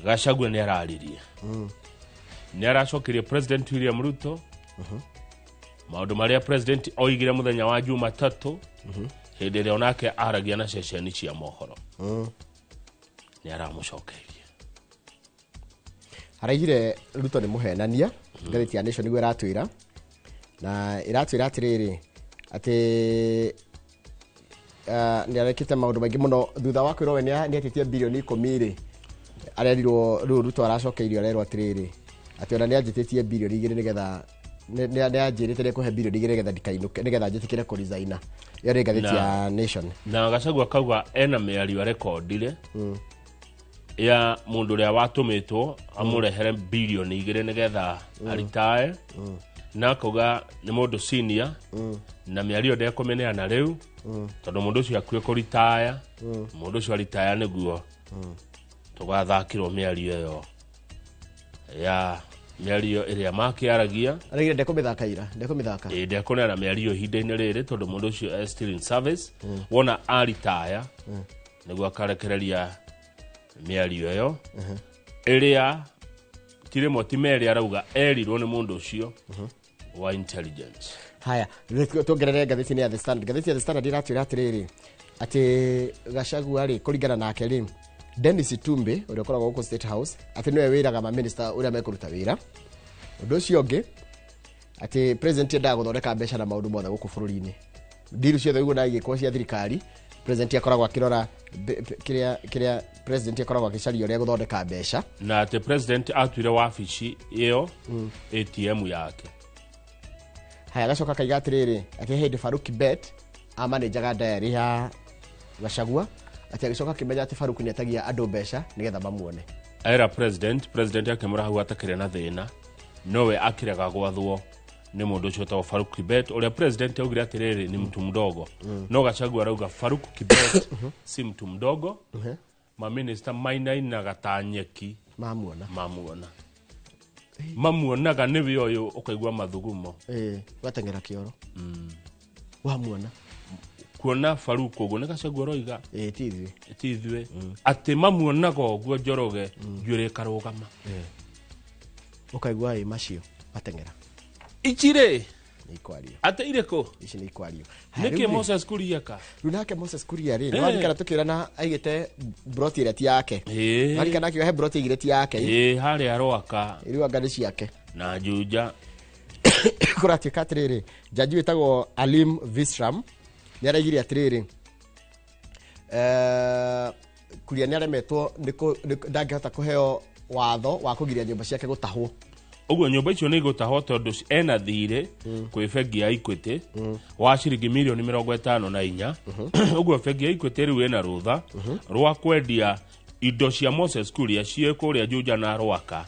Gachagua ni araririe ni aracokirie President William Ruto maundu maria president oigire muthenya wa Jumatatu hindi ria onake aragia na ceceni cia mohoro ni aramucokeria araigire Ruto ni muhenania ngathiti ya Nation niguo iratwira na iratwira atiriri ati ni arekite maundu maingi muno thutha wa kwirwo we ni atitie bilioni 10 arerirwo Ruto aracokeirio arerwo atiriri ati ona ni anjititie bilioni 2 nigetha ni anjirite ni kuhe bilioni 2 nigetha ndikainuke nigetha njitikire ku resigna iyo ri ngathiti ya Nation na Gachagua kauga ena miario rekordire ya mundu ria watumitwo amurehere bilioni 2 nigetha aritae na kauga ni mundu senior na miario ndekumeneana riu tondu mundu ucio akue kuritaya mundu ucio aritaya niguo tugathakirwo miario iyo ya miario iria makiaragia aragira ndekumithaka ira ndekumithaka ndekunera miario hinda-ini riri tondu mundu ucio still in service wona aritaya niguo akarekereria miario iyo iria tire motimeri arauga erirwo ni mundu ucio wa intelligence. Haya tuongerere ngathiti ya The Standard. Ngathiti ya The Standard iratwira atiriri ati Gachagua ri kuringana nake ri Dennis Tumbe uria ukoragwo guku State House ati niwe wiraga ma minister uria mekuruta wira undu ucio ungi ati president ndaga guthondeka mbeca na maundu mothe guku bururi-ini ndiru ciothe uguo nagikwo cia thirikari president akoragwo akirora kiria president akoragwo akicaria uria guthondeka mbeca na ati president atwire wabici iyo ATM yake. Haya gacoka kaiga atiriri ati Head Faruki Bet amanajaga diary ya Gachagua ati agicoka kimenya ati Faruki ni atagia andu mbeca nigetha bamuone era president akimura hau atakire na thina nowe akirega gwathwo ni mundu ucio ta Faruki Bet uria president augire atiriri ni mtu mdogo no Gachagua arauga Faruki Bet si mtu mdogo ma minister maina gatanyeki mamuonaga niwe uyu ukaigwa mathugumo watengera kioro wamuona kuona Faruku ugo ne Gachagua roiga tithwe ati mamuonaga uguo Njoroge njwire karugama ukaigwa macio watengera ichire ni kwario ate ireko ici ni kwario niki Moses Kuriaka runake Moses Kuria ri no andikana tukirana aigite broti ireti yake arikana kiyo he broti ireti yake hari aroaka iriwa ngari ciake na juja kurati katriri jaji wetagwo Alim Visram ni araigire atriri kuria ni aremetwo ndangihota kuheo watho wa kugiria nyumba ciake gutahwo uguo nyumba icio ni gutahwo tondu ena thire kwi bengi ya Equity wa ciringi milioni 54 uguo bengi ya Equity riu ena rutha rwa kwendia indo cia Moses Kuria cie kuria Juja na Rwaka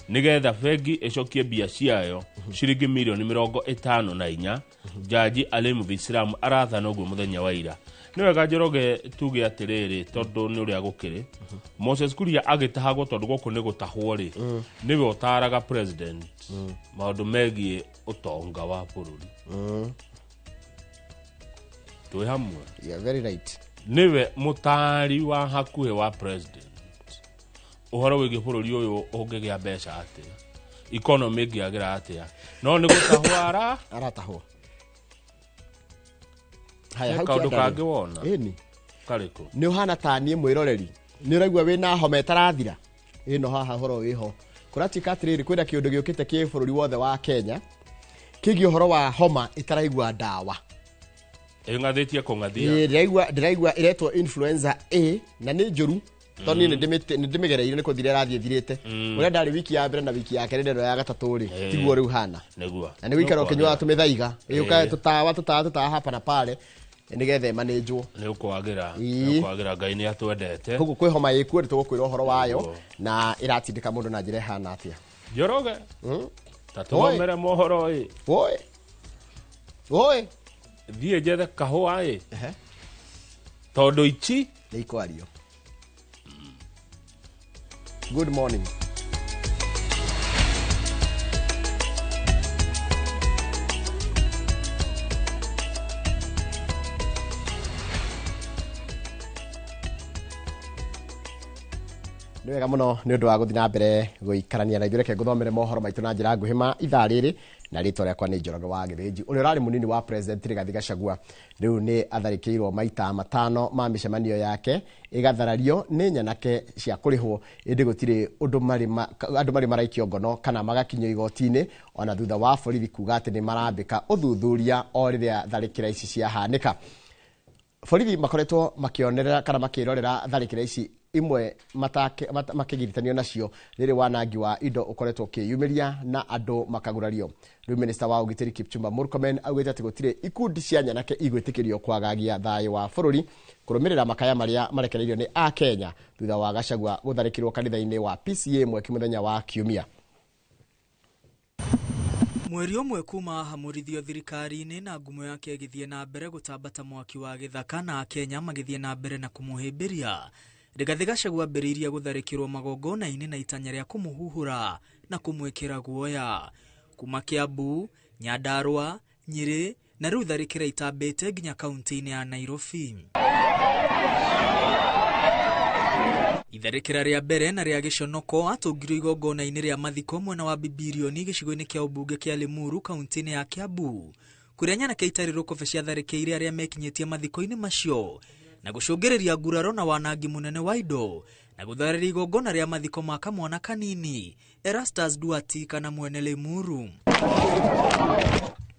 nigetha bengi icokie bia ciayo ciringi milioni 54 jaji Alim Visram arathana uguo muthenya wa ira niwega Njoroge tuge atiriri tondu ni uria gukiri Moses Kuria agitahagwo tondu guku ni gutahwo ri niwe utaraga president maundu megie utonga wa bururi tu hamwe very right niwe mutari wa hakuhe wa president uhoro wigi bururi uyu ungigia mbeca atia economy ngiagira atia no ni gutahwara aratahwo haya hauka kangi wona ni kariko ni uhana tani mwiroreri ni uraigwa wina homa etarathira ino haha horo wiho kuratika atiriri kwenda kiundu giukite ki bururi wothe wa Kenya kigi horo wa homa itaraigwa dawa ngathetie kungathia ndiraigwa iretwo influenza A na ni njuru toni ni ndimigereire ni kuthire rathie thirite uria ndari wiki ya mbere na wiki ya kere ndero ya gatatu ri tiguo riu hana niguo na ni wikaro kinywa tumithaiga yuka tutawa hapa na pale nigethe manejwo ni ukwagira Ngai ni atwendete huko kwi homa yiku ri tugukwira horo wayo na iratindika mundu na njire hana atia Njoroge tatumomere mohoro oi thie jethe kahua tondu ichi ni kwario good morning Nĩ wega mũno nĩ ũndũ wa gũthiĩ na mbere gũikarania na ithuĩ, reke ngũthomere mohoro maitũ na njĩra nguhĩ ma ithaa rĩrĩ, na rĩtwa rĩakwa nĩ Njoroge wa Gĩthĩnji. Ũrĩa ũrarĩ mũnini wa President Rigathi Gachagua rĩu nĩ atharĩkĩirwo maita matano ma mĩcemanio yake ĩgatharario nĩ nyanake cia kũrĩhwo, ĩndĩ gũtirĩ andũ marĩ maraikio ngono kana magakinyio igoti-inĩ, ona thutha wa borithi kuga atĩ nĩ marambĩka ũthuthuria o rĩrĩa tharĩkĩra ici ciahanĩka. Borithi makoretwo makĩonerera kana makĩrorera tharĩkĩra ici imwe makĩgirithanio nacio rĩrĩ wanangi wa indo ũkoretwo ũkĩyumĩria na andũ makagurario. Rĩu minista wa ũgitĩri Kipchumba Murkomen augĩte atĩ gũtirĩ ikundi cia nyanake igwĩtĩkĩrio kwagagia thayũ wa bũrũri kũrũmĩrĩra makaya marĩa marekereirio nĩ Akenya thutha wa Gachagua gũtharĩkĩrwo kanitha-inĩ wa PCA Mwiki mũthenya wa Kiumia. Mweri ũmwe kuma hamũrithio thirikari-inĩ na ngumo yake ĩgĩthiĩ na mbere gũtambata mwaki wa gĩthaka na Akenya magĩthiĩ na mbere na kũmũhĩmbĩria, Rigathi Gachagua ambĩrĩirie gũtharĩkĩrwo magongona-inĩ na itanya rĩa kũmũhuhũra na kũmwĩkĩra guoya. Kuma Kiambu, Nyandarua, Nyĩrĩ na rĩu tharĩkĩra itambĩte nginya kaunti-inĩ ya Nairobi. Itharĩkĩra rĩa mbere na rĩa gĩconoko atũngirwo igongona-inĩ rĩa mathiko mwena wa Bibilioni gĩcigo-inĩ kĩa ũmbunge kĩa Limuru kaunti-inĩ ya Kiambu, kũrĩa nyanake itarĩ rũkobe ciatharĩkĩire arĩa mekinyĩtie mathiko-inĩ macio na gũcũngĩrĩria nguraro na wanangi mũnene wa indo na gũtharĩria igongona rĩa mathiko ma kamwana kanini Erastus Duati kana mwene Limuru.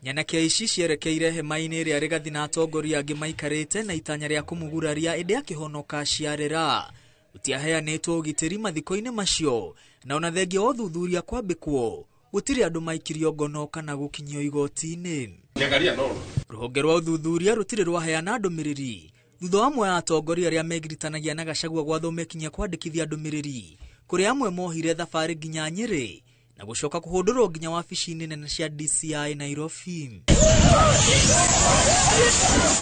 Nyanake ici cierekeire hema-inĩ rĩa Rigathi na atongoria angĩ maikarĩte na itanya rĩa kũmũguraria, ĩndĩ akĩhonoka ciarĩra. Gũtiaheanĩtwo ũgitĩri mathiko-inĩ macio na ona thengia wa ũthuthuria kwambĩkwo gũtirĩ andũ maikirio ngono kana gũkinyio igoti-inĩ. Rũhonge rwa ũthuthuria rũtirĩ rwaheana ndũmĩrĩri thutha wa amwe a atongoria arĩa megiritanagia na Gachagua gwathomekithia kwandĩkithia ndũmĩrĩri, kũrĩ amwe mohire thabarĩ nginya Nyĩrĩ na gũcoka kũhũndũrwo nginya wabici-inĩ nene cia DCI Nairobi.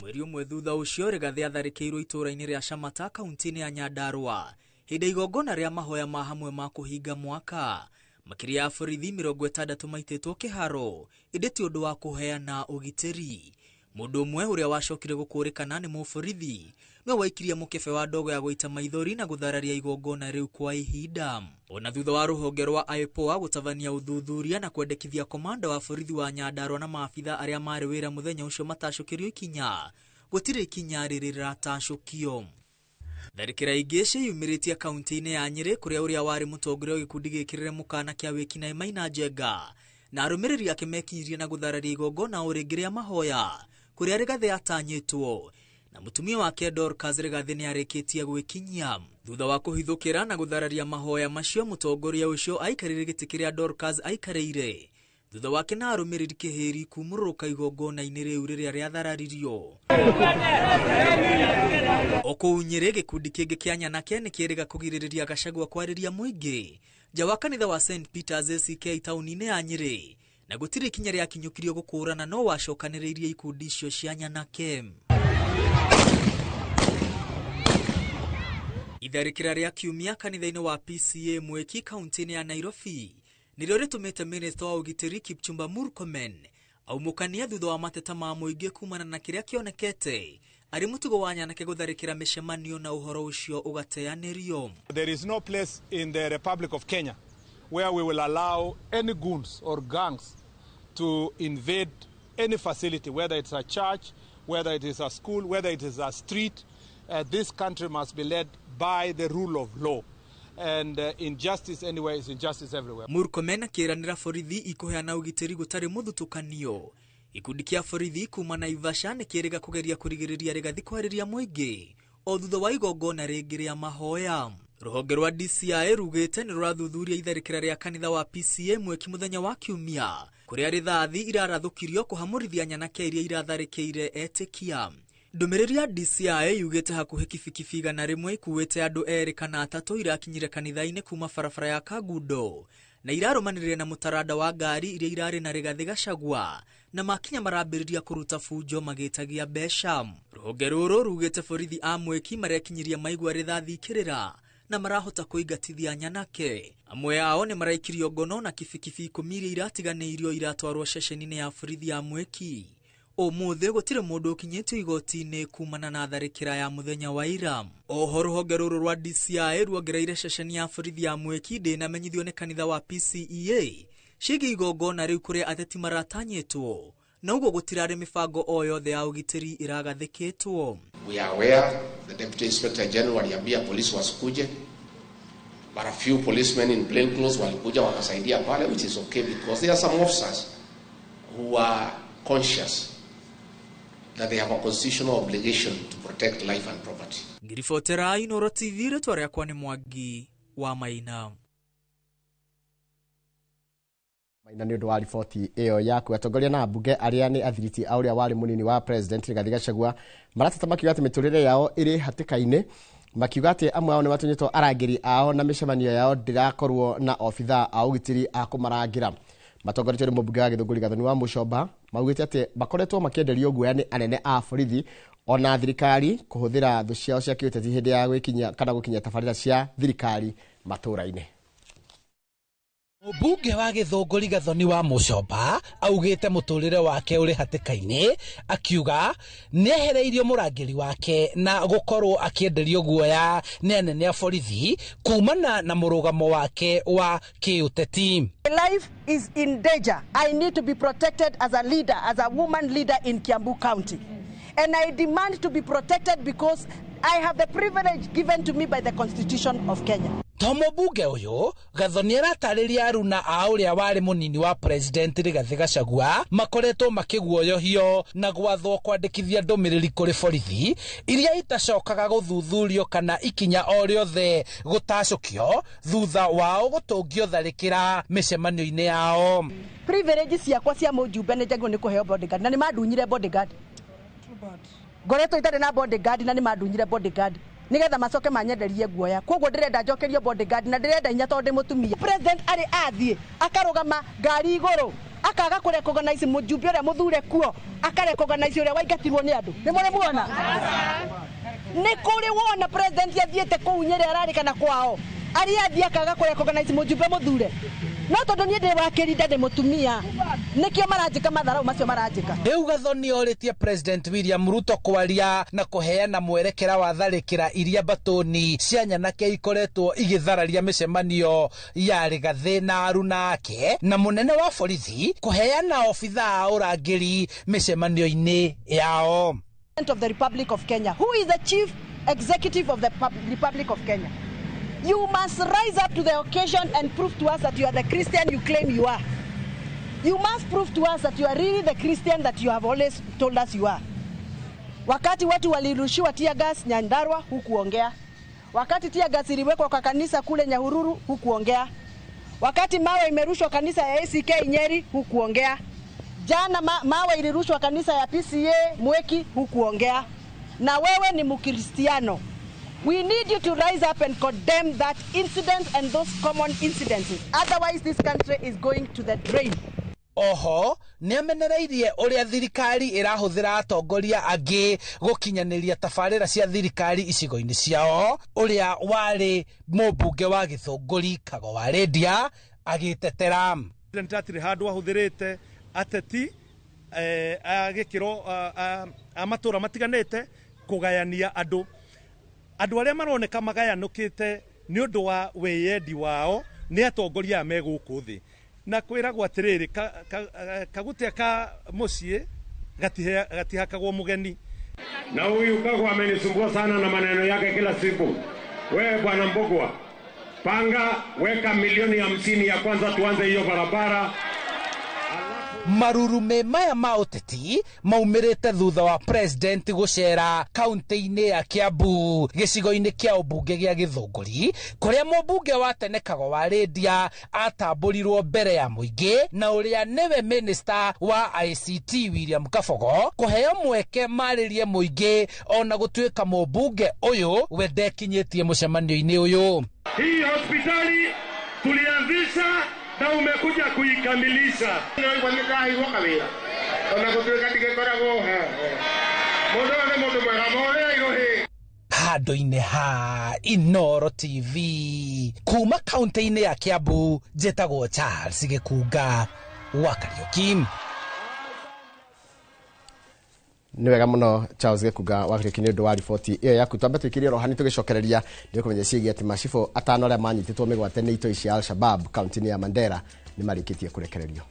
Mweri ũmwe thutha ũcio Rigathi atharĩkĩirwo itũũra-inĩ rĩa Shamata kaunti-inĩ ya Nyandarua hĩndĩ igongona rĩa mahoya ma hamwe ma kũhinga mwaka. Makĩria ya borithi 60 maitĩtwo kĩharo, ĩndĩ ti ũndũ wa kũheana ũgitĩri. Mũndũ ũmwe ũrĩa wacokire gũkũrĩkana nĩ mũborithi no waikirie mũkebe wa ndogo ya gũita maithori na gũthararia igongona rĩu kwa ihinda. Ona thutha wa rũhonge rwa IPOA gũtabania ũthuthuria na kwendekithia komanda wa borithi wa Nyandarua na maabitha arĩa marĩ wĩra mũthenya ũcio matacũkĩrio ikinya, gũtirĩ ikinya rĩrĩ rĩratacũkio. Tharĩkĩra ingĩ ciyumĩrĩtie kaunti-inĩ ya Nyĩrĩ, kũrĩa ũrĩa warĩ mũtongoria wa gĩkundi gĩkĩrĩre mũkana kĩa wĩkinaĩ Maina Njenga na arũmĩrĩri ake mekinyirie na gũthararia igongona o rĩngĩ rĩa mahoya kũrĩa Rigathi atanyĩtwo, na mũtumia wake Dorcas Rigathi nĩ arĩkĩtie gwĩkinyia. Thutha wa kũhithũkĩra na gũthararia mahoya macio, mũtongoria ũcio aikarĩire gĩtĩ kĩrĩa Dorcas aikarĩire, thutha wake na arũmĩrĩri kĩhĩri kumũrũka igongona-inĩ rĩu rĩrĩa rĩathararirio. O kũu Nyĩrĩ, gĩkundi kĩngĩ kĩa nyanake nĩ kĩrĩga kũgirĩrĩria Gachagua kwarĩria mũingĩ nja wa kanitha wa St Peter's ACK taũni-inĩ ya Nyĩrĩ, na gũtirĩ ikinya rĩakinyũkirio gũkũrana no wacokanĩrĩirie ikundi icio cia nyanake. Itharĩkĩra rĩa Kiumia kanitha-inĩ wa PCA Mwiki kaunti-inĩ ya Nairobi nĩrĩo rĩtũmĩte minista wa ũgitĩri Kipchumba Murkomen aumũkania thutha wa mateta ma mũingĩ kumana na kĩrĩa kĩonekete arĩ mũtugo wa nyanake gũtharĩkĩra mĩcemanio na ũhoro ũcio ũgateanĩrio. There is no place in the Republic of Kenya where we will allow any goons or gangs to invade any facility, whether it's a church, whether it is a school, whether it is a street. This country must be led by the rule of law. And injustice anywhere is injustice everywhere. Murkomen akĩranĩra borithi ikuheana ũgitĩri gũtarĩ mũthutũkanio. Ikundi kĩa borithi kuma Naivasha nĩ kĩrĩga kũgeria kũrigĩrĩria Rigathi kwarĩria mũingĩ o thutha wa igongona rĩngĩ rĩa mahoya. Rũhonge rwa DCI rugĩte nĩ rũrathuthuria itharĩkĩra rĩa kanitha wa PCA Mwiki mũthenya wa Kiumia, kũrĩa rithathi irarathũkirio kũhamũrithia nyanake iria iratharĩkĩire etĩkia. Ndũmĩrĩri ya DCI yugĩte hakuhĩ kibikibi 100 ikuĩte andũ 2 kana 3 irakinyire kanitha-inĩ kuma barabara ya Kagundo na irarũmanĩrĩra na mũtaranda wa ngari iria irarĩ na Rigathi Gachagua na makinya marambĩrĩria kũruta funjo magĩtagia mbeca. Rũhonge rũrũ rugĩte borithi a Mwiki marekinyiria maigua rithathi ikĩrĩra na marahota kũingatithia nyanake. Amwe ao nĩ maraikirio ngono na kibikibi 10 iria iratiganĩirio iratwarwo ceceni-inĩ ya borithi ya Mwiki. Ũmũthĩ gũtirĩ mũndũ ũkinyĩtio igoti-inĩ kumana na tharĩkĩra ya mũthenya wa ira. Oho rũhonge rũrũ rwa DCI ruongereire ceceni ya borithi ya Mwiki ndĩnamenyithio nĩ kanitha wa PCEA ciĩgiĩ igongona rĩu kũrĩa ateti maratanyĩtwo, na ũguo gũtirarĩ mĩbango o yothe ya ũgitĩri ĩragathĩkĩtwo. We are aware the Deputy Inspector General aliambia polisi wasikuje, but a few policemen in plain clothes walikuja wakasaidia pale, which is okay because there are some officers who are conscious that they have a constitutional obligation to protect life and property. Ngiribotera Inooro TV rĩtwa rĩakwa nĩ Mwangi wa Maina. Maina nĩ ũndũ wa riboti ĩyo yaku. Atongoria na ambunge arĩa nĩ athiriti a ũrĩa warĩ mũnini wa president Rigathi Gachagua marateta makiuga atĩ mĩtũrĩre yao ĩrĩ hatĩka-inĩ, makiuga atĩ amwe ao nĩ matũnyĩtwo arangĩri ao na mĩcemanio yao ndĩrakorwo na obitha a ũgitĩri a kũmarangĩra. Matongoria nĩ mũmbunge wa Gĩthũngũri Gathoni wa Mũcomba maugĩte atĩ makoretwo makĩenderio guoya nĩ anene a borithi ona thirikari kũhũthĩra thũ ciao cia kĩũteti hĩndĩ ya gwĩkinya kana gũkinya tabarĩra cia thirikari matũũra-inĩ. Mũmbunge wa Gĩthũngũri Gathoni wa Mũcomba augĩte mũtũrĩre wake ũrĩ hatĩka-inĩ, akiuga nĩehereirio mũrangĩri wake na gũkorwo akĩenderio guoya nĩ anene a borithi kumana na mũrũgamo wake wa kĩũteti. Life is in danger. I need to be protected as a leader, as a woman leader in Kiambu County. And I demand to be protected because I have the privilege given to me by the Constitution of Kenya. Tomo bunge uyu Gathoni aratarĩria aruna a ũrĩa warĩ mũnini wa president Rigathi Gachagua makoretwo makĩguoyohio na gwathwo kwandĩkithia ndũmĩrĩri kũrĩ borithi iria itacokaga gũthuthurio kana ikinya o rĩothe gũtacũkio thutha wao gũtũngio tharĩkĩra mĩcemanio-inĩ yao. Privilege ciakwa cia mũjumbe nĩ njagĩrĩirwo nĩ kũheo bodyguard na nĩ mandunyire bodyguard. Ngoretwo itarĩ na bodyguard na nĩ mandunyire bodyguard. Nigetha macoke manyenderie guoya. Koguo ndirenda njokerio bodyguard na ndirenda inya tondũ mũtumia. President ari athiĩ akarugama ngari igũrũ akaga kũrecognize mũjumbe ũrĩa mũthure kuo akarecognize ũrĩa waingatirwo nĩ andũ. Nĩ mũrĩ muona? Nĩ kũrĩ wona president athiĩte kũu Nyeri ararĩkana kwao. Ari athiĩ akaga kũrecognize mũjumbe mũthure. No tondũ niĩ ndĩ wakĩrinda ndĩ mũtumia nĩkĩo maranjĩka matharau macio maranjĩka. Rĩu Gathoni orĩtie President William Ruto kwaria na kũheana mwerekera wa tharĩkĩra iria mbatũni cia nyanake ikoretwo igĩthararia mĩcemanio ya Rigathi na aruna ake na mũnene wa borithi kũheana obitha a ũrangĩri mĩcemanio-inĩ yao. Of the Republic of Kenya, who is the chief executive of the Republic of Kenya? You must rise up to the occasion and prove to us that you are the Christian you claim you are. You must prove to us that you are really the Christian that you have always told us you are. Wakati watu walirushiwa tear gas Nyandarua hukuongea. Wakati tear gas iliwekwa kwa kanisa kule Nyahururu hukuongea. Wakati mawe imerushwa kanisa ya ACK Nyeri hukuongea. Jana mawe ilirushwa kanisa ya PCA Mwiki hukuongea. Na wewe ni Mkristiano. We need you to rise up and condemn that incident and those common incidences. Otherwise, this country is going to the drain. Oho, nĩamenereirie ũrĩa thirikari ĩrahũthĩra atongoria angĩ gũkinyanĩria tabarĩra cia thirikari icigo-inĩ ciao, ũrĩa warĩ mũmbunge wa Gĩthũngũri Kago wa Rendia agĩtetera. Atirĩ handũ ahũthĩrĩte ateti agĩkĩro amatũra matiganĩte kũgayania andũ. Andũ arĩa maroneka magayanũkĩte nĩ ũndũ wa wĩyendi wao nĩ atongoria me gũkũ thĩ. Na kwĩragwo atĩrĩrĩ kagũtĩa ka mũciĩ gatihakagwo mũgeni. Na huyu Kagwa amenisumbua sana na maneno yake kila siku. Wewe bwana Mbogwa, panga weka milioni 50 ya kwanza tuanze hiyo barabara. Marurume maya ma ũteti maumĩrĩte thutha wa president gũcera kaunti-inĩ ya Kiambu gĩcigo-inĩ kĩa ũmbunge gĩa Gĩthũngũri kũrĩa mũmbunge wa tene Kago wa Rendia atambũrirwo mbere ya mũingĩ na ũrĩa nĩwe minister wa ICT William Kabogo kũheo mweke marĩrie mũingĩ ona gũtuĩka mũmbunge ũyũ we ndekinyĩtie mũcemanio-inĩ ũyũ. Hii hospitali tulianzisha na umekuja kuikamilisha. Handũ-inĩ ha Inooro TV kuma kaunti-inĩ ya Kiambu njĩtagwo Charles Gĩkunga wa Kariũki. ni wega muno Charles Gekuga wakiriki ni ndu wa riboti iyo yaku twambe twikirie rohani tugicokereria ni kumenya ciigi ati macifo atano aria manyititwo migwate ni itoi cia Al-Shabaab kaunti ya Mandera ni marikitie kurekererio.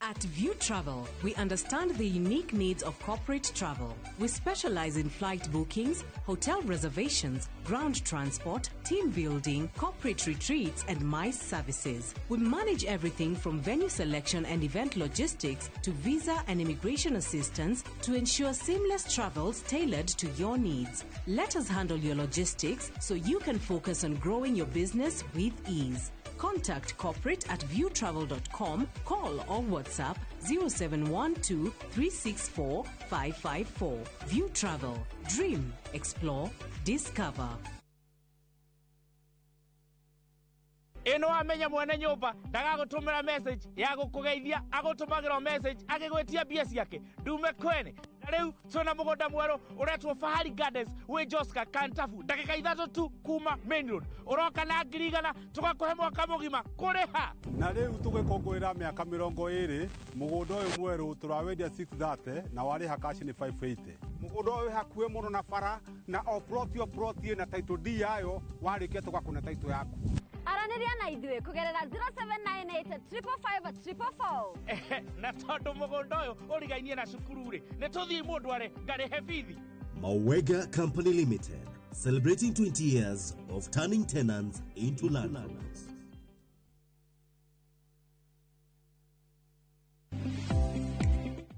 At View Travel, we understand the unique needs of corporate travel. We specialize in flight bookings, hotel reservations, ground transport, team building, corporate retreats, and MICE services. We manage everything from venue selection and event logistics to visa and immigration assistance to ensure seamless travels tailored to your needs. Let us handle your logistics so you can focus on growing your business with ease. Contact corporate at viewtravel.com, call or WhatsApp 0712 364 554. View Travel. Dream, explore, discover. Eno amenya mwene nyumba ndagagutumira message ya gukugeithia agutumagira message agigwetia bia ciake ndume kwene riu twina mugunda mweru uretwo Fahari Gardens wi Joska Kantafu ndagika 3 tu kuma main road uroka na ngirigana tugakuhe mwaka mugima kuriha na riu tugikongwira miaka 20 mugunda uyu mweru turawendia 630 na wari hakashi ni 580 mugunda uyu hakuwe muno na bara na oproti na title D yayo warikia tugakuna title yaku Araniria na idue kugerera 0798 555 na tondu mugunda uyu urigainie na cukuru ri ne tuthii mundu are ngarihe bithi. Mawega Company Limited, celebrating 20 years of turning tenants into landlords.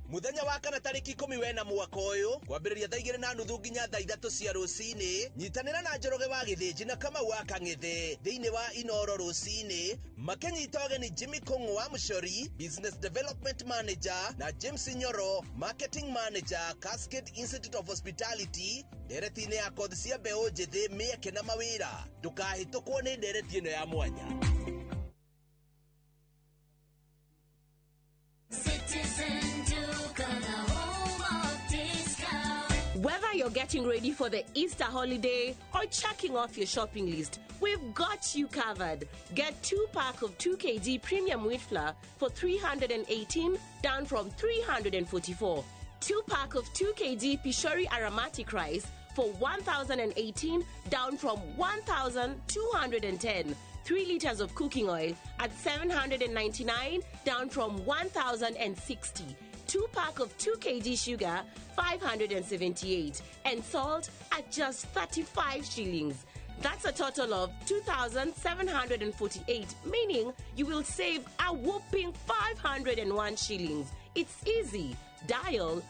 Muthenya wa kana tariki 10 mwaka uyu kwambiriria thaa 2:30 nginya thaa 3 cia rucini nyitanira na Njoroge wa Githiji na Kamau wa Kang'ethe thiini wa Inoro rucini makenyita ogeni Jimmy Kongo wa Mushori Business Development Manager na James Nyoro Marketing Manager Cascade Institute of Hospitality nderetine ya kothi cia mbeu njithi mieke na mawira ndukahitukwo ni ndereti ino ya mwanya. Whether you're getting ready for the Easter holiday or checking off your shopping list, we've got you covered. Get 2-pack of 2 kg premium wheat flour for $318, down from $344. 2-pack of 2 kg Pishori aromatic rice for $1,018, down from $1,210. 3 liters of cooking oil at $799, down from $1,060. 2-pack of 2 kg sugar, $578, and salt at just 35 shillings. That's a total of 2,748, meaning you will save a whopping 501 shillings. It's easy. Dial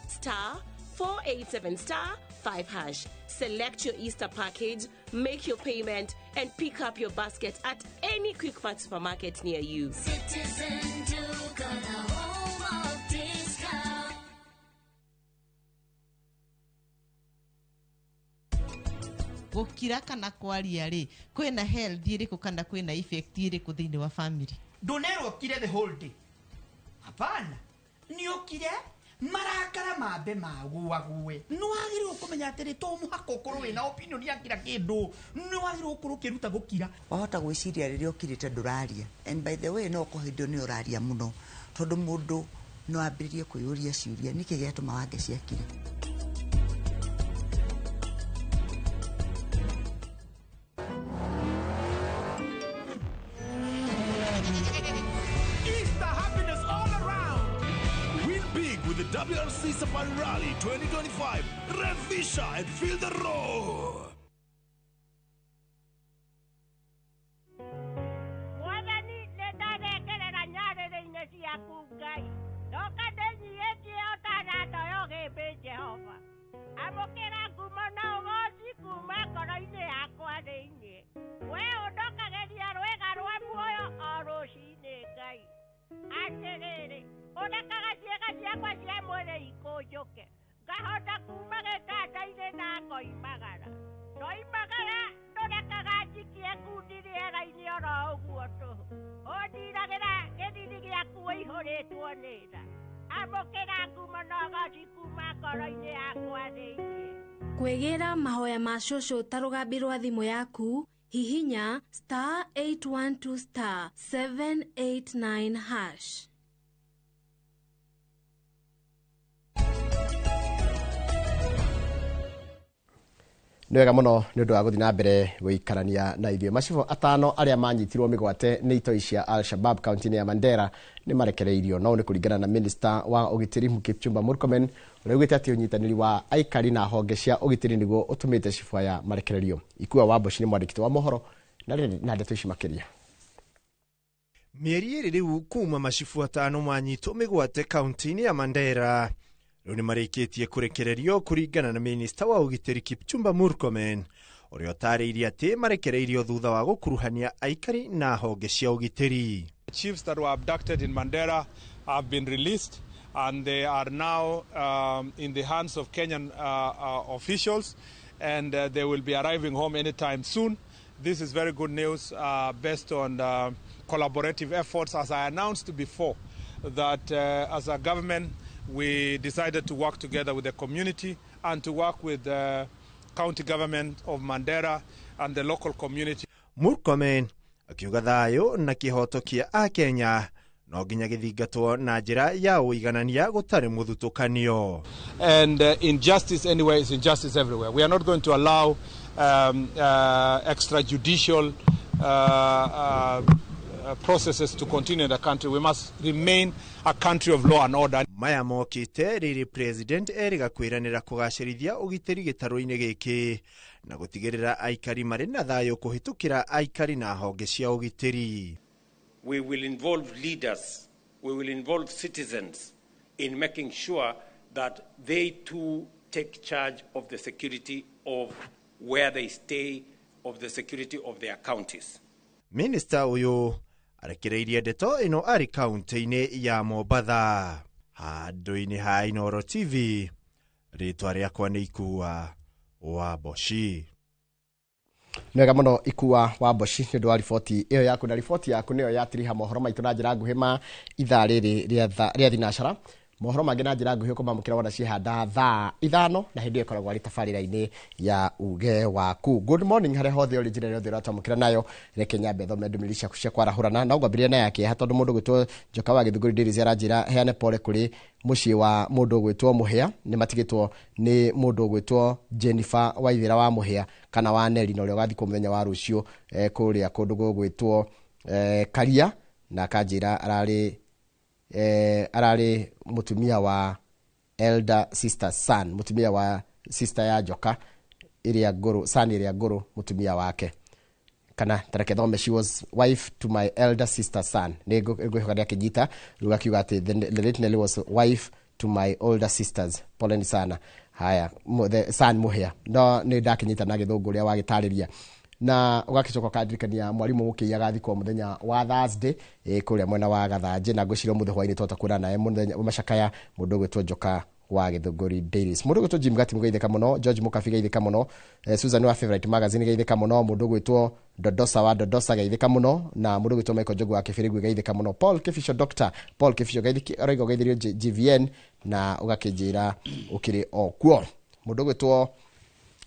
*487*5#. Select your Easter package, make your payment, and pick up your basket at any Quick Mart supermarket near you. Citizen Duke on the home of discount. Gukira kana kwaria ri kwina health iriku kana kwina effect iriku thiini wa family ndonero kire the whole day hapana ni okire marakara mabe maguague nwagirwo kumenya atiri to muhako ukuru wina opinion ya kira kindu nwagirwo ukuru kiruta gukira wahota gwiciria riria okirite nduraria and by the way no kuhindio ni uraria muno tondu mundu no ambiririe kuyuria ciuria niki giatuma wange ciakire WRC Safari Rally 2025. Revisha and feel the roar. Wadani letade kelera nyare de inesi akugai. Doka denyi eti otana toyoge be Jehova. Abokera kumana ogosi kumakora ine akwa de ine. We odoka gedia ruega ruamuoyo oroshine gai. Aterere. Odaka gatia kwa cia mwere ikojoke. Gahota kumage kata ine na koimagara. Noimagara ndoreka gajikie kundiri era ini oro uguo tu. Ondiragera gedini giaku ihoretwo nira. Amokera kumana gosi kumakoro-ine yakwa thiini. Kwegera mahoya ma cũcũ ta rũgambi rwa thimũ yaku hihinya *812*789#. Nĩ wega mũno nĩ ũndũ wa gũthiĩ na mbere gũikarania na ithuĩ. Macibũ atano arĩa manyitirwo mĩgwate nĩ itoi cia Al-Shabab kaunti-inĩ ya Mandera nĩ marekereirio, no nĩ kũringana na minista wa ũgitĩri Mwiki Murkomen ũrĩa augĩte atĩ ũnyitanĩri wa aikari na honge cia ũgitĩri nĩguo ũtũmĩte cibũ aya marekererio. Ikua wa Boshi nĩ mwandĩkĩte wa mohoro na ndeto ici makĩria. Mĩeri ĩrĩ rĩu kuma macibũ atano manyitwo mĩgwate kaunti-inĩ ya Mandera rĩu nĩ marĩkĩtie kũrekererio kũringana na minista wa ũgitĩri Kipchumba Murkomen ũrĩa ũtarĩirie atĩ marekereirio thutha wa gũkuruhania aikari na honge cia ũgitĩri. Chiefs that were abducted in Mandera have been released and they are now in the hands of Kenyan officials and they will be arriving home anytime soon. This is very good news based on collaborative efforts, as I announced before, that as a government we decided to work together with the community and to work with the county government of Mandera and the local community. Murkomen akiuga thayũ na kĩhoto kĩa Akenya no nginya gĩthingatwo na njĩra ya ũiganania gũtarĩ mũthutũkanio. And injustice anywhere is injustice everywhere. We are not going to allow extrajudicial processes to continue in the country. We must remain a country of law and order. Maya mokĩte rĩrĩ president eriga kwĩranĩra kũgacĩrithia ũgitĩri gĩtarũ-inĩ gĩkĩ na gũtigĩrĩra aikari marĩ na thayũ kũhĩtũkĩra aikari na honge cia ũgitĩri. We will involve leaders, we will involve citizens in making sure that they too take charge of the security of where they stay, of the security of their counties. Minister ũyũ arekereirie ndeto ĩno arĩ kaunti-inĩ ya Mombatha. Handũ-inĩ ha Inooro TV, rĩtwa rĩakwa nĩ Ikua wa Boshi. Nĩ wega mũno Ikua wa Boshi nĩ ũndũ wa riboti ĩyo yaku, na riboti yaku nĩyo yatiriha mohoro maitũ na njĩra nguhĩ ma ithaa rĩrĩ rĩa thinacara. Mohoro mangĩ na njĩra nguhĩ kũmamũkĩra wona ciĩhanda thaa 5 na hĩndĩ ĩyo ĩkoragwo arĩ tabarĩra-inĩ ya uge waku. Good morning harĩa hothe ũrĩ njĩra yothe ũratwamũkĩra nayo. Reke nyambe thome ndũmĩrĩri ciaku cia kwarahũrana na ngwambĩrĩria na yake tondũ mũndũ gwĩtwo Joka wa Gĩthũngũri Dailies aranjĩra heane pole kũrĩ mũciĩ wa mũndũ gwĩtwo Mũhĩa, nĩ matigĩtwo nĩ mũndũ gwĩtwo Jennifer Waithĩra wa Mũhĩa kana wa Neri, na ũrĩa ũgathikwo mũthenya wa rũciũ kũrĩa kũndũ gwĩtwo Karia, na akanjĩra ararĩ mutumia wa elder sister son, mutumia wa sister ya Joka ĩrĩa ngũrũ, son ĩrĩa ngũrũ mutumia wake, kana tareke thome she was wife to my elder sister son. Nĩ ngũhoka ndĩ akĩnyita rĩu akiuga atĩ the late Nelly was wife to my older sisters. Poleni sana. Haya, the son Mũhĩa, no nĩ ndakĩnyita na Gĩthũngũ ũrĩa wagĩtarĩria na ũgakĩcoka kandirikania mwarimũ Mũkĩ agathikwo mũthenya wa Thursday kũrĩa mwena wa Gathanjĩ, na ngwĩciria mũthenya hwainĩ twota kuona naye mũthenya macakaya mũndũ gwĩtwo Joka wa Gĩthũngũri Dailies, mũndũ gwĩtwo Jim Gati mũgeithĩka mũno, George Mũkabi geithĩka mũno, Susan wa Favorite Magazine geithĩka mũno, mũndũ gwĩtwo Dodosa wa Dodosa geithĩka mũno, na mũndũ gwĩtwo Michael Jogu wa Kĩbĩrĩgu geithĩka mũno, Paul Kĩbico Dr. Paul Kĩbico geithĩrio GVN, na ũgakĩnjĩra ũkĩrĩ o kuo. Mũndũ gwĩtwo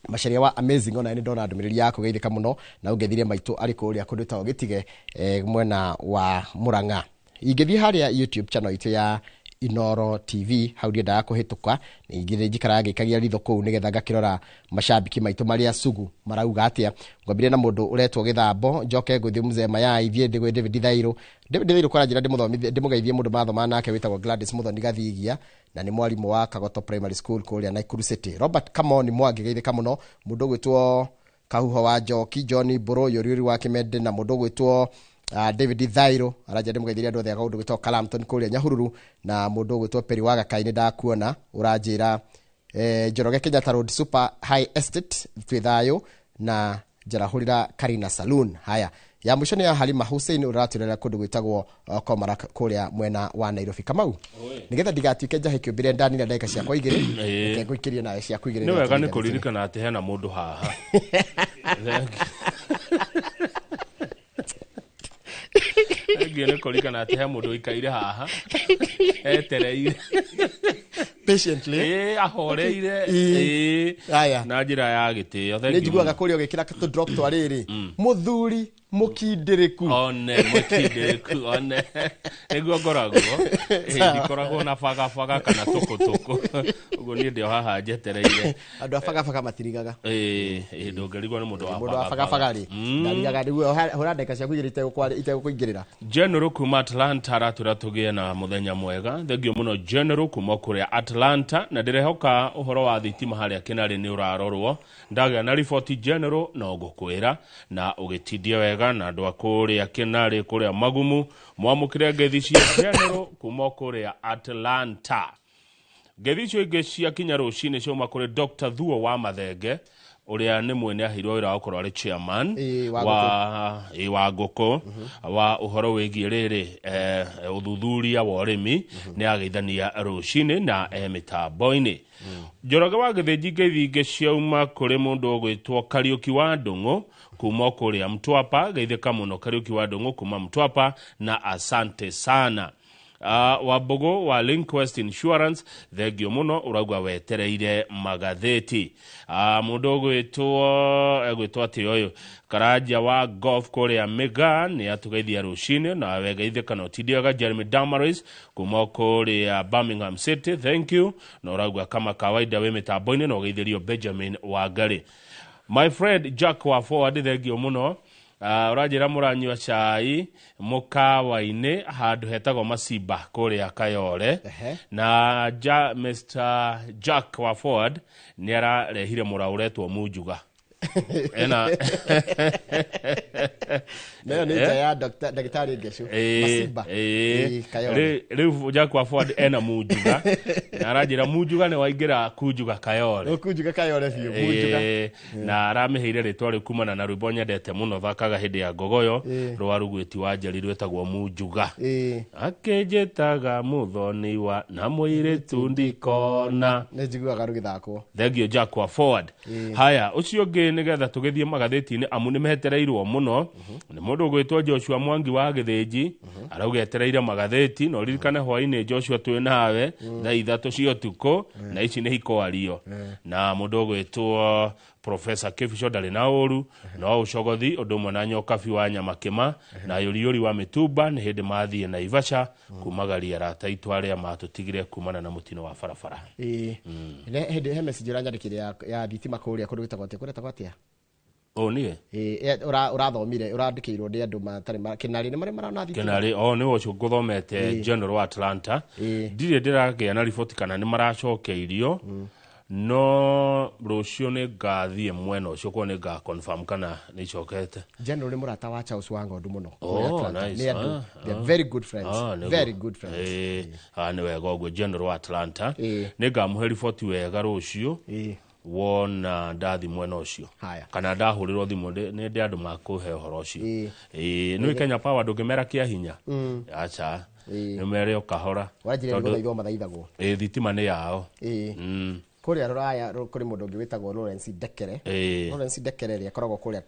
Macharia wa Amazing ona nĩ ndona ndũmĩrĩri yako geithĩka mũno, na ũngethire maitũ arĩ kũrĩa kũndũ ta Gĩtige mwena wa Mũrang'a. Ingĩthiĩ harĩa YouTube channel itũ ya Inooro TV hau ndiendaga kũhĩtũka, ningĩ njikaraga ngĩkagia ritho kũu nĩgetha ngakĩrora macambiki maitũ marĩa sugu marauga atĩa. Ngwambire na mũndũ ũretwo Gĩthambo, njoke ngũthiĩ Mũzema ya ithiĩ ndĩgwe David Thairũ. David Thairũ kwa njĩra ndĩmũgeithie mũndũ mathoma nake wĩtagwo Gladys Muthoni Gathigia, na nĩ mwarimũ wa Kagoto Primary School kũrĩa Naikuru City. Robert Kamoni Mwangi geithĩka mũno, mũndũ gwĩtwo Kahuho wa Njoki, John Boro Yoriori wa Kĩmende, na mũndũ gwĩtwo David Thairũ aranja ndĩmũgeithĩria andũ othe akaũndũ gwĩtwo Kalamton kũrĩa Nyahururu, na mũndũ gwĩtwo Peri wa Gakainĩ ndakuona ũranjĩra Njoroge Kenyatta Road Super High Estate twĩ thayũ, na Njarahũrĩra Karina Saloon. Haya, ya mwisho nĩ ya Halima Hussein ũratũrera kũndũ gwĩtagwo Komarak kũrĩa mwena wa Nairobi. Kamau, nĩgetha ndigatuĩke njahe kĩũmbĩre ndani na ndagĩka ciakwa igĩrĩ, reke ngũikĩrie nawe ciakwa igĩrĩ. Nĩ wega nĩ kũririkana atĩ hena mũndũ haha. Ngiye nĩ kũririkana atĩ he mũndũ ikaire haha etereire. patiently ahoreire na njira ya gitio nĩ njiguaga kũrĩa ũgĩkĩra tũdrop twarĩrĩ mũthuri mũkindĩrĩku one nĩguo ngoragwo ndikoragwo na bagabaga kana tũkũtũkũ ũguo niĩ ndĩ haha njetereire andũ a bagabaga matirigaga ndũngĩrigwo nĩ mũndũ wa bagabaga rĩ ndarigaga nĩguo hũra ndeka ciaku igĩrĩ itegũkũingĩrĩra. General kuma Atlanta aratwĩra tũgĩe na mũthenya mwega. Thengio mũno General kuma kũrĩa Atlanta, na ndĩrehoka ũhoro wa thitima harĩa Kĩnarĩ nĩ ũrarorwo. Ndagĩa na riboti General na ngũkwĩra na ũgĩtindie wega na andũ a kũrĩa Kĩnarĩ kũrĩa Magumu mwamũkĩre ngeithi cia General kuma kũrĩa Atlanta. Ngeithi icio ingĩ cia kinya rũcinĩ ciauma kũrĩ Dr. Thuo wa Mathenge uria nĩ mwene ahirwo wĩra wa gũkorwo arĩ chairman wa ngũkũ wa ũhoro wĩgiĩ rĩrĩ ũthuthuria wa ũrĩmi nĩ ageithania rũcinĩ na mĩtambo-inĩ. Njoroge wa Gĩthĩnji ngeithi ingĩ ciauma kũrĩ mũndũ ũgwĩtwo Kariũki wa Ndũng'ũ kuma kũrĩa Mtwapa. Geithĩka mũno Kariũki wa Ndũng'ũ kuma Mtwapa na asante sana. Wambogo wa Linkwest Insurance thengio muno uragwa wetereire magatheti. Mundu gwitwo ati oyo Karanja wa Golf Korea Mega ni atugeithia rucine na wegeithika no tidiaga Jeremy Damaris kuma kũrĩa Birmingham City. Thank you. Na uragwa kama kawaida we mitambo-inĩ no geithirio Benjamin Wangari. My friend Jack wa Forward thengio muno. Urajira muranywa chai mukawa-inĩ handu hetagwo Macimba kũrĩa Kayole na Mr. Jack wa Ford nĩ ararehire mũrauretwo Munjuga ena nayo nĩ nja ya ndagĩtarĩ Ngeshu Macimba Kayole. Rĩu Jack wa Ford ena Munjuga na arajira Munjuga nĩ waingĩra Kunjuga Kayole biũ Munjuga na aramĩheire rĩtwa rĩu kumana na rwĩmbo nyendete mũno thakaga hĩndĩ ya ngogoyo rwa Rugwĩti wa Njeri rwĩtagwo Munjuga. Akĩnjĩtaga mũthoni wa na mũirĩtu ndikona. Nĩ njiguaga rũgĩthakwo. Thengio Jack wa Forward. Haya ũcio ũngĩ nĩgetha tũgĩthiĩ magatheti-inĩ amu nĩ metereirwo mũno nĩ mũndũ ũgwĩtwo Joshua Mwangi wa Gĩthĩnji arauga etereire magatheti no ririkane hwainĩ Joshua twĩ nawe thaa 3 cia ũtukũ na ici nĩ hikwario na mũndũ ũgwĩtwo Professor Kifisho ndarĩ na ũru no ũcogothi ũndũ ũmwe na Nyokabi wa Nyamakĩma na Yũriũri wa Mĩtumba nĩ hĩndĩ mathiĩ Naivasha kumagaria arata aitũ arĩa matũtigire kumana na mũtino wa barabara. Hĩndĩ he message ũranyandĩkire ya thitima kũrĩa kũndũ gwĩtagwo atĩa? Niĩ urathomire urandĩkĩirwo nĩ andũ matarĩ Kĩnarĩ nĩ marĩ marona thitima Kĩnarĩ nĩ ũcio ngũthomete General wa Atlanta. Ndirĩ ndĩragĩa na riboti kana nĩ maracokeirio no rũcio nĩ ngathiĩ mwena ũcio kwa nĩ nga confirm kana nĩ icokete. General nĩ mũrata wa Charles wa Ng'ondu mũno. Nice. They are very good friends. Very good friends. Nĩ wega ũguo General wa Atlanta nĩ ngamũhe riboti wega rũcio wona ndathi mwena ũcio kana ndahũrĩrwo thimũ nĩ ndĩ andũ makũhe ũhoro ũcio. Nĩ Kenya Power ndũngĩmera kĩa hinya acha nĩ mere ũkahora tondũ thitima nĩ yao. Kũrĩa Rũraya kũrĩ mũndũ ũngĩ wĩtagwo Lawrence Dekere. Lawrence Dekere rĩ akoragwo kũrĩa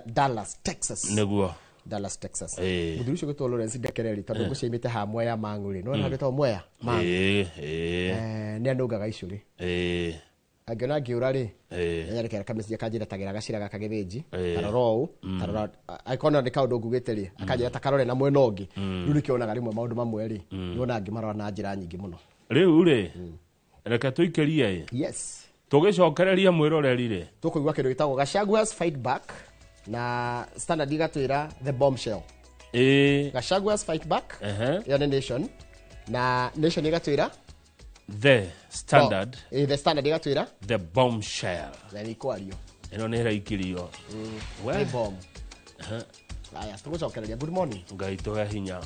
Dallas, Texas. Nĩguo Dallas, Texas. Mũthuri ũcio gwĩtwo Lawrence Dekere rĩ tondũ gũcimĩte ha Mwea Mang'u rĩ no handĩtwo Mwea Mang'u nĩ anũngaga icũrĩ angĩona ngĩũra rĩ nĩarekera kamĩcia kanjĩra tagĩra gacira gaka Gĩthĩnji tarorou tarora aikona nĩ kaũndũ ngugĩte rĩ akanjĩra ta karore na mwena ũngĩ rĩu nĩkĩonaga rĩmwe maũndũ mamwe rĩ nĩona ngĩmarora na njĩra nyingĩ mũno. Rĩu rĩ reke tũikĩrie tũgĩcokereria mwĩroreri rĩ tũkũigua kĩndũ gĩtagwo Gachagua's fight back na Standard igatwĩra the bombshell. Gachagua's fight back ya Nation na Nation igatwĩra the Standard. The Standard igatwĩra the bombshell. Na nĩ kwario ĩno nĩ ĩraikirio we bomb. Aya tũgũcokereria good morning Ngai tũhe hinya.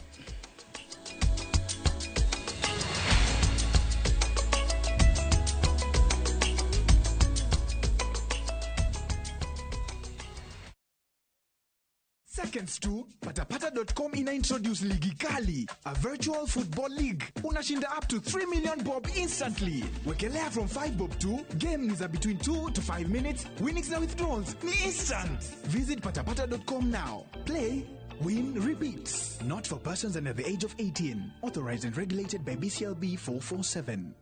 Seconds to patapata.com introduce Ligi Kali, a virtual football league. Unashinda up to 3 million bob instantly. Wekelea from 5 bob to games are between 2 to 5 minutes. Winnings na withdrawals ni instant. Visit patapata.com now. Play, win, repeat. Not for persons under the age of 18. Authorized and regulated by BCLB 447.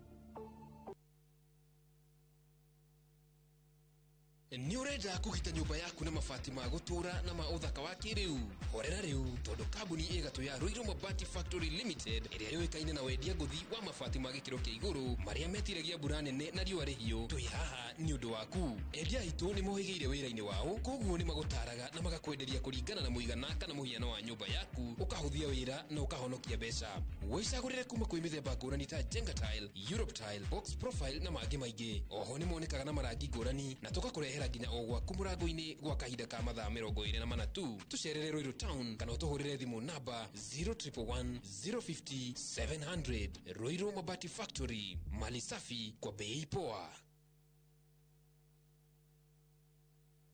Ni urenda kugita nyumba yaku na mabati ma gutura na ma uthaka wa kiriu. Horera riu tondu kambuni igatu ya Ruiru Mabati Factory Limited iria yoikaine na wendia nguthi wa mabati ma gikiro kia iguru maria metiragia mbura nene na riua rihiu. Twi haha ni undu waku. Endia itu ni mohigeire wira-ini wao, koguo ni magutaraga na magakwenderia kuringana na muigana kana muhiano wa nyumba yaku, ukahuthia wira na ukahonokia mbeca. Wicagurire kuma kwi mithemba ngurani ta Jenga Tile, Europe Tile, Box Profile na mangi maingi. Oho ni monekaga na marangi ngurani na tugakurehera nginya o gwaku murango-ini gwa kahinda ka mathaa 24 tu. Tucerere Ruiru Town kana utuhurire thimu namba 0111 050 700. Ruiru Mabati Factory, mali safi kwa bei poa.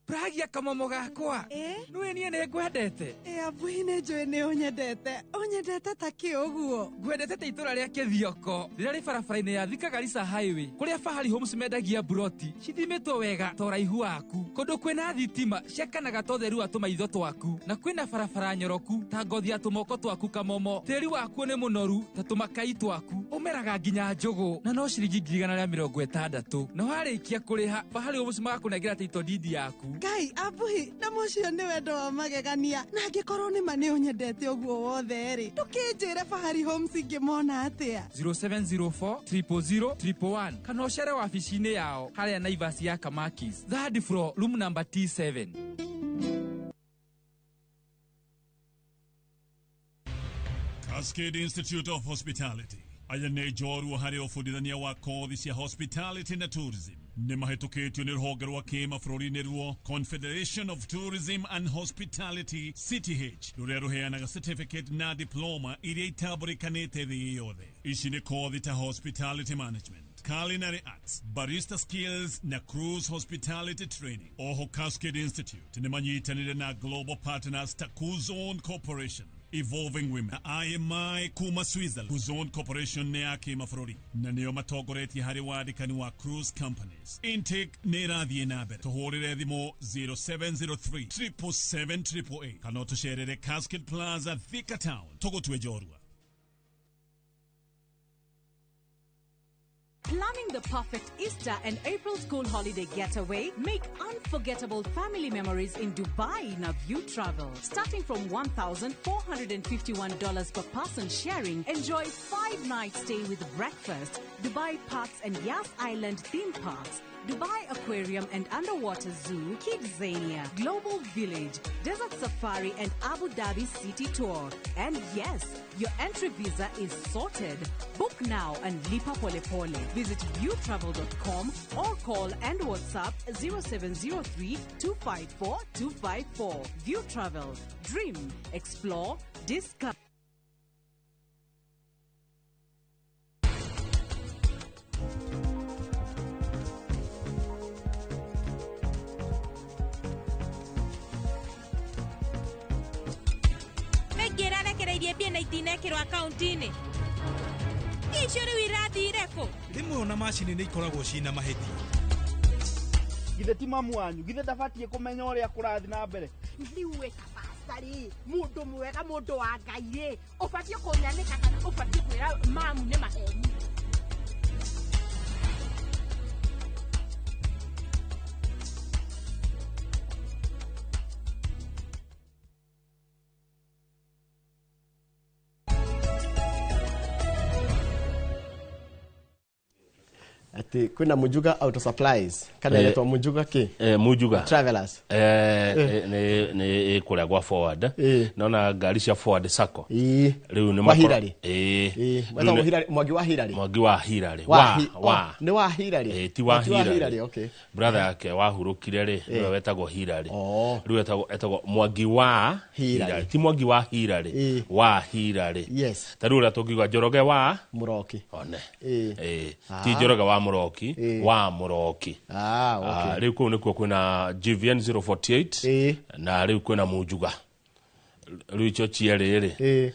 Pragia kamomo gakwa. Nwe nie ne ngwendete. Abuine njui ni unyendete. Unyendete ta kiuguo. Ngwendete ta itura ria Kithioko. Rira ri barabara-ini ya Thika Garissa Highway. Kuria Fahari Homes mendagia buroti. Cithimitwo wega ta uraihu waku. Kundu kwina thitima ciakanaga ta utheru wa tumaitho twaku. Na kwina barabara nyoroku ta ngothi ya tumoko twaku kamomo. Tiri waku ni munoru ta tumakai twaku. Umeraga nginya njugu na no ciringi 160. Na warikia kuriha Fahari Homes magakunengera title deed yaku. Ngai abuhi na mucio ni wendo wa magegania na ngikorwo ni mani unyendete uguo wothe ri tukinjire Fahari Homes ngimona atia 0704 000 111 kana ucere wabici-ini yao haria Naivas ya Kamakis, third floor, room number T7. Cascade Institute of Hospitality ayane joru hari ofudithania wa kothi cia hospitality na tourism ni mahetukitio ni rũhonge rwa kĩmabũrũri-inĩ ruo Confederation of Tourism and Hospitality CTH rũrĩa rũheanaga certificate na diploma iria itambũrĩkanĩte thĩ yothe. Ici nĩ kothi ta hospitality management, culinary arts, barista skills na cruise hospitality training. Oho Cascade Institute ni manyitanĩre na global partners ta Kuzone Corporation, Evolving Women, IMI kuma Switzerland. Kuzone Corporation ne yake mafurori na neo matogoretie hari wadikani wa cruise companies. Intake ne radhi na bere tuhorere thimo 0703 777 kana tusherere Cascade Plaza Thika Town togo tuejorwa. Planning the perfect Easter and April school holiday getaway? Make unforgettable family memories in Dubai in a View Travel. Starting from $1,451 per person sharing, enjoy 5-night stay with breakfast, Dubai Parks and Yas Island theme parks, Dubai Aquarium and Underwater Zoo, Kidzania, Global Village, Desert Safari and Abu Dhabi City Tour. And yes, your entry visa is sorted. Book now and lipa pole pole. Visit viewtravel.com or call and WhatsApp 0703 254 254. View Travel. Dream, explore, discover. Piena itinekirwo akaunti-ini icio rĩu irathire kũ? Rĩmwe ona macini nĩ ikoragwo cina mahĩtia. Githe ti mamu wanyu, githe ndabatiĩ kũmenya ũrĩa kũrathiĩ na mbere. Rĩu wĩka pastarĩ, mũndũ mwega, mũndũ wa Ngai-rĩ, ũbatiĩ kũnyanĩka kana ũbatiĩ kwĩra mamu nĩ maheni? Ati kuna Mujuga Auto Supplies kana yeto Mujuga ki Mujuga Travelers ne kuria gwa forward naona ngari cia forward sako riu ni mahirari wetagwo hirari mwagi wa hirari ni wa hirari ti wa hirari okay brother yake wahurukire ri niwe wetagwo hirari riu etagwo mwagi wa hirari ti mwagi wa hirari wa hirari yes tariu ria tungiuga Njoroge wa Muroki one ti Njoroge wa Muroki wa Muroki okay riu ku nikuo kwina GVN 048 na riu kwina Mujuga riu icio cierĩ rĩ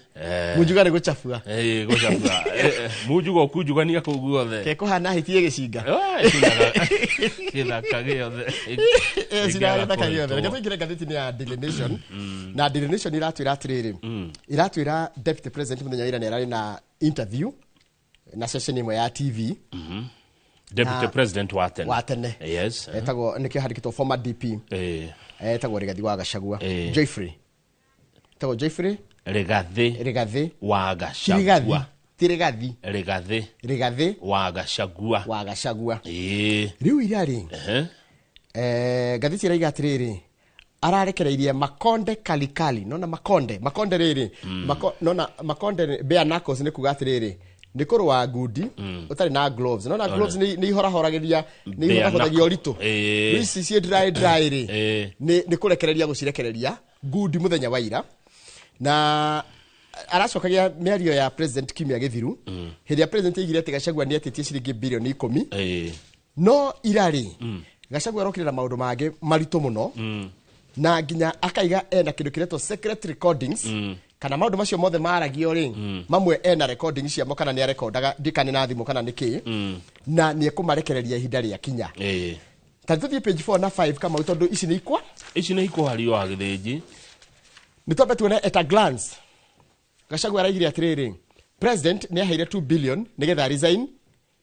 Mujuga nĩ gũchafua gũchafua Mujuga ũkujugania kũu guothe ke kũhana hitie gĩcinga gĩthaka gĩothe gĩthaka gĩothe reke tũingĩre ngathĩti-inĩ ya Daily Nation na Daily Nation iratwĩra atĩrĩrĩ iratwĩra Deputy President mũthenya wa ira nĩ ararĩ na interview na session imwe ya TV Deputy President wa tene. Yes. Etagwo nikio handikitwo former DP. Etagwo Rigathi wa Gachagua. Joyfrey. Etagwo Joyfrey Rigathi wa Gachagua. Rigathi wa Gachagua. Riu irari. Gathiti raiga atiriri. Ararekereirie Makonde kalikali. Nona Makonde riri. Nona Makonde bare knuckles ni kuga atiriri. Nikoro wa ngudi utari na gloves. Nona gloves ni ihora-horageria ni ihora-horagia urito. Ici cie dry ri ni kurekereria gucirekereria ngudi muthenya wa ira. Na aracokagia miario ya President Kimia Githiru. Hindi ya President igire ati Gachagua ni atitie ciringi bilioni 10. No irari Gachagua arokirira maundu mage marito muno. Na nginya akaiga ena kindu kiretwo secret recordings. Kana maundu macio mothe maragio ri mamwe ena recordings cia mokana ni arekordaga ndikane na thimu kana niki na ni ekumarekereria ihinda ria kinya tuthie page 4 na 5 kama utondu ici ni ikwa hari wa githinji ni tobe tuone at a glance Gachagua araigire atiriri president ni aheire 2 billion nigetha resign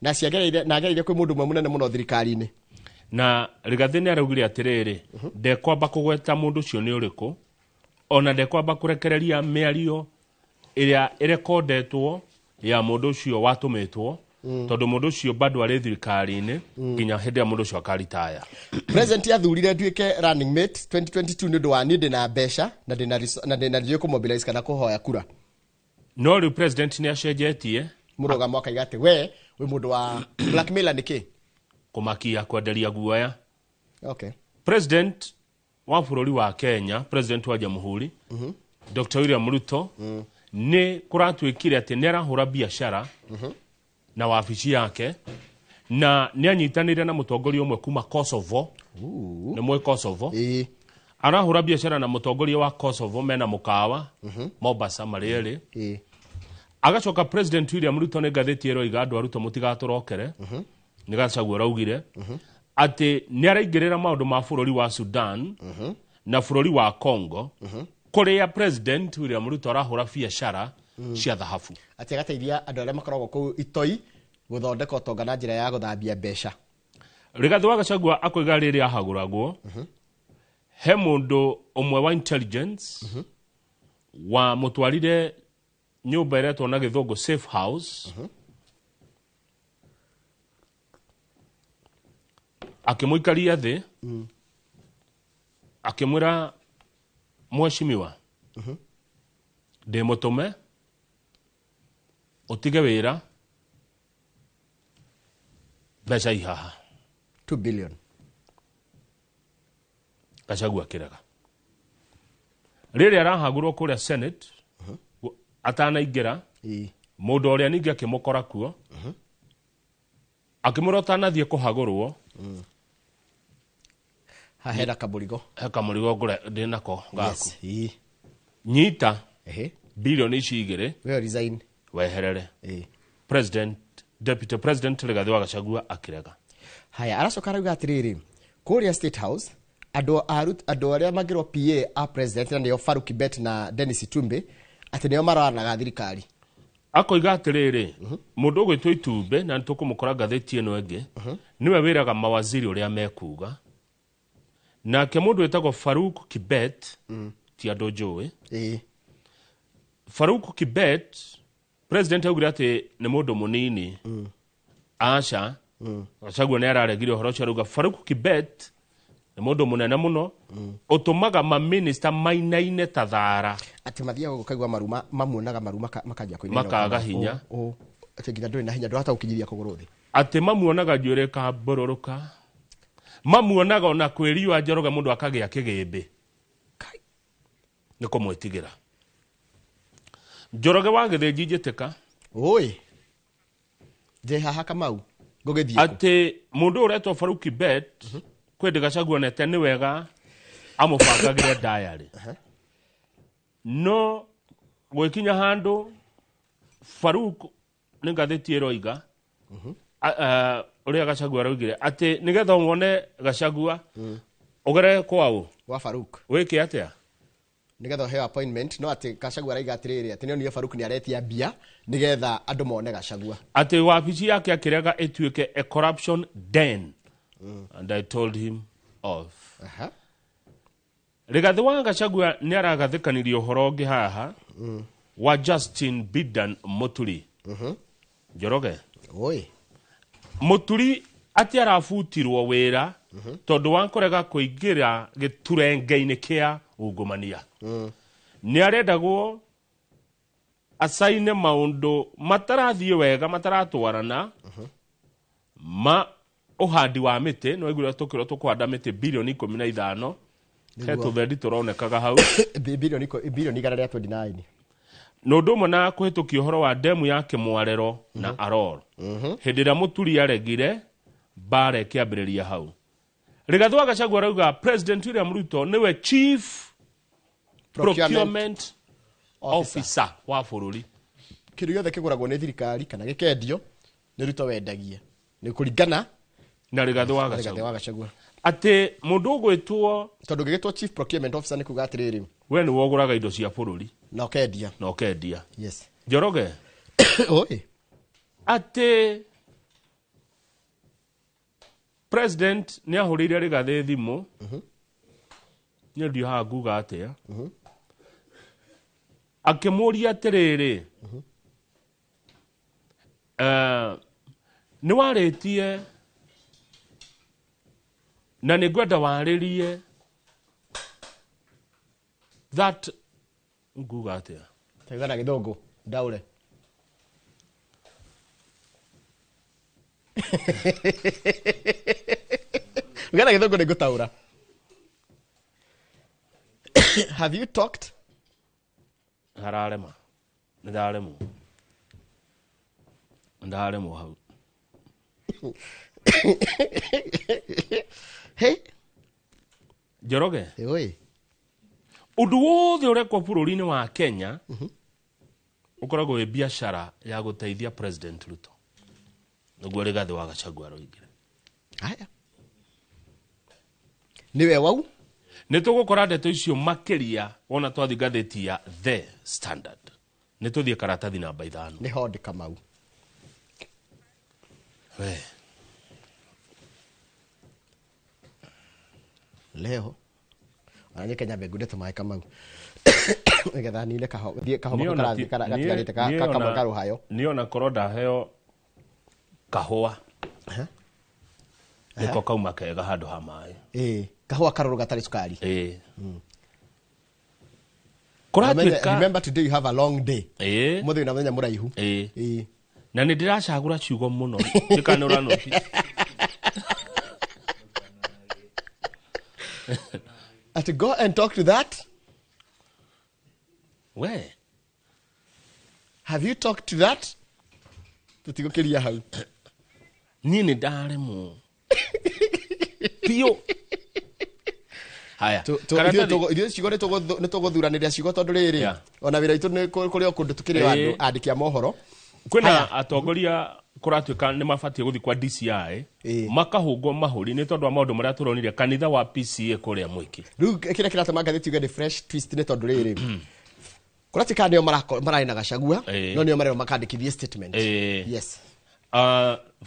na ciagereire na agereire kwi mundu mwe munene muno thirikari-ini na Rigathi ni araugire atiriri ndekwamba kugweta mundu cio ni uriku ona ndekwamba kurekereria miario iria irekondetwo ya mundu cio watumitwo tondu mundu cio bado ari thirikari-ini nginya hindi ya mundu cio akaritaya. President athurire nduike running mate 2022 ndu wa ninde na besha na ndina rio kumobilize kana kuhoya kura. No ri president ni acenjetie murugamo akaiga ati we mundu wa blackmailer niki kumakia kwenderia guoya. Okay. President wa bururi wa Kenya, president wa jamhuri Dr. William Ruto ni kuratwikire ati ni arahura biashara na wabici yake na ni anyitanire na mutongoria umwe kuma Kosovo. Ni mwe Kosovo. Arahura biashara na mutongoria wa Kosovo mena mukawa Mombasa mariere. Agacoka President William Ruto ni gatheti ero igandwa Ruto mutigatorokere. Ni Gachagua raugire ati ni araingirira maundu ma bururi wa Sudan na bururi wa Congo kuria President William Ruto arahura biashara cia dhahabu. Ati agateithia andu aria makoragwo ku itoi guthondeka utonga na njira ya guthambia mbeca. Rigathi wa Gachagua akoiga riri ahaguragwo he mundu umwe wa intelligence wa mutwarire nyumba iretwo na githungu safe house akimuikaria thi akimwira mheshimiwa de mutume utige wira mbeca ihaha 2 billion. Gachagua kirega riri arahagurwo kuria Senate atanaingira mundu uria ningi akimukora kuo akimurota nathie kuhagurwo hahera kamurigo ngure ndinako gaku nyita bilioni ici igiri we resign weherere president deputy president Rigathi wa Gachagua akirega. Haya aracoka rauga atiriri kuria State House ando aria magirwo PA a president na nio Farouk Kibet na Dennis Tumbe ati nio maranaga thirikari. Akoiga atiriri mundu gwitwo Itumbe na nitukumukora gatheti eno enge niwe wiraga mawaziri uria mekuga na ke mundu wetagwo Farouk Kibet ti andu njui. Farouk Kibet president augire ati ni mundu munini aca Gachagua ni araregire horo cio ruga Farouk Kibet ni mundu munene muno utumaga ma minister mainaine ta thara ati mathia gukaigwa maruma mamuonaga maruma makajia koine makaga hinya ati nginya nduri na hinya ndurata ukinyiria kuguru thi ati mamuonaga njure ka bororoka mamuonaga ona kwiriwa njoroga mundu akagia kigimbi ni kumwitigira njoroge wa githinji njiteka oi je haha Kamau gogethie ati mundu uretwo Farouk Kibet kwende Gachagua nete ni wega amubangagire diary no gwikinya handu Farouk ni gatheti eroiga uria Gachagua araugire ati nigetha wone Gachagua ugere kwao wa Farouk wiki atia nigetha heo appointment no ati Gachagua araiga atiriri ati nionio Faruk ni aretia bia nigetha andu mone Gachagua ati wabici yake akirega ituike a corruption den. And I told him off. Rigathi wa Gachagua ni aragathikanirio horoge haha wa Justin Bidan Muturi. Njoroge oi Muturi ati arafutirwo wira tondu wankorega kuingira giturenge-ini kia ungumania. Ni arendagwo asaine maundu matarathie wega mataratwarana ma uhandi wa miti no igura tukiro tukwanda miti bilioni 15 hetu thendi turonekaga hau bilioni igana ria 29 no ndumo na kuhitukio horo wa demu yake Mwarero na Aror hindira Muturi aregire bare kiambiriria hau. Rigathi wa Gachagua rauga President William Ruto niwe chief procurement officer wa bururi. Kindu giothe kiguragwo ni thirikari kana gikendio ni Ruto wendagia ni kuringana na Rigathi wa Gachagua. Ati mundu ugwitwo tondu gigitwo chief procurement officer ni kuga atiriri we ni woguraga indo cia bururi na ukendia. Yes. Njoroge oi ati President ni ahurire Rigathi thimu ni ndio ha nguga atia akimuria atiriri ni waretie na ni gwenda waririe that nguga atia tegana githungu daure gana githungu ni gutaura. Have you talked? Hararema ndaremu hau hey Njoroge oi undu wothe urekwo bururi-ini wa Kenya ukoragwo wi biashara ya guteithia President Ruto niguo Rigathi wa Gachagua roigire. Haya niwe wau ni tugukora ndeto icio makiria wona twathi ngatheti ya The Standard ni tuthie karatathi namba 5 ni hodi Kamau we leo anye Kenya begudete mai Kamau nigetha nile kaho karathi karatigarite kama garu hayo niona koroda heo kahua niko kauma kega handu ha mai kahua karuru gatari sukari remember today you have a long day muthe na muthenya muraihu na ni ndiracagura ciugo muno ndikanura noti to go and talk to that. Where? Have you talked to that? Tutigokeria hau. Nini dare mu. Pio. Haya. Idio cigo ne tugothuranira cigo tondu riri. Ona wira itu ni kuri okundu tukiri andu andiki a mohoro. Kwina atongoria kuratuika ni mabatie guthi kwa DCI makahungwo mahuri ni tondu wa maundu maria turonire kanitha wa PCA kuria Mwiki. Riu kira kiratuma ngatheti uge fresh twist ni tondu riri. Kuratika ndio marai na Gachagua no nio marero makandikithie statement. Yes.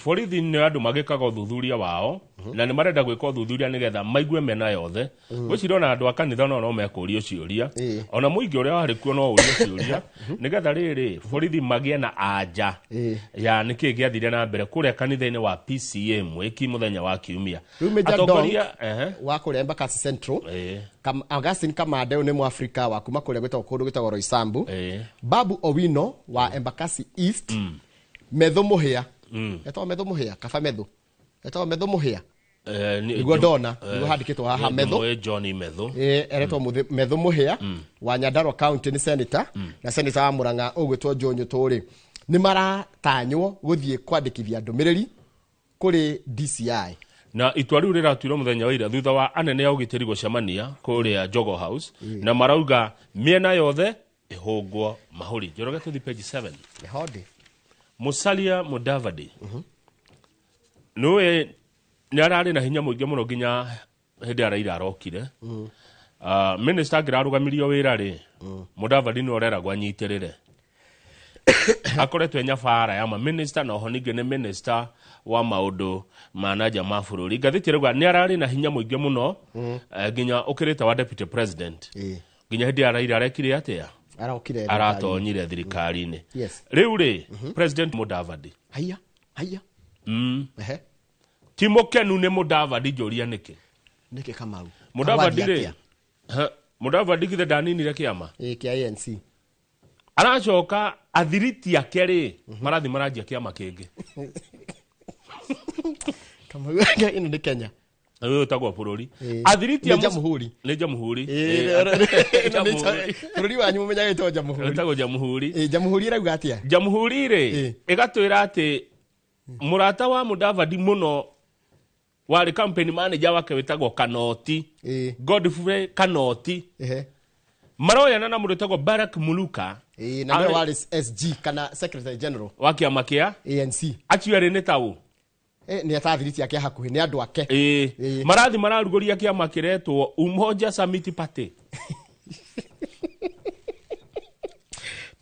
Borithi ni andu magikaga uthuthuria wao na ni marenda gwika uthuthuria nigetha maigue mena yothe gwicirona andu a kanitha no mekuria ciuria ona muingi uria wari kuo no uria ciuria nigetha riri borithi magie na anja ya niki giathire na mbere kuria kanitha-ini wa PCA Mwiki muthenya wa Kiumia atongoria wa kuria Embakasi Central Augustine Kamande ni Mwafrika wa kuma kuria gwitagwo kundu gwitagwo Roysambu Babu Owino wa Embakasi East Medho Muhia eto Medho Muhia kaba Medho eto Medho Muhia niguo ndona niguo handikitwo haha Medho John Medho eretwo Medho Muhia wa Nyandarua County ni senator na senator wa Murang'a ugwitwo Jonyo Turi ni maratanywo guthie kwandikithia ndumiriri kuri DCI na itwa riu riratuirwo muthenya wa ira thutha wa anene ya ugitiri gucemania kuria Jogo House na marauga miena yothe ihungwo mahuri Njoroge tuthi page 7 hodi Musalia Mudavadi noe ni arari na hinya muingi muno ginya hindi araira arokire Minister ngirarugamĩrio wĩra rĩ Mudavadi nĩ oreragwo anyitirĩre akoretwo nyabara ya minister na oho ningĩ nĩ minister wa maũndũ manager ma bũrũri ngathĩti rĩuga nĩ ararĩ na hinya mũingĩ mũno nginya ũkĩrĩte wa deputy president nginya hĩndĩ Raila arekire atĩa aratonyire thirikari-inĩ rĩu rĩ president Mudavadi haya timũkenu nĩ Mudavadi njũria nĩkĩ Kamau Mudavadi rĩ Mudavadi githe ndaninire kĩama kĩa ANC aracoka athiriti ake rĩ marathi maranjia kĩama kĩngĩ Kamau ino nĩ Kenya Wewe utagwa bũrũri athiriti ya jamhuri nĩ jamhuri bũrũri wanyu mũmenyaga ĩtagwo jamhuri utagwa jamhuri jamhuri ĩrauga atĩa jamhuri rĩ ĩgatwĩra atĩ mũrata wa Mudavadi mũno wari campaign manager wake wetagwo Kanoti Godfrey Kanoti maroyana na mũndũ wetagwo Barack Muluka na ndio wari SG kana secretary general wa kĩama kĩa ANC aciarĩ nĩ taũ ni atathiriti yake hakuhi ni andu ake marathi mararugoria kĩama kĩretwo Umoja Summit Party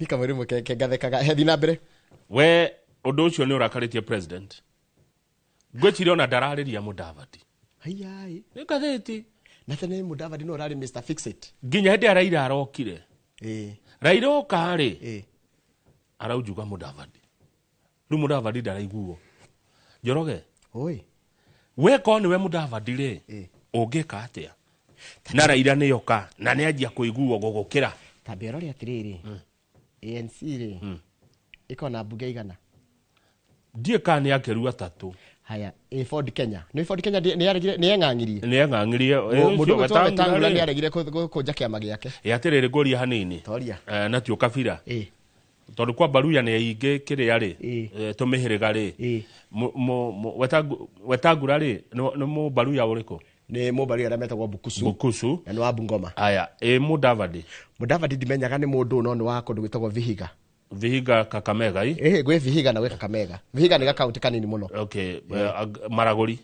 ni kamwe mukeke gathekaga hethi na mbere we ũndũ ũcio nĩ ũrakarĩtie president gwĩtire ona ndararĩria Mudavadi hayai nĩ gatheti na tene Mudavadi no rari Mr Fix It nginya hĩndĩ Raila arokire Raila okarĩ araujuga Mudavadi rĩu Mudavadi ndaraiguo Njoroge oi we ko niwe Mudavadi rĩ ũngĩka atĩa na Raila nĩ yoka na nĩ anjia kũiguo gũgũkĩra tabero rĩ atirĩrĩ ANC rĩ iko na mbunge igana ndiĩ ka nĩ akĩrua tatũ haya Ford Kenya no Ford Kenya nĩ eng'ang'irie mũndũ wetangũra nĩ aregire kũnja kĩama gĩake atirĩrĩ ngũria hanini na tio kabira tondũ kwa Baruya nĩ ingĩ kĩrĩa rĩ tũmĩhĩrĩga rĩ wetangũra rĩ nĩ Mũbaruya ũrĩkũ nĩ Mũbaruya arĩa metagwo Bukusu na nĩ wa Bungoma aya Mudavadi ndimenyaga nĩ mũndũ no nĩ wa kũndũ gwĩtagwo Vihiga Kakamega gwĩ Vihiga na gwĩ Kakamega Vihiga nĩ gakaunti kanini mũno Maragori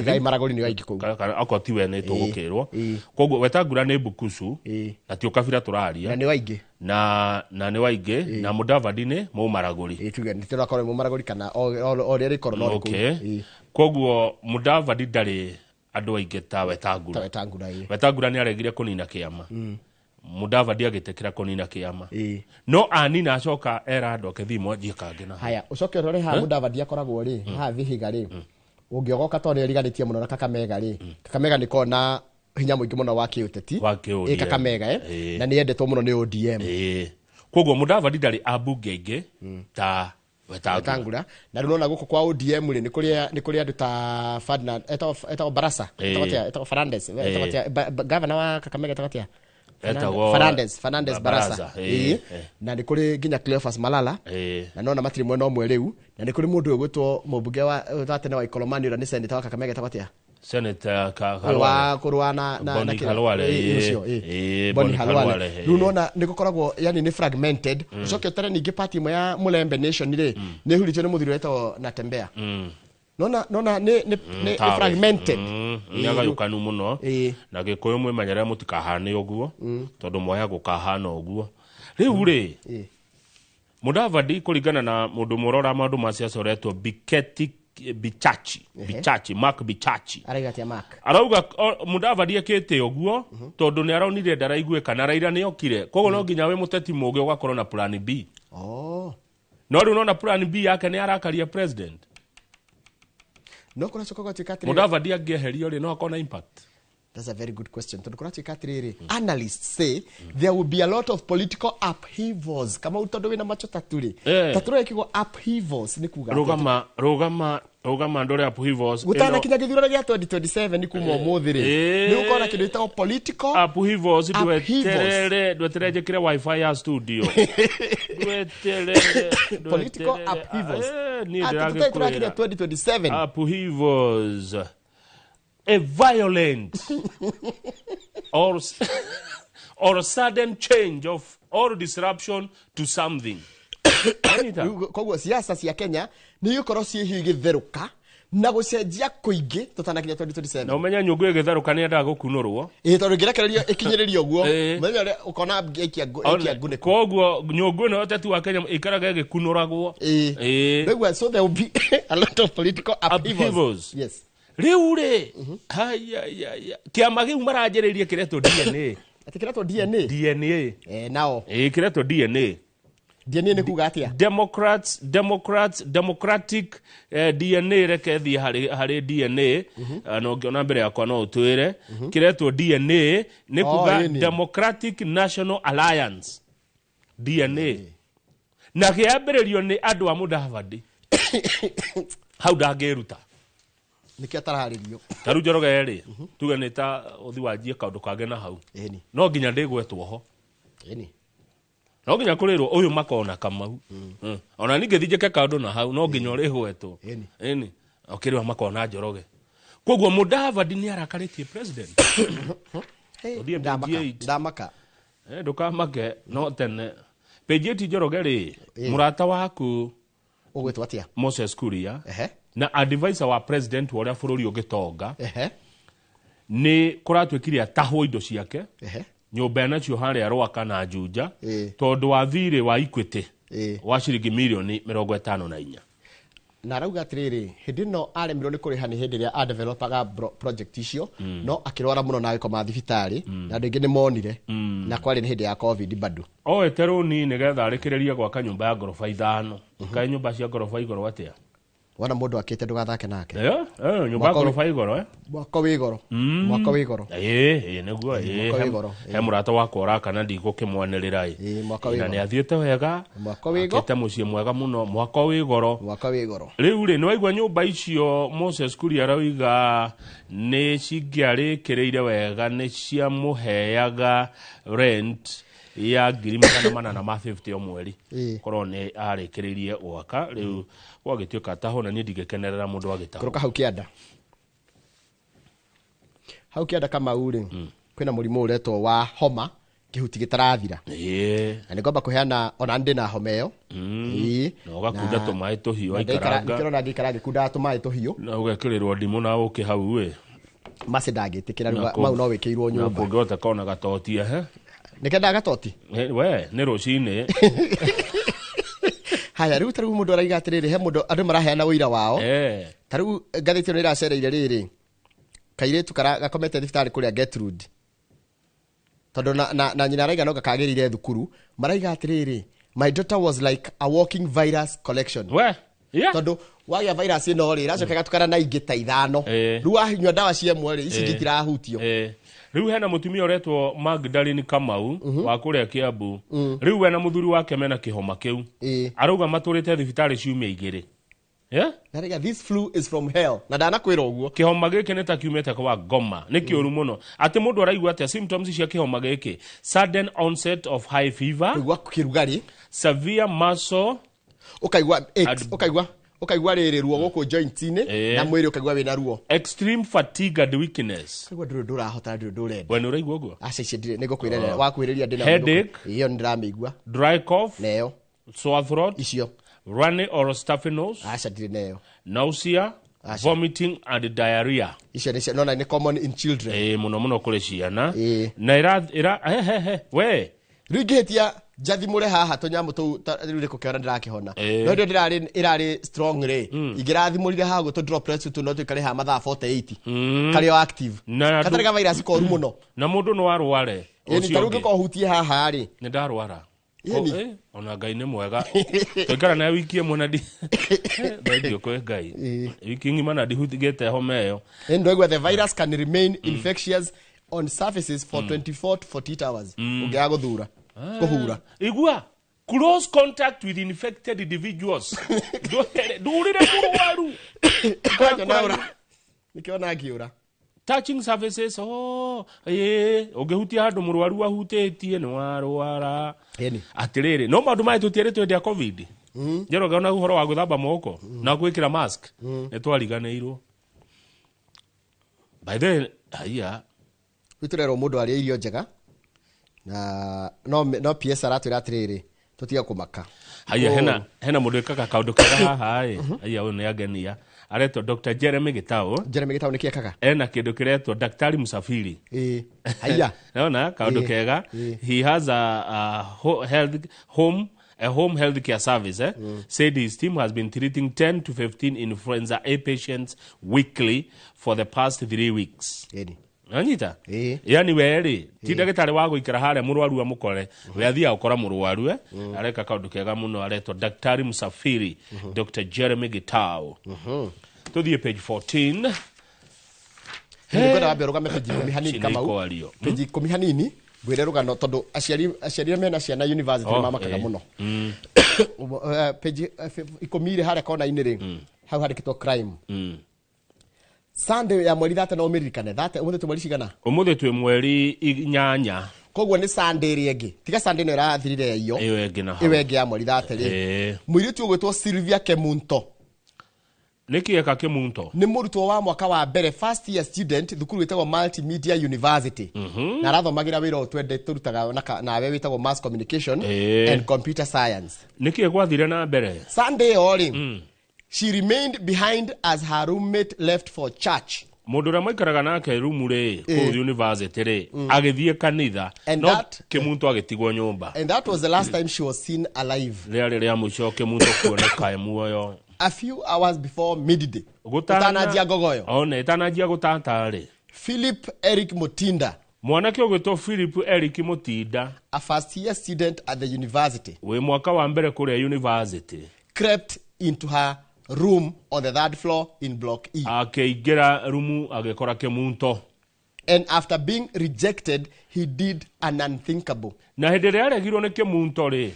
gai Maragori nĩ gaingĩ kũu akoti we nĩ tũgũkĩrwo koguo wetangũra nĩ Bukusu na tio kabira tũraria na nĩ waingĩ na nĩ waingĩ na Mudavadi nĩ Mũmaragori tuge nĩ tũrakorwo Mũmaragori kana o rĩrĩ korwo no kũu koguo Mudavadi ndarĩ andũ aingĩ ta wetangũra nĩ aregire kũnina kĩama Mudavadi agĩtĩkĩra kũnina kĩama no anina acoka era andũ ake thimo anjie kangĩ na haya ũcoke ũrore ha Mudavadi akoragwo rĩ ha Vihiga rĩ ũngĩogoka to nĩ riganĩtie mũno na Kakamega rĩ Kakamega nĩ kona hinya mũingĩ mũno wa kĩũteti Kakamega na nĩ endetwo mũno nĩ ODM koguo Mudavadi ndarĩ ambunge aingĩ ta wetangũra na rĩu nona gũkũ kwa ODM rĩ nĩ kũrĩ andũ ta Ferdinand etagwo Barasa etagwo Fernandes gavana wa Kakamega etagwo Fernandes Barasa na nĩ kũrĩ nginya Cleophas Malala na nona matirĩ mwena ũmwe rĩu na nĩ kũrĩ mũndũ ũgwĩtwo mũmbunge wa tene wa Ikolomani ũrĩa nĩ senator wa Kakamega etagwo Senator wa kũrũa na Boni Halwale rĩu nona nĩ gũkoragwo yani nĩ fragmented ũcoke ũtare ningĩ party imwe ya Mulembe Nation rĩ nĩ hurĩtio nĩ mũthuri wetagwo Natembea nona nĩ fragmented nyagayũkanu mũno na Gĩkũyũ mwĩmenyere mũtikahane ũguo tondũ moya gũkahana ũguo rĩu rĩ Mudavadi kũringana na mũndũ mũrora maũndũ ma siasa ũretwo Mark Bichachi arauga Mudavadi akĩte ũguo tondũ nĩ araunire ndaraiguĩka na Raila nĩ okire koguo no nginya wĩ mũteti mũgĩ ũgakorwo na plan B no rĩu na plan B yake nĩ arakaria president no kuna choko gotikatrĩ Mudavadi angĩeherio rĩ no akona impact. That's a very good question. Kuna chikatrĩ analysts say there will be a lot of political upheavals kama utondo wina macho taturi taturi kigo upheavals ni kuga rugama ndore upheavals gutana kinya githurano gĩa 2027 ni kuma ũmũthĩ rĩ ni ukona kindu gĩtagwo political upheavals dweterere njĩkĩre wifi ya studio political upheavals ni ndĩragĩkũrĩra 2027 upheavals a violent or sudden change or disruption to something. Koguo siasa cia Kenya ni yukorwo ciĩhi gĩtherũka na gucenjia kuingi tutanakinya 2027 na umenya nyungu igitharuka ni enda gukunurwo tondu ngirekererio ikinyererio guo menya ria ukona ikia ngune koguo nyungu no tetu wa Kenya ikaraga gikunuragwo so there will be a lot of political upheavals. Yes. Riure haya kiama giu maranjiririe kiretwo DNA ati kiretwo DNA nao kiretwo DNA ni kuga atia democratic DNA rekethi hari DNA no ngiona mbere yakwa no utwire kiretwo DNA ni kuga Democratic National Alliance DNA na kiambiririo ni andu a Mudavadi hau ndangiruta nikia taraharirio taru Njoroge ri tuge ni ta uthi wanjie kaundu kage na hau no nginya ndigwetwo ho no nginya kurirwo uyu makona Kamau ona ninge thijeke kaundu na hau no nginya urihwetwo okirwa makona Njoroge koguo Mudavadi ni arakaritie president ndamaka ndukamake no tene pejeti Njoroge ri murata waku ugwetwa atia Moses Kuria na advisor wa president wa bururi ugitonga ni kuratwikire atahwo indo ciake nyumba nacio hari arwaka na Juja tondu wa thire wa Equity wa ciringi milioni 54 na rauga atiriri hindi no aremirwo ni kuriha ni hindi ria developaga project icio no akirwara muno na agikoma thibitari na andu ingi ni monire na kwari ni hindi ya covid bado eteroni ni getha arikireria gwaka nyumba ya gorofa 5 kai nyumba cia gorofa igoro atia wana mundu akite ndugathake nake nyumba gorofa igoro mwako wigoro niguo he murata wakwa urakana ndigukimwanirira na ni athiete wega akite mucie mwega muno mwako wigoro riu ri nwaigwa nyumba icio Moses Kuria arauga ni cingiarikireire wega ni cia muheaga rent ya 450 o mweri korwo ni arikiririe gwaka riu gwagituika taho na ni ndigekenerera mundu agitaho kuruka hau kianda kama uri kwina murimu uretwo wa homa kihuti gitarathira na ni ngomba kuheana ona ndi na homa iyo no gakunda tumai tuhiu aikaranga kirona ngikaranga kunda tumai tuhiu na ugekirirwo ndimu na uki hau we mase ndagitikira mau no wikirwo nyumba ngota kona gatotia nikenda gatoti we ni rucine haya riu taru mundu araiga atiriri he mundu andu maraheana wira wao taru ngathitio ni iracereire riri kairetu gakomete thibitari kuria Gertrude tondu na nyina araiga no gakagirire thukuru maraiga atiriri my daughter was like a walking virus collection tondu wagia virus ino ri iracoka gatukana na ingi ta 5 riu ahinywa dawa cia mweri ici gitirahutio riu hena mutumia uretwo Magdalene Kamau wa kuria Kiambu riu we na muthuri wake mena kihoma kiu arauga maturite thibitari ciumia 2 nariga this flu is from hell na dana kwira uguo kihoma giki neta kiumete kwa Goma ni kiuru muno ati mundu araigua ati symptoms cia kihoma giki sudden onset of high fever kuigua kirugari severe muscle ukaigua riri ruo guku joint-ini na mwiri ukaigua wina ruo extreme fatigue and weakness kaigua ndurahota ndurenda when uraigua uguo acici nigukwirera wakwiriria ndina headache iyo ndiramigua dry cough neo sore throat icio runny or stuffy nose acici neo nausea vomiting and diarrhea icio ni nona ni common in children muno kuri ciana na ira we rigetia jathimure haha tunyamu tu riri kukiona ndirakihona no ndio irari strong ri igirathimurire haha gutu droplets tu no tukare ha mathaa 48 kari active katarega virus ko muno na mundu no arware ni taruge ko hutie haha ri ni ndarwara ona Ngai ni mwega tukara na wiki ĩmwe na ndi ndio kwa Ngai wiki ngima na ndihutigete homa iyo endo igwa the virus can remain infectious on surfaces for 24 to 48 hours ugia guthura kuhura igua close contact with infected individuals durire kurwaru nikiona akiura touching surfaces ugihutia handu murwaru ahutĩtie ni warwara atiriri no maundu mai tutiere twende covid Njoroge ona uhoro wa guthamba moko na gwikira mask ni twariganirwo by the aya witurero mundu ari irio njega na no PS aratu atiriri tutiga kumaka aya hena mundu ikaga kaundu kega haha aya uyu ni agenia aretwo Dr. Jeremy Gitau. Jeremy Gitau nä kä ekaga ena kindu kiretwo Daktari Musafiri. Haya. Naona kaundu kega. He has a home health care service. Said his team has been treating 10 to 15 influenza A patients weekly for the past 3 weeks. Anyita? Yani weri, ti ndagitari wa guikara hare murwaru amukore, we athia ukora murwaru areka kaundu kega muno aretwo Daktari Musafiri, Dr. Jeremy Gitau. Tuthie page 14. Nĩ kwenda rũgame page 10 hanini kama u. Page 10 hanini, gwire rũgano tondu aciari mena ciana university mamakaga muno. Page 10 hare kona-inĩ ri, hau handĩkĩtwo crime. Sunday ya mweri thate no umirikane thate umuthi tumweri cigana umuthi twi mweri 8 koguo ni Sunday ri engi tiga Sunday no irathirire iyo iyo engi na iyo engi ya mweri thate ri mwiri tu gwitwo Sylvia Kemunto niki eka Kemunto ni murutwo wa mwaka wa mbere first year student thukuru witagwo Multimedia University na rathomagira wira utwende turutaga nawe witagwo Mass Communication and Computer Science niki egwathire na mbere Sunday ori she remained behind as her roommate left for church. Mundu ra maikaraga nake rumu ri ku university ri agithie kanitha no Kemunto agitigwo nyumba. And that was the last time she was seen alive. Riari ria muico Kemunto kuoneka muoyo. A few hours before midday. Gutanajia gogoyo. Ona itanajia gutata ri. Philip Eric Mutinda. Mwanake ogwitwo Philip Eric Mutinda, a first year student at the university. We mwaka wa mbere kuri university. Crept into her room on the 3rd floor in block E. Akeigira rumu agekora Kemunto. And after being rejected, he did an unthinkable. Na hindire aregirwo ni Kemunto ri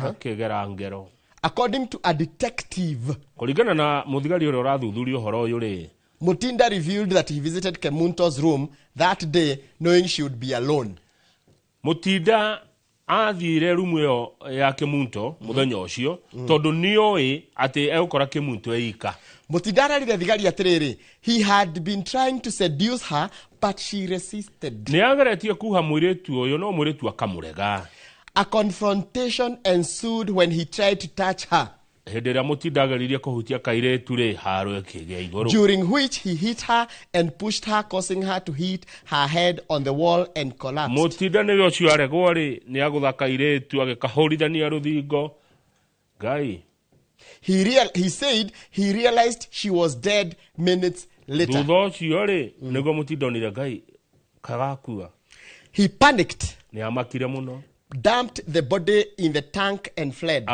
akegera ngero. According to a detective, kuringana na muthigari uria urathuthuria uhoro uyu ri, Mutinda revealed that he visited Kemunto's room that day knowing she would be alone. Mutinda athire rumu yo ya Kemunto muthenya ucio tondu nioi ati egukora Kemunto eika. Mutinda ararire thigari atiriri, he had been trying to seduce her but she resisted. Ni ageretie kuha mwiritu uyu no mwiritu akamurega. A confrontation ensued when he tried to touch her. During which he hit her and pushed her, causing her to hit her head on the wall and collapse. He said he realized she was dead minutes later. He panicked, dumped the body in the tank and fled.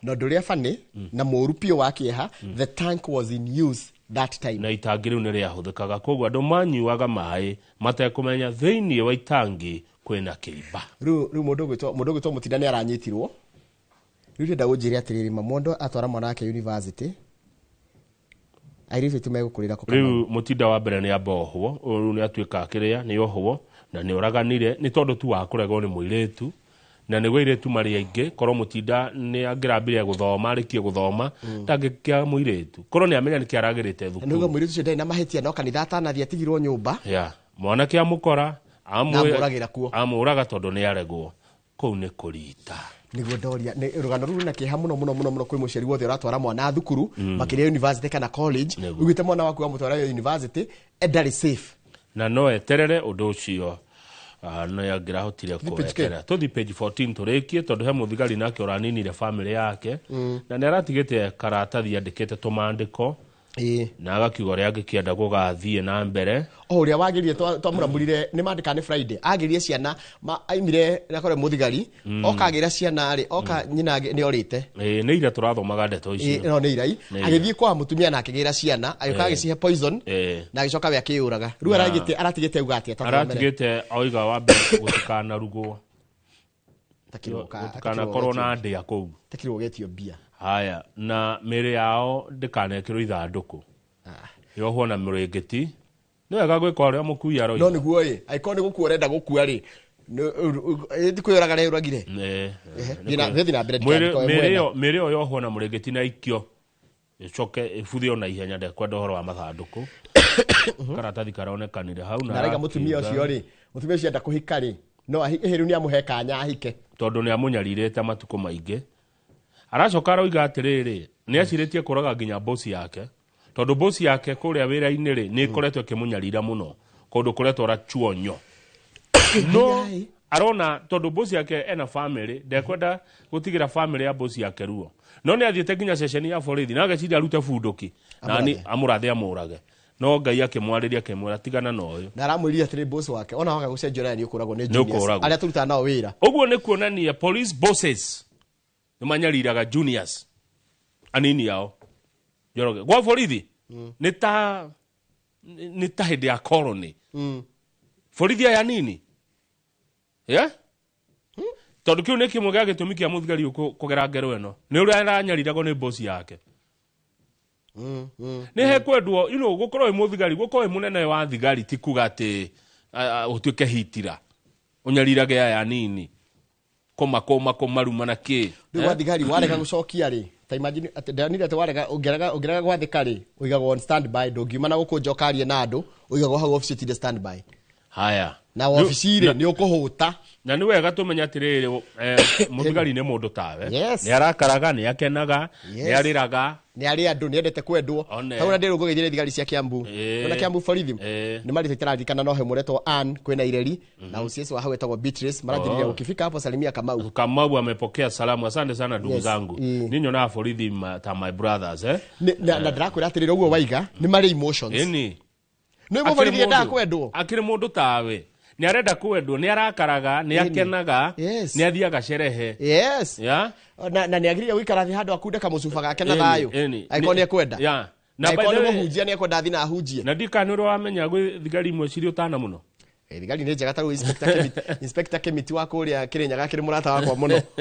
No doria fane na morupio wakieha, the tank was in use that time. Na itangiru nere ahudikaga kogwa ndo manyuaga mai matekumenya thiini wa itangi kwena kiiba. Ru mundu gwitwo Mutinda ni aranyitirwo. Riu nda unjire atiriri mamondo atwara mwana wake university. Riu Mutinda wa mbere ni abohwo uru ni atuika akiria ni ohwo na ni oraganire ni tondu tu wa kuregwo ni muiretu na ni wiretu mari aingi koro Mutinda ni angirambire guthoma arikie guthoma ndagikia muiretu koro ni amenya ni kiaragirite thukuru nugo muiretu cio ndai na mahitia no kanitha atanathia tigirwo nyumba mwanake amukora amuraga tondu ni aregwo kou ni kurita niguo ndoria ni rugano ruru na kiha muno kwi muciari wothe uratwara mwana thukuru makiria university kana college ugite mwana waku amutwara university endari safe na no eterere undu ucio no yagira hotire kuetera tuthi page 14 turikie tondu he muthigari nake oraninire family yake na ni aratigite karatathi andikite tumandiko na agakiuga ria angikienda gugathie na mbere uria wagirie twamuramurire ni mandika ni Friday agirie ciana aimire nakore muthigari okagira ciana ri oka nyina ni orite ni ira turathomaga ndeto icio no ni irai agithie kwa mutumia na akigira ciana ayuka agicihe poison na agicoka we akiuraga ru aratigite uga ati aratigite oiga wa mbere gutikana rugwo takana corona ndia kou takirwo getio bia haya na mere yao ndikanekirwo ithanduku yohwo na murengeti no wega gwika uria mukui aroi no niguo aiko ni gukua renda gukua ri ndikwiraga re uragire mere yo yohwo na murengeti na ikio icoke ibuthio na ihenya ndekwenda horo wa mathanduku karatathi karonekanire hau na raiga mutumia ucio ri mutumia ucio enda kuhika ri no ahiru ni amuhe kanya ahike tondu ni amunyaririte matuko maingi aracoka aroiga atiriri ni aciritie kuraga nginya boss yake tondu boss yake kuria wira-ini ri ni ikoretwo ikimunyarira muno kondu kuretwo rachuonyo no arona tondu boss yake ena family ndekwenda gutigira family ya boss yake ruo no ni athiete nginya session ya borithi na ageciria arute bunduki na ni amurathe amurage no Ngai akimwariria akimwira tigana na uyu na aramwiriria atiri boss wake ona waga gucenjora ni ukuragwo ni juniors aria turuta nao wira uguo ni kuonania police bosses ni manyariraga juniors anini yao Njoroge gwa borithi ni ta hindi ya colony borithi ya nini tondu kiu ni kimwe gia gitumi kia muthigari kugera ngero eno ni uria aranyarirago ni boss yake ni he kwendwo gukorwo wi muthigari gukorwo wi munene wa thigari ti kuga ati utuike hitira unyarirage ya nini komaruma na ki ndigwa thigari warega gucokia ri ta imagine ati ndanire ati warega ungeraga gwathika ri uigagwo on standby ndungiuma na gukunjokarie na andu uigagwo hau office tire standby haya na ofisire ni ukuhuta na ni wega tumenya atiriri muthigari ni mundu tawe ni arakaraga ni akenaga ni ariraga ni ari andu ni endete kwendwo hau na ndiru gugeithire thigari cia Kiambu na Kiambu borithi ni mari tiraririkana no he muretwo Ann kwena ireri na usiesi wa hau etagwo Beatrice marathiriria ukifika hapo salimia Kamau amepokea salamu asante sana ndugu zangu ninyo na borithi ta my brothers na ndirakwira atiriri uguo waiga ni mari emotions ni mo borithi enda kwendwo akiri mundu tawe ni arenda kwendwo ni arakaraga ni akenaga ni athiaga sherehe na ni agiriria guikara thi handu akunde kamucuba gake na thayo aiko ni ekwenda na ko ni muhunjia ni ekwenda thi na ahunjie na ndikaniro wamenya gwi thigari imwe ciri utana muno thigari ni njega taru inspector Kimiti wa kuria Kirinyaga kiri murata wakwa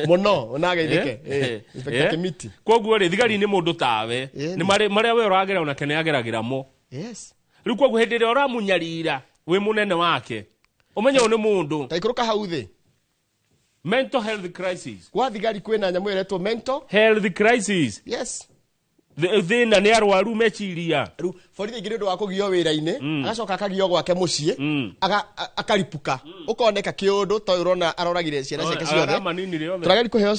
muno onageithike inspector Kimiti koguo ri thigari ni mundu tawe ni maria we uragera ona kene ageragira mo riu koguo hindi ria uramunyarira we munene wake umenya one mundu taikuruka hau thi mental health crisis kwa thigari kwena nyamu iretwo mental health crisis thina ni arwaru mechiria riu borithi ingire ndu wa kugio wira-ini agacoka akagio gwake mucii akaripuka ukoneka kiundu to urona aroragire ciana ciake ciothe turageri kuheo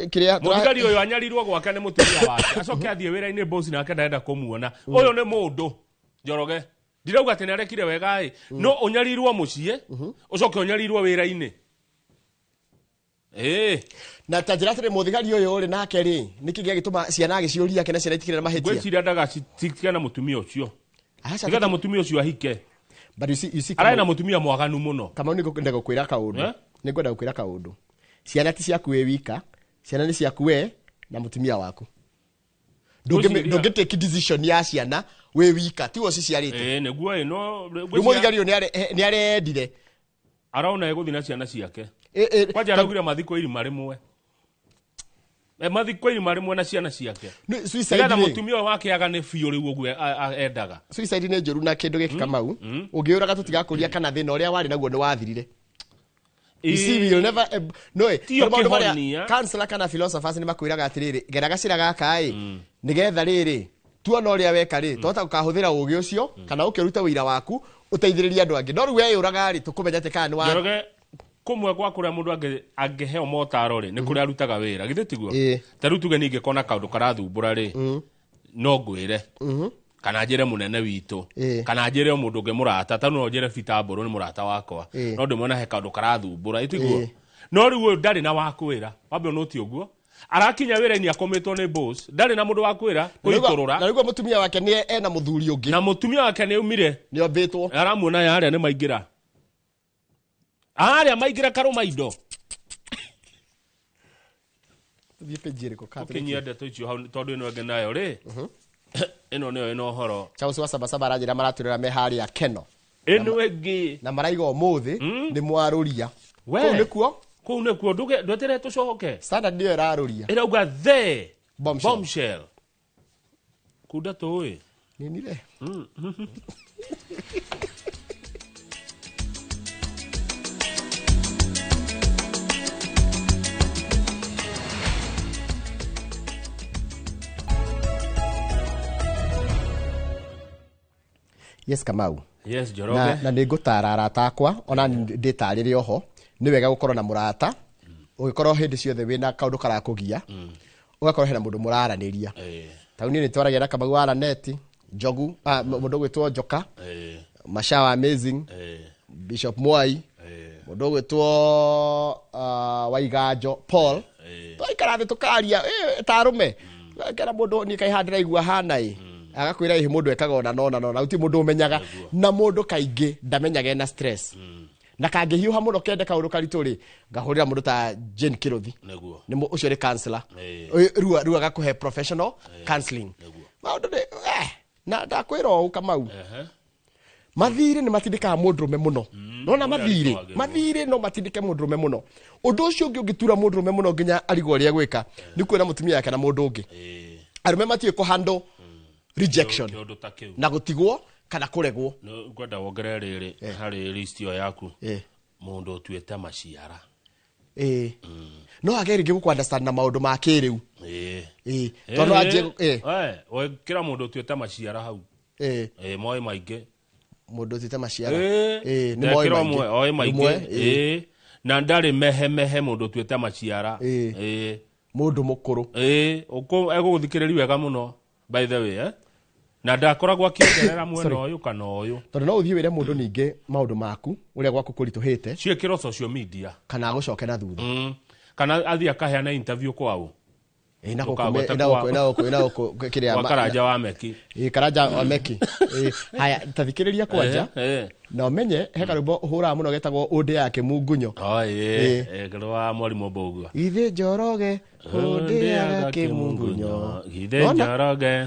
kiria muthigari uyu anyarirwo gwake ni mutumia wake acoke athie wira-ini boss na akenda kumuona uyu ni mundu Njoroge ndirauga ati narekire wega no unyarirwo mucii ucoke unyarirwo wira-ini na tajira atire muthigari uyu uri nake ri niki gia gituma ciana agiciuria kene ciana itikire na mahitia gwiciria ndaga citikira na mutumia ucio nigetha mutumia ucio ahike but you see arai na mutumia mwaganu muno kama ni ngenda gukwira kaundu ni ngenda gukwira kaundu ciana ti ciaku we wika ciana ni ciaku we na mutumia waku ndungitake decision ya ciana we wika ti wo ciciarite neguo no muthigari uyu ni arendire arauna eguthina ciana ciake kwaja araugira mathiko irima rimwe mathiko irima rimwe na ciana ciake suicide mutumia wake agane biu riu uguo endaga suicide ni njuru na kindu giki Kamau ungiuraga tutigakuria kana thina uria wari naguo ni wathirire you see we will never counselor kana philosophers ni makwiraga atiriri geraga cira gaka nigetha riri tuona uria weka ri tota gukahuthira ugi ucio kana ukiruta wira waku uteithiriria andu angi no riu we uraga ri tukumenya te kana ni wa kumwe kwa kuria mundu angeheo motaro ri ni kuria arutaga wira githe tiguo taru tuge ninge kona kaundu karathumbura ri no ngwire kana njire munene witu kana njire mundu unge murata tanu no njire Fitamburu ni murata wakwa no ndimona he kaundu karathumbura itiguo no riu ndari na wakwira wambe no ti uguo arakinya wira ni akometwo ni boss ndari na mundu wakwira kuiturura na riu mutumia wake ni ena muthuri ungi na mutumia wake ni umire ni obetwo aramuona yaria ni maingira aria maingira karuma indo thipejire ko kato kinyia ndeto icio tondu ino nge nayo ri ino niyo ino horo Charles wa sabasaba arajira maraturira me hari ya Keno ino engi na maraiga umuthi ni mwaruria kuu nikuo ndwetere tucoke standard ndio iraruria irauga the bombshell kuda towe ninire Yes Kamau. Yes Njoroge. Na ningutara arata akwa ona nditarire oho ni wega gukorwo na murata ugikorwo hindi ciothe wina kaundu karakugia ugakora hena mundu muraraniria tauni ni twaragia na Kamau wa neti Jogu mundu gwitwo Joka Mashawa Amazing Bishop Mwai mundu gwitwo Waigajo Paul toikara tukaria tarume kana mundu ni kai handira igua hanai agakwira ihi mundu ekaga ona nona uti mundu umenyaga na mundu kaingi ndamenyaga na stress na kangihiuha muno kende kaundu karituri ngahurira mundu ta Jane Kirothi ni ucio ri counselor rua gakuhe professional counseling maundu na ndakwira u Kamau mathire ni matindika mundurume muno nona mathire no matindike mundurume muno undu ucio ungitura mundurume muno nginya arigo ria gwika ni kwena mutumia yake na mundu ungi arume matie ko handle rejection na gutigwo kana kuregwo ngwenda wongere riri hari list yo yaku mundu tuete maciara no ageri ngi ku understand na maundu ma kiriu tono aje we kira mundu tuete maciara hau moi maingi mundu tuete maciara ni moi maingi na ndari mehe mundu tuete maciara mundu mukuru uko eguguthikireria wega muno by the way na ndakoragwa kiongerera mwena uyu kana uyu tondu no uthie wire mundu ninge maundu maku uria gwaku kurituhite ciekiro social media kana gucoke na thutha kana athia kaheana interview kwao na kiria Karanja wa Meki Karanja wa Meki haya tathikiriria kwanja na umenye hekarumbo hura muno getagwo ode yake Mungunyo wa mwalimu Mbogua ithe Njoroge ode yake Mungunyo ithe Njoroge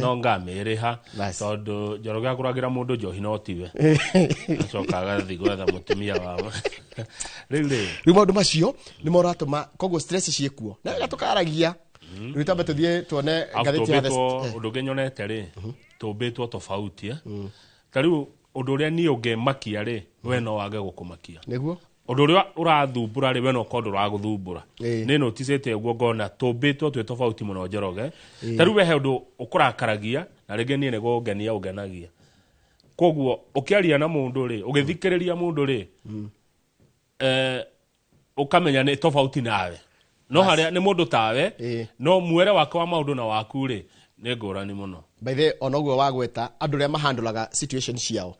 no ngamiriha tondu Njoroge akuragira mundu njohi no tiwe acoka agathi gwetha mutumia wawe riu maundu macio ni moratuma koguo stress ciekuo na gatukaragia riu tambe tuthie tuone gatheti ya undu ngenyonete ri tumbitwo tofauti tariu undu uria ni ungemakia ri we no wage gukumakia niguo undu uria urathumbura ri we no kondu uraguthumbura ni noticete uguo ngona tumbitwo twi tofauti muno Njoroge tariu we he undu ukurakaragia na ringi ni nego ngenia ungenagia koguo ukiaria na mundu ri ugithikiriria mundu ri ukamenya ni tofauti nawe no haria ni mundu tawe no mwere wake wa maundu na waku ri ni ngurani muno by the onoguo wagweta andu ria mahandulaga situation ciao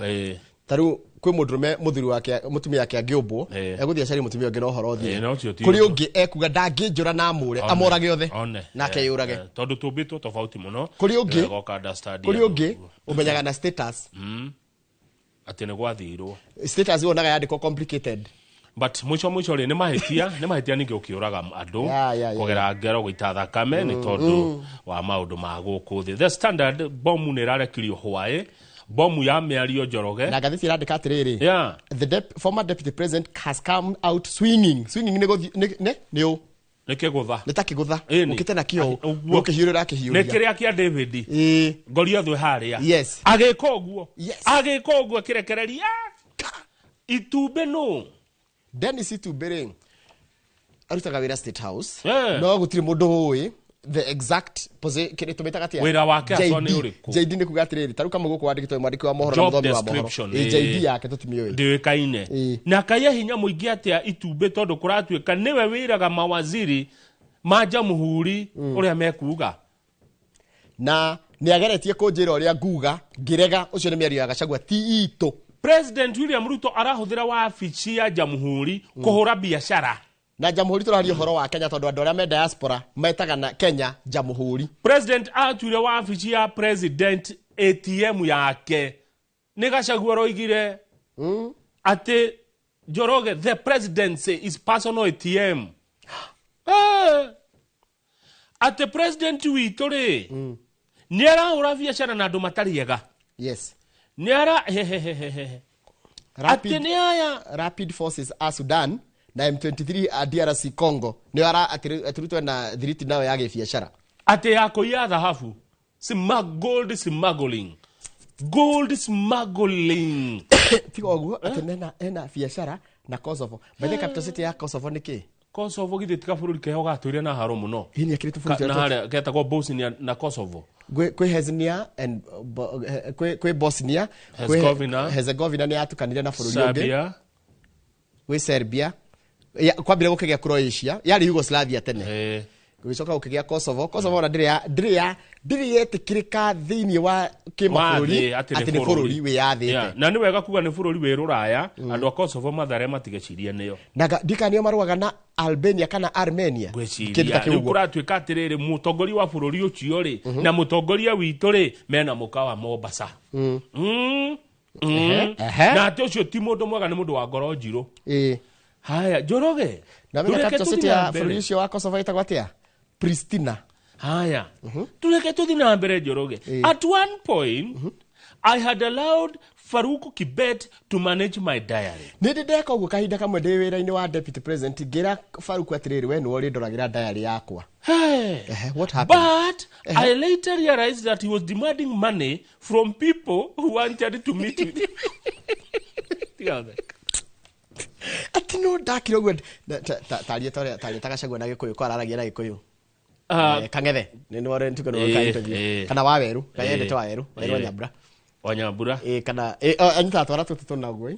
taru kwi mundurume muthuri wake mutumia yake angiumbwo eguthia cari mutumia ungi no horo thie kuri ungi ekuga ndanginjura na amure amorage othe nake yurage tondu tumbitwo tofauti muno kuri ungi umenyaga na status ati ni gwathirwo status wonaga yandiko complicated but mwisho ri ni mahitia ningi ukiuraga andu kugera ngero guita thakame ni tondu wa maundu ma guku thi the standard bomu ni rarekirio hwae bomu ya miario Njoroge na gathisi radika atiriri the former deputy president has come out swinging ni nikigutha nitakigutha ukite na kio ukihiurira akihiuria nikiria kia David ngoria thwe haria agika uguo kirekereria itumbe no Dennis Itubere arutaga wira State House no gutiri mundu ui the exact position kile tumetaga tia wira wake asone uriku JD ni kugatiriri taruka muguko wandikitwe mwandiki wa mohoro na muthomi wa mohoro JD yake tutimio ndikaine na kaya hinya muingi atia Itumbe tondu kuratuika niwe wiraga mawaziri ma Jamhuri uria mekuga na ni ageretie kunjira uria nguga ngirega ucio ni miario ya Gachagua ti ito President William Ruto arahuthira wabici ya Jamhuri kuhura biashara na Jamhuri turaharia horo wa Kenya tondu andu aria me diaspora metaga na Kenya Jamhuri President atuire wabici ya President ATM yake ni Gachagua roigire ati Njoroge the presidency is personal ATM ati president witu ri ni arahura biashara na andu matariega Niara Rapid Forces a Sudan na M23 a DRC Congo niara atirutwe na thiriti nao ya biashara ate yako ya dhahabu gold smuggling tigo oguo atenena ena biashara na Kosovo by the capital city ya Kosovo niki Kosovo githitika bururi keho gatwire na haro muno hini akiritu bururi na haria getagwo Bosnia na Kosovo kwe Heznia and kwe Bosnia Herzegovina ni atukanire na bururi ungi kwe Serbia kwambire gukigia Croatia yari Yugoslavia tene Gugicoka ukigia Kosovo na ndiri yetikirika thiini wa kimaburi ati ni bururi we yathite. Na ni wega kuga ni bururi we ruraya andu a Kosovo mathare matigeciria niyo. Na ndikanio maruaga na Albania kana Armenia. Ni kuratuika atiriri mutongoria wa bururi ucio ri na mutongoria witu ri mena mukawa Mombasa. Na ati ucio ti mundu mwega ni mundu wa ngoro njiru. Haya Njoroge. Na mimi capital city ya bururi ucio wa Kosovo itagwa atia? Pristina. Haya. Tuleke tuthi na mbere Njoroge. At one point I had allowed Farouk Kibet to manage my diary. Nindeka uguo kahinda kamwe ndi wira-ini wa deputy president ngira Farouk atiriri we nuo rindoragira diary yakwa. What happened? But I later realized that he was demanding money from people who wanted to meet with him. Ati no ndakira uguo taria Gachagua na Gikuyu kwa araragia na Gikuyu. Kangethe ni wore ntuko no kaito kana waweru kayende to waweru Wanyambura kana anyita twara tutu na guo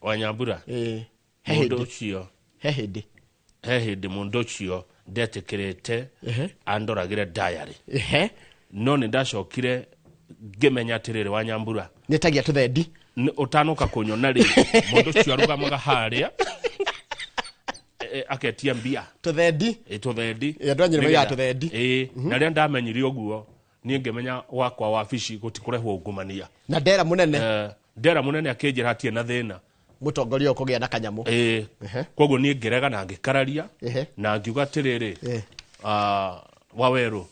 Wanyambura mundu ucio hehindi mundu ucio ndetikirite andoragire diary no ni ndacokire ngimenya atiriri Wanyambura nitagia tuthendi utanuka kunyona ri mundu ucio arugamaga haria aketia mbia tuthendi ndwanyire ya tuthendi na ria ndamenyire uguo ni ngimenya wakwa wabici gutikurehwo ungumania na ndera munene akinjira hatie na thina mutongoria ukugia na kanyamu koguo ni ngirega na ngikararia na ngiuga atiriri waweru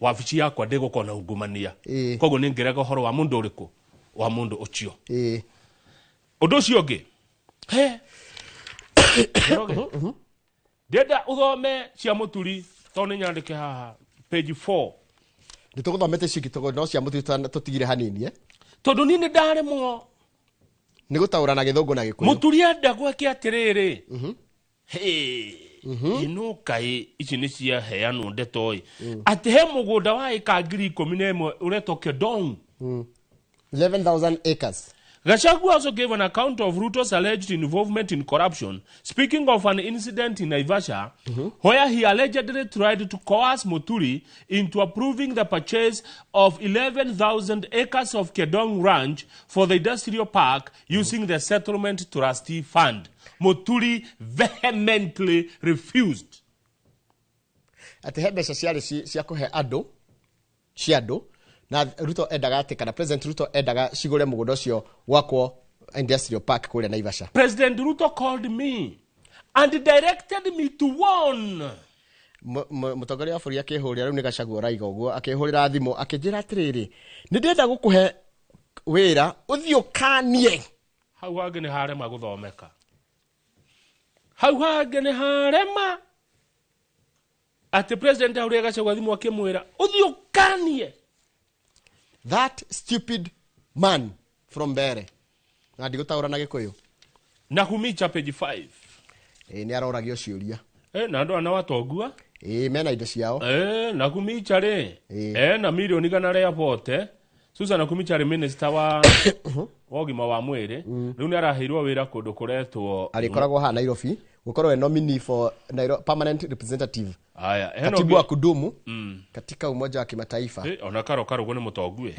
wabici yakwa ndigukona ungumania koguo ni ngirega uhoro wa mundu uriku wa mundu ucio undu ucio ungi Deda uthome cia muturi toni nyandike haha page 4 nituguthomete cigitogo no cia muturi tutigire hanini tondu nini ndaremwo ni gutaura na Githungu na Gikuyu muturi enda gwake atiriri inukai ici ni cia heanu ndetoi ati he mugunda wa eka 11,000 ureto Kedong 11,000 acres. Gachagua also gave an account of Ruto's alleged involvement in corruption, speaking of an incident in Naivasha, where he allegedly tried to coerce Muturi into approving the purchase of 11,000 acres of Kedong Ranch for the industrial park using the settlement trustee fund. Muturi vehemently refused. Ati he mbeca ciarĩ cia kuhe andu na Ruto endaga ati kana President Ruto endaga cigure mugunda ucio gwakwo industrial park kule Naivasha. President Ruto called me and directed me to warn. Mutongoria wa bũrũri akĩhũrĩra rĩu nĩ Gachagua raiga ũguo akĩhũrĩra thimũ akĩnjĩra atĩrĩrĩ nĩ ndĩrenda gũkũhe wĩra ũthiũkanie hau hangĩ nĩ harema gũthomeka hau hangĩ nĩ harema ati President ahũrĩra Gachagua thimũ akĩmwĩra ũthiũkanie. That stupid man from Mbere. Na ndigutaura na Gikuyu. Na kumicha page 5. Ni aroragio ciuria. Na andu ana watongua? Mena indo ciao. Na kumicha ri. Na milioni gana airport Susan na kumicha ri minister wa wogima wa mwiri. Riu ni arahirwo wira kundu kuretwo. Alikoragwo ha Nairobi. Gukorwo nominee for permanent representative. Aya, katibu wa kudumu katika umoja wa kimataifa. Ona Karogo ni mutongue.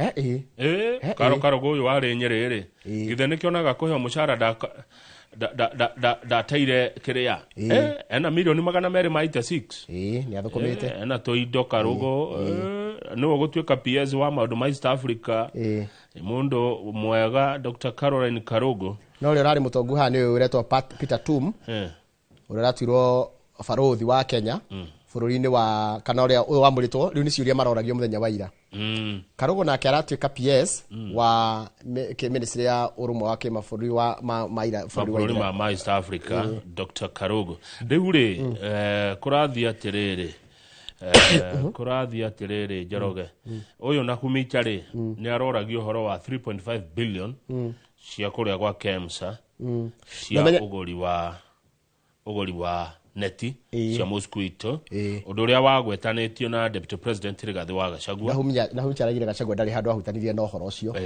Karogo uyu wari Nyerere. Githe ni kionaga kuhe mushara da taire kiria. Ena milioni 286. Ni athukumite. Ena toido Karogo. No gutweka PS wa maundu ma East Africa. Mundu mwega Dr. Caroline Karogo. No rari mutongu ha ni uretwo Peter Tum. Uratirwo barothi wa Kenya bururi-ini wa kana uria wamuritwo riu ni ciuria maroragio muthenya wa ira. Karogo nake aratuika PS wa ministry ya urumwe wa kimabũrũri wa bururi ma East Africa Dr. Karogo. Riu ri kurathia atiriri Njoroge uyu na kumicha ri ni aroragio horo wa 3.5 billion cia kuria gwa KEMSA cia uguri wa neti cia mosquito undu uria wagwetanitio na deputy president Rigathi wa Gachagua na hucharagire Gachagua ndari handu ahutanirie na uhoro ucio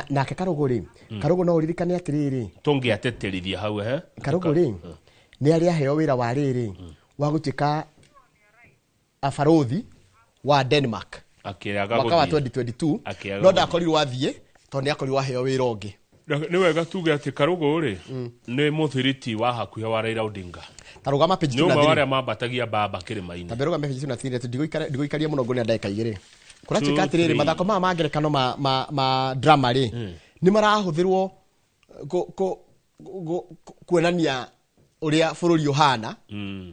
nake Karogo ri Karogo no uririkane atiriri tungiateterithia hau Karogo ri ni ari aheo wira wa riri wa gutika abarothi wa Denmark mwaka wa 2022 no ndakorirwo athiĩ tondũ nĩ akorirwo aheo wĩra ũngĩ. Nĩ wega tuge atĩ Karũgũ rĩ nĩ mũthiriti wa hakuhĩ wa Raila Odinga. Tarugama page 2 na thiri. Nĩ warĩa mambatagia baba kĩrĩma-inĩ. Taberũgama page 2 na thiri ndigũikaria mũno ngone ndagĩka igĩrĩ. Kũratuĩka atĩrĩrĩ mathako maya ma ngerekano ma drama rĩ nĩ marahũthĩrwo kuonania ũrĩa bũrũri ũhana.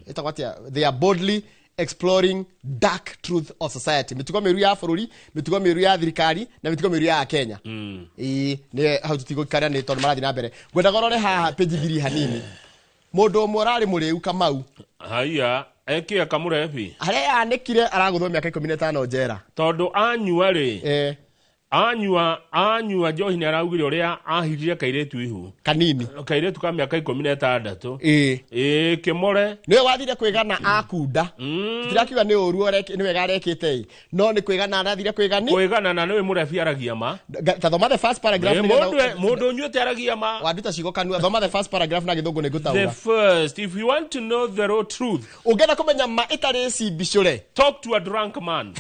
Ĩtagwo atĩa, they are boldly exploring dark truth of society. Mĩtugo mĩũru ya bũrũri, mĩtugo mĩũru ya thirikari na mĩtugo mĩũru ya Kenya. Nĩ hau tũtigũikaria nĩ tondũ marathiĩ na mbere. Ngwenda gorore haha page 3 hanini. Mũndũ ũmwe ararĩ mũrĩu Kamau. Haya, eke akamũrebi. Harĩa yanĩkire aragũthwo mĩaka 15 njera. Tondũ anyua rĩ. Anyua njohi nĩ araugire ũrĩa ahirire kairĩtu ihu. Kanini. Kairĩtu ka mĩaka 16. Kĩmore. Nĩwe wathire kwĩgana akunda. Tirakiuga nĩ ũru nĩ wega arekĩte. No nĩ kwĩgana arathire kwĩgani. Kwĩgana na nĩwe mũrebi aragia ma. Thoma the first paragraph. Mũndũ nyuĩte aragia ma. Wanduta cigo kanua. Thoma the first paragraph na gĩthũngũ nĩ ngũtaũra. The first, if you want to know the raw truth. Ũngĩenda kũmenya ma ĩtarĩ cibicũre. Talk to a drunk man.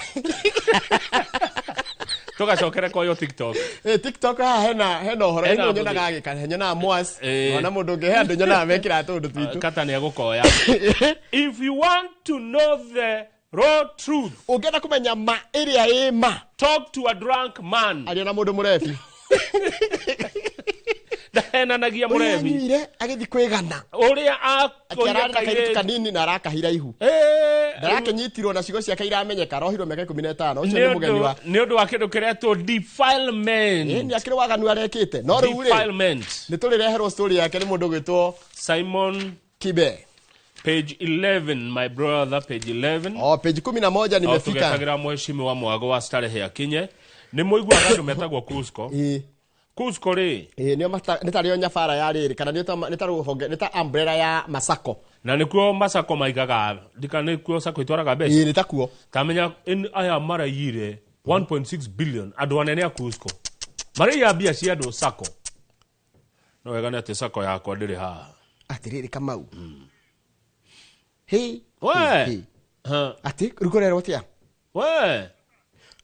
Tugacokera kwa yo TikTok. TikTok hena horo ĩno nyonaga gĩkahenya mwas ona mũndũ ũngĩ he andũ nyonaga mekĩra tũndũ twitũ. Kata nĩ agũkoya. If you want to know the raw truth, ũngĩenda kũmenya ma ĩrĩa ma, talk to a drunk man. Aria na mũndũ mũrebi. Ndahenanagia mũrebi. Ũnyire agĩthi kwĩgana. Ũrĩa akĩararĩra kairĩtu kanini na arakahira ihu. Ndarakĩnyitirwo na cigo ciake iramenyeka rohirwo mĩaka 15. Ũcio nĩ mũgeni wa. Nĩ ũndũ wa kĩndũ kĩretwo defilement. Nĩ akĩrĩ waganu arekĩte. No rĩu rĩ nĩ tũrĩreherwo story yake nĩ mũndũ gwĩtwo Simon Kibe. Page 11, my brother, page 11. Page 11 nimefika. Tugetagira mheshimiwa Mwago wa Starehe ya Kenya. Nĩ mũiguaga andũ metagwo Cusco. Cusco rĩ. Nĩ tarĩo nyabara ya rĩrĩ kana nĩ ta rũhonge nĩ ta umbrella ya Masako. Na nĩkuo Masako maigaga ndika nĩkuo Sako itwaraga mbeca. Nĩ takuo. Tamenya aya maraiyire 1.6 billion andũ anene a Cusco. Maraiya mbia cia andũ Sako. No wega nĩ atĩ Sako yakwa ndĩrĩ haha. Atĩrĩrĩ Kamau. Hey. We. Ati rukorero tia. We.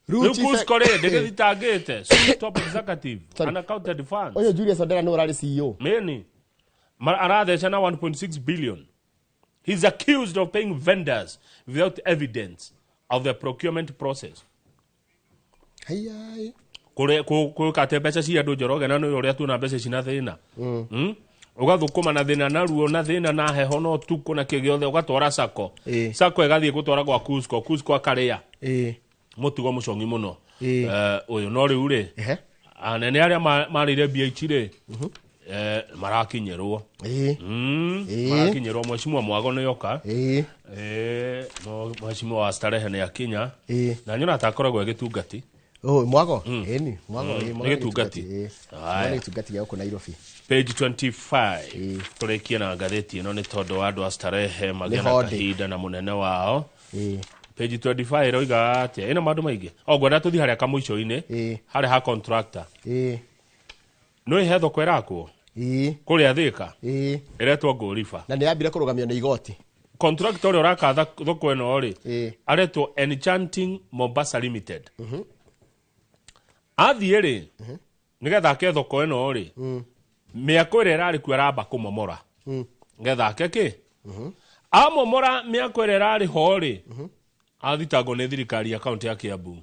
Cusco rĩ ndĩgĩthitangĩte. Top executive. Unaccounted funds. Oyo Julius Ondera no rarĩ CEO. Many. Aratheca na 1.6 billion. He's accused of paying vendors without evidence of the procurement process. Hayai. Kũrĩkate mbeca cia andũ Njoroge na nĩ ũrĩa tuona mbeca cina thĩna. Ũgathũkũma na thĩna na ruo na thĩna na heho no tuko na kĩgĩothe ũgatwara Sako. Sako ĩgathiĩ gũtwara gwa Cusco. Cusco akarĩa. Mũtugo mũcongi mũno. Ũyũ no rĩu rĩ. Anene arĩa marĩire BH rĩ. Marakinyerwo. Marakinyerwo mheshimiwa Mwago nĩ yoka. Mheshimiwa wa Starehe nĩ akinya. Na nyona atakoragwo agĩtungati. Mwago? Eni, Mwago gĩtungati. Nĩ gĩtungati gĩa gũkũ Nairobi. Page 25. Tũrĩkie na ngathĩti ĩno nĩ tondũ andũ a Starehe magĩa na kahinda na mũnene wao. Page 25 roiga atĩa ĩna maũndũ maingĩ. Ngwenda tũthiĩ harĩa kamũico-inĩ harĩa ha contractor. No ihe thoko ĩrakwo kũrĩa Thika ĩretwo Ngũriba na nĩ yambire kũrũgamio nĩ igoti. Contractor ũrĩa ũraka thoko ĩno rĩ aretwo Enchanting Mombasa Limited. Athiĩ rĩ nĩgetha ake thoko ĩno rĩ mĩako ĩrĩa ĩrarĩ kuo aramba kũmomora nĩgetha ake kĩ amomora mĩako ĩrĩa ĩrarĩ ho rĩ athitangwo nĩ thirikari ya kaunti ya Kiambu.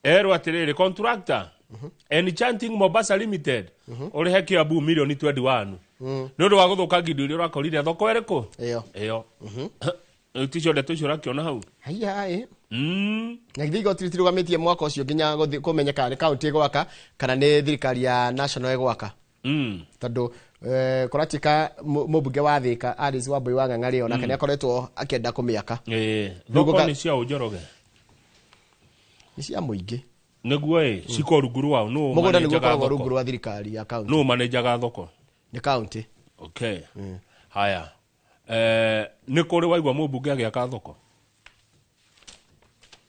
Erwo atĩrĩrĩ contractor Enchanting Mombasa Limited ũrĩhe Kiambu milioni 21 nĩ ũndũ wa gũthũkangia indo iria ũrakorire thoko ĩrĩkũ ĩyo. Ticio ndeto icio ũrakĩona hau. Hayai. Na igoti rĩtirũgamĩtie mwaka ũcio nginya kũmenyeka nĩ kaunti ĩgwaka kana nĩ thirikari ya national ĩgwaka. Tondũ kũratika mũmbunge wa Thika Alice Wambui wa Ng'ang'ari ona kana akoretwo akĩenda kũmĩaka. Thoko nĩ cia Njoroge. Nĩ cia mũingĩ. Nĩguo ciko runguru wao no mũgũnda nĩguo koragwo runguru wa thirikari ya kaunti. No manager thoko. Nĩ kaunti. Okay. Haya. Nĩ kũrĩ waigua mũmbunge agĩaka thoko.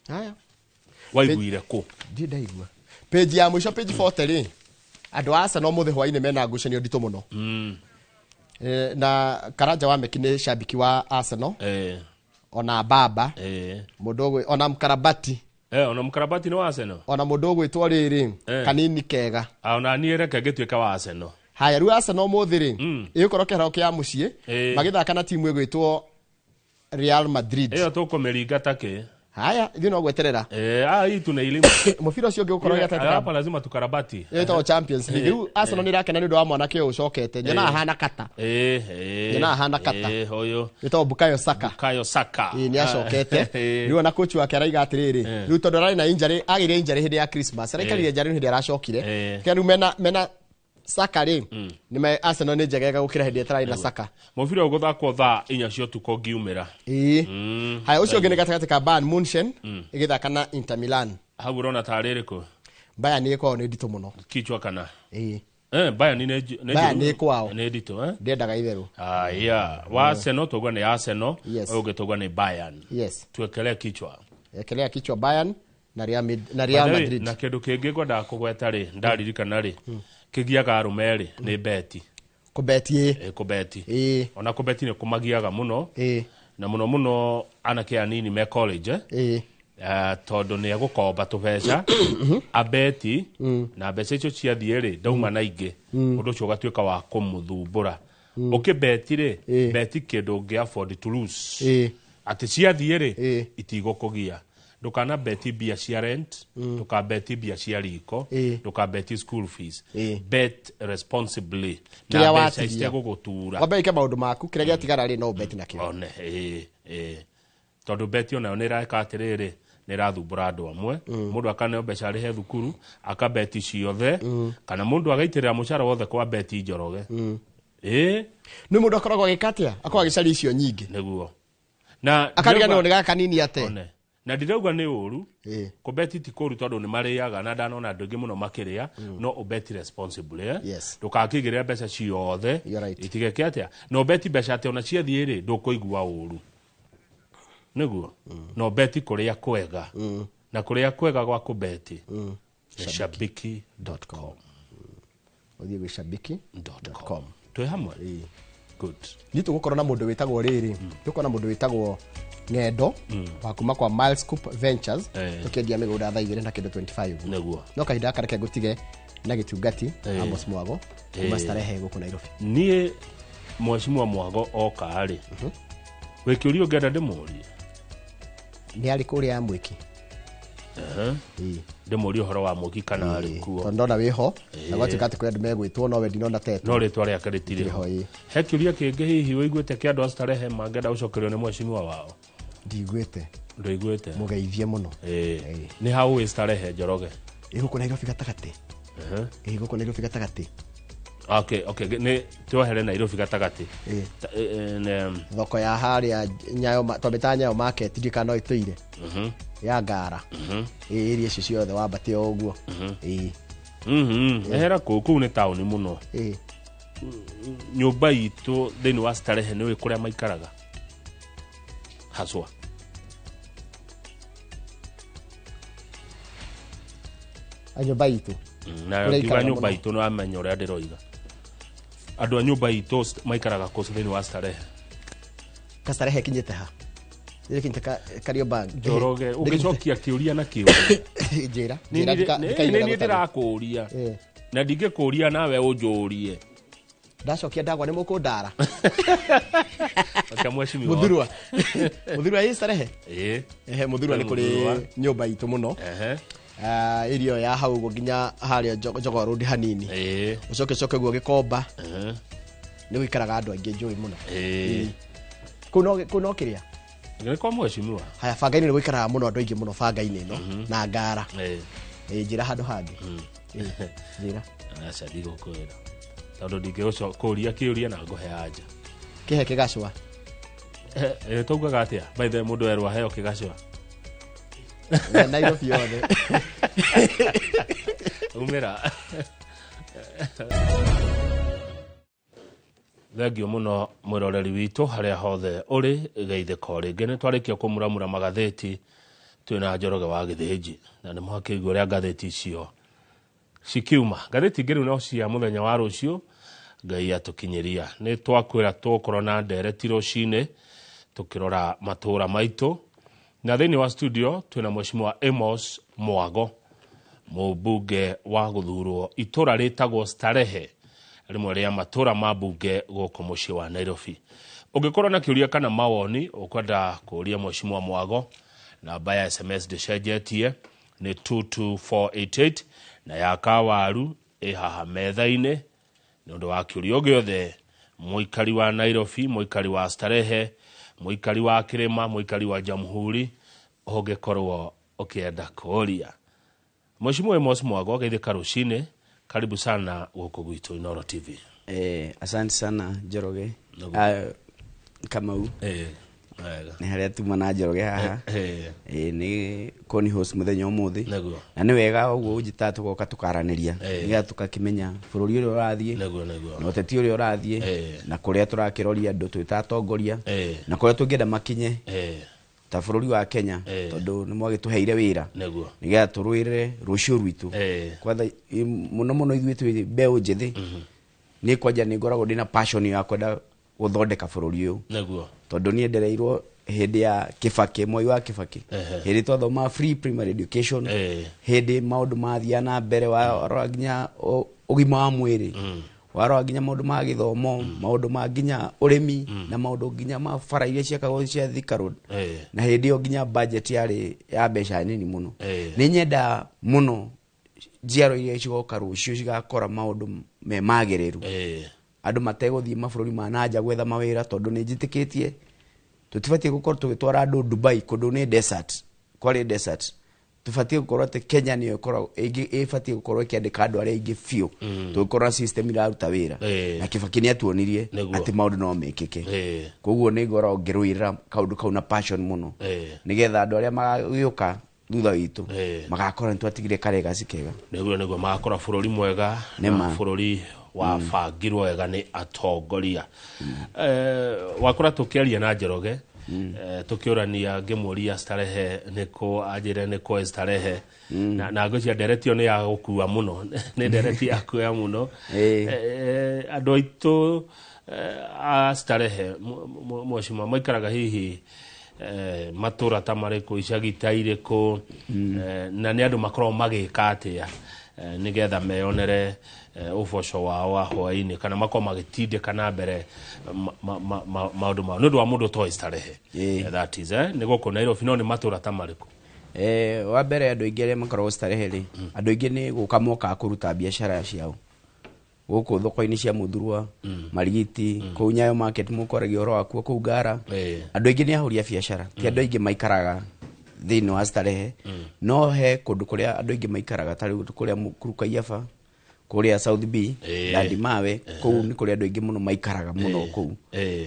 Haya. Waiguire kũ? Ndaigua. Page ya mũico page 40 rĩ. Andũ a Arsenal mũthĩ hwainĩ mena ngucanio nditũ mũno. Na Karanja wa Meki nĩ shabiki wa Arsenal. ona baba mudogo ona mkarabati ona mkarabati no Arsenal ona mudogo itwa riri kanini kega ona niereke gituika wa Arsenal haya riu Arsenal muthiri igukoro keharo kia mucie magithaka na timu igwitwo Real Madrid iyo tukumeringa take haya ithu no gweterera hii tuna elimu mufira ucio ngikoro ya tete hapa lazima tukarabati ito Champions League riu Arsenal ni rakena ni ndo wa mwanake ucokete njena hana kata njena hana kata hoyo ito Bukayo Saka ni acokete riu na coach wake araiga atiriri riu tondu rai na injury agire injury hindi ya Christmas araikarire injury hindi aracokire kenu mena Saka ri ni me Arsenal ni njegega gukira hindi etrai na Saka mufira uguthakwo thaa 4 cio tuko ngiumira haya ucio ngene gatagati ka Bayern Munchen igithaka na Inter Milan hau rona taririko Bayern ni kwao ni ndito muno kichwa kana Bayern ni kwao ni ndito ndendaga itheru wa Arsenal togwa ni Arsenal ugitogwa ni Bayern tuekelea kichwa Bayern na Real Madrid na kindu kingi ngwenda kugweta ri ndaririkana ri kigiaga arumeri ni beti kubeti ona kubeti ni kumagiaga muno na muno anake anini me college tondu ni agukomba tubeca abeti na mbeca icio ciathie ri ndauma na ingi undu ucio ugatuika wa kumuthumbura ukibeti ri beti kindu ngi afford to lose ati ciathie ri itigukugia ndukana beti bia cia rent ndukabeti bia cia riko ndukabeti school fees bet responsibly na mbeca icia gugutura wabeke maundu maku kiria giatigara ri no bet na kio one tondu beti ona ni raika atiriri ni rathumbura andu amwe mundu akane mbeca rihe thukuru akabeti ciothe kana mundu agaitirira mucara wothe kwa beti njoroge ni mundu akoragwo agikatia akoragwo agicari icio nyingi niguo na akarigana ni gaka nini ate na ndirauga ni uru kubeti ti kuru tondu ni mariaga na ndanona andu ingi muno makiria no ubeti responsibly ndukakigirira mbeca ciothe itigeke atia no beti mbeca ate ona ciathie ri ndukuigua uru niguo no beti kuria kwega na kuria kwega gwa kubeti shabiki.com uthie gwi shabiki.com twi hamwe good ni tugukorwo na mundu witagwo riri tuko na mundu witagwo Ng'endo wa kuma kwa Miles Coop Ventures tukendia migunda thaa 2 na kindu 25 niguo no kahinda kareke gutige na gitungati Amos Mwago kuma starehe guku Nairobi nie mweshimwa Mwago okari wekiurio ngenda ndimurie ni ali kuria Mwiki ndimurie horo wa Mwiki kana ari kuo tondona wiho na gwatukati kwa andu megwitwo no we ndinona teto no ritwa ria karitire ho hekiuria kingi hihi wiguite ki andu starehe mangenda ucokerio ni mweshimwa wao ndigwete ndoigwete mugeithie muno ni how we starehe njoroge iguko Nairobi gatagati iguko Nairobi gatagati okay ni twohere Nairobi gatagati thoko ya haria Nyayo tobeta Nyayo market ndikano ituire ya Ngara area icio ciothe wambate oguo ehera kuku ni town muno nyumba itu thini wa starehe ni kuria maikaraga haswa nyumba itu na kiba nyumba itu no amenyo ria ndiroiga andu a nyumba itu maikaraga ku thini wa starehe kastarehe kinyete ha ile kinta kario bag joroge ugicokia kiuria na kiuria njira ni ndirakuria na ndingikuria nawe unjurie ndacokia ndagwa ni mukundara akamweshimiwa muthurwa hii starehe muthurwa ni kuri nyumba itu muno irio ya hau go ginya haria jogo road hanini ucoke guo gikomba ni wikaraga andu aingi njui muno kuno kiria ngene kwa mweshimiwa haya fangaini ni wikaraga muno andu aingi muno fangaini no na Ngara njira handu hangi njira acha digo kwera tondu ndingĩgũcokia kũria kĩũria na ngũhe anja kĩhe kĩgacũa taugaga atĩa by the mũndũ erwo aheo kĩgacũa Nairobi yothe umĩra thengio mũno mwĩroreri witũ harĩa hothe ũrĩ geithĩko rĩngĩ nĩ twarĩkia kũmuramura magathĩti twĩna Njoroge wa Gĩthĩnji na nĩ mwakĩigua ũrĩa ngathĩti icio cikiuma ngathĩti ingĩ rĩu no cia mũthenya wa rũciũ Ngai atukinyiria ni twakwira tukorwo na ndereti rucine tukirora matura maitu na thini wa studio twina mheshimiwa Amos Mwago mubunge wa guthurwo itura ritagwo Starehe rimwe ria matura ma bunge guku mucii wa Nairobi. Ungikorwo na kiuria kana mawoni ukwenda kuria mheshimiwa Mwago, namba ya SMS ndicenjetie ni 22488 na ya kawaru haha metha-ini ni undu wa kiuria giothe muikari wa Nairobi, muikari wa Starehe, muikari wa Kirima, muikari wa Jamhuri ungikorwo ukienda kuria. Mheshimiwa Amos Mwago, geithika rucini, karibu sana guku gwitu Inoro TV. Asante sana Njoroge. Kamau. Ni haria tuma na Njoroge haha. Ni koni host muthenya umuthi. Na ni wega uguo ujita tugoka tukaraniria. Niga tukakimenya bururi uri urathie. Na uteti uri urathie na kuria turakiroria andu twitatongoria na kuria tungienda makinye. Ta bururi wa Kenya tondu ni mwagituheire wira. Niga turwire rucio rwitu. Kwatha muno ithuĩ mbeu njithi. Ni kwanja ni ngoragwo ndina passion ya kwenda guthondeka bururi uyu. Tondu ni endereirwo hindi ya Kibaki, Moi wa Kibaki. Hindi twathoma free primary education. Hindi maundu mathia na mbere wa nginya ugima wa mwiri. Waro nginya maundu ma githomo, maundu ma nginya urimi na maundu nginya ma bara iria ciakagwo cia Thika Road. Na hindi yo nginya budget yari ya mbeca nini muno. Ni nyenda muno njiaro iria cigoka rucio cigakora maundu me magiriru. Andu mateguthie mabururi ma nanja gwetha mawira tondu ni njitikitie tutibatie gukorwo tugitwara andu Dubai kundu ni desert, kwari desert. Tubatie gukorwo ati Kenya ni ikorwo ibatie gukorwo ikiandika andu aria ingi fiu tugikorwo system iraruta wira na Kibaki ni atuonirie ati maundu no mekike. Koguo ni ngorwo ngirwira kaundu kau na passion muno nigetha andu aria magiuka thutha witu magakora ntwatigire karega cikega. Niguo magakora bururi mwega na bururi wa bangirwo wega ni atongoria. Wakora tukiaria na Njoroge tukiurania ngimuria Starehe niko ajire niko Starehe na ngocia nderetio ni ya gukua muno ni ndereti ya kuya muno. Andu aitu a Starehe mheshimiwa maikaraga hihi matura tamariku icagi tairiku na ni andu makorwo magika atia nigetha meyonere uboco wao wa hwaini kana makoma magitinde kana mbere maundu ma nundu wa mundu to Starehe. That is ni guku Nairobi no ni matura tamariku. Wa mbere andu ingi makorwo Starehe ri andu ingi ni guka moka kuruta biashara ciao guku thoko-ini cia Muthurwa, Marigiti, kuu Nyayo market mukoragio ro akuo kuu Ngara. Andu ingi ni ahuria biashara ti andu ingi maikaraga thini wa Starehe no he kundu kuria andu ingi maikaraga tari kuria Kuruka Iyafa, kuria South B, Dadi Mawe, kuu ni kuria andu ingi muno maikaraga muno kuu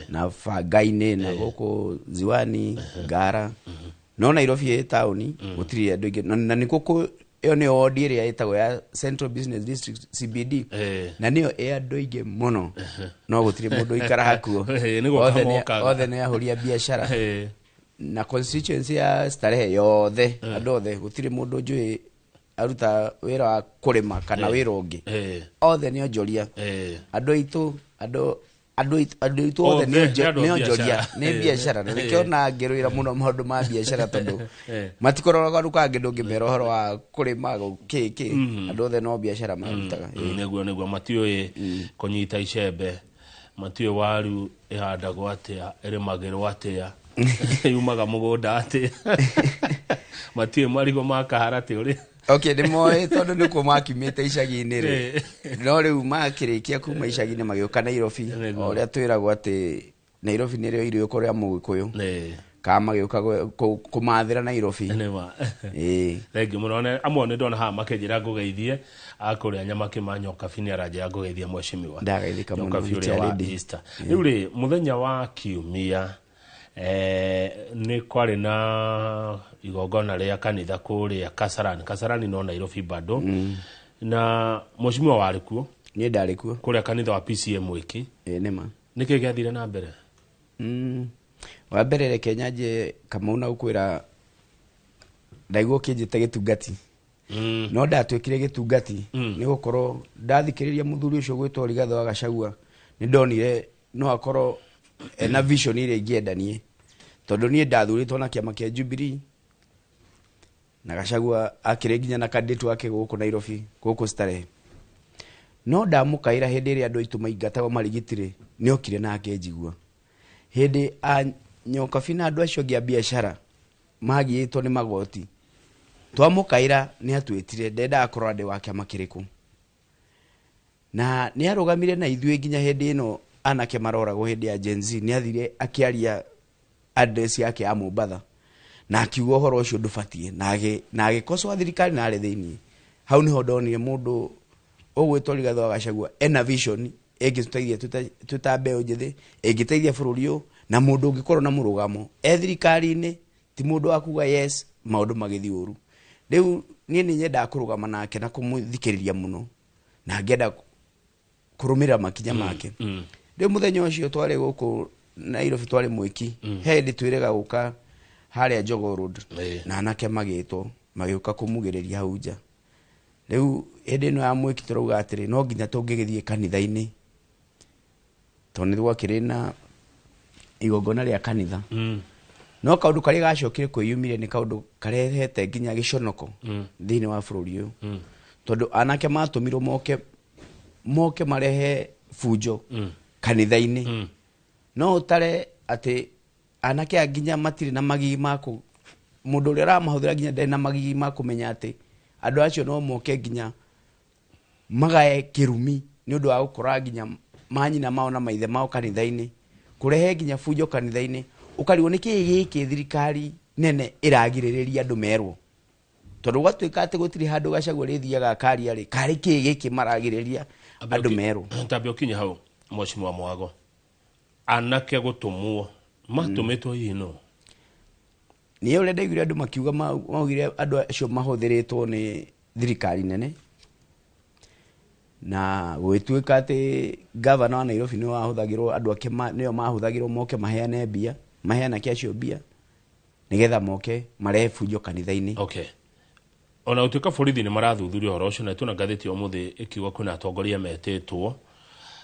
na Fangai-ini na guku Ziwani, Ngara. No Nairobi town gutiri andu ingi na ni kuku iyo ni odi area itagwo ya Central Business District CBD na niyo andu ingi muno no gutiri mundu ikara hakuo othe ni ahuria biashara na constituency ya Starehe yothe andu othe gutiri mundu njui aruta wira wa kurima kana wira ungi othe ni onjoria andu itu othe ni onjoria ni biashara na nikiona ngirwira muno maundu ma biashara tondu matikoroga ruka ngindu ngimero horo wa kurima kiki andu othe no biashara marutaga. Niguo matioi kunyita icembe, matioi waru ihandagwo atia, irimagirwo atia, yumaga mugunda atia, matioi marigo makaharati uri. Okay, ni moe tondu ni ko makimite icagi-ini ri no riu makirikia kuma icagi-ini magioka Nairobi oria twiragwo ati Nairobi ni rio irio kuria Mugikuyu kama magioka kumathira Nairobi. Thengi muno amwe ni ndona ha makenjira ngugeithie akuria nyama kimanyoka fini araja ngugeithia mheshimiwa ndagaithika muno wa Easter. Riu ri muthenya wa Kiumia ni kwari na igongona ria kanitha kuria Kasarani no Nairobi bado na mheshimiwa warikuo ni ndarikuo kuria kanitha wa PCM Mwiki nema niki giathire na mbere wa mbere reke nyaje kama una ukwira ndaigwo kinjite gitungati no ndatwikire gitungati ni gukorwo ndathikiriria muthuri ucio gwitwo Rigathi wa Gachagua ni ndonire no akorwo na vision ile ingiendanie tondu nie ndathuritwo na kiama kia Jubilee na Gachagua akire nginya na candidate wake guku Nairobi guku Starehe no ndamukaira hindi ria andu aitu maingatagwo marigitire ni okire na akejigua hindi a nyokabi na andu acio ngia biashara magiitwo ni magoti twamukaira ni atwitire ndenda akorwo ndi wa kiama kiriku na ni arugamire na ithuĩ nginya hindi ino anake maroragwo hindi ya Gen Z ni athire akiaria address yake ya Mombasa na akiuga horo ucio ndubatie na agikoswa thirikari na ari thiini hau niho ndonire mundu ogwitwo Rigathĩ wa Gachagua ena vision egituteithia tutambe njithi egiteithia bururi uyu na mundu ungikorwo na murugamo thirikari-ini ti mundu wa kuga yes maundu magithi uru riu nie ni nyenda kurugama nake na kumuthikiriria muno na ngenda kurumira makinya make riu muthenya ucio twari guku Nairobi twari Mwiki hindi twirega guka haria Jogoo Road na anake magitwo magiuka kumugiriria hau nja riu hindi ino ya Mwiki turuga atiri no nginya tungigithie kanitha-ini toni gwakire na igongona ria kanitha no kaundu kari gacokire kwiyumire ni kaundu karehete nginya giconoko thiini wa bururi uyu tondu anake matumirwo moke marehe fujo kanitha-ini no utare ati anake nginya matiri na magigi mako mundu uria ramahũthĩra nginya ndena magigi makumenya ati andu acio no moke nginya magae kirumi ni undu wa gukora nginya manyina mao na maithe mao kanitha-ini kurehe nginya fujo kanitha-ini ukariwo niki giki thirikari nene iragiririria andu merwo tondu gwatuika ati gutiri handu Gachagua rithiaga akaria ri kari ki giki maragiriria andu merwo tambe ukinye hau Mheshimiwa Mwago anake gutumwo matumitwo hino ni ule ndaigire andu makiuga maugire andu acio mahuthiritwo ni thirikari nene na gwituika ati governor wa Nairobi ni wahuthagirwo andu ake nio mahuthagirwo moke maheane mbia maheana kiacio mbia nigetha moke marehe fujo kanitha-ini okay ona utuika borithi ni marathuthuria horo ucio na tuna ngatheti umuthi ikiuga kuna atongoria metitwo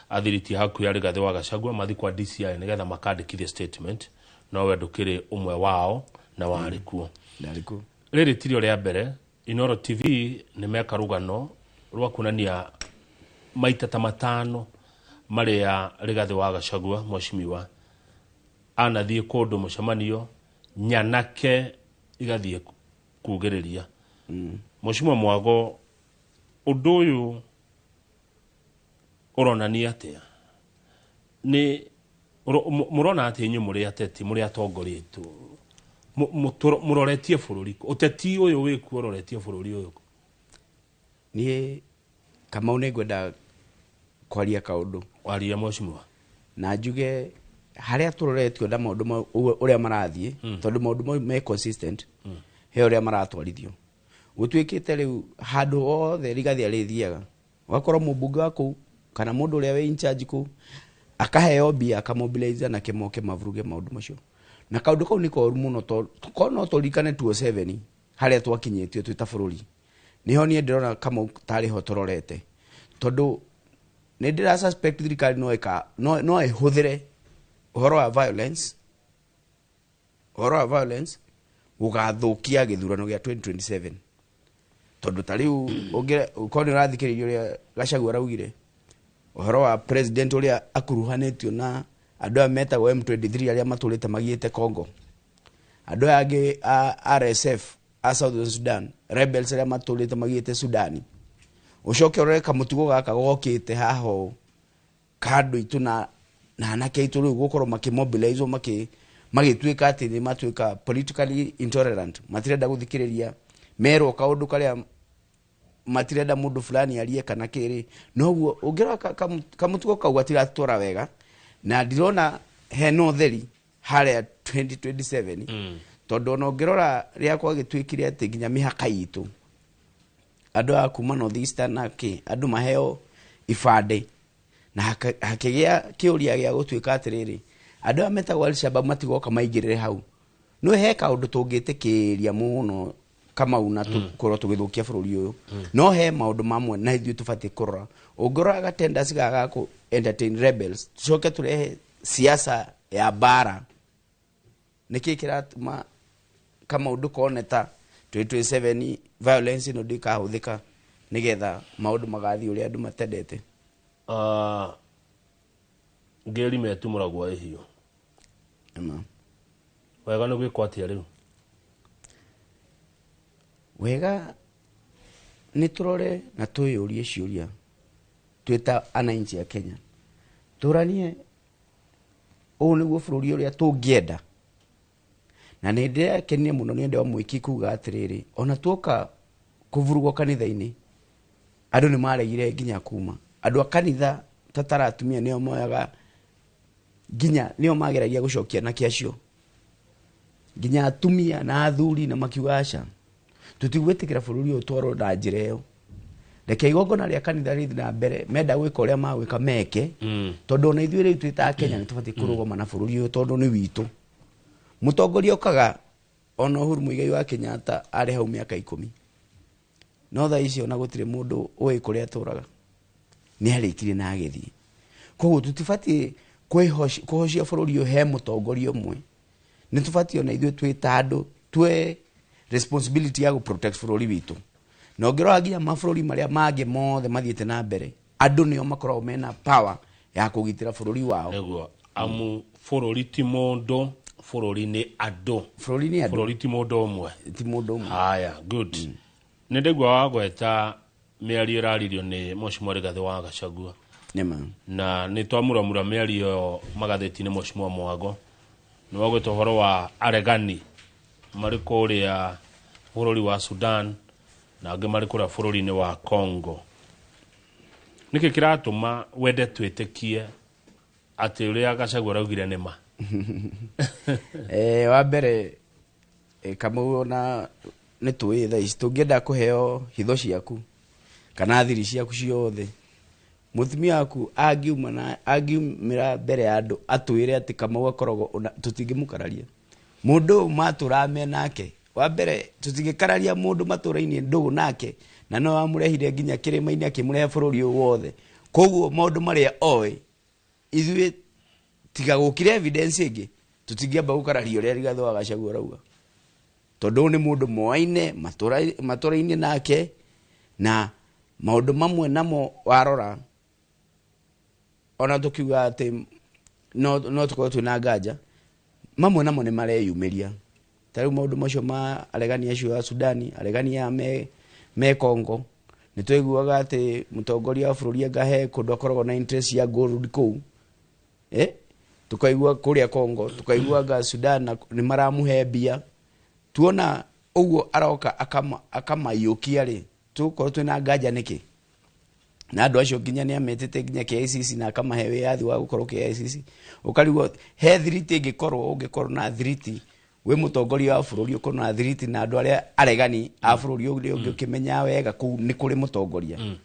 athiriti haku ya Rigathĩ wa Gachagua mathi kwa DCI nigetha makandikithia statement no we ndukire umwe wao na wari kuo ndarikuo riri tirio ria mbere Inoro TV ni meka rugano rwa kunania maita ta matano maria Rigathĩ wa Gachagua Mheshimiwa anathie kundu mucemanio nyanake igathie kugiriria Mheshimiwa Mwago undu uyu uronania atia ni murona ati nyu muri ateti muri atongorietu muroretie bururi uteti uyu wiku uroretie bururi uyu ni kama unegwenda kwaria kaundu waria Mheshimiwa na njuge haria turoretio nda maundu uria marathie tondu maundu me consistent he uria maratwarithio gutuikite riu handu othe Rigathĩ arithiaga wakorwo mubunge wako kana mundu uria we in charge ku akaheo bia akamobilize na kemoke mavuruge maundu macio na kaundu kau ni koru muno to no turikane 27 haria twakinyetio twita bururi niho nie ndirona kama tari ho tororete tondu ni ndira suspect thirikari no ihuthire uhoro wa violence ugathukia githurano gia 2027 tondu tariu ukoni rathikiririo ria Gachagua raugire uhoro wa president uria akuruhanetio na andu a metagwo M23 aria maturite magiete Congo andu angi RSF a South Sudan rebels aria maturite magiete Sudani ucoke ureka mutugo gaka gokite haho kandu itu na anake itu riu gukorwo makimobilize magituika ati ni matuika politically intolerant matirenda guthikiriria mero kaundu karia matirenda mundu fulani arie kana kiri noguo ungira kamutugo kau atiratwara wega na ndirona he no theri haria 2027 tondu no ngirora ria kwa gitwikire ati nginya mihaka itu andu akuma North Eastern nake andu maheo ifande na hakigia kiuria gia gutwika atiriri andu ametagwo Al-Shabaab matigoka maigirire hau no he kaundu tungitikiria muno kama una tukoro tugithukia bururi uyu no he maundu mamwe na ithu tubati kurora ungora gatenda sigaga ku entertain rebels coke turehe siasa ya bara niki kiratuma kama undu koneta 2027 violence no ndikahuthika nigetha maundu magathi uria andu matendete. Ngeri metumuragwa ihio. Wega no gwikwa atia riu? Wega ni turore na tuyurie ciuria twita ananchi ya Kenya. Turanie o niguo bururi uria tungienda. Na nä ndä kenia må no nä ndä wa Mwiki kuga atä ona tuoka kuvurugwo kanitha-inä andå nä maregire nginya kuma andå a kanitha tatara atumia nä o moyaga nginya nä o mageragia gå cokia na kä acio nginya atumia na athuri na makiuga aca tå tigwä tä kä ra bå rå ri å twarwo na njä ra ä yo reke igongona rä a kanitha rä na mbere menda gwä ka å rä a magwä ka meke tondå ona ithuä rä u twä ta Kenya nä tå batiä kå rå goma na bå rå ri å yå tondå nä witå. Mutongoria okaga ona Uhuru Muigai wa Kenyatta arä hau mä aka 10 no tha icio na gutire mundu uĩ kuria aturaga nĩ arĩkirie na agĩthiĩ. Koguo tũtibatiĩ kũhocia bũrũri ũyũ he mũtongoria ũmwe, nĩ tũbatiĩ ona ithuĩ twĩ ta andũ twĩ responsibility ya gũ-protect bũrũri witũ. Na ũngĩrora nginya mabũrũri marĩa mangĩ mothe mathiĩte na mbere, andũ nĩo makoragwo mena power ya kũgitĩra bũrũri wao. Nĩguo amu bũrũri ti mũndũ, bũrũri nĩ andũ. Bũrũri nĩ andũ. Bũrũri ti mũndũ ũmwe. Ti mũndũ ũmwe. Haya, good. Nĩ ndaigua wa gweta mĩario ĩraririo nĩ Mheshimiwa Rigathi wa Gachagua. Nĩma. Na nĩ twamuramura mĩario magathĩti-inĩ Mheshimiwa Mwago. Nĩ wagwĩta ũhoro wa aregani marĩ kũrĩa bũrũri wa Sudan na angĩ marĩ kũrĩa bũrũri-inĩ wa Congo. Nĩkĩ kĩratũma wende twĩtĩkie atĩ ũrĩa Gachagua araugire nĩ ma? Wa mbere Kamau na nĩ tũĩ thaa ici tũngĩenda kũheo hitho ciaku kana thiri ciaku ciothe, mũtumia waku angiumĩra mbere ya andũ atwĩre atĩ Kamau akoragwo tũtingĩmũkararia mũndũ matũrame nake. Wa mbere tũtingĩkararia mũndũ matũra-inĩ ndũgũ nake, na no amũrehire nginya kĩrĩma-inĩ akĩmũrehe bũrũri ũyũ wothe. Koguo maũndũ marĩa oĩ ithuĩ tiga gũkire evidence ĩngĩ tũtingĩamba gũkararia ũrĩa Rigathi wa Gachagua arauga, tondũ nĩ mũndũ moaine matũra-inĩ nake, na maũndũ mamwe namo warora ona tũkiuga atĩ no tũkorwo twĩna nganja, mamwe namo nĩ mareyumĩria. Ta rĩu maũndũ macio ma aregani acio a Sudani, aregani a me Congo, nĩ twaiguaga atĩ mũtongoria wa bũrũri angahe kũndũ akoragwo na interest ya gold kũu, tukaigua kũrĩa Congo, tukaiguaga Sudan nĩ maramũhe mbia. Tuona ũguo aroka akamayũkia rĩ, tũkorwo twĩna nganja nĩkĩ? Na andũ acio nginya nĩ ametĩte nginya KICC na akamahe wĩyathi wa gũkorwo KICC. Ũkarigwo he thiriti ũngĩkorwo na thiriti wĩ mũtongoria wa bũrũri ũkorwo na thiriti na andũ arĩa aregani a bũrũri ũngĩ ũkĩmenya wega kũu nĩ kũrĩ mũtongoria.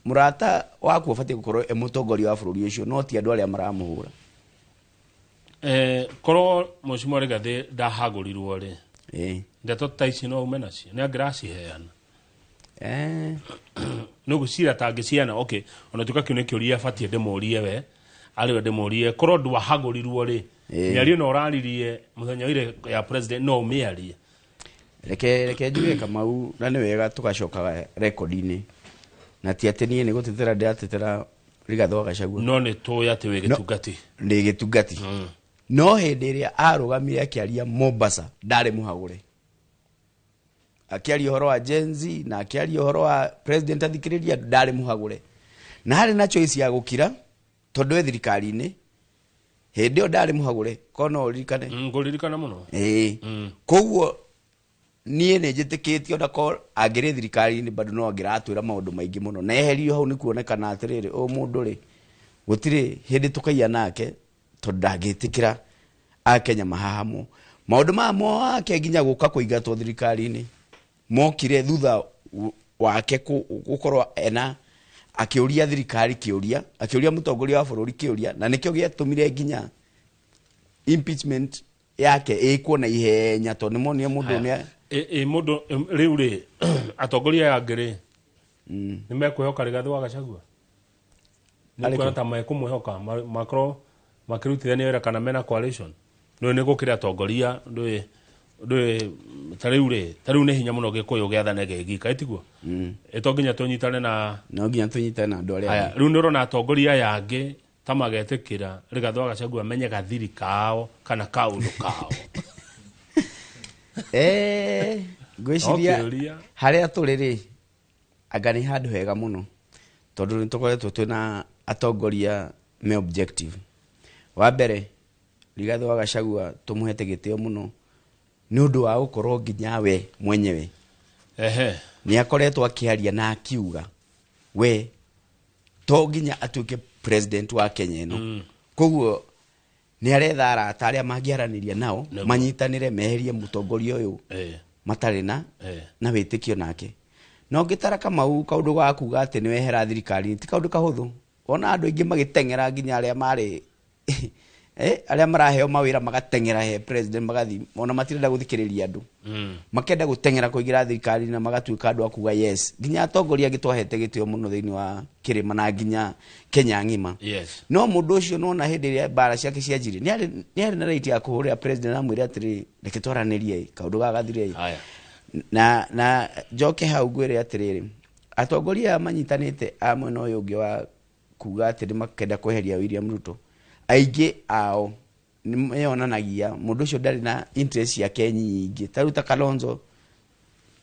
Mũrata waku ũbatiĩ gũkorwo mũtongoria wa bũrũri ũcio, no ti andũ arĩa maramũhũra. Korwo Mheshimiwa Rigathi ndahagũrirwo rĩ, ndeto ta ici no ume nacio nĩ angĩraciheana? Nĩ gũcira ta angĩciheana. Okay, ona tũkakiunia kĩũria abatiĩ ndĩmũrie we, arĩwe ndĩmũrie korwo ndwahagũrirwo rĩ, mĩario ĩno ũraririe mũthenya ĩrĩ ya president no ũmĩarie. Reke njuge Kamau, na nĩ wega tũgacokaga rekondi-inĩ, na ti atĩ niĩ nĩ gũtetera ndĩratetera Rigathi wa Gachagua, no nĩ tũĩ atĩ wĩ gĩtungati. Nĩ gĩtungati. No hĩndĩ ĩrĩa arũgamire akĩaria Mombasa ndarĩ mũhagũre, akĩaria ũhoro wa Gen Z na akĩaria ũhoro wa president athikĩrĩria ndarĩ mũhagũre, na harĩ na choice ya gũkira tondũ thirikari-inĩ hĩndĩ ĩyo ndarĩ mũhagũre. Kono ũririkane? Ngũririkana mũno. Koguo niĩ nĩ njĩtĩkĩtie ona ko angĩrĩ thirikari-inĩ bado no angĩratwĩra maũndũ maingĩ mũno, na eherio hau nĩ kuonekana atĩrĩrĩ ũyũ mũndũ rĩ gũtirĩ hĩndĩ tũkaiya nake tondũ ndangĩtĩkĩra Akenya mahahamwo. Maũndũ maya moke nginya gũka kũingatwo thirikari-inĩ mokire thutha wake gũkorwo ena akĩũria thirikari kĩũria, akĩũria mũtongoria wa bũrũri kĩũria, na nĩkĩo gĩatũmire nginya impeachment yake ĩkwo na ihenya tondũ nĩmonire mũndũ nĩ mũndũ rĩu rĩ atongoria angĩ rĩ nĩ mekwĩhoka Rigathi wa Gachagua, nĩ kuona ta mekũmwĩhoka makorwo makĩrutithania wĩra kana mena coalition. no ne gukira tongoria ndwe tariu ne hinya muno gikuyu giathane gigika itiguo etonginya tunyitane na no nginya tunyitane na andu aria aya riu nirona atongoria yangi tamagetikira Rigathĩ Gachagua amenye gathiri kao kana kaundu kao ngwiciria haria turiri anga ni handu hega muno tondu ni tukoretwo twina atongoria me objective wa mbere Rigathĩ Gachagua tumuhete gitio muno ni undu wa gukorwo nginya we mwenyewe ni akoretwo akiaria na akiuga we to nginya atuike president wa Kenya ino koguo ni aretha arata aria mangiaraniria nao manyitanire meherie mutongoria uyu matari na witikio nake no ngitara Kamau kaundu ga kuga ati ni wehera thirikari ti kaundu kahuthu ona andu ingi magitengera nginya aria mari aria maraheo mawira magatengera he president magathi ona matirenda guthikiriria andu makenda gutengera kuigira thirikari na magatuika andu akuga yes nginya atongoria gitwahete gitio muno thiini wa kirima na nginya Kenya ngima no mundu ucio nona hindi ria bara ciake cianjire ni ari na right ya kuhurira president amwire atiri rekitwaranirie kaundu gagathire na njoke hau gwire atiriri atongoria manyitanite amwe no yungi wa kuga atiri makenda kweheria William Ruto aige ao niyonanagia mundu ucio ndari na interest ya Kenya nyingi taruta Kalonzo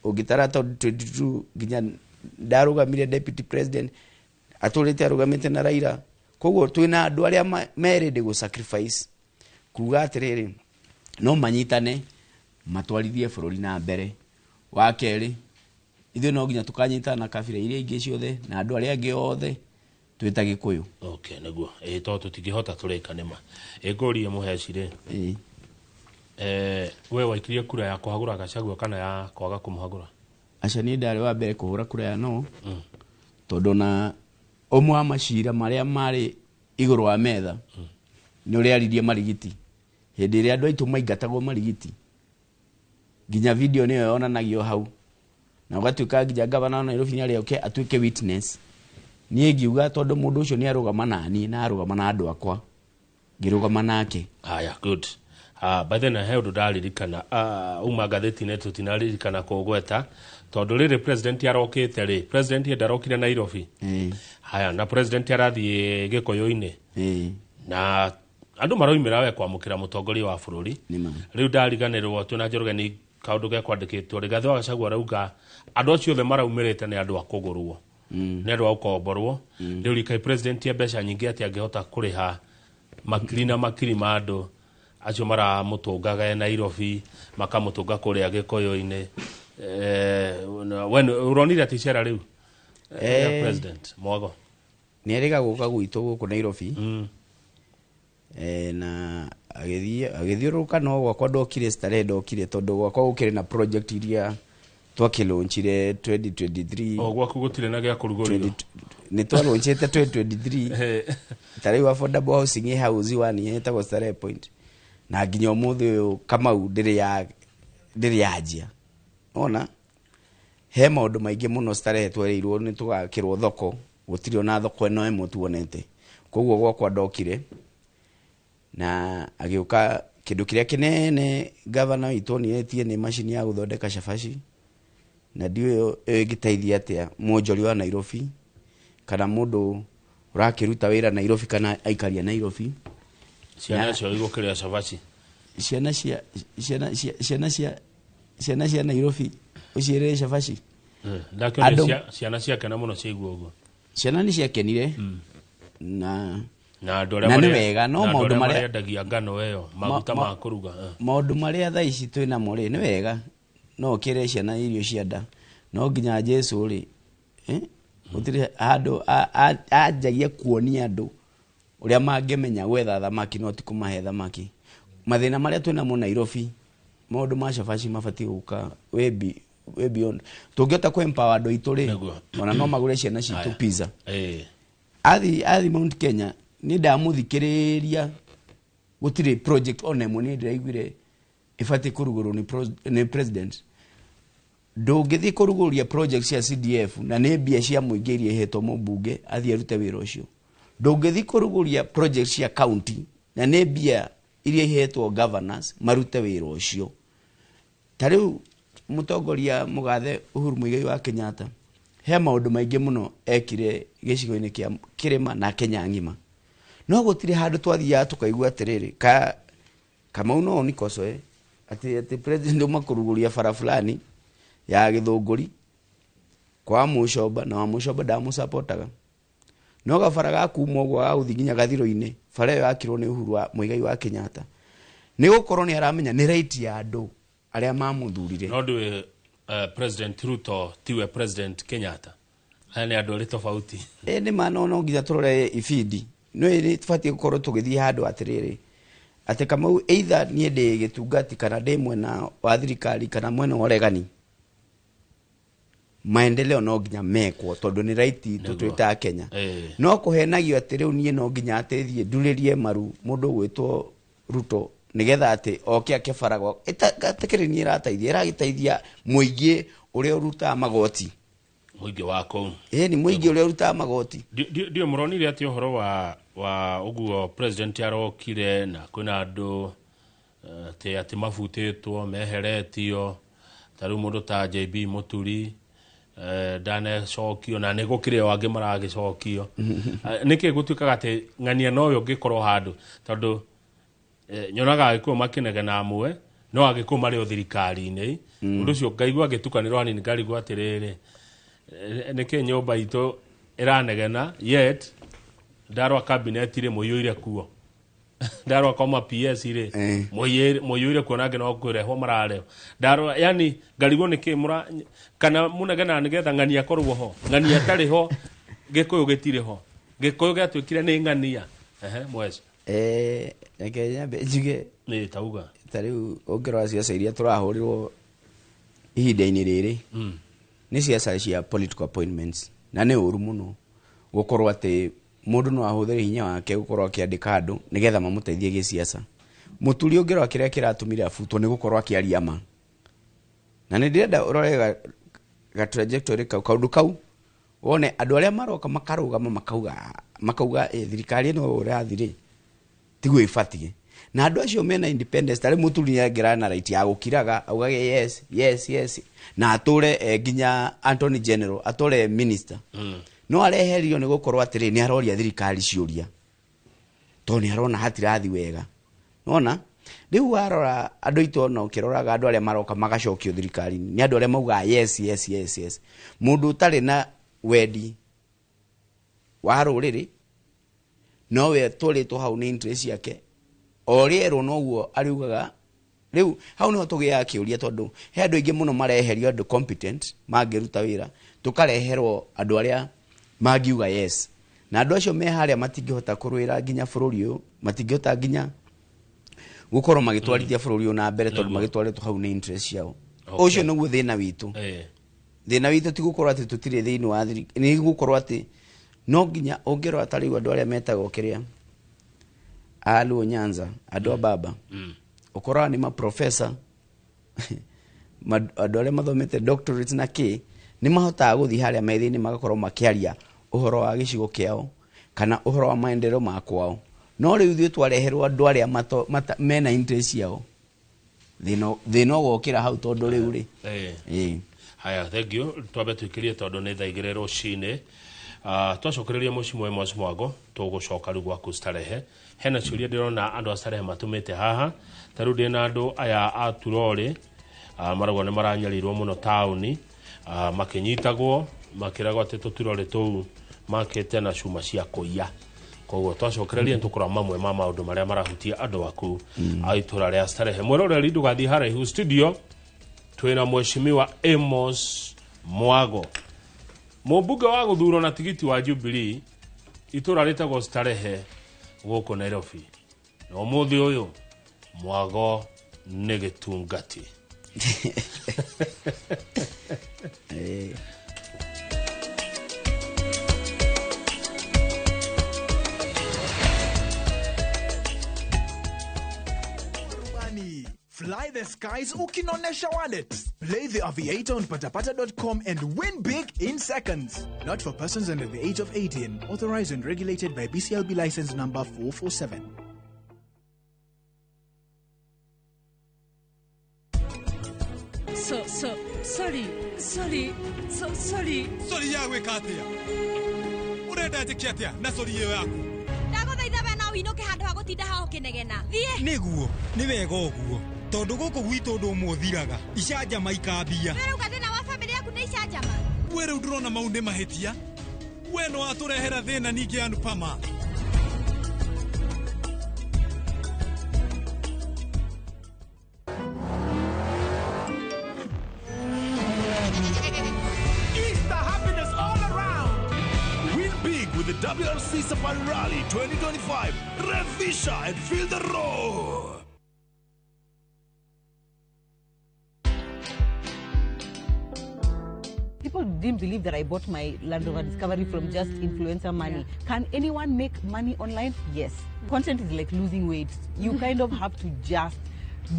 ugitara ta 22 nginya ndarugamire deputy president aturite arugamite na Raila koguo twina andu aria merede go sacrifice kuga atiriri no manyitane matwarithie bururi na mbere wa keri ithu no nginya tukanyita na kabira iria ingi ciothe na andu aria angi othe twita Gikuyu okay naguo to tutingihota tureka nima ngurie muhecire we waikirie kura ya kuhagura Gachagua kana ya kwaga kumuhagura aca ni ndari wa mbere kuhura kura ya no tondu na omwe amacira maria mari iguru wa metha ni uri aririe marigiti hindi ria andu aitu maingatagwo marigiti nginya video niyo yonanagio hau na ugatuika nginya gavana wa Nairobi ni ari okay atuike witness nie ngiuga tondu mundu ucio ni arugama nani na arugama na andu akwa ngirugama nake haya good by then I held dalirikana uma gatheti-inĩ tutinaririkana kugweta tondu riri president arokite ri president ndarokire Nairobi haya na president arathie Gikuyu-ini na andu maroimira we kwamukira mutongoria wa bururi riu ndariganirwo tuna Njoroge ni kaundu ge kwandikitwo Rigathĩ Gachagua rauga andu acio othe maraumirite ni andu akugurwo ni andu aukomborwo riu rikai president ya mbeca nyingi ati angihota kuriha makiri na makiri ma andu acio mara mutungaga Nairobi makamutunga kuria Gikuyu-ini when uronire ati cera riu president mwago ni ariga guka gwitu guku Nairobi na agithiuruka no gwakwa ndokire stare ndokire tondu gwakwa gukire na project iria twakilonchire 2023 gwaku gutire na gya kurugorio ni twalonchete 2023 tare wa affordable housing e house one yetagwo stare point na nginya umuthi Kamau ndiri yajia ona he maundu maingi muno stare twerirwo ni tugakirwo thoko gutiri ona thoko eno emo tuonete koguo gwakwa ndokire na agiuka kindu kiria kinene governor itu ni etie ni machine ya guthondeka cabaci na ndio giteithia atia mwonjori wa Nairobi kana mundu urakiruta wira Nairobi kana aikaria Nairobi ciana cio igukira cabaci ciana cia Nairobi uciere cabaci ndakio ciana cia kana muno ciigwo uguo ciana ni ciakenire na andu aria wega no maundu maria ndagia ngano eyo maguta ma kuruga maundu maria tha ici twina mo ri ni wega no kire ciana irio cianda no nginya Jesu ri utire andu ajagia kuonia andu uria mangimenya gwetha thamaki no tikumahe thamaki mathina maria twina mo Nairobi maundu ma cabaci mabati guka we beyond tungiota ku empower andu itu ri ona no magure ciana citu pizza athi Mount Kenya ni ndamuthikiriria gutire project onemo ni ndiraiguire ifati kuruguru ni president ndungithi kuruguria project cia CDF na ni mbia cia muingi iria ihetwo mubunge athie rute wira ucio ndungithi kuruguria project cia county na ni mbia iria ihetwo governors marute wĩra ũcio. Ta rĩu mũtongoria mũgathe Uhuru Muigai wa Kenyatta he maũndũ maingĩ mũno ekire gĩcigo-inĩ kĩa Kĩrĩma na Kenya ng'ima, no gũtirĩ handũ twathiaga tukaigua atĩrĩrĩ Kamau no nikosoe ati president umakuruguria bara fulani ya Gĩthũngũri kwa Mucoba na wa Mucoba ndamusapotaga, no gabara gakuma ũguo gagũthi nginya Gathiro-inĩ bara ĩyo yakirwo nĩ Uhuru wa Muigai wa Kenyatta nĩ gũkorwo nĩ aramenya nĩ right ya andũ arĩa mamuthurire. No ndwe President Ruto tiwe President Kenyatta, aya nĩ andũ arĩ tofauti. Nĩ maana no nginya tũrore ibindi no ĩrĩ tũbatiĩ gũkorwo tũgĩthiĩ handũ atĩrĩrĩ atĩ Kamau either niĩ ndĩ gĩtungati kana ndĩ mwena wa thirikari kana mwena wa ũregani, maendeleo no nginya mekwo tondũ nĩ right twĩta Kenya. No kũhenagio atĩ rĩu niĩ no nginya ateithie ndurĩrie maru mũndũ gwĩtwo Ruto nigetha ati oke akĩbaragwo ĩtakĩrĩ niĩ ĩrateithia, ĩragĩteithia mũingĩ ũrĩa ũrutaga magoti. Mũingĩ wako ni mũingĩ ũrĩa ũrutaga magoti. Ndio mũronire atĩ ũhoro wa ũguo president arokire na kwĩna andũ atĩ mabutĩtwo meheretio, ta rĩu mũndũ ta JB Mũturi ndanecokio na nĩ gũkĩrĩ o angĩ maragĩcokio. Nĩkĩ gũtuĩkaga atĩ ng'ania noyo ngĩkorwo handũ tondũ nyonaga agĩkũyũ makĩnegena amwe no agĩkũyũ marĩ o thirikari-inĩ. Ũndũ ũcio ngaigua agĩtukanĩrwo hanini ngarigwo atĩrĩrĩ nĩkĩ nyũmba itũ ĩranegena yet ndarwa cabinet ire mũiyũire kuo ndarwa koma PS ire mũiyũire kuo nangĩ no kwĩrehwo marareho ndarwa, yani ngarigwo nĩkĩ mũra kana mũnegena nĩgetha ng'ania korwo ho, ng'ania tarĩ ho gĩkũyũ gĩtirĩ ho, gĩkũyũ gĩatuĩkire nĩ ng'ania. Mwezi reke nyambe njuge nĩ tauga ta rĩu ũngĩrora ciaca iria tũrahũrĩrwo ihinda-inĩ rĩrĩ nĩ ciaca cia political appointments, na nĩ ũru mũno gũkorwo atĩ mũndũ no ahũthĩre hinya wake gũkorwo akĩandĩka andũ nĩgetha mamũteithie gĩciaca. Mũturi ũngĩrora kĩrĩa kĩratũmire abutwo nĩ gũkorwo akĩaria ma, na nĩ ndĩrenda ũrore ga trajectory kaũndũ kau wone andũ arĩa maroka makarũgama makauga thirikari ĩno ũrathirĩ tiguo ĩbatiĩ, na andũ acio mena independence. Tarĩ Mũturi nĩ angĩra na right ya gũkiraga augage yes na atũre nginya Attorney General atũre minister. No areherio nĩ gũkorwo atĩrĩ nĩ aroria thirikari ciũria tondũ nĩ arona hatirathi wega. Nona rĩu warora andũ aitũ no ũkĩroraga andũ arĩa maroka magacokio thirikari-inĩ nĩ andũ arĩa mauga yes. Mũndũ ũtarĩ na wendi wa rũrĩrĩ nowe tũrĩtwo hau nĩ interest yake o rĩerwo noguo ariugaga. Rĩu hau nĩho tũgĩaga kĩũria tondũ he andũ aingĩ mũno mareherio andũ competent mangĩruta wĩra, tũkareherwo andũ arĩa mangiuga yes, na andũ acio me harĩa matingĩhota kũrũĩra nginya bũrũri ũyũ, matingĩhota nginya gũkorwo magĩtwarithia bũrũri ũyũ na mbere tondũ magĩtwarĩtwo hau nĩ interest yao. Ũcio nĩguo thĩna witũ. Thĩna witũ ti gũkorwo atĩ tũtirĩ thĩinĩ wa nĩ gũkorwo atĩ no nginya ũngĩrora ta rĩu andũ arĩa metagwo kĩrĩa Aluo Nyanza, andũ a baba ũkoraga nĩ maprofessor andũ arĩa mathomete doctorates na kĩ nĩ mahotaga gũthiĩ harĩa metha-inĩ magakorwo makĩaria ũhoro wa gĩcigo kĩao kana ũhoro wa maendeleo ma kwao. No rĩu ithuĩ twareherwo andũ arĩa mena interest yao, thĩna ũgokĩra hau tondũ rĩu rĩ. Haya, thank you. Twambe twĩkĩrie tondũ nĩ thaa igĩrĩ rũcinĩ. Twacokereria mũciĩ Mwezi Mwago tũgũcoka rĩu gwaku Starehe. Hena ciũria ndĩrona andũ a Starehe matũmĩte haha. Ta rĩu ndĩna andũ aya a Turore marauga nĩ maranyarirwo mũno taũni makĩnyitagwo makĩragwo atĩ tũturore tũu makĩte na cuma cia kũiya. Koguo twacokereria tũkora mamwe ma maũndũ marĩa marahutia andũ aku a itũra rĩa Starehe. Mwĩroreri ndũgathiĩ haraihu studio, twĩna Mheshimiwa Amos Mwago, mũmbunge wa gũthurwo na tigiti wa Jubilee itũra rĩtagwo Starehe gũkũ Nairobi. Na ũmũthĩ ũyũ Mwago nĩ gĩtungati. Fly the skies ukinonesha wallet. Play the aviator on patapata.com and win big in seconds. Not for persons under the age of 18. Authorized and regulated by BCLB license number 447. Sorry. Sorry ya gwika atia. Urenda njike atia na sorry iyo yaku. Ndaguthaitha we no winoke handu ha gutinda hao kinegena. Thie. Niguo, ni wega uguo. Tondu guku gwitu ndu muthiraga. Icanjama ikambia. Wewe ugathina wa family yaku ni icanjama. We riu ndirona maunde mahitia. We no aturehera thina ningi anu pama. With the WRC Safari Rally 2025, Revisha and feel the roar. People didn't believe that I bought my Land Rover Discovery from just influencer money. Yeah. Can anyone make money online? Yes. Content is like losing weight. You kind of have to just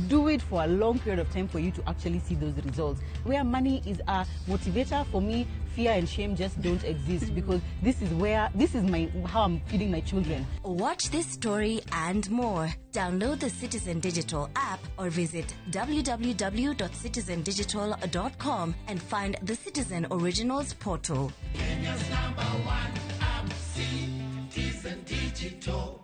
do it for a long period of time for you to actually see those results. Where money is a motivator, for me, fear and shame just don't exist, because this is how I'm feeding my children. Watch this story and more. Download the Citizen Digital app or visit www.citizendigital.com and find the Citizen Originals portal. Kenya's #1 app, Citizen Digital.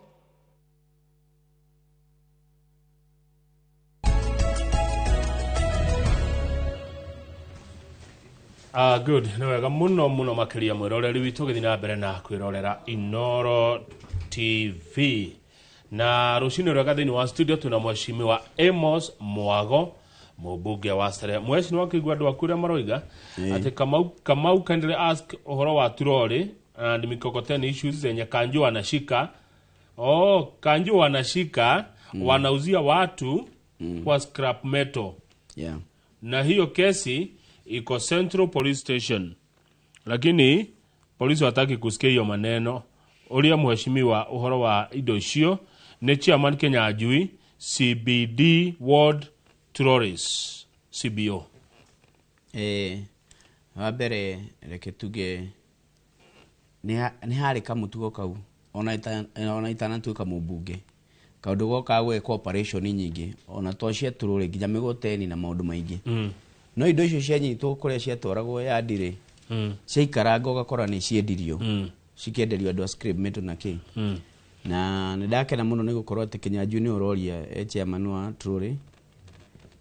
Good. Nĩ wega mũno makĩria mwĩroreri witũ gĩthiĩ na mbere na kwĩrorera Inoro TV. Na rũcinĩ rwega thĩinĩ wa studio tuna mheshimiwa Amos Mwago, mũmbunge wa Sere. Mheshimiwa wakĩigua andũ aku ũrĩa maroiga atĩ Kamau kindly ask ũhoro wa turori and mikokoteni issues zenye Kanjo wanashika. Kanjo wanashika wanauzia watu kwa scrap metal. Yeah. Na hiyo kesi iko Central Police Station, lakini polisi wataki kusikia hiyo maneno. Ulia mheshimiwa uhoro wa indo icio ni chairman Kenya ajui CBD Ward Tourist CBO. Wabere reke tuge ni hari kamutugo kau ona itana tuka mubunge kaundu goka gwe cooperation nyingi ona tocia turure nginya migoteni na maundu maingi. No indo icio cianyitwo kuria ciatwaragwo yandire ciaikaranga ugakora ni ciendirio cikienderio andu a scrap metal na ki na ndakena muno ni gukorwo ati Kenya Junior Roria chairman wa Truri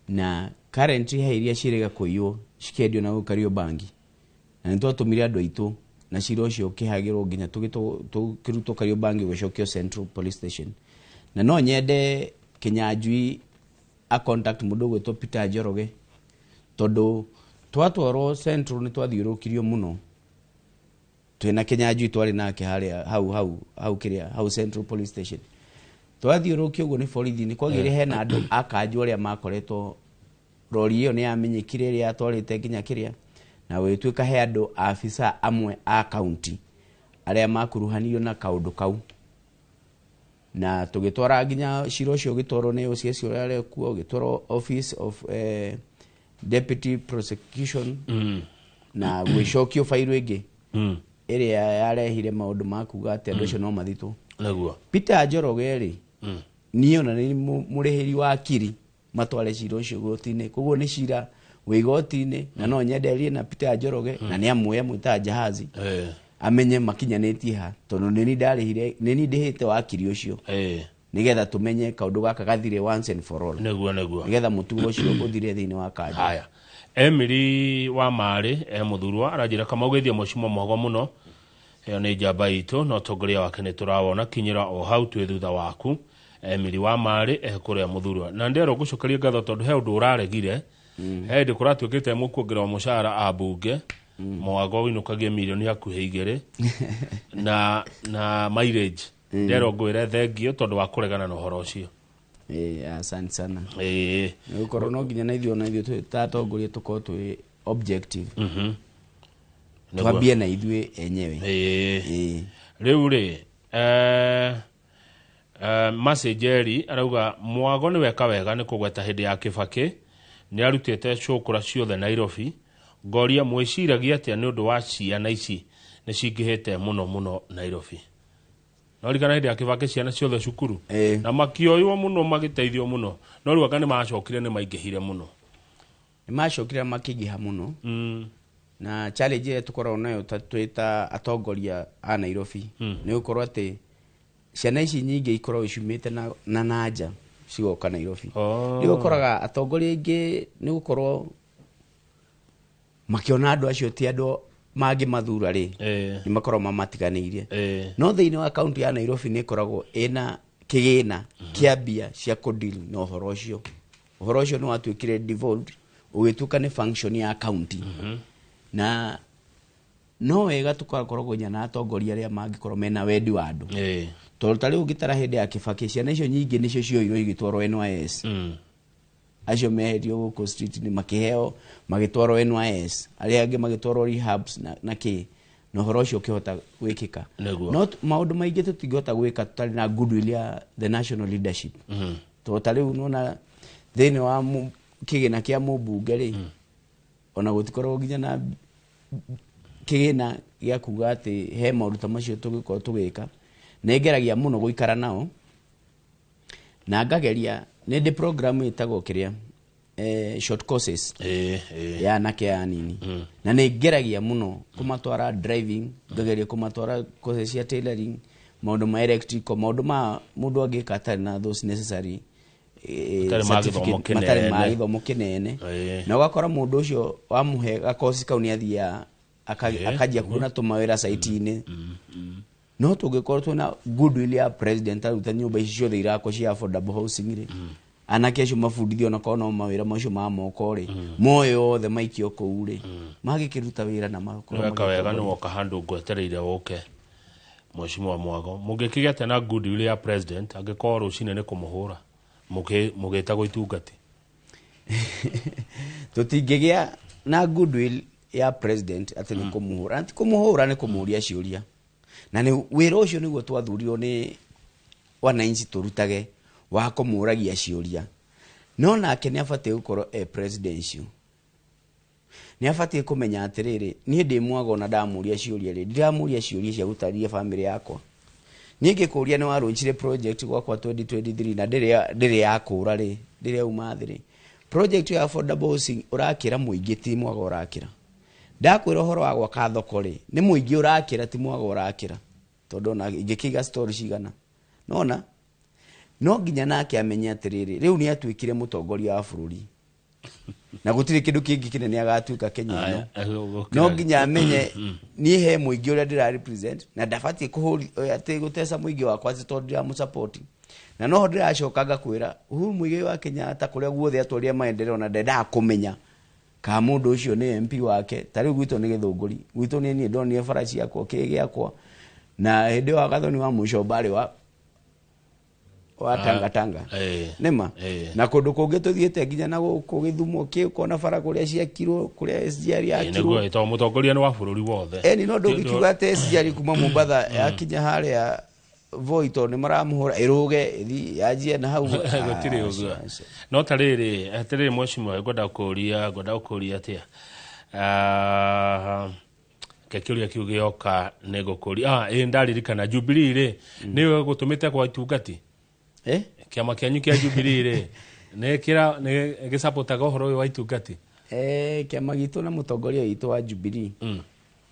na currently he iria cirega kuiyo cikendio na gukario bangi na nitwatumire andu aitu na ciro cio kihagirwo nginya tukiruto kario bangi gucokio Central Police Station na no nyende Kenya Jui a contact mundu gwetwo Peter Njoroge tondu twatwaro Central ni twathiurukirio muno twina Kenya Jui twari nake haria hau Central Police Station twathiurukio go ni borithi ni kwagire hena andu akanju aria makoretwo rori iyo ni amenyekire ria atwarite nginya kiria na wetwika he andu afisa amwe a county aria makuruhanio na kaundu kau na tugitwara nginya ciro cio gitwaro ni OCS uria kuo gitwaro office of deputy prosecution na gwicokio fairo ingi iria yarehire maundu makuga ati andu cio no mathitwo naguo Peter Njoroge ri niyo na ni mureheri wa kiri matware ciro cio gotine koguo ni cira wigotine na no nyenderie na Peter Njoroge na ni amwe ta jahazi amenye makinyanetie ha tondu ni ndihite wa kiri ucio nigetha tumenye kaundu gaka gathire once and for all naguo nigetha mutugo ucio uthire thiini wa kanja. Haya, Emily wa Mari muthurwa arajira kama ugethia mheshimiwa Mwago muno iyo ni njamba itu no tongoria wake ni turawona kinyira o hau twi thutha waku. Emily wa Mari kuria muthurwa na ndero gucokeria ngatho tondu he undu uraregire he ndi kuratwikite mukuongerwa mushara abunge Mwago winukagie milioni hakuhe 2 na mileage ndero ngwire thengio tondu wa kuregana na uhoro ucio. Asante sana. Ukoro no nginya na ithio tatongoria tuko twi objective. Twambie na ithwe enyewe. Riu ri Masejeri arauga Mwago ni weka wega ni kugweta hindi ya Kibaki ni arutite cukura ciothe Nairobi ngoria mwiciragia atia ni undu wa ciana ici ni cingihite muno Nairobi. No rigana hindi ya Kibaki ciana ciothe cukuru na makioywo muno magiteithio muno no riu akane macokire ni maingihire muno macokira makigiha muno na challenge ye tukorwo nayo twita atongoria a Nairobi ni ukorwo ati ciana ici nyingi ikorwo icumite na nanja cigoka Nairobi ni ukoraga atongoria ingi ni gukorwo makiona andu acio ti andu mangi mathura ri ni makorwo mamatiganirie no thiini wa county ya Nairobi ni koragwo ina kigina kiambia cia kudeal na uhoro ucio no atwikire devolved ugituka ni function ya county na no wega tukoragwo nyana atongoria aria mangikorwo mena wendi wa andu tondu tari ugitara hindi ya Kibaki ciana icio nyingi nicio cioirwo igitwarwo NYS acio meherio guku street ni makiheo magitwarwo NYS aria angi magitwarwo rehabs na ki no horo cio kihota gwikika no maundu maingi tutingihota gwika tutari na goodwill ya the national leadership to tari unona thini wa kigina kia mubunge ri ona gutikorwo nginya na kigina gia kuga ati he maruta macio tugikorwo tugika negeragia muno guikara nao na ngageria nende program itagwo kiria short courses ya nake ya nini na negeragia muno kumatwara driving ngageria kumatwara courses ya tailoring maundu ma electrical maundu ma mundu angika atari na those necessary matari ma githomo kinene na ugakora mundu ucio wamuhe gakosi kau ni athia akajia kuna tumawira site-ini no tugikorwo tuna goodwill ya president aruta nyumba ici ciothe irako cia affordable housing ri anake acio mabundithio na kono mawira macio ma moko ri moyo othe maikio kou ri magikiruta wira na makoro wega ni woka handu ngwetereire woke Mheshimiwa Mwago mugikigia tena goodwill ya president angikorwo rucine ni kumuhura mugita goitungati tutingigia na goodwill ya president ati ni kumuhura anti kumuhura ni kumuria ciuria na ni wira ucio niguo twathurirwo ni wananchi turutage wa kumuragia ciuria no nake ni afatie gukorwo presidential ni afatie kumenya atiriri ni ndi Mwago na ndamuria ciuria ri ndiramuria ciuria cia gutaria family yakwa ningi kuria ni warunchire project gwakwa 2023 na ndiri yakura ri ndiri umathiri project ya affordable housing urakira muingi ti Mwago urakira ndakwira horo wa gwaka thoko ri ni muingi urakira ti Mwago urakira tondu na ingikiga story cigana nona no nginya nake amenya atiriri riu ni atwikire mutongoria wa bururi na gutire kindu kingi kinene agatuika Kenya no nginya amenye ni he muingi uria ndira represent na ndafati kuhuri ati gutesa muingi wakwa tondu ya musupport na no ndira cokaga kwira huru muingi wa Kenya ata kuria guothe atwaria maendeleo na ndenda kumenya ka mundu ucio ni MP wake tari gwito ni githunguri gwito ni ni ndoni farachi yakwa kigi yakwa na hindi wa gathoni wa muco bari wa tanga nema na kundu kungi tuthiete nginya na guku Githumo kona bara kuria ciakirwo kuria SGR yakirwo niguo ito mutongoria ni wa bururi wothe ni no ndugikiuga ati SGR kuma Mombasa yakinya haria voito ni maramuhura iruge ithi yajie na hau gutire uguo no tariri atiriri Mheshimiwa ngoda kuria atia kekiria kiugioka nego kuria ndaririkana Jubilee ri niwe gutumite kwa itungati kiama kianyu kia Jubilee ri nekira ne gisapotaga horo wa itungati kiama gitu na mutongoria witu wa Jubilee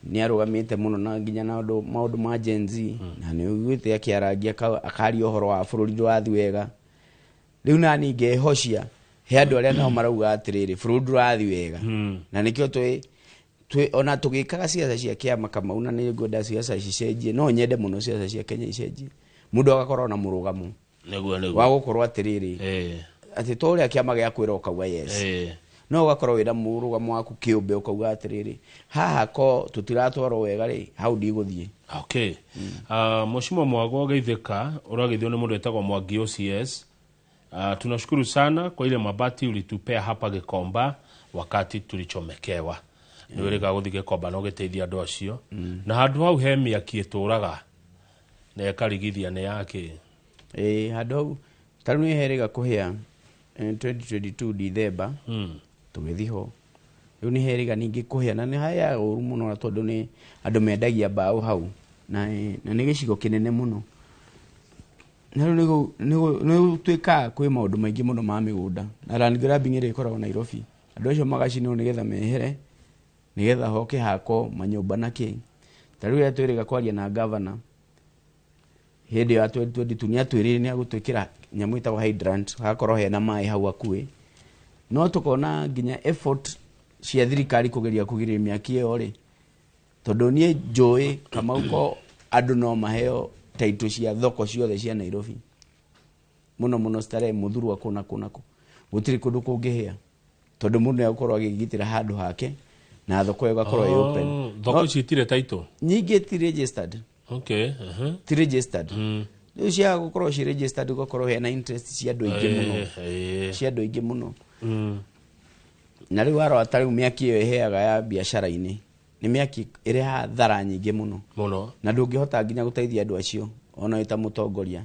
ni arugamite muno na nginya na maundu ma Gen Z na ni ugwite akiaragia akari horo wa bururi wathi wega riu na ninge hocia he andu aria no marauga atiriri bururi wathi wega na nikio twi ona tugikaga ciaca cia kiama kama una ni ngwenda ciaca icenjie no nyende muno ciaca cia Kenya icenjie mundu agakorwo na murugamo wa gukorwo atiriri ati toria kiama gia kwira ukauga yes no ugakorwo wira murugamo waku kiumbe ukauga atiriri haha ko tutiratwaro wega ri hau ndiguthie okay Mheshimiwa Mwago geithika uragithio ni mundu etagwo Mwangi OCS tunashukuru sana kwa ile mabati ulitupea hapa Gikomba wakati tulichomekewa ni wega guthige Gikomba no giteithia andu acio na handu hau he miaki ituraga na yakarigithia ne yake handu hau taru ni herega kuhia 2022 December tugithiho riu ni herega ningi kuhia na ni haya uru muno na tondu ni andu mendagia bao hau na ni gicigo kinene muno na riu ni twika kwi maundu maingi muno ma migunda na land grabbing iri ikoragwo Nairobi andu acio magacinwo nigetha mehere nigetha hoke hako manyumba na king tariu ya twiriga kwaria na governor hindi ya 2022 ni atwirire ni agutwikira nyamu itagwo hydrant hakorwo hena mai hau akui no tukona nginya effort cia thirikari kugeria kugiria miaki iyo ri tondu nie njui kama uko andu no maheo taito cia thoko ciothe cia Nairobi muno stare muthuru akona kunako gutiri kundu kungihia tondu mundu akorwo agigitira handu hake na thoko yo gakorwo open thoko citire taito nyingi ti registered okay ti registered ndio cia gukorwo ci registered gukorwo hena interest cia andu aingi muno cia andu aingi muno na riu waro atari miaki iyo iheaga ya biashara-ini ni miaki iri ha thara nyingi muno na ndungihota nginya guteithia andu acio ona ita mutongoria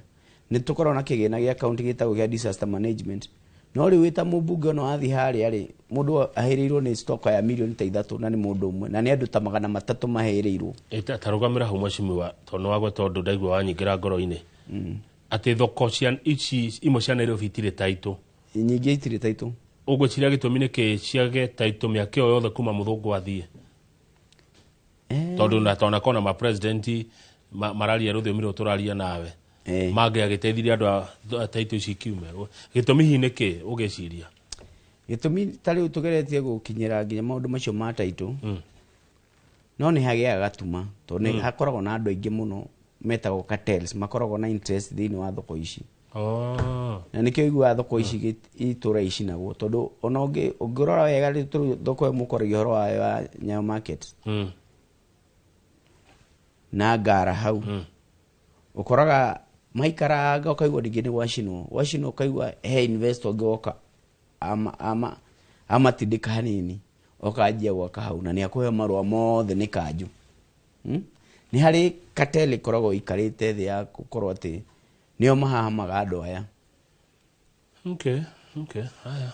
ni tukorwo na kigina gia county gitagwo gia disaster management no ri wita mubunge no athi hari ari mundu ahirirwo ni stock ya milioni 3 na ni mundu umwe na ni andu ta 300 mahirirwo eta tarugamira hu mwashimiwa tono wagwe tondu ndaigwa wanyingira ngoro-ini ati thoko cia ici imo cia Nairobi itire taito nyingi itire taito ugo ciria gitumine ke ciage taito miake o yothe kuma muthungu athie tondu na tona kona ma president mararia ruthimiro turaria nawe mage agiteithiria andu taito ici kiume gitumi hine ke ugeciria gitumi tari tugeretie gukinyira nginya maundu macio ma taito no ni hagia gatuma tondu ni hakoragwo na andu aingi muno metagwo cartels makoragwo na interest thini wa thoko ici na nikio igua thoko ici itura ici naguo tondu ona ungirora wega ri thoko mukoragio horo wa Nyayo market na gara hau ukoraga maikaraga ukaigua digini washinwo ukaigua he investor goka ama tidika hanini okajia gwaka hau na ni akuhe marua mothe ni kanju ni hari kateli koragwo ikarite thi ya gukorwo ati nio mahahamaga andu aya okay haya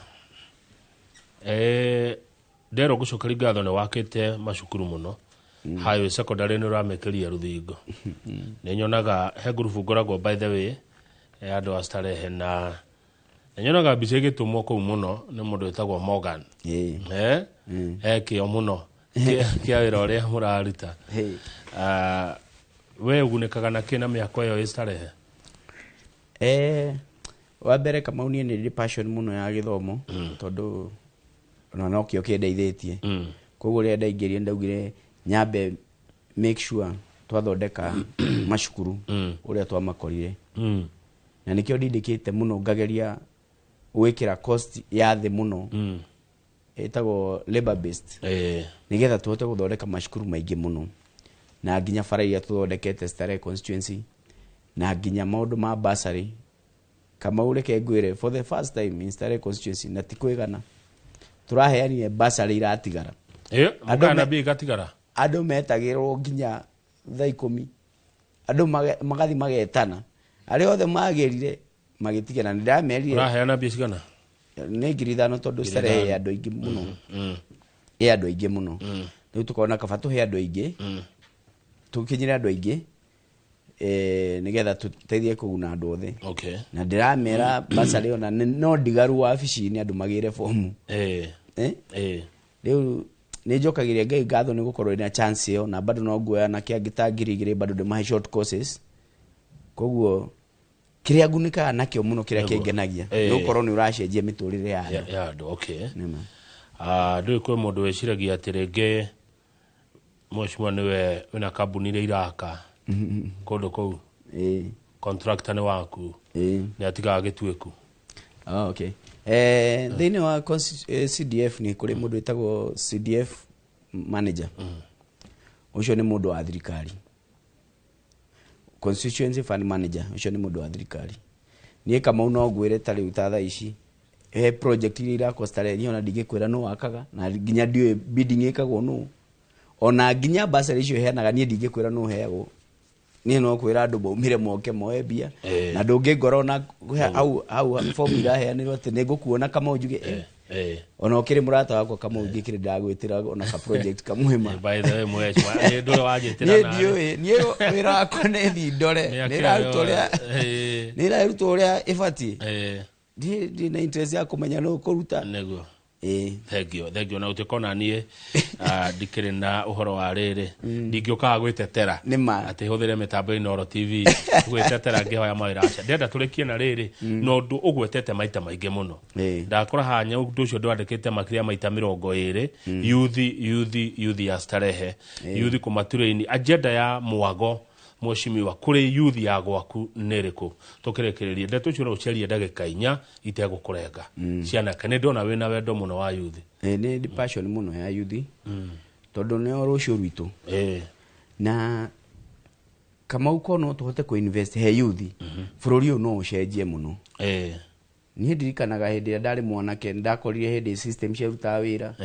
ndero gucokari ngatho ni wakite macukuru muno highway secondary ni ramekeria ruthingo ni nyonaga he group ngoragwo by the way andu astarehe na nyonaga mbica igitumwo kuu muno ni mundu witagwo Morgan kio muno kia wira uria muraruta we ugunikaga na kina miako iyo istarehe wa mbere kama unie ni passion muno ya githomo tondu ona no kio kindeithĩtie koguo ria ndaingĩrie ndaugire nyambe make sure twathondeka macukuru uria twamakorire na nikio ndindikite muno ngageria gwikira cost ya thi muno etagwo labor based nigetha tuhote guthondeka macukuru maingi muno na nginya faraia tuthondekete Starehe constituency na nginya maundu ma bursary kama ureke ngwire for the first time in Starehe constituency na tikwigana turaheanire bursary iratigara magana bi gatigara andu metagirwo nginya thaa 10 andu magathi magetana ari othe magirire magitigana ndamerire uraheana bi cigana ni 5,000 tondu Starehe ya andu aingi muno andu aingi muno riu tukona kaba tuhe andu aingi tukinyira andu aingi nigetha tuteithie kuguna andu othe na ndiramera bursary ona no ndigaru wa abici-ini andu magire fomu riu ni njokagiria ngai ngatho ni gukorwo ina chance iyo na bado no nguoya na kia ngitangirigire bado de my short courses koguo kiria ngunika nakio muno kiria kingenagia ni gukorwo ni uracenjia miturire ya andu ndu kwe mundu weciragia atirenge mweshimwa niwe wina kambuni iria iraka kundu kou contractor ni waku ni atigaga gitueku thini wa CDF ni kuri mundu witagwo CDF manager ucio ni mundu wa thirikari constituency fund manager ucio ni mundu wa thirikari nie kama uno ngwire tari utatha ici project iria irako Starehe ni ona ndigikwira no wakaga na nginya ndiwe bidding ikagwo no ona nginya bursary icio heanaga nie ndigikwira no heagwo ni no kwira andu bomire moke moebia na ndungi ngoro na au form iraheanirwo ati ni ngukuona kama ujuge ona ukiri murata wakwa kama ungikire ndagwitira ona ka project kamuhima by the way mweshwa ndoro wajitira na ni wira wako ne thi ndore ni ra rutoria ifati ndi na interest ya kumenya no kuruta nego Thengio na utikona nie ndikire na uhoro wa riri ndingioka gwitetera ati huthire mitambo inoro TV gwitetera ngihoya mawira acha ndenda turekie na riri no ndu ugwetete maita maingi muno ndakora hanya undu ucio ndwandikite makiria maita 20 youth ya starehe youth kumaturaini agenda ya mwago Mheshimiwa kuri youth ya gwaku neriku tukirekereria ndeto cio ucerie ndagika 4 itegukurenga ciana kane ndona wina wendo muno wa youth ni passion muno ya youth tondu ne rucio rwitu na kama uko no tuhote ku invest he youth bururi no ucenjie muno ni ndirikanaga hindi ndari mwanake ndakorire hindi system cia ruta wira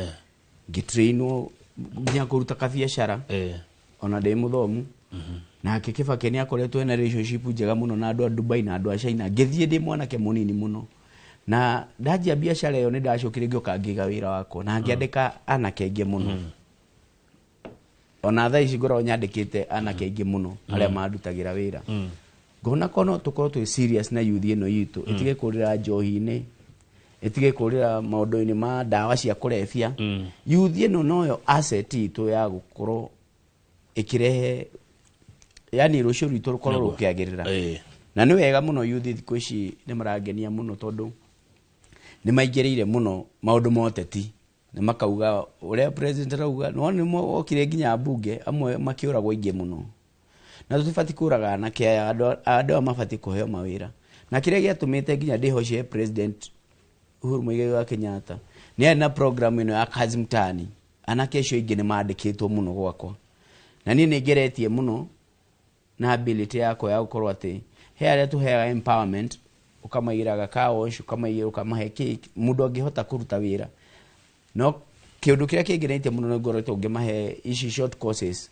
ngitrainwo nginya kuruta kabiacara ona ndi muthomu na kibake ni akoretwo na relationship njega muno na andu a Dubai na andu a China ngithie ndi mwanake munini muno na ndajia biacara yo ni ndacokire ngioka ngiga wira wako na ngiandika anake aingi muno ona tha ici ngoro nyandikite anake aingi muno aria mandutagira wira ngona kono tukorwo twi serious na youth ino yitu itige kurira njohi-ini itige kurira maundu-ini ma dawa cia kurefia youth ino noyo asset itu ya gukorwo ikirehe yani rucio rwitu rukorwo rukiagirira na ni wega muno youth thiku ici ni marangenia muno tondu ni maingirire muno maundu moteti ni makauga uria president rauga no ni okire nginya bunge amwe makiuragwo ingi muno na tutibati kuraga na kia andu mabati kuheo mawira na kiria giatumite nginya ndihocie president Uhuru Muigai wa Kenyatta ni na program ino ya kazi mtani ana kesho ingi ni maandikitwo muno gwakwa na ni ngeretie muno na ability yako ya gukorwo ati he aria tuheaga empowerment ukamairaga kaosh ukamahe cake mundu angihota kuruta wira no kiundu kiria kingeretie muno no ngorote ungimahe ici short courses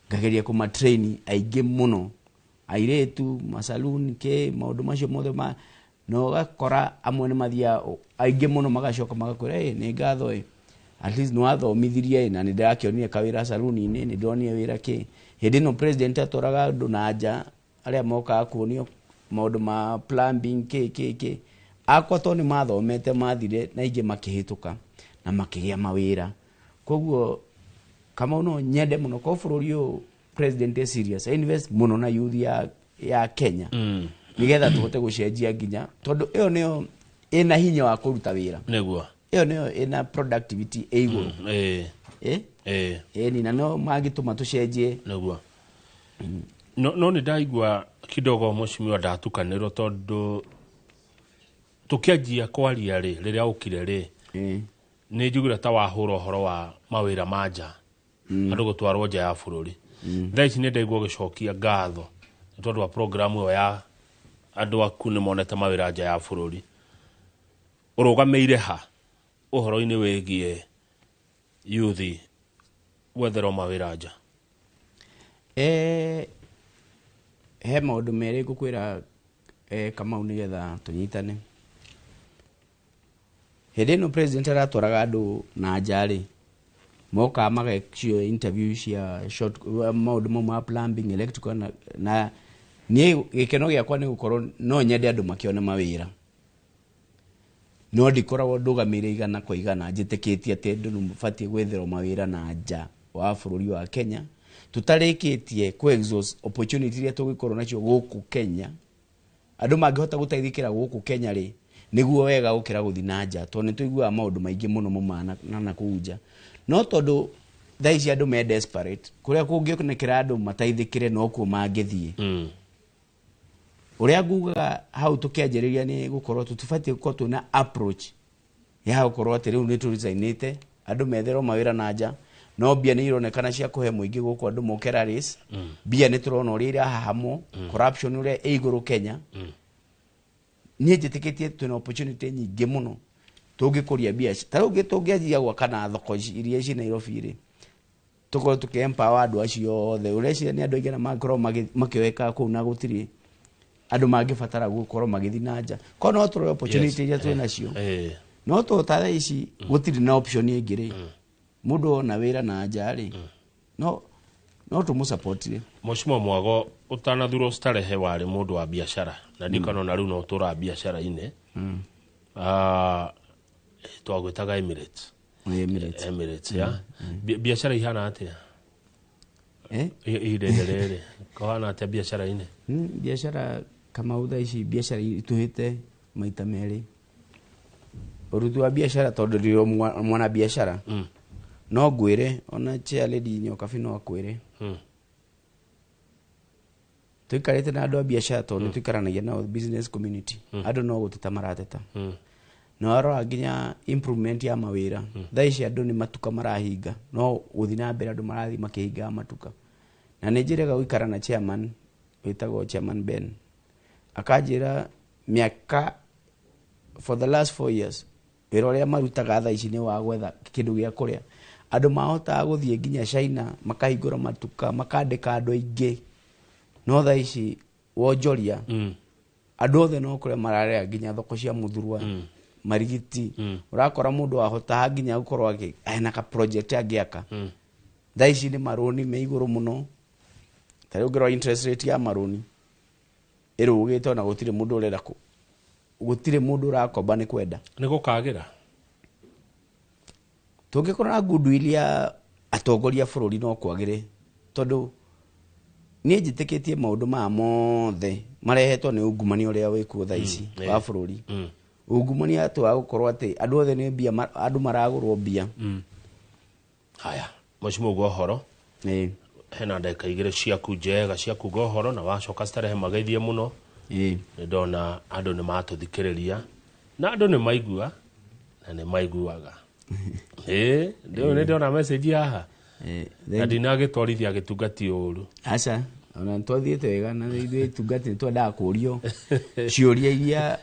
ngageria kuma train aingi muno airetu masaluni ke maundu macio mothe ma no gakora amwe ni mathia aingi muno magacoka magakwira ni ngatho at least no athomithirie na ni ndirakionire kawira saluni ni ndonire wira ki hindi no president atoraga andu na nja aria moka kuonio maundu ma plumbing ke akwa to ni mathomete mathire na ingi makihituka na makigia mawira koguo kama uno nyende muno ko bururi u president serious invest muno na youth ya Kenya nigetha tuhote gucenjia nginya tondu iyo niyo ina hinya wa kuruta wira neguo iyo niyo ina productivity iguru ni na no magituma tucenjie neguo no ni ndaigua kidogo Mheshimiwa ndatukanirwo tondu tukianjia kwaria riria ukire ri ni njugire ta wahura horo wa mawira manja andu gutwarwo nja ya bururi thaici ni ndaigua gicokia ngatho tondu wa program yo ya andu aku ni monete mawira nja ya bururi urugameire ha uhoro-ini wigie youth wethero mawira nja he maundu meri ngukwira kama unigetha tunyitane hindi no president aratwaraga andu na njari moka magekio interview cia short maundu ma plumbing electrical na ni gikeno giakwa ni gukorwo no nyende andu makione mawira no ndikoragwo ndugamire igana kwa igana njitikitie ati andu mubati gwetherwo mawira na nja wa bururi wa Kenya tutarikitie ku exhaust opportunity ria tugikorwo nacio guku Kenya andu mangihota guteithikira guku Kenya ri niguo wega gukira guthi na nja to ni tuigua maundu maingi muno mumana na kuja no tondu thaici andu me desperate kuria kungionekera andu mataithikire no ku mangithie uria nguga hau tukianjiriria ni gukorwo tutibati gukorwo tuna approach ya gukorwo ati riu ni turizainite andu metherwo mawira na nja no bia ni ironekana cia kuhe muingi guku andu mokera race bia ni turona uria hahamo corruption uria iguru Kenya ni njitikitie tuna opportunity nyingi muno tungikuria biacara tarugi tungianjia gwa kana thoko iria ici Nairobi ri tukorwo tukempower andu acio othe uria ni andu aingĩ na makorwo makĩweka kũu na gũtirĩ andu mangibatara gukorwo magithi na nja kono otro opportunity iria twina cio no to tara ici gũtirĩ na option ĩngĩ ri mundu na wira na nja ri no tumu support ri Mheshimiwa Mwago utanathuro starehe wari mundu wa biashara na ndikano na riu no tura biashara ine twagwitaga Emirates. Emirates ya. Biashara ihana atia? Irendelele. Kohana atia biashara ine? Biashara kama udaishi biashara ituhite maita meri. Urutu wa biashara tondu rio mwana biashara. No gwire ona chia lady nyoka fino akwire. Tuikarete na andu a biashara tondu tuikaranagia na business community. Andu no gututamarateta. No aro nginya improvement ya mawira. Thaici andu ni matuka marahinga. No guthina mbere andu marathi makihinga matuka. Na nijirega guikara na chairman witagwo chairman Ben. Akajira miaka for the last 4 years. Wira uria marutaga thaici ni wa gwetha kindu gia kuria. Andu mahota guthie nginya China makahingura matuka makandika andu aingi. No thaici wonjoria. Andu othe no kuria mararea nginya thoko cia muthurwa. Marigiti urakora mundu wahota nginya gukorwo ena ka project agiaka. Thaici ni maroni me iguru muno. Tari ungirwa interest rate ya maroni irugite na gutire mundu urenda ku gutire mundu urakomba ni kwenda ni gukagira tungikora goodwill ya atongoria bururi no kwagire tondu ni njitikitie maundu ma mothe marehetwo ni ungumani uria wikuo thaici wa bururi ungumani atwa gukorwo ati andu othe ni mbia andu maragurwo mbia haya mashimo gwa horo hena ndeka igire ciaku njega ciaku gohoro na wacoka starehe mageithie muno ndona andu ni matuthikiriria na andu ni maigua na ni maiguaga ndio ni ndona message haha na dinagitwarithia gitungati uru aca ona twathiete wega na ithuĩ tungati twendaga kũrio ciũria iria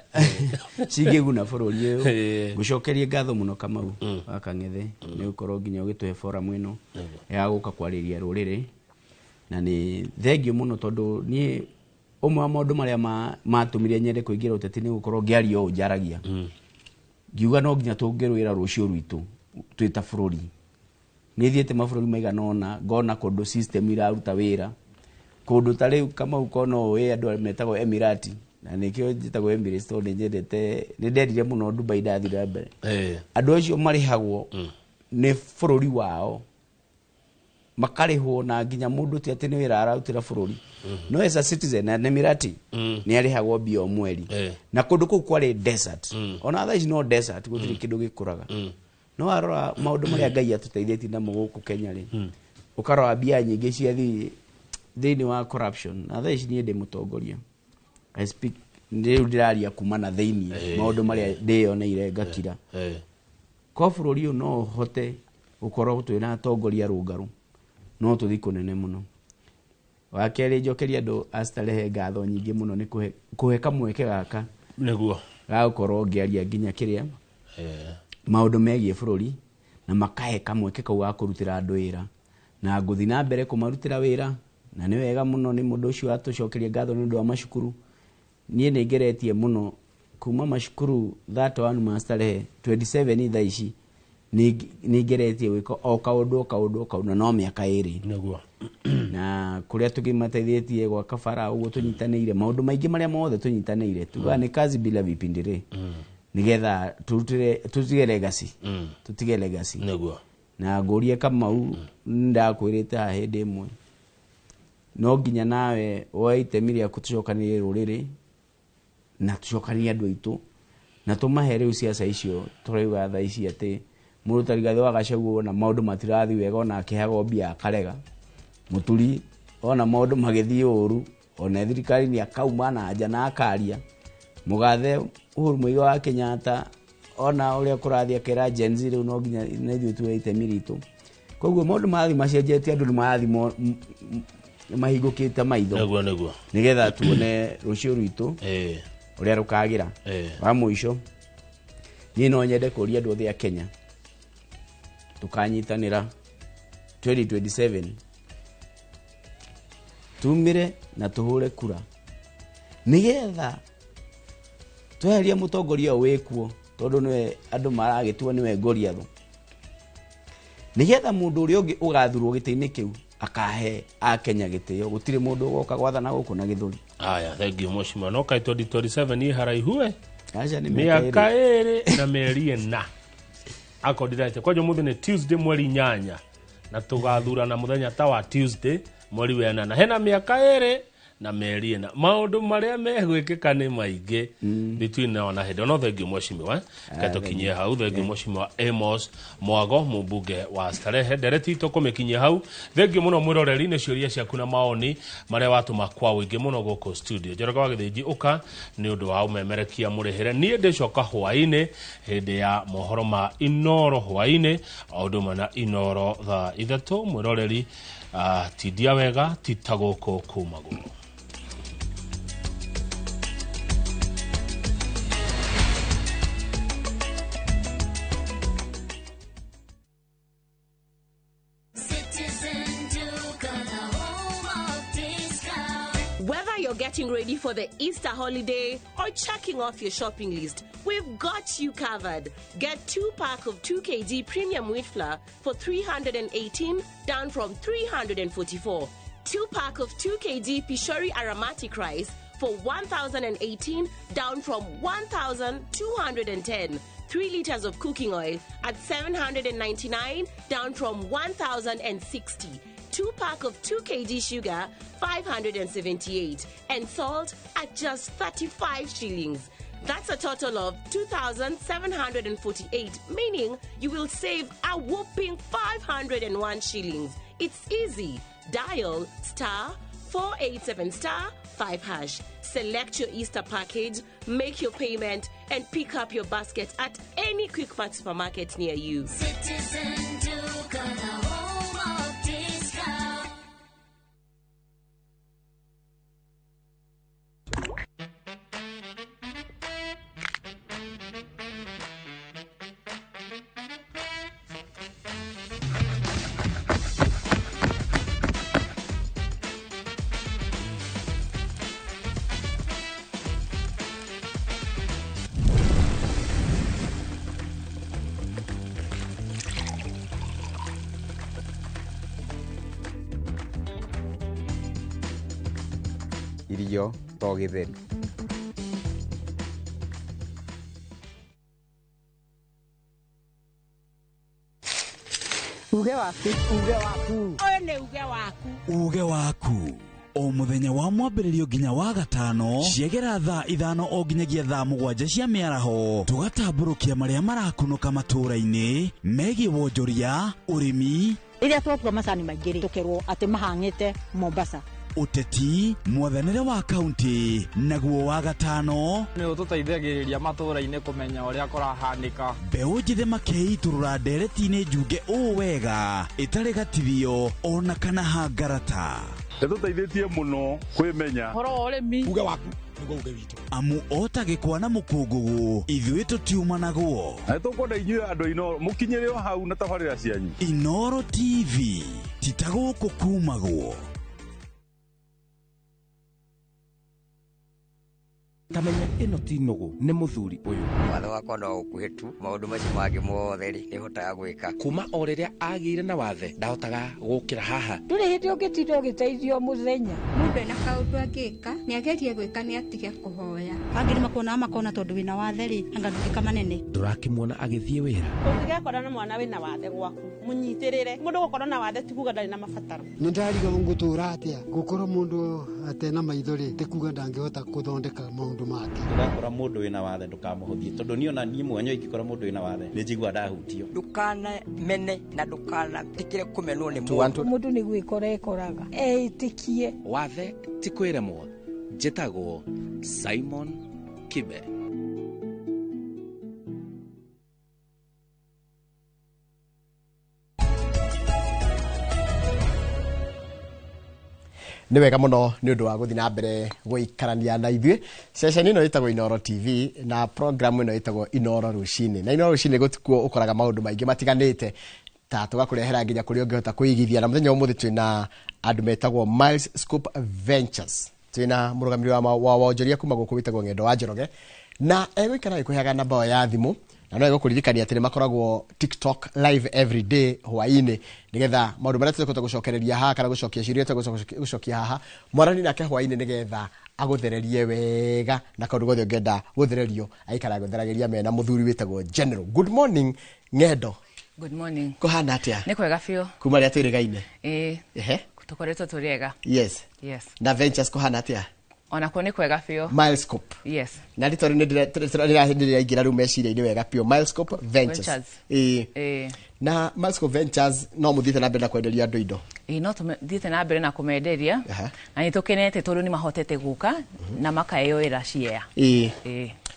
cingĩguna bũrũri ũyũ ngũcokerie ngatho mũno Kamau wa Kang'ethe nĩ gũkorwo nginya ũgĩtũhe forum ĩno ya gũka kwarĩria rũrĩrĩ na nĩ thengiũ mũno tondũ niĩ ũmwe wa maũndũ marĩa matũmire nyende kũingĩra ũteti nĩ gũkorwo ngĩaria ũũ njaragia ngiuga no nginya tũngĩrũĩra rũciũ rwitũ twĩ ta bũrũri nĩ thiĩte mabũrũri maigana ũna ngona kũndũ system iraruta wĩra kundu tari kama ukono we andu metagwo Emirati na nikio njitagwo Emirates to njendete ni ndendire muno Dubai ndathira mbere andu acio marihagwo ni bururi wao makarihwo na nginya mundu ti ati ni wira ararutira bururi no as a citizen na Emirati ni arihagwo bio mweri na kundu ku kwari desert ona thaici no desert gutiri kindu gikuraga no arora maundu maria Ngai atuteithĩtie namo gũkũ Kenya ri ukarora bia nyingĩ ciathi thini wa corruption na thaici ni ndi mutongoria I speak ndiraria kuma na thini maundu maria ndioneire ngakira ko bururi no hote ukorwo twina atongoria rungaru no tuthi kunene muno wakeri njokeria andu astarehe ngatho nyingi muno ni kuhe kamweke gaka niguo ga ukorwo ngiaria nginya kiria maundu megie bururi na makahe kamweke kau ga kurutira andu wira na nguthi na mbere kumarutira wira na ni wega muno ni mundu ucio atucokeria ngatho ni ndu wa mashukuru nie ni ngeretie muno kuma mashukuru that one master 27 thaici ni ngeretie wiko o kaundu na no miaka iri niguo na kuria tugimateithietie gwa kabara uguo tunyitanĩire maundu maingi maria mothe tunyitanĩire tuga ni kazi bila vipindire nigetha tutige legacy tutige legacy niguo na ngurie Kamau ndakwirite ha hindi imwe no nginya nawe woite miria kutucokanĩrie rũrĩrĩ na tucokanie andu aitu na tumahe riu ciaca icio turauga tha ici ati murutari gathe wa Gachagua na maundu matirathi wega ona akihago mbia akarega muturi ona maundu magithii uru ona thirikari ni akauma na nja na akaria mugathe Uhuru Muigai wa Kenyatta ona uria kurathi akira Gen Z riu no nginya nithu tuite miritu koguo maundu mathi macenjetie andu ni mathi mahingukite maitho niguo nigetha tuone rucio rwitu uria rukagira wa muico ni no nyende kuria andu othe a Kenya tukanyitanira 2027 tumire na tuhure kura nigetha tweheria mutongoria wekuo tondu niwe andu maragitua niwe ngoriatho nigetha mundu uria ungi ugathurwo giti-ini kiu akahe a Kenya gitio gutire mundu goka gwathana guku na githuri aya thank you mushima no kai 2027 ni haraihu acha ni miaka iri na meri na akondirete kwa muthi ni Tuesday mweri 8 na tugathura na muthenya ta wa Tuesday mweri wa 8 hena miaka 2 na meri ena maundu maria megwikika ni maingi between now na hedo no thengi mweshimiwa kato kinye hau thengi mweshimiwa Amos Mwago mubunge wa Starehe dereti to komekinye hau thengi muno mwiroreri ne ciuria ciaku na maoni maria watu makwa wingi muno goko studio Njoroge wa Githiji uka ni undu wa umemerekia murihere nie ndicoka hwaine hindi ya mohoro ma Inoro hwaine aundu mana Inoro tha ithatu mwiroreri tidia wega titagoko kumaguo. Whether you're getting ready for the Easter holiday or checking off your shopping list, we've got you covered. Get 2-pack of 2 kg premium wheat flour for 318, down from 344. 2-pack of 2 kg Pishori aromatic rice for 1,018, down from 1,210. 3 liters of cooking oil at 799, down from 1,060. 2-pack of 2 kg sugar, 578, and salt at just 35 shillings. That's a total of 2,748, meaning you will save a whopping 501 shillings. It's easy. Dial *487*5#. Select your Easter package, make your payment, and pick up your basket at any Quick Mart supermarket near you. Citizen Duke on the home of discount. Irio to githeri uge waku one uge waku o muthenya wa mwambĩrĩrio nginya wa gatano ciegera thaa 5 o nginyagia thaa 7 cia mĩaraho tugatambũrũkia marĩa marakunũka matũũra-inĩ megiĩ wonjoria ũrĩmi rĩrĩa twatua macani maingĩ tũkerwo atĩ mahang'ĩte Mombasa uteti mwathanĩre wa kaunti naguo wa gatano nĩ ũtũteithagĩrĩria matũũra-inĩ kũmenya ũrĩa kũrahanĩka mbeũ njĩthĩ makeiturũra ndereti-inĩ njunge ũũ wega ĩtarĩ gatithio ona kana hangarata nĩtũteithĩtie mũno kwĩmenya horo wa ũrĩmi uge waku nĩguo uge witũ amu otagĩkwa na mũkũngũgũ ithuĩ tũtiumanagwo na nĩtũkwenda inyuĩ andũ Inoro mũkinyĩre o hau na tabarĩra cianyu Inoro TV titagũkũ kumagwo. Tamenya ino ti nugu nĩ mũthuri ũyũ watho wakwa no ũkuhĩ tu maũndũ macio mangĩ mothe nĩ hotaga gwĩka kuma o rĩrĩa agĩire na wathe ndahotaga gũkĩra haha ndũrĩ hĩndĩ ũngĩtinda ũgĩteithio mũthenya mũndũ ena kaũndũ angĩka nĩ agerie gwĩka nĩ atige kũhoya angĩ nĩ makona tondũ wĩna wathe rĩ anga ndũngĩka manene ndũrakĩmuona agĩthiĩ wĩra ũngĩgekora na mwana wĩna wathe gwaku mũnyitĩrĩre mũndũ gũkorwo na wathe tikuga ndarĩ na mabataro nĩ ndariga ngũtũra atĩa gũkorwo mũndũ atena maithori tikuga ndangĩhota gũthondeka maũndũ make ndakora mũndũ wĩna wathe ndũkamũhũthie tondũ niĩ ona niĩ mwenyewe ingĩkora mũndũ wĩna wathe nĩ njigua ndahutio ndũkana mene na ndũkana tikire kũmenwo nĩ mũndũ nĩ gwĩkora ekoraga eitĩkie wathe ti kwĩremwo njĩtagwo Simon Kibe nĩ wega mũno nĩ ũndũ wa gũthiĩ na mbere gũikarania na ithuĩ ceceni ĩno ĩtagwo Inoro TV na program ĩno ĩtagwo Inoro Rũcinĩ na Inoro Rũcinĩ gũtikuo ũkoraga maũndũ maingĩ matiganĩte ta tũgakũrehera nginya kũrĩa ũngĩhota kwĩigithia na mũthenya ũmũthĩ twĩna andũ metagwo Miles Scope Ventures twĩna mũrũgamĩrĩri wa wonjoria kuma gũkũ wĩtagwo Ng'endo wa Njoroge na egũikara gĩkũheaga namba ya thimũ na no egũkũririkania atĩ nĩ makoragwo TikTok live every day hwainĩ nigetha maũndũ marĩa tũkũhota gũcokereria haha kana gũcokia ciũria gũcokia haha mwarani nake hwainĩ nigetha agũthererie wega na kaũndũ gothe ũngĩenda gũthererio aikara gũtheragĩria mena mũthuri wĩtagwo General. Good morning Ng'endo. Good morning. Kuhana atia? Nĩ kwega biũ. Kuma rĩa twĩrĩgaine. Ehe. Tũkoretwo tũrĩega. Yes. Yes. Na ventures kuhana atia? Onako nĩ kwega biũ. Milescope. Yes. Na rĩtwa nĩndĩraingĩra rĩu meciria-inĩ wega biũ. Milescope Ventures. Na Milescope Ventures no mũthiĩte na mbere na kwenderia andũ indo. No tũthiĩte na mbere na kũmenderia. Na nĩtũkenete tondũ nĩmahotete gũka na makaheo wĩra ciea.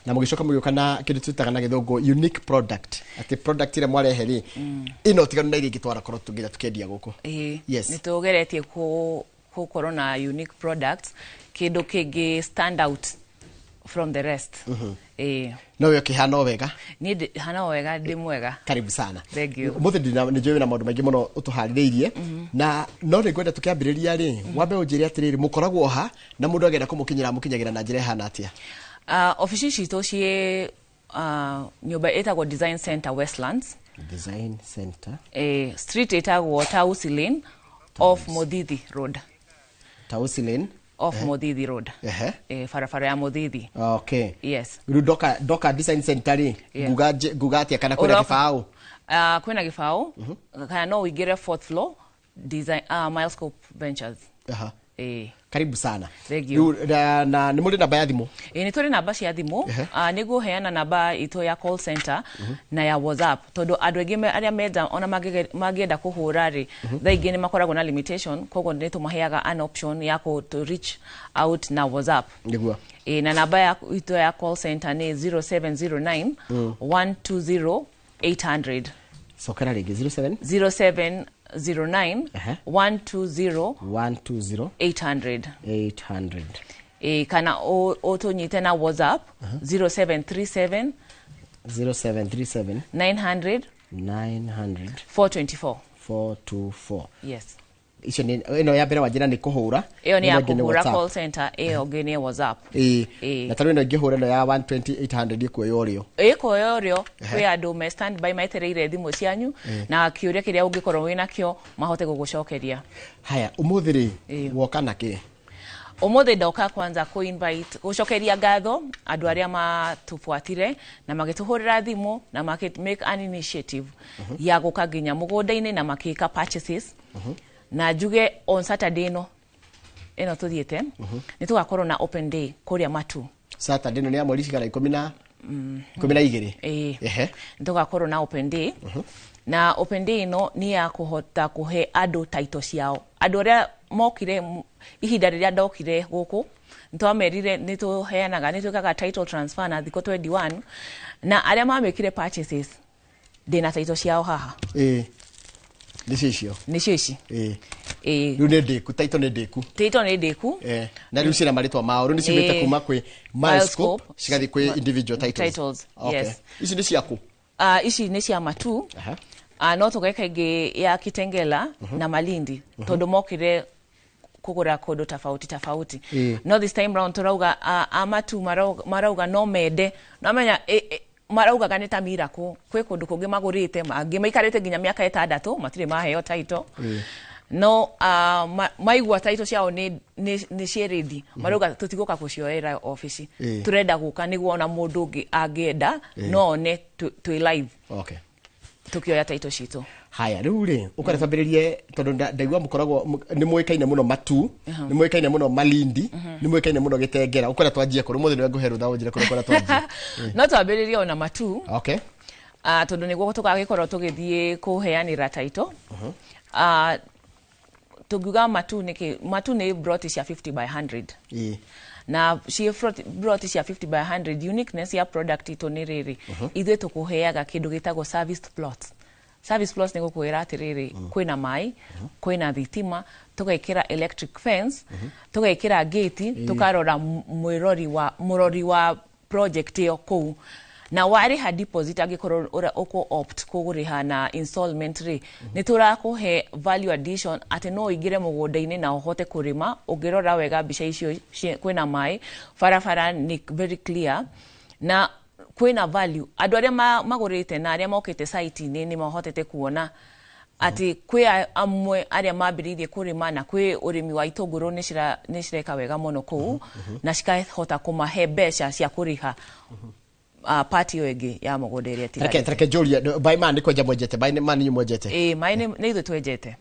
Na mũgĩcoka mũgĩũka na kĩndũ twĩtaga na gĩthũngũ unique product. Atĩ product ĩrĩa mwarehe rĩ ĩno tiganu na iria ingĩ twarakorwo tũkĩendia gũkũ. Yes. Nĩtũgeretie gũkorwo na unique products, kĩndũ kĩngĩ stand out from the rest. No wĩ ũkĩhana o wega? Niĩ hana o wega, ndĩ mwega. Karibu sana. Thank you. Mũthĩ nĩnjũĩ na maũndũ maingĩ mũno ũtũharĩrĩirie na no nĩngwenda tũkĩambĩrĩria rĩ wambe ũnjĩre atĩrĩrĩ mũkoragwo ha na mũndũ agenda kũmũkinyĩra na njĩra ĩhana atĩa? Office citũ ciĩ nyũmba ĩtagwo Design Center Westlands. Design Center. Street ĩtagwo Tausi Lane off Mudavadi Road. Tausi Lane off Mudavadi Road. Barabara ya Mudavadi. Okay. Yes. Rĩu doka Design Center rĩ nguga atĩa kana kwĩna gĩbaũ? Kwĩna gĩbaũ kana no ũingĩre 4th floor Design Milescope Ventures. Karibu sana. Thank you. Na nĩ mũrĩ namba ya thimũ? Nĩ tũrĩ namba cia thimũ. Nĩguo heana namba itũ ya call center na ya WhatsApp tondũ andũ aingĩ arĩa menda ona mangĩenda kũhũra rĩ thaa ingĩ nĩ makoragwo na limitation, koguo nĩ tũmaheaga an option ya to reach out na WhatsApp. Nĩguo. Na namba itũ ya call center nĩ 0709 120 800. Sokera rĩngĩ 0709 120 800. Kana ũtũnyite na WhatsApp 0737 900 424. Yes. Icio ĩno ya mbere wanjĩra nĩ kũhũra. Ĩyo nĩ ya kũhũra call center, ĩyo ĩngĩ nĩ WhatsApp. Na tarĩ ĩno ingĩhũra ĩno ya 120 800 ĩkuoya ũrĩo. Ĩkuoya ũrĩo. Kwĩ andũ me stand by metereire thimũ cianyu na kĩũria kĩrĩa ũngĩkorwo wĩ nakĩo mahote gũgũcokeria. Haya, ũmũthĩ rĩ woka na kĩ? Ũmũthĩ ndoka kwanza invite gũcokeria ngatho andũ arĩa matũbuatire na magĩtũhũrĩra thimũ na make an initiative ya gũka nginya mũgũnda-inĩ na makĩka purchases. Na njuge on Saturday ĩno tũthiĩte nĩ tũgakorwo na open day kũrĩa Matu. Saturday ĩno nĩ ya mweri cigana 12? Nĩ tũgakorwo na open day. Na open day ĩno nĩ ya kũhota kũhe andũ title ciao. Andũ arĩa mokire ihinda rĩrĩa ndokire gũkũ nĩtwamerire nĩtũheanaga nĩtwĩkaga title transfer na thikũ 21 na arĩa mamĩkire purchases ndĩna title ciao haha. Nĩcio ici. Rĩu nĩ ndĩku, title nĩ ndĩku. Title nĩ ndĩku. Na rĩu ciĩna marĩtwa mao, rĩu nĩciumĩte kuma kwĩ Milescope cigathiĩ kwĩ individual titles. Yes. Ici nĩ ciaku? Ici nĩ cia Matu. No tũgeka ingĩ ya Kitengela na Malindi tondũ mokire kũgũra kũndũ tofauti. No this time round tũrauga Matu marauga no mende no menya maraugaga nĩ ta miracle kwĩ kũndũ kũngĩ magũrĩte mangĩ maikarĩte nginya mĩaka 6 matirĩ maheo title. No maigua title ciao nĩ ciĩrĩndi marauga tũtigũka gũcioera ofici tũrenda gũka nĩguo ona mũndũ ũngĩ angĩenda no one twĩ live tukioya title citũ. Haya, rĩu rĩ ũkore twambĩrĩrie tondũ ndaigua mũkoragwo nĩ mũĩkaine mũno Matu, nĩ mũĩkaine mũno Malindi, nĩ mũĩkaine mũno Gĩtengera. Ũkore twanjie kũrũ mũthĩ nĩ ngũhe rũtha ũnjĩre kũrĩa twanjie. No twambĩrĩrie ona Matu. Okay. Tondũ nĩguo tũgagĩkorwo tũgĩthiĩ kũheanĩra title. Tũngiuga Matu nĩ broti cia 50 by 100. Na broti cia 50 by 100 uniqueness ya product itũ nĩ rĩrĩ ithuĩ tũkũheaga kĩndũ gĩtagwo service plots. Service plots nĩ gũkwĩra atĩrĩrĩ kwĩna maĩ, kwĩna thitima, tũgekĩra electric fence, tũgekĩra gate, tũkarora mũrori wa project ĩyo kũu. Na warĩha deposit angĩkorwo ũkũ opt kũgũrĩha na installment rĩ nĩ tũrakũhe value addition atĩ no ũingĩre mũgũnda-inĩ na ũhote kũrĩma ũngĩrora wega mbica icio kwĩna maĩ, barabara nĩ very clear na kwĩna value. Andũ arĩa magũrĩte na arĩa mokĩte site-inĩ nĩ mahotete kuona ati kwĩ amwe arĩa mambĩrĩirie kũrĩma na kwĩ ũrĩmi wa itũngũrũ nĩ cireka wega mũno kũu na cikahota kũmahe mbeca cia kũrĩha party yo ege ya mugunda iria tigarite. Tareke Julia by man ni kwenja mwejete by man ni mwejete. Mai ni ithu twejete.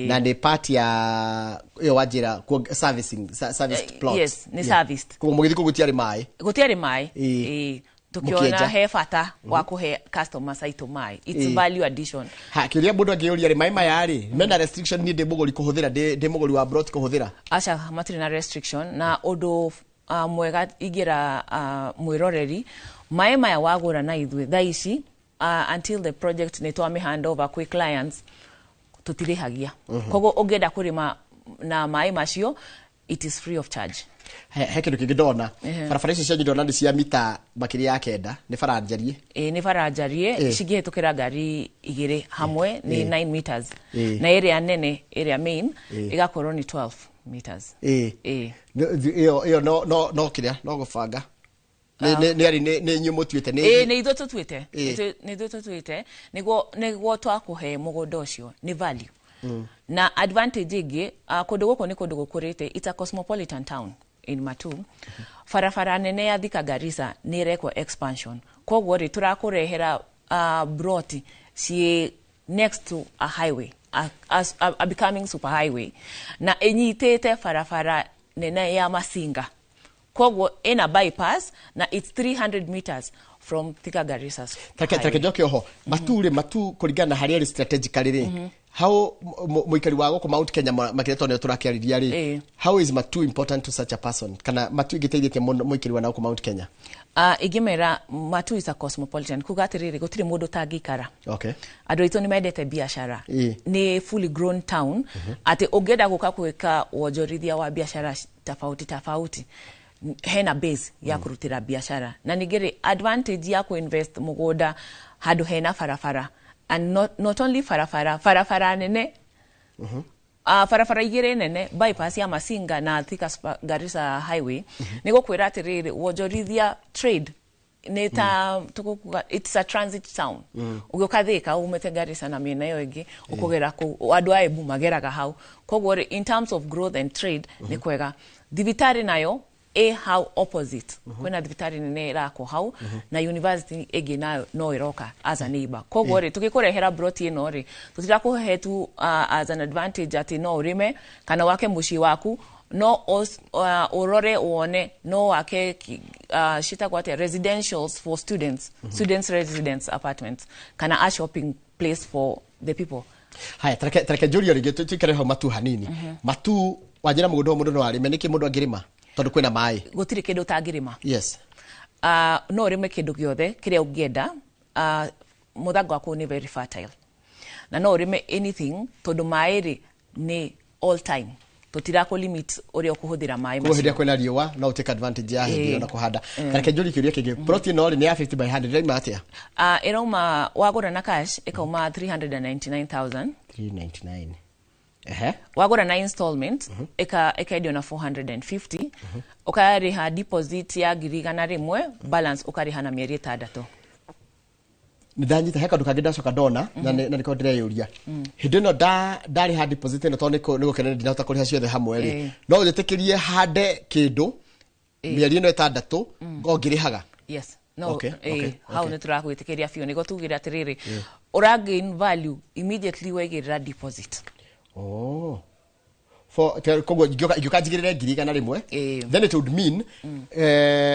Na ni party ya yo wajira serviced plot. Yes, ni serviced. Ko mugithi kugutiari mai. Gutiari mai. Tukiona he fata wa kuhe customers aitu mai. It's value addition. Kiria mundu angiuria mai mayari mena restriction ni ndimuguri kuhuthira ndimuguri wa brot kuhuthira. Acha matiri na restriction na odo mwega igira mwiroreri mai maya wagura na ithwe thaici until the project ni twame hand over quick clients tutirihagia. Kogo ogeda kurima na mai macio it is free of charge. Hekindu kingidona barabara icio cia ndona ni cia mita makiria ya kenda ni faranjarie ni faranjarie cigihetukira ngari igire hamwe ni 9 meters na area nene area main igakorwo ni 12 meters iyo no kiria no gubanga ni nyumo tuite ni ithu tutuite ni ithu tutuite niguo twakuhe mugunda ucio ni value na advantage igi kundu guko ni kundu gukurite. It's a cosmopolitan town in Matu. Farafara nene ya Thika Garissa ni reko expansion. Koguo ri turakurehera broti si next to a highway, a becoming super highway. Na enyitete farafara nene ya Masinga. Koguo in a bypass na it's 300 meters from Thika Garissa. Take joke ho. Matu kuringana hari strategically ri. How muikari wago ku Mount Kenya makireto ne turakiariria ri. How is Matu important to such a person? Kana Matu igiteithite muikari wa na ku Mount Kenya? Igimera Matu is a cosmopolitan. Kugatiriri gutiri mundu tangikara. Okay. Andu itu ni mendete biashara. Ni fully grown town. Ate ogeda guka kuweka wojorithia wa biashara tofauti. Hena base ya kurutira biashara. Na nigere advantage ya kuinvest mugoda hadu hena farafara. And not only farafara nene farafara igire nene bypass ya Masinga na Thika Garissa highway nigo kwira atiriri wojorithia trade neta tukuga it's a transit town ugokathika umete Garissa na miena yo ingi ukugera ku andu aibu mageraga hau koguo in terms of growth and trade ni kwega divitari nayo how opposite kwena divitari nene rako hau na university egi nayo no iroka as a neighbor koguo ri tugikurehera broti ino ri tutira kuhetu as an advantage ati no urime kana wake mushi waku no urore uone no wake shita kwate residentials for students residence apartments kana a shopping place for the people. Haya tareke Julia rige tukire ho Matu hanini Matu wajira mundu no arime niki mundu angirima tondu kwina mai gutiri kindu tangirima. Yes. No rime kindu giothe kiria ungienda muthango wako ni very fertile na no rime anything tondu mai ri ni all time tutira ko limit uri okuhuthira mai macio kuhuthira kwina riwa no take advantage ya hindi na kuhanda. Tareke Julia kiria kige protein no ni ya 50 by 100 rima atia iroma wagura na cash ikauma 399,000 399 wagura na installment eka na 450 ukariha deposit ya girigana rimwe balance ukariha na mieri 3 nidanyita heka dukagenda soka dona na niko direyuria hindi no dari ha deposit no to niko kenene ndinahota kuriha ciothe hamwe ri no utekirie hande kindu mieri no 6 ngongirihaga. Yes. No, okay. How ne turakwitikiria fio nigo tugira atiriri ura gain value immediately wegirira deposit. For kogo igukajigirire girigana rimwe then it would mean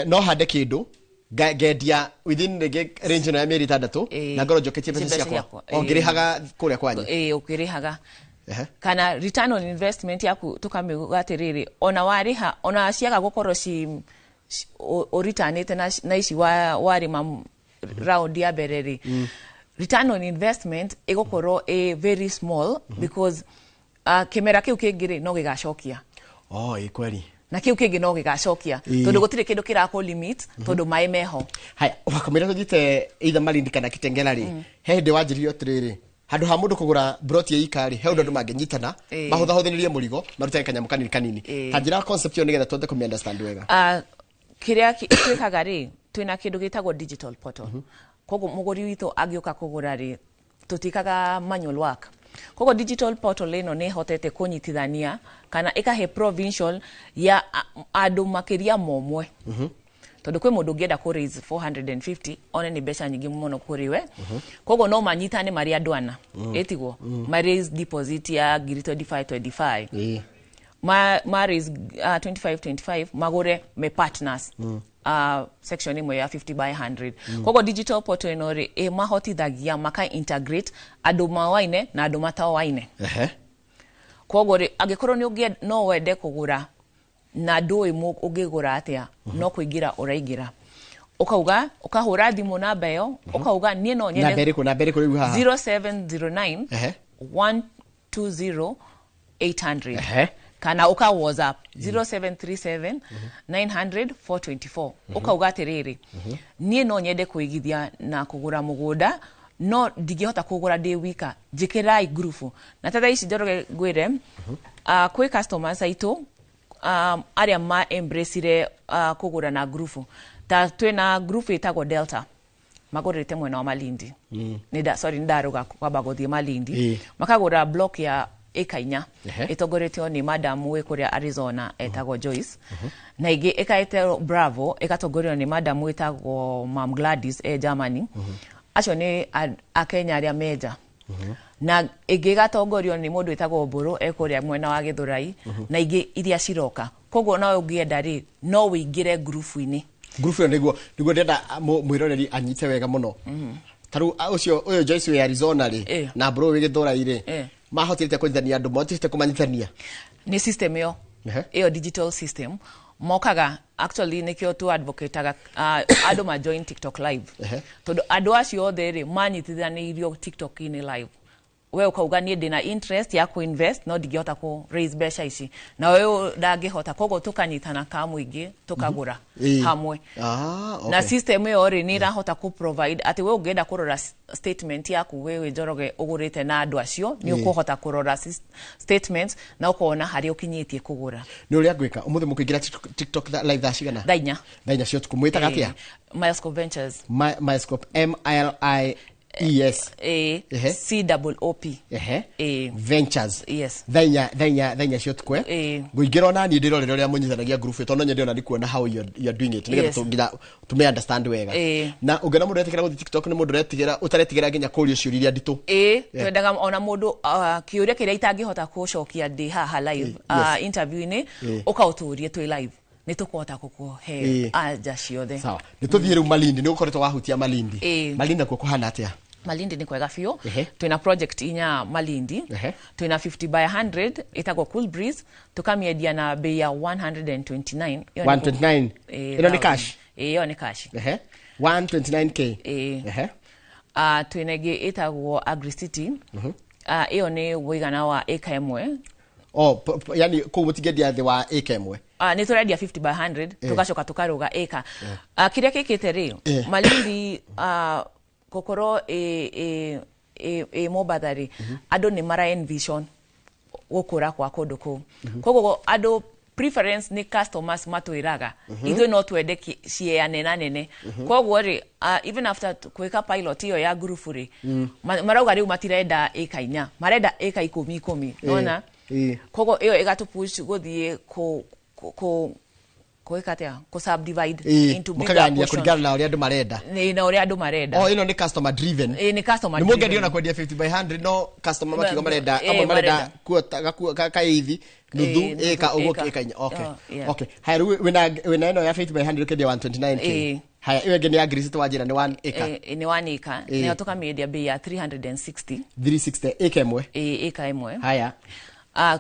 no hande kindu gedia within the range na mieri 3 na ngoro joketie pesa ciakwa ongirihaga kuria kwanyu ukirihaga kana return on investment yaku tukamigatiriri ona wariha ona ciaga gukorwo ci oritanite na ici wari mam round ya bereri return on investment igokoro a very small because kimera kiu kingire no gigacokia ikweli na kiu kingi no gigacokia tondu gutire kindu kirako limit tondu mai meho. Haya wakamira tujite either malindi kana kitengela ri hende wanjirio tiriri handu ha mundu kugura broti ya ikari he undu mangenyitana mahutha huthinirie murigo marute kanyamu kanini tanjira concept yo nigetha tuonde ku understand wega kiria twikaga ri twina kindu gitagwo digital portal kogo muguri wito agioka kugura ri tutikaga manual work kogo digital portal ino ne hotete kunyitithania kana ikahe provincial ya andu makiria momwe tondu kwi mundu ngienda ku raise 450 one ni mbeca nyingi muno kuri we kogo no manyitane mari andu ana etiguo ma raise deposit ya 25 ma raise 25 magure me partners section imwe ya 50 by 100 kogo digital portal ino ri mahotithagia maka integrate andu mawaine na andu matawaine kogo ri agikorwo ni ugie no wende kugura na ndui mu ugigura atia no kuingira uraigira ukauga ukahura thimu namba yo ukauga nie no nyende na bere kuri ha 0709 120 800 kana uka WhatsApp 0737 900 424 ukauga atiriri nie no nyende kuigithia na kugura mugunda no ndigihota kugura ndi wika jikirai group na tata ici Njoroge gwire kwi customers aitu aria ma embrace kugura na group ta twina group itago Delta magurite mwena wa Malindi ndaruga kwamba guthie Malindi makagura block ya ekainya itogoretio ni madam we kuria Arizona etago Joyce na ige ekaite Bravo ekatogoretio ni madam etago Mam Gladys Germany acho ni akenya aria meja na ige gatogorio ni mundu etago Oboro ekuria mwena wa Githurai na ige iria ciroka kogo nawe ungienda ri no wingire group-ini yo niguo ndenda mwiroreri anyite wega muno taru ucio Joyce we Arizona ri na bro we Githurai ri mahotite kunyithania andu motite kumanyithania ni system yo digital system mokaga actually nikio tu advocateaga andu ma join TikTok live tondu andu acio othe ri manyitithanirio TikTok in live we ukauga nie ndina interest ya kuinvest no ndigihota ku raise mbeca ici na we ndangihota kogo tukanyitana ka muingi tukagura hamwe na system yo ri ni rahota ku provide ati we ungenda kurora statement yaku wewe Njoroge ugurite na andu acio ni ukuhota kurora statements na ukona hari ukinyitie kugura ni uria gwika umuthe mukigira TikTok live thacigana thainya cio tukumwitaga atia Milescope Ventures Milescope COOP Ventures yes thainya cio tukwe nguingira na ni ndirorero ria munyithanagia group to no nyende ona ndikuona how you are doing it nigetha tungira tume understand wega na ungena mundu etikira guthi TikTok ni mundu retigira utaretigera nginya kurio ciuria nditu twendaga ona mundu kiuria kiria itangihota kucokia ndi haha live interview-ini ukauturie twi live nitukuhota kukuhe aja ciothe sawa nituthiire Malindi ni ukoretwo wahutia Malindi Malindi kwa kuhana atia Malindi ni kwega fio twina project inya Malindi twina 50 by 100 itago Cool Breeze tukamiedia na bei ya 129 ino ni cash iyo ni cash 129k twinege itago Agricity iyo ni wigana wa eka imwe yani ko gutigedia the wa eka imwe ni turadia 50 by 100 tugacoka tukaruga eka kiria kikite ri Malindi kokoro Mudavadi ado ni mara envision gukura kwa kundu ku kogo ado preference ni customers matwiraga ithu no twende ciane na nene kogo ri even after kweka pilot iyo ya group ri marauga riu matirenda eka inya marenda eka 10 nona kogo iyo igatupush guthie kuikatia ku subdivide into bigger portions kulingana na uri andu marenda ni na uri andu marenda ino ni customer driven ni customer driven ni mugedio na kwendia 50 by 100 no customer makigo marenda amo marenda kuota kaithi nuthu eka ugoke ekanya okay haya wina ino ya 50 by 100 kendia 129k haya iwe ngene ya Agricity wajira ni 1 eka ni 1 eka ni atoka media bei ya 360 eka imwe eka imwe haya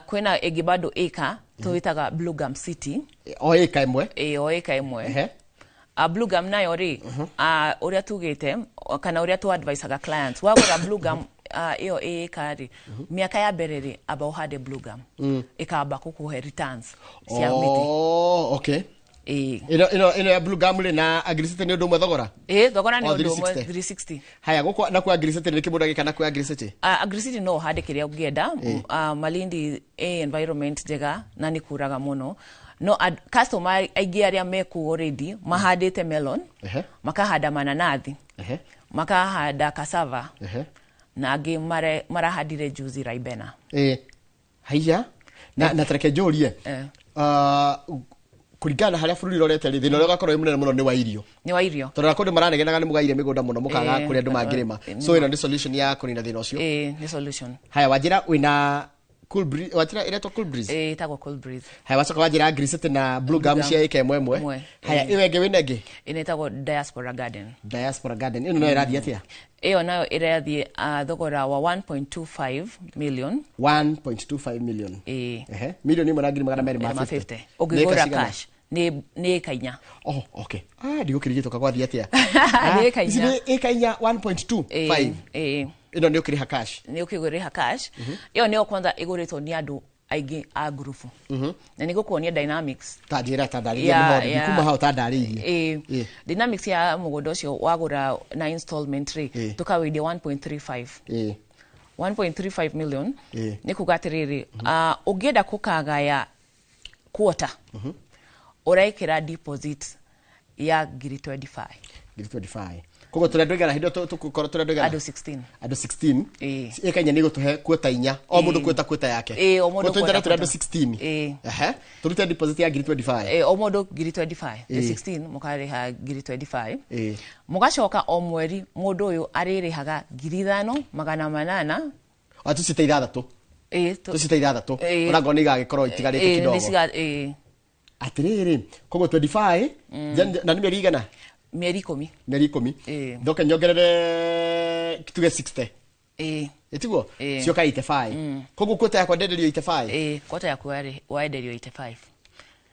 kwena egibado eka tuitaga Blue Gum City eka imwe eka imwe Blue Gum nayo ri uria tugite kana uria tu adviseaga clients wagura Blue Gum iyo eka ri miaka ya bereri aba uhade Blue Gum ikaba kukuhe returns cia miti okay ino ya Blue Gum le na Agricity ni ndomwe thogora thogora ni ndomwe 360 haya guko na ku Agricity ni kimuda gikana ku Agricity Agricity no hade kiria ugienda Malindi environment jega na ni kuraga muno no customer aigi aria meku already mahadete melon makahada mananathi makahada cassava na agi marahadire juice raibena haya na tareke jorie kurigana haria bururi rorete ri thina rega korwo munene muno ni wa irio tondu kundu maranegenaga ni mugaire migunda muno mukaga kuri andu mangirima so ina ni solution ya kunina thina ucio ni solution haya wajira wina cool breeze wajira ireto cool breeze itagwo cool breeze haya wacoka wajira grisette na blue gum cia ike mwemwe haya iwenge winenge inetagwo diaspora garden ino no irathia atia iyo nayo irathie thogora wa 1.25 million million imwe na ngiri magana meri ma 50 ugigura cash ni kainya okay ndigukirigito kagwathia atia ni kainya ikainya 1.25 ino ni ukiriha cash iyo ni kwanza iguritwo ni andu aigi a group na niko kuonia dynamics tajira tandariria ni modu kuma hao tandariria dynamics ya mugondo ucio wagura na installment rate tukawidia 1.35 million ni kugatiriri ugienda kukagaya quarter uraikira deposit ya ngiri 25 kogo turadogera hindo tukukora turadogera ado 16 ikanya nigo tuhe kwota inya o mundu kwota yake o mundu kwota turado 16 turute deposit ya ngiri 25 o mundu ngiri 25 16 mukari ha ngiri 25 mugacoka o mweri mundu uyu aririhaga ngiri 5,800 atusite ithathatu tusite ithathatu onago ni gagikorwo itigarite kidogo atiriri kogo 25 na ni mieri igana mieri 10 ndoka nyongerere kituge 60 etiguo cio ka 85 kogo kwota yakwa ndenderio 85 kwota yakwa waenderio 85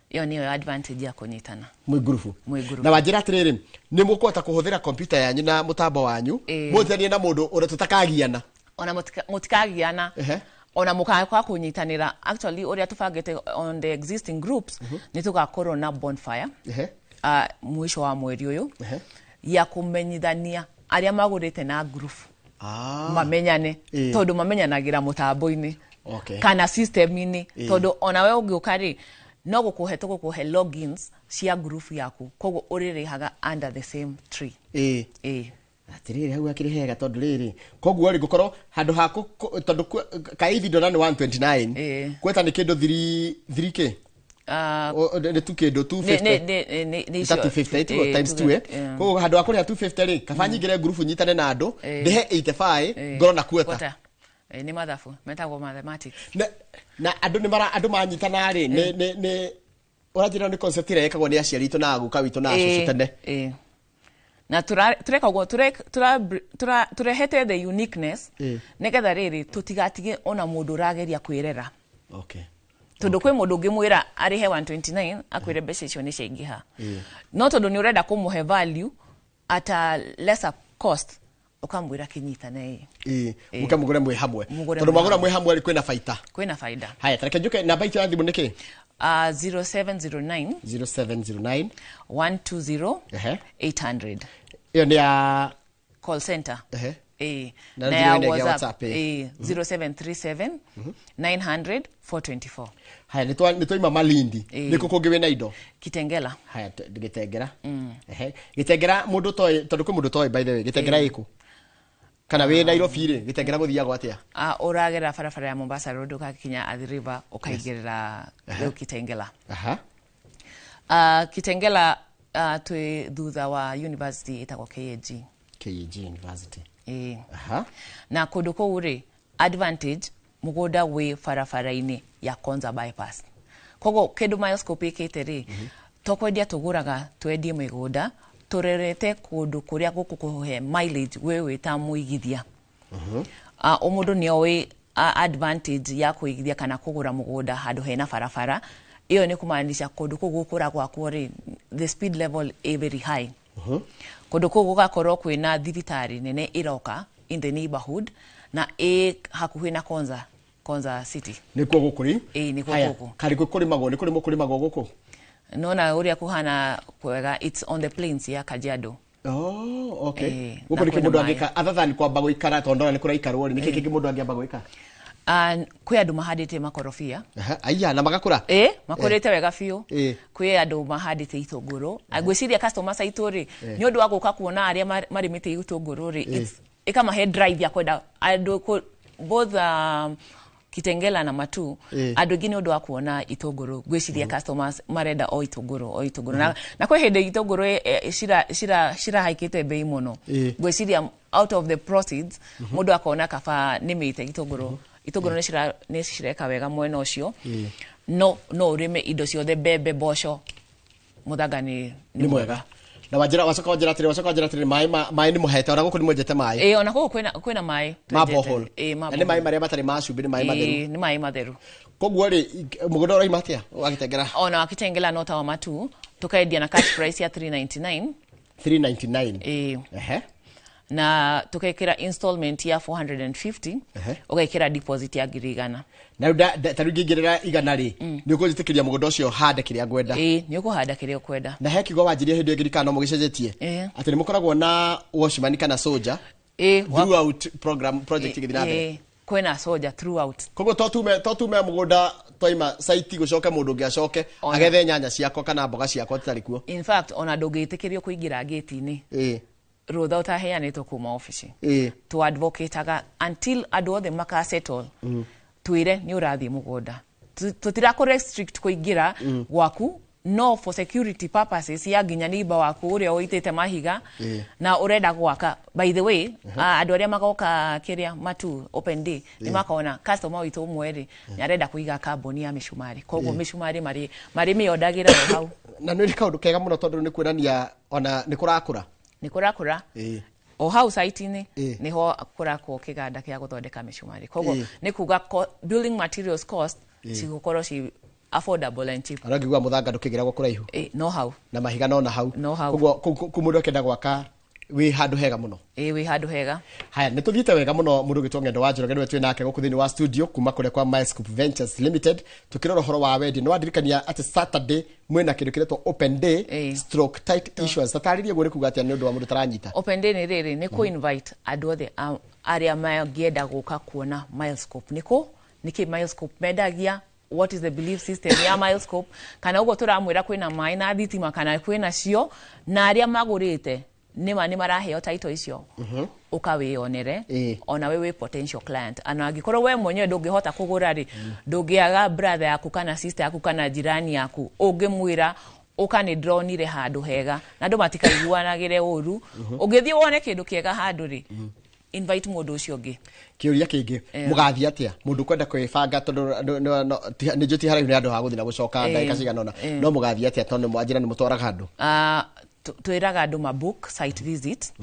iyo niyo advantage ya kunyitana mwe group na wajira atiriri ni mukwota kuhuthira computer yanyu na mutambo wanyu muthanie na mundu ura tutakagiana ona mutikagiana ona mukaga kwa kunyitanira actually uria tufagete on the existing groups ni tugakorwo na bonfire mwisho wa mweri uyu ya kumenyithania aria magurite na group mamenyane tondu mamenyanagira mutambo-ini kana system-ini tondu ona we ungiukari no gukuhe logins cia group yaku kogo uririhaga under the same tree atiriri hau akiri hega tondu riri koguo ri gukorwo handu haku tondu kaithi ndona ni 129 kweta ni kindu 3k the 2k 250 times 2 koguo handu hakuri ha 250 ri kabanyigire group nyitane na andu ndihe 85 ngoro na kweta ni mathafu metagwo mathematics na andu manyitana ri ni urajira ni concept ire yekagwo ni aciari tu na aguka witu na acucu tene na turehete the uniqueness negetha riri tutigatige ona mundu rageria kwirera tondu kwi mundu ngimwira arihe 129 akwire mbeca icio ni ciingiha no tondu ni urenda kumuhe value at a lesser cost ukamwira kinyitane mukamugura mwe hamwe tondu magura mwe hamwe ari kwina faida haya tareke njuke namba itu ya thimu niki 0709 120 800 iyo ni ya call center na ya WhatsApp 0737 900 424 haya nitwa Malindi niko kungiwe na indo Kitengela haya Gitengera mundu toy tondu kwi mundu toy by the way Gitengera iko kana we Nairobi ri Gitengera muthiago atia uragera barabara ya Mombasa road ukakinya Athi River ukaigirira Kitengela Kitengela twi thutha wa university itagwo KAG University na kundu kou ri advantage mugoda we farafara-ini ya Konza bypass kogo kindu milescope ikite ri tokwendia tuguraga twendie migunda turerete kundu kuria gukukuhe mileage wewe ta muigithia omundu ni owe advantage ya kuigithia kana kugura mugunda handu hena farafara iyo ni kumaanisha kundu kugukura gwakwo ri the speed level is very high kundu kugugakorwo kwina thibitari nene iroka in the neighborhood na hakuhi na Konza city nikuo gukuri nikuo guku kari gukuri mago nikuri mukuri mago guku nona uria kuhana kwega it's on the plains ya Kajiado okay guku ni kimundu angika athathani kwamba guikara tondora ni kuraikarwo ri niki kingi mundu angiamba guika kwi andu mahadite makorofia aya na magakura makorete wega fiu kwi andu mahadite itunguru agwiciria customers aitori ni undu wa guka kuona aria marimite itunguru ri ikama head drive ya kwenda andu both Kitengela na Matu andu ngine undu wa kuona itunguru gwiciria customers marenda o itunguru na kwe hende itunguru shira haikite bei muno gwiciria out of the proceeds mundu akona kaba nimite itunguru ni shireka wega mwena ucio no urime indo ciothe bebe boco muthaga ni mwega na wacoka njira atiri mai ni muhete ona guku ni mwenjete mai ona guku kwina mai ma bohol ni mai maria matari macumbi ni mai matheru ni mai matheru koguo ri mugondo uraima atia wakitengera ona wakitengela nota wa Matu tukaendia na cash price ya 399 na tukaikira installment ya 450 ukaikira deposit ya girigana na tarugigirira igana ri ni ukujitikiria mugondo ucio hande kiria ngwenda ni ukuhanda kiria ukwenda na hekigo wanjirie hindi ngirikano mugicejetie ati ni mukoragwo na washman kana soldier throughout project igithinabe kwena soldier throughout kogo totume mugoda toima site gucoke mundu ngiacoke agethe nyanya ciako kana mboga ciako titari kuo in fact ona ndungitikirio kuingira gate-ini rutha utaheanitwo kuma office to advocate until adu othe maka settle twire ni urathie mugoda tutira ko restrict kuingira gwaku no for security purposes ya ginya niba waku uria uitete mahiga na urenda gwaka by the way adu aria magoka kiria Matu open day ni makona customer witu mweri ni arenda kuiga kamboni ya mishumari koguo mishumari mari miodagira hau na nuri kaundu kega muno tondu ni kwirania ona ni kurakura o hau site-ini niho kurako kiganda kia guthondeka mishumari koguo ni kuga building materials cost cigukorwo ci affordable and cheap arangigwa muthanga ndukigira gwa kuraihu no hau na mahiga no hau koguo kumundu kenda gwaka wi handu hega muno wi handu hega haya ni tuthiite wega muno mundu gitongendo wa Njoroge niwe twi nake guku thini wa studio kuma kure kwa MyScope Ventures Limited tukirora horo wa wendi no wadirikania ati Saturday mwena kindu kiretwo open day stroke tight issues tataririe gure kuga ati ni undu wa mundu taranyita open day ni riri ni ku invite andu othe aria magienda guka kuona MyScope niki MyScope medagia what is the belief system ya MyScope kana ugo turamwira kwina mai na thitima kana kwina cio na aria magurite ni maraheo title icio ukawionere ona wewe potential client ana agikorwo we mwenyewe ndungihota kugura ri ndungiaga brother yaku kana sister yaku kana jirani yaku ungimwira ukani dronire handu hega na ndu matikaiguanagire uru ungithie wone kindu kiega handu ri invite mundu ucio ngi kiuria kingi mugathi atia mundu kwenda kwibanga tondu ni juti haraihu ni andu ha guthina gucoka ndagika cigana no mugathi atia tondu mwanjira ni mutwaraga handu twiraga andu mabook site visit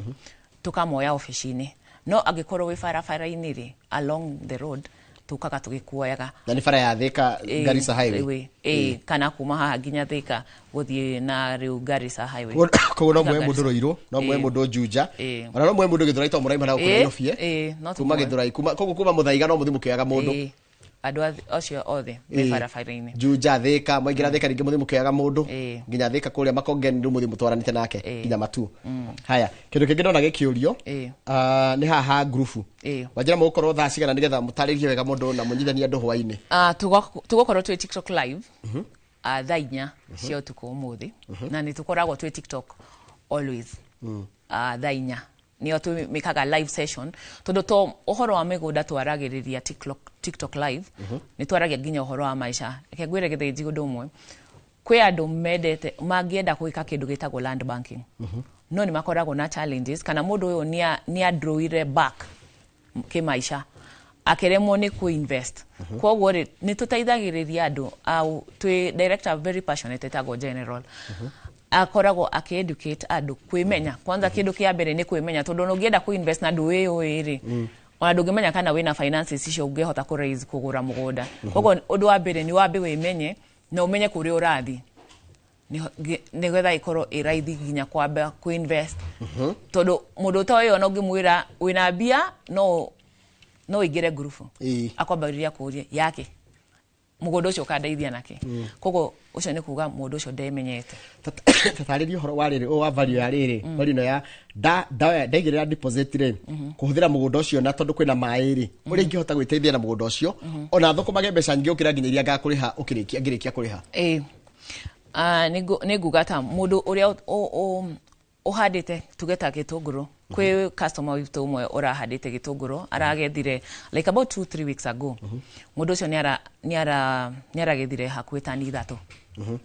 tukamoya office-ini no agikorwo wi barabara-ini ri along the road tukaga tugikuoyaga na ni bara ya Thika Garissa highway kana kuma haha nginya Thika guthie na riu Garissa highway koguo no mwe mundu roiro no mwe mundu Juja ona no mwe mundu githurai to muraima na gukorwo fie kuma githurai kuma muthaiga no muthi mukiaga mundu andu acio othe me barabara-ini Juja Thika mwaingira Thika ringi muthi mukiaga mundu nginya Thika kuria makongeni ndu muthi mutwaranite nake nginya Matu haya kindu kingi ndona gikiurio ni haha group wajira mukorwo thaa cigana nigetha mutaririe wega mundu na munyithania andu hwaini tugokorwo twi TikTok live thaa 4 cia utuku umuthi na ni tukoragwo twi TikTok always thaa 4 niyo tumikaga live session tondu to uhoro wa migunda twaragiriria TikTok live ni twaragia nginya uhoro wa maisha reke ngwire githiji gundu umwe kwi andu mendete mangienda gwika kindu gitagwo land banking no ni makoragwo na challenges kana mundu uyu ni adroire back ke maisha akiremwo ni ku invest koguo ri ni tutaithagiriria andu au twi director very passionate tago general akoragwo aki-educate andu kwimenya kwanza kindu kia mbere ni kwimenya tondu nungienda ku invest na ndu iri ona ndungimenya kana wina finances icio ungihota ku raise kugura mugunda koguo undu wa mbere ni wambe wimenye na umenye kuri urathi ni gwetha ikorwo iraithi ginya kwamba ku invest tondu mundu ta uyo no ngimwira wina bia no igire group akwambariria kuria yake mugondo ucio kandeithia nake koguo ucio ni kuga mundu ucio ndemenyete tataririo horo wariri o wa value ya riri value no ya ndaigirira deposit ri kuhuthira mugondo ucio na tondu kwina mai ri uri ingihota gwiteithia na mugondo ucio ona thukumage mbeca nyingi ukira nginyaria ngakuriha ngirikia kuriha ni gugata mundu uria uhandite tugeta gitunguru kwe customer witũ ũmwe ũrahandĩte gĩtũngũrũ aragethire like about 2-3 weeks ago mũndũ ũcio nĩaragethire hakuhĩ tani 3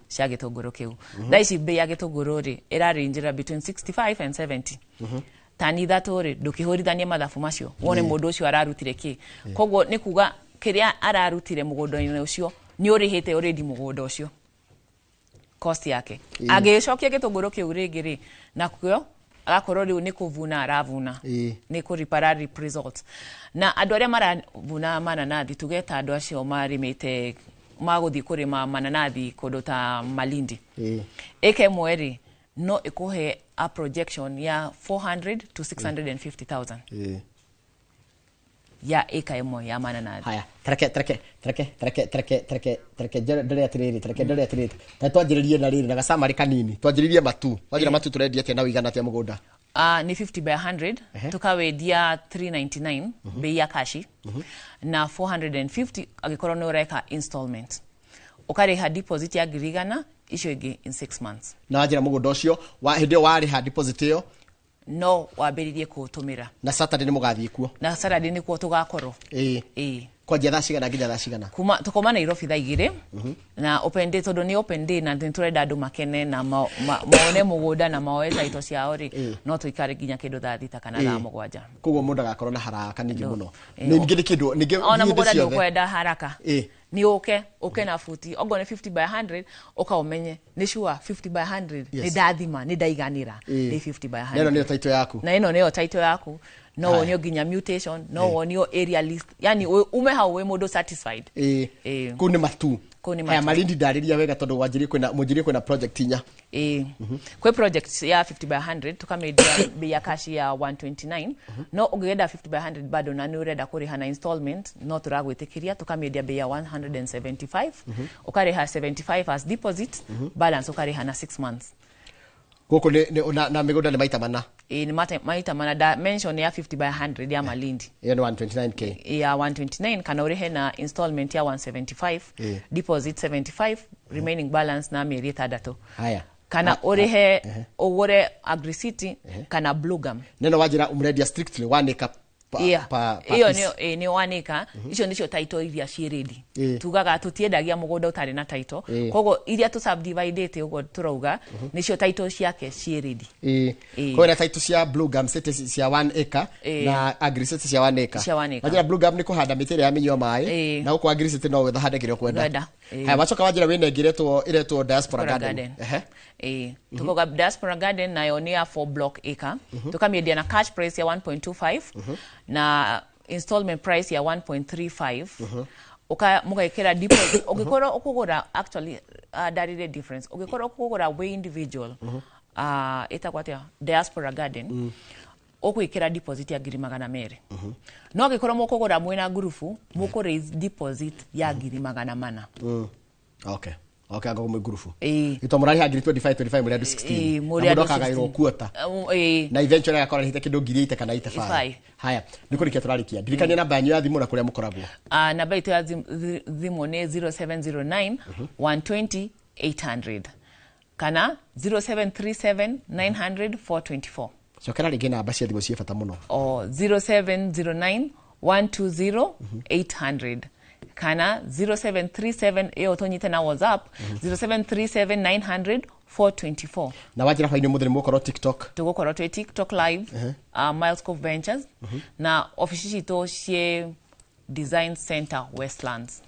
cia gĩtũngũrũ kĩu thaa ici bei ya gĩtũngũrũ rĩ ĩraranjĩra between 65 and 70 tani 3 rĩ ndũkĩhũrithania mathabu macio wone mũndũ ũcio ararutire kĩ koguo nĩ kuga kĩrĩa ararutire mũgũnda-inĩ ũcio nĩ ũrĩhĩte already mũgũnda ũcio cost yake agĩcokia gĩtũngũrũ kĩu rĩngĩ rĩ na kuo agakorwo rĩu nĩ kũvuna aravuna nĩ kũripara result na andũ arĩa maravuna mananathi tugeta andũ acio marĩmĩte magũthiĩ kũrĩma mananathi kũndũ ta Malindi ĩka ĩmwe rĩ no ĩkũhe a projection ya 400 to 650,000 ya ĩka ĩmwe ya mananathi. Haya tareke ndore atiriri twanjĩrĩrie na rĩrĩ na gacamari kanini twanjĩrĩrie matu wagira matu tũrendia atĩa na ũigana atĩa mũgũnda ni 50 by 100 tukawendia 399 bei ya kashi na 450 agĩkorwo nĩ ũreka installment ũkarĩha deposit ya girigana icio ingĩ in 6 months na wajĩra mũgũnda ũcio hĩndĩ ĩyo warĩha deposit ĩyo no wambĩrĩrie kũũtũmĩra na Saturday nĩ mũgathiĩ kuo na Saturday nĩ kuo tũgakorwo kwanjia thaa cigana nginya thaa cigana tukoma Nairobi thaa 2 na open day tondũ nĩ open day na nĩtũrenda andũ makene na maone mũgũnda na maoe taito ciao rĩ no tũikare nginya kĩndũ thaa 6 kana thaa 7 koguo mũndũ agakorwo na haraka ningĩ mũno ningĩ kĩndũ ningĩ ona mũgũnda ndũkwenda haraka ni ũke na futi ogo nĩ 50 by 100 ũkaũmenye nĩ sure 50 by 100 nĩ ndathima nĩ ndaiganĩra nĩ 50 by 100 na ĩno nĩyo title yaku na ĩno nĩyo title yaku no wonio ginya mutation no wonio area list yani ume hau we mũndũ satisfied kũ nĩ matu haya Malindi ndarĩria wega tondũ mũnjirie kwĩna project inya kwĩ project ya 50 by 100 tukamedia bei ya cash ya 129 no ũngĩenda 50 by 100 bado na nĩ ũrenda kũrĩha na installment no tũragwĩtĩkĩria tukamedia bei ya 175 ũkarĩha 75 as deposit balance ũkarĩha na 6 months gũkũ na mĩgũnda nĩ maita mana ni maita mana da mention ya 50 by 100 ya Malindi ya 129k ya 129 kana ũrĩhe na installment ya 175 deposit 75 remaining balance na mĩeri 6 haya kana ũrĩhe ũgũre agricity kana blue gum neno wajira umrendia strictly 1 acre iyo nĩ wanika icio nĩcio title iria ciĩ ready tugaga tutiendagia mũgũnda ũtarĩ na title koguo iria tu subdividete ũguo turauga nĩcio title ciake ciĩ ready kwĩna title cia blue gum cia 1 acre na agricity cia 1 acre wajira blue gum nĩ kũhanda mĩtĩ ĩrĩa ya mĩnyua maĩ na gũkũ agricity no wetha hande kĩrĩa ũkwenda haya wacoka wajira wĩna ĩretwo diaspora garden tukoga diaspora garden nayo ni ya 4 block acre tukamiedia na cash price ya 1.25 na installment price ya 1.35 mugaikira deposit ugikorwo ukugura actually darire difference ugikorwo ukugura we individual itakwatia diaspora garden ukuikira deposit ya 200 no ugikorwo mukugura mwina grupu muku raise deposit ya 400 okay ago mu grupu ito murari ha 25 muri 16 mũndũ akagairwo kuota na eventually akora hite kindu ngiri ite kana ite 5 haya nikurikia turarikia ndirikania namba yanyu ya thimu na kuria mukoragwo namba itu ya thimu ni 0709 120 800 kana 0737 900 424 cokera ringi namba cia thimu cia bata muno 0709 120 800 kana 0737 eo tonyite na WhatsApp 0737 900 424 na wajira faini muthiri mukorwo TikTok tugukorwo twi TikTok live Milescope Ventures na office ito cie Design Center Westlands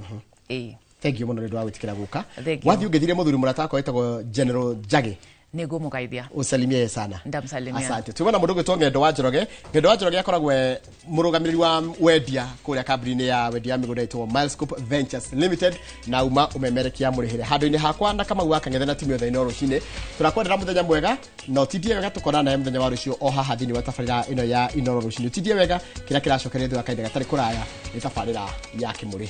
thank you muno nĩ ndwagwĩtĩkĩra gũka wathi ũngĩthire mũthuri mũrata wako wetagwo General Jage nego mukaithia usalimie sana ndamsalimia asante tubona mundu gwitwo Ng'endo wa Njoroge akoragwo murugamiriri wa wendia kuria kambuni ya wendia migunda itwo Milescope Ventures Limited na uma umemerekia murihire handu-ini hakwa na kama gwaka ng'ethe na timu yothe ino rucine turakwendera muthenya mwega no tidie wega tukona na muthenya wa rucio o haha thini wa tabarira ino ya Inoro rucine tidie wega kira kiracokeria thwa kainde gatari kuraya ni tabarira ya Kimuri.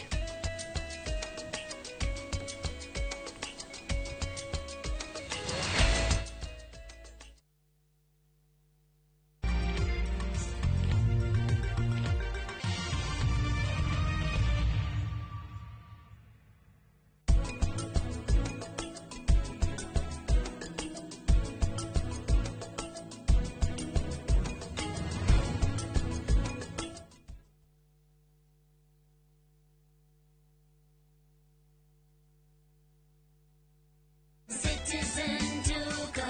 Citizen Duke, the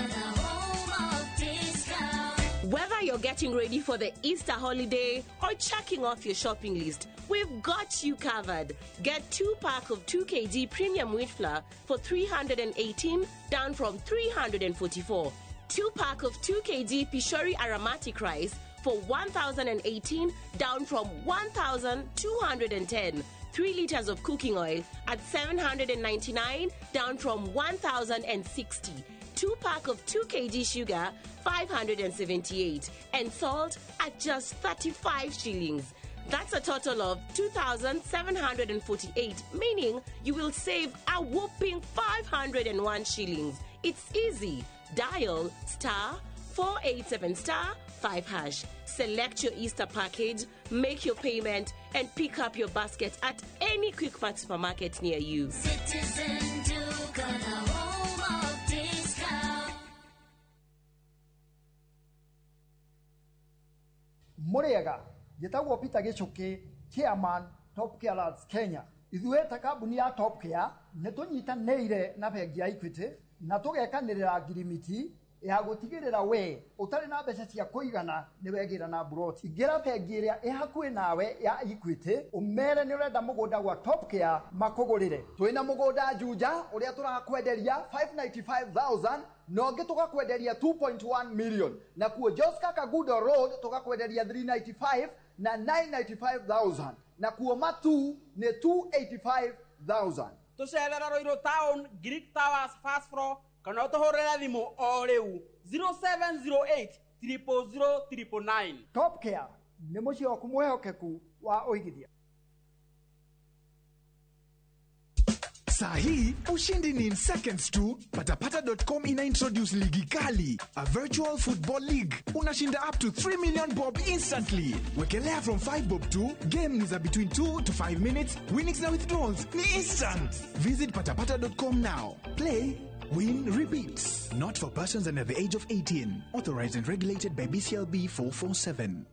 home of discount. Whether you're getting ready for the Easter holiday or checking off your shopping list, we've got you covered. Get 2-pack of 2 kg premium wheat flour for 318, down from 344. 2-pack of 2 kg Pishori aromatic rice for 1,018, down from 1,210. 3 liters of cooking oil at 799, down from 1,060. 2-pack of 2 kg sugar, 578, and salt at just 35 shillings. That's a total of 2,748, meaning you will save a whopping 501 shillings. It's easy. Dial *487*5#. Select your Easter package, make your payment, and pick up your basket at any Quick Mart supermarket near you. Citizen Duke, the home of discount. Muriega, gitagwo Peter Gichuki, Chairman, Top Care Lads Kenya. Ithueta kambuni ya Top Care, nĩtũnyitanĩire na bengi ya Equity, na tũgekanĩrĩra ngirimiti ya gũtigĩrĩra we ũtarĩ na mbeca cia kũigana nĩ wegĩra na broti. Ingĩra bengi ĩrĩa ĩhakuhĩ nawe ya Equity, ũmere nĩ ũrenda mũgũnda gwa Top Care makũgũrĩre. Twĩna mũgũnda Juja ũrĩa tũrakwenderia 595,000 na ũngĩ tũgakwenderia 2.1 million. Na kuo Joska Kagudo Road tũgakwenderia 395 na 995,000. Na kuo Matu nĩ 285,000. Tucerera Roiro Town, Greek Towers, first floor, kana utuhurira thimu o riu 0708 000 999. Top Care nĩ mũciĩ waku mwehokeku wa ũigithia. Sahi, ushindi ni in seconds tu. Patapata.com ina-introduce ligi kali, a virtual football league. Unashinda up to 3 million bob instantly. Wekelea from 5 bob tu. Game ni za between 2 to 5 minutes. Winnings na withdrawals ni instant. Visit patapata.com now. Play, win, repeat. Not for persons under the age of 18. Authorized and regulated by BCLB 447.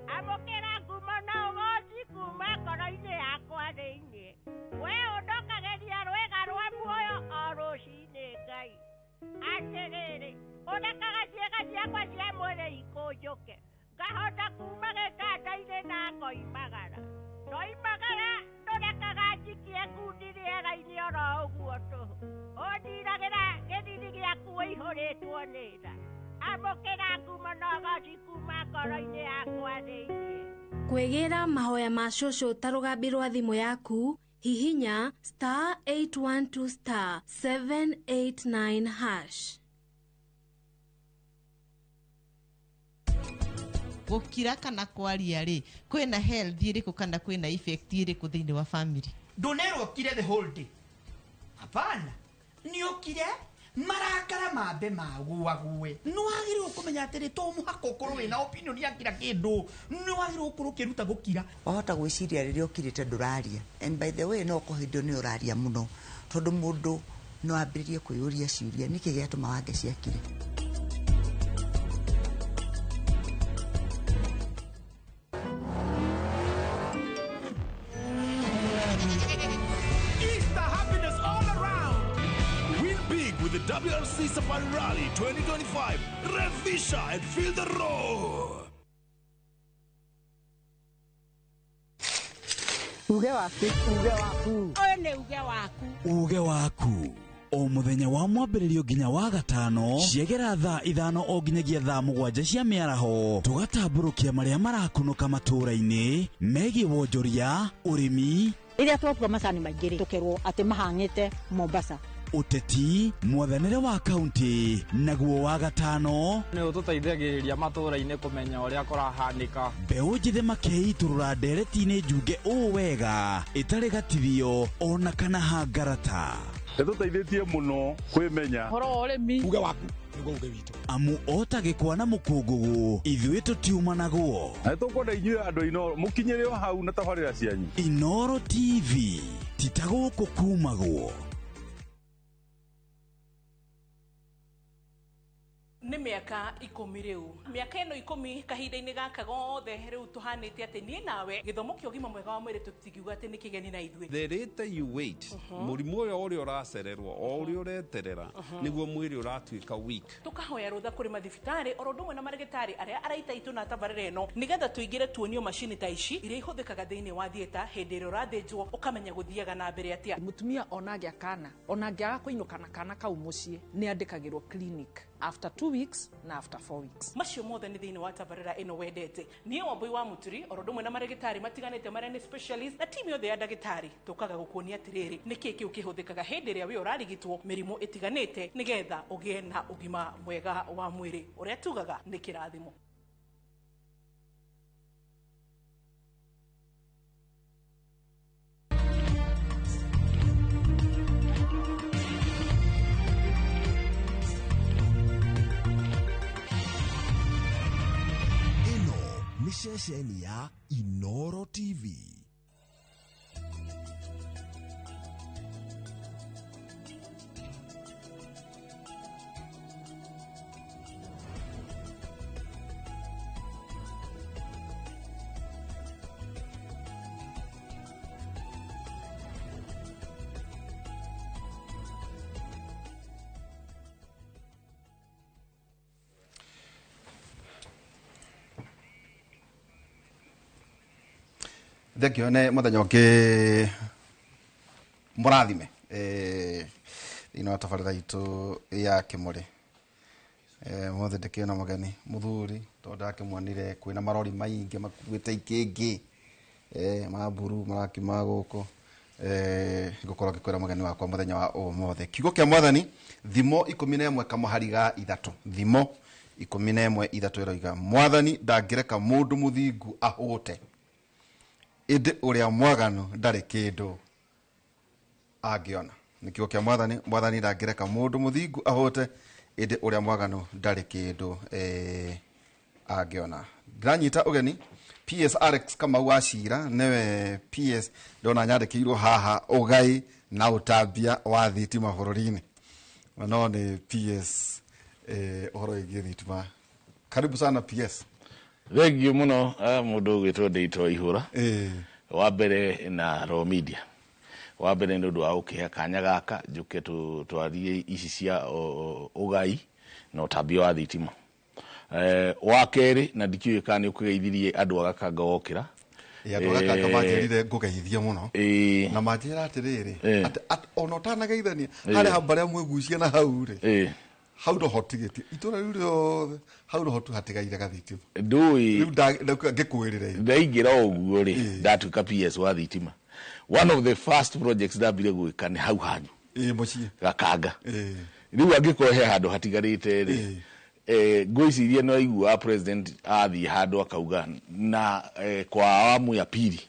Amokera kumona ugoci kuma ngoro-inĩ yakwa thĩinĩ. We ũndokageria rwega rwa muoyo o rũcinĩ Ngai. Atĩrĩrĩ, ũrekaga ciĩga ciakwa cia mwĩrĩ ikũnjũke. Ngahota kuma gĩtanda-inĩ na ngoimagara. Ndoimagara ndũrekaga njikie ngundi rĩera-inĩ oro ũguo tũhũ. Ũndiragĩra gĩthiri gĩaku ũihũrĩtwo nĩ tha. Amokera kumona ugoci kuma ngoro-inĩ yakwa thĩinĩ. Kwĩgĩra mahoya ma cũcũ ta rũgambi rwa thimũ yaku, hihinya *812*789#. Gũkira kana kwaria rĩ, kwĩna health ĩrĩkũ kana kwĩna effect ĩrĩkũ thĩinĩ wa family? Ndũnerwo kire the whole day. Hapana, nĩũkire marakara mambe maguague. Nĩwagĩrĩirwo kũmenya atĩrĩ to mũhaka ũkorwo wĩna opinion ya kira kĩndũ. Nĩwagĩrĩirwo gũkorwo ũkĩruta gũkira. Wahota gwĩciria rĩrĩa ũkirĩte ndũraria. And by the way no kũhĩndwo nĩ ũraria mũno. Tondũ mũndũ no ambĩrĩrie kwĩyũria ciũria nĩkĩ gĩatũma wange ciakire. The WRC Safari Rally 2025. Revisha and feel the roar. Uge waku, uge waku. One uge waku. Uge waku. O muthenya wa mwambĩrĩrio nginya wa gatano ciegera thaa 5 o nginyagia thaa 7 cia mĩaraho tũgatambũrũkia marĩa marakunũka matũũra-inĩ megiĩ wonjoria, ũrĩmi, rĩrĩa twakua macani maingĩ tũkerwo atĩ mahang'ĩte Mombasa. Uteti, mwathanĩre wa kaunti, naguo wa gatano nĩ ũtũteithagĩrĩria matũũra-inĩ kũmenya ũrĩa kũrahanĩka. Mbeũ njĩthĩ makeitũrũra ndereti-inĩ njunge ũũ wega ĩtarĩ gatithio ona kana hangarata. Nĩtũteithĩtie mũno kwĩmenya. Horo ũrĩmi. Uge waku nĩguo uge witũ. Amu ota gĩkwa na mũkũngũgũ ithuĩ tũtiumanagwo. Nĩtũkwenda inyuĩ andũ Inoro mũkinyĩre o hau na tabarĩra cianyu. Inoro TV titagũkũ kumagwo. nä mä aka 10 rä u mä aka ä no 10 kahinda-inä gaka gothe rä u tå hanä te atä niä nawe gä thomo kä å gima mwega wa mwä rä tå tikiuga atä nä kä geni na ithuä the later you wait må rimå å rä a å o å rä a å reterera nä guo mwä rä å ratuä ka weak tå kahoya rå tha kå rä mathibitarä oro ndå mwe na marä arä a araita itå na tabarä ĩno nä getha tå ingä re tuonio macini ta ici iria ihå thä kaga thä inä wa thieta hä ndä ä rä a å rathä njwo å kamenya gå thiaga na mbere atä mutumia ona angä akana ona angä aga kå inå na kana kau må ciä nä andä kagä rwo clinic after 2 weeks na after 4 weeks macio mothe nä thä inä wa tabarä ĩno wendete niä wambui wa mũturi oro ndå mwe na marĩgĩtarĩ matiganĩte marĩa nĩ specialist na timu yothe ya ndagĩtarĩ tũkaga gũkuonia atĩrĩrĩ nĩ kĩĩ kĩu kĩhũthĩkaga hĩndĩ ĩrĩa we ũrarigitwo mĩrimũ ĩtiganĩte nĩ getha ũgĩe na ũgima mwega wa mwĩrĩ ũrĩa tugaga nĩ kĩrathimo. Ni ceceni ya Inoro TV. Thekio ne muthenya ũngĩ mũrathime thĩinĩ wa tabarĩra itũ ya Kĩmũrĩ mothe ndĩkĩona mũgeni mũthuri tondũ ndakĩmuonire kwĩna marori maingĩ makuĩte ikĩngĩ maburu marakiuma gũkũ ngũkorwo ngĩkwĩra mũgeni wakwa mũthenya wa ũmũthĩ kiugo kĩa mwathani thimo 11 kamũhari ga 3 thimo 11 3 ĩroiga mwathani ndangĩreka mũndũ mũthingu ahũte ĩndĩ ũrĩa mwaganu ndarĩ kĩndũ angĩona nĩ kiugo kĩa mwathani ndangĩreka mũndũ mũthingu ahũte ĩndĩ ũrĩa mwaganu ndarĩ kĩndũ angĩona ndĩranyita ũgeni PS Alex Kamau wa Cira nĩwe PS ndona nyandĩkĩirwo haha ũgai na ũtambia wa thitima bũrũri-inĩ no nĩ PS ũhoro wĩgiĩ thitima karibu sana PS. Thengio muno mundu gwitwo Ndeitwo Ihura wa mbere na Raw Media wa mbere nĩ ũndũ wa ũkĩhe kanya gaka njũke twarie ici cia ũgai na ũtambia wa thitima wa kerĩ na ndikiuĩ kana nĩ ũkũgeithirie andũ agakanga gokĩra andũ agakanga manjĩrire ngũgeithia mũno na manjĩra atĩrĩrĩ ona ũtanageithania harĩ hambarĩa mwĩgucia na hau rĩ hau ndo hotigetie itũra rĩu rĩothe hau ndo hotu hatigaire gathitima ndũĩ ngĩkwĩrĩre ndaingĩra ũguo rĩ ndatuĩka PS wa thitima one of the first projects ndambire gwĩka nĩ hau hanyu mũciĩ gakanga rĩu angĩkorwo he handũ hatigarĩte rĩ ngwĩciria no aigua president athiĩ handũ akauga na kwa awamu ya pili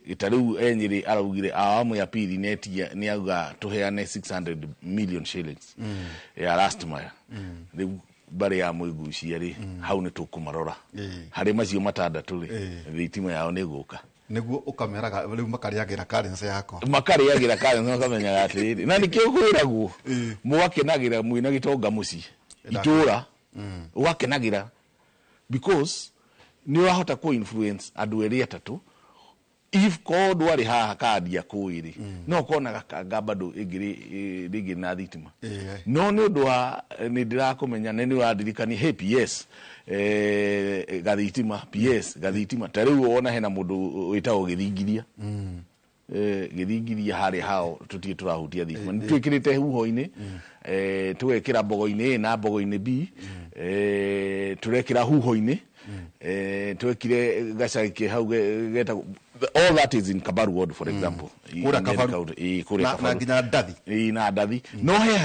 Itariu enyiri araugire awamu ya pili nĩ auga tũheane 600 million shillings ya last mile rĩu mbarĩ ya mwĩgucia rĩ hau nĩ tũkũmarora harĩ macio matandatũ rĩ thitima yao nĩ gũka nĩguo ũkameraga rĩu makarĩagĩra currency yako makarĩagĩra currency makamenyaga atĩrĩrĩ na nĩkĩo kwĩragwo mũgakenagĩra mwĩna gĩtonga mũciĩ itũra ũgakenagĩra because nĩ ũrahota kũ influence andũ erĩ atatũ if code wari haha kandia kwiri no kona gakanga bado ĩngĩ na thitima no nĩ ũndũ wa nĩ ndĩrakũmenya nĩ ũradirikani hey PS gathitima PS gathitima ta rĩu wona hena mũndũ wĩtagwo gĩthingithia gĩthingithia harĩ hao tũtiĩ tũrahutia thitima nĩ twĩkĩrĩte huho-inĩ tũgekĩra mbogo-inĩ na mbogo-inĩ B tũrekĩra huho-inĩ twekire gacagĩ hau getagwo all that is in Kabaru ward for example kura Kabaru na nginya ndathi na ndathi no he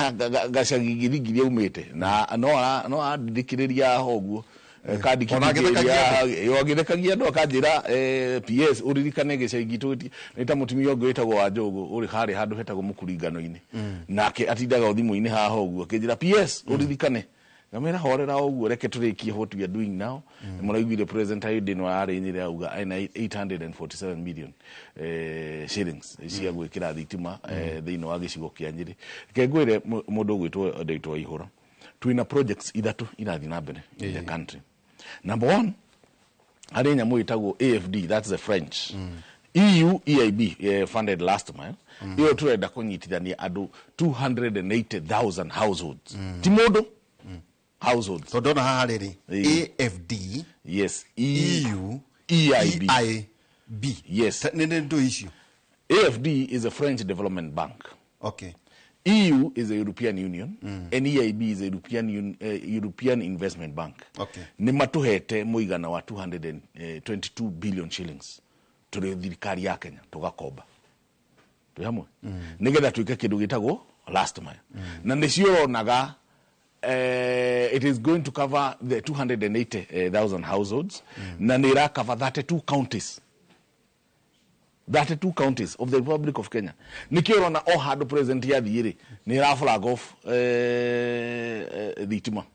gacagĩ gĩthingithia umĩte na no andikĩrĩria hoguo kandikĩrĩria ndo kanjĩra PS uririkane gĩcagĩ gitu nĩ ta mũtumia ũngĩ wĩtagwo wa Njogu ũrĩ harĩ handũ hetagwo mũkuringano-inĩ nake atindaga thimũ-inĩ haha ũguo akĩnjĩra PS uririkane ngamera horera ũguo reke tũrĩkie what we are doing now mũraiguire president Ayude no arĩnyire auga ena 847 million shillings cia gwĩkĩra thitima thĩinĩ wa gĩcigo kĩa Nyĩrĩ reke ngwĩre mũndũ ũgwĩtwo Ndeitwo Ihura twina projects ithatu irathi na mbere in the country. Number 1, hari nyamu itago AFD, that's the French. EU EIB funded last mile. Iyo turenda kunyitithania andu 280,000 households. Timodo households. So dona haha riri AFD, yes, EU EIB. Yes. Nendo issue. AFD is a French development bank. Okay. EU is the European Union, and EIB is the European Investment Bank. Okay. Ni matuhete muigana wa 222 billion shillings turi thirikari ya Kenya tugakomba. Tuhamwe. Nigetha tuike kindu gitagwo last mile. Na nicio naga it is going to cover the 280,000 households na nira cover 32 counties. 32 counties of the Republic of Kenya. Nikio na o hard president ya thiire ni ra flag off the itima.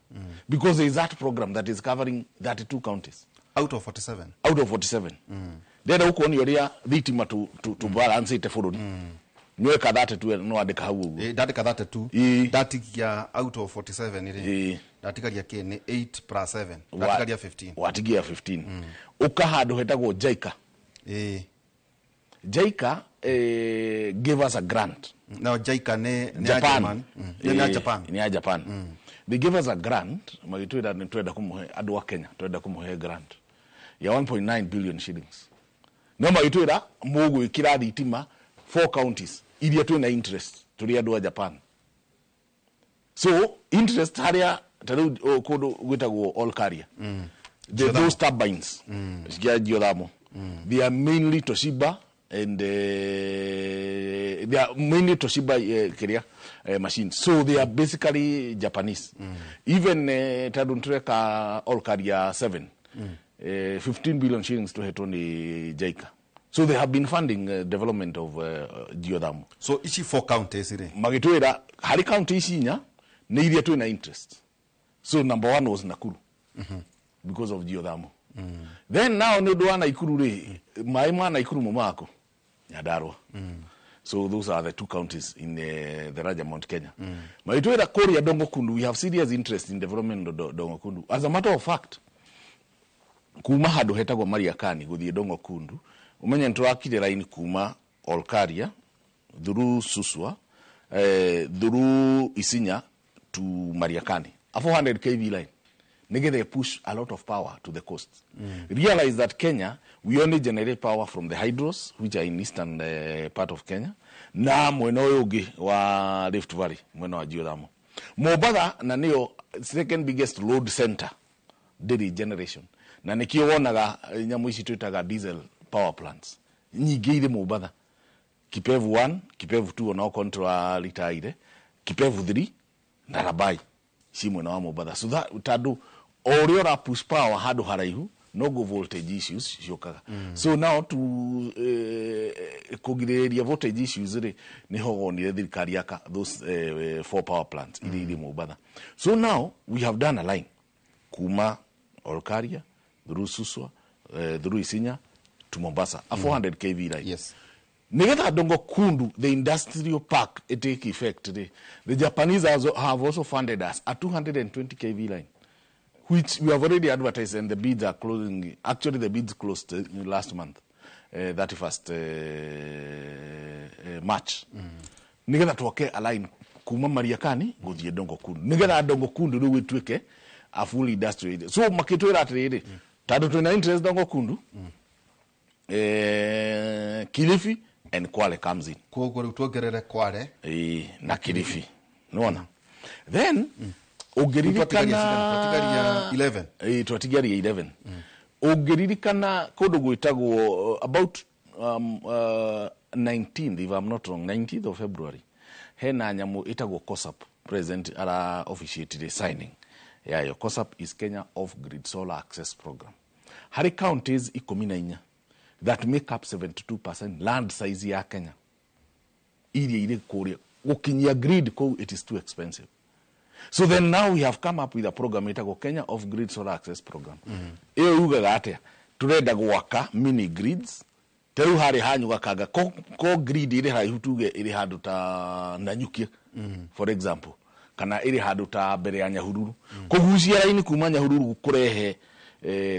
Because there is that program that is covering 32 counties out of 47. Out of 47. Then uko ni oria the itima to balance it for nwe ka 32 no adeka hawo. Dadeka 32. Datikia out of 47 iri. Datikaria ke ni 8 plus 7. Datikaria 15. Watigia 15. Ukahado hetagwo Jaika. JICA gave us a grant. Now JICA ne Japan. Japan. Ni Japan. They gave us a grant. Magitweda tweda kumuhe adu wa Kenya. Tweda kumuhe grant ya 1.9 billion shillings. No magitweda mugu ikiradi itima 4 counties. Idia twena interest tuli adu wa Japan. So interest haria tadu kodo gwitagwo all carrier. Those turbines. Sikia jiodamo. They are mainly Toshiba and they are mainly Toshiba machines. So they are basically Japanese. Even Taduntreka all carrier 7, 15 billion shillings to Hetoni Jaika. So they have been funding development of geothermal. So ishi 4 counties ire. Magitueda hari county isinya ne iria tu na interest. So number 1 was Nakuru because of geothermal. Then now no do ana Ikuru re maima na Ikuru momako Nyadarua. So those are the 2 counties in the Raja Mount Kenya. Maitueda Korea Dongo Kundu, we have serious interest in development of Dongo Kundu. As a matter of fact, kuma hado hetagwa Mariakani guthie Dongo Kundu, umenya ntwakire line kuma Olkaria, through Suswa, through Isinya to Mariakani. A 400 kV line. They push a lot of power to the coast. Realize that Kenya, we only generate power from the hydros, which are in eastern part of Kenya. Na mweno yogi wa Rift Valley, mweno wa geothermal. Mobada na niyo second biggest load center, daily generation. Na nikio wonaga nyamu ishi tuitaga diesel power plants. Nyigire Mobada. Kipevu 1, Kipevu 2 onao kontra litaire. Kipevu 3, Narabai. Si mweno wa Mobada. So that utadu oriora push power hado haraihu no go voltage issues shokaga. So now to kugireria voltage issues ni hogo ni thirikari yaka those 4 power plants ili Mobada. So now we have done a line kuma Olkaria through Suswa through Isinya to Mombasa, a 400 kV line. Yes. Negata Dongo Kundu, the industrial park, it take effect today. The Japanese have also funded us a 220 kV line, which we have already advertised, and the bids are closing. Actually, the bids closed last month, 31st March. Negata tuwake a line kuma Mariakani, go to Dongo Kundu. Negata Dongo Kundu, do we tweak a full industrial. So, Makito Ratrede, Tado to 9 interest Dongo Kundu, Kilifi, and Kwale comes in. Kwale Na Kilifi. No. Then ogeririkana 11. Twatigaria 11. Ogeririkana kodo gwitagwo about 19th, if I'm not wrong, 19th of February. Hena nyamu itagwo COSAP present ala officiated signing. Yeah, your COSAP is Kenya Off-Grid Solar Access Program. Hari counties 14 that make up 72% land size ya Kenya. Ile Korea. Ukinyia grid ko, it is too expensive. So then now we have come up with a program itago Kenya Off-Grid Solar Access Program. Iyo uga gate turenda gwaka mini grids. Teru hari hanyu gakaga ko grid ile haihutuge ile handu ta nanyukia. For example, kana iri handu ta mbere ya Nyahururu kugucia raini kuma Nyahururu kurehe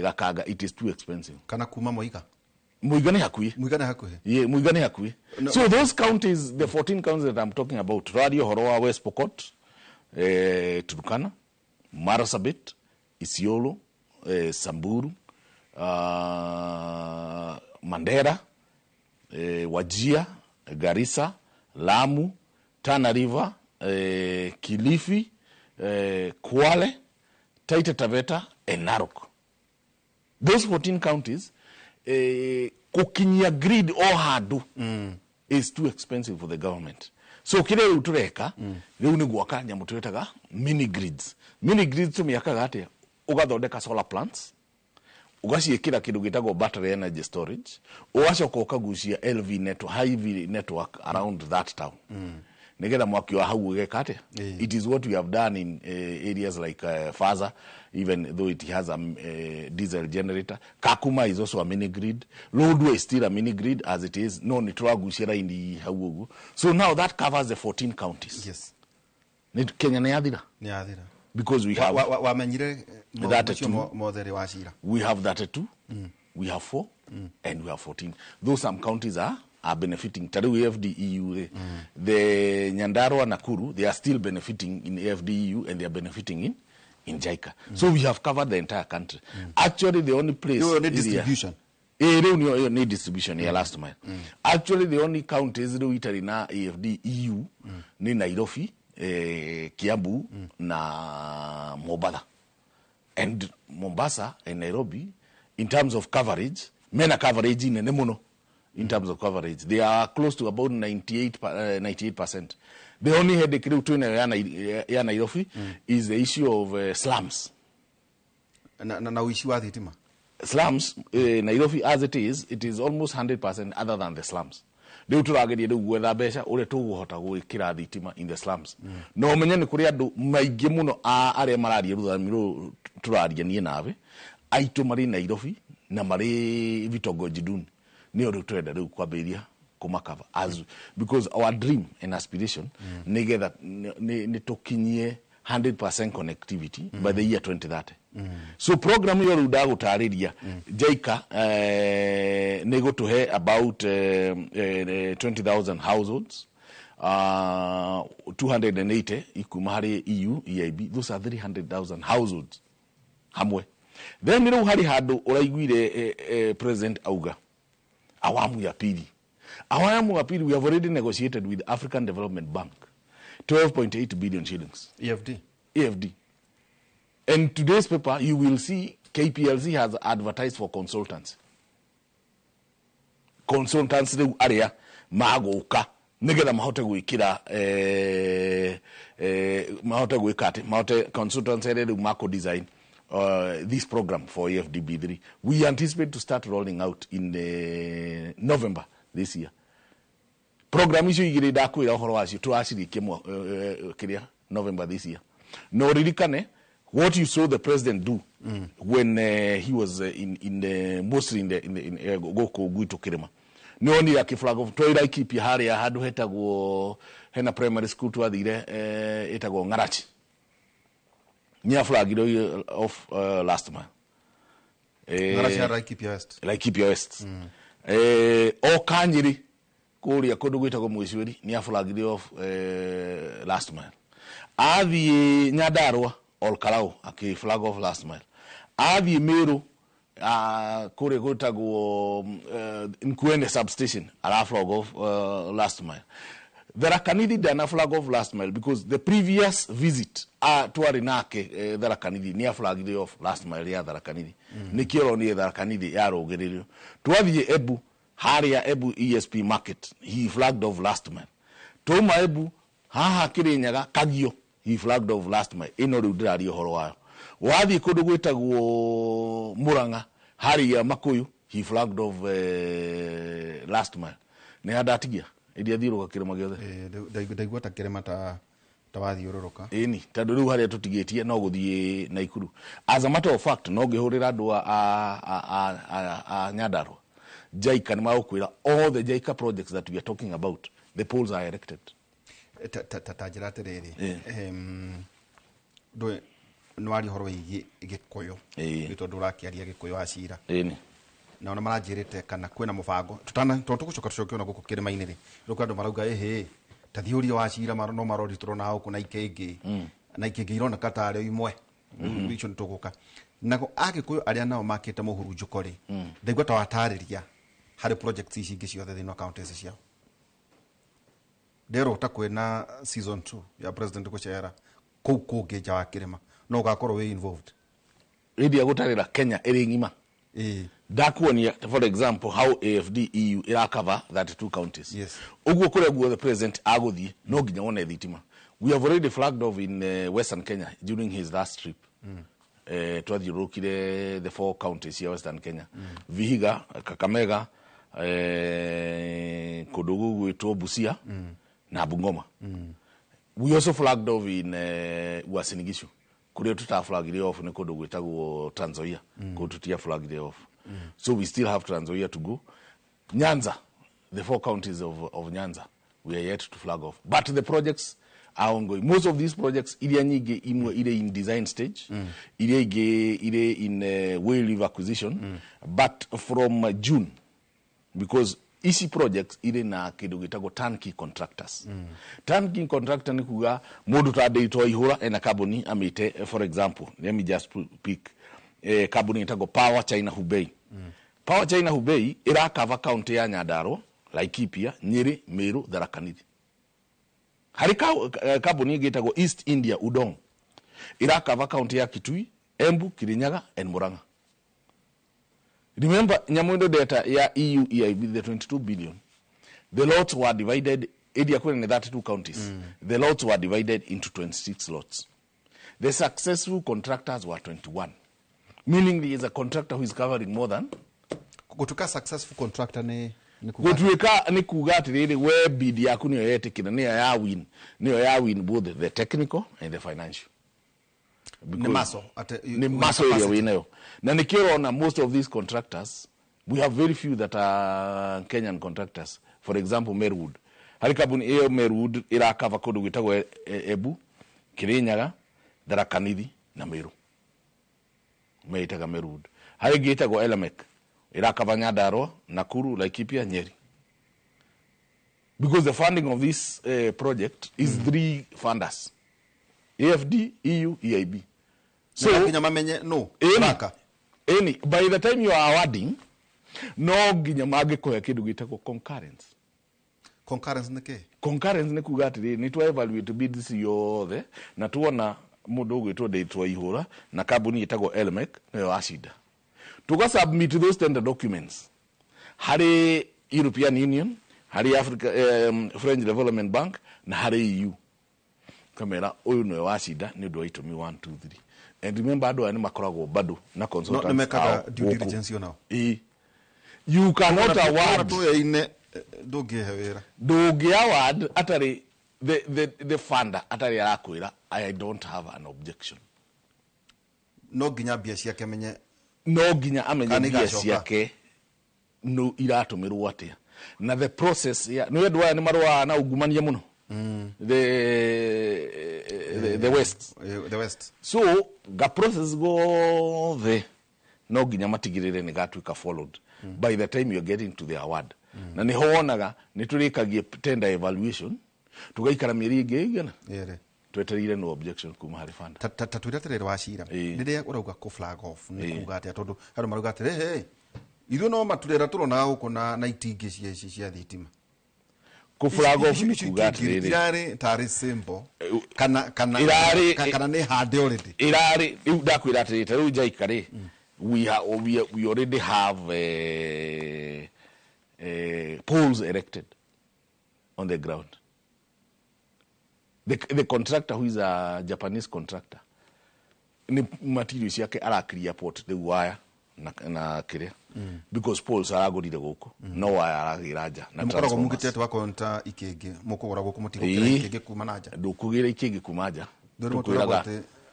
Gakanga it is too expensive. Kana kuma Muiga Muiga ni hakuhi. Yeah, Muiga ni hakuhi. No. So those counties, the 14 counties that I'm talking about, Radio Horoa, West Pokot, Turkana, Marsabit, Isiolo, Samburu, Mandera, Wajir, Garissa, Lamu, Tana River, Kilifi, Kwale, Taita Taveta, and Narok. Those 14 counties, kukinyia grid or hadu is too expensive for the government. So kile utureka, leo ni gwaka nyamu tuwetaga mini grids. Mini grids tumiyakaga atia, ugathondeka solar plants, ugaciikira kindu gitagwo battery energy storage, ugacoka ukagucia LV network, high V network around that town. Nigetha mwaki wa hau ugeka atia. It is what we have done in areas like Faza, even though it has a diesel generator. Kakuma is also a mini grid. Lodwar is still a mini grid as it is. No, nitwagucira indi hau ugu. So now that covers the 14 counties. Yes. Kenya ni athira. Because we have that we have that 2, we have 4, and we have 14. Though some counties are benefiting. Tadu AFD-EU, the Nyandarua, Nakuru, they are still benefiting in AFD-EU and they are benefiting in JICA. So we have covered the entire country. Actually, the only place... You need distribution. You need distribution, last mile. Actually, the only counties that are in AFD-EU ni Nairobi, Kiambu, na Mombasa. And Mombasa and Nairobi, in terms of coverage, mena coverage in Nemono. In terms of coverage, they are close to about 98%. The only headache to Nairobi is the issue of slums. Slums, Nairobi as it is almost 100% other than the slums. In the slums. No manyani kuria do maigi muno are marari ruthamiro turaria nie nawe aitu mari Nairobi na mari vitongoji duni. As because our dream and aspiration that nitokinye 100% connectivity by the year 2030. So program yo rudago tariria JICA nego to have about 20,000 households, 280 ikumari EU EIB, those are 300,000 households hamwe. Then you know hari hado oraiguire President Auga awamu ya pili. Awamu ya pili, we have already negotiated with African Development Bank 12.8 billion shillings. EFD. And today's paper, you will see KPLC has advertised for consultants. Consultants de area magoka nigera mahote gwikira mahote gwikate mahote consultants ere mako design this program for AFDB3. We anticipate to start rolling out in November this year. Program issue igire da kwira horo acio turashirikie kiria November this year. No ririkane what you saw the president do when he was mostly in goko gwito kirima. No ni akiflag of toira keep haria hadu hetagwo hena primary school twathire etagwo Ngarachi. Near flag of last month. Like keep your west. O Kanjiri, Korea, Kodugita Musuri, near flag of last month. Avi Nyadarwa, or Kalau, a flag of last month. Avi Meru, Korea Gotago in Kuene substation, a flag of last month. There are Kanidi Dana flag of last mile because the previous visit to Arinake, there are Kanidi, near flag of last mile, there are Kanidi. Nikiro near the Kanidi, Yaro Guerrero. To Avi Ebu, Haria Ebu ESP market, he flagged off last mile. Toma Ebu, Haha Kirinyaga, Kagio, he flagged off last mile. Inoru Dradio Horoa. Wadi Koduguita Muranga, Haria Makuyu, he flagged off last mile. Neadatigia. Idiadiro kirema giothe ndaigua ta kirema ta wathiurũrũka ni tondu riu haria tutigitie no guthie Naikuru. As a matter of fact no ngihurira andu a Nyandarua JICA ni magukwira all the JICA projects that we are talking about, the poles are erected. ta njira atiriri ndwe nwari horo igi gikuyu tondu urakiaria gikuyu acira na ona maranjirite kana kwina mubango tugucoka ona guku kirima-ini ri ruko andu marauga ta thiuria wacira no maroriturwo na huku na ikengi irona katare imwe icio nituguka nago agikuyu aria nao makite muhurunjuko ri ndaigua ta watariria hari projects ici ingi ciothe thini wa counties ciao ndero ta kwina season 2 ya president gucera kou kungi nja wa kirima no ugakorwo we involved ya gutarira Kenya iri ngima ndakuonia for example how AFD EU ira cover 32 counties uguo kureguo the president aguthie no nginya wone thitima. We have already flagged off in Western Kenya during his last trip twathiurukire the 4 counties here Western Kenya Vihiga, Kakamega, Kodogu gwitwo Busia na Bungoma. We also flagged off in Uasin Gishu kuria tutaflaggire off ni Kodogu gwitagwo Trans Nzoia kututia flagged off. So we still have Trans Nzoia to go. Nyanza, the 4 counties of Nyanza, we are yet to flag off. But the projects are ongoing. Most of these projects, ile in design stage, ile in well leave acquisition, but from June, because easy projects ile na kidogo itago turnkey contractors. Turnkey contractor ni kuga modu ta deito ihura ena carbon amite, for example, let me just pick carbon itago Power China Hubei. Power China Hubei ira cover county ya Nyandarua, Laikipia, Nyeri, Meru, Tharaka Nithi. Hari carbon itago East India Udong ira cover county ya Kitui, Embu, Kirinyaga and Murang'a. Remember, Nyamundo data ya EU EIB, the 22 billion. The lots were divided, in the 32 counties. The lots were divided into 26 lots. The successful contractors were 21. Meaning there is a contractor who is covering more than. Kutuka successful contractor ni kutuika ni kugati really where bid yaku ni yetekina ni ya win both the technical and the financial. Ni maso area winayo. Na nikiona most of these contractors, we have very few that are Kenyan contractors. For example, Merwood. Harikabuni eo Merwood ira cover kodu gwitagwo Ebu, Kirinyaga, Tharaka Nithi na Meru. Meitaga Merwood. Hari gitagwo Elemek ira cover Nyandarua, Nakuru, Laikipia, Nyeri. Because the funding of this project is 3 funders. AFD, EU, EIB. So by the time you are awarding, no ginya mage ko kindu gitako concurrence. Concurrence nike? Concurrence ni kugatiri ni to evaluate bids yothe na tuona mundu gwitwo deitwa ihura na kambuni itago Elmec nayo acida. Tuga submit those tender documents. Hari European Union, hari Africa French Development Bank na hari EU. Kamera oyu no acida ni do itumi 1 2 3. And remember ado ani makoragwo bado na consultants. No meka due diligence now. You cannot award to ine doge hewera. Doge award atari the funder atari arakwira I don't have an objection. No ginya biasi yake menye. No ginya amenye biasi yake no iratumirwo atia. Na the process ya no edwa ni marwa na ugumania muno. The West. The West. So, the process go there. No ginya matigirire ni gatuika followed. By the time you're getting to the award. Na ni honaga, ni turikagie tender evaluation. Tugaikara mieri ingi igana. Tweterire no objection kuma hari fund. Tatwiraterere wacira. Ndiria urauga ko flag off ni kuga atia tondu andu maruga atire ithu no maturera turona guku na itingi cia thitima. Flag off ni kugatire irari tari simple kana ne hard already irari ndakwira atirite riu jaikari we already have poles erected on the ground. The contractor who is a Japanese contractor ni materials yake ara clear port the wire na kire because poles aragurire guku no wire aragiraja na mukora mungite twakonta ikenge mukugora guku mutigukira ikenge kumanaja ndukugira ikenge kumaja tukwiraga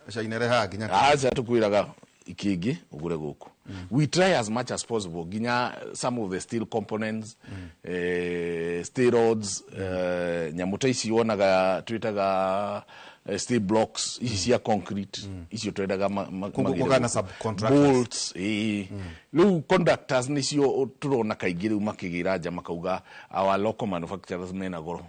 shainere ha ginya aza tukwiraga ikingi ugure guku. We try as much as possible ginya some of the steel components, steel rods, nyamuta ici wonaga twitaga steel blocks, ici cia concrete, ici twendaga bolts, riu conductors nicio turona kaingĩ riu makigira nja makauga our local manufacturers mena goro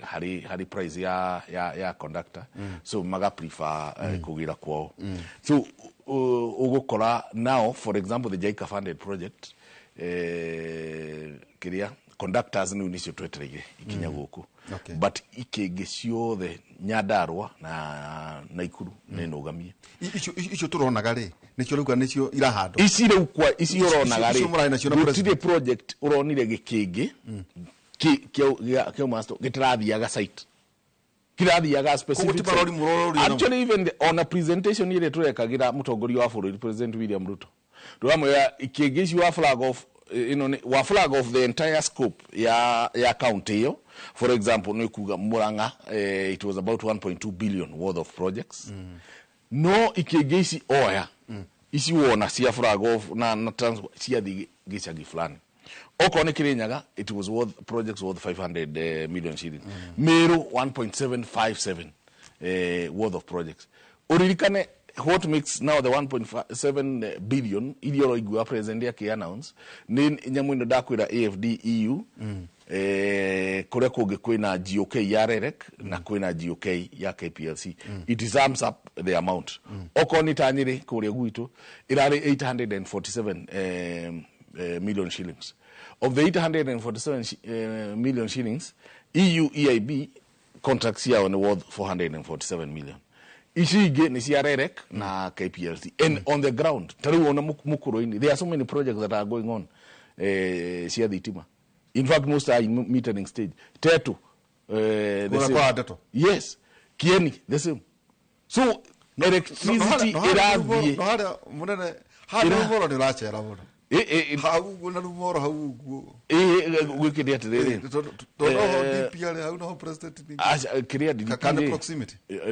hari price ya conductor, so maga prefer kugira kwao. So ugukora now, for example, the JICA funded project, kiria conductors nicio twetereire ikinya guku. But ikenge ciothe Nyandarua na Ikuru nenogamie. Icio turonaga ri nicio riu nicio irahandwo. Ici uronaga ri gutire project uronire gikingi kio master gitrathiaga site. Kirathiaga specific. Actually even on a presentation ile turekagira mutongoria wa bũrũri President William Ruto. Ndwamwe ikingi cio wa flag of the entire scope ya county hiyo. For example, no kuga Muranga, it was about 1.2 billion worth of projects. No ikegesi oya. Isi wona sia flag of na transport sia gicagi fulani. Okone Kirinyaga, it was projects worth 500 million shillings. Meru 1.757 worth of projects. Oririkane what makes now the 1.7 billion ilio igua president yake announce ni nyamuindo dakwira AFD EU kure kuge kwina GOK ya REREC na kwina GOK ya KPLC. It sums up the amount. Okoni tanyire kure gwitu irari 847 million shillings. Of the 847 million shillings, EU EIB contracts here on worth 447 million. Ishige ni cia REREC na KPLC. And on the ground, taru ona mukuroini, there are so many projects that are going on cia thitima. In fact, most are in metering stage. Tetu, yes. Kieni, the same. So, electricity iravie. Wikidia today.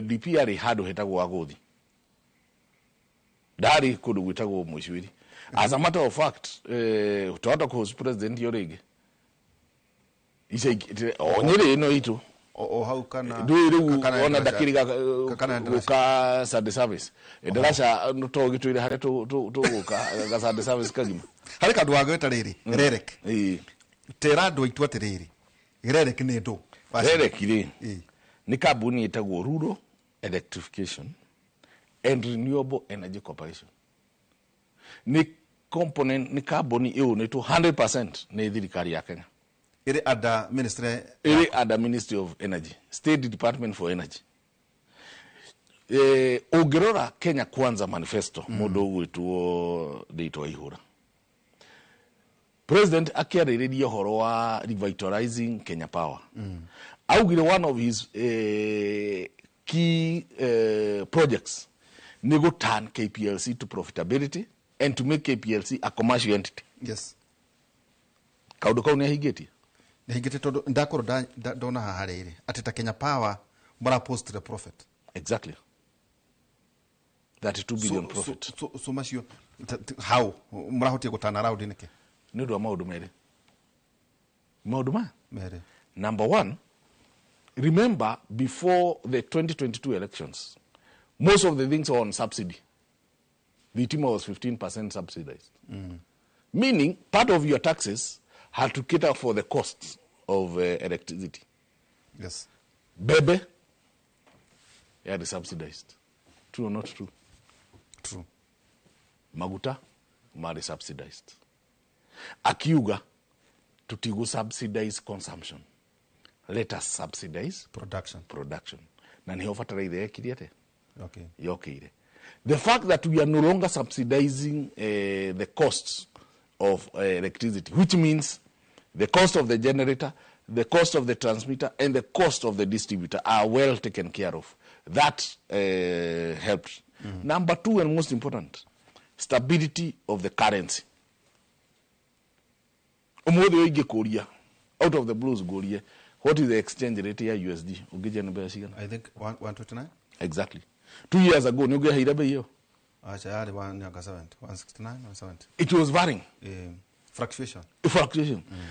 DPR hado hetagwo agothi. Dari kudu witagwo mwishwiri. As a matter of fact, tuata ko president yorege. Ise onyere ino itu. How kana ona dakiriga ka side service. Darasha no to gitwire hare to ga side service kagima. Hari kandu wagweta riri REREC. Tera ndo itu atiriri. REREC ni ndo. REREC ri. Ni kabuni itagwo Rural Electrification and Renewable Energy Corporation. Ni component ni kabuni iyo ni to 100% ni thirikari ya Kenya. Iri ada ministry of Energy, State Department for Energy. Ugirora Kenya Kwanza manifesto modo witu deito ihura. President akiaririria horo wa revitalizing Kenya Power. Augire one of his key projects ni go turn KPLC to profitability and to make KPLC a commercial entity. Yes. Kaudo kauni higeti. Higeti todo ndakoro dona harere atita Kenya Power mara post the profit. Exactly. That is 2 billion profit. So much you how mara hotie gutana round nike. Nido maudu mere. Maudu ma? Mere. Number one, remember before the 2022 elections, most of the things were on subsidy. The Tima was 15% subsidized. Meaning, part of your taxes had to cater for the costs of electricity. Yes. Bebe, you had subsidized. True or not true? True. Maguta, mari subsidized. Akiuga, tutigu subsidize consumption. Let us subsidize production. Na ni hofatara ide kiriate. Okay. Yokeire. The fact that we are no longer subsidizing the costs of electricity, which means the cost of the generator, the cost of the transmitter, and the cost of the distributor are well taken care of. That helps. Number two, and most important, stability of the currency. Out of the blues, Goria. What is the exchange rate here, USD? I think 129. Exactly. 2 years ago, you get here. Actually, 169 or 70. It was varying. Fluctuation.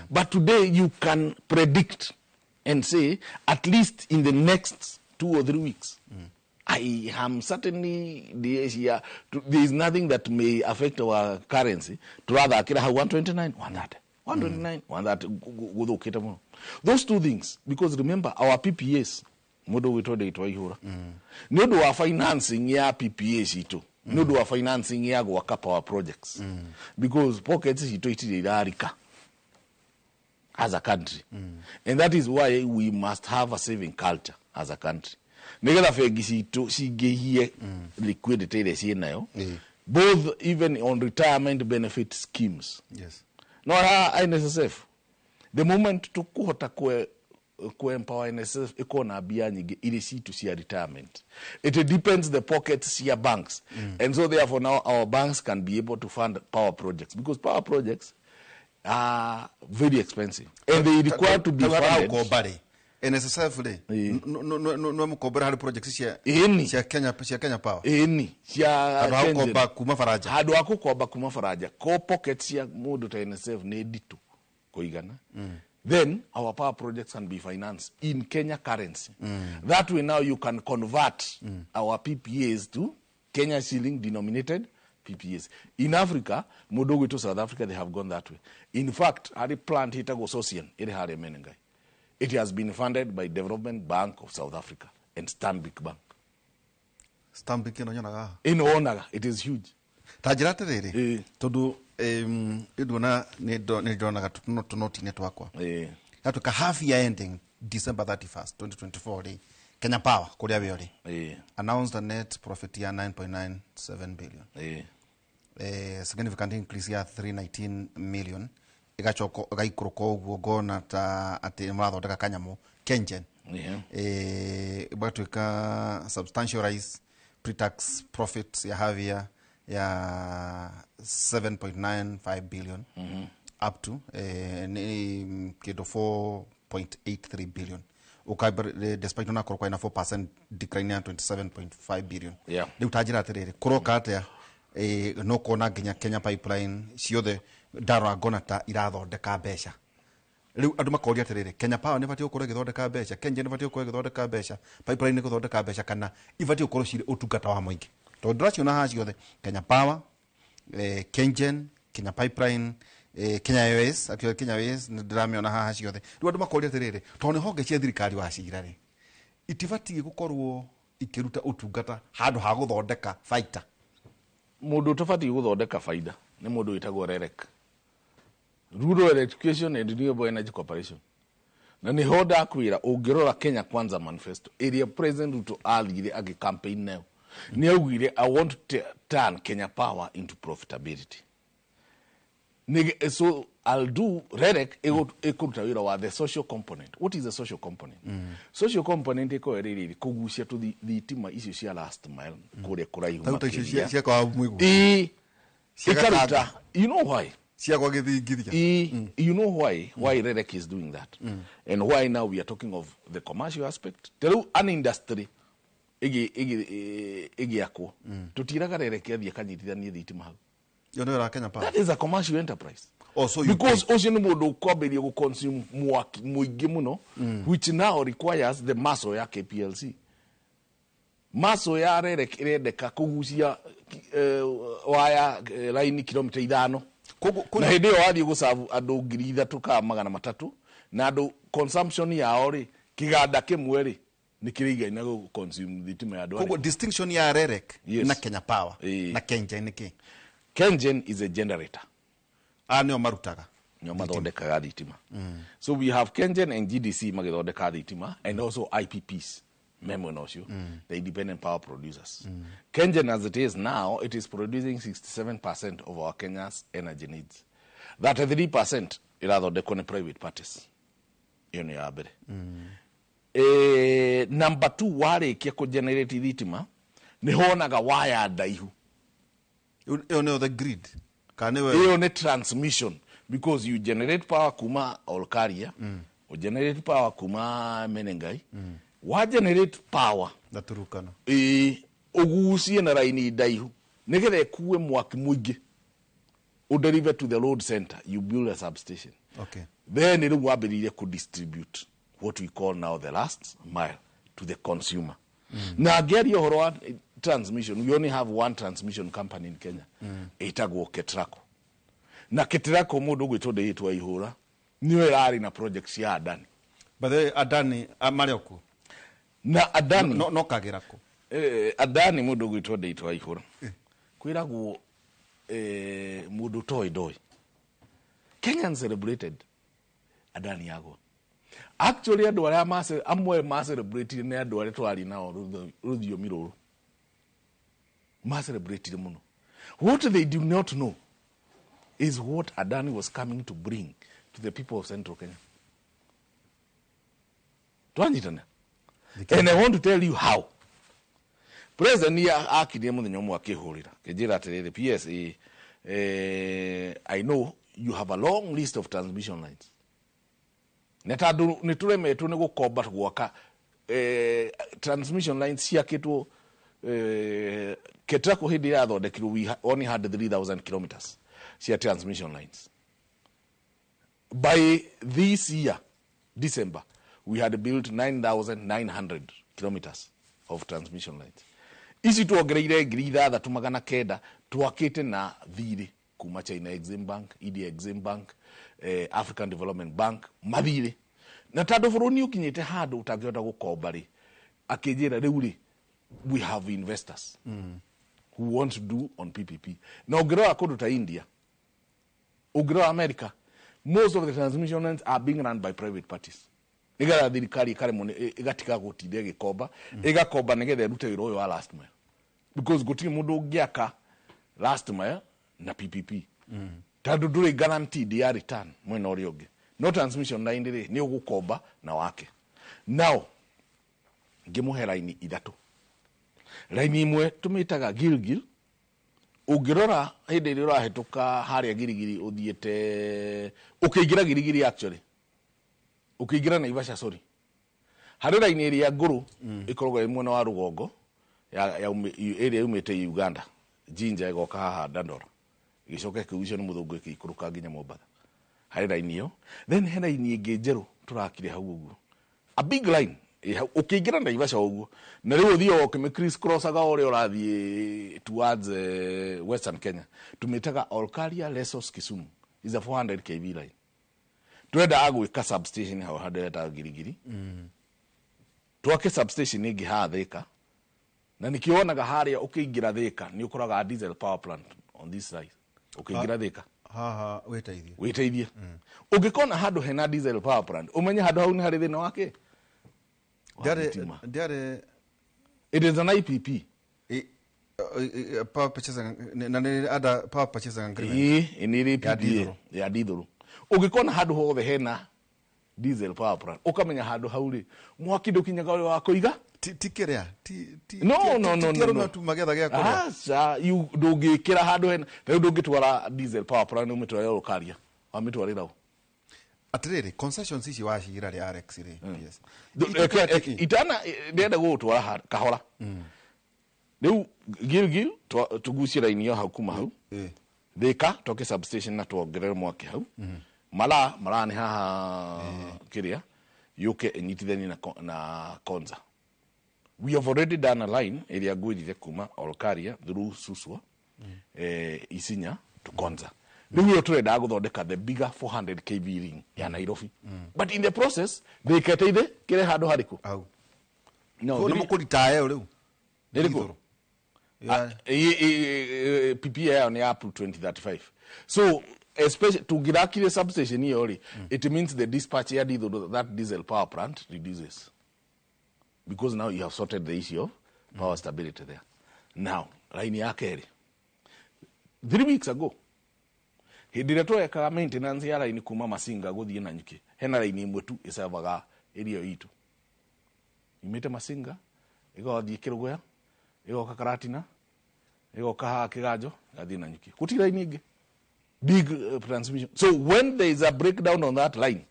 But today you can predict and say, at least in the next 2 or 3 weeks, I am certainly there is nothing that may affect our currency. To rather, Akira have 129, 130. 129, 130. Those two things, because remember, our PPAs, Modo we told it, no do our financing ya PPAs ito. No do our financing ya go power projects. Because pockets ito iti as a country. And that is why we must have a saving culture as a country. Negala fegisi to si here liquidity nayo. Both even on retirement benefit schemes. Yes. No, I NSSF. The moment to kuhota kwe empower NSSF ekona bianyige ilisi to see a retirement. It depends the pockets see banks. And so therefore now our banks can be able to fund power projects because power projects are very expensive. And they require to be funded. NSSF no mukobera hali projects sia Kenya Power. Sia koba kuma faraja. Hadu akoba kuma faraja. Ko pockets ya modo ta NSSF ne ditu koigana. Then our power projects can be financed in Kenya currency. That way now you can convert our PPAs to Kenya shilling denominated PPAs. In Africa, Modogo to South Africa, they have gone that way. In fact, Hari plant hitago Socian, it had a menengai. It has been funded by Development Bank of South Africa and Stanbic Bank. Stanbic Onaga. In Onaga, it is huge. Tajirate rere. Todo iduna ne donaga to not network. That to half year ending December 31st, 2024. Kenya Power, Korea Biori, announced a net profit here 9.97 billion. Significant increase here 319 million. Gaikoko gona ta ate mratho daga kanyamo Kengen. Batuka substantial rise pre-tax profits ya havia ya 7.95 billion up to kido 4.83 billion. Despite na korokwa ina 4% decline ya 27.5 billion. Leu tajira terere koroka ate no kona Kenya pipeline siothe dara gonata iratho deka besha. Leu andu makoria terere Kenya Power nibati okore githondeka besha, Kenya nibati okore githondeka besha, pipeline ni githondeka besha kana ibati okoro cire utungata wa mwingi. To dracio na haci othe Kenya Power, Kengen, Kenya Pipeline, Kenya Airways, actually Kenya Airways ndiramiona haha ciothe. Riu andu makoria terere to ni honge cia thirikari wa cira ri. Itifati gukorwo ikiruta utungata handu ha guthondeka faida. Mundu tofati guthondeka faida ni mundu witagwo REREC. Rural Education and Renewable Energy Corporation. Na ni hoda kwira ungirora Kenya Kwanza manifesto. Area President Ruto alire agi campaign now. Ni augire I want to turn Kenya Power into profitability. So I'll do REREC ekuruta wira wa the social component. What is the social component? Social component eko eriri kugucia to the tima issue cia last mile kure kuraihu. Cia kwa mwigu. Ikaruta. You know why? Cia kwa githigithia. You know why REREC is doing that? And why now we are talking of the commercial aspect? Tell an industry igi akwo. Tutiraga REREC athia kanyitithania thitima hau. That is a commercial enterprise. Because ocean modo kwambĩrĩria go consume muingi muno, which now requires the muscle ya KPLC. Muscle ya REREC irendeka kugucia waya line kilomita 5. Na hĩndĩ ĩyo wathiĩ gũcabu andũ 3,300 na andũ consumption yao ri kiganda kimwe ri ni kiriga na go consume thitima ya andũ. Koguo distinction ya REREC na Kenya Power na Kengen niki. Kengen is a generator. Nio marutaga. Nio mathondekaga thitima. So we have Kengen and GDC magithondeka thitima and also IPPs. Memo nocio. The independent power producers. Kengen as it is now, it is producing 67% of our Kenya's energy needs. That 3% irathondekwo ni private parties. Iyo ni ya mbere. Number 2 warĩkia ku generate thitima ni honaga waya ndaihu. You know the grid. You know transmission because you generate power kuma Olkaria, you generate power kuma Menengai. Wa generate power Naturukana. Ogusie na raini daihu nigethe kuwe mwaki muingi deliver to the load center, you build a substation. Okay. Then you wabiririe ku distribute what we call now the last mile to the consumer. Now get your transmission. We only have one transmission company in Kenya. Itagwo Ketraco. Na Ketraco mundu gwitode yitwa ihura. Niwe rari na projects ya Adani. But the Adani Marioko. Na Adani no kagirako. Adani mundu gwitode yitwa ihura. Kwiragwo mundu toy. Kenyans celebrated Adani yago. Actually, amwe celebrated ne andu aria twari nao ruthio miruru. Celebrated muno. What they do not know is what Adani was coming to bring to the people of Central Kenya. And I want to tell you how. President akirie muthenya umwe akihurira kijira atiriri PSA I know you have a long list of transmission lines. Netandu nituremetwo ni gukomba gwaka transmission lines ciakitwo Ketraco hindi ya thondekirwo we only had 3,000 kilometers cia transmission lines. By this year December we had built 9,900 kilometers of transmission lines. Isi tuongereire 3,900 twakite na thiri kuma China Exim Bank, ED Exim Bank, African Development Bank, mathiri. Na tando buruni ukinyite handu utagiota gukomba ri akijira riuri we have investors who want to do on PPP. Na ugira kundu ta India, ugira America, most of the transmission lines are being run by private parties. Igara thirikari kare mone igatika gutinde gikomba igakomba nigethe rute wiro uyu wa last mile because gutiri mundu ungiaka last mile na PPP tadu nduri guaranteed ya return mwena uri ungi no transmission line ri ni ugukomba na wake. Now ngimuhe line ithatu. Line imwe tumitaga Gilgil, ugirora hindi ri urahituka haria Girigiri uthiete ukiingira Girigiri actually ukiingira Naivasha sorry hari line area nguru ikorogwa mwena wa rugongo ya area umete Uganda jinja igoka haha Dandora igicoka kiucio ni muthungu ikikuruka nginya Mombasa hari line iyo then he line ingi njeru turakire hau uguo a big line ukiingira Naivasha uguo na riu thio okime criss crossaga ore urathie towards Western Kenya tumitaga Olkaria Lesos Kisumu is a 400 kV line. Twenda agwika substation hao hadeta Girigiri. Twake substation ingi ha Thika. Na nikionaga haria ukiingira Thika ni ukoraga diesel power plant on this side. Ukiingira Thika. Ha wetaithie. Wetaithie. Ugikona handu hena diesel power plant. Umenye handu hau ni hari thina wake. Diare it is an IPP. Power purchasing na other power purchasing agreement. Ni IPP ya diesel. Ugikona handu hothe hena diesel power plant ukamenya handu hauri mwaki ndukinyaga uri wa kuiga tikiria no tumagetha gya kuria asa you ndungikira handu hena riu ndungitwara diesel power plant umitwara Olkaria wamitwarira u atiriri concessions ici washira ri Alex ri yes itana ndenda gutwara kahora riu Gilgil tugucira inio hau kuma hau Thika toke substation na tuongerere mwaki hau mala ni haha kiria yuke enyitithani na Konza. We have already done a line area gwirire kuma Olkaria through Suswa Isinya to Konza. Then we turenda guthondeka the bigger 400 kV ring ya Nairobi. But in the process they keteithe kire handu hariku au no mukuritae riu ndiriko PPA on up to 2035. So especially to girakire substation here, it means the dispatch here that diesel power plant reduces because now you have sorted the issue of power stability there. Now line ya keri 3 weeks ago hindire tweka maintenance ya line kuma Masinga guthie na Nyuki hena line imwe tu isavaga area itu imete Masinga igathie Kirugoya igoka Karatina igoka Kiganjo gathie na Nyuki gutira line ingi big transmission. So when there is a breakdown on that line,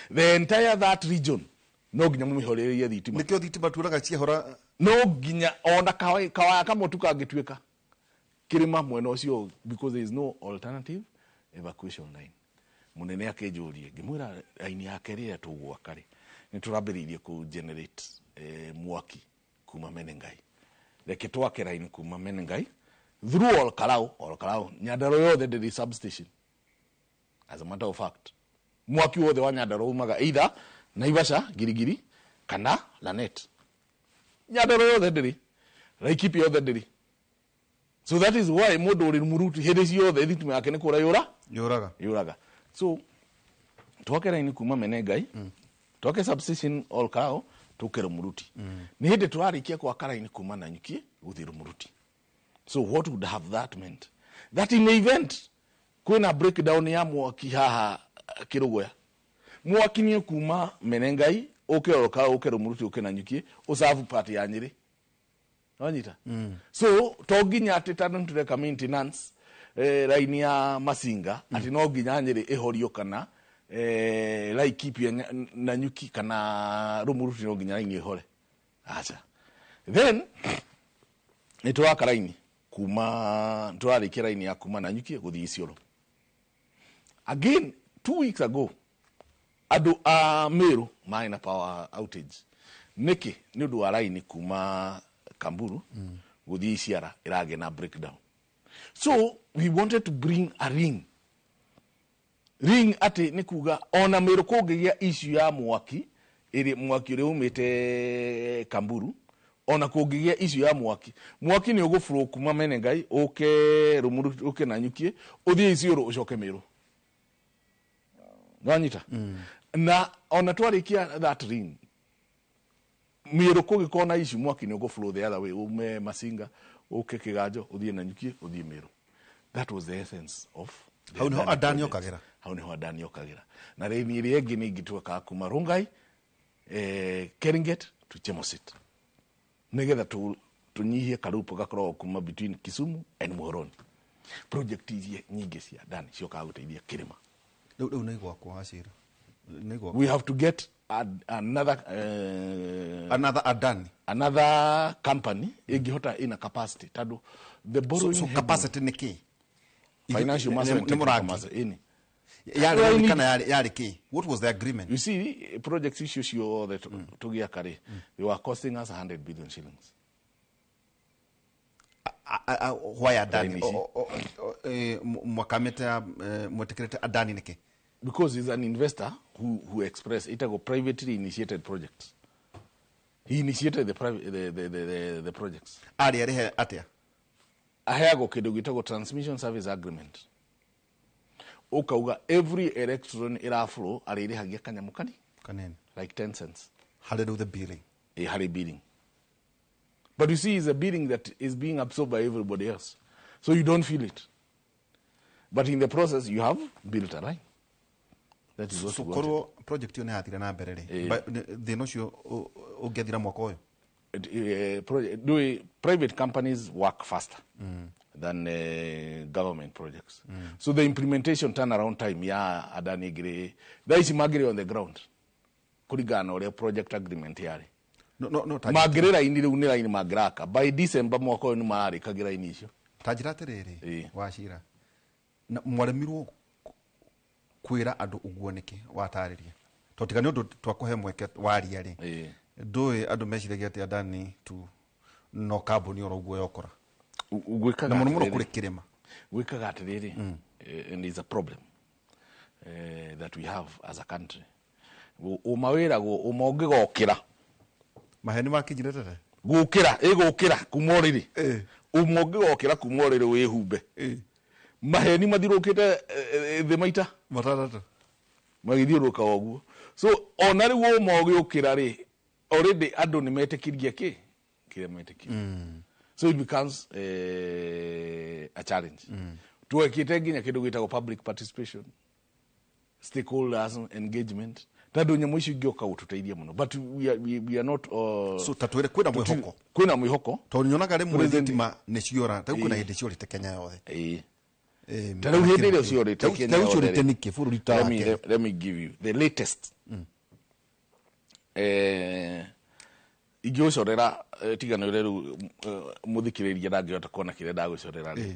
the entire that region no ginya mumihorerie thitima nikio thitima turaga ciehora no ginya ona kawaya kamotu kangituika kirima mwena ucio because there is no alternative evacuation line munene akejurie ngimwira aini yake ria tugwaka ri ni turambiririe ku generate mwaki kuma Menengai reke twake line kuma Menengai through all Kalau Nyandaro yothe ndiri substation as a matter of fact mwaki wothe wa Nyandaro umaga either Naivasha Girigiri kana Lanet Nyandaro yothe ndiri Laikipia yothe ndiri. So that is why mundu uri murutu hedeci yothe thitima yake ni kura yuraga so twake line kuma Menengai twake substation all Kalau tukere muruti ni hinde twarikia kwa karaini kuma Nanyuki guthira muruti. So what would have that meant? That in the event kwina breakdown ya mwaki haha Kirugoya mwaki ni kuma Menengai all Kalau ukere muruti ukena Nanyuki usavu party ya Nyeri wanyita so toginya ati tanu tureka maintenance line ya Masinga ati no ginya Nyeri ehorio kana Laikipia Nanyuki kana Rumuruti no ginya line ehore acha then nitwaka line kuma twarikira line ya kuma Nanyuki guthi Isiolo again 2 weeks ago adu Meru mine power outage niki ni ndu wa line kuma Kamburu guthi Isiara irage na breakdown. So we wanted to bring a ring ati nikuga ona Meru kugigia issue ya mwaki iri mwaki uri umite Kamburu ona kugigia issue ya mwaki ni ugufuru kuma Menengai uke Rumuruti uke Nanyuki uthie Isiolo ucoke Meru wanyita na ona twarikia that ring Meru kugikona issue mwaki ni ugufuru the other way ume Masinga uke Kiganjo uthie Nanyuki uthie Meru. That was the essence of how no Adani okagira na reni iri egi ni gitweka kuma Rongai Keringet to Chemosit nigetha tunyihie karupu gakoro kuma between Kisumu and Muhoroni project irie nyingi cia Adani cioka guteithia kirima riu naigwa kwa Ashira we have to get another Adani another company ingihota ina capacity tadu the borrowing so capacity ni ki financial muscle ini yari ki what was the agreement? You see project issues you that tugia kare they were costing us 100 billion shillings. Why Adani mwakameta mwatekerete Adani niki because he's an investor who expressed it a privately initiated projects. He initiated the projects. Ari atia aheago kidogo gitago transmission service agreement ukauga every electron ira flow ariri hagia kanyamukani kanene like 10 cents how they do the billing hali billing but you see is a billing that is being absorbed by everybody else so you don't feel it but in the process you have built a line that is what so koro project yo ne hatira na berere but they no sure ugethira mwako yo private companies work faster than government projects. So the implementation turnaround time ya Adani Gire, that is magri on the ground. Kurigana or project agreement yari. No. Magrera indire unira ini magraka. By December mwako ni maari kagira inisho. Tajirate rere washira. Na mwaremiru kwira andu uguoneke watariria. Totika nyondo twakohe mweke wari yari. Doe andu meciragia ati Adani tu no carbon oro uguo yokora. Na muno kuri kirima gwikaga atiriri and is a problem that we have as a country umawira go umongigokira maheni makijirete gukira kumoriri umongigokira kumoriri wihumbe maheni mathirukite the maita matarata magithiuruka oguo so onari wo mogikira ri already andu ni metekirie kire metekirie so it becomes a challenge. Tuwekite nginya kindu gitagwo public participation, stakeholders engagement. Tado nyamwisho gyoka ututeithia muno. But we are not so tatwere kwina mwihoko. To nyonaga rimwe thitima ne ciora. Ta kuna hindi ciorite Kenya yothe. Tado hindi ile ciorite Kenya yothe. Ciorite niki furu rita. Let me give you the latest. ingĩũcorera tiganĩre rĩu mũthikĩrĩria ndangĩhota kuona kĩrĩa ndagũcorera rĩ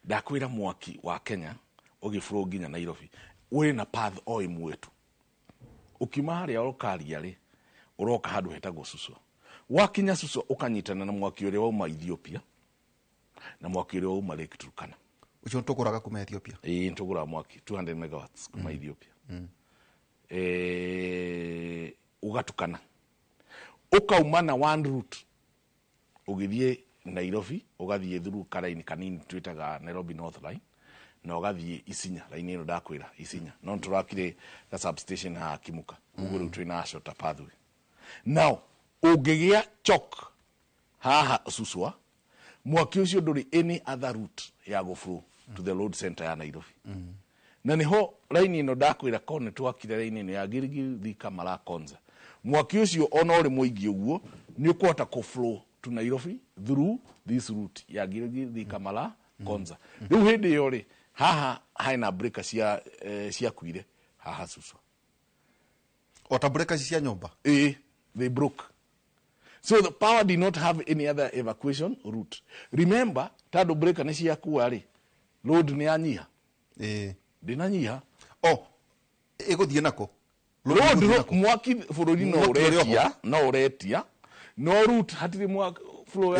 ndakwĩra mwaki wa Kenya ũgĩbũrũ nginya Nairobi wĩ na path o ĩmwe tu ũkiuma harĩa ũkaria rĩ ũroka handũ hetagwo Suswa wakinya Suswa ũkanyitana na mwaki ũrĩa wauma Ethiopia na mwaki ũrĩa wauma Lake Turkana ucio tũgũraga kuma Ethiopia tũgũraga mwaki 200 megawatts kuma Ethiopia ugatukana ukauma na one route ugithie Nairobi ugathie through karaini kanini twitaga Nairobi North Line na ugathie Isinya line ino ndakwira Isinya no turakire ka substation ha Kimuka ugu rĩu twina shorter pathway now ugigia chok haha Suswa mwaki ucio nduri any other route ya go flow to the load center ya Nairobi na niho line ino ndakwira kone twakire line ino ya Girigiri Thika Mara Konza mwaki ucio ona uri muingi uguo ni ukwata ko flow to Nairobi through this route ya Girigiri Thika Mara Konza riu hindi yo ri haha haina breaker cia kuire haha Suswa ota breaker cia nyumba they broke so the power did not have any other evacuation route remember tado breaker ni cia kuwa ri load ni anyiha dinanyiha iguthie nako road mwaki bururi no uretia no route hatiri mwaki flow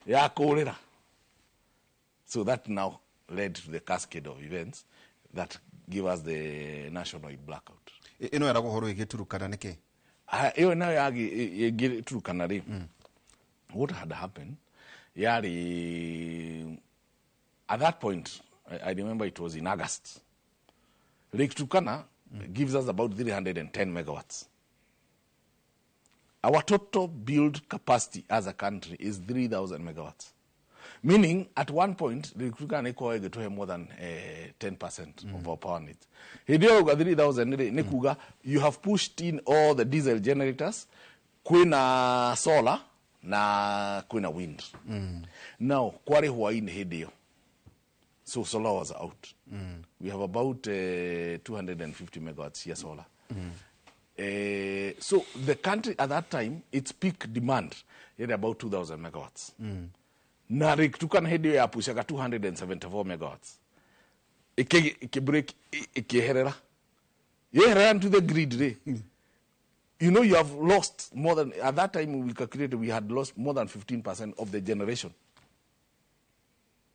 ya kurira so that now led to the cascade of events that give us the national blackout ino era guhoro igiturukana niki iyo nayo igiturukana ri what had happened yari at that point I remember it was in August Lake Turkana gives us about 310 megawatts. Our total build capacity as a country is 3,000 megawatts. Meaning, at one point, Lake Turkana to have more than 10% of our power needs. Here, 3,000, you have pushed in all the diesel generators, kuna solar, na kuna wind. Now, kware huaini hidio. So solar was out. We have about 250 megawatts here solar. So the country at that time, its peak demand had about 2,000 megawatts. Na Tukana hedio ya pushaka 274 megawatts. Ike break, ike herera. Ye ran to the grid. You know, you have lost more than, at that time we calculated we had lost more than 15% of the generation.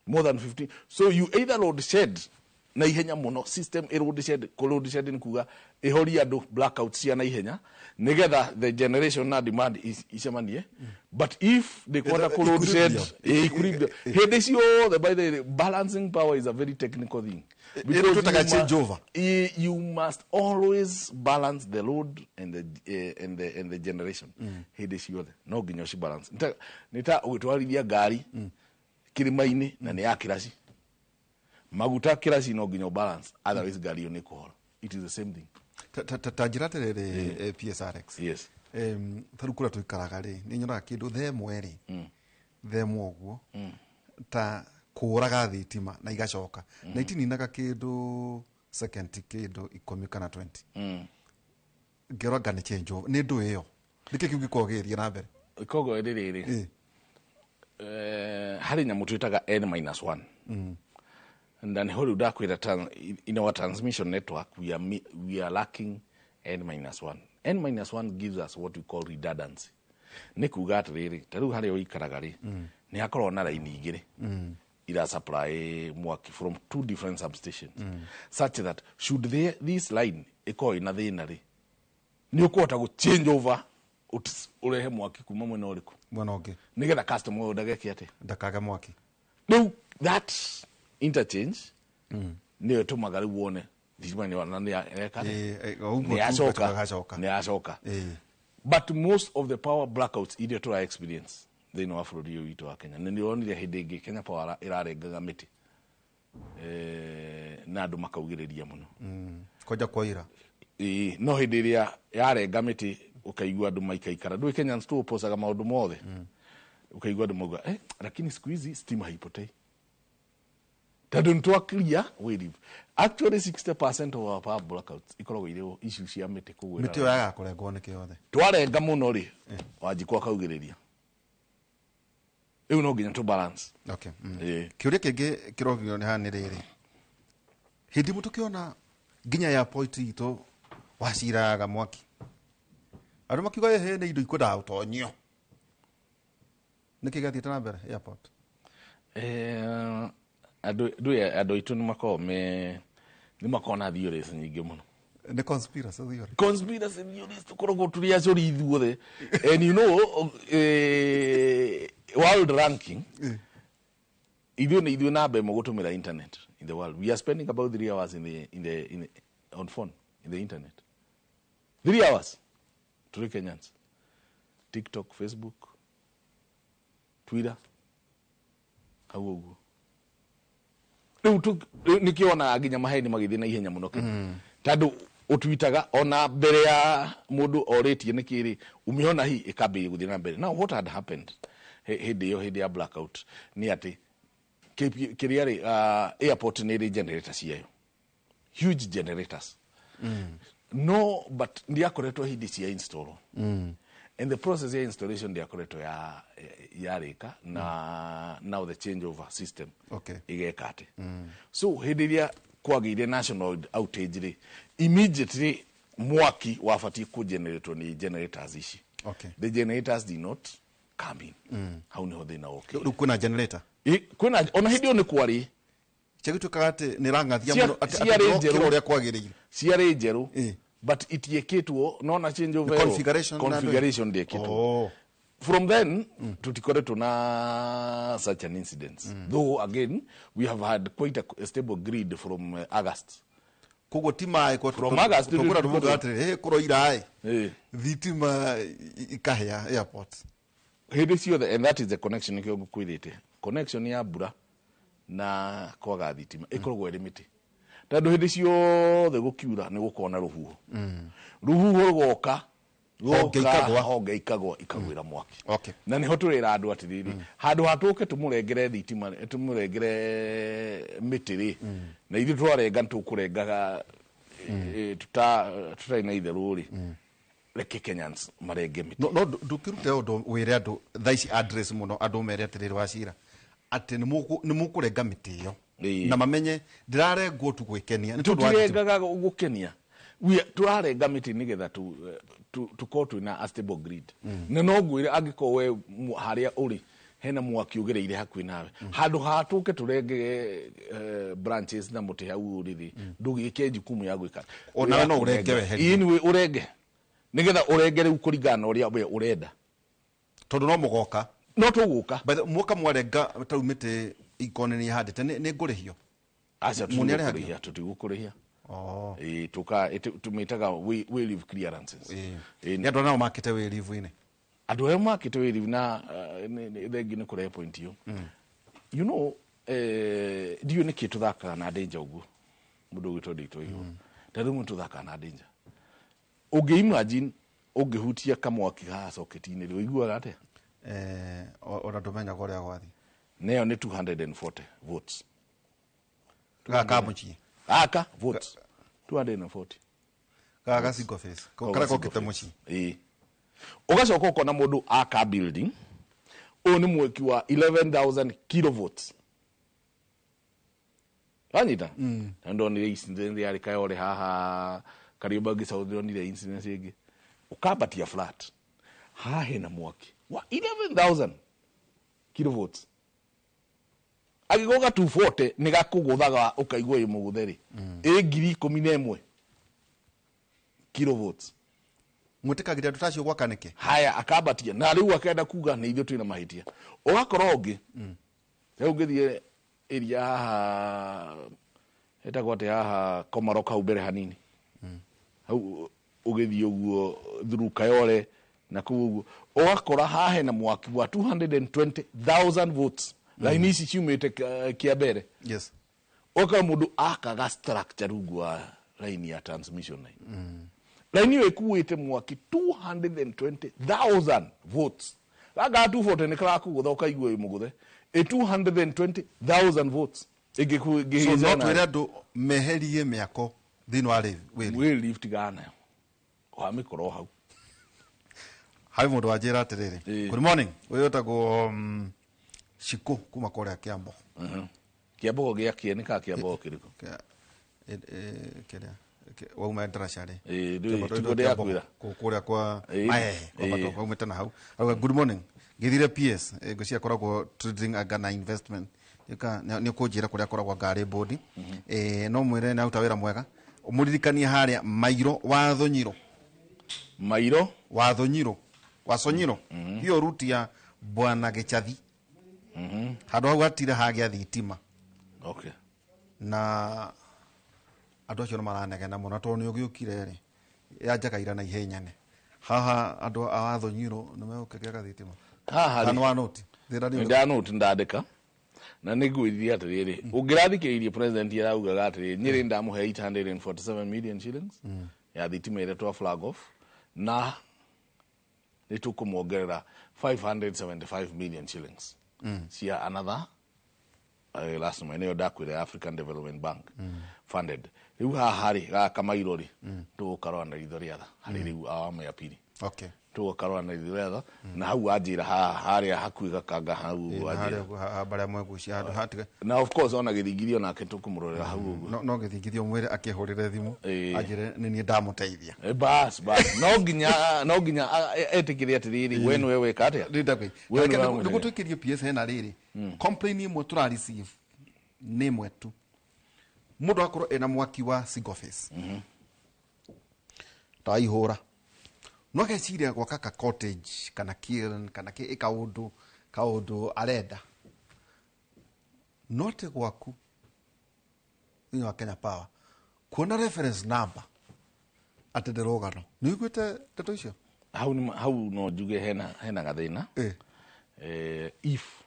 More than 15. So you either load shed na ihenya muno system load shed ni kuga ehori ando blackout cia na ihenya nigetha the generation na demand is icemanie but if they quarter load shed equilibrium hede cio by the balancing power is a very technical thing because change over you must always balance the load and the generation hede cio no nginya ci balance nita ugitwarithia ngari kirimaini na ni akirasi maguta kirasi no nginya balance otherwise ngari yo ni kuhora it is the same thing tajiraterere PSRX yes tarukura tuikaraga ri ni nyonaga kindu themwe ri themwe uguo ta kuraga thitima na igacoka na itininaga kindu second kindu 10 kana 20 ngero ngane change ni ndu iyo niki kiugi kogeria na mbere kogo riri hari nyamu twitaga N-1 and then how do in our transmission network we are lacking N-1. N-1 gives us what we call redundancy. Nikuga atiriri taru hari oikaraga ri ni hakorwo na line igiri ira supply mwaki from two different substations such that should this line iko ina thina ri ni ukwota go change over urehe mwaki kuma mwena uriku mwana onge nigetha customer udageke ate ndakaga mwaki no that interchange ni tumaga ri wone thima ni wana ni eka ni asoka but most of the power blackouts idio to experience they know afro dio ito wa Kenya ni onire hidingi Kenya power irarengaga miti na andu makaugiriria muno koja kwaira no hidiria yarenga miti ukaigua andu maikaikara ndui Kenyans tu oposaga maundu mothe ukaigua andu mauga lakini siku hizi stima haipotei tondå nä twaclear wĩrivu actually 60% of our power blackouts ikoragwo irĩ issue cia mĩtĩ kũgwĩra mĩtĩ ĩyo yaga kũrengwo nĩ kĩothe twarenga mũno rĩ wanjikũ akaugĩrĩria rĩu no nginya tũ balance okay kĩũria kĩngĩ kĩrogio nĩ haha nĩ rĩrĩ hĩndĩ mũtũ kĩona nginya ya point itũ waciraga Mwaki andũ makiuga he nĩ indo ikwendaga gũtonyio nĩkĩ gĩathiĩte na mbere airport andũ aitũ nĩ makoragwo na theories nyingĩ mũno nĩ conspiracy theories tũkoragwo tũrĩ acũri ithuothe and you know world ranking ithuĩ na mbere gũtũmĩra internet in the world we are spending about 3 hours on phone in the internet 3 hours tũrĩ Kenyans TikTok Facebook Twitter hau ũguo rĩu nĩkĩona nginya maheni magĩthiĩ na ihenya mũno tondũ ũtwitaga ona mbere ya mũndũ orĩtie nĩkĩrĩ umĩona hi ĩkambĩrĩria gũthiĩ na mbere now what had happened hĩndĩ ya blackout nĩ atĩ kĩrĩa rĩ airport nĩ ĩrĩ generator ciayo huge generators no but ndiakoretwo hindi cia install and the process ya installation ndiakoretwo yarĩka na now the change over system igeka atĩ so hĩndĩ ĩrĩa kwagĩire national outage rĩ immediately Mwaki wabatiĩ kũgeneratwo nĩ generators ici the generators did not come in hau nĩho thĩna rĩu kwĩna generator kwĩna ona hĩndĩ ĩyo nĩ kwarĩ ciagĩtuĩkaga atĩ nĩ rangathia mũno atĩ ũrĩa kwagĩrĩire ciarĩ njerũ but itieketwo nona change over configuration ndieketwo from then tutikoretwo na such an incident though again we have had quite a stable grid from August kogo timae from August tukura tumuga atire kuroira thitima ikahia airport hĩndĩ ciothe and that is the connection ikio ngukwirite connection ya mbura na kwaga thitima ikoragwo ĩrĩ mĩtĩ tondũ hĩndĩ ciothe gũkiura nĩ gũkorwo na rũhuho rũhuho rũgoka honge ikagwa ikagwĩra Mwaki na nĩho tũrĩra andũ atĩrĩrĩ handũ hatũke tũmũrengere thitima tũmũrengere mĩtĩ rĩ na ithuĩ twarenga tũkũrengaga tũtarĩ na itherũ rĩ reke Kenyans marenge mĩtĩ no ndũkĩrute ũndũ wĩre andũ thaici address mũno andũ mere atĩrĩrĩ wacira atĩ nĩ mũkũrenga mĩtĩ ĩyo na mamenye ndirarengwo tu gwĩkenia nĩ tũtirengaga gũkenia tũrarenga mĩtĩ nĩgetha tũkorwo twĩna a stable grid na no ngwĩre angĩkorwo we harĩa ũrĩ hena Mwaki ũgereire hakuhĩ nawe handũ hatũke tũrenge branches na mũtĩ hau ũrĩ thĩ ndũgĩke jukumu ya gwĩka ona no ũrenge weherie ũrenge nĩgetha ũrenge rĩu kũringana na ũrĩa we ũrenda tondũ no mũgoka no tũgũka muoka mwarenga tau mĩtĩ ikoneni handĩte nĩ ngũrĩhio aca tũtigũkũrĩhia tumĩtaga way leave clearances nĩ andũ nao makĩte way leave-inĩ andũ arĩa makĩte way leave na thengi nĩ kũrehe point ĩyo you know ndiũ nĩkĩ tũthakaga na danger ũguo mũndũ ũgĩtwo ndĩtwo igũrũ tondũ rĩmwe tũthakaga na danger ũngĩ-imagine ũngĩhutia kamwaki haha socket-inĩ rĩ ũiguaga atĩa ona ndũmenyaga ũrĩa gwathiĩ nayo nĩ 240 votes gaka mũciĩ aka votes 240 gaka single face kara kokete mũciĩ ũgacoka ũkona mũndũ aka building ũyũ nĩ mweki wa 11,000 kilovotes anyita ndonire incident yarĩ kayore haha Kariobangi South ndonire incident ĩngĩ ũkambatia flat haha hena mwaki wa 11,000 kilovotes agĩgoga 240 nĩ gakũgũthaga ũkaigua ĩ mũgũthe rĩ ngiri 11 kilovotes mwĩtĩkagĩria andũ tacio gwaka nĩkĩ haya akambatia na rĩu akenda kuga nĩ ithuĩ twĩna mahĩtia ũgakorwo ũngĩ rĩu ũngĩthiĩ area haha hetagwo atĩ haha Komarok hau mbere hanini hau ũgĩthiĩ ũguo through Kayole na kũu ũguo ũgakora haha hena mwaki wa 220,000 votes laini ici ciumĩte kĩa mbere ũgakora mũndũ akaga structure rungu wa laini ya transmission line laini ĩyo ĩkuĩte mwaki 220,000 votes gaka 240 nĩ karakũgũtha ũkaigua ĩ mũgũthe 220,000 votes So no twere andu meherie miako thino wa will lift gana wa mikoro hau hai mundu wajira atiriri good morning uyu tago Shiko kuma korea Kiambo Kiambo gia kieni ka Kiambo kiriko kile wauma ndarashare tugo ya kwira korea kwa kwa bato kwa umetana hau good morning githire PS gocia koragwo trading agana investment yaka ni kujira kuria koragwo ngari board no mwire na utawira mwega umuririkania haria mairo wa thonyiro wa thonyiro hiyo ruti ya bwana Gichathi handu hau atire hagia thitima okay na andu acio no maranegena muno tondu ni ugiukire ri yanjakaira na ihenyane haha andu a thonyiro no meukagia thitima haha kana wa noti nda noti ndandika na niguithia atiriri ungirathikiririe president yaraugaga atiri nyiri ndamuhe 847 million shillings ya thitima ile twa flag off na nitukumwongerera 575 million shillings cia another last month niyo dakwire African Development Bank funded riu hahari kamairo ri tugukarwa na ithori atha hari riu awamu ya pili okay tugukarwa na ithori atha na hau anjira haria hakuiga gakanga hau anjira bara mwegucia handu hatige na of course ona githingithio nake tukumurorera hau no githingithio mwire akihurire thimu anjire ni ni ndamuteithia bas no ginya etikiri atiriri wenu wewe kate ndakwe ndugu tukirie PS hena riri complain imwe tura receive ni mwetu mundu akorwo ena mwaki wa single face taihura no geciria kwa kaka cottage kana kiln kana ke kaudu arenda note gwaku ni wa Kenya Power kuona reference number atenderogano ni gwete teto icio hau no juge hena gathina if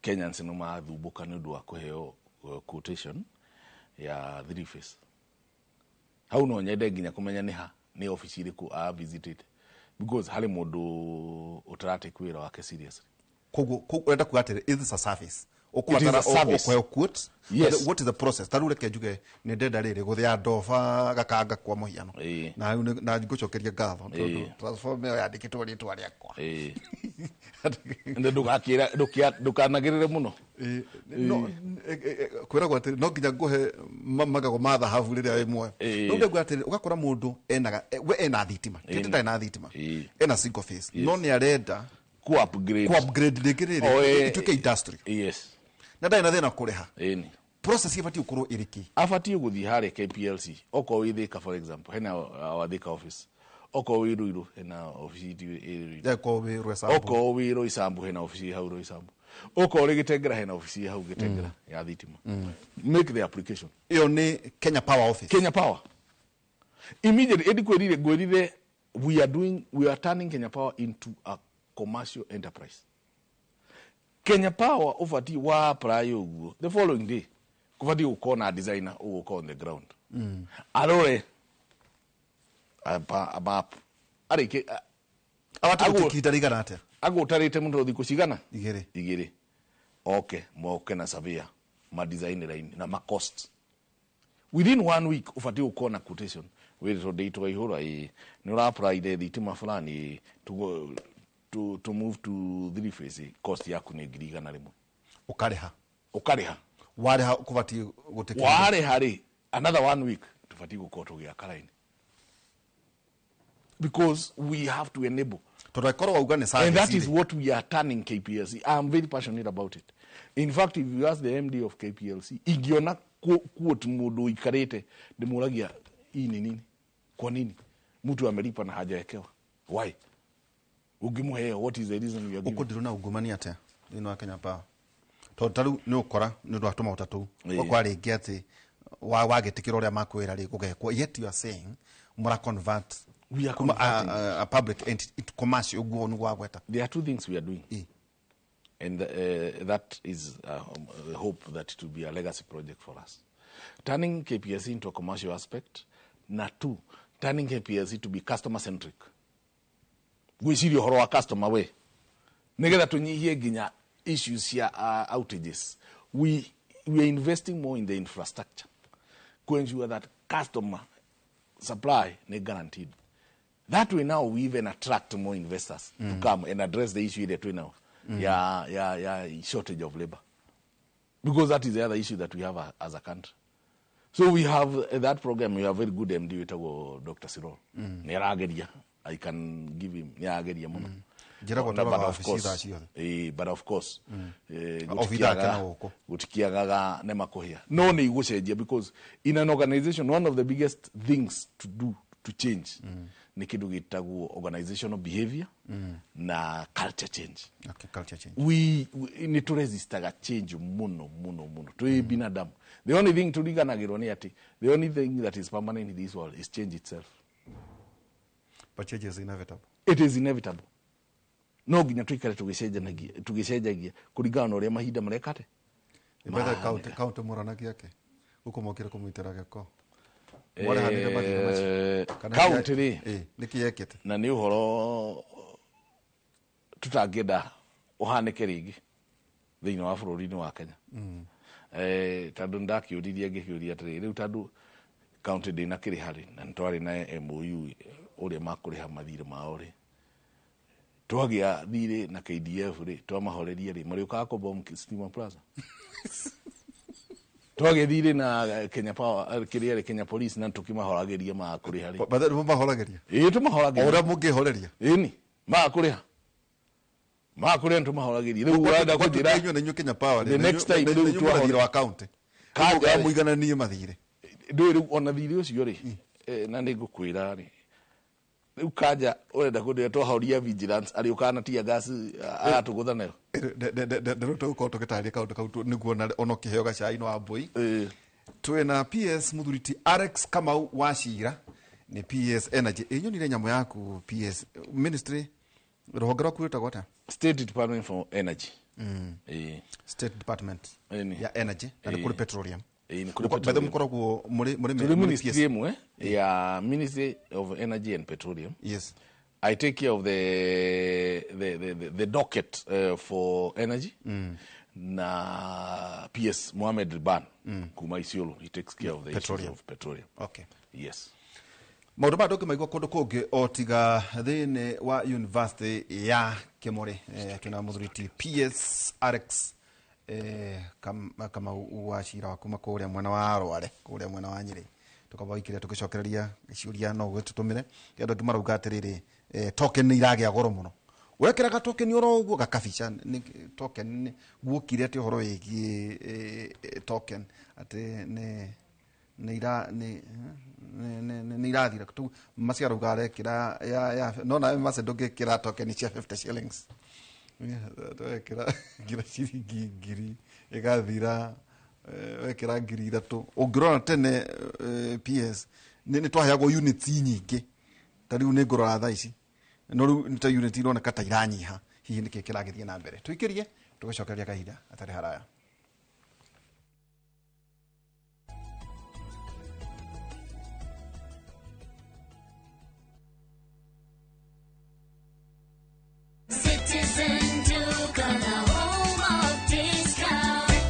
Kenyans no mathumbuka ni undu wa kuheo quotation ya 3 phase hau no nyende nginya kumenya ni office iriku a visited because hali mundu utarate kwira wake seriously kogo urenda kugatire is a service okubatara okwe quote yes. What is the process tarure kejuge ni ndenda riri guthia ndofa gakanga kwa muhiano na ngucokeria ngatho transform yo yandikitwo ritwa riakwa nde ndukanagirire muno no kwira gwate no nginya nguhe magago matha havu riria imwe no nde gwate ugakora mundu ena thitima tete na thitima ena single face no ni arenda ku upgrade ligirire ituke industry yes na ndai na thina kuriha process ifati ukorwo iriki afati guthi hare KPLC oko withika for example hena wathika office oko wiruiru hena office iri oko wiru isambu hena office hau ro isambu oko rigitengera hena office hau gitengera ya thitima make the application iyo ni Kenya Power office Kenya Power immediately edikwerire we are turning Kenya Power into a commercial enterprise. Kenya Power ofati wa apply uguo the following day kufati ukona designer uko on the ground alore abap arike abatu kitarigana ate agutarite mundu thiko cigana igiri okay moke na savia ma design line na ma cost within 1 week ufati ukona quotation we to date wa ihura ni ura apply the thitima fulani to move to 3 phase cost yaku ni girigana rimwe ukariha wareha kuvati gutekera wareha ri another 1 week tufati gukoto gya karaini because we have to enable and that is what we are turning KPLC. I am very passionate about it. In fact, if you ask the MD of KPLC igiona quote mudu ikarete demuragia hii ni nini kwa nini mtu amelipa na hajaekewa why ugimuhe what is the reason we are giving ukodiruna ugumani ate ino Kenya Power totaru ni ukora ni ndo atuma utatu kwa ringi ati wagetikira uria makwira ri gugekwa yet you are saying mura convert we are a public entity into commercial uguo ni gwagweta. There are two things we are doing and that is hope that it will be a legacy project for us, turning KPLC into a commercial aspect, na two turning KPLC to be customer centric. Gwiciria horo wa customer we nigetha tunyihie ginya issues ya outages. We we are investing more in the infrastructure to ensure that customer supply is guaranteed. That way now we even attract more investors to come and address the issue that we now, shortage of labor. Because that is the other issue that we have as a country. So we have that program, we have very good MD with Dr. Sirol. I can give him, but of course, gutikiagaga nemakohia. No ni gucenjia, because in an organization, one of the biggest things to do to change ni kidu gitagwo organizational behavior na culture change. Okay, culture change. We need to resist change muno. To binadamu. The only thing to riganagirwo ni ati, the only thing that is permanent in this world is change itself. But change is inevitable. It is inevitable. No ginya tuikare tugicenjagia kuringana na uria mahinda marekate. Ibada count muranagia yake. Uko mokira kumwitira gako. Mwale hanire mathi. Count ri. Niki yekete. Na ni uhoro tutangenda uhanike ringi thiini wa bururi-ini wa Kenya. Tandu ndakiuririe ngikiuria atiri riu tandu county ndina kirihari na ntwari na MOU uria makuriha mathire mao ri twagia thire na KDF ri twamahoreria ri mariuka ko bomb Stima Plaza twagia thire na Kenya Power kiriere Kenya Police na tukimahorageria makuriha ri badhe mahorageria tumahorageria ora mugihoreria ni makuriha tumahorageria riu wenda kujira nyu Kenya Power the next time riu twathire wa county kaga muigananie mathire ndu ona thire ucio ri na nigukwira ri riu kaja urenda kundia twahoria vigilance ari ukana tia gas aratugutha nayo nderoto uko toketaria kauntu niguo ona kiheo gacai no ambui twena PS Muthuriti Alex Kamau wacira ni PS Energy inyonire nyamu yaku PS Ministry rohonge rwaku rwitagwo ata State Department for Energy State Department ya Energy and kuri petroleum Bethe mukoragwo muri ministry imwe ya Ministry of Energy and Petroleum. Yes. I take care of the docket for energy. Na PS Mohamed Ban kuma Isiolo, he takes care of the petroleum. Of petroleum. Okay. Yes. Maundu madoke maigwa kundu kungi otiga thini wa University ya Kimori tuna Muthuriti PS Alex kama wacira waku makuria mwena wa Arware kuria mwena wa Nyeri tukabaikire tugicokereria ciuria no gwetutumire kendo kimarauga atiriri token ni iragia goro muno wekiraga token oro uguo gakabica ni token guokire ati horo wigi token ati ni irathira tu maciaro garekira ya no na macendoge kira token cia 50 shillings wekira gira ciringi ngiri igathira wekira ngiri ithatu ungirona tene PS ni twaheagwo units nyingi tariu ni ngorora thaa ici no riu ni ta unit ironeka ta iranyiha hihi niki kiragithie na mbere tuikirie tugicokeria kahinda atari haraya.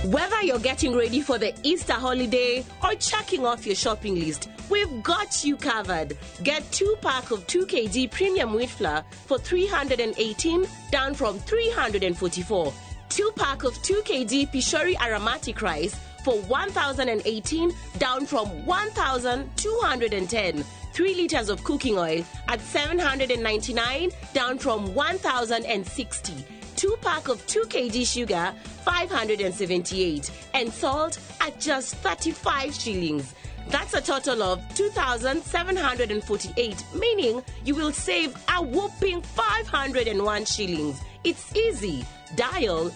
Whether you're getting ready for the Easter holiday or checking off your shopping list, we've got you covered. Get 2-pack of 2 kg premium wheat flour for 318, down from 344. 2-pack of 2 kg Pishori aromatic rice for 1,018, down from 1,210. 3 liters of cooking oil at 799, down from 1,060. 2-pack of 2 kg sugar, 578, and salt at just 35 shillings. That's a total of 2,748, meaning you will save a whopping 501 shillings. It's easy. Dial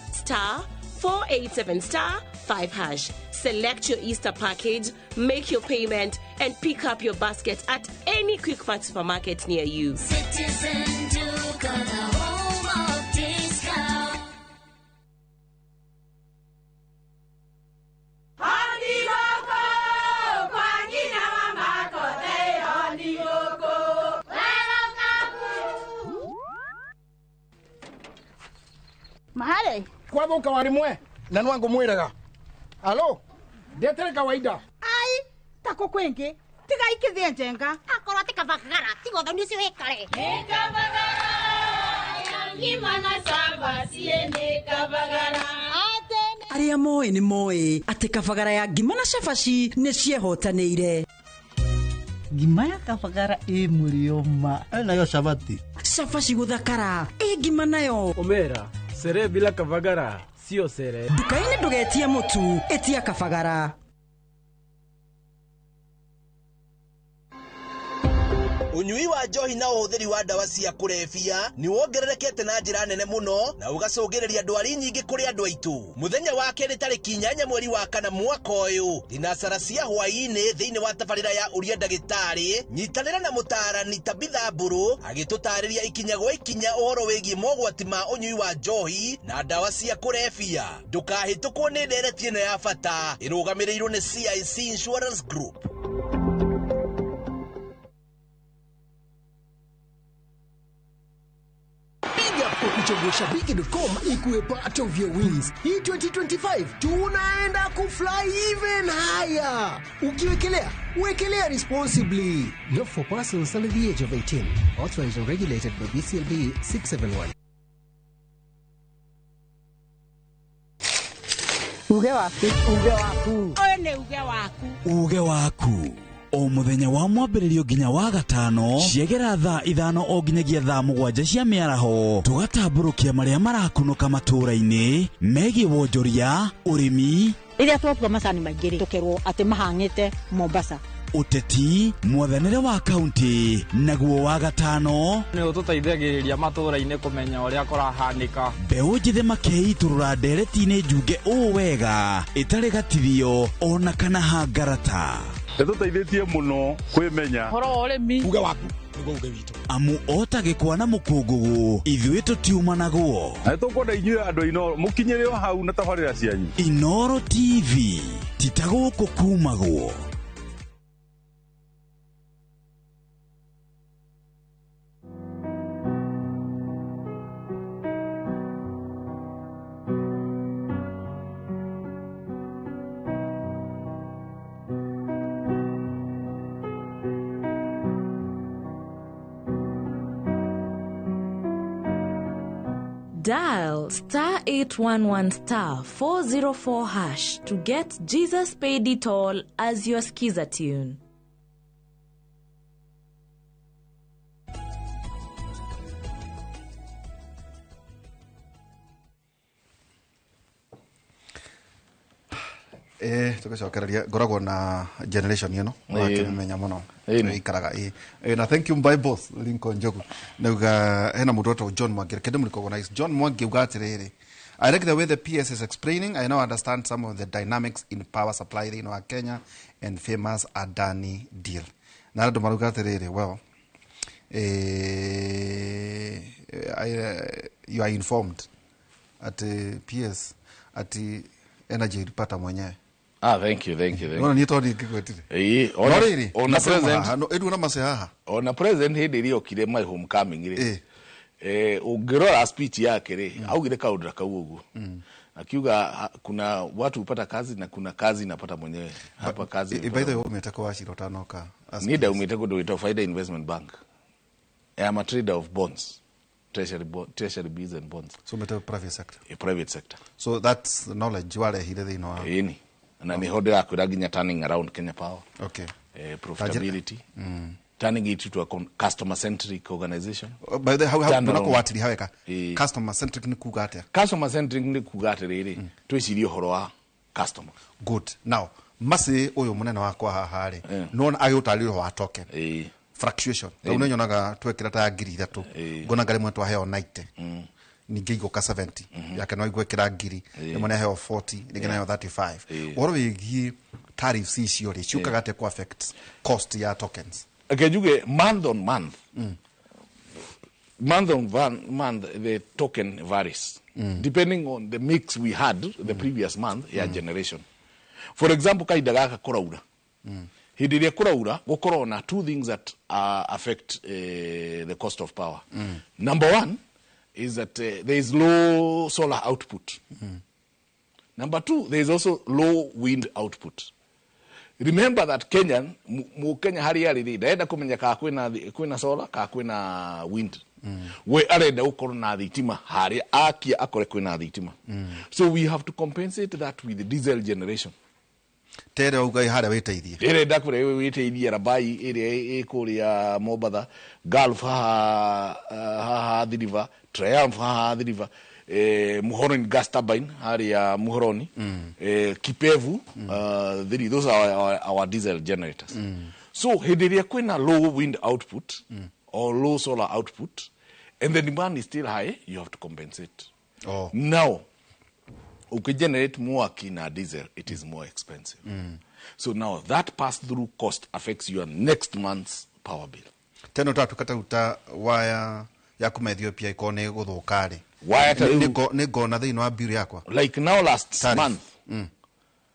*487*5#. Select your Easter package, make your payment, and pick up your basket at any Quick Mart supermarket near you. Citizen Duke of the home of discount. Mahale kwa boka warimwe na nwango mwiraga Alo, ndetere kawaida. Ai, tako kwengi. Tiga ikithie njenga. Akorwo tikavagara, tigo thoni cio hekare. Nikavagara. Ngimana samba siende kavagara. Aria moe ni moe ati kabagara ya ngima na cabaci ni ciehotanĩire. Ngima ya kabagara mulioma nayo shabati. Cabaci guthakara ngima nayo. Omera, sere bila kabagara sio sere. Nduka-inĩ ndũgetie mũtu, etia kabagara. Unyui wa njohi na uhuthiri wa ndawa cia kurebia ni wongererekete na njira nene muno na ugacungiriria ndwari nyingi kuri andu aitu. Muthenya wa keri tariki 8 mweri wa kana mwaka uyu, thinacara cia hwaini thiini wa tabarira ya uria ndagitari, nyitanira na mutarani Tabitha Mburu agitutariria ikinya gwa ikinya uhoro wigie mogwati ma unyui wa njohi na ndawa cia kurebia. Ndukahitukwo ni ndereti ino ya bata irugamirirwo ni CIC Insurance Group. Shabiki.com ikuwe part of your wins. Hii 2025 tunaenda kufly even higher. Ukiwekelea, wekelea responsibly. Not for persons under the age of 18. Authorized and regulated by BCLB 671. Uge waku. Oyo ni uge waku. Uge waku. O muthenya wa mwambĩrĩrio nginya wa gatano ciegera thaa 5 o nginyagia thaa 7 cia mĩaraho tugatambũrũkia marĩa marakunũka matũũra-inĩ megiĩ wonjoria ũrĩmi rĩrĩa twatua macani maingĩ tukerwo atĩ mahang'ĩte Mombasa uteti mwathanĩre wa kaunti naguo wa gatano nĩ ũtũteithagĩrĩria matũũra-inĩ kũmenya ũrĩa kũrahanĩka mbeũ njĩthĩ makeitũrũra ndereti-inĩ njunge ũũ wega ĩtarĩ gatithio ona kana hangarata Nĩtũteithĩtie mũno kwĩmenya horo wa ũrĩmi uge waku nĩguo uge witũ amu otagĩkwa na mũkũngũgũ ithuĩ tũtiuma naguo na nĩtũkwenda inyuĩ andũ a Inoro mũkinyĩre o hau na tabarĩra cianyu Inoro TV titagũkũ kumagwo. Dial *811*404# to get Jesus Paid It All as your skiza tune. tugicokereria ngoragwo na generation ino wakimenya muno ikaraga na thank you by both Lincoln Jogu nauga hena mundu wetwo John Mwangi kende recognize John Mwangi uga atiriri I like the way the PS is explaining. I now understand some of the dynamics in power supply in our Kenya and famous Adani deal. Na ndo maruga atiriri well you are informed at PS at energy ripata mwenyewe. Thank you. Ona ni todi kigwetire. Ona president. Edu na masehaha. Ona president hindi rio kire my homecoming ri. Ungirora speech yake ri, augire kaudra kaugu. Akiuga kuna watu upata kazi na kuna kazi inapata mwenyewe. Hapa kazi. By the way umetaka washiro tanoka. Nida umetaka do ito Faida Investment Bank. I am a trader of bonds. Treasury bills and bonds. So meta private sector. A private sector. So that's the knowledge wale hile they know. Ini. Na ni hodera kuraginya turning around Kenya Power. Okay. Profitability. Turning it to a customer centric organization. By the how tunako watiri haweka. Customer centric ni kugate. Customer centric ni kugate riri. Twicirio horo wa customer. Good. Now, masi oyo munene wakwa haha ri. Non ayotaliro wa token. Fluctuation. Tauno nyonaga twekira ta ngiri 3. Ngona ngari mwe twaheo 90. Ninge igoka 70. Yake no igwekira ngiri. Nemone heo 40, ninge nayo 35. Oro wigi tariffs icio ri ciukaga te ku affect cost ya tokens. Akajuge month on month. Month on month the token varies. Depending on the mix we had the previous month ya generation. For example, kaidagaka koraura. Hidiria kuraura gukoro na two things that affect the cost of power. Number one is that there is low solar output. Number 2, there is also low wind output. Remember that Kenyan, Kenya hari ari ndaenda kumenya ka kwina solar ka kwina wind. We arenda ukorwo na thitima hari akia akore kwina thitima. So we have to compensate that with the diesel generation. Tere ugai hara weteithie. Tere ndakure weteithie Rabai ire ikuria Mobatha, Gulf ha River, Triumph ha River. Muhoroni gas turbine hari ya Muhoroni, Kipevu, those are our diesel generators. So hediria kwena low wind output or low solar output, and the demand is still high, you have to compensate. Now, generate more kina diesel, it is more expensive. So now that pass-through cost affects your next month's power bill. Teno tatu kata uta waya ya kuma Ethiopia ikone guthukari. Nego na thino wa bill yakwa. Like now last month.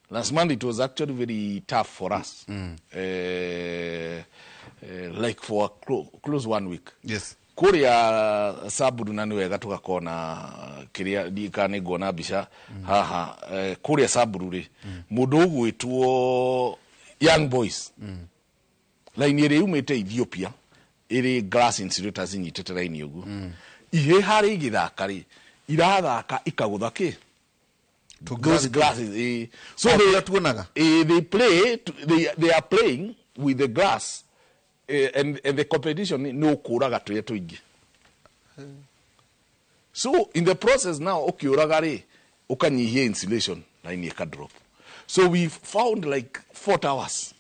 Last month it was actually very tough for us. Like for close 1 week. Yes. Kuria Saburu nani wega tukakona kiria dikane gona bisha haha kuria Saburu ri mundu gwitwo young boys line iri umete Ethiopia iri glass insulators nyitete line ugu ihe hari igithaka ri irathaka ikagutha ki those glasses so they play they are playing with the glass. And the competition no kuraga to ingi. So in the process now ukiuragari ukanyihia insulation line ika drop. So we found like 4 hours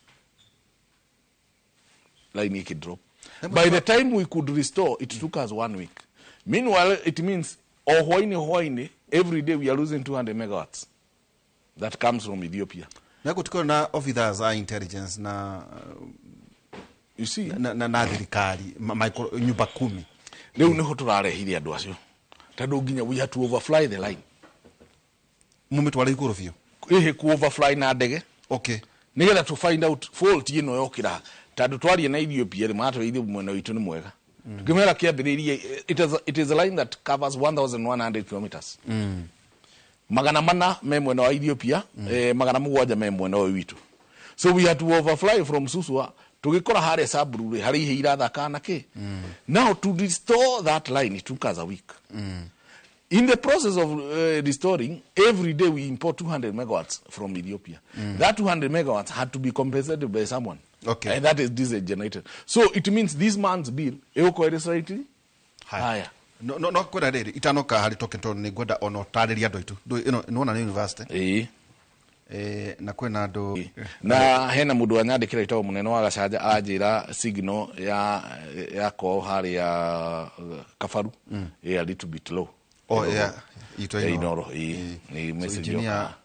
line ika drop. By the time we could restore, it took us 1 week. Meanwhile, it means every day we are losing 200 megawatts. That comes from Ethiopia. Na kutuko na officers are intelligence na you see na thirikari nyumba 10 leo niho turarehire andu acio tando nginya we have to overfly the line mumitwara iguru fio ku overfly na ndege nigetha to find out fault ino yokira tando twarie na Ethiopia ri matwa ithu mwena witu ni mwega tukimera kiambiririe it is a line that covers 1100 kilometers magana mana me mwena wa Ethiopia magana mugwanja me mwena wa witu. So we had to overfly from Suswa tugikora hare Saburu hari irathaka nake. Now to restore that line it took us a week. In the process of restoring, every day we import 200 megawatts from Ethiopia. That 200 megawatts had to be compensated by someone. And that is diesel generated. So it means this month's bill is slightly higher. No kwenda riri itanoka hari toketo ni gwenda ono tariria ndo itu nona ni university na kwena ndo na hena mundu anyandikira itawo munene wa Gachagua ajira signal ya ko hari ya Kafaru a little bit low. Ni message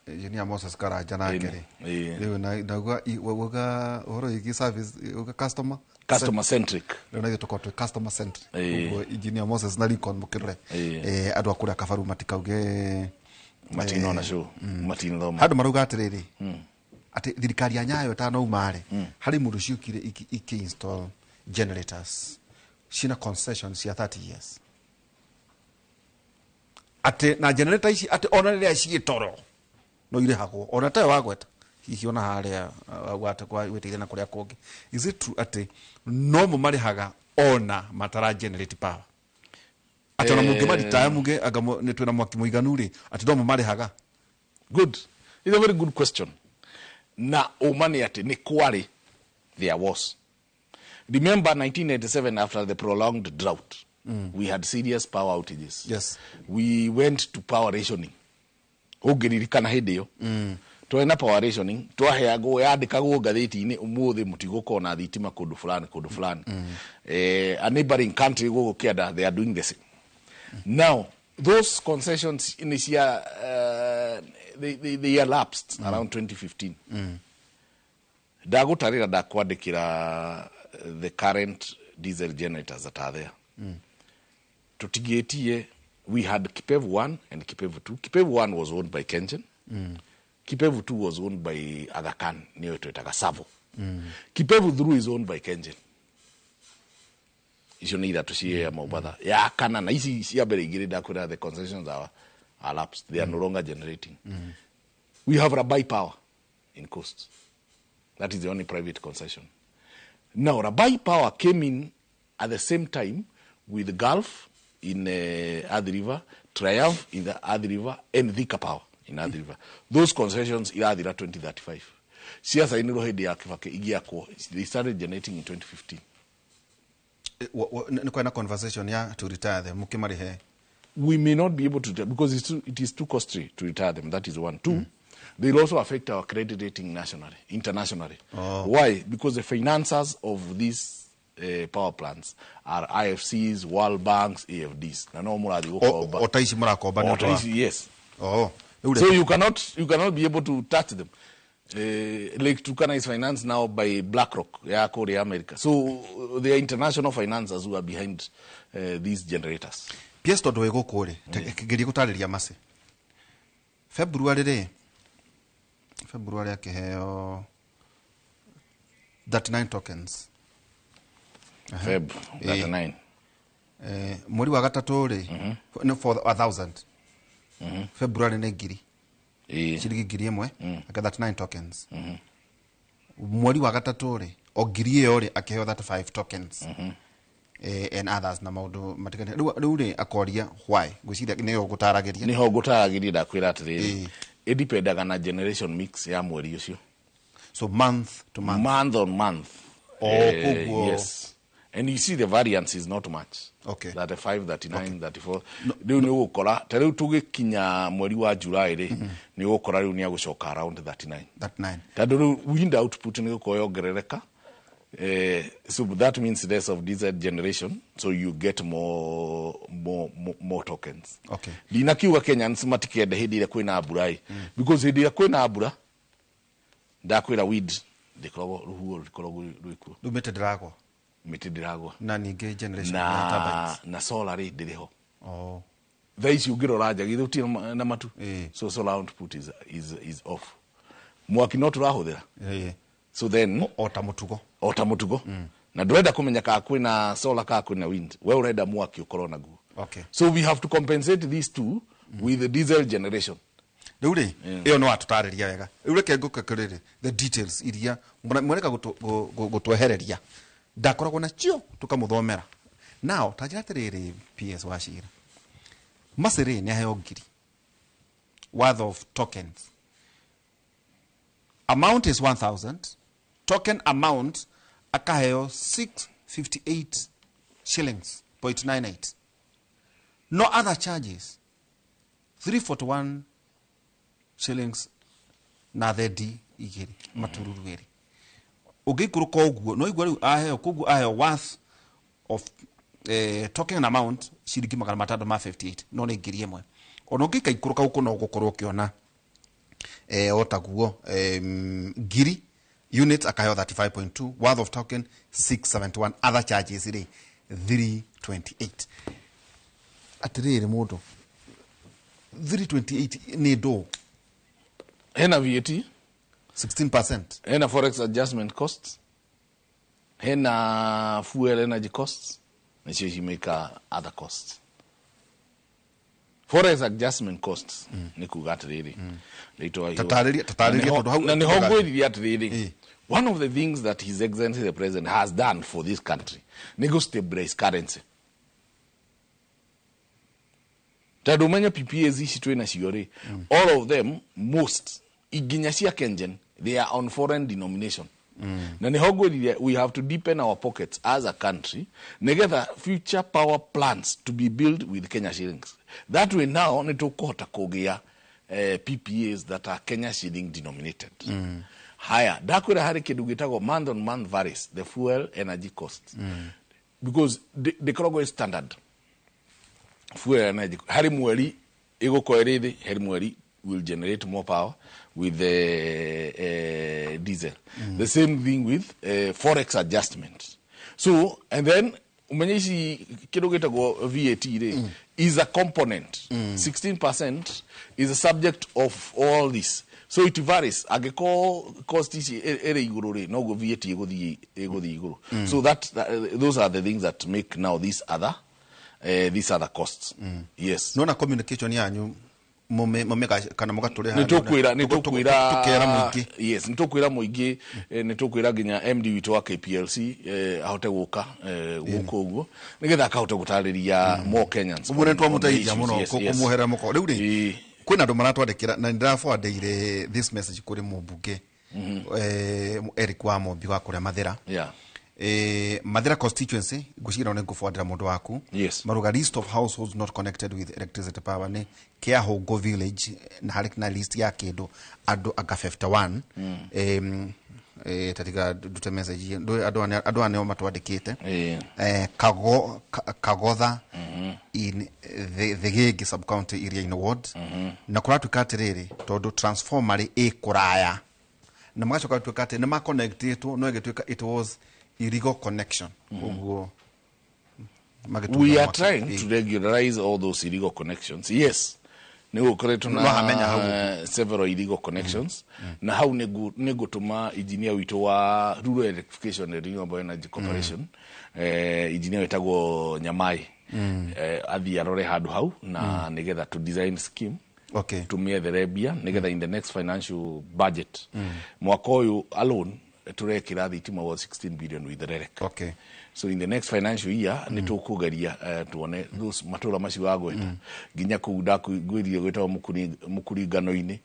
engineer Moses Karanja na ngere leo na waga horo iki service customer centric na gito ko customer centric engineer Moses na Lincoln mukire andu akura Kafaru matikauge matino na show matino thoma handu maruga atiriri ati thirikari ya Nyayo tano umare hari mundu ciukire iki install generators shina concessions ya 30 years ate na generator ici ate ona ria cigitoro no ire hago ona tayo wagweta hihi ona haria gwata kwa wetire na kuria kungi. Is it true ate no mu mari haga ona matara generate power ate ona mungi mari tayo muge agamo ne twena mwaki muiganu ri ate no mu mari haga? Good, it's a very good question. Na omani ate ni kwari there was. Remember 1987 after the prolonged drought. We had serious power outages. Yes. We went to power rationing. Ogiririkana hindi yo. Twena power rationing, twaheagwo yandikagwo ngathiti-ini umuthi mutigũkorwo na thitima kundu fulani. A neighboring country go kianda they are doing the same. Now, those concessions initial they elapsed around 2015. Dagutarira dakwandikira the current diesel generators that are there. Tutigetie, we had Kipevu 1 and Kipevu 2. Kipevu 1 was owned by Kengen. Kipevu 2 was owned by Aga Khan, near to Tagasavo. Kipevu 3 is owned by Kengen. You need that to see here, my brother. Yeah, Kana, easy, see a very good the concessions are lapsed. They are no longer generating. We have Rabai Power in Coast. That is the only private concession. Now, Rabai Power came in at the same time with Gulf in Athi River, Triumph in the Athi River, and Thika Power in Athi River. Those concessions irathira 2035. Siasa iniro hedi ya Kibaki igiakwo. They started generating in 2015. Ni kwa conversation ya to retire them mukimari he. We may not be able to, because it is too costly to retire them. That is one. Two, they'll also affect our credit rating internationally. Oh. Why? Because the financiers of these power plants are IFCs, World Banks, AFDs. Yes. Oh. So you cannot be able to touch them. Lake Turkana is financed now by BlackRock, Korea, America. So they are international financiers who are behind these generators. Piesto do ego kore, kigeri gutariria mase. February akiheo 39 tokens. Feb 39. Mweri wa gatatu ri for 1000. February ne ngiri. Shirigi ngiri imwe aka 39 tokens. Mweri wa gatatu ri ogiri yo ri akiheo 35 tokens. And others na maundu matikane riu ri akoria why gwiciria niho gutaragiria ndakwira atiriri idipendaga na generation mix ya mweri ucio, so month on month. Yes, and you see the variance is not much. Okay, 35 39 34 riu ni gukora ta riu tugikinya mweri wa July ri ni gukora riu ni agucoka around 39 tandu riu wind output ni gukoyongerereka. So that means less of diesel generation, so you get more tokens. Okay. Dinakiwa Kenya nsimatikende hindi ile kwina aburai because hindi ile kwina abura ndakwira weed dikorogo ruhuo dikorogo ruiku dumetedirago na ninge generation ya turbines na solar rate diriho. Oh. Thais ugiro raja githuti na matu. So solar output is off. Mwaki no turahuthira. So then otamutugo na ndwenda kumenya ka kwina solar ka kwina wind, we urenda mwaki ukorwo naguo. Okay, so we have to compensate these two with the diesel generation. Riu iyo no atutariria wega riu reke ngukakurire the details iria mwereka gutwehereria ndakoragwo na cio tukamuthomera now tajira tiriri PS washira masiri ni aheo ngiri worth of tokens. Amount is 1000. Token amount akaheo 658 shillings 0.98. No other charges 341 shillings na thedi igiri matururu giri. Ugikuruka uguo no igwa riu aheo kugu aheo worth of token amount shiringi 358 no ni ngiri imwe. Ono ngika ikuruka uko no gukorwo kiona otaguo giri unit akaheo 35.2 worth of token 671 other charges iri 328 atiriri mundu 328 ni do hena VAT 16%, hena forex adjustment costs, hena fuel energy costs, na chishi meka other costs. Forex adjustment costs ni kugatiriri one of the things that His Excellency the President has done for this country ni go stabilize currency. Tadumanya PPAs ishi tuena shiori all of them most iginyashia Kenyan they are on foreign denomination. Na ni we have to deepen our pockets as a country together future power plants to be built with Kenya shillings. That way now ni tukota kogea PPAs that are Kenya shilling denominated. Higher. Dakwira hari kidugitago month on month varies the fuel energy costs. Because the krogo is standard. Fuel energy. Hari mweli ego koerede hari mweli will generate more power with the diesel. The same thing with forex adjustment. So, and then umenyeshi kidugitago VAT is a component. 16% is a subject of all this. So it varies. Ageko cost is ere iguru no go VAT ego the iguru. So that those are the things that make now these other costs. Yes. No na communication yanyu kana mugatore nitukwira muingi yes nitukwira muingi nitukwira ginya MD witu wa KPLC ahote guka guko uguo nigetha akahote gutariria more Kenyans umwe twamutaithia muno kumuhera muko riu ri kwina andu maratwandikira na ndiraforwardire this message kuri mubunge Eric wa Mombi wa kuria Mandera Mandera constituency gushira ne gufuatira mundu waku maruga list of households not connected with electricity power ne kia Hogo village na halik na list ya kedo ado aga 51 tatika dute message ado ane matwandikite Kagodha in the Gig sub county area in ward na kuratuka atiriri tondu transformer kuraya na magacoka tukate na ma connected no egetuka it was illegal connection. We are trying to regularize all those illegal connections. Yes. Nego koreto na several illegal connections. Na hau nego tuma engineer wito wa Rural Electrification and Renewable Energy Corporation. Engineer wetago Nyamai. Athi arore hadu hau na negetha to design scheme. Tumie the rebia negetha in the next financial budget. Mwaka uyu alone turekira thitima was 16 billion with the REREC. So in the next financial year nitukugeria tuone those matura macio wagweta ginya kuuda kuirio gweta mukuringano-ini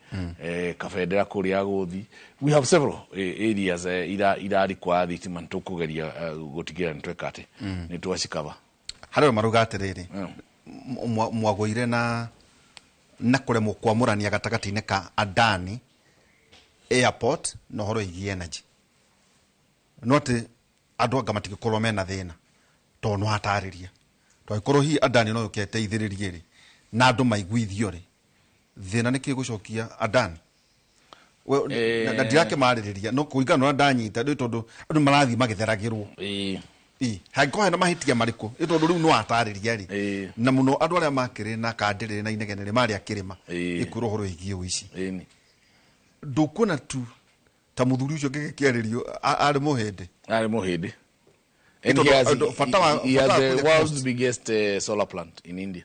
kafedera kuria guthi. We have several areas irari kwa thitima nitukugeria gutigira ntwekate nitwashikaba haro maruga atiriri mwagwire na kuremwo kwamurania gatagati-ini ka Adani airport no horo igi energy note adwaga matigikorwo mena thina to no hatariria to ikorwo hi Adani no yuketeithiririe ri na andu maiguithio ri thina niki gucokia Adani na ndirake maririria no kuigana na ndanyita ndi tondu andu marathi magitheragirwo hango hena mahitia mariku tondu riu no hatariria ri na muno andu aria makiri na kandire na inegenere mari akirima ikuro horo igio ici ndukuna tu ta muthuri ucio ngikiaririo ari muhinde and he has the world's biggest solar plant in India.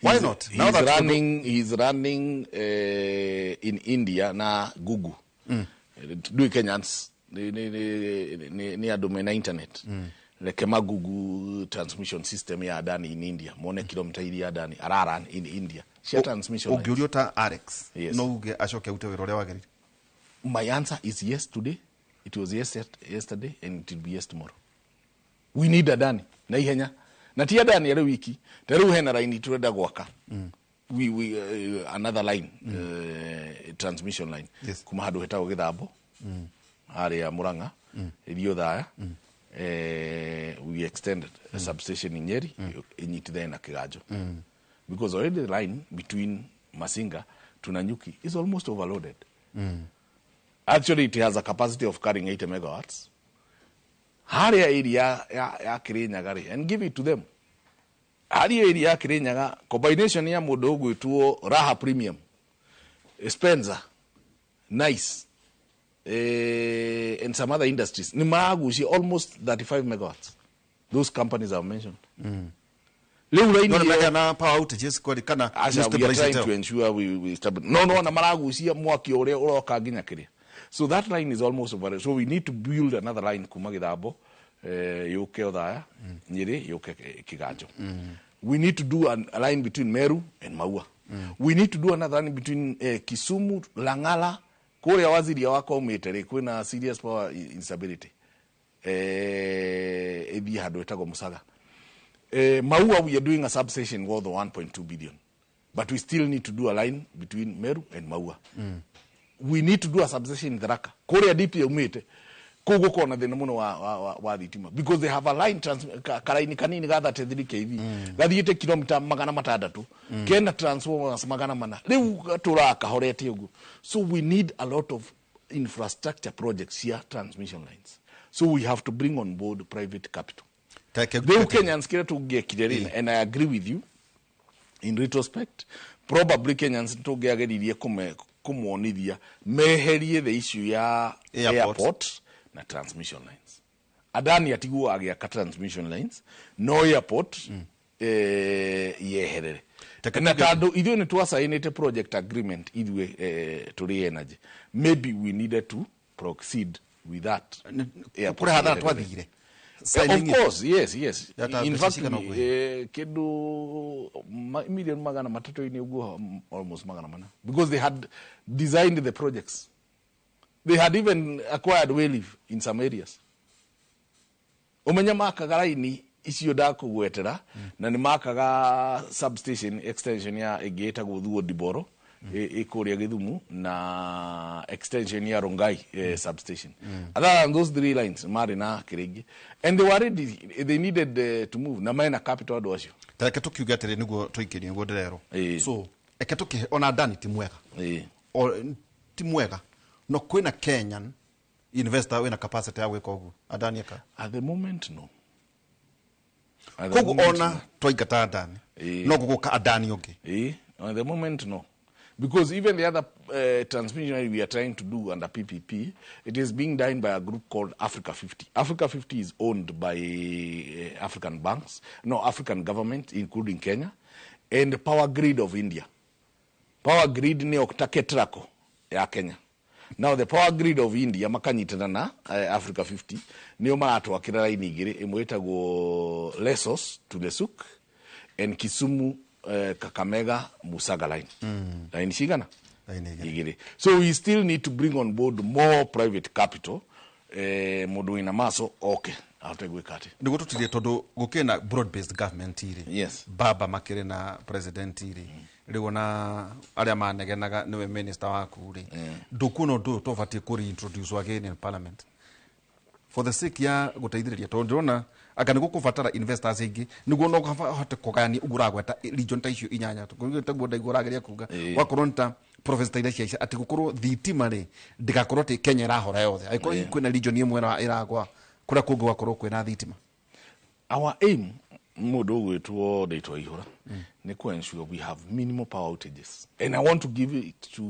Why not? He's running in India na Google. Do Kenyans ni adomena internet. Lekema Google transmission system ya Adani in India. Mone kilomita ili Adani araran in India. Share transmission. Ogioriota Alex. No uge ashoke ute wirore wageri. My answer is yes today. It was yes yesterday and it will be yes tomorrow. We need Adani. Na ihenya. Na ti Adani yale wiki. Teru hena line tureda gwaka. We another line transmission line. Kuma hadu hetago githabo. Hari ya Muranga. Ilio thaya. We extended a substation in Nyeri. Inyiti there na Kigajo. Because already the line between Masinga to Nanyuki is almost overloaded. Actually, it has a capacity of carrying 80 megawatts. Hali area ya Kirinyaga and give it to them. Hali area ya Kirinyaga combination ya mudogo ituo Raha Premium, Spencer, Nice, and some other industries. Ni maagushi almost 35 megawatts. Those companies I've mentioned. No, na power outages kwa kana we are trying to ensure we stabilize. No, na maragushi mwaki ore uroka ginya kiria. So that line is almost over. So we need to build another line kumagidabo yoke odaya Nyeri yoke Kigajo. We need to do a line between Meru and Maua. We need to do another line between Kisumu, Langala, Korea waziri ya wako umetere kuna serious power instability. Ebi hado etago musaga. Maua we are doing a substation worth 1.2 billion. But we still need to do a line between Meru and Maua. We need to do a substation in Tharaka. Korea DP umete. Kogo kona the muno wa thitima because they have a line karaini kanini gatha 33 kV. Gathiete kilomita magana matandatu. Kena transformers magana mana. Riu turaka horete ugu. So we need a lot of infrastructure projects here, transmission lines. So we have to bring on board private capital. The Kenyans care to get clear, and I agree with you. In retrospect, probably Kenyans to get kumonidia meherie the issue ya airport na transmission lines. Adani atigu agia ka transmission lines, no airport yeherere. na tando ithuĩ nĩ twasainĩte project agreement ithuĩ tũrĩ energy, maybe we needed to proceed with that. Kũrĩ hathara twathire. Of course, yes. In fact, kĩndũ million magana matatũ-inĩ ũguo, almost magana mana, because they had designed the projects. They had even acquired wayleave in some areas. Umenya makaga raini icio ndakũgwetera na nĩ makaga substation extension ya ĩngĩ ĩtagwo Thuo Diboro ĩkũrĩa Gĩthumu na extension ya Rongai substation. Other than those 3 lines marĩ na kĩrĩngĩ, and they were ready, they needed to move na mena capital andũ acio. Tareke tukiuga atĩrĩ nĩguo tũikĩrie nĩguo ndĩrerwo. So eke tũkĩhe ona Adani ti mwega no kwĩna Kenyan investor wĩna capacity ya gwĩka ũguo Adani eka at the moment no. Kogu ona twaingata Adani no gũgũka Adani ũngĩ at the moment no, because even the other transmission we are trying to do under PPP, it is being done by a group called Africa 50. Africa 50 is owned by African banks, African government including Kenya, and Power Grid of India. Power Grid ni Ketraco ya Kenya. Now the Power Grid of India makanyitana na Africa 50 nio maratwakĩra raini igĩrĩ, ĩmwe ĩtagwo Lesos to Lesuk and Kisumu Kakamega Musaga line. Line cigana igĩrĩ. So we still need to bring on board more private capital mũndũ wĩna maso ahote gwĩka atĩ. Nĩguo tũtirie tondũ gũkĩna broad based government iri. Yes. Baba makĩrĩ na president iri. Rĩu na arĩa manegenaga nĩwe minister waku rĩ. Ndũkuona ũndũ tũbatiĩ kũreintroduce again in parliament for the sake ya gũteithĩrĩria tondũ ndĩrona aka nĩ gũkũbatara investors ingĩ nĩguo no hote kũgania ũgũragweta region ta icio inyanya tũguo ndaigũrageria kuga wakorwo nta professor ira cia ati gũkorwo thitima rĩ ndigakorwo atĩ Kenya ĩrahora yothe aikorwo kwĩna region ĩmwe ĩragwa kũrĩa kũngĩ wakorwo kwĩna thitima. Our aim mũndũ ũgwĩtwo Ndĩtwa Ihũra nĩ ku ensure we have minimal power outages, and I want to give it to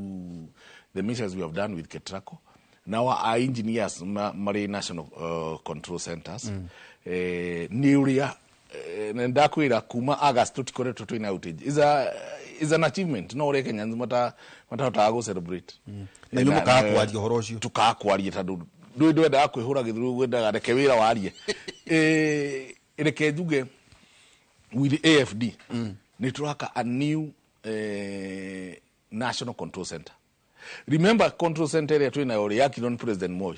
the measures we have done with Ketraco. Now our engineers marĩ national control centers nĩ ũrĩa ndakwĩra kuma August tũtikoretwo twĩna outage is an achievement no ũrĩa Kenyans matahotaga gũ celebrate na nĩ mũkakwaria ũhoro ũcio tukakwaria tondũ ndwendaga kwĩhũra gĩthuru gwendaga reke wĩra warie reke njuge with AFD nĩ tũraka a new national control center. Remember control center area twĩna ĩrĩa yakirwo nĩ President Moi,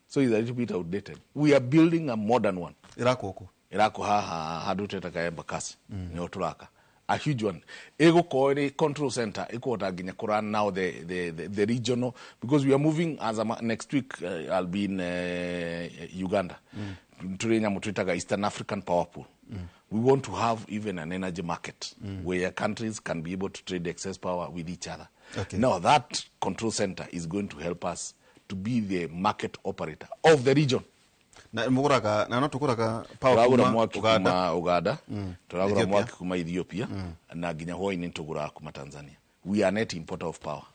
so it's a little bit outdated. We are building a modern one. Irako haha handũ twĩtaga Embakasi nĩho tũraka a huge one. Ĩgũkorwo ĩrĩ control center ĩkũhota nginya kũrun now the regional, because we are moving as next week I'll be in Uganda. Tũrĩ nyamũ twĩtaga Eastern African Power Pool. We want to have even an energy market where countries can be able to trade excess power with each other. Now that control center is going to help us to be the market operator of the region. Na muguraga na no tukuraga power kuma Uganda, turagura mwaki kuma Ethiopia na nginya hwaini tugura kuma Tanzania. We are net importer of power.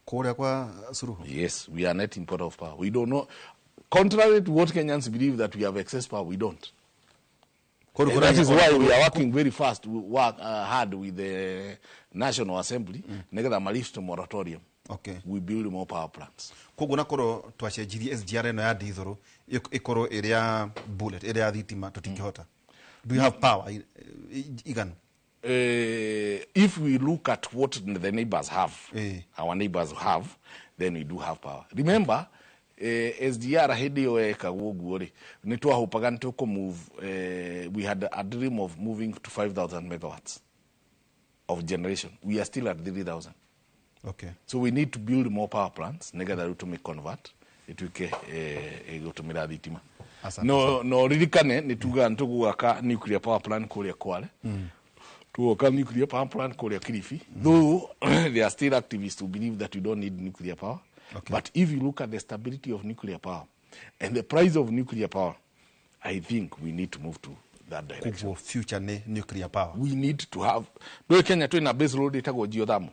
Kuria kwa Suruhu. Yes, we are net importer of power. We don't know, contrary to what Kenyans believe that we have excess power, we don't. That is why we are working very fast. We work hard with the National Assembly. Negada malift moratorium. We build more power plants. Kogu nakoro twacenjirie SGR no ya dithoro ikoro area bullet area thitima tutingihota. Do you have power Igan? If we look at what the neighbors have, our neighbors have, then we do have power. Remember, SDR hedio ekaguo guo ri ni twahupaga ni move. We had a dream of moving to 5,000 megawatts of generation. We are still at 3,000. So we need to build more power plants negada to make convert ituike gutumira thitima. No ririkane ni tuga ntugwaka nuclear power plant kuria Kwale. Tuoka nuclear power plant kuria Kilifi. Though there are still activists who believe that we don't need nuclear power. But if you look at the stability of nuclear power and the price of nuclear power, I think we need to move to that direction. Future nuclear power. We need to have do Kenya twina base load itago geothermal.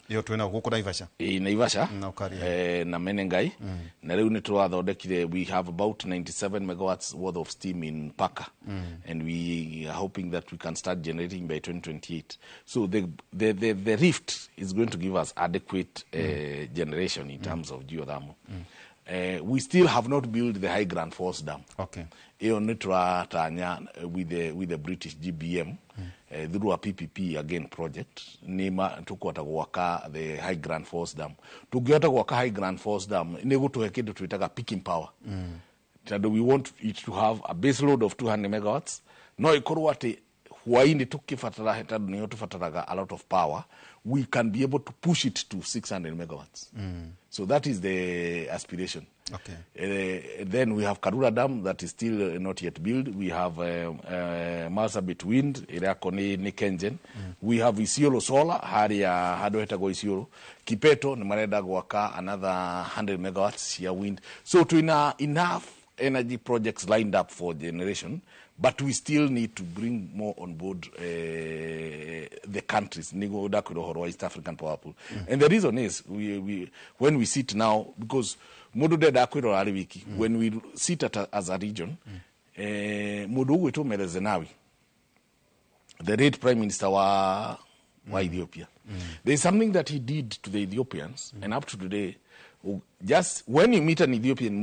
Yo twina guku Naivasha. Naivasha. Na Ukaria. Na Menengai. Na riu nitwathondekire we have about 97 megawatts worth of steam in Paka. And we are hoping that we can start generating by 2028. So the rift is going to give us adequate generation in terms of geothermal. We still have not built the High Grand Force Dam. Okay. Tanya with the British GBM through a PPP again project. Nima tukwata gwaka the High Grand Force Dam. Tukiota gwaka High Grand Force Dam nego tuhekedo tuitaga peaking power. We want it to have a base load of 200 megawatts. No ikorwa ati huaini tukifatara hetadu niyo tufataraga a lot of power. We can be able to push it to 600 megawatts. So that is the aspiration. Okay. Then we have Karura Dam that is still not yet built. We have Marsabit Wind, Irako ni Kengen. We have Isiolo Solar, hado hetago Isiolo. Kipeto, ni mareda gwaka another 100 megawatts ya wind. So to enough energy projects lined up for generation, but we still need to bring more on board the countries, East African Power Pool. And the reason is, when we sit now, because when we sit as a region, the late Prime Minister wa Ethiopia, there is something that he did to the Ethiopians, and up to today, just when you meet an Ethiopian,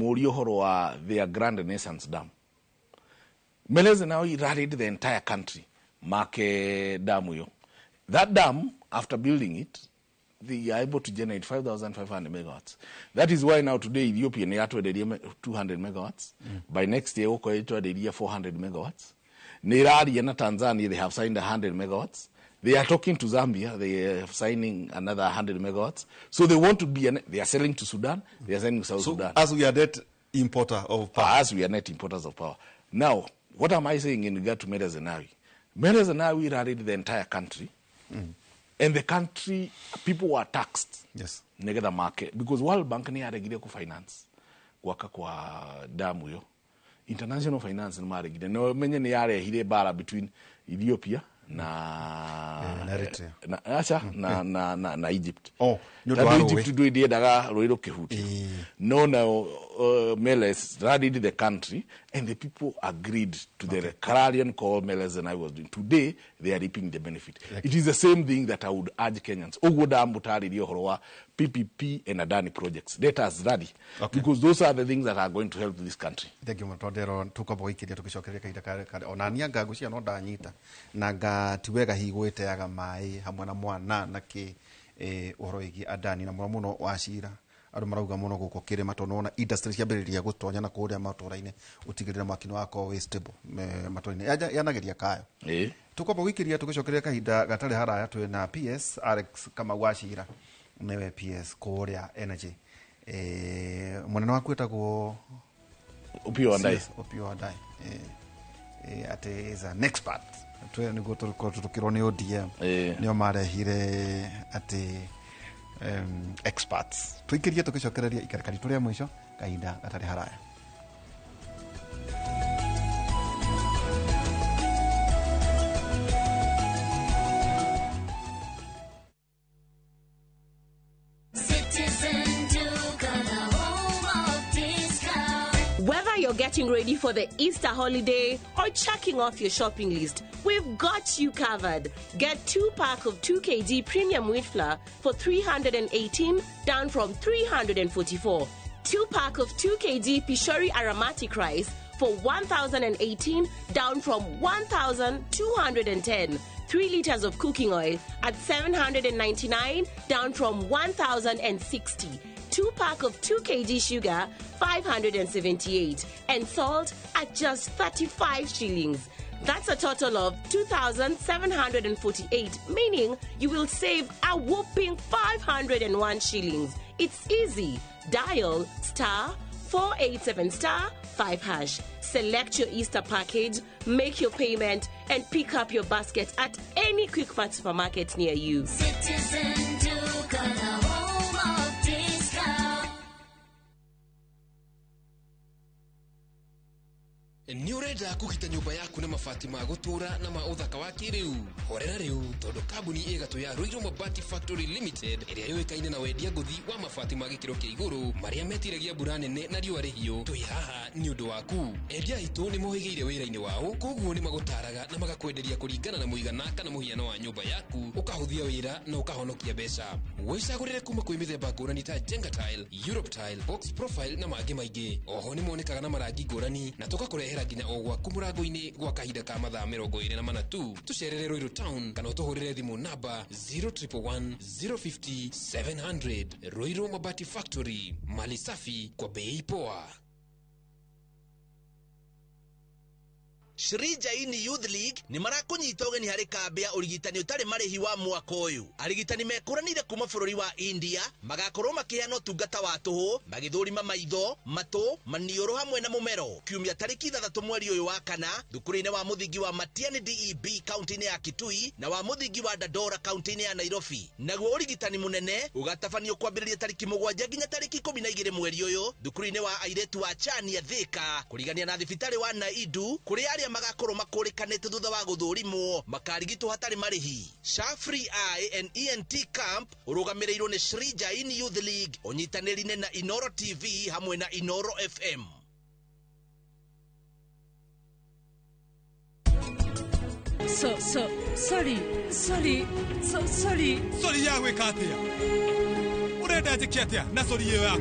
their Grand Renaissance Dam. Meleze now he rallied the entire country. Make damu. That dam, after building it, they are able to generate 5,500 megawatts. That is why now today Ethiopia they are to the 200 megawatts. By next year, they are 400 megawatts. Nerari and Tanzania, they have signed 100 megawatts. They are talking to Zambia. They are signing another 100 megawatts. So they want to be. They are selling to Sudan. They are selling to South Sudan. As we are net importer of power. As we are net importers of power. Now, what am I saying in regard to Mera Zenawi? Mera Zenawi rallied the entire country, and the country people were taxed. Yes. Negative market because World Bank ni aregire ku finance gwaka kwa damu yo. International finance ni aregire. No menye ni hile bara between Ethiopia na Eritrea na Egypt. Oh, Egypt do idea daga roiro kehuti. No now Meles rallied the country and the people agreed to the Caribbean call Meles and I was doing. Today they are reaping the benefit. It is the same thing that I would urge Kenyans. Ogoda Mbutari dio horowa PPP and Adani projects. Let us ready because those are the things that are going to help this country. Thank you Mutodero tukaboikiria tukicokeria kaida onania ngagucia no ndanyita na tiwega higwete yaga mai hamwe na mwana na ki uhoro igi Adani na muno wacira andu marauga muno guko kirima tonona industry ciambiriria gutonya na kuria maturaine utigirira makino wako we stable maturaine yanageria kayo tukoba wikiria tugicokeria kahinda gatari haraya twi na PS Alex kama wacira newe PS kuria energy munene waku etagwo Upio Andai ate is an expert twe nigo tukirwo ni ODM nio marehire ate experts tuikirie tukicokereria ikarekani turia mwisho kahinda gatari haraya. Whether you're getting ready for the Easter holiday or checking off your shopping list, we've got you covered. Get 2-pack of 2 kg premium wheat flour for 318 down from 344. 2-pack of 2 kg Pishori aromatic rice for 1,018 down from 1,210. 3 liters of cooking oil at 799 down from 1,060. 2-pack of 2 kg sugar, 578, and salt at just 35 shillings. That's a total of 2,748, meaning you will save a whopping 501 shillings. It's easy. Dial *487*5#. Select your Easter package, make your payment, and pick up your basket at any Quick Mart supermarket near you. Citizen Duke of the home of discount. Ni urenda kugita nyumba yaku na mabati ma gutura na ma uthaka wa kiriu. Horera riu tondu kambuni igatu ya Ruiru Mabati Factory Limited iria yoikaine na wendia nguthi wa mabati ma gikiro kia iguru maria metiragia mbura nene na riua rihio. Twi haha ni undu waku. Endia itu ni mohigeire wira-ini wao, koguo ni magutaraga na magakwenderia kuringana na muigana kana muhiano wa nyumba yaku, ukahuthia wira na ukahonokia mbeca. Wicagurire kuma kwi mithemba ngurani ta Jenga Tile, Europe Tile, Box Profile na mangi maingi. Oho ni monekaga na marangi ngurani na tugakurehera nginya o gwaku murango-ini gwa kahinda ka mathaa 24 tu. Tucerere Ruiru Town kana utuhurire thimu namba 0111 050 700. Ruiru Mabati Factory, mali safi kwa bei poa. Shri Jaini Youth League ni marakunyita ugeni hari kambi ya urigitani utari marihi wa mwaka uyu. Arigitani mekuranire kuma bururi wa India magakorwo makiheana utungata wa tuhu, magithurima maitho, matu, manioro hamwe na mumero. Kiumia tariki 3 mweri uyu wa kana, thukuru-ini wa muthingi wa Matiani DEB kaunti-ini ya Kitui na wa muthingi wa Dandora kaunti-ini ya Nairobi. Naguo urigitani munene ugatabanio kwambiriria tariki 7 nginya tariki 12 mweri uyu thukuru-ini wa airetu wa Chania Thika, kurigania na thibitari wa Naidu kuri aria magakorwo makurikanite thutha wa guthurimo makarigitwo hatari marihi. Shafri Eye and ENT Camp urugamirirwo ni Shri Jaini Youth League unyitanirine na Inoro TV hamwe na Inoro FM. Sorry yawe katia. Urenda jikiatia na sorry yaku.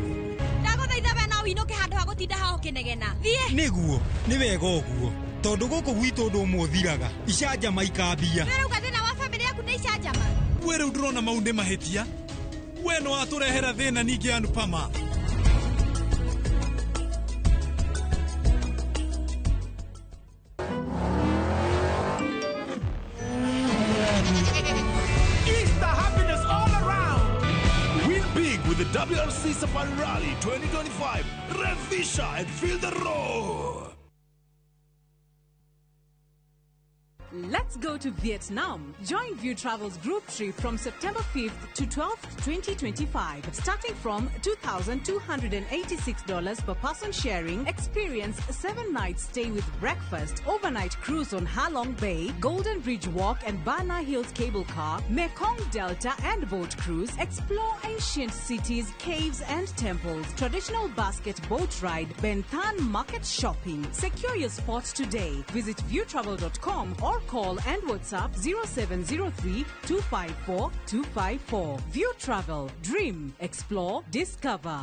Ndaguthaitha we no winuke handu ha gutinda haho kinegena. Thie. Niguo, ni wega uguo. Tondu guku gwitu ndu muthiraga. Icanjama ikambia. Wewe ugathina wa family yaku ni icanjama. Wewe ndurona maunde mahitia. We no aturehera thina ningi anupama. With the WRC Safari Rally 2025, Revisha and feel the roar. Let's go to Vietnam. Join View Travel's group trip from September 5th to 12th, 2025. Starting from $2,286 per person sharing, experience 7 nights stay with breakfast, overnight cruise on Ha Long Bay, Golden Bridge Walk and Bana Hills cable car, Mekong Delta and boat cruise, explore ancient cities, caves and temples, traditional basket boat ride, Benthan market shopping. Secure your spots today. Visit viewtravel.com or call and WhatsApp 0703 254 254. View Travel. Dream. Explore. Discover.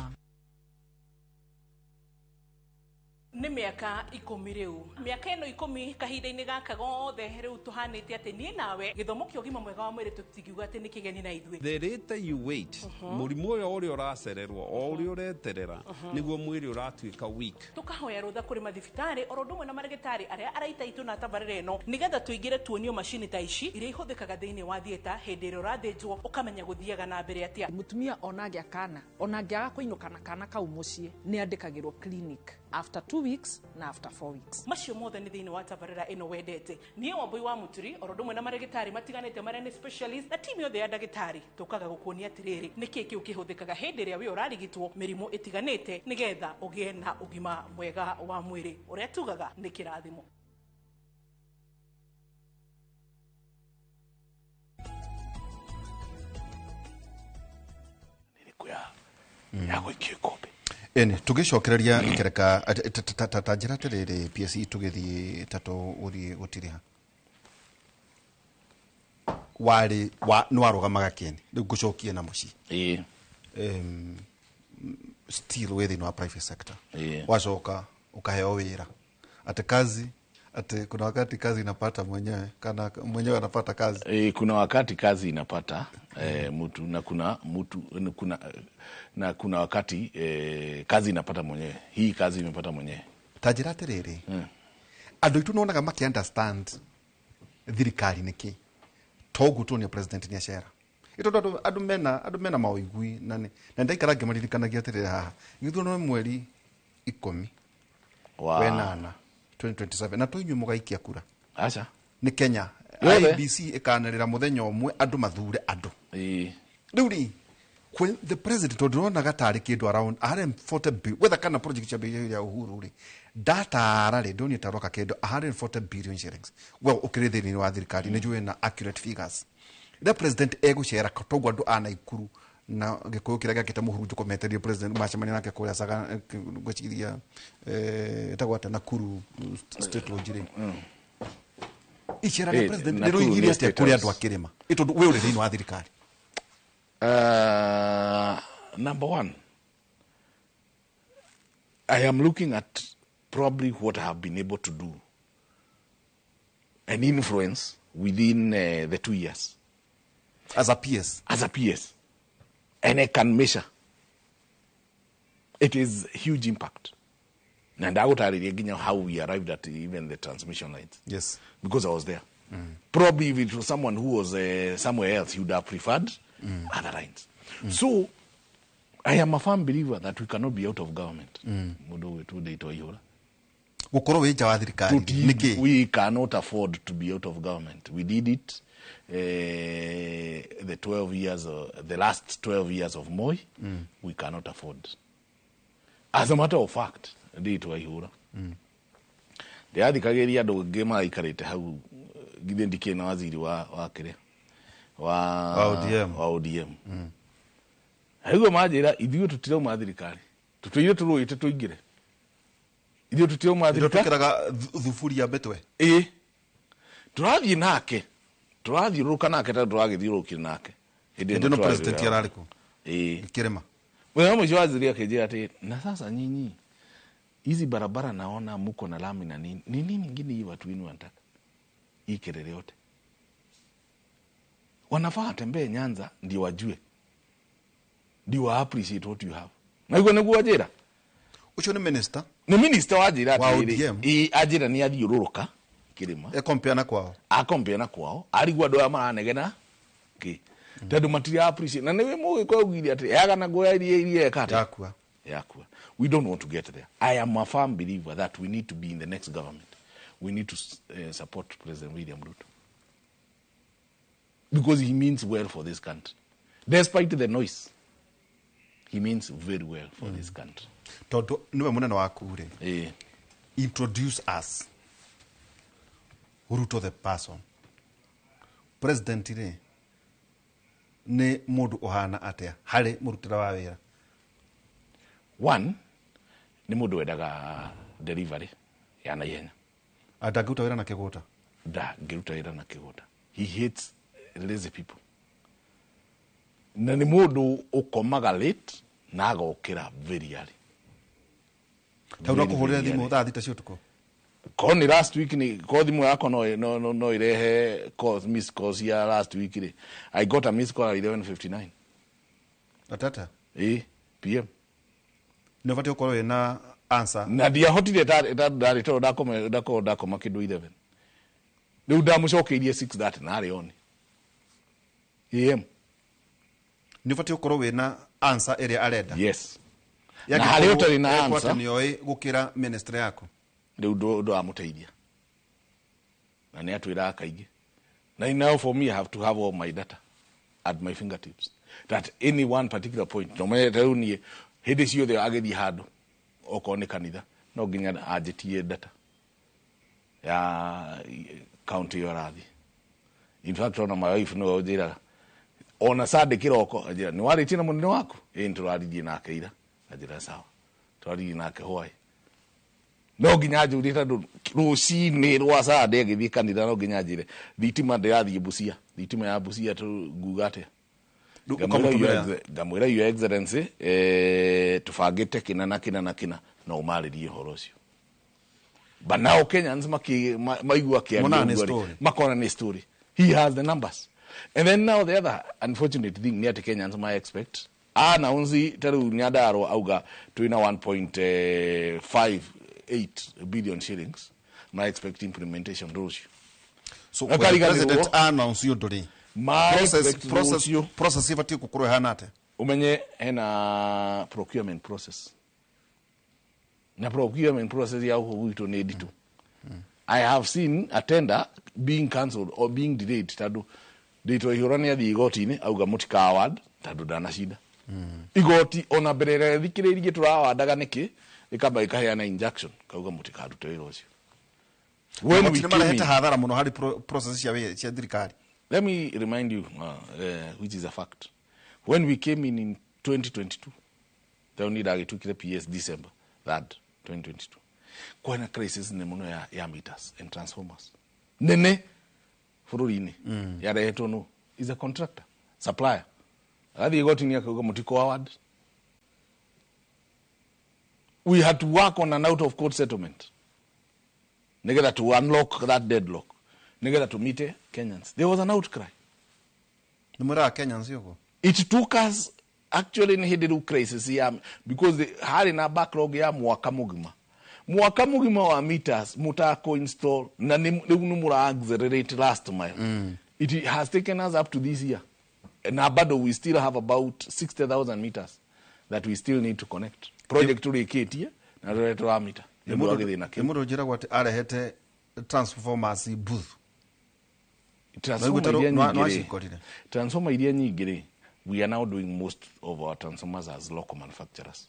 Ni miaka 10 riu. Miaka ino 10 kahinda-ini gaka gothe riu tuhanite ati nie nawe githomo kio gima mwega wa mwiri tutigiuga ati ni kigeni na ithwe. The later you wait, murimu uria uracererwo o uria ureterera niguo mwiri uratuika weak. Tukahoya rutha kuri mathibitari orondumwe na marigitari aria araita itu na tabarire no nigetha tuigire tuonio machine ta ici iria ihuthikaga thiini wa thieta hindi iria urathinjwo ukamenya guthiaga na mbere atia. Mutumia onage akana onangiaga kuinuka na kana kau mucii ni andikagirwo clinic after 2 weeks na after 4 weeks. Macio mothe ni thiini wa tabarira ino wendete. Nie Wambui wa Muturi orondumwe na marigitari matiganite maria ni specialist na timu yothe ya ndagitari tukaga gukuonia atiriri niki kiu kihuthikaga hindi iria we urarigitwo mirimu itiganite nigetha ugie na ugima mwega wa mwiri uria tugaga ni kirathimo. Yago ikikombe. Ene tugicokereria ikereka tajira terere PSE tugithi tato uri gutiriha wari wa nwarugamaga kene ngucokie na muci still within our private sector wacoka ukaheo wira ate kazi ate kuna wakati kazi inapata mwenyewe kana mwenyewe anapata kazi kuna wakati kazi inapata mtu na kuna wakati kazi inapata mwenyewe. Hii kazi imepata mwenyewe. Tajira terere andu itu nonaga maki understand thirikari niki togu tu ni president ni acera ito andu mena mawigui na ndaikara ngimaririkanagia terere haha githu no mweri 10 wenana 2027 na tuinyu mugaikia kura acha ni Kenya IBC ikanarira muthenya umwe andu mathure andu riuri when the president odrona gatari kindu around 140 billion whether kana project ya Uhuru ri data arare doni taroka kindu 140 billion shillings well ukirithiri ni wa thirikari ni juwe na accurate figures the president ego share katogwa ndo ana ikuru na gikuyu kiraga kitamuhuru kometeria president macemania nake kuria saga gociria tagwata na kuru state lojire ichera president ndero igiri ate kuria ndo akirima ito we uri ni wa thirikari. Number one, I am looking at probably what I have been able to do and influence within the 2 years. As a PS? As a PS. And I can measure. It is huge impact. And I would argue how we arrived at even the transmission lines. Yes. Because I was there. Probably if it was someone who was somewhere else, he would have preferred other lines. So, I am a firm believer that we cannot be out of government. We cannot afford to be out of government. We did it the 12 years, the last 12 years of Moi. We cannot afford. As a matter of fact, the athikagiria andu ngima ikarite hau githindike na waziri wa kire wa ODM haigo majira ithuĩ tutirauma thirikari tutũire tũrũĩte tũingĩre ithuĩ tutirauma thirikari tukiraga thufuria betwe turathiĩ nake turathiũrũrũka nake ta turagĩthiũrũkire nake hĩndĩ no president yararĩku kirema wewe mwisho waziri akijia ati na sasa nyinyi hizi barabara naona muko na lami na nini nyingine hii watu wenu wanataka hii kelele yote wanafaa tembee Nyanza ndio wajue ndio wa appreciate what you have na yuko niguo ajira ucio ni minister wa ajira ati ajira ni athiũrũrũka kirima akompeana kwao arigwa ndo amaranegena ki tadu matiri appreciate na niwe mugi kwa ugiri ati yaga na goya irie ekate yakua we don't want to get there. I am a firm believer that we need to be in the next government. We need to support President William Ruto because he means well for this country. Despite the noise, he means very well for this country. Toto niwe munene waku ri introduce us Ruto the person. President ri ni mundu ohana atia hari murutira wa wira. One, ni mundu wendaga delivery ya naihenya. Ataguta wira na kiguta. Ngiruta wira na kiguta. He hates lazy people. Na ni mundu ukomaga late na agokira very early. Tauna kuhurira thimu thaa thita cia utuku. Koni last week ni ko thimu yako no irehe miss calls ya last week ri. I got a miss call at 11:59. Atata? PM. No vati ukorwo na answer. Na dia hotire dari to ndakoma kindu 11. Riu ndamucokeirie 6:30 na ari oni. AM. Ni vati ukorwo na answer area arenda. Yes. Na hari utari na answer. Kwa nioi gukira ministry yako. Riu ndo amuteithia. Na ni atwira akaingi. Na now for me I have to have all my data at my fingertips. That any one particular point no matter ni hindi ciothe agethi handu okone kanitha no nginya ajitie data ya county yorathi. In fact ona my wife no ojira ona sade kiroko ajira ni wari tina munene waku nturarithie nake ira ajira sawa turarithie nake hwai no nginya njuri tandu rucini rwa sade agithie kanitha no nginya njire thitima ndirathie Busia thitima ya Busia tu ngugate ngamwira your excellency tubangite kina na umaririe horo ucio but now Kenyans maigua makona ni story. He has the numbers. And then now the other unfortunate thing near Kenyans might expect announce taru nyadaro auga tuina 1.58 billion shillings my expect implementation rules. So when the president announce you today process ifati kukurwe hanate umenye hena procurement process na procurement process ya huito ni editu. I have seen a tender being cancelled or being delayed tadu dito ihorani ya digotini au gamutika award tadu dana shida igoti ona mbere thikiririe turawandaga niki ikamba ikaheana injection kauga mutikarute wira ucio when we came in hadhara muno hari process cia thirikari. Let me remind you which is a fact. When we came in 2022 they need agitukire PS December 3rd 2022 kwana crisis ne muno ya meters and transformers nene fururini yarehetwo no is a contractor supplier athi igoti ni akauga mutiko award. We had to work on an out of court settlement nigga to unlock that deadlock nigga to meet Kenyans. There was an outcry. Numera Kenyans yoko. It took us actually in hidiru crisis because the hari na backlog ya mwaka mugima wa meters mutako install na numura accelerate last mile. It has taken us up to this year. And bado we still have about 60,000 meters that we still need to connect. Project to Ketia na retro meter. Emuro jira what arehete transformers booth. Transformer iria nyingire. We are now doing most of our transformers as local manufacturers.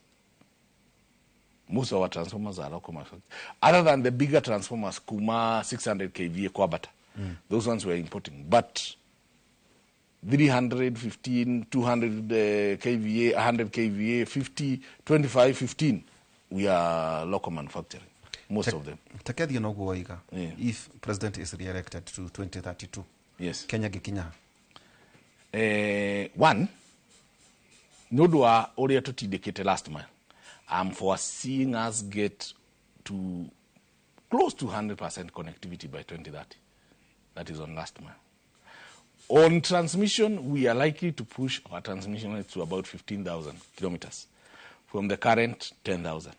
Most of our transformers are local manufacturers. Other than the bigger transformers, Kuma 600 kVA Kwabata, those ones were importing. But 315, 200 kVA, 100 kVA, 50, 25, 15, we are local manufacturing. Most of them. If President is re-elected to 2032, yes. Kenya gikinya. One, nodwa oria tutindikite last mile. I'm foreseeing us get to close to 100% connectivity by 2030. That is on last mile. On transmission, we are likely to push our transmission to about 15,000 kilometers from the current 10,000.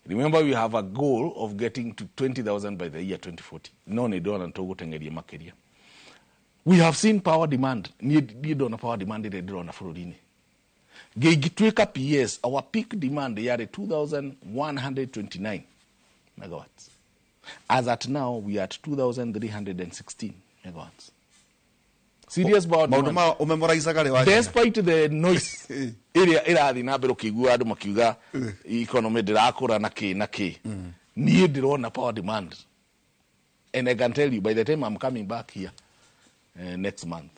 Remember, we have a goal of getting to 20,000 by the year 2040. No, we don't want to tengeria makeria. We have seen power demand. Need on power demand in the Florini. Gigitweka PS, our peak demand is 2,129 megawatts. As at now, we are at 2,316 megawatts. Serious about despite the noise area irathi na mbere ukigua andu makiuga economy ndirakura na ki nie ndirona power demand, and I can tell you by the time I'm coming back here next month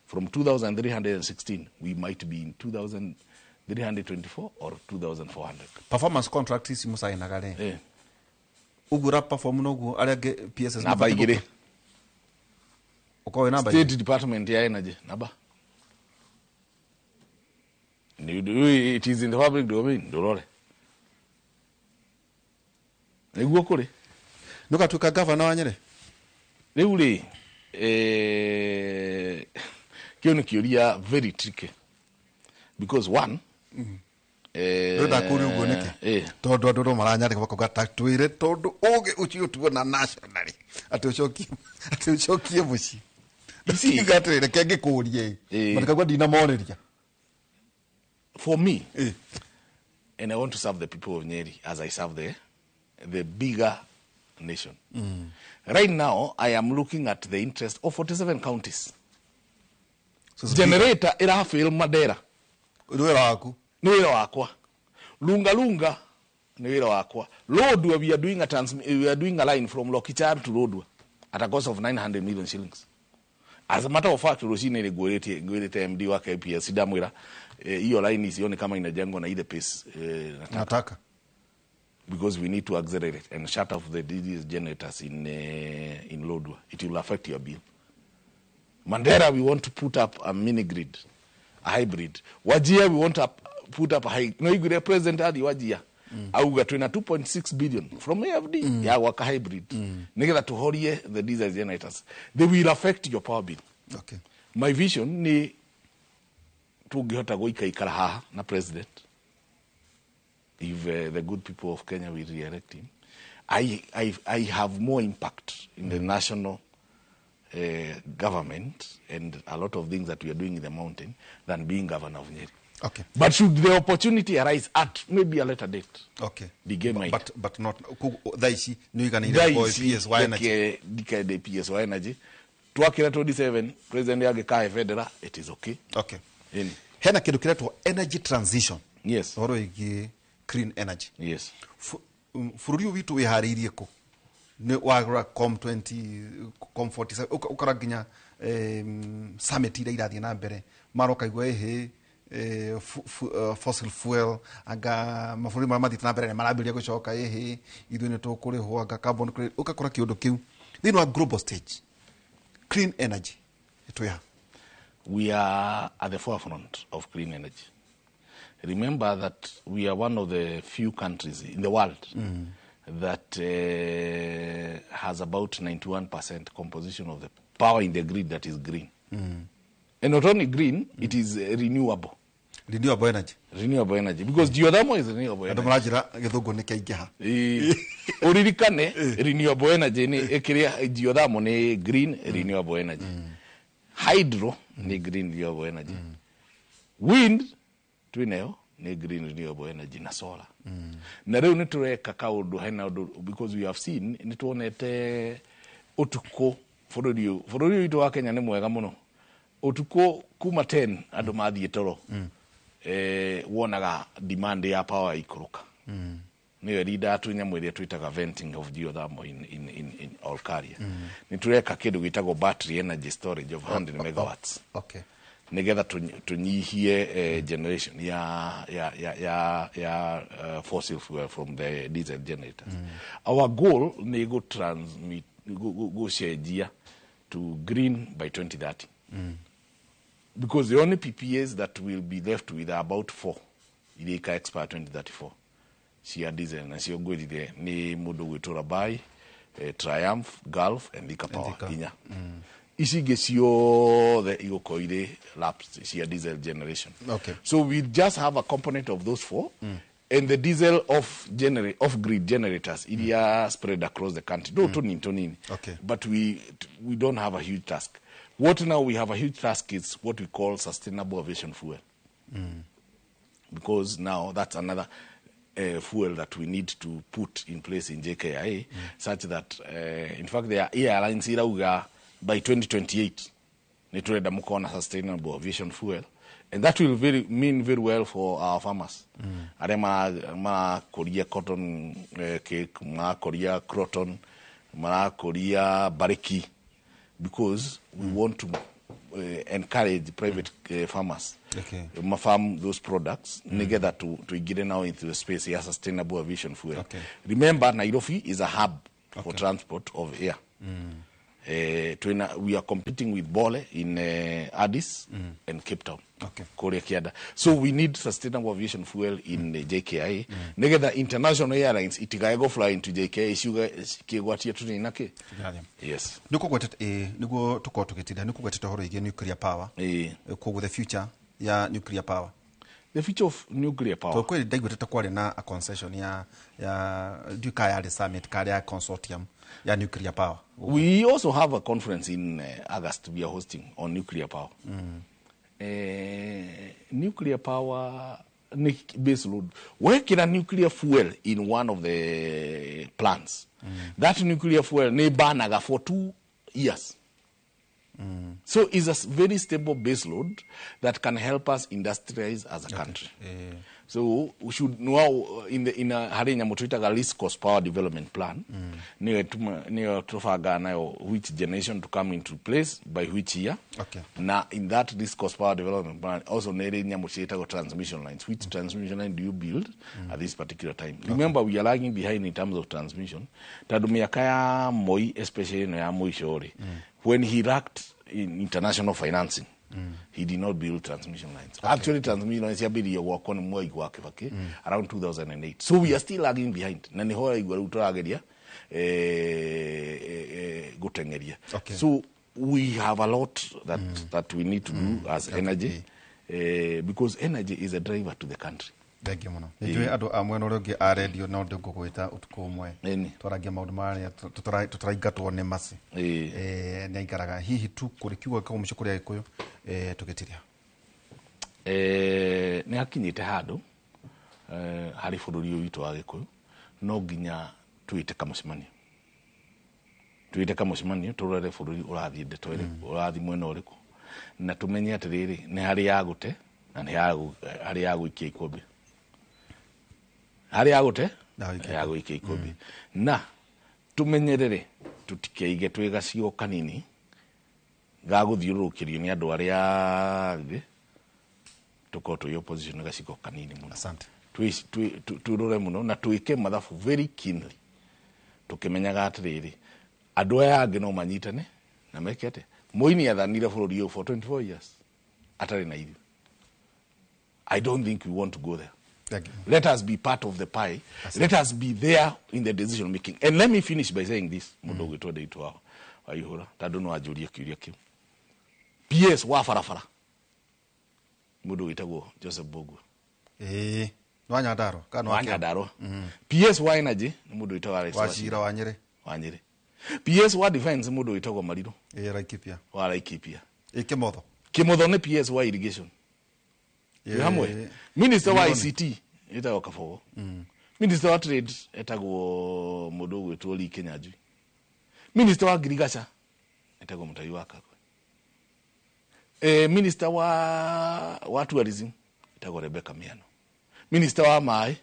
from 2,316 we might be in 2,324 or 2,400. Performance contract is musainaga re ugura perform no arage PSS na baigire State Department ya Energy naba. It is in the public domain, Dolore. Neguo kuri. Nuka tuka governor wa Nyeri. Neuli kioni kiuria very tricky. Because one Nda kuri ugoneke. Todo ndo maranyari kwa kugata twire todo oge uchi utugo na nationally. Ati uchokie mushi. For me, and I want to serve the people of Nyeri as I serve the bigger nation. Right now, I am looking at the interest of 47 counties. So generator ira fail Mandera. Ni wira wakwa. Lunga ni wira wakwa. Lodwa we are doing a line from Lokichar to Lodwa at a cost of 900 million shillings. As a matter of fact, Rosine ile gwelete MD wa KPS damwira hiyo line isione kama inajengwa na ile pace nataka, because we need to accelerate and shut off the these generators in Lodwa. It will affect your bill. Mandera, we want to put up a mini grid, a hybrid. Wajia, we want to put up a high. No, you represent adi Wajia. Auga 2.6 billion from AFD ya waka hybrid. Nigga to horie the diesel generators. They will affect your power bill. Okay. My vision ni tugihota goika ikara haha na president. If the good people of Kenya will re-elect him, I have more impact in the national government and a lot of things that we are doing in the mountain than being governor of Nyeri. Okay. But should the opportunity arise at maybe a later date? Okay. The game might. But not daisi no gonna PSY energy. The PSY energy. Twakira 27 president yake kae federal, it is okay. Okay. hena kindu kiretwo energy transition. Yes. Horo igi clean energy. Yes. Fururi witu wihariirie ku ni wagura com 47 ukora ginya summit ira irathie na mbere maroka igwa fossil fuel anga mafuri mara mathite na mbere marambiria gucoka ithu ni tukurihwo anga carbon credit ukakora kiundu kiu thini wa global stage clean energy itwiha. We are at the forefront of clean energy. Remember that we are one of the few countries in the world that has about 91% composition of the power in the grid that is green. And not only green, it is renewable. Renewable energy. Renewable energy. Because geothermal is renewable energy. Ndamurajira githungu ni kaigeha. Uririkane renewable energy ni ekiria geothermal ni green renewable energy. Hydro ni green renewable energy. Wind twineo ni green renewable energy na solar. Na reu nitureka kaundu hena undu because we have seen nituonete utuko bururi witu wa Kenya ni mwega muno. Utuko kuma 10 andu mathie toro. Wonaga demand ya power ikuruka. Niyo rida tunyamwiria twitaga venting of geothermal in Olkaria. Nitureka kindu gitagwo battery energy storage of 100 megawatts. Okay. Nigetha tunyihie generation ya fossil fuel from the diesel generators. Our goal ni go transmit go share to green by 2030. Because the only PPAs that will be left with are about 4. They can expire 2034. Cia diesel na cio ngwirire ni mundu gwitura Bai, Triumph, Gulf and Thika Power inya. Ici ingĩ ciothe igũkoire lapsed cia diesel generation. Okay. So we just have a component of those 4 and the diesel off-grid generators iria spread across the country. Tonini. Okay. But we don't have a huge task. What now we have a huge task is what we call sustainable aviation fuel. Because now that's another fuel that we need to put in place in JKIA such that in fact there are airlines irauga by 2028 niturenda mukona sustainable aviation fuel and that will mean very well for our farmers. Are ma koria cotton cake, ma koria croton, ma koria bariki, because we want to encourage private farmers to farm those products together to get now into the space of sustainable aviation fuel. Remember, Nairobi is a hub for transport of air. We are competing with Bole in Addis and Cape Town. Korea Kiada. So we need sustainable aviation fuel in JKIA. Negeda international airlines itigaego fly into JKIA sugar kigwatia tuninake. Yes. Niko tuko tukitida niko gwetete horo ige nuclear power. Ko the future ya nuclear power. The future of nuclear power. To kweli daigwetete kwale na a concession ya Dukaya the summit kaya consortium ya nuclear power. We also have a conference in August we are hosting on nuclear power. Nuclear power base load. Working on nuclear fuel in one of the plants. That nuclear fuel ne banaga for 2 years. So it's a very stable base load that can help us industrialize as a country. So we should know in a Harinya Motuitaga least cost power development plan, near Trafalgar now which generation to come into place by which year. Now in that least cost power development plan also Nerinya Motuitaga transmission lines. Which transmission line do you build at this particular time? Remember we are lagging behind in terms of transmission. Tadumiakaya Moi, especially in Moi Shori, when he lacked in international financing. He did not build transmission lines. Actually, transmission lines around 2008. So we are still lagging behind. So we have a lot that we need to do as energy, because energy is a driver to the country. Thengiå må no nä njå andå amwe no rä å ngä a redio no ndä ngå gwä ta å tukå å mwe twaragia maå ndå marä tå tåraingatwo nä maci nä aikaraga hihi tu kå rä kiuga kaå må cio kå rä a gä kå yå tå gä tiria nä hakinyä te handå harä bå rå ri å witå wa gä kå yå no nginya twä te kamå cemanio tå rore bå rå ri å rathiä ndeto å rathiä mwena å rä kå na tå menye atä rä rä nä harä ya gå te na nä harä ya gå ikia ikombe harä ya gå te ya gå ikia ikombe na tå menyerere tå tikeige twä gacigo kanini ga gå thiå rå kä rio nä andå arä a thä tå korwo twä opposition gacigo kanini må no twä rå re må no na twä ke mathabu very keenly tå kä menyaga atä rä rä andå aya angä no manyitane na meke atä Moi nä athanire bå rå ri å for 24 years atarä na irio. I don't think we want to go there. Let us be part of the pie. Let us be there in the decision making. And let me finish by saying this. Mundu gwitwo ndeitwa wa ihura tandu no anjuria kiuria kiu. PS wa farafara. Mundu witagwo Joseph Bogu. Wa Nyandarua kana wa Nyandarua. PS wa energy mundu witagwo Alex Wachira wa Nyeri. Wa Nyeri. PS wa defense mundu witagwo Mariru. Laikipia. Wa Laikipia. Kimotho. Kimotho ni PS wa irrigation. Hamwe minister wa ICT etagwo Kabogo. Minister wa trade etagwo mundu gwitwo Lee Kenyanjui. Minister wa agriculture etagwo Mutai wa Kakwe. Minister wa tourism etagwo Rebecca Miano. Minister wa mai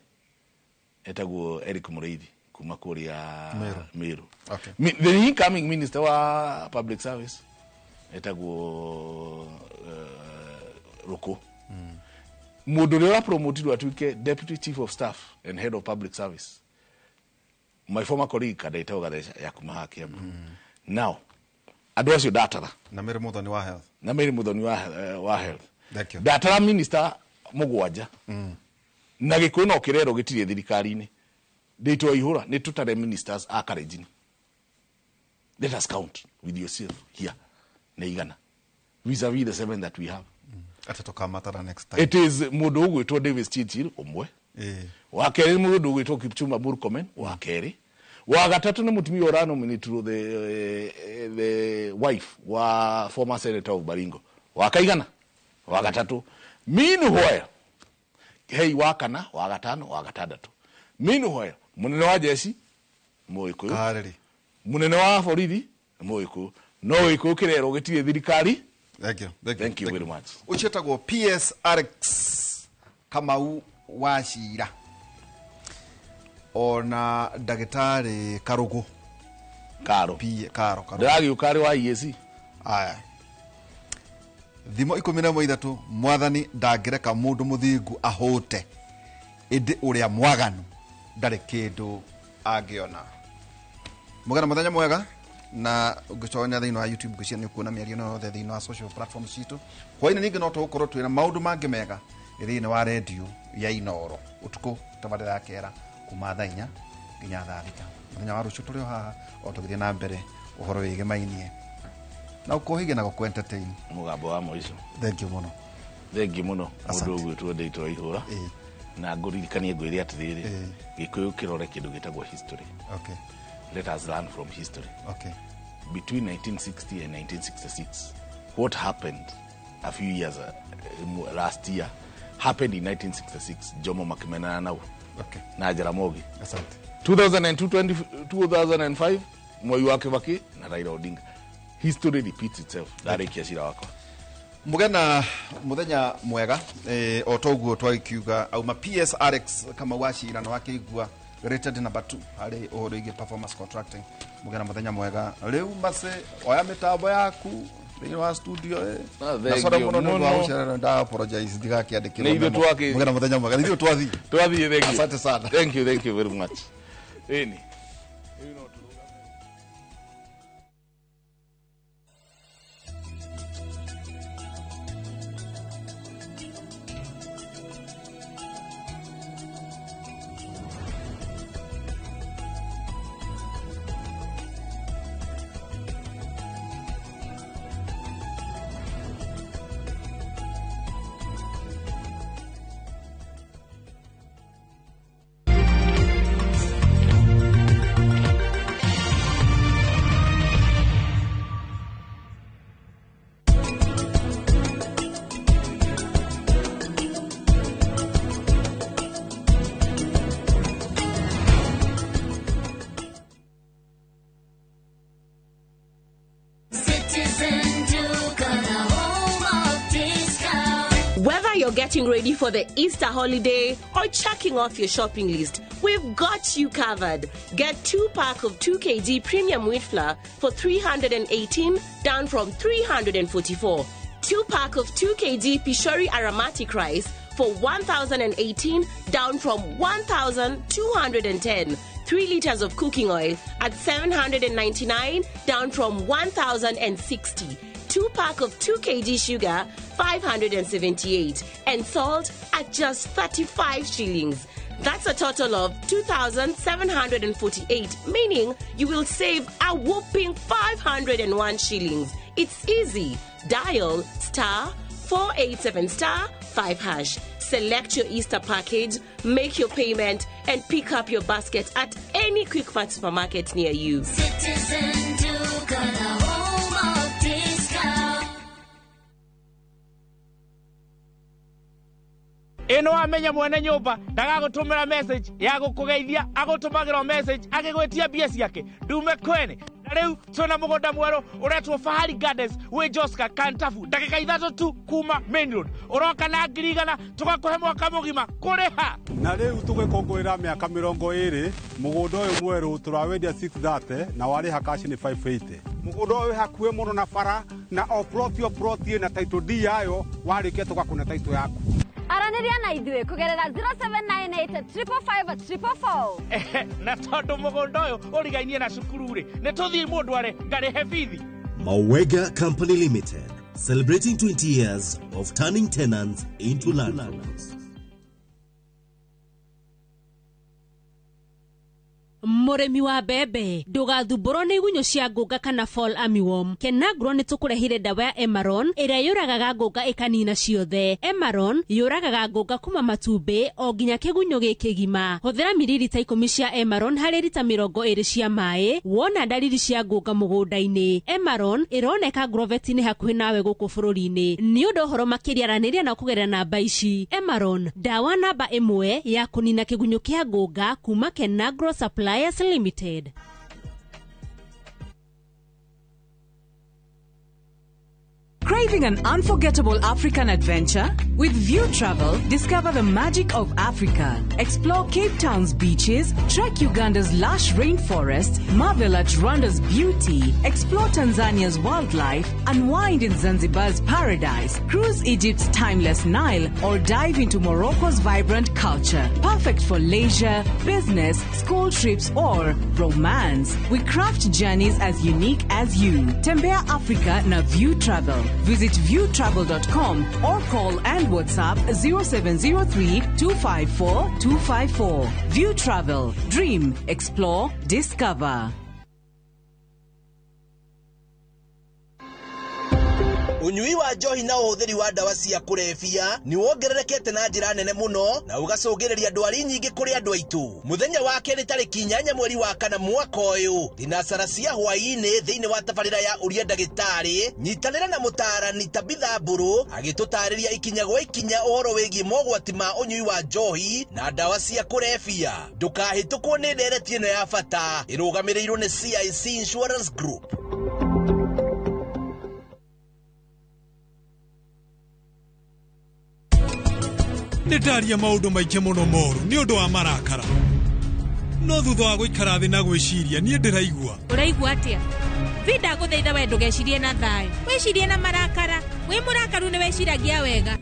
etagwo Eric Mureithi kuma kuria Meru. Okay. The incoming minister wa public service etagwo Roko. Mundu ria promoted atuike deputy chief of staff and head of public service. My former colleague kadaitao gadesha ya kumahaki hapo. Now andu acio datara na Mary Muthoni wa health. Na Mary Muthoni wa health. Thank you. Datara minister mugwanja. Na gikuyu no kirero gitire thirikari-ini. Ndeitwo ihura ni tutare ministers a karejini. Let us count with yourself here. Na igana. Vis-a-vis the 7 that we have. Atatoka matara next time. It is mundu ugwitwo Davis Chichir umwe. Wa keri mundu ugwitwo Kipchumba Murkomen wa keri. Wa gatatu ni mutumia orano minister the wife wa former senator of Baringo. Wa kaigana. Wa gatatu. Meanwhile hei wa kana wa gatano wa gatandatu. Meanwhile munene wa jeshi Mwiki. Kareri. Munene wa borithi Mwiki. No iko kirero gitire thirikari. Thank you very much. Uchetagwo PS Alex Kamau Wachira. Ona ndagitari Karugu. Karo. Karo. Ndagi ukari wa IEC. Aya. Thimo 13 mwathani ndangireka mundu muthingu ahote. Indi uria mwaganu ndari kindu angiona. Mugana muthenya mwega na ugiconya thiini wa YouTube gucia ni kuona miario no the thiini wa social platforms citu kwa ina ningi no tukorwo twina maundu mangi mega thiini wa radio ya Inoro utuku tabadala ya kera kuma thainya nginya tharika muthenya wa rucio turi haha o tugithie na mbere uhoro wige mainie na ukohige na ku entertain mugambo wa moico. Thank you muno mundu gwitwo ndeitwo ihura na nguririkanie ngwire atiriri gikuyu kirore kindu gitagwo history. Okay. Let us learn from history. Okay. Between 1960 and 1966, what happened a few years last year happened in 1966. Jomo Makimena now. Okay. Na Jaramogi. Asante. 2005 Mwai wa Kibaki na Raila Odinga. History repeats itself. Dari kiashira wako. Mugena muthenya mwega o toguo twakiuga auma PS Alex kama Wachira no akigua rated number 2 hari uhoro ige performance contracting. Mugena muthenya mwega riu mase oya mitambo yaku thini wa studio na sora muno no wa ushara nda apologize diga kiandikira mugena muthenya mwega ndio twathi asante sana. Thank you very much. you're getting ready for the Easter holiday or checking off your shopping list, we've got you covered. Get 2 pack of 2 kg premium wheat flour for 318, down from 344. 2 pack of 2 kg Pishori aromatic rice for 1,018, down from 1,210. 3 liters of cooking oil at 799, down from 1,060. 2 pack of 2 kg sugar, 578, and salt at just 35 shillings. That's a total of 2,748, meaning you will save a whopping 501 shillings. It's easy. Dial *487*5#. Select your Easter package, make your payment, and pick up your basket at any Quick Mart supermarket near you. Citizen Duke, the home of discount. ino amenya mwene nyumba ndagagutumira message ya gukugeithia agutumagira message agigwetia bia ciake ndume kwene na riu twina mugunda mweru uretwo Fahari Gardens wi Joska Kantafu ndagika 3 tu kuma main road uroka na ngirigana tugakuhe mwaka mugima kuriha na riu tugikongorera miaka 20 mugunda uyu mweru turawendia 630 na wariha cash ni 580 mugunda uyu hakuhe muno na bara na oprotio na title D yayo warikia tugakuna title yaku Araniria na idwe kugerera 0798555444 na tondu mugondo uyu urigainie na cukuru ri ni tuthii mundu are ngarihe bithi. Mawega Company Limited, celebrating 20 years of turning tenants into landlords. Muremi wa bebe ndugathumbũrwo nĩ igunyũ cia ngũnga kana fall armyworm. Kenagro nĩ tũkũrehire ndawa ya Emaron ĩrĩa yũragaga ngũnga ĩkanina ciothe. Emaron yũragaga ngũnga kuma matumbĩ o nginya kĩgunyũ gĩkĩgima. Hũthĩra mililita 10 cia Emaron harĩ lita 20 cia maĩ wona dalili cia ngũnga mũgũnda-inĩ. Emaron ĩroneka grovet-inĩ hakuhĩ nawe gũkũ bũrũri-inĩ. Nĩ ũndũ ũhoro makĩria aranĩria na kũgerera namba ici. Emaron, ndawa namba 1 ya kũnina kĩgunyũ kĩa ngũnga kuma Kenagro Suppliers Limited. Craving an unforgettable African adventure? With View Travel, discover the magic of Africa. Explore Cape Town's beaches, trek Uganda's lush rainforests, marvel at Rwanda's beauty, explore Tanzania's wildlife, unwind in Zanzibar's paradise, cruise Egypt's timeless Nile, or dive into Morocco's vibrant culture. Perfect for leisure, business, school trips, or romance. We craft journeys as unique as you. Tembea Africa na View Travel. Visit viewtravel.com or call and WhatsApp 0703 254 254. View Travel. Dream, explore, discover. Unyui wa njohi na uthiri wa ndawa cia kurebia ni wongererekete na njira nene muno na ugacogereria ndwari nyingi kuri andu aitu. Muthenya wa keri tariki 8 mweri wa kana mwaka uyu thinacara cia hwaini thiini wa tabarira ya uria ndagitari nyitanira na mutarani Tabitha Mburu agitutariria ikinya gwa ikinya uhoro wigi mogwati ma unyui wa njohi na ndawa cia kurebia. Ndukahitukwo ni ndereti ino ya bata irugamirirwo ni CIC Insurance Group. Nĩndaria maũndũ maingĩ mũno moru nĩ ũndũ wa marakara no thutha wa gũikara thĩ na gwĩciria niĩ ndĩraigua. Ũraigua atĩa? Vida ngũthaitha we ndũgecirie na thayũ, wĩcirie na marakara. Wĩ mũrakaru nĩ weciragia wega.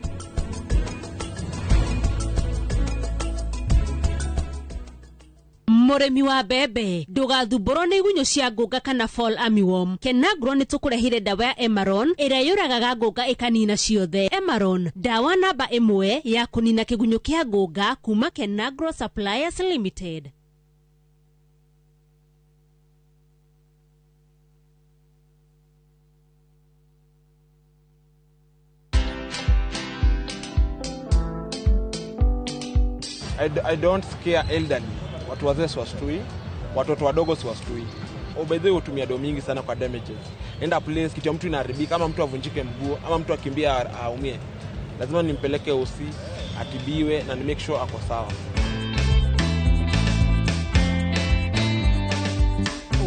Muremi wa bebe ndugathumbũrwo nĩ igunyũ cia ngũnga kana fall armyworm. Kenagro nĩ tũkũrehire ndawa ya Emaron ĩrĩa yũragaga ngũnga ĩkanina ciothe. Emaron, ndawa namba 1 ya kũnina kĩgunyũ kĩa ngũnga kuma Kenagro Suppliers Limited. I don't scare elderly. Watu wazee siwashtui, watoto wadogo siwashtui. Obedhe hutumia do mingi sana kwa damages. Enda place kitu ya mtu inaharibika, ama mtu avunjike mguu, ama mtu akimbia aumie. Lazima nimpeleke OC, atibiwe na ni make sure ako sawa.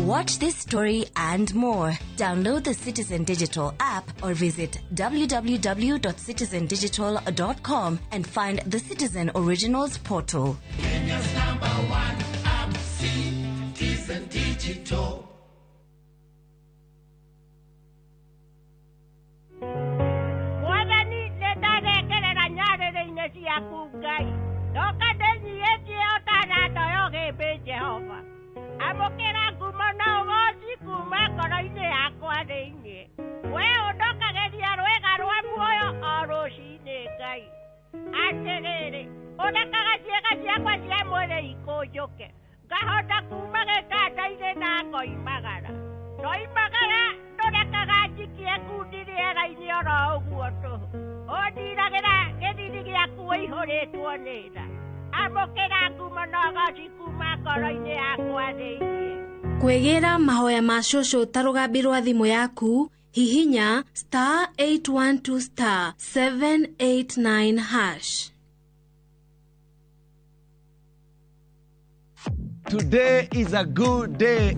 Watch this story and more. Download the Citizen Digital app or visit www.citizendigital.com and find the Citizen Originals portal. Kenya's #1 app, Citizen Digital. Mwathani nĩndarekerera nyarĩrĩ-inĩ ciaku Ngai, ndoka ndĩnyihĩtie ũtanando yũgĩmbĩ Jehova. Amũkĩra ngumo na ũgooci kuma ngoro-inĩ yakwa thĩinĩ. Wee ũndokageria rwĩga rwa muoyo o rũcinĩ Ngai. Atĩrĩrĩ, ũrekaga ciĩga ciakwa cia mwĩrĩ ikũnjũke, ngahota kuma gĩtanda-inĩ na ngoimagara. Ndoimagara ndũrekaga njikie kundi rĩera-inĩ oro ũguo tũhũ. Ũndiragĩra gĩthiri gĩaku ũihũrĩtwo nĩ tha. Amũkĩra ngumo na ũgooci kuma ngoro-inĩ yakwa thĩinĩ. Kwĩgĩra mahoya ma cũcũ ta rũgambi rwa thimũ yaku, hihinya *812*789#. Today is a good day.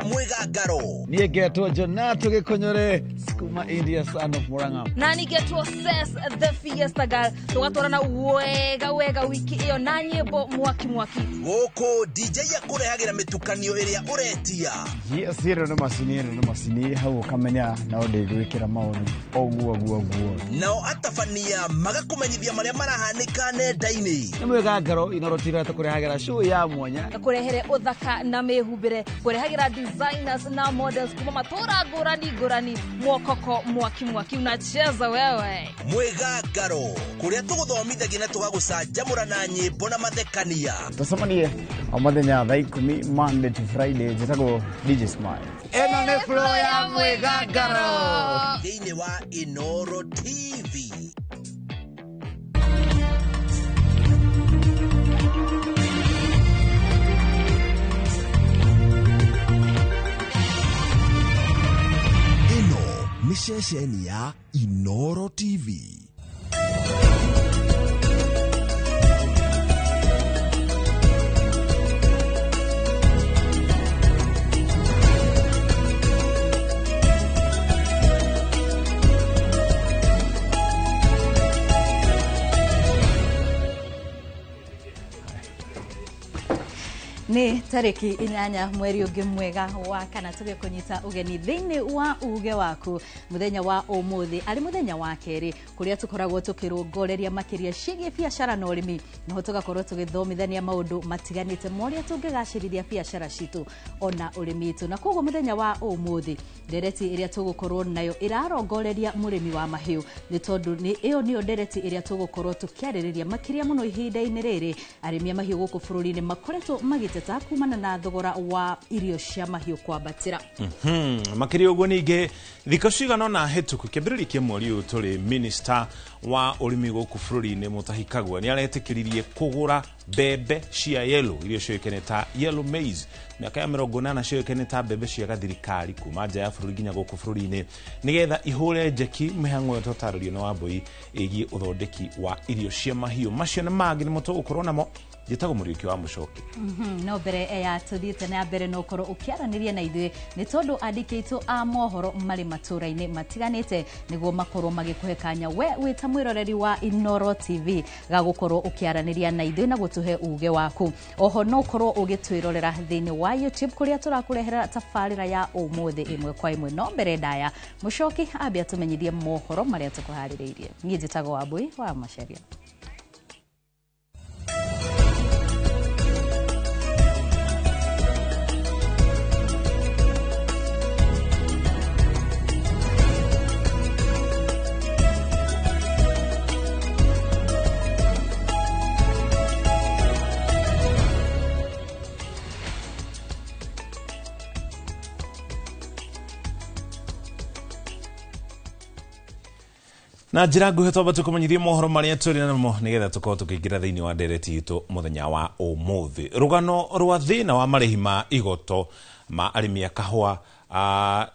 Mwigangaro niĩ ngetwo Jonato Gĩkonyore kuma India, son of Murang'a. Na nĩngetwo Ses the Fiesta Girl, tũgatwarana wega wiki ĩyo na nyĩmbo mwaki gũkũ DJ akũrehagĩra mĩtukanio ĩrĩa ũretia. Yes, ĩno nĩ macini hau ũkamenya na ũndĩgwĩkĩra maũndũ oguo. Nao atabania magakũmenyithia marĩa marahanĩka nenda-inĩ. Nĩ Mwigangaro Inooro TV tũkũrehagĩra show ya mwanya, kũrehere ũthaka na mĩhumbĩre, kũrehagĩra designers na models kuma matũra ngũrani, mwokoko mwaki unacheza wewe. Mwigangaro kũrĩa tũgũthomithagia na tũgagũcanjamũra na nyĩmbo na mathekania. Tũcemanie o mũthenya thaa 10 Monday to Friday, njĩtagwo DJ Smile. Ĩno nĩ flow ya Mwigangaro thĩinĩ wa Inooro TV. Ni ceceni ya Inooro TV. Nĩ tarĩki 8 mweri ũngĩ mwega wa kana tũgĩkũnyita ũgeni thĩinĩ wa uge waku mũthenya wa ũmũthĩ arĩ mũthenya wa kerĩ kũrĩa tũkoragwo tũkĩrũngũrĩria makĩria ciĩgiĩ biacara na ũrĩmi, naho tũgakorwo tũgĩthomithania maũndũ matiganĩte marĩa tũngĩgacĩrithia biacara citũ ona ũrĩmi witũ. Na koguo mũthenya wa ũmũthĩ ndereti ĩrĩa tũgũkorwo nayo ĩrarongoreria mũrĩmi wa mahiũ, nĩ tondũ ĩyo nĩyo ndereti ĩrĩa tũgũkorwo tũkĩarĩrĩria makĩria mũno ihinda-inĩ rĩrĩ arĩmi a mahiũ gũkũ bũrũri-inĩ makoretwo magĩteta kumana na thogora wa irio cia mahiũ kwambatĩra. Makĩria ũguo ningĩ thikũ cigana na hetũku kĩambĩrĩria kĩa mweri ũyũ tũrĩ minister wa ũrĩmi gũkũ bũrũri-inĩ Mutahi Kagwe nĩ aretĩkĩririe kũgũra mbembe cia yellow irio cioĩkaine ta yellow maize, mĩaka ya 80 cioĩkaine ta mbembe cia gathirikari kuma nja ya bũrũri nginya gũkũ bũrũri-inĩ nĩgetha ihũre njeki mĩhang'o ĩyo tũtarĩrio na Wambui ĩgiĩ ũthondeki wa irio cia mahiũ. Macio nĩ mangĩ nĩ mũtũgũkorwo namo njĩtagwo Mũriũki wa Mũcoki. No mbere ya tũthiĩte na mbere no ũkorwo ũkĩaranĩria na ithuĩ nĩ tondũ andĩki aitũ a mohoro marĩ matũra-inĩ matiganĩte nĩguo makorwo magĩkũhe kanya we wĩ ta mwĩroreri wa Inooro TV ga gũkorwo ũkĩaranĩria na ithuĩ na gũtũhe uge waku. Oho no ũkorwo ũgĩtwĩrorera thĩinĩ wa YouTube kũrĩa tũrakũrehera tabarĩra ya ũmũthĩ ĩmwe kwa ĩmwe. No mbere ndaya Mũcoki ambia tũmenyithie mohoro marĩa tũkũharĩrĩirie. Niĩ njĩtagwo Wambui wa Macharia. Na njĩra nguhĩ twamba tũkũmenyithie mohoro marĩa tũrĩ namo nĩgetha tũkorwo tũkĩingĩra thĩinĩ wa ndereti itũ mũthenya wa ũmũthĩ. Rũgano rwa thĩna wa marĩhi ma igoto ma arĩmi a kahũa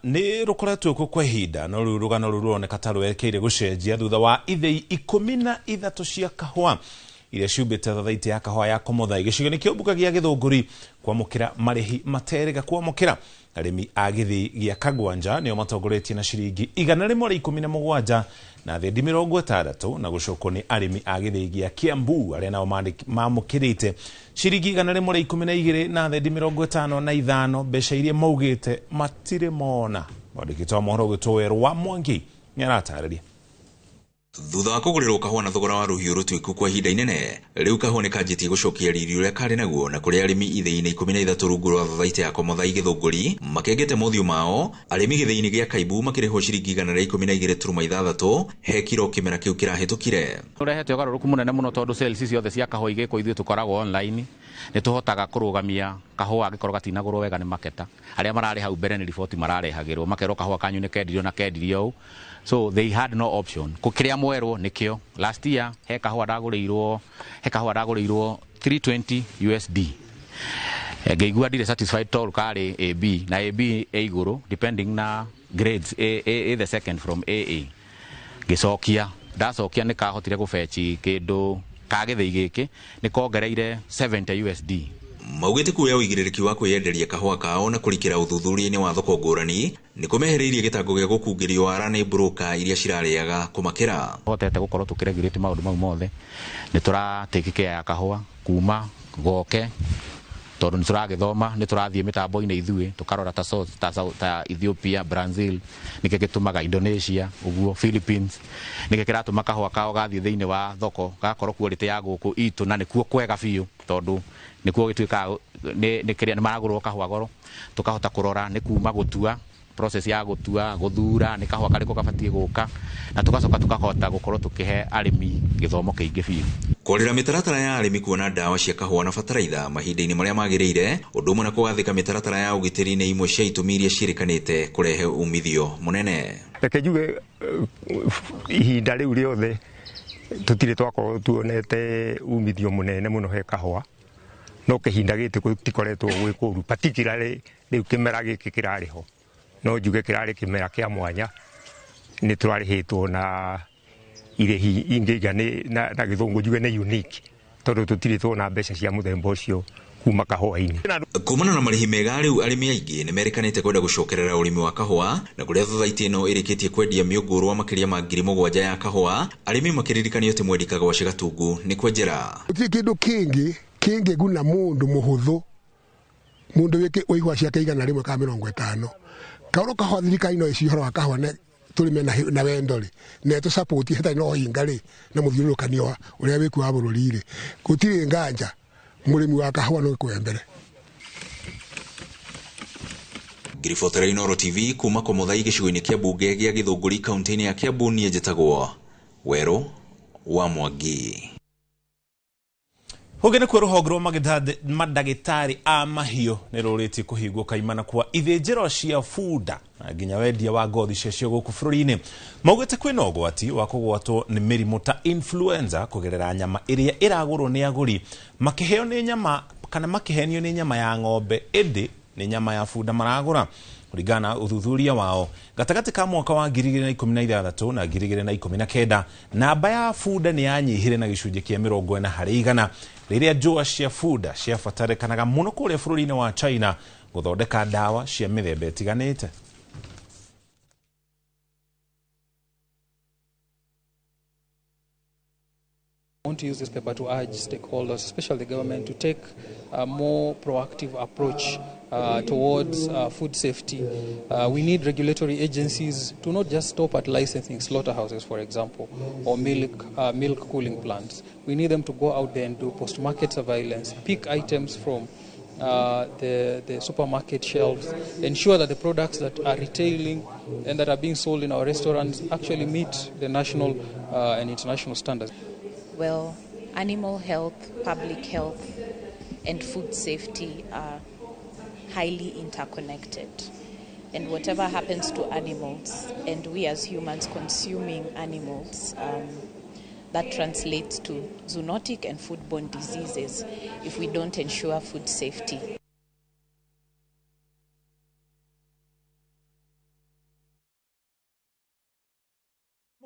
nĩ rũkoretwo kuo kwa ihinda, no rĩu rũgano rũu rũroneka ta rwerekeire gũcenjia thutha wa ithĩi 13 cia kahũa iria ciumbite thathaiti ya kahua ya Komothai gicigo-ini kia mbuga gia Githunguri kwamukira marihi materiga kwamukira arimi a githi gia Kagwanja nio matongoretie na ciringi 117 na thendi 60 na gucoko ni arimi a githi gia Kiambu aria nao mamukirite ciringi 112 na thendi 55 mbeca iria maugite matire mona wadikitwa mohoro gitowerwo wa Mwangi nyaratarĩria. Thutha wa kũgũrĩrwo kahũa na thogora wa rũhiũ rũtuĩku kwa ihinda inene, rĩu kahũa nĩ kanjĩtie gũcokia riri ũrĩa karĩ naguo na kũrĩa arĩmi ithĩi-inĩ 13 rungu rwa thathaiti ya Komothai Githunguri makengete mothiũ mao, arĩmi gĩthĩi-inĩ gĩa Kaibu makĩrĩhwo ciringi 112.6 he kiro kĩmera kĩu kĩrahĩtũkire. Tũrehete ũgarũrũku mũnene mũno tondũ sales ciothe cia kahũa igĩkwo ithuĩ tũkoragwo online, nĩ tũhotaga kũrũgamia kahũa angĩkorwo gatinagũrwo wega nĩ maketa. Arĩa mararĩ hau mbere nĩ riboti mararehagĩrwo makerwo kahũa kanyu nĩ kendirio na kendirio. So they had no option. Kukiria mwerwo nikio. Last year he kahũa ndagũrĩirwo 320 USD. Ngeigua ndirĩ satisfied tondũ karĩ AB na AB igũrũ depending na grades A the second from AA. Gicokia ndacokia nĩ kahotire gũfetch kĩndũ ka gĩthĩi gĩkĩ nĩ kongereire 70 USD. Maugĩte kuoya ũigĩrĩrĩki wa kwĩyenderia kahũa kao na kũrikĩra ũthuthuria-inĩ wa thoko ngũrani nĩ kũmehereirie gĩtango gĩa gũkungĩrio ara nĩ broker iria cirarĩaga kũmakĩra. Hotete gũkorwo tũkĩregulate maũndũ mau mothe nĩ tũratake care ya kahũa kuma goke tondũ nĩ tũragĩthoma nĩ tũrathiĩ mĩtambo-inĩ ithuĩ tũkarora ta Ethiopia, Brazil nĩkĩ gĩtũmaga Indonesia ũguo Philippines nĩkĩ kĩratũma kahũa kao gathiĩ thĩinĩ wa thoko gakorwo quality ya gũkũ itũ na nĩkuo kwega biũ tondũ nĩkuo gĩtuĩka nĩ kĩrĩa nĩ maragũrwo kahũa goro tũkahota kũrora nĩ kuma gũtua process ya gũtua gũthura nĩ kahũa karĩkũ gabatie gũka na tũgacoka tũkahota gũkorwo tũkĩhe arĩmi gĩthomo kĩingĩ biũ. Kũrĩra mĩtaratara ya arĩmi kuona ndawa cia kahũa na bataraitha mahinda-inĩ marĩa magĩrĩire ũndũ ũmwe na kũgathĩka mĩtaratara ya ũgitĩri nĩ imwe cia itũmi iria ciĩrĩkanĩte kũrehe umithio mũnene. Reke njuge ihinda rĩu rĩothe tũtirĩ twakorwo tuonete umithio mũnene mũno he kahũa no kĩhinda gĩtĩ gũtikoretwo gwĩ kũru particularly rĩu kĩmera gĩkĩ kĩrarĩ ho no njuge kĩrarĩ kĩmera kĩa mwanya nĩ tũrarĩhĩtwo na irĩhi ingĩiga na gĩthũngũ njuge nĩ unique tondũ tũtirĩ tuona mbeca cia mũthemba ũcio kuma kahũa-inĩ. Kumana na marĩhi mega rĩu arĩmi aingĩ nĩ merĩkanĩte kwenda gũcokerera ũrĩmi wa kahũa na kũrĩa thathaiti ĩno ĩrĩkĩtie kwendia mĩũngũrwa makĩria ma 7,000 ya kahũa arĩmi makĩririkanio atĩ mwendi Kagwacĩ Gatungu nĩ kwenjera. Gũtirĩ kĩndũ kĩngĩ guna mũndũ mũhũthũ mũndũ wĩke ũigua ciake 150 kaũrũ kahũa thirikari no ĩcihoro wa kahũa tũrĩ na wendo rĩ na tũ support hetarĩ no hinga rĩ na mũthiũrũrũkanio ũrĩa wĩku wa bũrũri rĩ gũtirĩ nganja mũrĩmi wa kahũa no kwembere. Ngiribotera Inooro TV kuma Komothai gĩcigo-inĩ kĩa mbunge gĩa Githunguri kaunti-inĩ ya Kiambu niĩ njĩtagwo Werũ wa Mwangi. Hũgĩ nĩ kuo rũhonge rwa mandagĩtarĩ a mahiũ nĩ rũrĩtie kũhingwo kaimana kwa ithĩnjĩro cia bunda na nginya wendia wa ngothi ciacio gũkũ bũrũri-inĩ. Maugĩte kwĩna ũgwati wa kũgwatwo nĩ mĩrimũ ta influenza kũgerera nyama ĩrĩa ĩragũrwo nĩ agũri makĩheo nĩ nyama kana makĩhenio nĩ nyama ya ng'ombe ĩndĩ nĩ nyama ya bunda maragũra. Kũringana na ũthuthuria wao gatagatĩ ka mwaka wa 2016 na 2019 namba ya bunda nĩ yanyihire na gĩcunjĩ kĩa 40 harĩ 100 rĩrĩa njũa cia bunda ciabatarĩkanaga mũno kũrĩa bũrũri-inĩ wa China gũthondeka ndawa cia mĩthemba ĩtiganĩte. I want to use this paper to urge stakeholders, especially the government, to take a more proactive approach towards food safety. We need regulatory agencies to not just stop at licensing slaughterhouses, for example, or milk cooling plants. We need them to go out there and do post-market surveillance, pick items from the supermarket shelves, ensure that the products that are retailing and that are being sold in our restaurants actually meet the national and international standards. Well, animal health, public health, and food safety are highly interconnected. And whatever happens to animals, and we as humans consuming animals, that translates to zoonotic and foodborne diseases if we don't ensure food safety.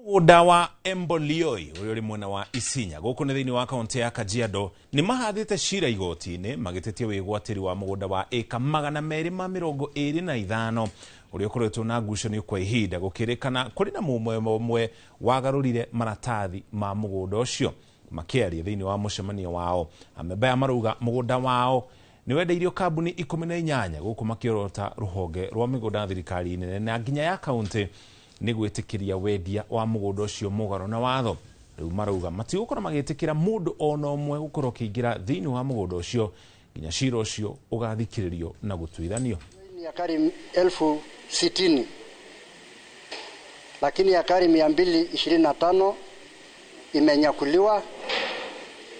Mũgũnda wa Embolioi ũrĩa ũrĩ mwena wa Isinya gũkũ nĩ thĩinĩ wa kaunti ya Kajiado nĩ mahathĩte cira igoti-inĩ magĩtetia wĩgwatĩri wa mũgũnda wa ĩka 225 ũrĩa ũkoretwo na ngucanio kwa ihinda gũkĩrĩkana kũrĩ na mũmwe wagarũrire maratathi ma mũgũnda ũcio. Makĩaria thĩinĩ wa mũcemanio wao, amemba aya marauga mũgũnda wao nĩ wendeirio kambuni 18 gũkũ makĩorota rũhonge rwa mĩgũnda thirikari nene na nginya ya kaunti nĩ gwĩtĩkĩria wendia wa mũgũnda ũcio mũgarũ na watho. Rĩu marauga matigũkorwo magĩtĩkĩra mũndũ ona ũmwe gũkorwo kĩingĩra thĩinĩ wa mũgũnda ũcio nginya cira ũcio ũgathikĩrĩrio na gũtuithanio. Ekari 60,000 lakini ekari 225 imenyakuliwa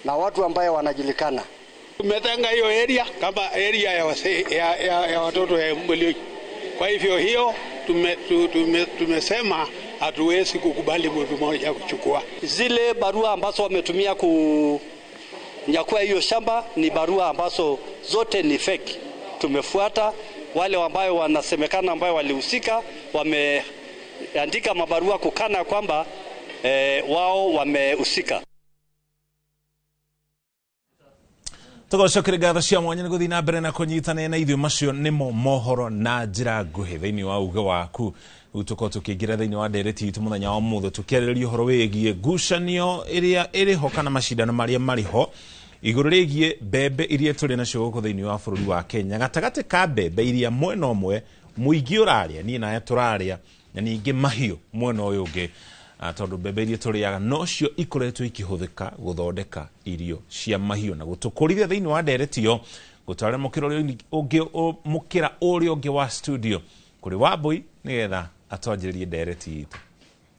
na watu ambayo wanajulikana. Tumetenga hiyo area kama area ya watoto ya Embolioi. Kwa hivyo hiyo tumesema hatuwezi kukubali mtu mmoja kuchukua. Zile barua ambazo wametumia kunyakua hiyo shamba ni barua ambazo zote ni fake. Tumefuata wale ambao wanasemekana ambao walihusika, wameandika mabarua kukana kwamba wao wamehusika. Tũgocokere ngatho cia mwanya nĩ gũthiĩ na mbere na kũnyitanĩra na ithuĩ macio nĩmo mohoro na njĩra nguhĩ thĩinĩ wa uge waku. Rĩu tũkorwo tũkĩingĩra thĩinĩ wa ndereti itũ mũthenya wa ũmũthĩ tũkĩarĩrĩria ũhoro wĩgiĩ ngucanio ĩrĩa ĩrĩho kana macindano marĩa marĩho igũrũ rĩgiĩ mbembe iria tũrĩ nacio gũkũ thĩinĩ wa bũrũri wa Kenya, gatagatĩ ka mbembe iria mwena ũmwe mũingĩ ũrarĩa niĩ nawe tũrarĩa na ningĩ mahiũ mwena ũyũ ũngĩ, tondũ mbembe iria tũrĩaga nocio ikoretwo ikĩhũthĩka gũthondeka irio cia mahiũ na gũtũkũrithia thĩinĩ wa ndereti ĩyo. Gũtwara mũkĩra ũrĩa ũngĩ wa studio kũrĩ Wambui nĩgetha atwanjĩrĩrie ndereti itũ.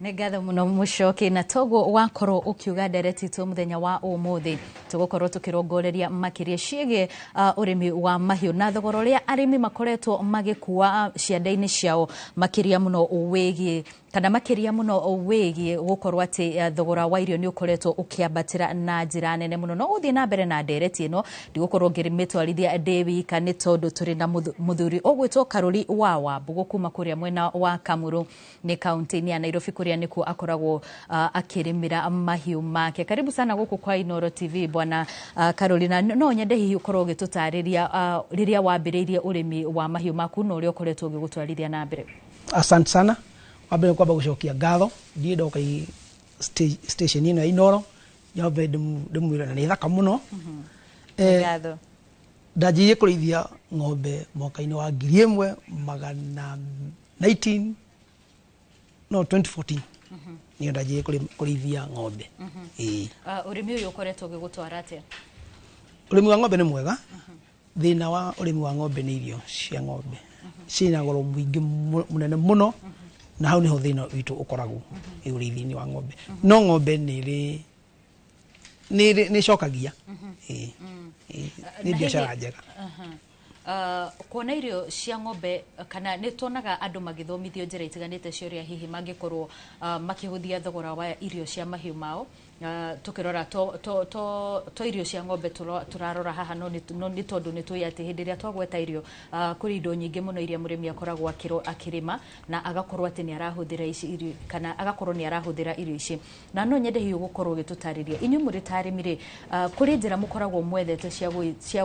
Nĩ ngatho mũno Mũcoki, na toguo wakorwo ũkiuga ndereti itũ mũthenya wa ũmũthĩ tũgũkorwo tũkĩrongoreria makĩria ciĩgiĩ ũrĩmi wa mahiũ na thogora ũrĩa arĩmi makoretwo magĩkua cianda-inĩ ciao makĩria mũno wĩgiĩ gũkorwo atĩ thogora wa irio nĩ ũkoretwo ũkĩambatĩra na njĩra nene mũno. No gũthiĩ na mbere na ndereti ĩno ndigũkorwo ngĩmĩtwarithia ndĩ wika nĩ tondũ tũrĩ na mũthuri ũgwĩtwo Karũri wa Wambũgũ kuma kũrĩa mwena wa Kamuru nĩ kaunti-inĩ ya Nairobi kũrĩa nĩkuo akoragwo akĩrĩmĩra mahiũ make. Karibu sana gũkũ kwa Inooro TV bwana Karũri, na no nyende hihi ũkorwo ũgĩtũtarĩria rĩrĩa wambĩrĩirie ũrĩmi wa mahiũ maku na ũrĩa ũkoretwo ũgĩgũtwarithia na mbere. Asante sana. Wabele kwamba gũcokia ngatho ndiĩ ndoka i station ino ya Inooro nyobe ndĩmwĩra na nĩ thaka mũno. Ngatho. Ndanjirie kũrĩithia ng'ombe mwaka-inĩ wa 2014 niyo ndanjirie kũrĩithia ng'ombe. Ũrĩmi ũyũ ũkoretwo ũgĩgũtwara atĩa? Ũrĩmi wa ng'ombe nĩ mwega. Thĩna wa ũrĩmi wa ng'ombe nĩ irio cia ng'ombe ciĩna goro mũingĩ mũnene mũno, na hau niho thĩna witũ ũkoragwo ũrĩithi-inĩ wa ng'ombe. No ng'ombe nĩ cokagia nĩ biacara njega. Kuona irio cia ng'ombe kana nĩ tuonaga andũ magĩthomithio njĩra itiganĩte cia ũrĩa hihi mangĩkorwo makĩhũthia thogora wa irio cia mahiũ mao. Tukirora to irio cia ng'ombe turarora haha no nĩ tondũ nĩ tũĩ atĩ hĩndĩ ĩrĩa twagweta irio kũrĩ indo nyingĩ mũno iria mũrĩmi akoragwo akĩrĩma na agakorwo atĩ nĩ arahũthĩra ici irio kana agakorwo nĩ arahũthĩra irio ici. Na no nyende hihi gũkorwo ũgĩtũtarĩria inyuĩ mũrĩ ta arĩmi-rĩ, kũrĩ njĩra mũkoragwo mwethete cia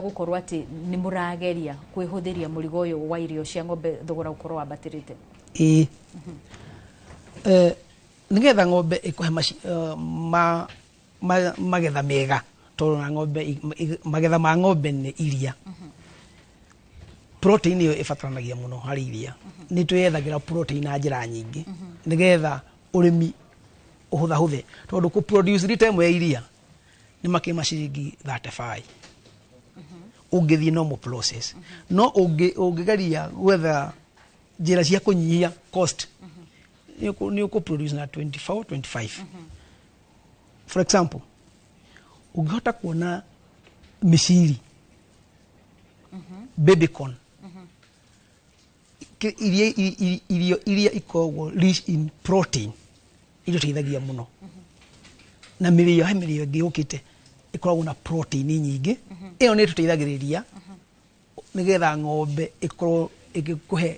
gũkorwo atĩ nĩ mũrageria kwĩhũthĩria mũrigo ũyũ wa irio cia ng'ombe thogora ũkorwo wambatĩrĩte? Nigetha ng'ombe ikuhe magetha mega, tondũ na ng'ombe magetha ma ng'ombe nĩ iria. Protein ĩyo ĩbataranagia mũno harĩ iria. Nĩ twĩyethagĩra protein na njĩra nyingĩ nigetha ũrĩmi ũhũthahũthe, tondũ kũ produce lita ĩmwe ya iria nĩ makĩria ciringi 35 ũngĩthiĩ normal process. No ũngĩgeria gwetha njĩra cia kũnyihia cost ni uko produce na 24-25. For example, ungihota kuona miciri baby corn iria ikoragwo rich in protein, irio teithagia mũno na mĩrĩo ĩngĩ yũkĩte ikoragwo na protein nyingĩ. Ĩyo nĩ tũteithagĩrĩria nigetha ng'ombe ikorwo igĩkũhe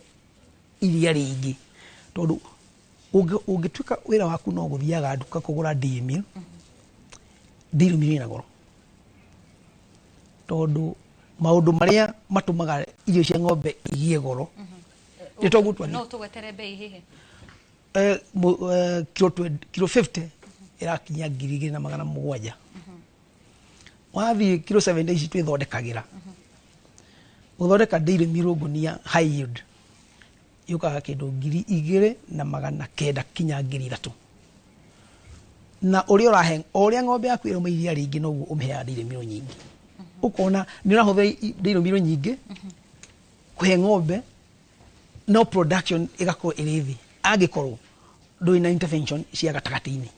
iria rĩingĩ, tondũ ungituika wira waku no guthiaga nduka kugura deal ina goro tondu maundu maria matumaga irio cia ng'ombe igie goro no tugwetere bei hihi kilo 50 irakinya 2,700 wathi kilo 7 ici twithondekagira uthondeka daily meal gunia high yield yukaga kindu 2,900 kinya 3,000 na uria ng'ombe yaku ira mairia ringi noguo umhea daily meal nyingi ukona ni urahutha daily meal nyingi kwe ng'ombe no production igako irithi agikorwo doina intervention cia gatagati-ini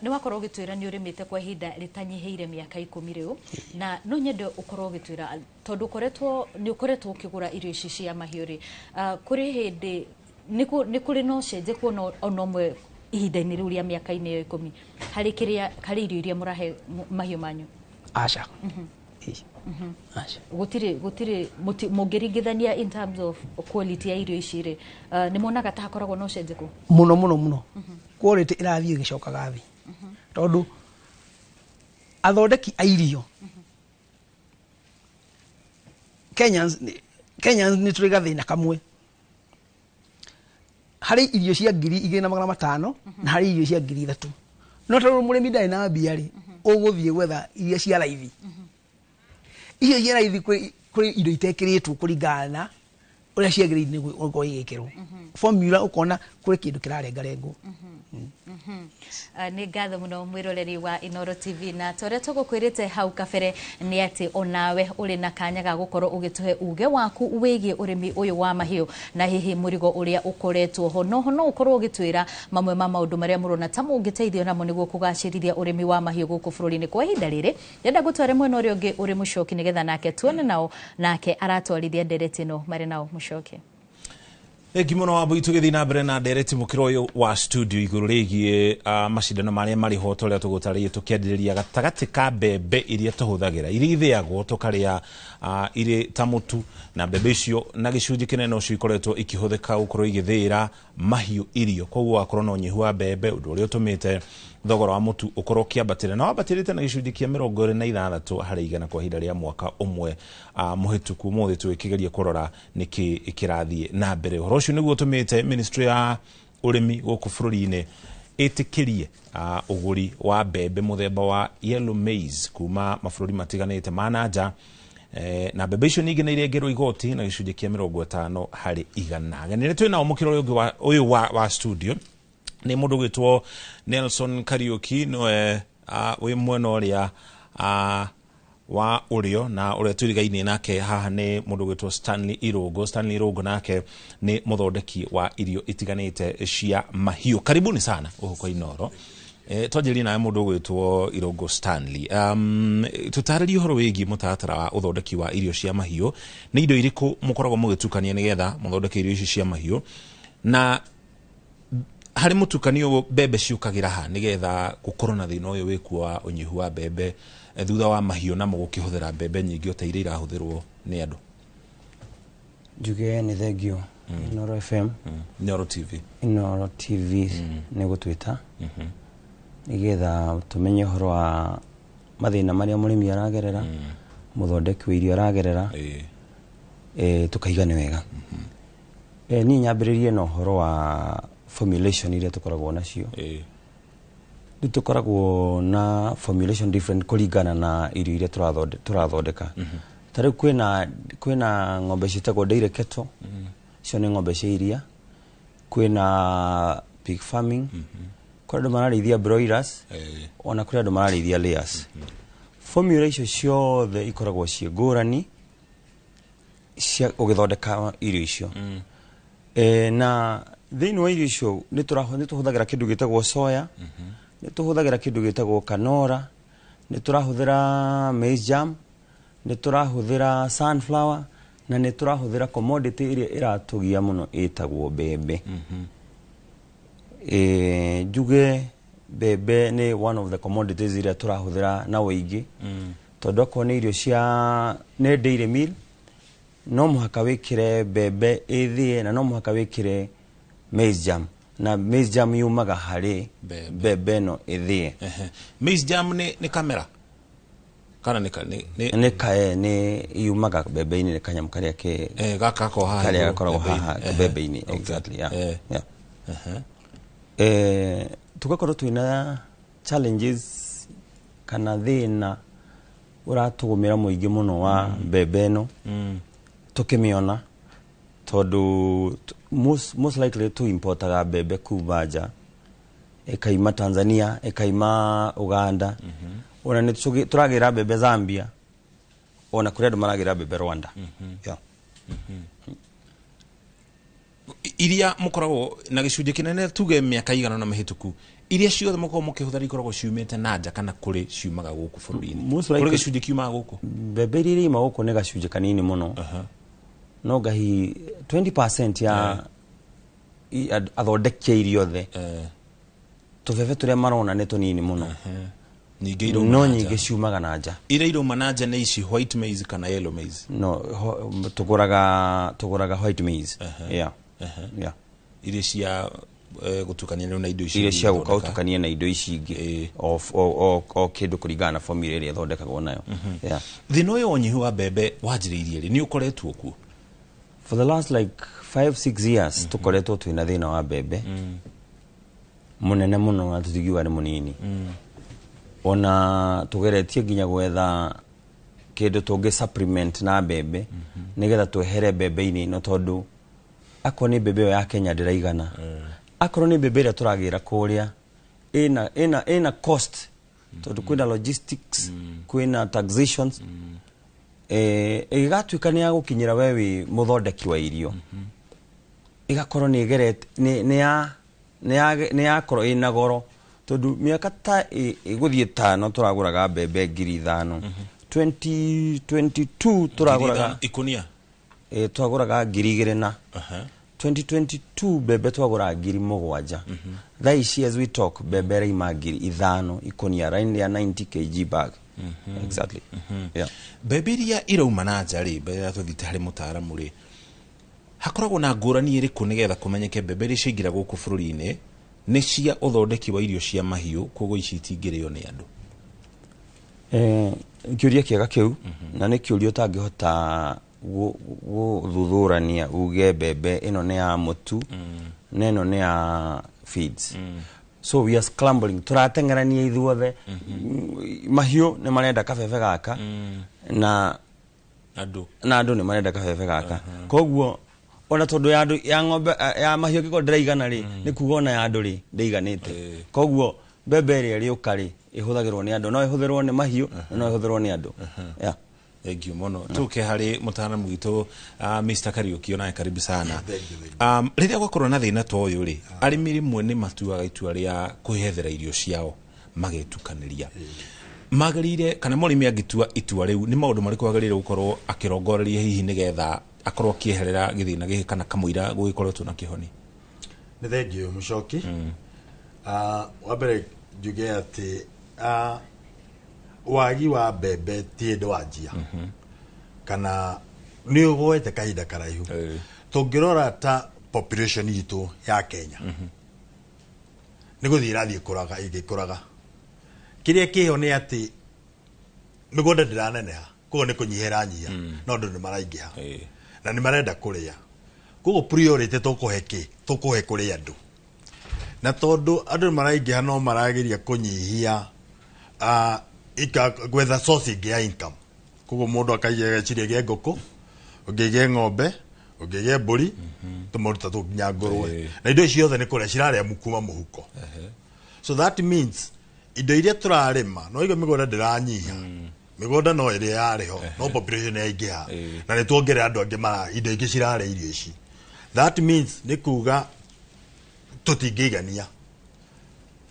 ni wakorwo ugitwira ni urimite kwa ihinda ritanyiheire miaka 10 riu na no nyende ukorwo ugitwira tondu ni ukoretwo ukigura irio ici cia mahiu ri kuri hindi ni kuri no cenje kuona ono mwe ihinda-ini riu ria miaka-ini yo 10 hari kiria kari irio iria murahe mahiu manyu acha gutire mungiringithania in terms of quality ya irio ici ri ni monaga ta hakoragwo no cenje ku muno quality irathie gicokaga thi tondu athondeki a irio Kenyans ni turi gathina kamwe hari irio cia 2,500 na hari irio cia 3,000 no tondu murimi ndai na mbia ri uguthie gwetha iria cia raithi icio cia raithi kuri indo itekiritwo kuringana uria ciagiriire niguo igikirwo formula ukona kuri kindu kirarengarengwo ni ngatho muno mwiroreri wa Inoro TV na tore tugukwirite hau kabere ni ati onawe uri na kanya ga gukorwo ugituhe uge waku wigie urimi uyu wa mahiu na hihi murigo uria ukoretwo ho no ukorwo ugitwira mamwe ma maundu maria murona ta mungiteithio namo niguo kugacirithia urimi wa mahiu guku bururi-ini kwa ihinda riri ndenda gutware mwena uria ungi uri mucoki nigetha nake tuone nao nake aratwarithia ndereti no mari nao mucoki Gimono wa bui tugithi na mbere na ndereti mukiro uyu wa studio iguru rigie macindano maria mari ho toria tugutariye tukiendereria gatagati ka mbembe iria tuhuthagira iri ithiagwo tukaria iri ta mutu na mbembe icio na gicunji kinene ucio ikoretwo ikihuthika gukorwo igithira mahiu irio koguo akorwo no nyihu wa mbembe undu uria utumite thogora wa mutu ukorwo kiambatire na wabatirite na gicunji kia 26 hari igana kwa ihinda ria mwaka umwe muhituku muthi twikigeria kurora niki ikirathie na mbere ucio niguo tumite ministry ya urimi guku bururi-ini itikirie uguri wa mbembe muthemba wa yellow maize kuma mabũrũri matiganite mananja na mbembe icio ningi ni irengerwo igoti na gicunji kia 50 hari igana nĩ twina umukiro uyu wa studio ni mundu gwitwo Nelson Kariuki no we mwena uria wa urio na uria turigaine nake haha ni mundu gwitwo Stanley Irogo nake ni muthondeki wa irio itiganite cia mahiu karibuni sana uko Inoro twajiri na mundu gwitwo Irogo Stanley tutarari horo wigi mutatara wa uthondeki wa irio cia mahiu ni indo iriku mukoragwo mugitukania nigetha muthondeke irio ici cia mahiu na hari mutukanio mbembe ciukagira ha nigetha gukorwo na thina uyu wiku wa unyihu wa mbembe thutha wa mahiu na mugukihuthira mbembe nyingi ota iria irahuthirwo ni andu juge ni thegio Inoro FM Inoro TV ni gutwita nigetha tumenye horo wa mathina maria murimi aragerera muthondeki wa irio aragerera tukaigane wega ni nyambiririe no horo wa formulation iria tukoragwo nacio tukoragwo na formulation different kuringana na irio iria turathondeka tari kwina ng'ombe citagwo dairy cattle cio ni ng'ombe cia iria kwina pig farming kuri andu mararithia broilers ona kuri andu mararithia layers formulation ciothe ikoragwo cie ngurani cia ugithondeka irio icio na thini wa irio icio ni tuhuthagira kindu gitagwo soya ni tuhuthagira kindu gitagwo canola ni turahuthira maize germ ni turahuthira sunflower na ni turahuthira commodity iria iratugia muno itagwo mbembe juge mbembe ni one of the commodities iria turahuthira na wingi tondu ko ni irio cia ne dairy meal no muhaka wikire mbembe ithie na no muhaka wikire maize jam na maize jam yumaga hari bebe no ithie. Maize jam ni kamera kana ni yumaga bebe ini ni kanyam karia ke gaka ko ha karia ko ha bebe ini exactly tugakorwo twina challenges kana thina uratugumira muingi muno wa bebe no tukimiona tondu most likely to importaga bebe kubaja ekaima Tanzania ekaima Uganda ona ni turagira bebe Zambia ona kuria maragira bebe Rwanda iria mukoragwo na gicunje kinene tuge miaka igana na mahituku iria ciothe mukoragwo mukihuthira ikoragwo ciumite nanja kana kuri ciumaga guku bururi-ini kuri gicunje kiumaga guku bebe iria ima guku ni gacunje kanini muno no gahi 20% ya athondeki irio the tubebe turia marona ni tunini muno nyingi iro no nyingi ciumaga nanja ira iro manaja ni ici white maize kana yellow maize no tuguraga white maize iria cia gutukania na indo ici iria cia gutukania na indo ici ingi o kindu kuringana na formula iria thondekagwo nayo thino yo nyihu wa bebe wajiriirie ni ukoretwo ku for the last like 5-6 years tukoretwo twina thina wa bebe munene muno na tutigiwa ni munini ona tugeretie nginya gwetha kindu tungi supplement na bebe nigetha twehere bebe-ini no tondu akwa ni bebe ya Kenya ndiraigana akoro ni bebe ria turagira kuria ina cost tondu kwina logistics kwina taxations igatuika ni ya gukinyira wewe muthondeki wa irio igakorwo ni gerete ni ya korwo ina goro tondu miaka ta iguthie tano turaguraga bebe 5,000 2022 turaguraga ikunia twaguraga 2,000 na 2022 bebe twagura 7,000 thaa ici as we talk bebe reima 5,000 ikunia rain ya 90 kg bag exactly bebe iria irauma na njari bebe tuthite hari mutaaramu ri hakoragwo na ngurani iriku nigetha kumenyeke bebe iria ciingira guku bururi-ini ni cia uthondeki wa irio cia mahiu koguo ici itingirio ni andu kiuria kiega kiu na ni kiuria utangihota guthuthurania uge bebe ino ni ya mutu na ino ni ya feeds so we are scrambling turatengerania ithuothe mahiu ni marenda kabebe gaka na andu ni marenda kabebe gaka koguo ona tondu ya ng'ombe ya mahiu giko ndiraigana ri ni kuga ona ya andu ri ndeiganite koguo bebe ri riuka ri ihuthagirwo ni andu no ihuthirwo ni mahiu no ihuthirwo ni andu Thank you mono tuke hari mutaaramu gitu Mr. Kariuki ona karibu sana riria gwakorwo na thina to uyu ri arimi rimwe ni matuaga itua ria kuhethera irio ciao magetukaniria magarire kana murimi agitua itua riu ni maundu mariku agarire gukorwo akirongoreria hihi nigetha akorwo kieherera githina giki kana kamuira gugikorwo tuna kihoni ni thengio mucoki wa mbere njuge ati wagi wa bebe ti ndo wajia kana ni ugwete kahinda karaihu tungirora ta population yitu ya Kenya ni guthira thie kuraga igikuraga kiria kiho ni ati migunda ndiraneneha kugo ni kunyihira nyia no ndu ni maraingiha na ni marenda kuria kugo priority tukuhe kuria andu na tondu andu maraingiha no maragiria kunyihia gwetha source ya income kugo mundu akaiga ciria ge ngoko ungige ng'ombe ungige mburi tumuruta tukinya ngurwe na indo icio othe ni kuria ciraria mukuma muhuko so that means indo iria turarima no igo migunda ndiranyiha migunda no iria yariho no population ya ingiha na ni tuongere andu angi mara indo ingi ciraria irio ici that means ni kuga tutingigania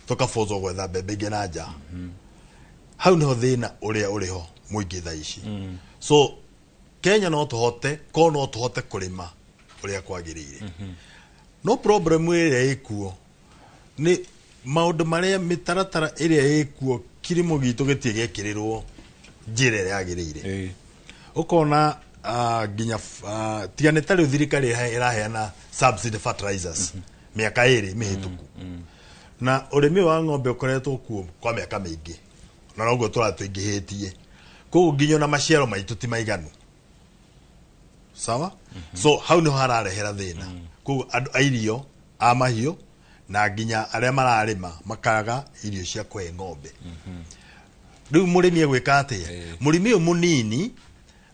tukafozo gwetha bebe ingi na nja hau niho thina uria uriho muingi thaa ici so Kenya no tuhote kurima uria kwagirire no problem iria ikuo ni maundu maria mitaratara iria ikuo kirimo gitu gitie gekirirwo njire iria yagirire ukona ginya tigane tari thirikari iraheana subsidy fertilizers miaka iri mihituku na urimi wa ng'ombe ukoretwo kuo kwa miaka mingi na noguo turatuingihitie koguo nginyo na maciaro maitu ti maiganu sawa so hau ni hararehera thina koguo andu airio a mahiu na nginya aria mararima makaga irio cia kwe ng'ombe riu murimi egwika atia murimi uyu munini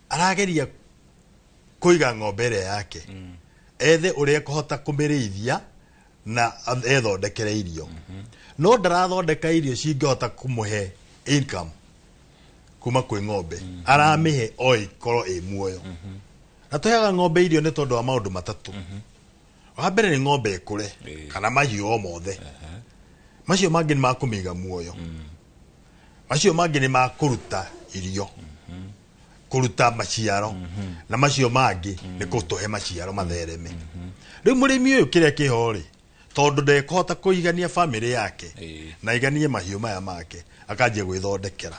arageria kuiga ng'ombe ĩrĩa yake ethe uria kuhota kumirithia na ethondekere irio no ndarathondeka irio cingihota kumuhe income kuma kwi ng'ombe aramihe oi korwo ĩ muoyo na tuheaga ng'ombe irio nĩ tondu wa maundu matatu wa mbere ni ng'ombe ikure kana mahiũ o mothe macio mangĩ nĩ makũmĩiga muoyo macio mangĩ nĩ makũruta irio kuruta maciaro na macio mangĩ nĩ kũtũhe maciaro mathereme rĩu mũrĩmi ũyũ kĩrĩa kĩho rĩ tondu ndekũhota kũigania family yake na iganie mahiũ maya make akanjia gwĩthondekera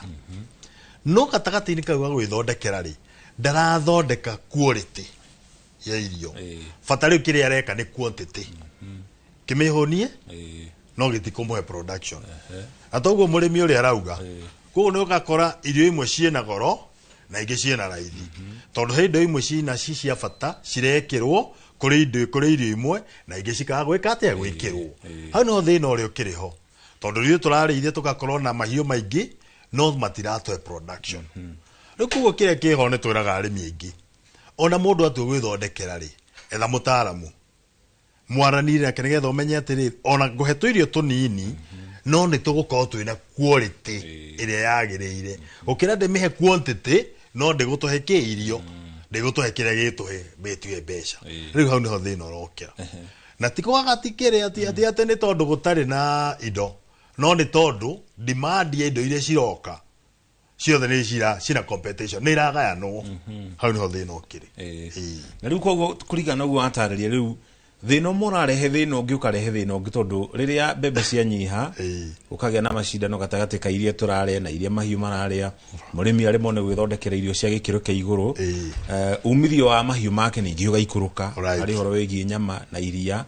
no gatagatĩ-inĩ kau ga gwĩthondekera rĩ ndarathondeka quality ya irio bata rĩu kĩrĩa areka nĩ quantity kĩmĩhũnie no gĩtikũmũhe production na toguo mũrĩmi ũrĩa arauga koguo nĩ ũgakora irio imwe ciĩna goro na ingĩ ciĩna raithi tondu he indo imwe ciĩna cia bata cirekĩrwo kũrĩ irio imwe na ingĩ cikaga gwĩka atĩa gwĩkĩrwo hau no thĩna ũrĩa ũkĩrĩho tondu rĩu tũrarĩithia tũgakorwo na mahiũ maingĩ no matiratũhe production rĩu koguo kĩrĩa kĩho nĩ twĩraga arĩmi aingĩ ona mũndũ atua gwĩthondekera rĩ etha mũtaaramu mwaranire nake nĩgetha ũmenye atĩrĩrĩ ona ngũhe tũirio tũnini no nĩ tũgũkorwo twĩna quality ĩrĩa yagĩrĩire gũkĩra ndĩmĩhe quantity no ndĩgũtũhe kĩirio ndĩgũtũhe kĩrĩa gĩtũhe bĩtue mbeca rĩu hau nĩho thĩna ũrokĩra na tikwaga tikĩrĩ atĩ nĩ tondũ gũtarĩ na indo no nĩ tondũ demand ya indo iria ciroka ciothe nĩ cina competition nĩ iragayanwo hau nĩho thĩna ũkĩrĩ na rĩu koguo kũringana ũguo atarĩria rĩu thĩna mũrarehe thĩna ũngĩ ũkarehe thĩna ũngĩ tondũ rĩrĩa mbembe cianyiha ũkagĩa na macindano gatagatĩ ka iria tũrarĩa na iria mahiũ mararĩa mũrĩmi arĩ mone gwĩthondekera irio cia gĩkĩro kĩa igũrũ umithio wa mahiũ make ningĩ ũgaikũrũka harĩ ũhoro wĩgiĩ nyama na iria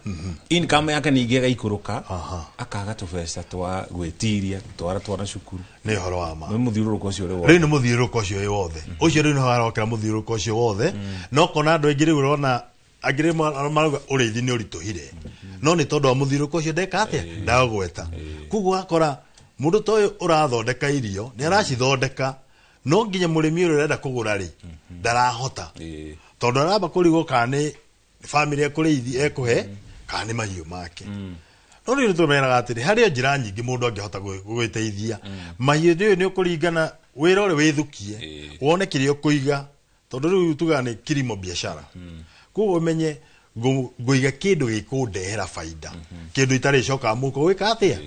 income yake ningĩ ĩgaikũrũka akaga tũbeca twa gwĩtiria twara twana cukuru nĩ ũhoro wa ma nĩ mũthiũrũrũko ũcio ũrĩ wothe rĩu nĩ mũthiũrũrũko ũcio wĩ wothe ũcio rĩu nĩ harokera mũthiũrũrũko ũcio wothe no kona andũ aingĩ rĩu ũrona agire marauga ũrĩithi nĩ ũritũhire no nĩ tondũ wa mũthiũrũrũko ũcio ndeka atĩa ndagweta koguo akora mũndũ ta ũyũ ũrathondeka irio nĩ aracithondeka no nginya mũrĩmi ũrĩa ũrenda kũgũra rĩ ndarahota tondũ aramba kũrigwo kana nĩ family ekũhe kana nĩ mahiũ make no rĩu tũmeraga atĩrĩ harĩ njĩra nyingĩ mũndũ angĩhota gwĩteithia mahiũ ũyũ nĩ ũkũringana wĩra ũrĩa wĩthũkie wone kĩrĩa ũkũiga tondũ rĩu tugaga nĩ kilimo biashara koguo umenye ngũiga kĩndũ gĩkũndehera faida kĩndũ itarĩ coka mũko gwĩka atĩa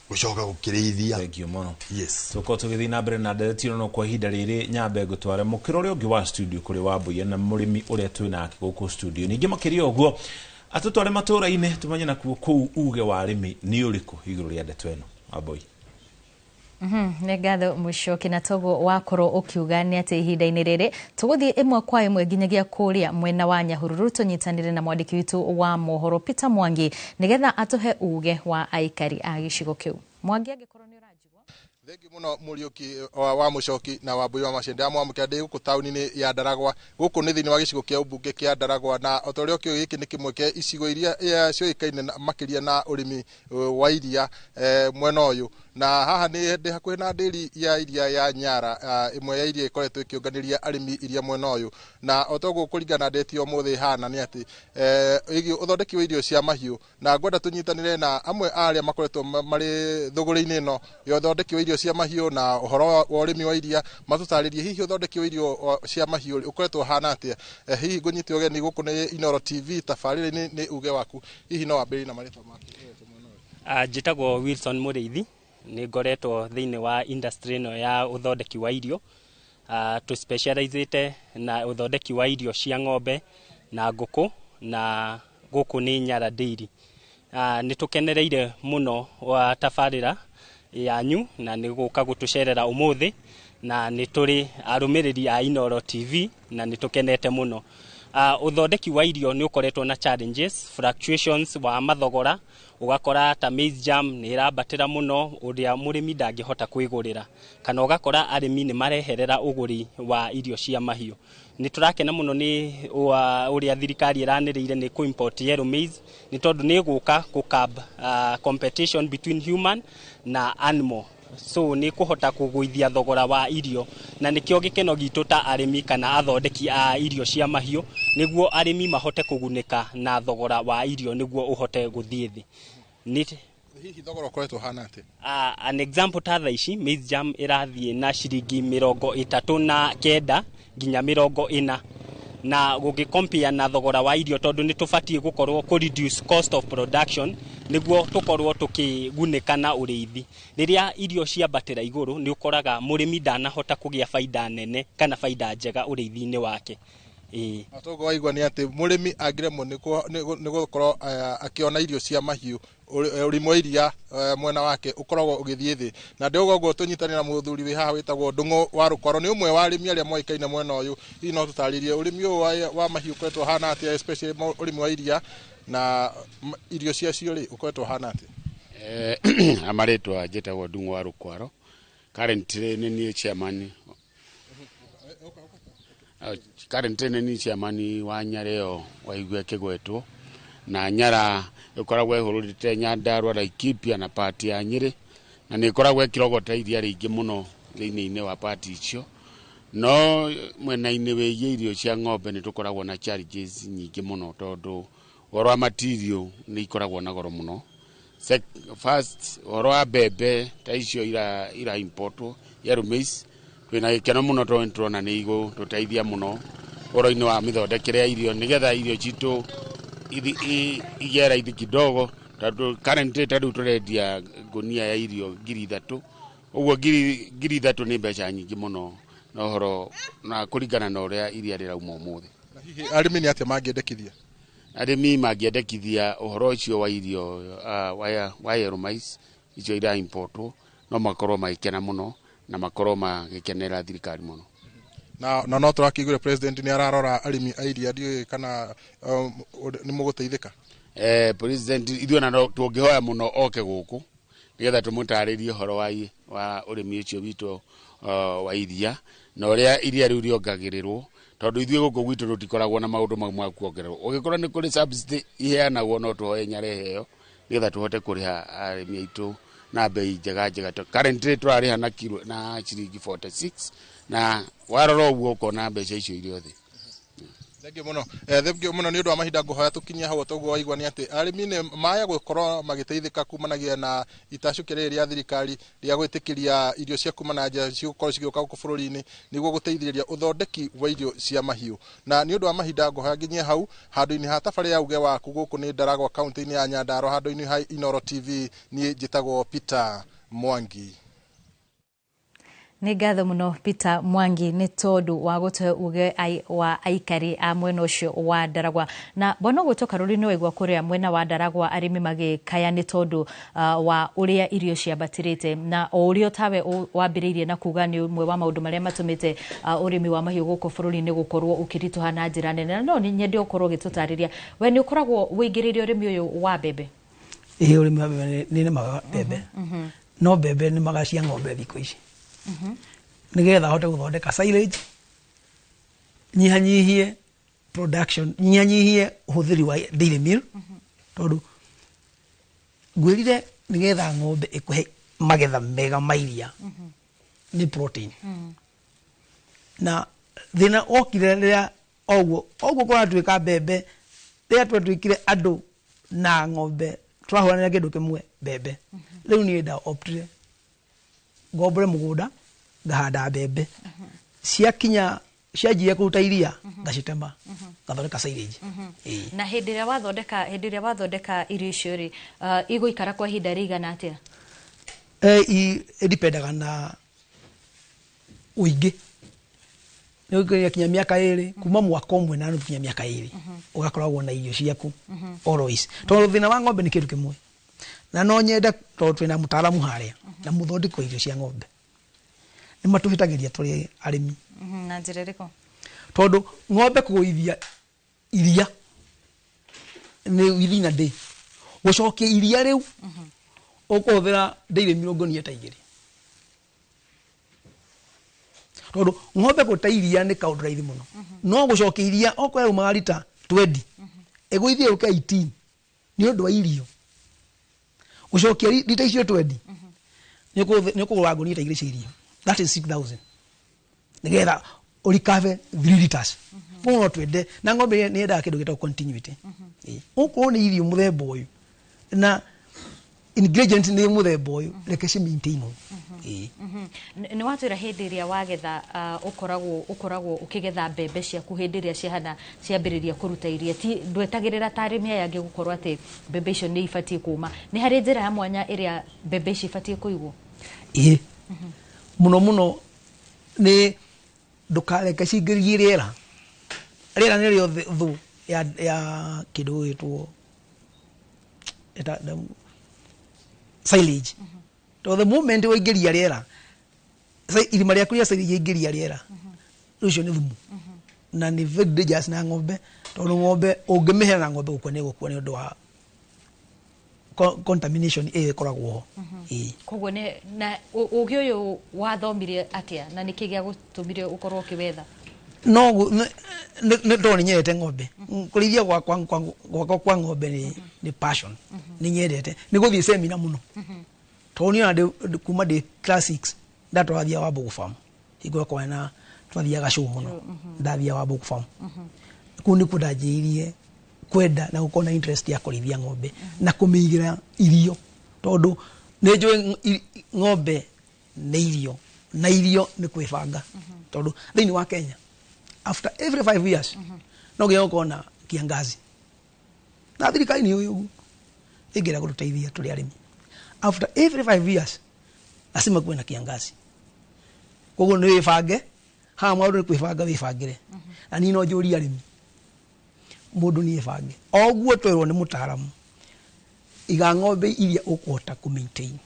gucoka gukirithia. Thank you mono. Yes. Tuko tugithi na mbere na ndereti no kwa ihinda riri nyambe gutware mukiro uri ungi wa studio kuri wa Mbuya na murimi uria twina guku studio. Ningi makiria uguo atutware matura-ine tumanye na kuu uge wa arimi ni uriku iguru ria ndeto eno Mbuya. Negatho Mushoki na togo wakoro ukiugania ati ihinda-ini riri tuguthie imwe kwa imwe nginyagia kuria mwena wa Nyahururu tunyitanire na mwandiki witu wa mohoro Peter Mwangi nigetha atuhe uge wa aikari a gicigo kiu. Mwangi agikorwo ni urajigwa. Thengi muno Muriuki wa Mushoki na wa Mbuya wa Mashende amwamũkĩra ndĩ gũkũ taũni-inĩ ya Ndaragwa gũkũ nĩ thĩinĩ wa gĩcigo kĩa ũmbunge kĩa Ndaragwa na otorĩa kĩo gĩkĩ nĩ kĩmwe kĩa icigo iria cioĩkaine makĩria na ũrĩmi wa iria mwena ũyũ na haha nĩ hakuhĩ na ndĩri ya iria ya Nyara imwe ya iria ikoretwo ikĩũnganĩria arĩmi iria mwena ũyũ na otoguo kũringana ndeti ũmũthĩ hana nĩ atĩ ũthondeki wa irio cia mahiũ na ngwenda tũnyitanĩre na amwe arĩa makoretwo marĩ thũgũrĩ-inĩ ĩno ya ũthondeki wa irio cia mahiũ na ũhoro wa ũrĩmi wa iria matũtarĩrie hihi ũthondeki wa irio cia mahiũ ũkoretwo hana atĩa hihi ngũnyite ũgeni gũkũ nĩ Inoro TV tabarĩra-inĩ nĩ uge waku hihi no wambĩrĩrie na marĩtwa maku. Njĩtagwo Wilson Mũrĩithi nĩ ngoretwo thĩinĩ wa industry ĩno ya ũthondeki wa irio tu specializate na ũthondeki wa irio cia ng'ombe na ngũkũ na gũkũ nĩ Nyara Dairy. Nĩ tũkenereire mũno wa tabarĩra yanyu na nĩ gũka gũtũcerera ũmũthĩ na nĩ tũrĩ arũmĩrĩri a Inoro TV na nĩ tũkenete mũno. uthondeki wa irio ni ukoretwo na challenges, fluctuations wa mathogora, ugakora ta maize jam ni irabatira muno uria murimi ndangihota kwigurira, kana ugakora arimi ni mareherera uguri wa irio cia mahiu. Ni turakena muno ni uria thirikari iraniriire ni ku import yellow maize, ni tondu ni guka ku curb competition between human na animal. So ni kuhota kuguithia thogora wa irio, na nikio gikeno gitu ta arimi kana athondeki a irio cia mahiu, niguo arimi mahote kugunika na thogora wa irio niguo uhote guthie thi. Ni hihi thogora ukoretwo hana ati? An example ta thaici maize jam irathie na ciringi 39 nginya 40, na gugicompare na thogora wa irio tondu ni tubatie gukorwo ku reduce cost of production niguo tukorwo tukigunika na uriithi. Riria irio ciambatira iguru ni ukoraga murimi ndanahota kugia faida nene kana faida njega uriithi-ini wake. Atogo waigwa ni ati murimi agiremwo ni gukorwo akiona irio cia mahiu urimo iria mwena wake ukoragwo ugithie thi, na ndogo go tunyitani na muthuri wi haha witagwo Ndungu wa Rukoro, ni umwe wa arimi aria moikaine mwena uyu. Hihi no tutaririe urimi wa mahiu kwetwo hana ati, especially urimi wa iria na irio cia cio ri ukoretwo hana ati? Amaretwa jetagwo Ndungu wa Rukoro, currently ni chairman wa Nyareo wa igwe kigwetwo, na Nyara ikoragwo ihururite Nyandarua, Laikipia na pati ya Nyeri, na ni ikoragwo ikirogota iria ringi muno thiini wa pati icio. No mwena-ini wigie irio cia ng'ombe ni tukoragwo na challenges nyingi muno tondu goro wa material ni ikoragwo na goro muno. First, goro wa mbembe ta icio ira importwo yellow maize, twina gikeno muno turona ni igu tuteithia muno goro-ini wa mithondekere ya irio, nigetha irio citu igera ithi kidogo. Tondu currently tadu turendia gunia ya irio 3,000, uguo 3,000 ni mbeca nyingi muno na horo na kuringana na uria iria rirauma umuthi. Na hihi arimi ni atia mangiendekithia? Arimi mangiendekithia uhoro ucio wa irio wa yellow maize icio ira importwo, no makorwo magikena muno na makorwo magikenera thirikari muno. Na no turakigure president ni ararora arimi a iria, ndiu kana ni muguteithika? President ithuĩ na tũngĩhoya muno oke gũkũ nigetha tũmũtarĩrie ũhoro wa ũrĩmi ũcio witũ wa iria na ũrĩa iria rĩu rĩongagĩrĩrwo, tondũ ithuĩ gũkũ gwitũ tũtikoragwo na maũndũ mau ma kuongererwo. Ũgĩkorwo nĩ kũrĩ subsidy iheanagwo, no tũhoye Nyara ĩheo nigetha tũhote kũrĩha arĩmi aitũ na bei njega. Currently tũrarĩha na kilo na ciringi 46, na warora ũguo ũkona mbeca icio irĩ othe. Thengio muno ni undu wa mahinda nguhoya tukinyia hau toguo waigwa ni ati arimi ni maya gukorwo magiteithika kumanagia na itacukia ria thirikari ria gwitikiria irio cia kumana nja cigukorwo cigioka guku bururi-ini niguo guteithiriria uthondeki wa irio cia mahiu. Na ni undu wa mahinda nguhoya nginyia hau handu-ini ha tabari ya uge waku guku ni Ndaragwa kaunti-ini ya Nyandarua, handu-ini ha Inoro TV, ni njitagwo Peter Mwangi. Nĩ ngatho mũno Peter Mwangi nĩ tondu wa gũtũhe uge wa aikari a mwena ũcio wa Ndaragwa. Na bona gũtoka rũri-inĩ waigua kũrĩa mwena wa Ndaragwa arĩmi magĩkaya nĩ tondu wa ũrĩa irio ciambatĩrĩte, na o ũrĩa tawe wambĩrĩirie na kuga nĩ ũmwe wa maũndũ marĩa matũmĩte ũrĩmi wa mahiũ gũkũ bũrũri-inĩ gũkorwo ũkĩritũha na njĩra nene. No nyende ũkorwo ũgĩtũtarĩria we nĩ ũkoragwo wĩingĩrĩire ũrĩmi ũyũ wa mbembe? Ũrĩmi wa mbembe nĩ nĩmaga mbembe, no mbembe nĩ magacia ng'ombe thikũ ici nigetha hote guthondeka silage, nyihanyihie production, nyihanyihie uhuthiri wa dairy meal, tondu gwirire nigetha ng'ombe ikuhe magetha mega mairia ni protein. Na thina okire ria oguo kwa twika mbembe ria twikire andu na ng'ombe twahurana kindu kimwe mbembe. Riu ni nda optire ngombore mugunda ngahanda mbembe, cianjia kuruta iria ngacitema ngathondeka silage. Na hĩndĩ ĩrĩa wathondeka irio icio ri igũikara kwa ihinda rĩigana atia? Idipendaga na uingi. Nĩ kinya miaka 2 kuma mwaka ũmwe na kinya miaka 2 ugakoragwo na irio ciaku always. Tondũ thina wa ng'ombe nĩ kĩndũ kĩmwe, na no nyende tondũ twĩna mũtaaramu harĩa na mũthondeki wa irio cia ng'ombe nimatuhitagiria turi arimi. Na njĩra ĩrĩkũ? Tondu ng'ombe kũgũithia iria ni within a day gucokia iria riu ukuhũthĩra daily 200 tondu ng'ombe guta iria ni kaundu raithi muno no gucokia iria okorwo umaga lita 20 egũithie uke 18 ni undu wa irio gucokia lita icio 20 ni ukugura ngũnia ta 2 cia irio, that is 6,000 nigetha urikave 3 liters no twende na ng'ombe ni yendaga kindu gitagwo continuity ukorwo ni irio muthemba uyu na ingredient ni muthemba uyu reke ci maintain ni watwira hindi iria wagetha ukoragwo ukigetha mbembe ciaku hindi iria ciahana ciambiriria kuruta iria ti ndwetagirira tarimi aya ngi gukorwo ati mbembe icio ni ifatie kuma ni hari njira ya mwanya iria mbembe icio ifatie kuigwo muno ni ndukareke cingĩrie rĩera nĩrĩo thũ ya kĩndũ gĩtwo silage to the moment waingĩria rĩera irima rĩaku rĩa silage ingĩria rĩera rũcio nĩ thumu na nĩ very dangerous na ng'ombe tondũ ng'ombe ũngĩmĩhe na ng'ombe gũkua nĩ gũkua nĩ ũndũ wa contamination ikoragwo koguo na ũgĩ ũyũ wathomire atia na nĩ kĩĩ gĩa gũtũmire ũkorwo ũkĩwetha no ndo ni nyendete ng'ombe kũrĩithia gwakwa kwa ng'ombe ni passion ni nyendete ni gũthiĩ seminar muno to ni ona kuma de classics ndatwathia wa Mbugu farm igwa kwa na twathiaga show muno ndathia wa Mbugu farm kundi kudajirie kwenda na uko na interest ya kũrĩithia ng'ombe na kũmĩigira irio tondu nĩ njũĩ ng'ombe nĩ irio na irio nĩ kwĩbanga tondu thĩinĩ wa Kenya after every 5 years no gĩo kona kiangazi na thirikari nĩ ũyũ ĩngĩra gũtũteithia tũrĩ arĩmi after every 5 years lazima kuwe na kiangazi koguo nĩ wĩbange ha maũndũ nĩ kwĩbanga wĩbangĩre na ni no njũria arĩmi mundu ni ebange oguo twerwo ni mutaaramu iga ng'ombe iria ukuhota ku maintain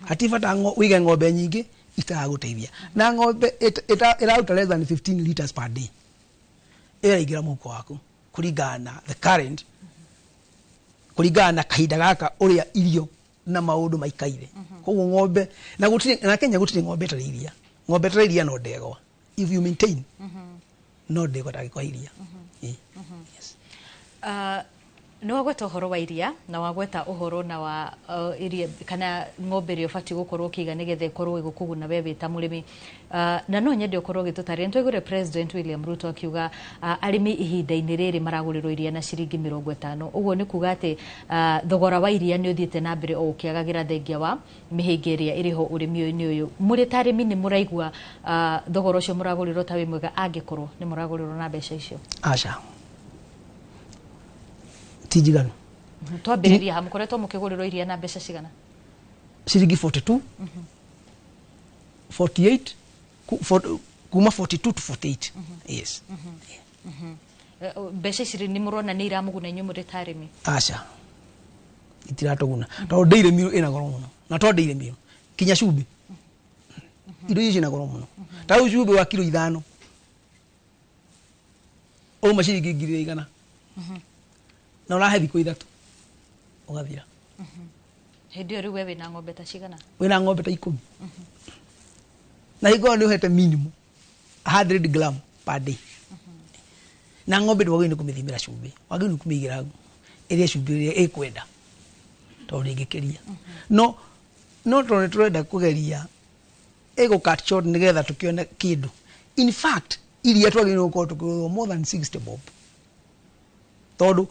hatifata wige ng'ombe nyingi itaguteithia na ng'ombe iraruta less than 15 liters per day iraingira muko waku kuringana the current kuringana kahinda gaka uria irio na maundu maikaire koguo ng'ombe na Kenya gutire ng'ombe tarĩithia ng'ombe tarĩithia no ndegwa if you maintain no ndego ndagĩkwa iria yes no wagweta uhoro wa iria na wagweta uhoro na wa iria kana ng'ombe ĩrĩa ũbatiĩ gũkorwo ũkĩiga nĩgetha ĩkorwo ĩgũkũguna we wĩ ta mũrĩmi na no nyende ũkorwo ũgĩtũtarĩria nĩtwaiguire President William Ruto akiuga arĩmi ihinda-inĩ rĩrĩ maragũrĩrwo iria na ciringi 50 ũguo nĩ kuga atĩ thogora wa iria nĩ ũthiĩte na mbere o ũkĩagagĩra thengia wa mĩhĩnga ĩrĩa ĩrĩ ho ũrĩmi-inĩ ũyũ mũrĩ ta arĩmi nĩ mũraigua thogora ũcio mũragũrĩrwo ta wĩ mwega angĩkorwo nĩ mũragũrĩrwo na mbeca icio aca tijigano twambĩrĩria ha mũkoretwo mũkĩgũrĩrwo iria na mbeca cigana ciringi 42 48 kuma 42 to 48 yes mbeca ici nĩ mũrona nĩ iramũguna inyuĩ mũrĩ ta arĩmi aca itiratũguna tondũ daily meal ĩna goro mũno na tondũ daily meal kinya cumbĩ indo ici ina goro mũno ta rĩu cumbĩ wa kilo 5 uma ciringi 1,100 na ũrahe thikũ 3 ũgathira hĩndĩ ĩyo rĩu we wĩna ng'ombe ta cigana wĩna ng'ombe ta 10 na higo nĩ ũhete minimum 100 gram per day na ng'ombe ndwagĩrĩirwo nĩ kũmĩthimĩra cumbĩ wagĩrĩirwo nĩ kũmĩigĩra ĩrĩa cumbĩ ĩrĩa ĩkwenda tondũ ĩngĩkĩria no tondũ nĩ tũrenda kũgeria cut short nĩgetha tũkĩone kĩndũ in fact iria twagĩrĩirwo gũkorwo tũkĩgũrĩrwo more than 60 bob tondũ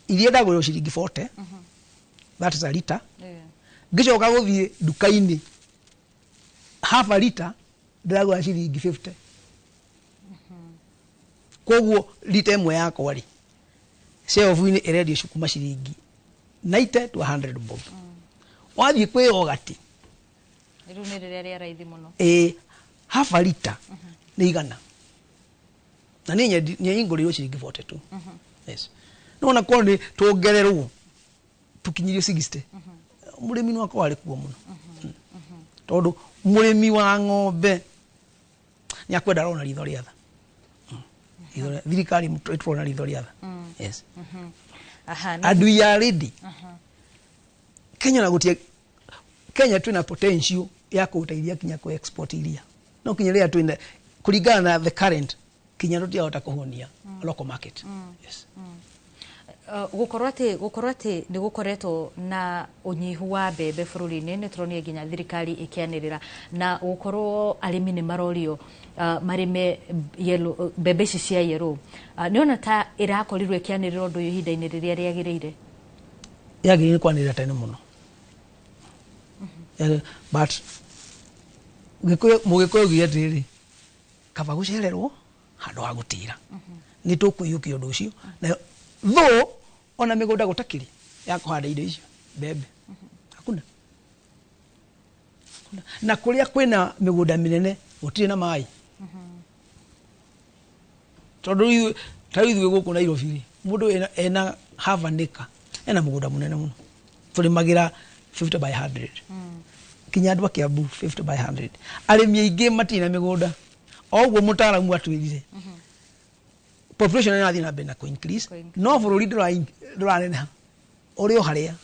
iria ndagũrĩrwo ciringi 40 that is a liter ngĩcoka gũthiĩ nduka-inĩ half a liter ndĩragũra ciringi 50 koguo liter ĩmwe yakwa rĩ shelf-inĩ ĩrendio kuma ciringi 90 to 100 bob wathiĩ kwĩ yogati rĩu nĩ rĩrĩa rĩa raithi mũno half a liter nĩ igana na niĩ ngũrĩirwo ciringi 42 yes no na kwa nĩ tuongererwo tukinyirie 60 mũrĩmi no akorwo arĩ kuo mũno tondũ mũrĩmi wa ng'ombe nĩ akwenda arona ritho rĩa tha thirikari mtwona ritho riatha yes aha and we are ready Kenya na gutie Kenya tuna potential ya kuteithia kinya ku export iria no kinyerea twende kulingana na the current kinya ndio tiahota kuhonia local market yes gukorate ni gukoretwo na unyihu wa bebe bururi-ini ni turonie nginya thirikari ikianirira na gukorwo arimi ni marorio marime yellow bebe cia yellow ni ona ta irakorirwe ikianirira undu ihinda-ini riria riagirire yagirire kwanirira tene muno but mugikoyo giatiri kaba gucererwo handu ha gutira ni tukuyukia undu ucio na though ona migunda gutakiri ya kuhanda indo icio bebe hakuna na kuria kwina migunda minene gutire na mai tondu taithu guku Nairobi mundu ena half an acre ena mugunda munene muno tulimagira 50 by 100 kinya andu Kiambu 50 by 100 arimi aingi matina migunda ogwo mutaramu atwirire population na thina bena ko increase no bururi nduraneneha uri o haria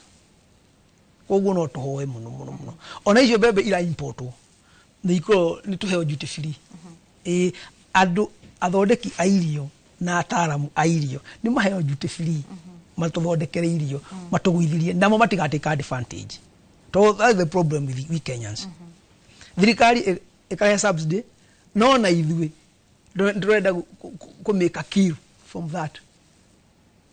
ogwo no tuhoe muno ona icio bebe ira importwo ni tuheo duty free andu athondeki airio na ataramu airio ni maheo duty free matuthondekere irio matugwithirie namo matigateka advantage so that's the problem with we Kenyans thirikari ikaya subsidy no na ithui ndurenda ku make a kill from that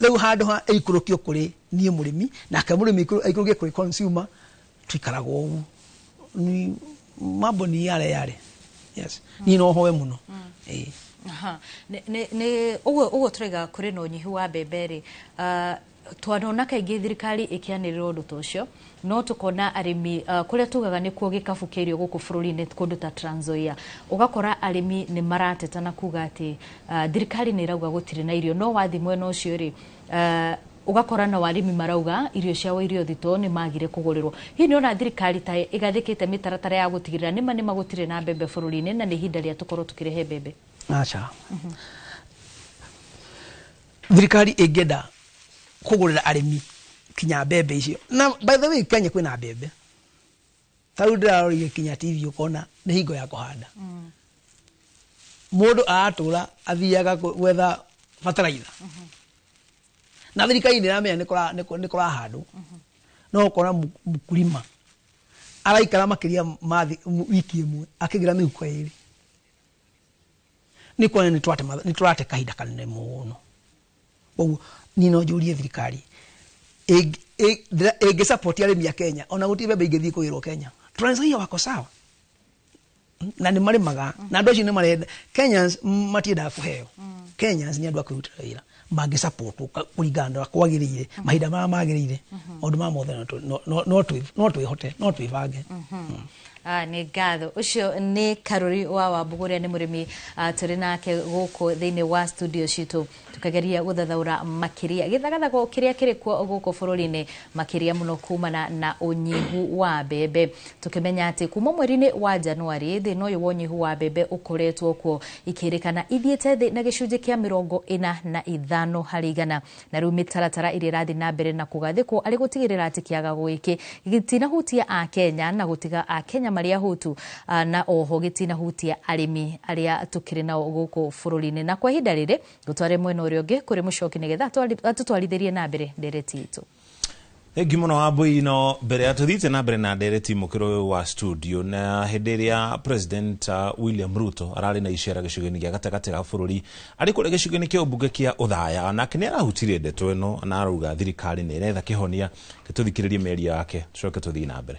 leu handu ha ikurukio kuri nie murimi na ka murimi ikurukie kuri consumer twikarago ugu ni mambo ni yale yes ni no hoe muno aha ne ugo turega kuri no nyihu wa beberi twanona kaingi thirikari ikianirira undu tocio no tukona arimi kuria tugaga ni kuo gikabu kirio guku bururi-ini kundu ta Trans Nzoia ugakora arimi ni maratetana kuga ati thirikari ni irauga gutire na irio no wathi mwena ucio ri ugakora na warimi marauga irio ciao irio thito ni magire kugurirwo hi ni ona thirikari ta igathikite mitaratara ya gutigirira ni magutire na bebe bururi-ini na ni hinda ria tukorwo tukirehe bebe acha thirikari igeda kugurira arimi kinya bebe icio na by the way Kenya kwina bebe taudra ori kinya TV ukona ni hingo ya kuhanda mundu atura athiaga gwetha fertilizer na thirikari ni ramenya ni kura handu no ukona mukulima araikara makiria mathi wiki imwe akigira mihuko iri ni kone ni twate kahinda kanene muno bogu ni no jurie thirikari ege support ya arimi ya Kenya ona guti bebe igethii kuirwo Kenya Trans Nzoia wako sawa na ni marimaga na andu acio ni marenda Kenyans matienda kuheo Kenyans ni andu akuyutira wira magi support kuringana na kwagirire mahinda ma magirire ondu ma mothe no twihote no twivange ni ngatho ucio ni Karuri wa Wambuguria ni murimi turi nake guku thiini wa studio citu tukageria guthathaura makiria githagathago kiria kiri kuo guku bururi-ini makiria muno kumana na unyihu wa bebe tukimenya ati kuma mweri-ini wa Januari thina uyu wa unyihu wa bebe ukoretwo kuo ikirikana ithiete thi na gicunji kia 45 hari igana na riu mitaratara iria irathi na mbere na kugathikwo ari gutigirira ati kiagago giki gitina hutia a Kenya na gutiga a Kenya maria hutu na oho gitina hutia arimi aria tukiri nao guku bururi-ini na kwa hinda riri gutware mwena uria ungi kuri mucoki nigetha tutwarithirie na mbere ndereti itu Gimono Abui no mbere atuthite na mbere na ndereti mukiro wa studio na henderia President William Ruto arari na icera gicugeni gia gatagati ga bururi ari kure gicugeni kia ubunge kia uthaya na kini arahutire ndeto ino na aruga thirikari ni retha kihonia gituthikiririe meria yake tucoke tuthii na mbere.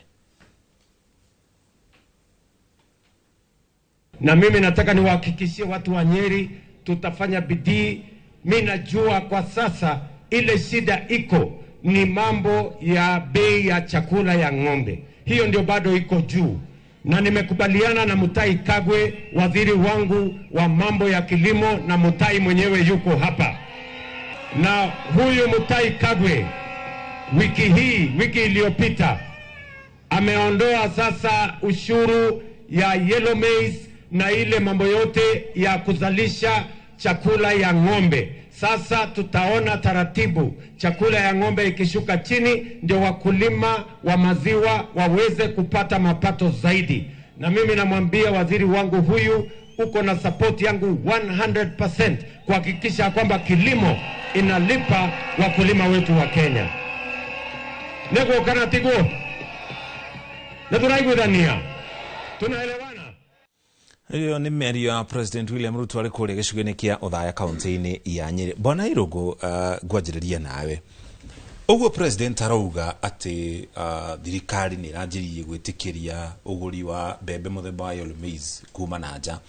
Na mimi nataka niwahakikishie watu wa Nyeri tutafanya bidii. Mimi najua kwa sasa ile shida iko ni mambo ya bei ya chakula ya ng'ombe. Hiyo ndio bado iko juu. Na nimekubaliana na Mutai Kagwe, waziri wangu wa mambo ya kilimo, na Mutai mwenyewe yuko hapa. Na huyu Mutai Kagwe wiki iliyopita ameondoa sasa ushuru ya yellow maize na ile mambo yote ya kuzalisha chakula ya ng'ombe. Sasa tutaona taratibu chakula ya ng'ombe ikishuka chini, ndio wakulima wa maziwa waweze kupata mapato zaidi. Na mimi namwambia waziri wangu huyu, uko na support yangu 100% kuhakikisha kwamba kilimo inalipa wakulima wetu wa Kenya. Nego kana tigo. Na tunaiguithania. Tunaelewana. Iyo ni merio ya President William Ruto ari kuri gicugene kia Othaya county-ini ya Nyeri. Bona Irungu ngwanjiriria nawe. Uguo President arauga ati thirikari ni iranjiririe gwitikiria uguri wa mbembe muthemba wa yellow maize kuma na nja.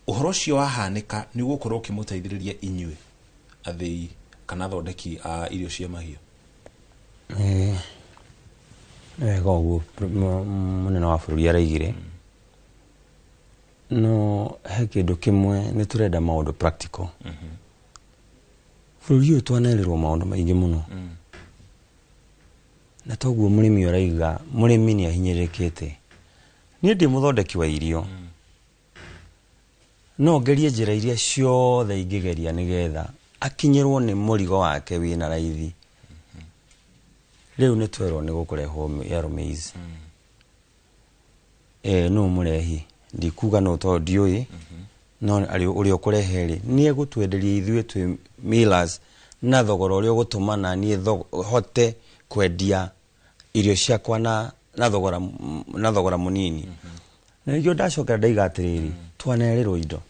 Uhoro ucio wahanika ni gukorwo kimuteithiriria inyue athii kana thondeki irio cia mahiũ. Wega uguo munene wa bũrũri araigire. No he kindu kimwe ni turenda maundu practical. Bũrũri ũyũ twanerĩrwo maundu maingĩ mũno. Na toguo mũrĩmi araiga mũrĩmi ni ahinyĩrĩkĩte. Niĩ ndĩ mũthondeki wa irio. No ngerie njĩra iria ciothe ingĩgeria nĩgetha akinyĩrwo nĩ mũrigo wake wĩna raithi. Rĩu nĩ twerwo nĩ gũkũrehwo yellow maize. No mũrehi ndikuga no to ndiũĩ, no ũrĩa ũkũrehe rĩ nĩ egũtwenderia ithuĩ twĩ millers na thogora ũrĩa ũgũtũma na niĩ hote kwendia irio ciakwa na thogora mũnini. Na nĩkĩo ndacokera ndaiga atĩrĩrĩ, twanerĩrwo indo,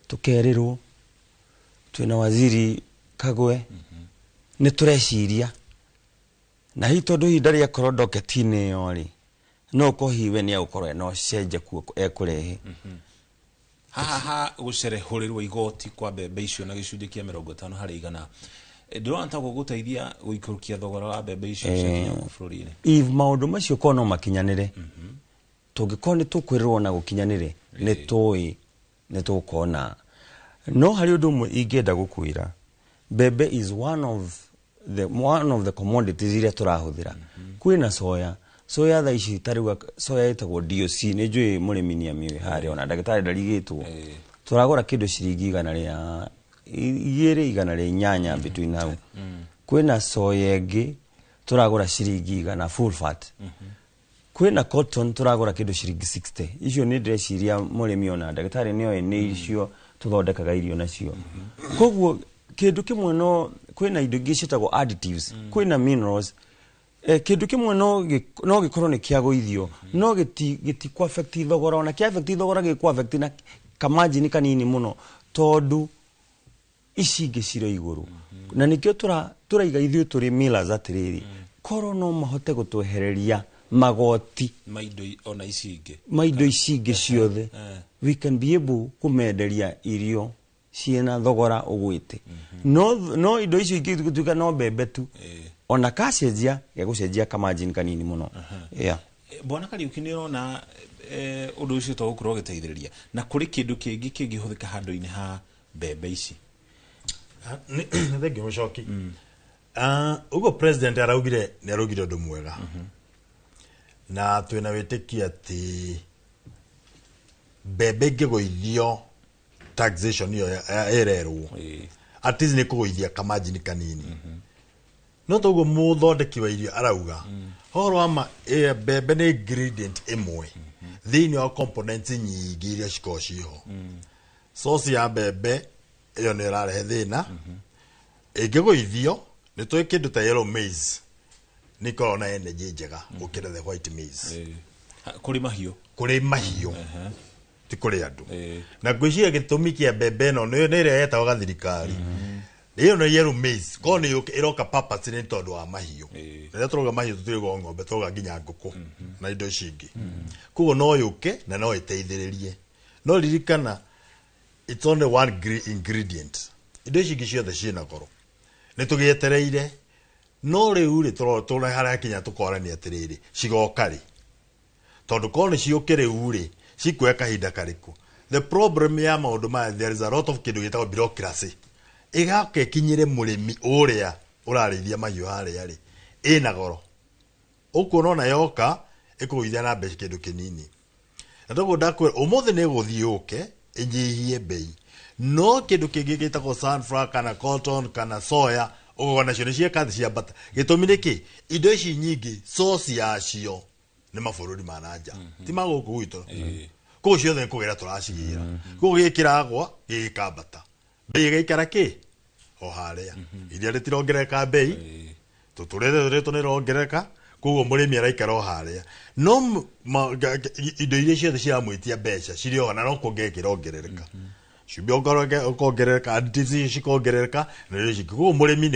tũkerĩrwo twĩna waziri Kagwe, nĩ tũreciria na hihi tondũ ihinda rĩakorwo ndoketi-inĩ ĩyo rĩ, no kohiwe nĩ agũkorwo no cenje kuo ekũrehe. Haha gũcerehũrĩrwo igoti kwa mbembe icio na gĩcunjĩ kĩa 50 harĩ 100. Ndĩrona ta gũgũteithia gũikũrũkia thogora wa mbembe icio cia bũrũri-inĩ. If maũndũ macio korwo no makinyanĩre, tũngĩkorwo nĩ tũkwĩrĩrwo na gũkinyanĩre, nĩ tũĩ nĩ tũkona. No harĩ ũndũ ũmwe ingĩenda gũkwĩra, mbembe is one of the commodities iria tũrahũthĩra. Kwĩna soya tha ici tarĩu soya ĩtagwo DOC, nĩ njũĩ mũrĩmi nĩ amĩũĩ harĩa ona ndagĩtarĩ ndarigĩtwo. Tũragũra kĩndũ ciringi 200 between hau. Kwĩna soya ĩngĩ tũragũra ciringi 100 full fat. Kwĩna cotton tũragũra kĩndũ ciringi 60. Icio nĩ ndĩreciria mũrĩmi ona ndagĩtarĩ nĩoĩ nĩ icio tũthondekaga irio nacio. Koguo kĩndũ kĩmwe no kwĩna indo ingĩ ciĩtagwo additives, kwĩna minerals. Kĩndũ kĩmwe no gĩkorwo nĩ kĩagũithio, no gĩtikũ affect thogora, ona kĩ affect thogora gĩkũ affect na kamargin kanini mũno tondũ ici ingĩ cirĩ igũrũ. Na nĩkĩo tũraiga ithuĩ tũrĩ millers atĩrĩrĩ, korwo no mahote gũtwehereria magoti maindo ici ingĩ ciothe, we can be able kũmenderia irio ciena thogora ũgwĩte. No indo icio ingĩ gũtuĩka no mbembe tu, ona kacenjia gũcenjia kamargin kanini mũno. Bwana Kariuki nĩ ũrona ũndũ ũcio to gũkorwo ũgĩteithĩrĩria na kũrĩ kĩndũ kĩngĩ kĩngĩhũthĩka handũ-inĩ ha mbembe ici. Nĩ thengi mũcoki. Ũguo president araugire nĩ araugire ũndũ mwega, na twĩna wĩtĩkia atĩ mbembe ingĩgũithio taxation ĩyo ĩrerwo at least nĩ kũgũithia kamargin kanini. No toguo mũthondeki wa irio arauga horo ama mbembe nĩ ingredient ĩmwe thĩinĩ wa components nyingĩ iria cikoragwo ciho. Sauce ya mbembe ĩyo nĩ ĩrarehe thĩna. Ĩngĩgũithio nĩ tũĩ kĩndũ ta yellow maize nĩ ikoragwo na energy njega gũkĩra the white maize. Kũrĩ mahiũ ti kũrĩ andũ. Na ngwĩciria gĩtũmi kĩa mbembe ĩno nĩ ĩrĩa yetagwo gathirikari. Iyo no yellow maize ko nĩ ĩroka purpose nĩ tondũ wa mahiũ. Rĩrĩa tũroga mahiũ tũtirĩgo ng'ombe, tũroga nginya ngũkũ na indo ici ingĩ. Koguo no yũke na no ĩteithĩrĩrie. No ririkana it's only one ingredient. Indo ici ingĩ ciothe ciĩna goro. Nĩ tũgĩetereire. No rĩu rĩ tũrora harĩa kinya tũkorania atĩrĩrĩ cigoka rĩ. Tondũ ko nĩ ciũke rĩu rĩ cikuoya kahinda karĩkũ. The problem ya maũndũ maya, there is a lot of kĩndũ gĩtagwo bureaucracy. Ĩgake kinyire mũrĩmi ũrĩa ũrarĩithia mahiũ harĩa rĩ ĩna goro. Ũkuona ona yoka ĩkũgũithia na mbeca kĩndũ kĩnini. Na toguo ndakwĩra ũmũthĩ nĩ gũthiĩ ũke inyihie bei no kindu kingi gitagwo sunflower kana cotton kana soya ogona cio cia kathi cia bata gitumi niki indo ici nyingi source yacio ni mabururi mananja ti maguku gwitu ko ciothe kugira turacigira ko gikiragwa gikambata bei gaikara ki o haria iria ritirongereka bei tuturere tunirongereka koguo murimi araikara o haria no indo iria ciothe ciramwitia mbeca ciri ona no kuongerereka cumbi ukongerereka additions cikongerereka na irio cingi koguo murimi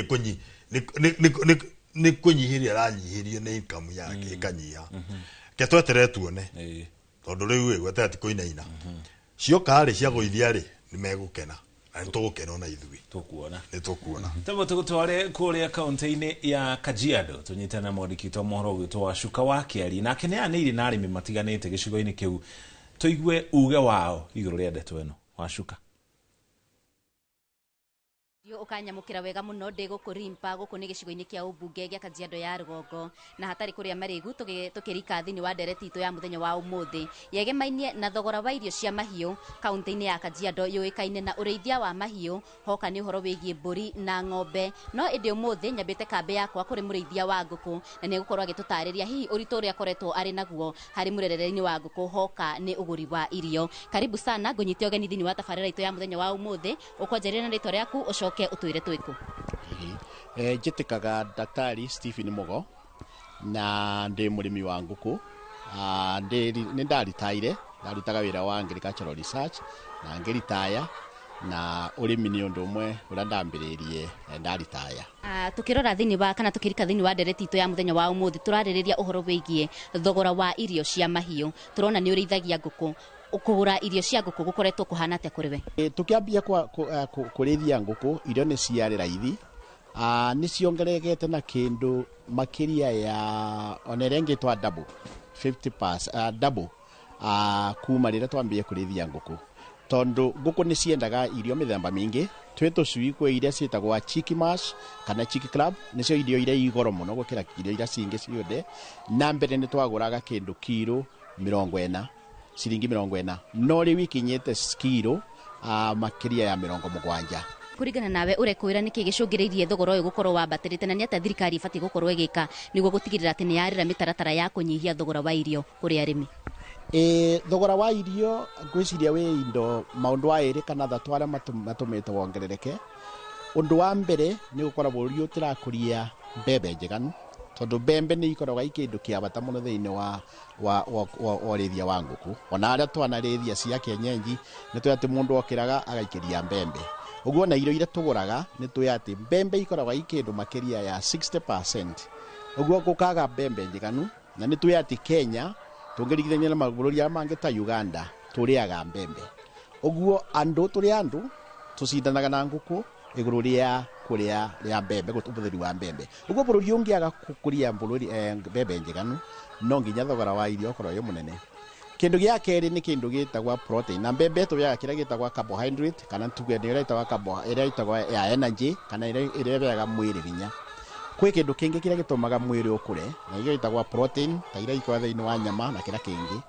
ni kunyihiria aranyihirio ni income yake ikanyiha ke twetere tuone tondu riu gwete ati kuinaina cioka ri cia guithia ri ni megukena na tugukena na ithui tukuona tamo tugutware kuria kaunti-ini ya Kajiado tunyitana mwandikitwo mohoro gwitwo Wacuka wa Kiari nake ni aniri na arimi matiganite gicigo-ini kiu tuigue uge wao iguru ria ndeto eno Wacuka Yo ukanyamukira wega muno ndi gukurimpa guku ni gicigo-ini kia ubunge gia Kajiado ya Rugongo na hatari kuria marigu tukirika thini wa ndereti itu ya muthenya wa umuthi yegemainie na thogora wa irio cia mahiu kaunti-ini ya Kajiado yuikaine na ureithia wa mahiu hoka ni uhoro wigie mburi na ng'ombe no indi umuthi nyambite kambe yakwa kuri mureithia wa nguku na ni gukorwa agitutariria hihi uritu uria koretwo ari naguo hari murerere-ini wa nguku hoka ni uguri wa irio karibu sana ngunyite ogeni thini wa tabarira itu ya muthenya wa umuthi ukonjeria na ritwa riaku ucoke utuire twiku njitikaga Daktari Stephen Mugo na ndi murimi wa nguku ni ndaritaire ndarutaga wira wa agricultural research na ngiritaya na urimi ni undu umwe uria ndambiririe ndaritaya tukirora thini wa kana tukirika thini wa ndereti itu ya muthenya wa umuthi turaririria uhoro wigie thogora wa irio cia mahiu turona ni urithagia nguku ukugura irio cia nguku gukoretwo kuhana atia kuriwe tukiambia kurithia nguku irio ni ciari raithi ni ciongerekete na kindu makiria ya onerengi twa double 50% double kuma rira twambie kurithia nguku tondu nguku ni ciendaga irio mithemba mingi tweto cui kwe iria cietagwa chicken mash kana chicken club nicio irio iria igoro muno gukira irio iria cingi ciothe na mbere ni twaguraga kindu kilo 40 ciringi 40 no ri wikinyete kilo makiria ya 70 kurigana nawe urekwira niki gicungiriirie thogora uyu gukorwo wambatirite na ni ata thirikari ibati gukorwo igika niguo gutigirira ati ni yarira mitaratara ya kunyihia thogora wa irio kuri arimi thogora wa irio gwiciria we indo maundu wa iri kana thatu aria matumite wongerereke undu wa mbere ni gukora buri utirakuria mbembe njeganu tondu mbembe ni ikoragwa ikindu kia bata muno thiini wa rithia wa nguku ona aria twanarithia cia kienyenji ni tuyati mundu okiraga agaikiria mbembe uguo na irio iria tuguraga ni tuyati mbembe ikoragwa ikindu makiria ya 60% uguo gukaga mbembe njeganu na ni tuyati Kenya tungirigithania na mabũrũri arĩa mangĩ ta Uganda turiaga mbembe uguo andu turi andu tucindanaga na nguku iguru ria kuria ria mbembe gutubuthiri wa mbembe uguo bũrũri ungiaga kukuria mbembe njeganu no nginya thogora wa irio korwo yo munene kindu gia keri ni kindu gitagwa protein na mbembe tuyaga kira gitagwa carbohydrate kana tugende ira itagwa ira itagwa ya energy kana ira bega mwiri vinya kwi kindu kingi kira gitumaga mwiri ukure na irio itagwa protein ta ira ikwa thiini wa nyama na kira kingi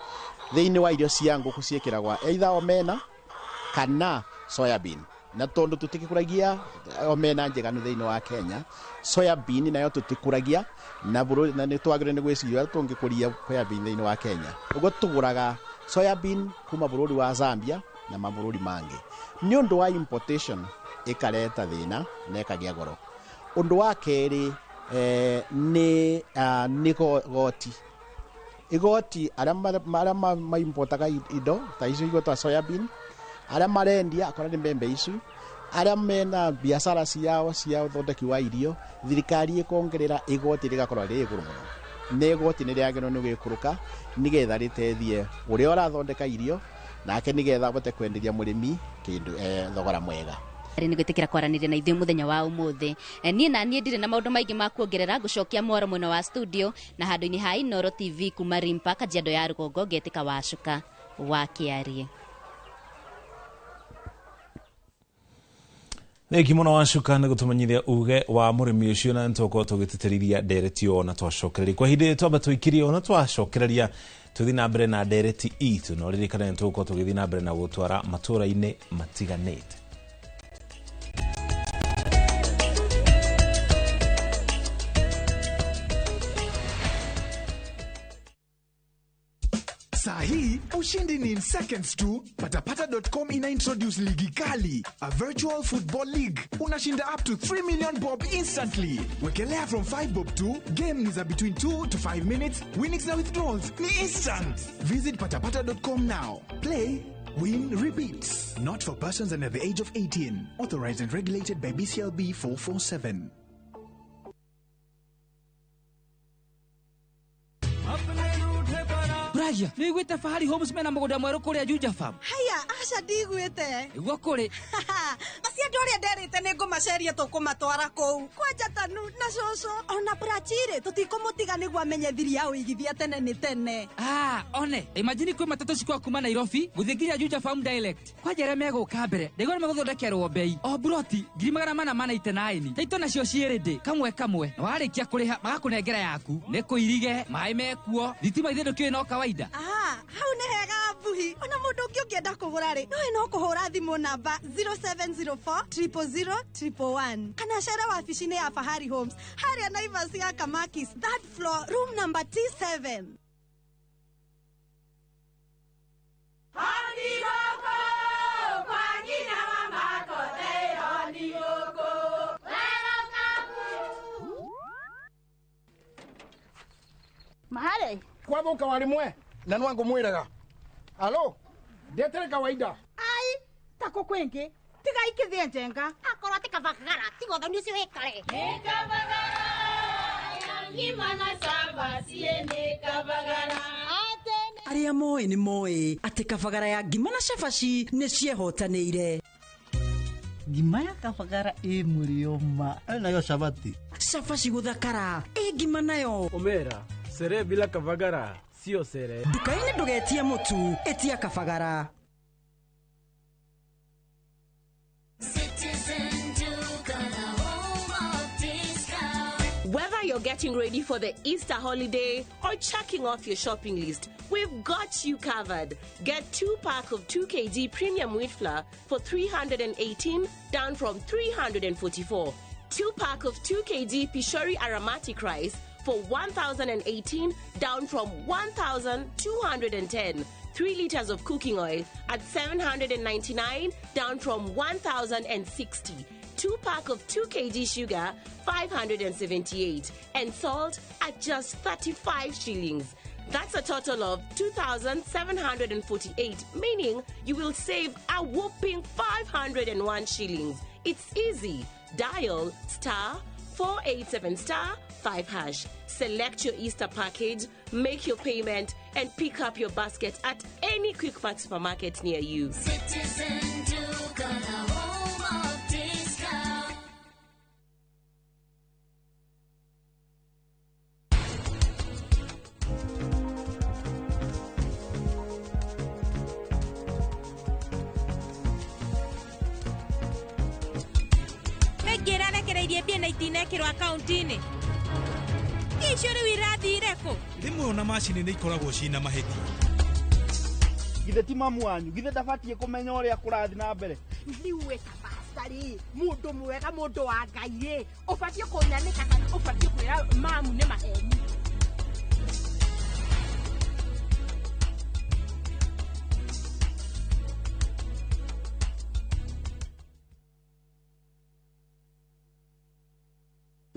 thiini wa irio cia nguku ciekiragwa either omena kana soya bean na tondu tutikikuragia omena njeganu thiini wa Kenya soya bean nayo tutikuragia na buru na ni twagire ni gwiciria tungikuria soya bean thiini wa Kenya ugo tuguraga soya bean kuma bururi wa Zambia na mabururi mangi ni undu wa importation ikareta thina na ikagia goro undu wa keri ni goti igoti aria maimportaga indo ta icio igotwa soya bean aria marendia akora ni mbembe icio aria mena biashara ciao cia uthondeki wa irio thirikari ikongerera igoti rigakorwa ri iguru muno ni igoti ni riageno ni gikuruka nigetha ritethie uria urathondeka irio nake nigetha bote kwenderia murimi kindu thogora mwega ni gwitikira kwaraniria na ithuĩ muthenya wa umuthi nie na nie ndire na maundu maingi ma kuongerera gucokia mwaro mwena wa studio na handu-ini ha Inoro TV kuma Rimpa Kajiado ya Rugongo ngetika Wacuka wa Kiari Neki muno Wacuka ni gutumanyithia uge wa murimi ucio na ntoko tugititiriria ndereti ona twacokereria kwa hindi twamba twikirie ona twacokereria tuthi na mbere na ndereti itu no ririkana ntuko tugithi na mbere na gutwara matura-ini matiganite. Sahi, ushindi ni in seconds tu. Patapata.com ina introduce ligi kali, a virtual football league. Unashinda up to 3 million bob instantly. Wekelea from 5 bob to game is between 2 to 5 minutes. Winnings na withdrawals ni instant. Visit patapata.com now. Play, win, repeat. Not for persons under the age of 18. Authorized and regulated by BCLB 447. Braja, ni gwite Fahari Homes mena mugoda mweru kuria Juja Farm. Haya, aca ndigwite. Igwa kuri. Basi andu aria nderite ni ngumaceria tukumatwara kou. Kwanja tanu na coco. Ona Brachire tutikumutiga niguo amenyethirie ya uigithia tene ni tene. One. Imagine kwi matatu cikwa kuma Nairobi guthi nginya Juja Farm direct. Kwanja re meguka mbere. Ndigwa meguthodekero bei. O broti 489. Taito nacio cierede kamwe kamwe. Na warikia kuriha magakunengera yaku. Ni kuirige, mai mekuo. Thitima ithindukiwe no kawaida. Hau ni hega buhi. Ona mundu ungi ungienda kugura ri. No kuhura thimu namba 0704 000 111. Kana cera wabici-ini ya Fahari Homes. Haria Naivas ya Kamakis, third floor, room number T7. Mahale kwathuka warimwe na nwangu mwiraga alo ndetere kawaida ai tako kwenge tiga ikithie njenga akora tikavagara tigotho ni cio ikare ngimana samba siene kavagara aria moe ni moe ati kavagara ya ngimana shafashi ni ciehotanĩire. Ngima ya kavagara murioma nayo shabati shafashi guthakara ngima nayo omera sere bila kavagara sio sere. Dukaini ndugetie mutu etia kavagara. Whether you're getting ready for the Easter holiday or checking off your shopping list, we've got you covered. Get 2 pack of 2 kg premium wheat flour for 318, down from 344. 2 pack of 2 kg Pishori aromatic rice for 1,018, down from 1,210. 3 liters of cooking oil at 799, down from 1,060. 2 pack of 2 kg sugar, 578, and salt at just 35 shillings. That's a total of 2,748, meaning you will save a whopping 501 shillings. It's easy. Dial *487*5#. Select your Easter package, make your payment, and pick up your basket at any Quick Pack supermarket near you. Citizen Duke, home of discount. Ngira rekereirie mbia na itinekirwo akaunti-ini icio rĩu irathire kũ? Rĩmwe ona macini nĩ ikoragwo ciĩna mahĩtia. Githe ti mamu wanyu, githe ndabatiĩ kũmenya ũrĩa kũrathiĩ na mbere. Rĩu wĩka bastari mũndũ mwega mũndũ wa Ngai ũbatiĩ kũnyanĩka kana ũbatiĩ kwĩra mamu nĩ maheni.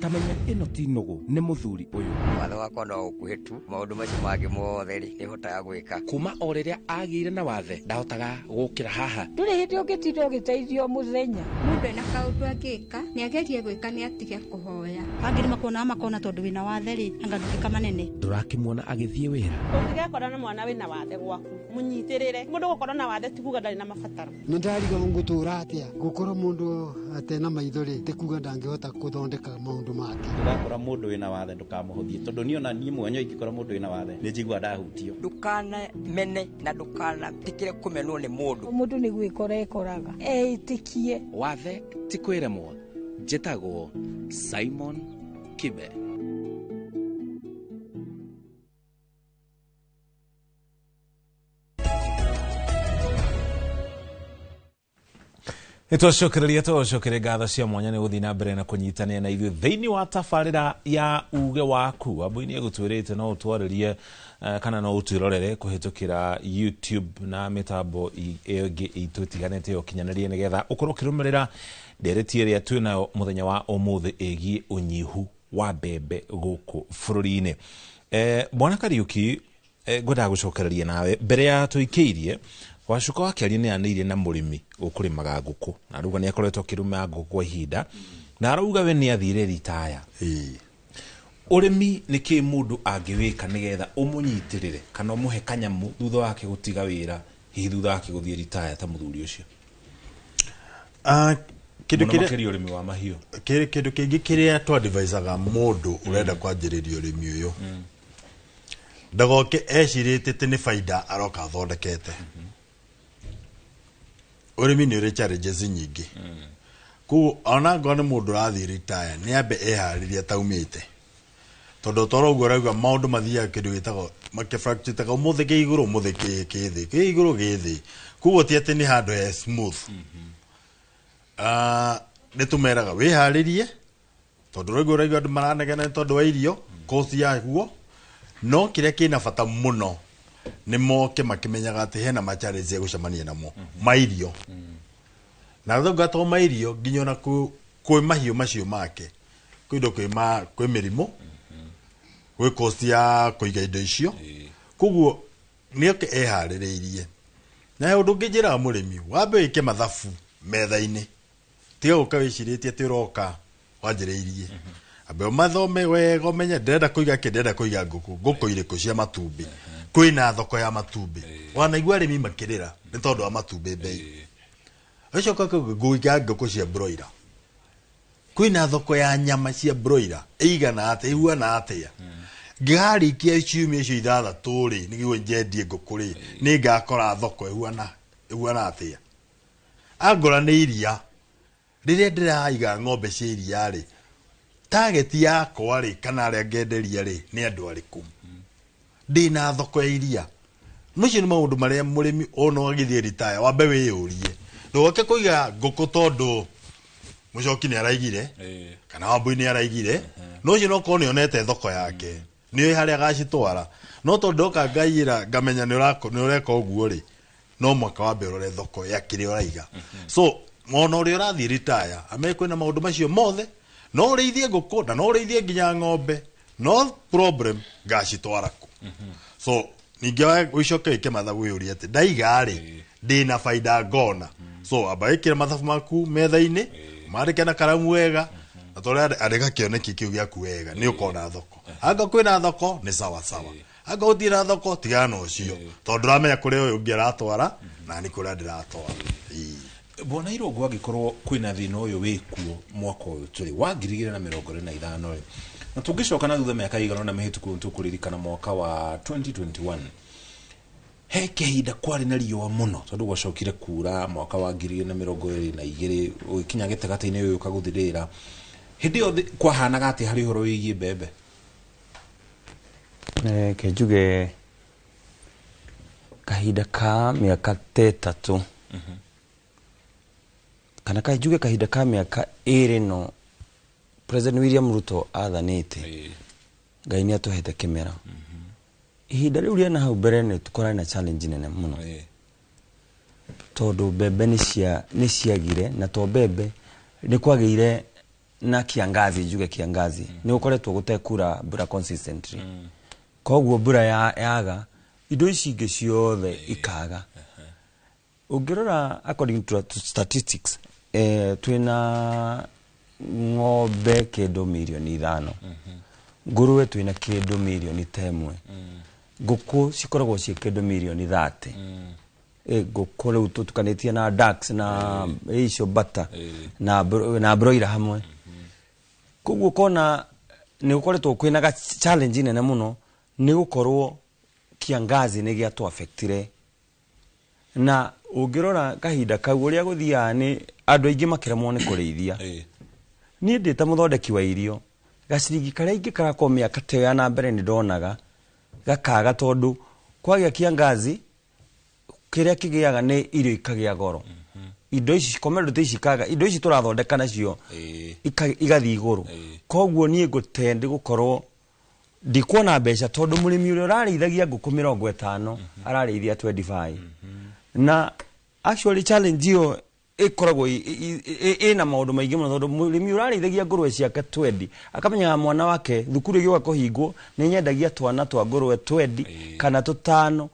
Tamenya ino ti nugu ni muthuri uyu wathe wakwa no ukuhitu maundu macio mangi mothe ri nihotaga gwika kuma o riria agire na wathe ndahotaga gukira haha nduri hindi ungitinde ugiteithio muthenya mundu ena kaundu agika ni agerie gwika ni atige kuhoya angiri makona tondu wina wathe ri angathika manene ndurakimwona agithie wira ungigekora na mwana wina wathe gwaku munyitirire mundu gukora na wathe tikuga ndari na mabataro nindariga ngutura atia gukora mundu atena maithori tikuga ndangihota kuthondeka maundu make ndakora mundu wina wathe ndukamuhuthie tondu ni ona nie mwenye ingikora mundu wina wathe ni njigua ndahutio ndukana mene na ndukana tikire kumenwo ni mundu ni gwikora ekoraga etikie wathe ti kwiremwo njitagwo Simon Kibe. Nitwacokereria ngatho cia mwanya ni guthii na mbere na kunyitania na ithuĩ thĩinĩ wa tabarĩra ya uge waku. Wambui nĩ egũtwĩrĩte no ũtwarĩrie kana no ũtwĩrorere kũhĩtũkĩra YouTube na mĩtambo ĩyo ĩngĩ itũ ĩtiganĩte ya ũkinyanĩria nĩgetha ũkorwo ũkĩrũmĩrĩra ndereti ĩrĩa twĩnayo mũthenya wa ũmũthĩ ĩgiĩ ũnyihu wa mbembe gũkũ bũrũri-inĩ. Bwana Kariuki, ngwendaga gũcokereria nawe mbere ya tũikĩirie wacuka wakĩaria nĩ anĩirie na mũrĩmi ũkũrĩmaga ngũkũ na ruga nĩ akoretwo akĩrũma ngũkũ kwa ihinda na arauga we nĩ athire ritaya. Ũrĩmi nĩ kĩ mũndũ angĩwĩka nĩgetha ũmũnyitĩrĩre kana ũmũhe kanyamu thutha wake gũtiga wĩra hihi thutha wake gũthiĩ ritaya ta mũthuri ũcio? Kĩndũ kĩngĩ kĩrĩa twadvisaga mũndũ ũrenda kwanjĩrĩria ũrĩmi ũyũ ndagoke ecirĩte atĩ nĩ baida aroka athondekete. Ũrĩmi nĩ ũrĩ challenges nyingĩ. Kuo ona ngona mũndũ rathiĩ retire nĩ ambe eharĩria taumĩte. Tondũ toro ũguo rauga maũndũ mathiaga kĩndũ gĩtagwo makĩfracture ũmũthĩ kĩ igũrũ ũmũthĩ kĩ thĩ. Kĩ igũrũ gĩ thĩ. Kuo ti atĩ nĩ handũ smooth. Nĩ tũmeraga wĩharĩrie tondũ rauga andũ maranegena tondũ wa irio kosi yaguo. No kĩrĩa kĩna bata mũno nĩ moke makĩmenyaga atĩ hena machallenges ya gũcemania namo mairio. Na thauga to mairio nginya na kwĩ mahiũ macio make kwĩndo kwĩ mĩrimũ kwĩ cost ya kũiga indo icio. Koguo nĩ oke eharĩrĩirie. Na ũndũ ũngĩ njĩraga mũrĩmi wambe wĩke mathabu metha-inĩ tiga gũka wĩcirĩtie atĩ ũroka wanjĩrĩirie. Abe mathome wega ũmenye ndĩrenda kũiga kĩ ndĩrenda kũiga ngũkũ irĩkũ cia matumbĩ. Kwĩna thoko ya matumbĩ. Wanaigua arĩmi makĩrĩra nĩ tondũ wa matumbĩ bei. Acoka kũiga ngũkũ cia broiler. Kwĩna thoko ya nyama cia broiler ĩigana atĩa ihuana atĩa. Ngĩharĩkia ciumia icio ithathatũ rĩ nĩguo njedie ngũkũ rĩ nĩ ngakora thoko ihuana atĩa. Angora nĩ iria rĩrĩa ndĩraiga ng'ombe cia iria rĩ target yakwa rĩ kana arĩa ngenderia rĩ nĩ andũ arĩkũ. Ndĩna thoko ya iria. Mũcio nĩ maũndũ marĩa mũrĩmi ona agĩthiĩ retire wambe wĩyũrie. Ndũgoke kũiga ngũkũ tondũ Mũcoki nĩ araigire kana Wambui nĩ araigire. No ũcio no korwo nĩonete thoko yake nĩ harĩa agacitwara. No tondũ ndoka ngaiyĩra ngamenya nĩ ũreka ũguo rĩ no mwaka wambe ũrore thoko ya kĩrĩa ũraiga. So ona ũrĩa ũrathiĩ retire ame kwĩna maũndũ macio mothe. No ũrĩithie ngũkũ na no ũrĩithie nginya ng'ombe. No problem ngacitwara kũ. So ningĩ ũcoke wĩke mathabu wĩyũrie atĩ ndaiga rĩ ndĩna baida ngona. So amba wĩkĩre mathabu maku metha-inĩ mandĩke na karamu wega na tondũ arĩga kĩoneki kĩu gĩaku wega nĩ ũkona thoko. Anga kwĩna thoko nĩ sawa sawa. Anga gũtirĩ na thoko tigana ũcio tondũ ũramenya kũrĩa ũyũ ũngĩ aratwara na nĩ kũrĩa ndĩratwara. Bona Irũngũ angĩkorwo kwĩna thĩna ũyũ wĩkuo mwaka ũyũ tũrĩ wa 2025 rĩ na tũngĩcoka na thutha mĩaka ĩigana na mĩhĩtũku tũkũririkana mwaka wa 2021 he kĩhinda kwarĩ na riũa mũno tondũ gwacokire kuura mwaka wa 2022 ũgĩkinya gĩtagatĩ-inĩ ũyũ ũkagũthirĩra. Hĩndĩ ĩyo kwahanaga atĩ harĩ ũhoro wĩgiĩ mbembe? Kenjuge kahinda ka mĩaka tetatũ kana kajuge kahinda ka mĩaka ĩrĩ no President William Ruto athanĩte Ngai nĩ atũhete kĩmera. Ihinda rĩu rĩa na hau mbere nĩ tũkorana na challenge nene mũno tondũ mbembe nĩ ciagire na to mbembe nĩ kwagĩire na kiangazi njuge kiangazi nĩ ũkoretwo gũtekura mbura consistently. Koguo mbura yaga indo ici ingĩ ciothe ikaga. Ũngĩrora according to statistics twĩna ng'ombe kĩndũ milioni 5. Ngũrũwe twĩna kĩndũ milioni 10. Ngũkũ cikoragwo ciĩ kĩndũ milioni 30. Ngũkũ rĩu tũtukanĩtie na ducks na icio bata na broiler hamwe. Koguo kona nĩ gũkoretwo kwĩna challenge nene mũno nĩ gũkorwo kiangazi nĩ gĩatũ affectire. Na ũngĩrora kahinda kau ũrĩa gũthiaga nĩ andũ aingĩ makĩremwo nĩ kũrĩithia. Niĩ ndĩ ta mũthondeki wa irio gaciringi karĩa ingĩkarakorwo mĩaka ta ĩyo ya na mbere nĩ ndonaga gakaga tondũ kwagĩa kiangazi kĩrĩa kĩgĩaga nĩ irio ikagĩa goro. indo ici commodity cikaga indo ici turathondeka nacio igathi iguru koguo nie ngutendi gukorwo ndikuona mbeca tondu murimi uri urareithagia nguku 50 arareithia 25 na actually challenge yo ikoragwo ina maundu maingi muno tondu murimi urareithagia ngurwe ciake 20 akamenya mwana wake thukuru igwa kuhingwo ni nyendagia twana twa ngurwe 20 kana 5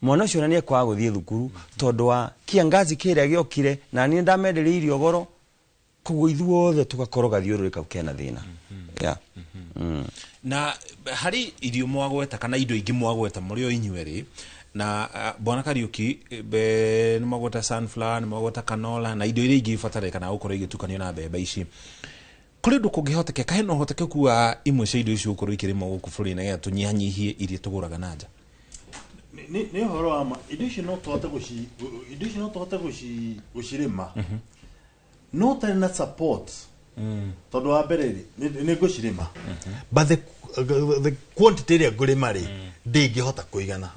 mwana ucio ni ekwaga guthie thukuru tondu wa kiangazi kiria giokire na ni ndamenderia irio goro koguo ithuothe tugakoroga thiururika kena thina na hari irio mwagweta kana indo ingi mwagweta muri o inyueri na bwana Kariuki be ni mwagweta sunflower ni mwagweta canola na indo iria ingi ibatarika na ukorwo igitukanio na mbembe ici kuri ndu kungihoteka heno hoteke kuwa imwe cia indo icio ukorwo ikirimo guku bururi-ini ya tunyihanyihie iria tuguraga nanja ni horo wa indo icio no tuhote gucirima no tari na support tondu wa mbere ni gucirima but the quantity ria ngurima ri ndingihota kuigana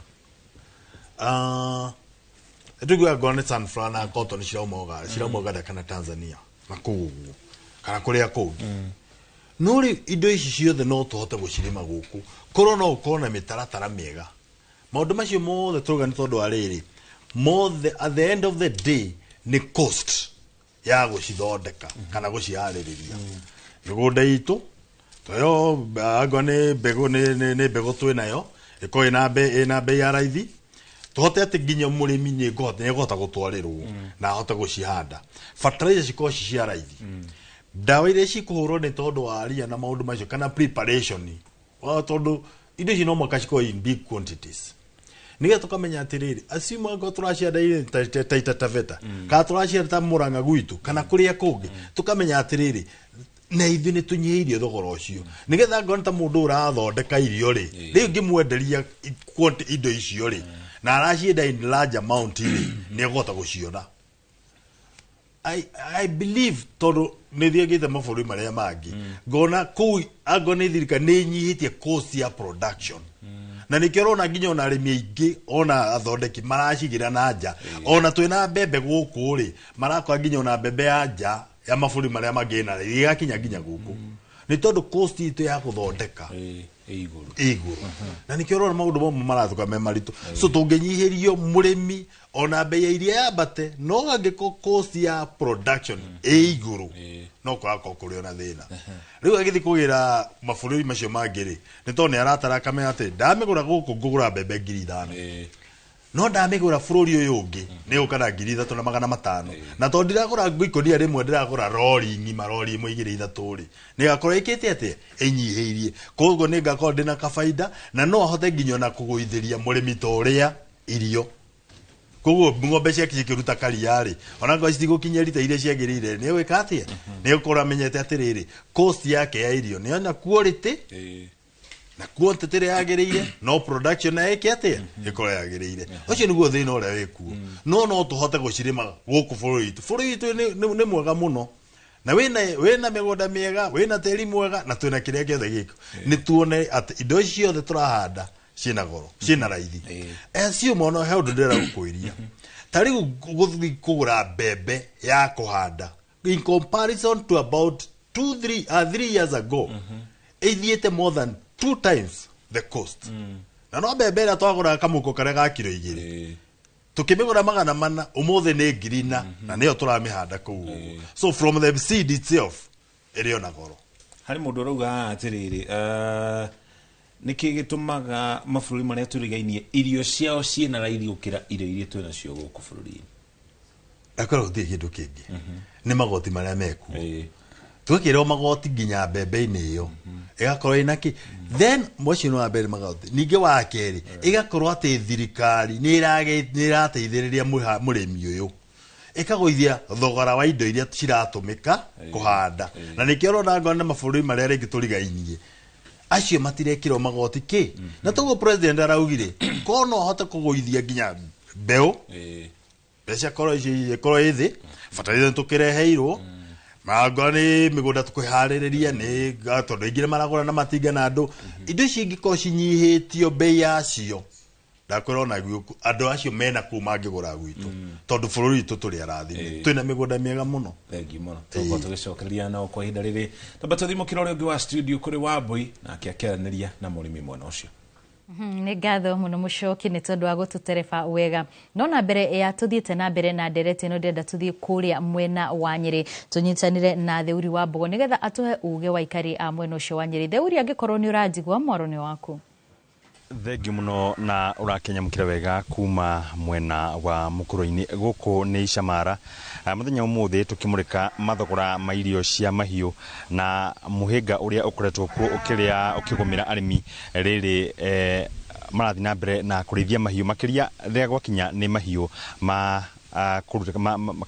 ndugu gone sunflower na cotton ciramoga kana Tanzania na kuguo kana kuria kungi no ri indo ici ciothe no tuhote gucirima guku korwo no ukona mitaratara miega maundu macio mothe turuga ni tondu ariri mothe at the end of the day ni cost ya gucithondeka kana gucihaririria migunda itu toyo agone bego ne bego twinayo iko ina bei ya raithi tuhote ati nginya murimi ni ngota gutwarirwo na hote gucihanda fertilizer ciko cia raithi dawa iria cikuhurwo ni tondu wa ria na maundu macio kana preparation wa tondu indo ici no mwaka ciko in big quantities niga tukamenya atiriri asima ngo turashia ile taita taveta ka turashia ta Murang'a gwitu kana kuria kungi tukamenya atiriri na ithu ni tunyihirie thogora ucio nigetha ngonta mundu urathondeka irio ri riu ngimwenderia indo icio ri na arashia in large amount ri ni gota guciona I believe todo nithiagite maburi maria mangi ngona ku agone thirika ni nyihitie cost ya production na nikirona nginya ona arimi aingi ona athondeki maracigira na nja ona twina mbembe guku ri marakwa nginya ona mbembe ya nja ya maburi maria mangi na igakinya nginya guku ni tondu cost itu ya kuthondeka iguru na nikirona maundu momwe marathuka me maritu so tunginyihirio murimi ona bei ya iria yambate no angiko cost ya production iguru no kwako kuri ona thina riu agithi kugira maburi macio mangiri ni tondu aratara kamenya ati ndamigura guku ngugura mbembe 5,000 no ndamigura bururi uyu ungi ni ukana 3,500 na tondu ndiragura ngikonia rimwe ndiragura rori ngima rori imwe 2-3 ni gakora ikite ati enyihirie koguo ni ngakora ndina kafaida na no ahote nginya na kuguithiria murimi toria irio koguo ngombe ciake cikiruta kariari ona ngo citigukinya rita iria ciagirire ni wika atia ni ukora menyete atiriri cost yake ya irio ni ona quality na quantity ria yagirire no production yake atia ikora yagirire ucio niguo thina uria wikuo no tuhote gucirima guku buri itu ni mwega muno na wina migunda miega wina teri mwega na twina kiria kiothe giko ni tuone ati indo icio the turahanda cina goro cina raithi cio mono he undu ndira gukwiria tari kugura mbembe ya kuhanda in comparison to about 3 years ago ithiete more than 2 times the cost na no mbembe ria twagura kamuko karia ga kilo 2 tukimigura 400 umuthe ni 4,000 na niyo turamihanda kuu so from the seed itself irio na goro hari mundu uruga atiriri niki gitumaga maburi maria turigainie irio ciao ciena raithi gukira irio iria twina cio guku bururi akora uthi kindu kingi ni magoti maria meku twikirwo magoti nginya mbembe-ini iyo igakorwo inaki then mocio no ambere magoti ninge wa keri igakorwo ati thirikari ni irateithiriria murimi uyu ikagoithia thogora wa indo iria ciratumika kuhanda na nikio na ngona maburi maria ringi turigainie acio matirekirwo magoti ki na togo president araugire ko no hote kugoithia nginya mbeu beca korwo ithi fataliza tukireheirwo magani migunda tukwihariria ni tondu ingire maragura na matinga na andu indo ici ingiko cinyihitio bei yacio ndakwirona guku andu acio mena ku mangigura gwitu tondu bururi witu turi arathime twina migunda miega muno thengi muno tuko tugicokereria na kwa ihinda riri tamba tuthimukira uri ungi wa studio kuri Wambui na akiakeraniria na murimi mwena ucio nĩ ngatho mũno mũcoki nĩ tondũ wa gũtũtereba wega no na mbere ya tuthiĩte na mbere na ndereti ĩno ndĩrenda tuthiĩ kũrĩa mwena wa Nyeri tũnyitanĩre na Theuri wa Mbogo nĩgetha atũhe uge wa ikari a mwena ũcio wa Nyeri. Theuri angĩkorwo nĩ ũranjigua mwaro nĩ waku. Thengi muno na urakenyamukira wega kuma mwena wa Mukurũ-inĩ gũkũ nĩ Icamara muthenya ũmũthĩ tukimurika mathogora ma irio cia mahiũ na muhinga uria ukoretwo kuo ukiria ukigumira arimi riri marathi na mbere na kurithia mahiũ makiria rĩa gwakinya nĩ mahiũ ma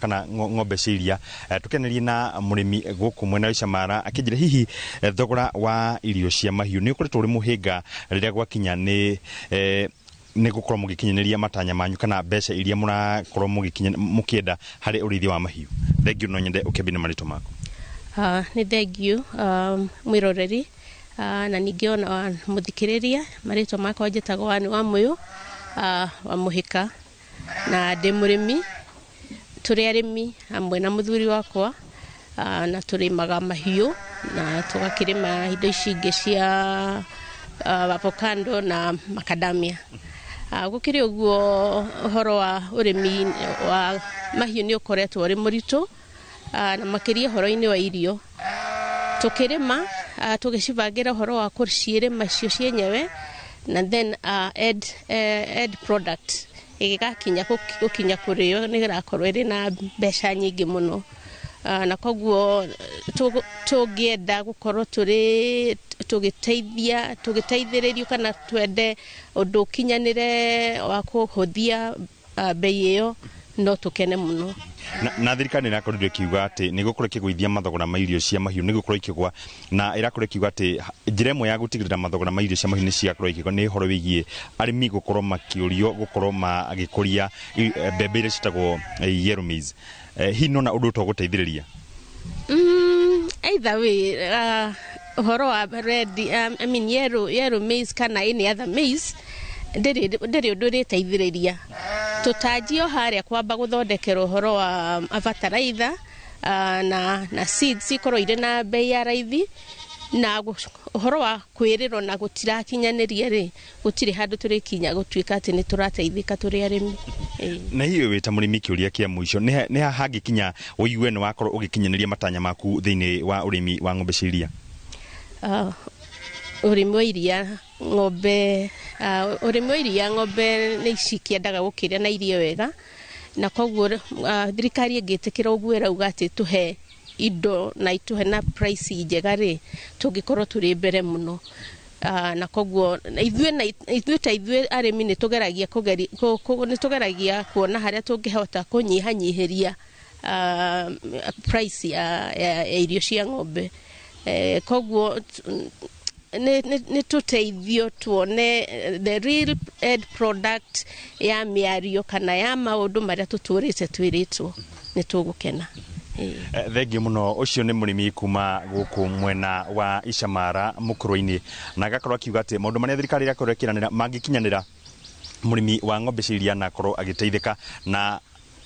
kana ng'ombe cia iria tukenerie na murimi gũkũ mwena wa Icamara akĩnjĩra hihi thogora wa irio cia mahiũ nĩ ũkoretwo ũrĩ mũhĩnga rĩrĩa gwakinya nĩ gũkorwo mũgĩkinyanĩria matanya manyu kana mbeca iria mũrakorwo mũkĩenda harĩ ũrĩithia wa mahiũ. Thengiũ no nyende ũkĩambie na marĩtwa maku. Nĩ thengiũ mwĩroreri na ningĩ ona mũthikĩrĩria marĩtwa makwa njĩtagwo Anne wa Mũyũ wa Mũhĩka na ndĩ mũrĩmi tũrĩ arĩmi hamwe na mũthuri wakwa na tũrĩmaga mahiũ na tũgakĩrĩma indo ici ingĩ cia avocado na macadamia. Gũkĩrĩ ũguo ũhoro wa ũrĩmi wa mahiũ nĩ ũkoretwo ũrĩ mũritũ na makĩria ũhoro-inĩ wa irio tũkĩrĩma tũgĩcibangĩra ũhoro wa kũcirĩma cio cienyewe na then add product igakinya gukinya kurio ni garakorwo iri na mbeca nyingi muno na koguo tũngĩenda gukorwo tũgĩteithĩrĩrio kana twende ũndũ ũkinyanĩre wa kũhũthia bei ĩyo no tũkene muno. Na thirikari ĩrakorirwo ĩkiuga atĩ nĩ gũkorwo ĩkĩgũithia mathogora ma irio cia mahiũ nĩ gũkorwo ĩkĩgwa na ĩrakorwo ĩkiuga atĩ njĩra ĩmwe ya gũtigĩrĩra mathogora ma irio cia mahiũ nĩ ciakorwo ĩkĩgwa nĩ ũhoro wĩgiĩ arĩmi gũkorwo makĩũrio gũkorwo magĩkũria mbembe iria ciĩtagwo yellow maize. Hihi nona ũndũ ũtagũteithĩrĩria? Either way ũhoro wa yellow maize kana any other maize ndĩrĩ ũndũ ũrĩteithĩrĩria. Tũtanjio harĩa kwamba gũthondekera ũhoro wa bataraitha na seeds ikorwo irĩ na bei ya raithi na ũhoro wa kwĩrĩrwo na gũtirakinyanĩria rĩ gũtirĩ handũ tũrĩkinya gũtuĩka atĩ nĩ tũrateithĩka tũrĩ arĩmi. Na hiyo wĩ ta mũrĩmi kĩũria kĩa mũico nĩ hangĩkinya ũigue nĩ wakorwo ũgĩkinyanĩria matanya maku thĩinĩ wa ũrĩmi wa ng'ombe cia iria? Ũrĩmi wa iria ng'ombe nĩ cikĩendaga gũkĩrĩa na irio wega na koguo thirikari ĩngĩtĩkĩra ũguo ĩrauga atĩ tũhe indo na ituhe na price njega rĩ tũngĩkorwo tũrĩ mbere muno na koguo ithuĩ arĩmi nĩ tũgeragia kuona harĩa tũngĩhota kũnyihanyihĩria price ya irio cia ng'ombe koguo nĩ tũteithio tuone the real end product ya mĩario kana ya maũndũ marĩa tũtũrĩte twĩrĩtwo nĩ tũgũkena. Thengiũ mũno. Ũcio nĩ mũrĩmi kuma gũkũ mwena wa Icamara Mũkũrũ-inĩ na agakorwo akiuga atĩ maũndũ marĩa thirikari ĩrakorwo ĩkĩranĩra mangĩkinyanĩra mũrĩmi wa ng'ombe cia iria na akorwo agĩteithĩka na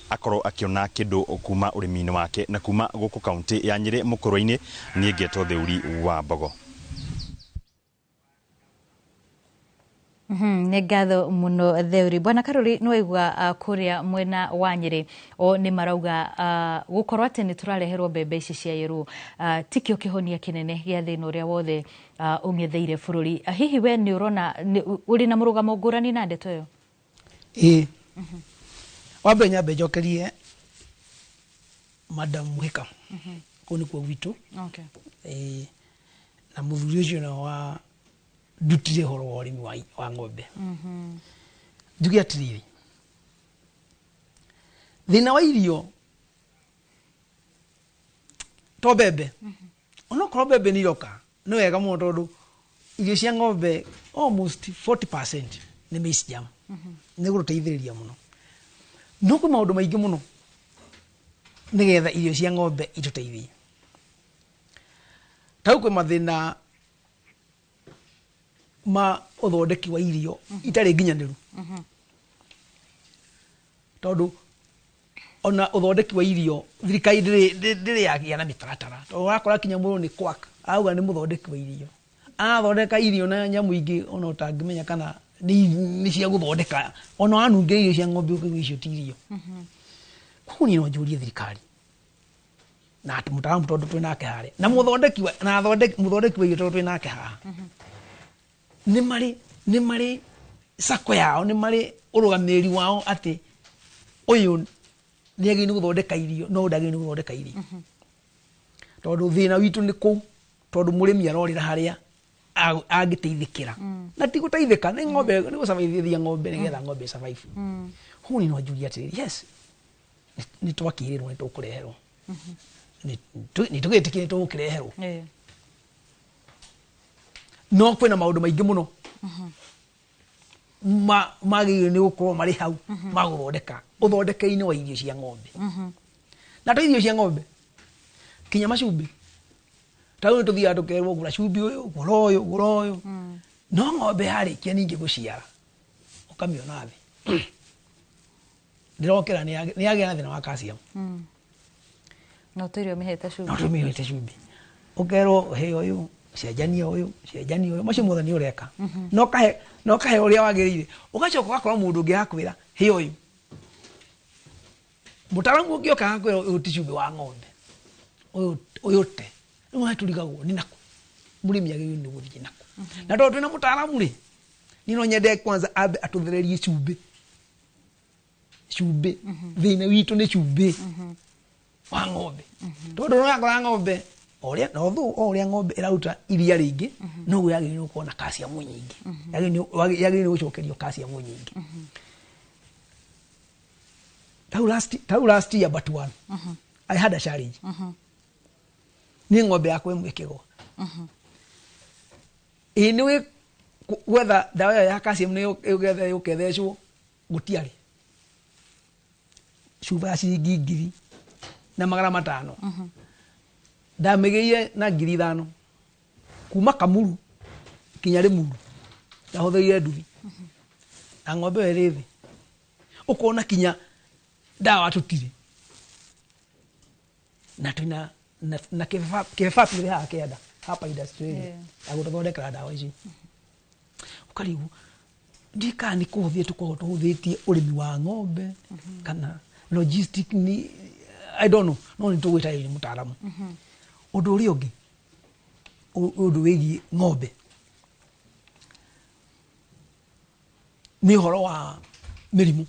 akorwo akiona kĩndũ kuma ũrĩmi-inĩ wake na kuma gũkũ kaunti ya Nyeri Mũkũrũ-inĩ. Niĩ ngetwo Theuri wa Mbogo. Nĩ ngatho mũno Theuri. Bwana Karuri nĩ waigua kũrĩa mwena wa Nyeri nĩ marauga gũkorwo atĩ nĩ tũrareherwo mbembe ici cia yerũ tikĩo kĩhonia kĩnene gĩa thĩna ũrĩa wothe ũng'etheire bũrũri. Hihi we nĩ ũrona ũrĩ na mũrũgamo ngũrani na ndeto ĩyo? Ĩĩ. Wambe nyambe njokerie Madam Mwika kũu nĩkuo gwitũ. Na mũthuri ũcio no wa ndutire horo wa ũrĩmi wa ng'ombe. Njuge atĩrĩrĩ, thĩna wa irio to mbembe onokorwo mbembe nĩ iroka nĩ wega mũno tondũ irio cia ng'ombe almost 40% nĩ maize jam nĩ gũteithĩrĩria mũno. No kwĩ maũndũ maingĩ mũno nĩgetha irio cia ng'ombe itũteithie. Ta kwĩ mathĩna ma ũthondeki wa irio itarĩ nginyanĩru tondu ona uthondeki wa irio thirikari ndiri yagia na mitaratara tondu wakora kinya mundu ni kwaka auga ni muthondeki wa irio athondeka irio na nyamu ingi ona utangimenya kana ni cia guthondeka ona wanunge irio cia ng'ombe ukiuga icio ti irio koguo ni no njurie thirikari na mutaaramu tondu twinake haria na muthondeki wa irio tondu twinake haha ni mari sako yao ni mari urugamiriri wao ati uyu ni agini guthondeka irio no ndagini guthondeka irio tondu thina witu ni ku tondu murimi arorira haria agiteithikira na ti guteithika ni ng'ombe ni gusurvive ng'ombe nigetha ng'ombe survive huni no njuria atiri yes ni twakirirwo ni tukureherwo ni tugitikire tukireherwo no kwina maundu maingi muno magire ni gukorwo mari hau maguthondeka uthondeke-ini wa irio cia ng'ombe na to irio cia ng'ombe kinya macumbi tau ni tuthiaga tukerwo gura cumbi uyu gura uyu no ng'ombe yarikia ningi guciara ukamiona thi ndirokera ni yagia na thina wa calcium no tuirio mihete cumbi ukerwo he uyu cenjania uyu macio mothe ni ureka no kahe uria wagirire ugacoka ugakora mundu ungi akwira he uyu mutaaramu ungioka akwira uyu ti cumbi wa ng'ombe uyu te no turigagwo ni nako murimi agirire ni guthie nako na tondu twina mutaaramu ri ni no nyende kwanza abe atuthererie cumbi thina witu ni cumbi wa ng'ombe tondu no yakora ng'ombe oria no thu oria ng'ombe irauta iria ringi no gwe yagirire kuona calcium nyingi yagirire gucokerio calcium nyingi tau last year but one I had a challenge ni ng'ombe yakwa imwekigo ini whether dawa ya calcium ni ukethecwo gutiari cuba ya ciringi 2,000 na 500 ndamigeire na 5,000 kuma Kamuru kinya Limuru ndahuthiire nduthi na ng'ombe werithi ukona kinya dawa tutire na twina na kifapi ile hakienda hapa industry aguthondekera dawa ici ukarigu ndika ni kuthie tukuhuthuthietie urimi wa ng'ombe kana logistic ni I don't know no ni tugwita ile mutaaramu undu uri ungi undu wigi ng'ombe ni horo wa mirimu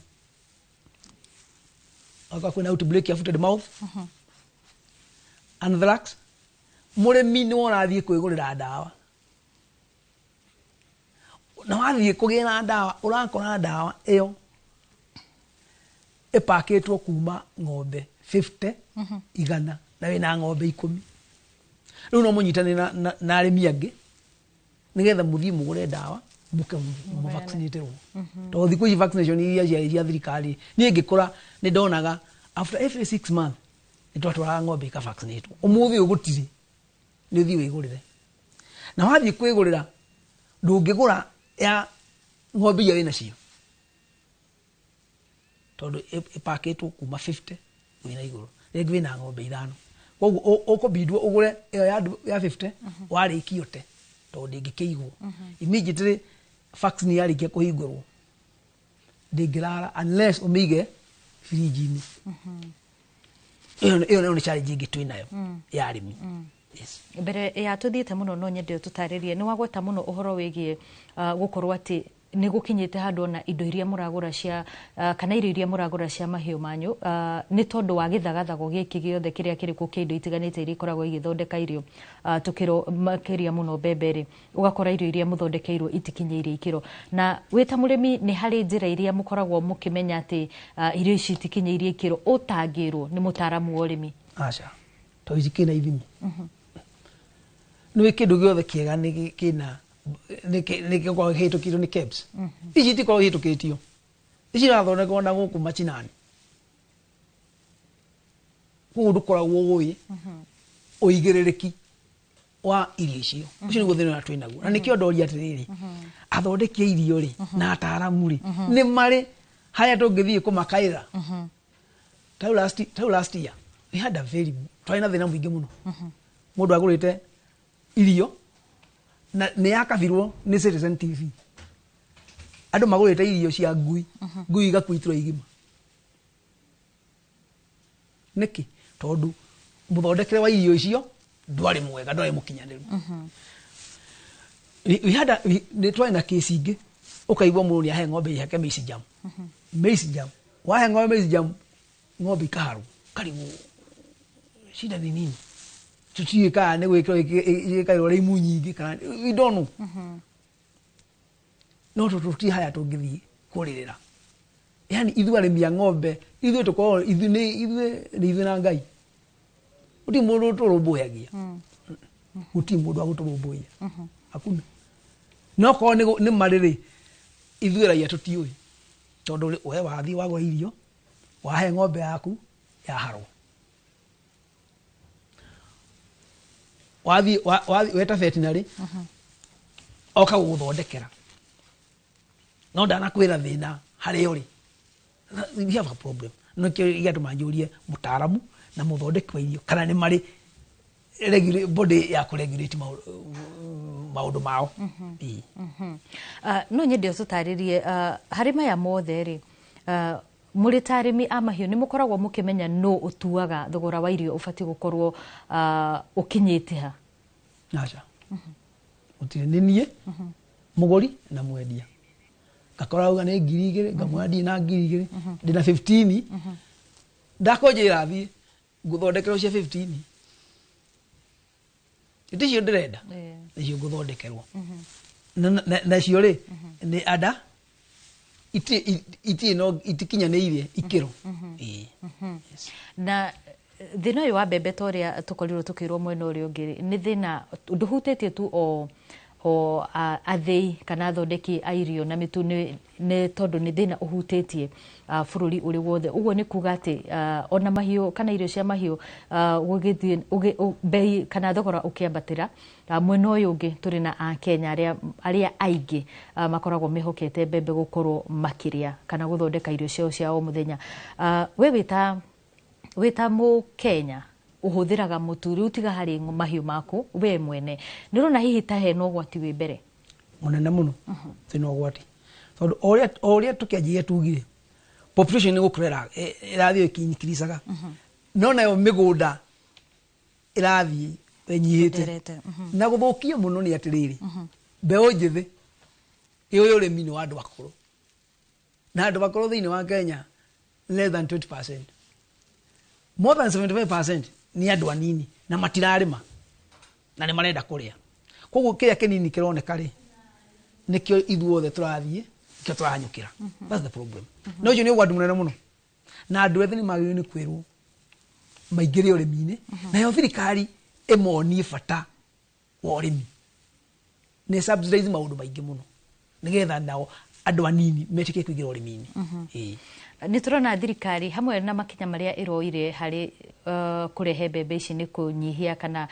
kwina outbreak ya foot and mouth anthrax murimi ni wonathie kwigurira dawa na wathie kugira dawa urakora dawa iyo ipaketwo kuma ng'ombe 50 igana na wina ng'ombe 10 riu no munyitane na arimi angi nigetha muthie mugure dawa muke mu vaccinate ro to thiku ici vaccination iria cia thirikari ni ngikora ni ndonaga after every 6 months itwatwara ng'ombe ka vaccinate umuthi ugutiri ni uthie wigurire na wathie kwigurira ndungigura ya ng'ombe ya wina cio tondu ipaketwo kuma 50 wina iguru rĩngĩ wĩna ng'ombe 5 koguo ũkũbindwo ũgũre ĩyo ya 50 warĩkia ũte tondũ ndĩngĩkĩigwo immediately vaccine yarĩkia kũhingũrwo ndĩngĩrara unless ũmĩige fridge-inĩ ĩyo nĩ challenge ĩngĩ twĩnayo ya arĩmi mbere ya tuthiite muno no nyende tutaririe ni wagweta muno uhoro wigie gukorwo ati ni gukinyite handu na indo iria muragura cia kana irio iria muragura cia mahiu manyu ni tondu wa githagathago giki giothe kiria kiri ku kindo itiganite iria ikoragwo igithondeka irio tukiro makiria muno mbembere ugakora irio iria muthondekeirwo itikinyiire ikiro na wita murimi ni hari njira iria mukoragwo mukimenya ati irio ici itikinyiire ikiro utangirwo ni mutaaramu wa urimi acha to izikina ithimi no ikindu giothe kiega ni kina ni kwa hitukitwo ni KEBS ici ti kwa hitukitio ici rathondekwo na guku machinani kundu koragwo ui uigirereki wa irio icio ucio niguo thina na twina guo na nikio ndoria atiriri athondeke irio ri na ataramu ri ni mari haya tungithie kumakaira tau last year we had a very twaina thina mwingi muno mundu agurite irio na ni yakabirwo ni Citizen TV andu magurite irio cia ngui ngui igakuitwo igima niki tondu muthondekere wa irio icio ndwari mwega ndwari mukinyaniru we had ni twaina case ingi ukaigwa mundu ni ahe ng'ombe yake Mace jam wahe ng'ombe Mace jam ng'ombe kaharu karibu shida ni nini tutika ne wekero ikairo ri mu nyingi kana we don't know no tuti haya tungithii kuririra yani ithu arimi ya ng'ombe ithu tuko ithu ni na ngai uti mundu turumbuyagia uti mundu aguturumbuya hakuna no ko ni mariri ithu raia tutiui tondu we wathi wagwa irio wahe ng'ombe yaku ya haro wathi weta veterinary oka guthondekera no ndana kwira thina hari uri we have a problem no kia tumanjurie mutaaramu na muthondeki wa irio kana ni mari body ya kuregulate maundu mao no nyende ututaririe hari maya mothe ri muri tarimi amahiu ni mukoragwo mukimenya no utuaga thogora wa irio ubati gukorwo ukinyite ha naja utire ninie muguri na mwendia gakora uga ni 2,000 ngamwadi na 2,000 ndina 15 ndakonjira thi nguthondekerwo cia 15 iticio ndirenda icio nguthondekerwo na cio ri ni ada iti no itikinyaniire ikiro na thina uyu wa mbembe toria tukorirwo tukirwo mwena uri ungi ni thina nduhutetie tu o athei kana athondeki a irio na mitu ni tondu ni thina uhutetie bururi uri wothe uguo ni kuga ati ona mahiu kana irio cia mahiu gugithie bei kana thogora ukiambatira mwena uyu ungi turi na a Kenya aria aingi makoragwo mehokete mbembe gukorwo makiria kana guthondeka irio cia o muthenya we wita mu Kenya uhuthiraga muturi utiga hari mahiu maku we mwene nirona hihi ta he no gwati we mbere munene muno thino gwati tondu oria tukianjia tugire population ni gukurera irathio ikinyikirisaga no nayo migunda irathi enyihite na guthukia muno ni atiriri mbeu njithi iyo urimi ni wa andu bakuru na andu bakuru thini wa Kenya less than 20%, more than 75% ni andu anini na matirarima na ni marenda kuria koguo kiria kinini kironeka ri nikio ithuothe turathie kio turanyukira that's the problem no you know what munene muno na andu ethini magire ni kwirwo maingire urimine na yo thirikari emonie bata wa urimi ni subsidize maundu maingi muno nigetha nao andu anini metike kuingira urimini ni turona thirikari hamwe na makinya maria iroire hari kurehe mbembe ici ni kunyihia kana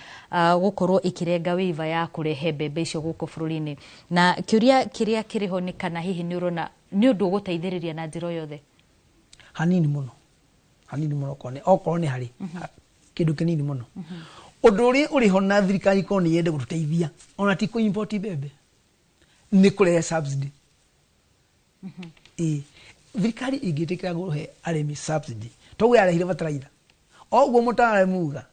gukorwo ikirenga wiva ya kurehe mbembe icio guku bururi-ini na kiuria kiria kiriho ni kana hihi ni urona ni undu guteithiriria na njira yothe hanini muno kone hari kindu kinini muno undu uriho na thirikari ko ni yende gututeithia ona ti ku import mbembe ni kurehe subsidy thirikari ingitikira guhe arimi subsidy togu yarehire bataraitha oguo mutare muga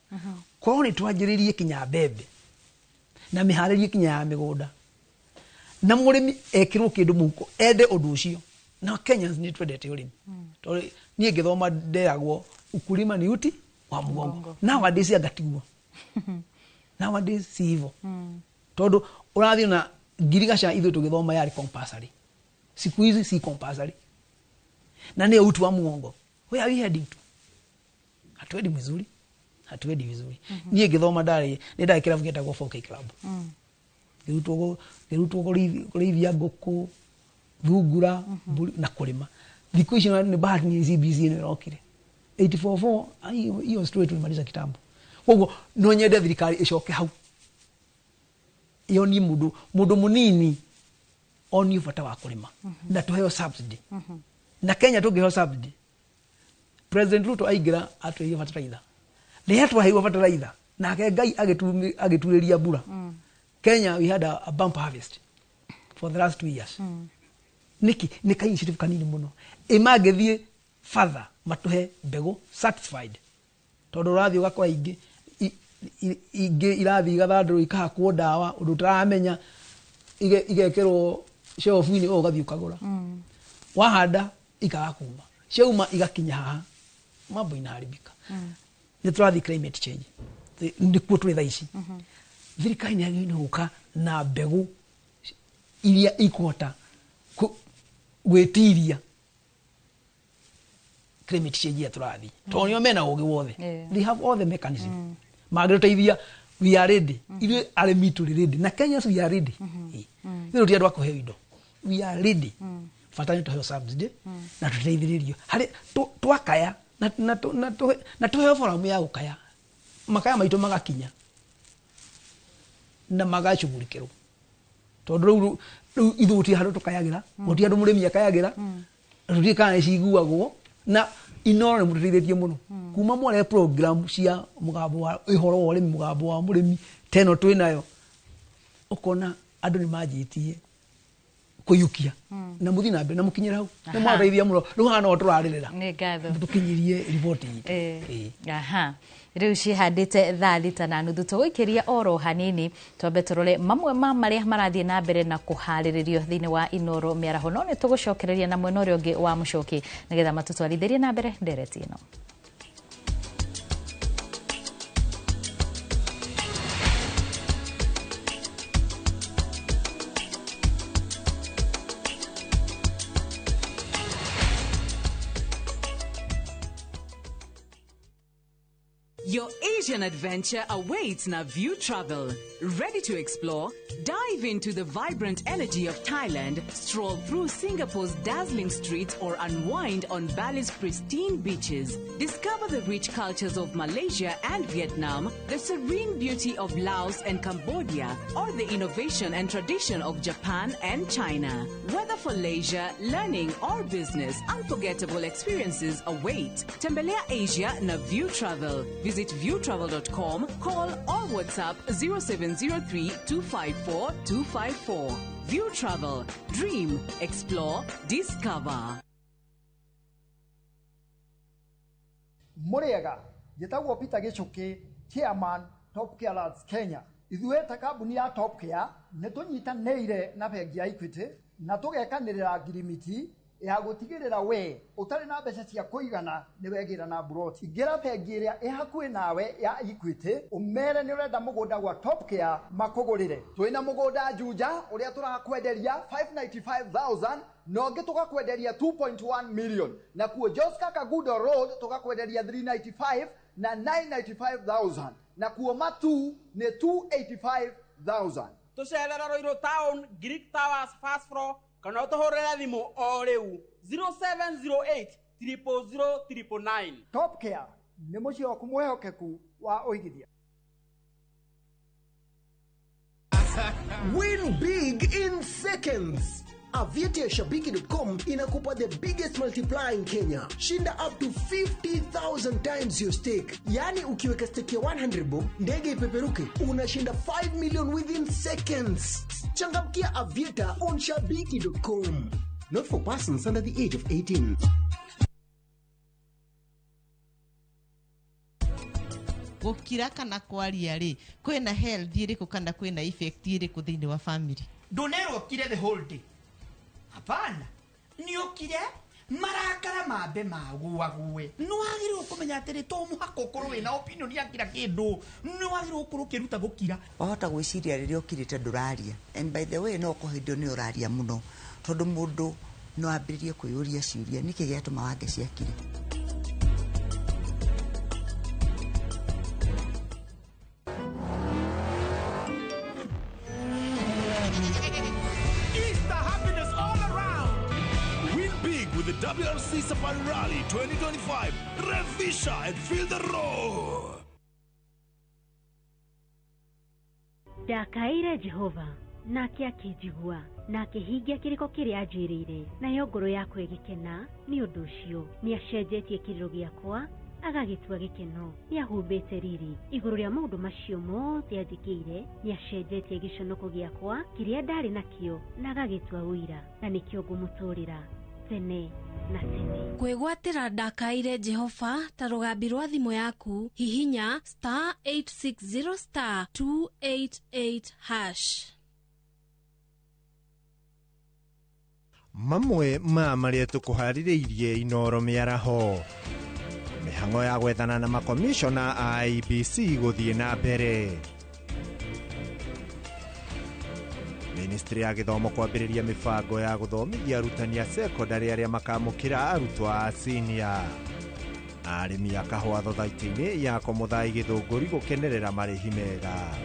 ko ni twanjiririe kinya mbembe na miharirie kinya ya migunda na murimi ekirwo kindu muko ende undu ucio na Kenyans ni twendete urimi to nie ngithoma nderagwo ukulima ni uti wa mugongo nowadays agatigwo nowadays si hivyo tondu urathio na ngirigasha ithu tugithoma yari compulsory siku hizi si compulsory na ni uti wa mugongo where are we heading to hatuendi vizuri nie ngithoma ndari ni ndari kiravu getagwo 4K club gerutwo kurithia nguku thungura na kurima thiku ici ni bahati ni CBC ni rokire 844 hiyo straight tumaliza kitambo koguo no nyende thirikari icoke hau iyo ni mundu munini oni bata wa kurima na tuheo subsidy na Kenya tungiheo subsidy President Ruto aigira atwiye fertilizer ni hatu haiwa fertilizer na Ngai agitureria bura Kenya we had a bumper harvest for the last 2 years niki nika initiative kanini muno imagethie further matuhe mbegu satisfied tondu rathi ugakora ingi irathi igathandurwo ikahakwo dawa undu taramenya igekirwo shelf-ini ugathi ukagura wahanda ikaga kuma ciauma igakinya haha mambo inaharibika ni turathi climate change ndikuo turi thaici thirikari ni yagĩrĩirwo gũka na mbegu iria ikũhota gwĩtiria climate change ya turathi tondũ nĩo mena ũgĩ wothe they have all the mechanism magĩteithia we are ready ile arĩmi tũrĩ ready na Kenya we are ready nĩ rũtia andũ akũheo indo we are ready fatani tuheo subsidy na tuteithĩrĩrio harĩ twakaya na tuheo forum ya gũkaya makaya maitũ magakinya na magacugurikirwo tondu riu ithuti handu tukayagira muti andu murimi akayagira ruti kana ciguagwo na inore muteithĩtie muno kuma mware program cia mugambo wa ihoro wa urimi mugambo wa murimi teno twinayo ukona andu ni majitie kuyukia na muthi na na mukinyira hau na mwateithia muno ruhana oturaririra ni ngatho tukinyirie report aha riu cihandite thaa thita na nuthu tugwikiria oro hanini twambe turore mamwe ma maria marathie na mbere na kuhariririo thiini wa Inoro miaraho no ni tugucokereria na mwena uria ungi wa mucoki nigetha matutwarithirie na mbere ndereti ino. Your Asian adventure awaits na View Travel. Ready to explore? Dive into the vibrant energy of Thailand, stroll through Singapore's dazzling streets, or unwind on Bali's pristine beaches. Discover the rich cultures of Malaysia and Vietnam, the serene beauty of Laos and Cambodia, or the innovation and tradition of Japan and China. Whether for leisure, learning, or business, unforgettable experiences await. Tembelea Asia na View Travel. Visit viewtravel.com, call or WhatsApp 0703 254 254. View Travel. Dream, explore, discover. Muriega, Gitagwo Peter Gichuki, Chairman, Top Care Lads Kenya. Ithuĩ ta kambuni ya Top Care nĩtũnyitanĩire na bengi ya Equity na tũgekanĩrĩra ngirimiti ya gũtigĩrĩra we ũtarĩ na mbeca cia kũigana nĩ wegĩra na broti. Ingĩra bengi ĩrĩa ĩhakuhĩ nawe ya Equity ũmere nĩ ũrenda mũgũnda gwa Top Care makũgũrĩre. Twĩna mũgũnda Juja ũrĩa tũrakwenderia 595,000 na ũngĩ tũgakwenderia 2.1 million, na kuo Joska Kagudo Road tũgakwenderia 395 na 995,000, na kuo Matu nĩ 285,000. Tucerera Roiro Town, Greek Towers, Fast Floor, kana ũtũhũrĩre thimũ o rĩu 0708 000 999. Top Care nĩ mũciĩ waku mwĩhokeku wa ũigithia. Win big in seconds. Aviatashabiki.com inakupa the biggest multiplier in Kenya. Shinda up to 50,000 times your stake. Yani ukiweka stake ya 100 bob, ndege ipeperuke, unashinda 5 million within seconds. Changamkia Aviata on shabiki.com. Not for persons under the age of 18. Gukira kana kwaria ri kwina health iriku kana kwina effect iriku thiini wa family. Ndonero kire the whole day. Hapana. Niokire marakara mabe maguague. Nĩwagĩrĩirwo kũmenya atĩrĩ to mũhaka ũkorwo wĩna opinion ya kira kĩndũ. Nĩwagĩrĩirwo gũkorwo ũkĩruta gũkira. Wahota gwĩciria rĩrĩa ũkirĩte ndũraria. And by the way no kũhĩndwo nĩ ũraria mũno. Tondũ mũndũ no ambĩrĩrie kwĩyũria ciũria nĩkĩ gĩatũma wange ciakire. The WRC Safari Rally 2025. Revisha and feel the roar. ndakaire Jehova nake akĩnjigua na akĩhingia kĩrĩko kĩrĩa anjĩrĩire, nayo ngoro yakwa ĩgĩkena nĩ ũndũ ũcio. Nĩacenjetie kĩrĩro gĩakwa agagĩtua gĩkeno, nĩahumbĩte riri igũrũ rĩa maũndũ macio mothe anjĩkĩire. Nĩacenjetie gĩconoko gĩakwa kĩrĩa ndarĩ nakĩo na agagĩtua ũira, na nĩkĩo ngũmũtũũrĩra tene na tene. Kwĩgwatĩra ndakaire Jehova ta rũgambi rwa thimũ yaku, hihinya *860*288#. Mamwe ma marĩa tũkũharĩrĩirie Inooro mĩaraho. Mĩhang'o ya gwethana na makomishona a IEBC gũthiĩ na mbere. Ministry ya Gĩthomo kwambĩrĩria mĩbango ya gũthomithia arutani a secondary arĩa makamũkĩra arutwo a senior. Arĩmi a kahũa thothaitĩ-inĩ ya Komũthai Gĩthũngũri gũkenerera marĩhi mega.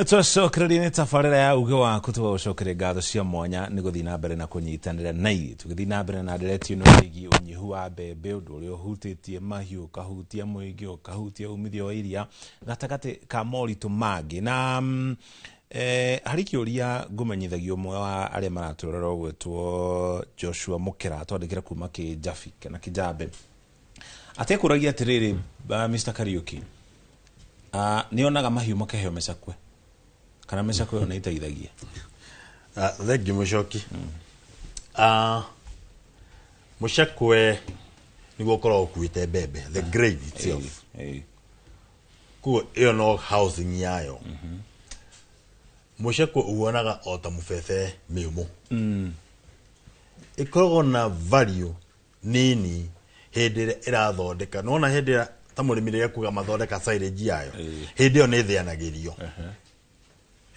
Twacokereria nĩ tabarĩra ya uge waku tũgagũcokeria ngatho cia mwanya nĩ gũthiĩ na mbere na kũnyitanĩra na ithuĩ tũgĩthiĩ na mbere na nderetio ĩno ĩgiĩ ũnyihu wa mbembe, ũndũ ũrĩa ũhutĩtie mahiũ, ũkahutia mũingĩ, ũkahutia umithio wa iria, gatagatĩ ka moritũ mangĩ. Na harĩ kĩũria ngũmenyithagia ũmwe wa arĩa maratũrora ũgwĩtwo Joshua Mũkera twandĩkĩra kuma Kĩjabi kana Kĩjambe, atekũragia atĩrĩrĩ, Mr. Kariuki, nĩonaga mahiũ makĩheo mecakwe kana mecakwe ona iteithagia? Thengi Mũcoki. Mũcakwe nĩguo ũkoragwo ũkuĩte mbembe, the grain itself. Kuo ĩyo no housing yayo. Mũcakwe uonaga o ta mũbebe mĩũmũ. Ĩkoragwo na value nini hĩndĩ ĩrĩa ĩrathondeka. Nona hĩndĩ ĩrĩa ta mũrĩmi rĩrĩa kuga mathondeka silage yayo, hĩndĩ ĩyo nĩ ĩthĩanagĩrio.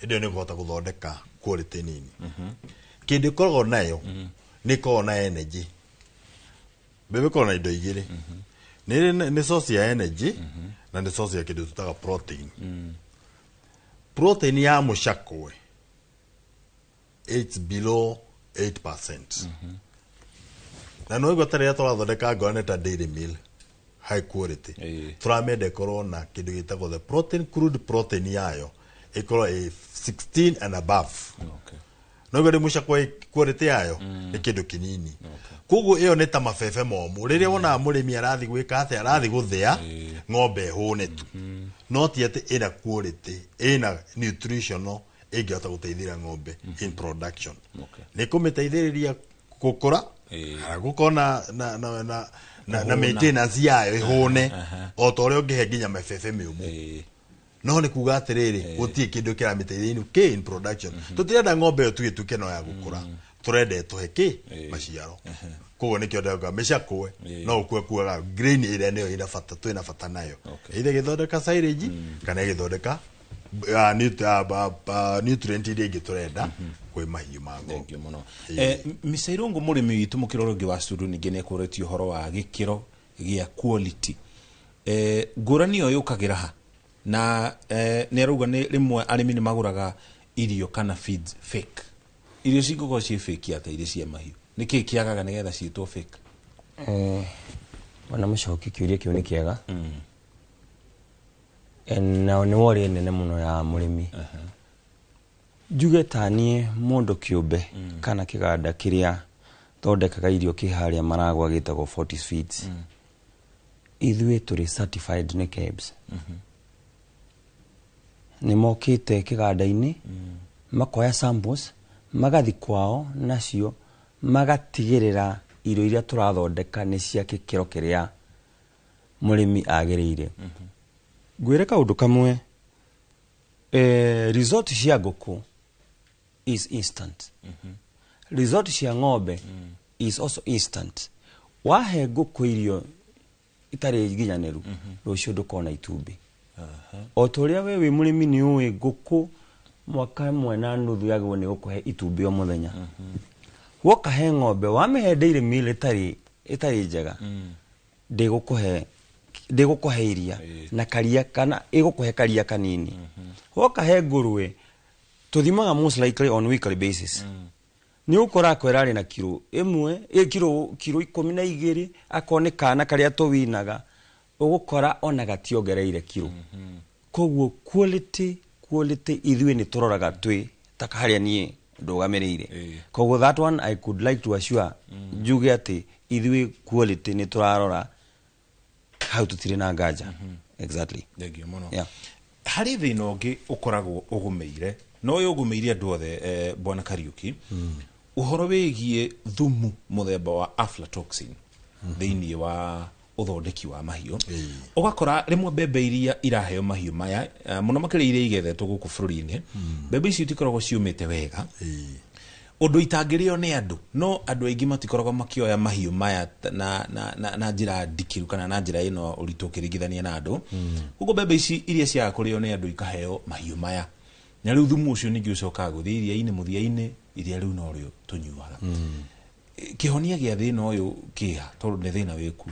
Hĩndĩ ĩyo nĩ kũhota gũthondeka quality nini. Kĩndũ ĩkoragwo nayo nĩ ĩkoragwo na energy. Mbembe ĩkoragwo na indo igĩrĩ. Nĩ source ya energy na nĩ source ya kĩndũ tũtaga protein. Protein ya mũcakwe it's below 8%. Na no igwa tarĩa tũrathondeka ngona ta dairy meal high quality. Turamenda ĩkorwo na kĩndũ gĩtagwo the protein, crude protein yayo ĩkorwo 16 and above. No igwa mũcakwe quality yayo nĩ kĩndũ kĩnini. Koguo ĩyo nĩ ta mabebe momũ. Rĩrĩa wona mũrĩmi arathi gwĩka atĩ arathi gũthĩa ng'ombe hũne tu. No ti atĩ ĩna quality, ĩna nutritional ĩngĩhota gũteithĩrĩria ng'ombe in production. Nĩ kũmĩteithĩrĩria gũkũra, gũkorwo na maintenance yayo ĩhũne o ta ũrĩa ũngĩhe nginya mabebe mĩũmũ. No nĩ kuga atĩrĩrĩ, gũtirĩ kĩndũ kĩramĩteithĩrĩria in production. Tũtirenda ng'ombe ĩyo tuge no ya gũkũra, tũrenda tũhe maciaro. Koguo nĩkĩo ndauga mĩcakwe no ũkue kuaga grain ĩrĩa nĩyo ĩna bata, twĩna bata nayo. Either gĩthondeka silage kana gĩthondeka nutrient iria ingĩ tũrenda kwĩ mahiũ ma ng'ombe. Mr. Irungu, mũrĩmi witũ mũkĩrora ũngĩ wa curu ningĩ nĩ ekũrĩtie ũhoro wa gĩkĩro gĩa quality. Ngũrani ĩyo yũkagĩra ha? Na nĩ arauga rĩmwe arĩmi nĩ magũraga irio kana feeds fake. Irio cingĩkorwo ciĩ fake ata irio cia mahiũ, nĩkĩĩ kĩagaga nĩgetha ciĩtwo fake? Wana Mũcoki, kĩũria kĩu nĩ kĩega. Na nĩ wori nene mũno ya mũrĩmi. Njuge ta niĩ mũndũ kĩũmbe kana kĩganda kĩrĩa thondekaga irio kĩharĩa Maragwa gĩtagwo Fortis Feeds, ithuĩ tũrĩ certified nĩ KEBS. Nĩ mokĩte kĩganda-inĩ makoya samples magathi kwao nacio magatigĩrĩra irio iria tũrathondeka nĩ cia gĩkĩro kĩrĩa mũrĩmi agĩrĩire. Ngwĩre kaũndũ kamwe, result cia ngũkũ is instant. Result cia ng'ombe is also instant. Wahe ngũkũ irio itarĩ nginyanĩru, rũciũ ndũkona itumbĩ. O ta ũrĩa we wĩ mũrĩmi nĩ ũĩ ngũkũ mwaka ĩmwe na nuthu yagĩrĩirwo nĩ gũkũhe itumbĩ o mũthenya. Woka he ng'ombe wamĩhe dairy meal ĩtarĩ njega, ndigukuhe iria na karia kana igukuhe karia kanini woka he ngurwe tuthimaga most likely on weekly basis ni ukora kwerari na kilo imwe kilo 12 akone kana karia tuwinaga ugukora ona gationgereire kilo koguo quality ithui ni turoraga twi taka haria nie ndugamirire koguo that one I could like to assure juge ati ithui quality ni turarora how tutire na nganja exactly thegio muno yeah hari thina ungi ukoragwo ugumeire no yo ugumeire andu othe bwana Kariuki uhoro wigie thumu muthemba wa aflatoxin thiini wa uthondeki wa mahiu ugakora rimwe bebe iria iraheo mahiu maya muno makire iria igethetwo guku bururi-ini bebe ici itikoragwo ciumite wega undu itangirio ni andu no andu aingi matikoragwo makioya mahiu maya na njira ndikiru kana na njira ino uritukirigithania na andu ugo bebe ici iria cia kurio ni andu ikaheo mahiu maya na riu thumu ucio ningi ucoka guthiria ini muthia-ini iria riu no rio tunyuaga kihonia gia thina uyu kia tondu ni thina wiku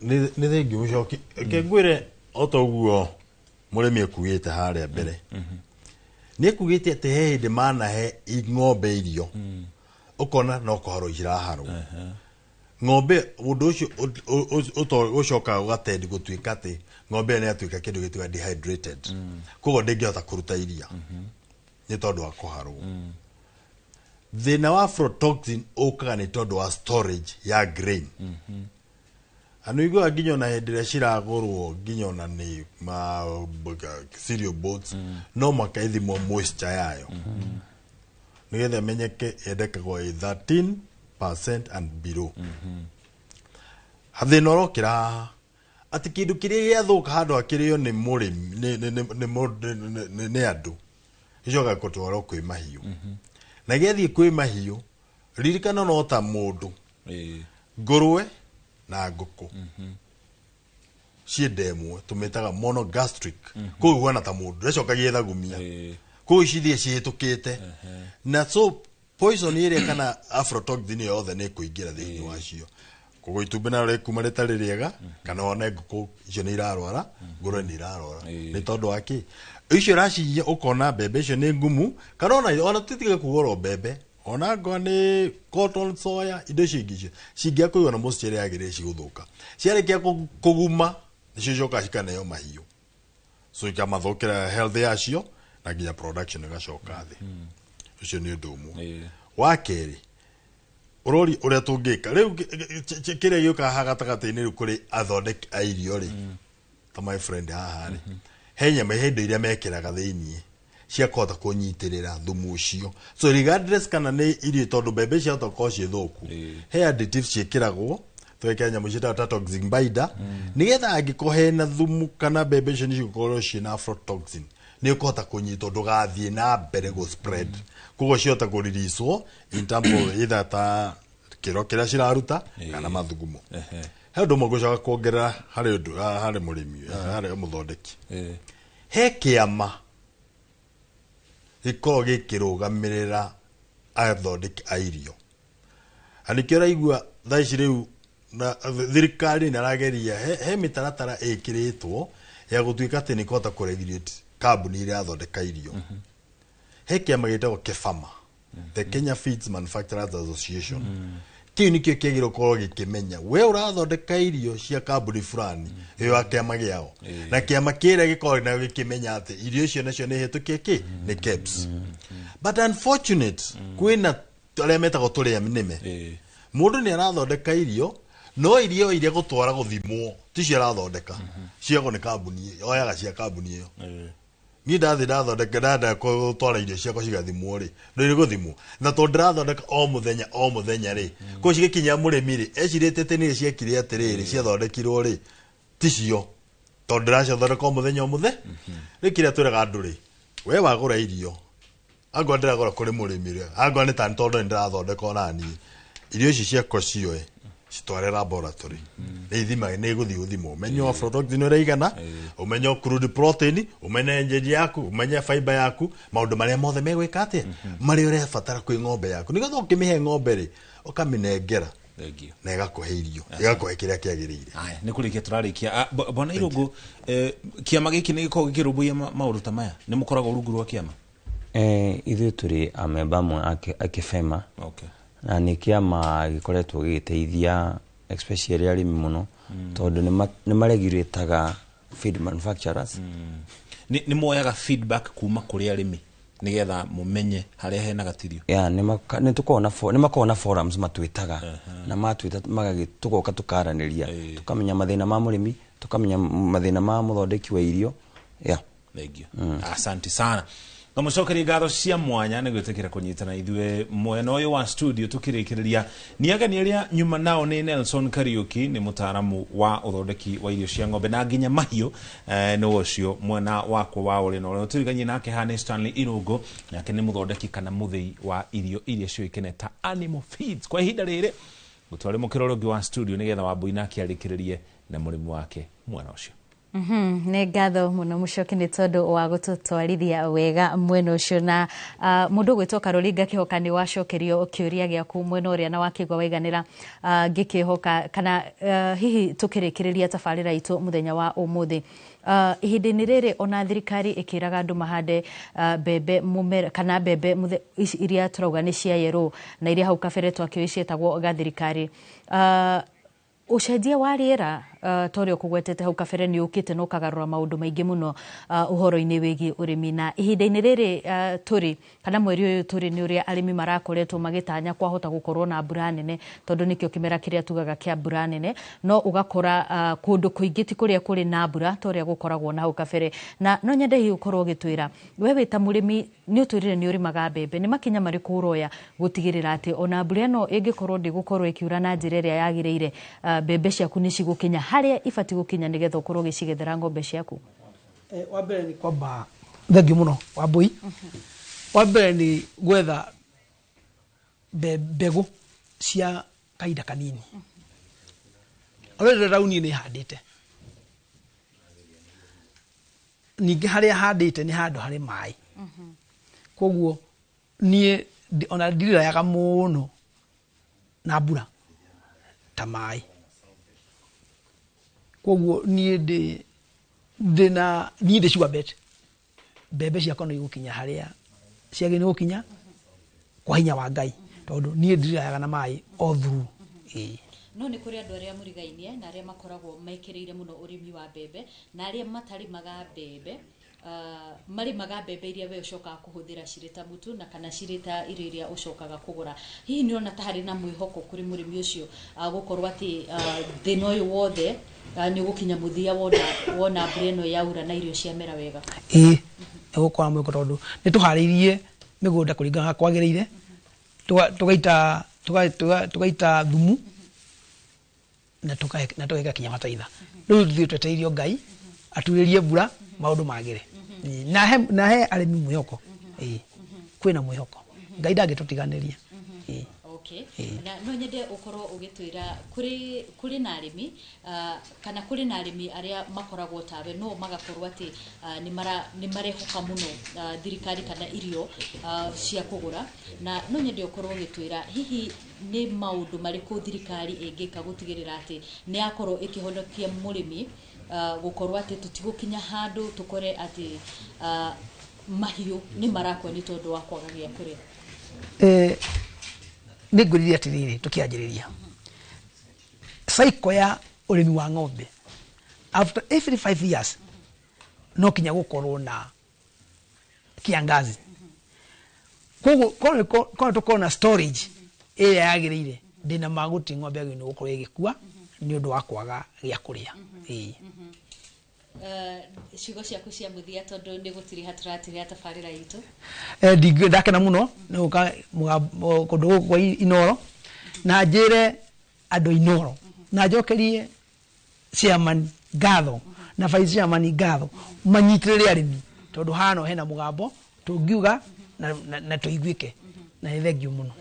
ni thengi mucoki kengwire otoguo murimi ekuite haria mbere ni ekugite ati he hindi manahe ng'ombe irio ukona no kuharo iraharo ng'ombe undu ucio ucoka ugatendi gutuika ati ng'ombe ni atuika kindu gituga dehydrated koguo ndingihota kuruta iria ni tondu wa kuharwo thina wa aflatoxin ukaga ni tondu wa storage ya grain anu igwa nginya na hindi ria ciragurwo nginya na ni cereal boats no makaithimo moisture yayo nigetha menyeke yendekagwo 13% and below hathina urokira ati kindu kiria giathuka handu akirio ni murimi ni andu icoka gutwara kwi mahiu na giathie kwi mahiu ririkana no ta mundu ngurwe na nguku ciendemwe tumetaga monogastric koguo na ta mundu recoka gietha gumia koguo cithie cihitukite na so poison iria kana aflatoxin yothe ni kuingira thiini wacio koguo itumbi na rekuma ritari riega kana ona nguku icio ni irarwara ngurwe ni irarwara ni tondu waki icio raci ukona bebe icio ni ngumu kana ona titige kugoro bebe ona ngone cotton soya indo cingi cingia kuiwa na moisture yagire ciguthuka ciarekia kuguma nicio coka cikaneyo mahiu so ikamathokera health yacio na nginya production igacoka thi ucio ni undu umwe wa keri urori uria tungika riu kiria gioka hagatagati-ini riu kuri athondeki a irio ri ta my friend haha ri henya mahendo iria mekiraga thiini cia kota kunyitirira thumu ucio so regardless kana ni irio tondu bebe cia toko cie thuku he additives ciekiragwo tweke nyamu cita toxin binder nigetha angikohe na thumu kana bebe cio ni cikorwo ciina aflatoxin ni ukota kunyita ndugathie na mbere go spread kugo ciota kuririswo in terms of either ta kiro kira ciraruta kana mathugumo he undu mogucoka kuongerera hari murimi hari muthondeki he kiama ikorwo gikirugamirira athondeki a irio anikio raigua thaici riu na thirikari ni arageria he mitaratara ikiritwo ya gutuika ati ni kota kuregulate carbon iria athondeka irio he kiama gitagwo kefama the Kenya Feeds Manufacturers Association kiu nikio kiagirwo korwo gikimenya we urathondeka irio cia kambuni fulani iyo akiama giao na kiama kiria gikorwo na gikimenya ati irio icio nacio ni hitukie ki ni KEBS but unfortunate kwina aria metagwo turia minime mundu ni arathondeka irio no irio iria gutwara guthimwo ticio arathondeka ciago ni kambuni oyaga cia kambuni iyo ni ndathondeka ndada gutwara irio ciakwa cigathimwo ri ndiri guthimwo na to ndirathondeka o muthenya ri ko cigikinya murimi ri ecirite ni ciekire atiriri ciathondekirwo ri ticio to ndirathondeka o muthenya ri kiria twiraga andu ri we wagura irio agwa ndiragura kuri murimi ri agwa ni tani tondu ndirathondeka onani irio ici ciakwa cioe citware laboratory ithima ni guthi uthimo umenyo aflatoxin uri igana umenyo crude protein umenye engine yaku umenye fiber yaku maundu maria mothe megwika atia mari uri fatara kwi ng'ombe yaku nigetha ukimihe ng'ombe ri ukaminengera na igakuhe irio igakuhe kiria kiagirire. Aya ni kurikia turarikia bona Irungu kiama giki ni giko gikirumbuia maundu ta maya ni mukoragwo rungu rwa kiama ithuĩ tũrĩ amemba amwe akĩfema na nĩ kĩama gĩkoretwo gĩgĩteithia especially arĩmi mũno tondũ nĩ maregulataga feed manufacturers nĩ moyaga feedback kuma kũrĩ arĩmi nigetha mumenye haria hena gatirio nĩ makoragwo na forums matwĩtaga na matwĩta magagĩtũgoka tũkaranĩria tũkamenya mathĩna ma mũrĩmi tũkamenya mathĩna ma mũthondeki wa irio asante sana na mucokeri ngatho cia mwanya nĩ gwĩtĩkĩra kũnyitana ithuĩ mwena ũyũ wa studio tukĩrĩkĩrĩria ni ageni arĩa nyuma nao nĩ Nelson Kariuki nĩ mũtaaramu wa ũthondeki wa irio cia ng'ombe na nginya mahiũ nĩ ũcio mwena wakwa wa ũrĩ na ũrĩa tũriganye nake hane Stanley Irungu nake nĩ mũthondeki kana mũthĩi wa irio iria ciũĩkaine ta animal feeds kwa ihinda rĩrĩ gũtwarĩ mũkĩroro ũngĩ wa studio nĩgetha Wambui nake arĩkĩrĩrie na mũrĩmi wake mwena ũcio nĩ ngatho mũno Mũchoki nĩ tondũ wa gũtũtwarithia wega mwena ũcio na mũndũ gwĩtwo Karoli ngakĩhoka nĩ wacokerio kĩũria gĩaku mwena ũrĩa na wakĩgwa waiganĩra ngĩkĩhoka kana hihi tũkĩrĩkĩrĩria tabarĩra itũ mũthenya wa ũmũthĩ ihinda-inĩ rĩrĩ ona thirikari ĩkĩraga andũ mahande mbembe mũmera kana mbembe iria turauga nĩ cia yerũ na iria hau kabere twakĩoĩ ciĩtagwo gathirikari ucenjia wa rĩera torio kugwetete hau kabere nĩ ũkĩte no kagarũra maũndũ maingĩ mũno ũhoro-inĩ wĩgiĩ ũrĩmi na ihinda-inĩ rĩrĩ tũrĩ kana mweri ũyũ tũrĩ nĩ ũrĩa arĩmi marakoretwo magĩtanya kwahota gũkorwo na mbura nene tondũ nĩkĩo kĩmera kĩrĩa tugaga kĩa mbura nene no ũgakora kũndũ kũingĩ ti kũrĩa kũrĩ na mbura toria gũkoragwo na hau kabere na no nyende hihi ũkorwo ũgĩtwĩra we wĩ ta mũrĩmi nĩ ũtwĩrire nĩ ũrĩmaga mbembe nĩ makinya marĩkũ ũroya gũtigĩrĩra atĩ ona mbura ĩno ĩngĩkorwo ndĩgũkorwo ĩkiura na njĩra ĩrĩa yagĩrĩire mbembe ciaku nĩ cigũkinya harĩa ibati gũkinya nĩgetha ũkorwo ũgĩcigethera ng'ombe ciaku wa mbere nĩ kwamba thengiũ mũno Wambui wa mbere nĩ gwetha mbegũ cia kahinda kanini already rauni nĩ handĩte ningĩ harĩa handĩte nĩ handũ harĩ maĩ koguo niĩ ona ndirirayaga mũno na mbura ta maĩ koguo niĩ ndĩ sure bet mbembe ciakwa no igũkinya harĩa ciagĩrĩirwo gũkinya kwa hinya wa Ngai tondũ niĩ ndirirayaga na maĩ all through no nĩ kũrĩ andũ arĩa mũrigainie na arĩa makoragwo mekĩrĩire mũno ũrĩmi wa mbembe na arĩa matarĩmaga mbembe marĩmaga mbembe iria we ũcokaga kũhũthĩra cirĩ ta mũtu na kana cirĩ ta irio iria ũcokaga kũgũra hihi nĩ ona ta harĩ na mwĩhoko kũrĩ mũrĩmi ũcio gũkorwo atĩ thĩna ũyũ wothe nĩ ũgũkinya mũthia wona mbura ĩno yaura na irio ciamera wega nĩ gũkorwo mwĩhoko tondũ nĩ tũharĩirie mĩgũnda kũringana kwagĩrĩire tũgaita thumu na tũgeka kinya bataraitha rĩu tũthiĩ twetereirio Ngai aturĩrie mbura maũndũ magĩre na he arĩmi mwĩhoko kwĩna mwĩhoko Ngai ndangĩtũtiganĩria na no nyende ũkorwo ũgĩtwĩra kũrĩ na arĩmi kana kũrĩ na arĩmi arĩa makoragwo tawe no magakorwo atĩ nĩ marehoka mũno thirikari kana irio cia kũgũra na no nyende ũkorwo ũgĩtwĩra hihi nĩ maũndũ marĩkũ thirikari ĩngĩka gũtigĩrĩra atĩ nĩ yakorwo ĩkĩhonokia mũrĩmi gũkorwo atĩ tũtigũkinya handũ tũkore atĩ mahiũ nĩ marakua nĩ tondũ wa kwaga gĩa kũrĩa nĩ ngwĩrire atĩrĩrĩ tũkĩanjĩrĩria cycle ya ũrĩmi wa ng'ombe after every 5 years no kinya gũkorwo na kiangazi koguo kono tũkorwo na storage ĩrĩa yagĩrĩire ndĩna magũti ng'ombe yagĩrĩirwo gũkorwo ĩgĩkua nĩ ũndũ wa kwaga gĩa kũrĩa ciugo ciaku cia mũthia tondũ nĩ gũtirĩ hatũratĩrĩa tabarĩra itũ ndakena mũno nĩ gũka kũndũ gũkũ kwa Inoro na njĩre andũ Inoro na njokerie chairman ngatho na vice chairman ngatho manyitĩrĩre arĩmi tondũ hano hena mũgambo tũngiuga na tũiguĩke na nĩ thengiũ mũno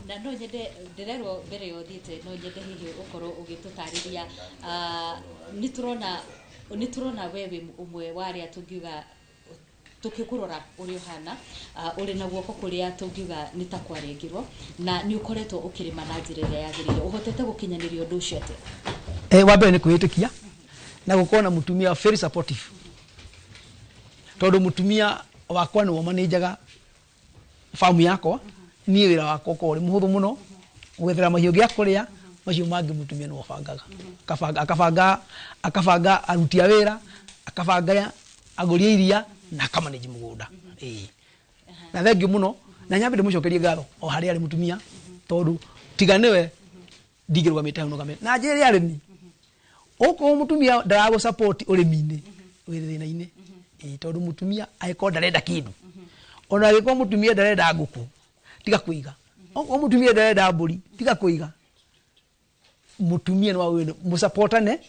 na no nyende ndĩrerwo mbere yo thiĩte no nyende hihi ũkorwo ũgĩtũtarĩria nĩ tũrona we wĩ ũmwe wa arĩa tũngiuga tukikurora uri hana uri na guoko kuria tungiuga ni ta kwarengirwo na ni ukoretwo ukirima na njira ria yagirire uhotete gukinyaniria undu ucio ate wambe ni kwitikia na gukona mutumia very supportive tondu mutumia wakwa ni wamanajaga famu yako ni wira wako ko uri muhuthu muno gwethera mahiu gia kuria macio mangi mutumia no bangaga akabanga arutia wira akabanga agoria iria na kamanage mugunda na thengi muno na nyambe mucokerie ngatho o hari ari mutumia tondu tiganewe ndigirwa mitahuno game na njiri arimi uko mutumia ndarago support urimine wirithina-ini tondu mutumia aiko ndarenda kindu ona giko mutumia ndarenda nguku tiga kuiga o mutumia ndarenda mburi tiga kuiga mutumia no wawe musupportane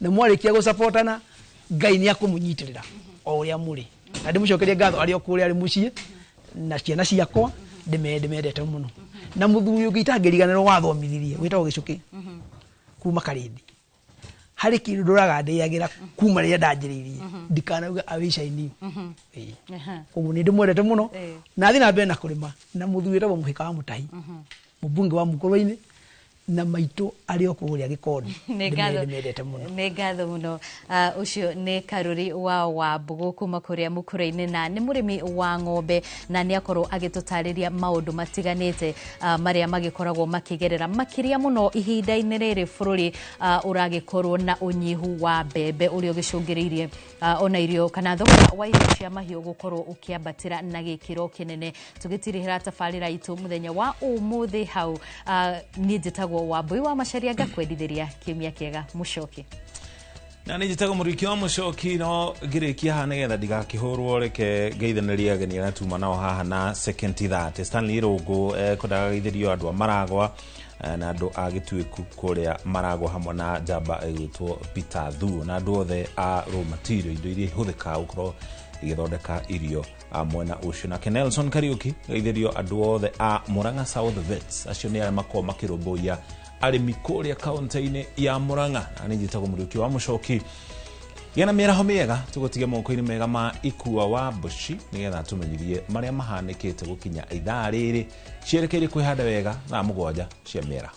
na mwarikia go supportana ngai ni akumunyitirira o uria muri na ndimucokerie ngatho ari okuri ari mucie na ciana ciakwa ndimendete muno na muthuri ugitangiriganiro wathomithirie witagwo gicuki kuma karindi hari kindu nduraga ndiyagira kuma ria ndanjiririe ndikanauga awishaini koguo ni ndimwendete muno na thina mbere na kurima na muthuri witagwo muhika wa mutahi mubunge wa Mukorwa-ini na maitu ari okuria gikoni ndimendete muno ne ngatho muno ucio ne Karuri wa Mbugu kuma kuria Mukorwa-ini na ni murimi wa ng'ombe na ni akorwo agitutariria maundu matiganite maria magikoragwo makigerera makiria muno ihinda-ini riri bururi uragikorwo na unyihu wa mbembe urio gicungiririe ona irio kana thogora wa irio cia mahiu gukorwo ukiambatira na gikiro kinene tugitirihira tafarira itu muthenya wa umuthi hau ni njitagwo Wambui wa Macharia ngakwendithiria kiumia kiega mucoki na ni njitagwo Muriki wa Mucoki no ngirikia hana getha ndigakihurwo reke ngeithaniria ageni na tuma nao haha na second that Stanley Rungu kodaga geithirio andu maragwa na andu agituiku kuria maragwa hamwe na jamba egitwo Peter Thu na andu othe a raw material indo iria huthika ukoro igithondeka irio mwena ucio na Nelson Kariuki geithirio andu othe a Murang'a South Vets acio ni makoma makirumbuia arimi kuria kaunti-ini ya Murang'a ani njitagwo Muriki wa Mucoki gena miraho miega tugutige moko-ini mega ma Ikua wa Bushi nigetha tumenyirie maria mahanikite gukinya ithaa riri cierekeire kwihanda wega na mugwanja cia mira.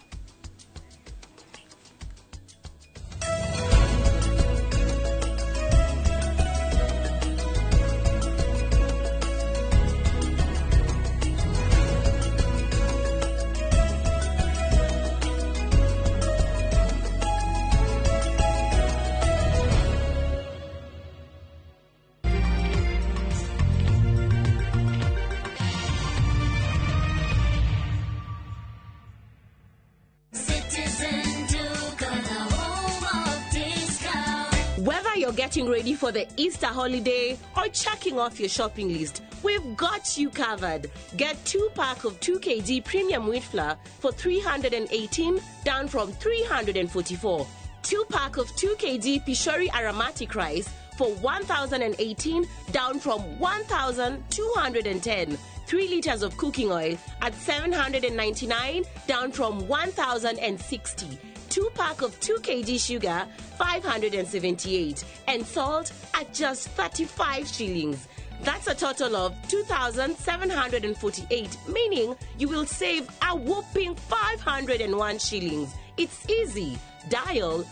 Getting ready for the Easter holiday or checking off your shopping list, we've got you covered. Get 2-pack of 2 kg premium wheat flour for 318 down from 344. 2-pack of 2 kg Pishori aromatic rice for 1018 down from 1210. 3 liters of cooking oil at 799 down from 1060. 2-pack of 2 kg sugar, 578, and salt at just 35 shillings. That's a total of 2,748, meaning you will save a whopping 501 shillings. It's easy. Dial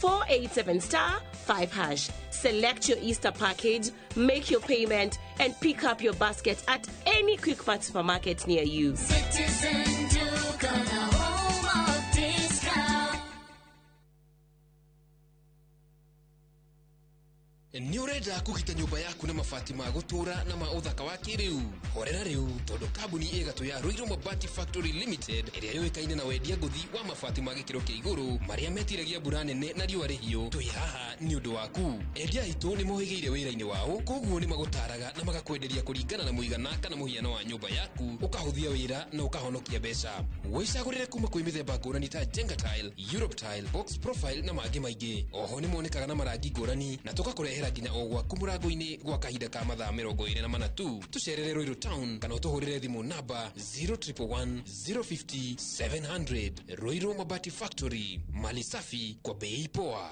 *487*5#. Select your Easter package, make your payment, and pick up your basket at any Quick Mart supermarket near you. Citizen Duke on the home of discount. Ni urenda kugita nyumba yaku na mabati ma gutura na ma uthaka wa kiriu horera riu tondu kambuni igatu ya Ruiru Mabati Factory Limited iria yoikaine na wendia nguthi wa mabati ma gikiro kia iguru maria metiragia mbura nene na riua rihio twi haha ni undu waku endia itu ni mohigeire wira-ini wao koguo ni magutaraga na magakwenderia kuringana na muigana kana muhiano wa nyumba yaku ukahuthia wira na ukahonokia mbeca wicagurire kuma kwi mithemba ngurani ta Jenga Tile, Europe Tile, Box Profile na mangi maingi oho ni monekaga na marangi ngurani na tugakurehera nginya o gwaku murango-ini gwa kahinda ka mathaa 24 tu tucerere Ruiru Town kana utuhurire thimu namba 0111 050 700. Ruiru Mabati Factory, mali safi kwa bei poa.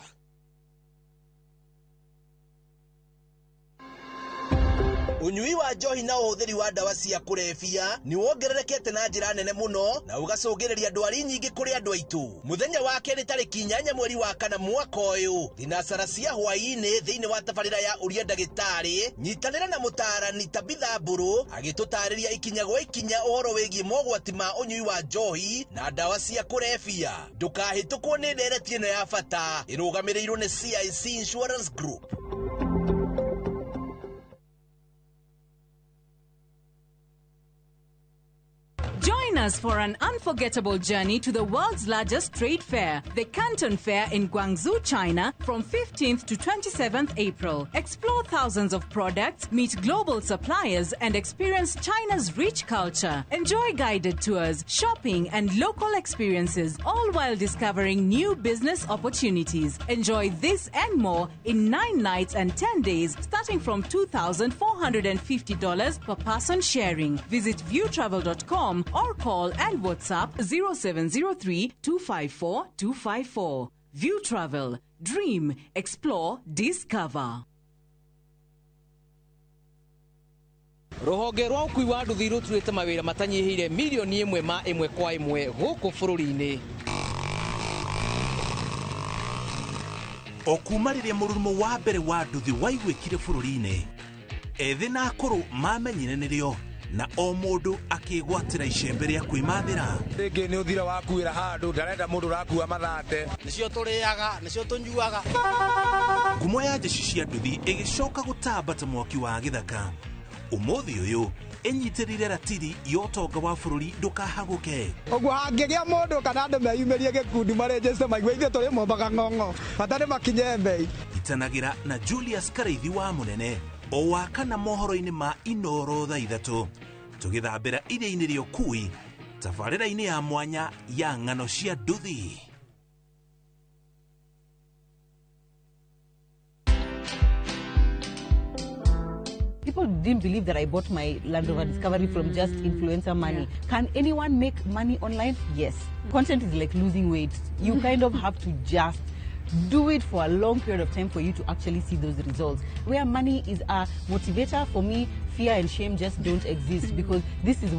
Unyui wa njohi na uhuthiri wa ndawa cia kurebia ni wongererekete na njira nene muno na ugacungireria ndwari nyingi kuri andu aitu. Muthenya wa keri tariki 8 mweri wa kana mwaka uyu, thinacara cia hwaini thiini wa tabarira ya uria ndagitari, nyitanira na mutarani Tabitha Mburu agitutariria ikinya gwa ikinya uhoro wigie mogwati ma unyui wa njohi na ndawa cia kurebia. Ndukahitukwo ni ndereti ino ya bata irugamirirwo ni CIC Insurance Group. Join us for an unforgettable journey to the world's largest trade fair, the Canton Fair in Guangzhou, China, from 15th to 27th April. Explore thousands of products, meet global suppliers, and experience China's rich culture. Enjoy guided tours, shopping, and local experiences, all while discovering new business opportunities. Enjoy this and more in 9 nights and 10 days, starting from $2,450 per person sharing. Visit viewtravel.com or call and WhatsApp 0703 254 254. View Travel. Dream, explore, discover. Ruhonge rwa ukui wa nduthi ruturite mawira matanyihire milioni 1 ma 1 kwa 1 guku bururi-ini. Okuma riria mururumo wa mbere wa nduthi waigwikire bururi-ini, ethi na akuru mamenyire nirio na o mundu akigwatira icembe ria kwimathira. Ringi ni uthira wakuira handu ndarenda mundu rakua mathate Nicio turiaga, nicio tunyuaga. Ngumo ya jeshi cia nduthi igicoka gutambata mwaki wa githaka. Umuthi uyu enyitirire ratiri yotonga wa bururi ndukahaguke. Oguo hangigia mundu kana andu meyumirie gikundi marejeste maigua ithe turi mombaga ng'ong'o batari makinye mbei. Itanagira na Julius Kareithi wa munene o wakana mohoro-ini ma Inoro thaa 3 tugithambira iria-ini ria ukui tabarira-ini ya mwanya ya ng'ano cia nduthi. People didn't believe that I bought my Land Rover Discovery from just influencer money. Yeah. Can anyone make money online? Yes. Content is like losing weight. You kind of have to just do it for a long period of time for you to actually see those results. Where money is a motivator, for me, fear and shame just don't exist, because this is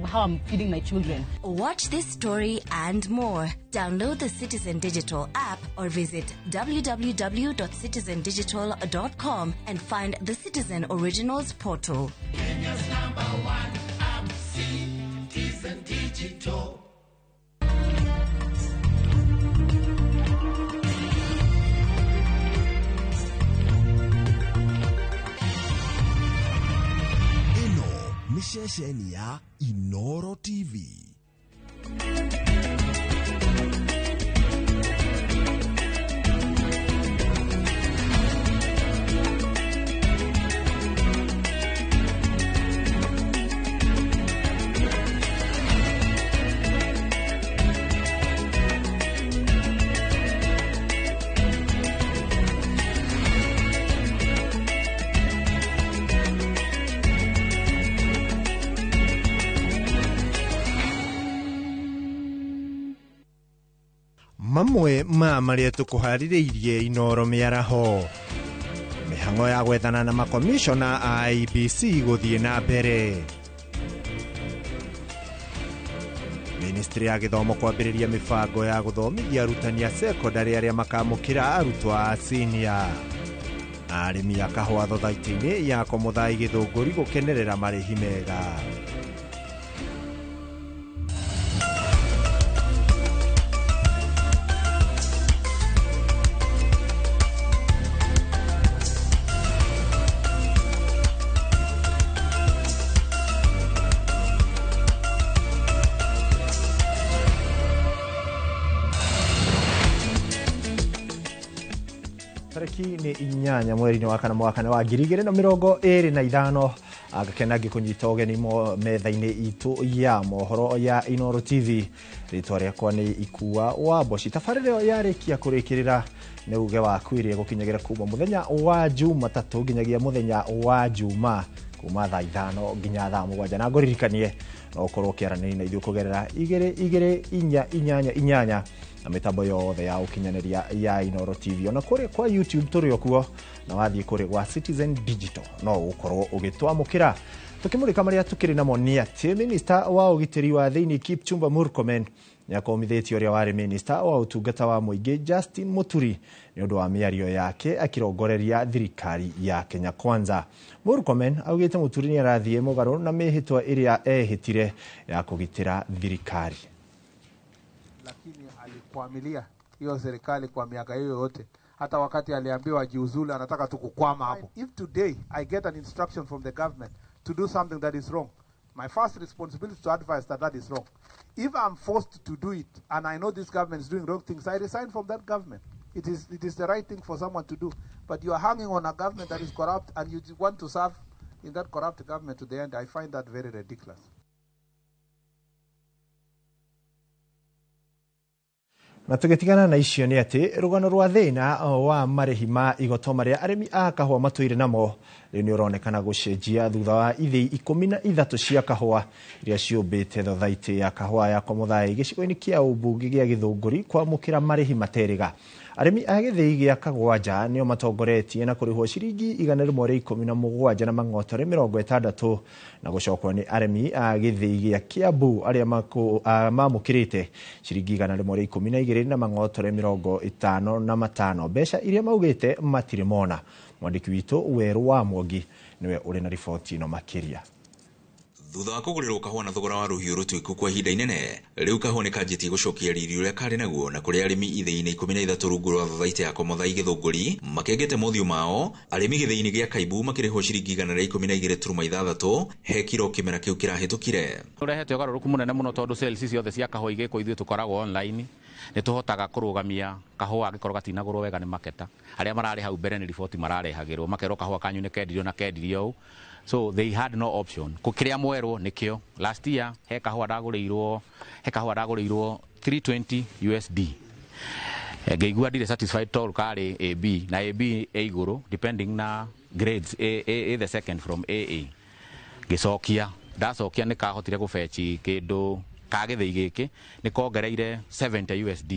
how I'm feeding my children. Watch this story and more. Download the Citizen Digital app or visit www.citizendigital.com and find the Citizen Originals portal. Kenya's #1 app, Citizen Digital. Ni ceceni ya Inoro TV. Mamwe ma maria tukuhaririirie Inoro miaraho mihango ya gwethana na makomishona a IEBC guthie na mbere. Ministry ya githomo kwambiriria mibango ya guthomithia arutani a secondary aria makamukira arutwo a senior. Arimi a kahua thothaiti-ini ya Komuthai Githunguri gukenerera marihi mega. Tariki ni 8 mweri wa kana mwaka wa 2025 agakena gikunyita ugeni mo metha-ini itu ya mohoro ya Inoro TV. Ritwa riakwa ni Ikua wa Boshi. Tabarĩra yarikia kurikirira ni uge wa kwirie gukinyagira kuma muthenya wa Jumatatu nginyagia muthenya wa Juma kuma thaa 5 nginya thaa 7 na ngoririkanie no korwo kiarani na ithu kugerera 2 2 4 8 8 na mitambo yothe ya ukinyaneria ya Inooro TV ona kuri kwa YouTube turi okuo na wathie kuri kwa Citizen Digital no ukorwo ugitwamukira tukimurika maria tukiri namo ni ati minister wa ugitiri wa thiini Kipchumba Murkomen nĩakomithĩtie ũrĩa warĩ minista wa ũtungata wa mũingĩ Justin Muturi nĩ ũndũ wa mĩario yake akirongoreria thirikari ya Kenya Kwanza. Murkomen augĩte Muturi nĩ arathiĩ mũgarũ na mĩhĩtwa ĩrĩa ehĩtire ya kũgitĩra thirikari. Lakini alikwamilia hiyo serikali kwa miaka hiyo yote, hata wakati aliambiwa jiuzulu anataka tu kukwama hapo. If today I get an instruction from the government to do something that is wrong, my first responsibility is to advise that is wrong. If I'm forced to do it and I know this government is doing wrong things, I resign from that government. It is the right thing for someone to do. But you are hanging on a government that is corrupt and you want to serve in that corrupt government to the end. I find that very ridiculous. Na tugitigana na icio ni ati rugano rwa thina wa marihi ma igoto maria arimi a kahua matuire namo ni uronekana gucenjia thutha wa ithii 13 cia kahua iria ciumbite thothaiti ya kahua ya Komuthai gicigo-ini kia ubungi gia Githunguri kwamukira marihi materiga. Arimi a githii gia Kagwanja nio matongoretie na kurihwo ciringi 117 na mang'otore 60 na gucokwo ni arimi a githii gia Kiambu aria mamukirite ciringi 112 na mang'otore 55 mbeca iria maugite matire mona. Mwandiki witu Weru wa Mwogi niwe uri na riboti ino makiria. Thutha wa kugurirwo kahua na thogora wa ruhiu rutwiku kwa ihinda inene, riu kahua ni kanjitie gucokia riri uria kari naguo na kuri arimi ithii-ini 13 rungu rwa thothaiti ya Komuthai Githunguri makengete mothiu mao. Arimi githii-ini gia Kaibu makirihwo ciringi 112.6 he kiro kimera kiu kirahitukire. Urehete ugaruruku munene muno tondu sales ciothe cia kahua igiko ithuĩ tukoragwo online ni tuhotaga kurugamia kahua agikorwo gatinagurwo wega ni maketa aria marari hau mbere ni riboti mararehagirwo makerwo kahua kanyu ni kendirio na kendirio. So they had no option. Kukiria mwerwo nikio. Last year he kahua dagurirwo 320 USD. Ngeigua ndire satisfied tol kari AB na AB iguru depending na grades A the second from AA. Gicokia ndacokia nikahotire gufeci kindu ka githii giki nikongereire 70 USD.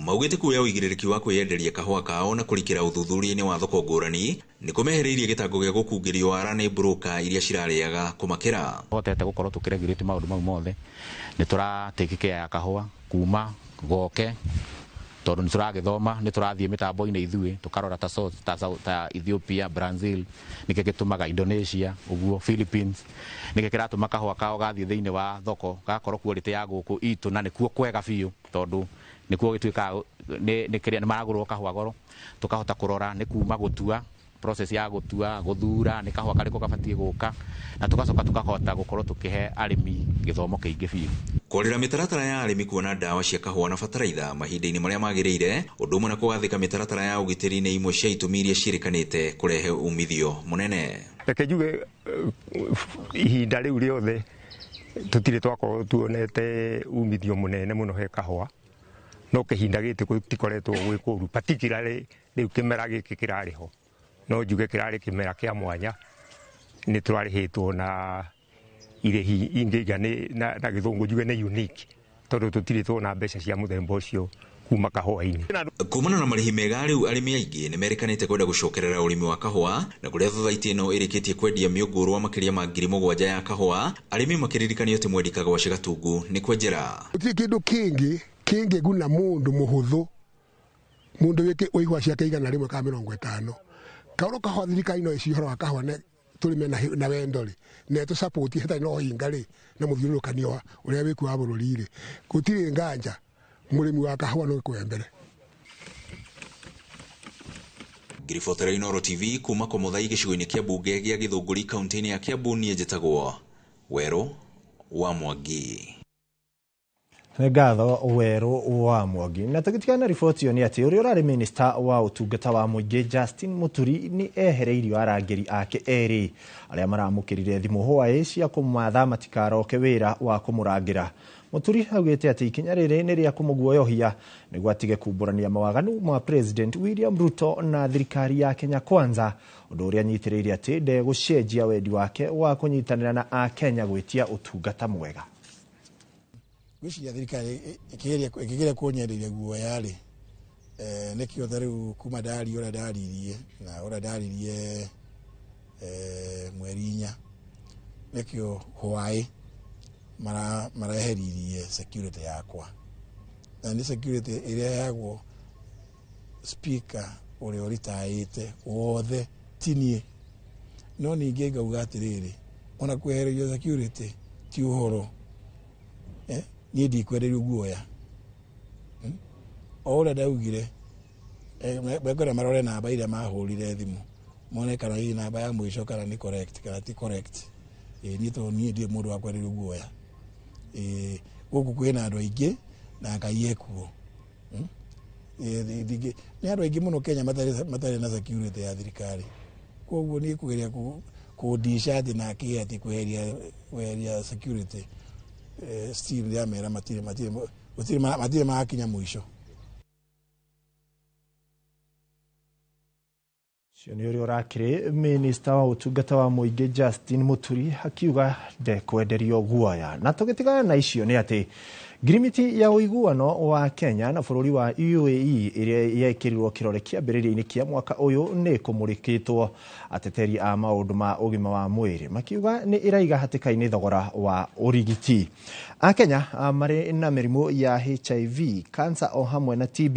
Maugite kuya uigirĩrĩki wa kwĩyenderia kahua kao na kũrikĩra ũthuthuria-inĩ wa thoko ngũrani nĩ kũmehereirie gĩtango gĩa gũkungĩrio ara nĩ broker iria cirarĩaga kũmakĩra. Hotete gũkorwo tũkĩregulate maũndũ mau mothe nĩ tũratake care ya kahua kuma goke tondu nĩ tũragĩthoma nĩ tũrathiĩ mĩtambo-inĩ ithuĩ tũkarora ta Ethiopia, Brazil nĩkĩ gĩtũmaga Indonesia ũguo Philippines nĩkĩ kĩratũma kahua kao gathiĩ thĩinĩ wa thoko gakorwo quality ya gũkũ itũ na nĩkuo kwega biũ tondu nikuo gituika ni kiria ni maragurwo kahua goro tukahota kurora ni kuma gutua process ya gutua guthura ni kahua kariko gabatie guka na tugacoka tukahota gukorwo tukihe arimi githomo kiingi biu. Kũrĩra mĩtaratara ya arĩmi kuona ndawa cia kahua na bataraitha mahinda-inĩ marĩa magĩrĩire ũndũ ũmwe na kũgathĩka mĩtaratara ya ũgitĩri nĩ imwe cia itũmi iria ciĩrĩkanĩte kũrehe umithio mũnene. Reke njuge ihinda rĩu rĩothe tũtirĩ twakorwo tuonete umithio mũnene mũno he kahua no kihinda gĩtĩ gũtikoretwo gwĩ kũru particularly rĩu kĩmera gĩkĩ kĩrarĩ ho no njuge kĩrarĩ kĩmera kĩa mwanya nĩ tũrarĩhĩtwo na irĩhi ingĩiga na gĩthũngũ njuge nĩ unique tondũ tũtirĩ tuona mbeca cia mũthemba ũcio kuma kahũa-inĩ. Kumana na marĩhi mega rĩu arĩmi aingĩ nĩ merĩkanĩte kwenda gũcokerera ũrĩmi wa kahũa na kũrĩa thothaiti ĩno ĩrĩkĩtie kwendia mĩũngũrwa makĩria ma 7,000 ya kahũa arĩmi makĩririkanio atĩ mwendi Kagwacĩ Gatungu nĩ kwa njĩra. Gũtirĩ kĩndũ kĩngĩ guna mũndũ mũhũthũ mũndũ wĩke ũigua ciake 150 kaũro kahũa thirikari no ĩcihoro wa kahũa tũrĩme na wendo rĩ na tũ support hatarĩ no hinga rĩ na mũthiũrũrũkanio ũrĩa wĩku wa bũrũri rĩ gũtirĩ nganja mũrĩmi wa kahũa no kwenda mbere. Ngiribotera Inooro TV kuma Komuthai gĩcigo-inĩ kĩa mbunge gĩa Githunguri kaunti-inĩ ya Kiambu niĩ njĩtagwo Weru wa Mwogi. Ngatho Weru wa Mwogi. Na tukitigana riboti yo ni ati uria urari minister wa utungata wa muingi Justin Muturi ni ehereirio arangeri ake eri aria maramukirire thimu Hawaii cia kumatha matikaroke wira wa kumurangira. Muturi augite ati ikinya riri ni ria kumuguoyohia niguo atige kumbũrania mawaganu ma President William Ruto na thirikari ya Kenya Kwanza undu uria nyitiriire ati ndegucenjia wendi wake wa kunyitanira na Akenya gwitia utungata mwega. gwiciria thirikari ikigeria kunyenderia guoya ri nikio thariu kuma ndari ora ndaririe na ora ndaririe mweri 4 nikio hwai maraheririe security yakwa na ni security iria yagwo speaker uria ritaite wothe tinie no ninge ngauga atiriri ona kwehererio security ti uhoro ni ndikwenderio guoya ora ndaugire begora marore namba iria mahurire thimu mone kana hii namba ya mwisho kana ni correct kana ti correct ni to ni ndi mundu wa kwenderio guoya guku kwina andu aingi na Ngai ekuo ni andu aingi muno Kenya matari na security ya thirikari koguo ni kugeria kudishati na kiati kweheria security still ya mera matire makinya mwisho. Cioni uri urakiri minista wa utungata wa muingi Justin Muturi akiuga ndekwenderio guoya na tugitigana na icio ni ati Girimiti ya uiguano wa Kenya na bururi wa UAE iria yekirirwo kirore kiambiriria-ini kia mwaka uyu ni kumurikitwo ateteri a maundu ma ugima wa mwiri makiuga ni iraiga hatika-ini thogora wa urigiti. Akenya mari na mirimu ya HIV, cancer o hamwe na TB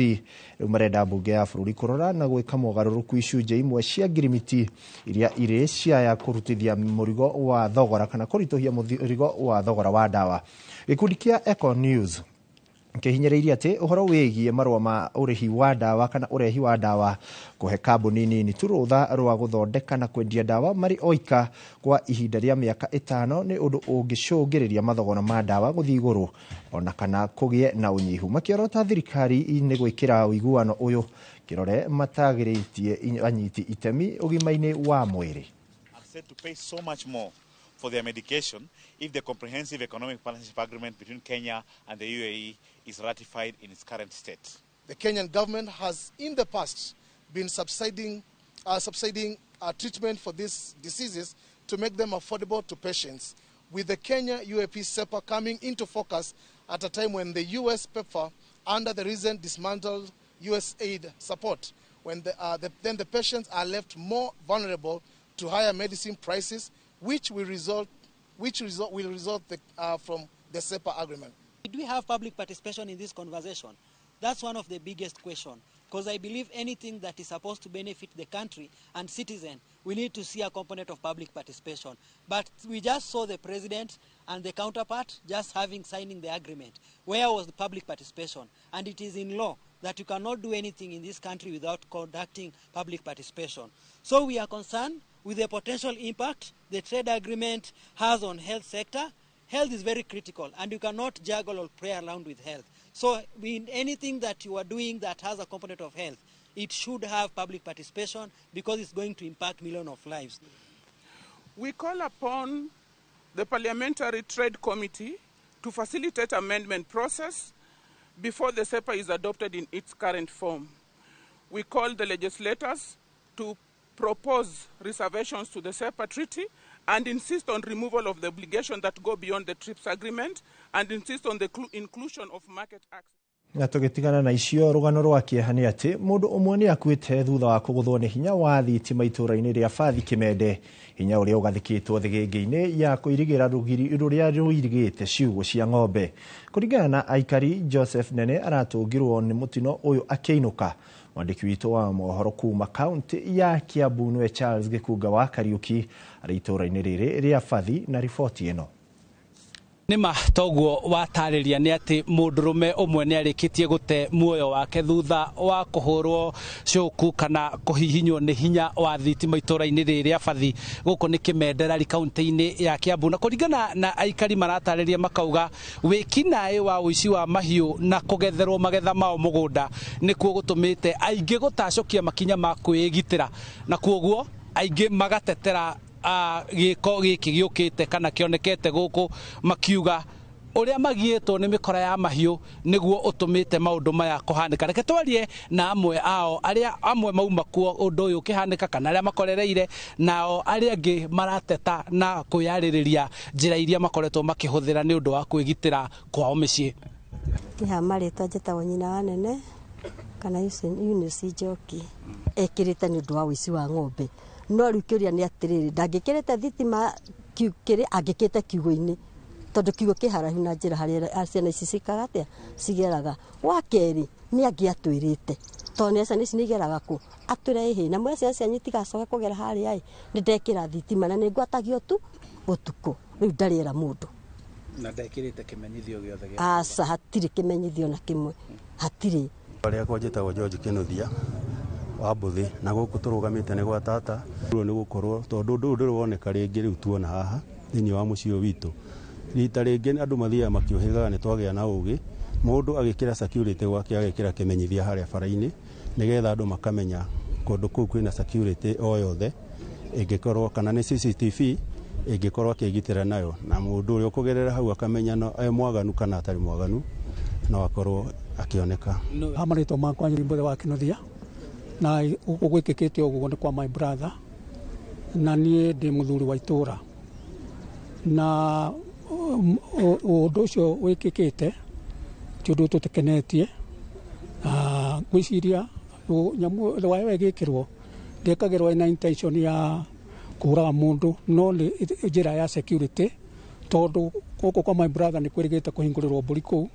riu marenda bunge ya bururi kurora na gwika mogaruruku icunje imwe cia ngirimiti iria iri ciaya kurutithia murigo wa thogora kana kuritohia murigo wa thogora wa dawa. Gikundi kia Eco News kihinyereirie ati uhoro wigie marwa ma urihi wa dawa kana urehi wa dawa kuhe kambuni nini turutha rwa guthondeka na kwendia dawa mari oika kwa ihinda ria miaka 5 ni undu ungicungiriria mathogora ma dawa guthii iguru ona kana kugie na unyihu makiorota thirikari ni gwikira uiguano uyu kirore matagiritie anyiti itemi ugima-ini wa mwiri. For their medication if the comprehensive economic partnership agreement between Kenya and the UAE is ratified in its current state. The Kenyan government has in the past been subsidizing treatment for these diseases to make them affordable to patients. With the Kenya UAP SEPA coming into focus at a time when the US PEPFAR under the recent dismantled US aid support, when then the patients are left more vulnerable to higher medicine prices, which will result from the SEPA agreement. Did we have public participation in this conversation? That's one of the biggest questions, because I believe anything that is supposed to benefit the country and citizen, we need to see a component of public participation. But we just saw the president and the counterpart just signing the agreement. Where was the public participation? And it is in law that you cannot do anything in this country without conducting public participation. So we are concerned with the potential impact the trade agreement has on health sector. Health is very critical, and you cannot juggle or play around with health. So anything that you are doing that has a component of health, it should have public participation because it's going to impact millions of lives. We call upon the Parliamentary Trade Committee to facilitate amendment process before the SEPA is adopted in its current form. We call the legislators to propose reservations to the SEPA treaty and insist on removal of the obligation that go beyond the TRIPS agreement and insist on the inclusion of market access. Na tugitigana na icio rugano rwa kieha ni ati mundu umwe ni akuite thutha wa kuguthwo ni hinya wa thitima itura-ini ria Fathi Kimende hinya uria ugathikitwo thigingi-ini ya kuirigira rugiri ruria ruirigite ciugo cia ng'ombe. Kuringana na aikari, Joseph Nene aratungirwo ni mutino uyu akiinuka. Mwandiki witu wa mohoro kuma kaunti ya Kiambu niwe Charles Gikunga wa Kariuki ari itura-ini riri ria Fathi na riboti ino. Nima toguo watariria ni ati mundurume umwe ni arikitie gute muoyo wake thutha wa kuhurwo cuku kana kuhihinywo ni hinya wa thitima itura-ini riria Fathi guku ni Kimendera kaunti-ini ya Kiambu. Na kuringana na aikari maratariria makauga wikinae wa uici wa mahiu na kugetherwo magetha mao mugunda nikuo gutumite aingi gutacokia makinya ma kwigitira na kuoguo aingi magatetera giko giki giukite kana kionekete guku makiuga uria magietwo ni mikora ya mahiu niguo utumite maundu maya kuhanika. Reke twarie na amwe ao aria amwe mauma kuo undu uyu kihanika kana aria makorereire nao aria angi marateta na kuyaririria njira iria makoretwo makihuthira ni undu wa kwigitira kwao micii. Kiha maritwa njitagwo nyina wa nene kana Eunice Njoki ekirite ni undu wa wici wa ng'ombe no riu kiuria ni atiriri ndangikirite thitima kiri angikite kiugo-ini tondu kiugo kiharahu na njira haria ciana ici cikaga atia cigeraga. Wa keri ni angiatwirite tondu ciana ici nigeraga ku atwire ihi na mwe ciana cianyu tigacoke kugera haria ni ndekira thitima na ni ngwatagio tu utuku riu ndariera mundu na ndekirite kimenyithio giothe asa hatiri kimenyithio na kimwe hatiri. Aria kwa njitagwo George Kinuthia wa Mbuthi na guku turugamite ni gwa tata ru ni gukorwo tondu ndu ndirwoneka ringi riu tuona haha thini wa mucii witu rita ringi andu mathia makiohigaga ni twagia na ugi mundu agikira security gwake agikira kimenyithia haria bara-ini nigetha andu makamenya kundu kuu kwina security o yothe ingikorwo kana ni CCTV ingikorwo akigitira nayo na mundu uri ukugerera hau akamenya no mwaganu kana atari mwaganu no akorwo akioneka. Amarito makwa Mbuthe wa Kinuthia na ugwikikite uguo ni kwa my brother na nie ndi muthuri wa itura na undu ucio wikikite tundu tutikenetie gwiciria nyamu wae wegikirwo ndekagirwo ina intention ya kuraga mundu no ni njira ya security tondu guku kwa my brother ni kwirigite kuhingurirwo mburi kuu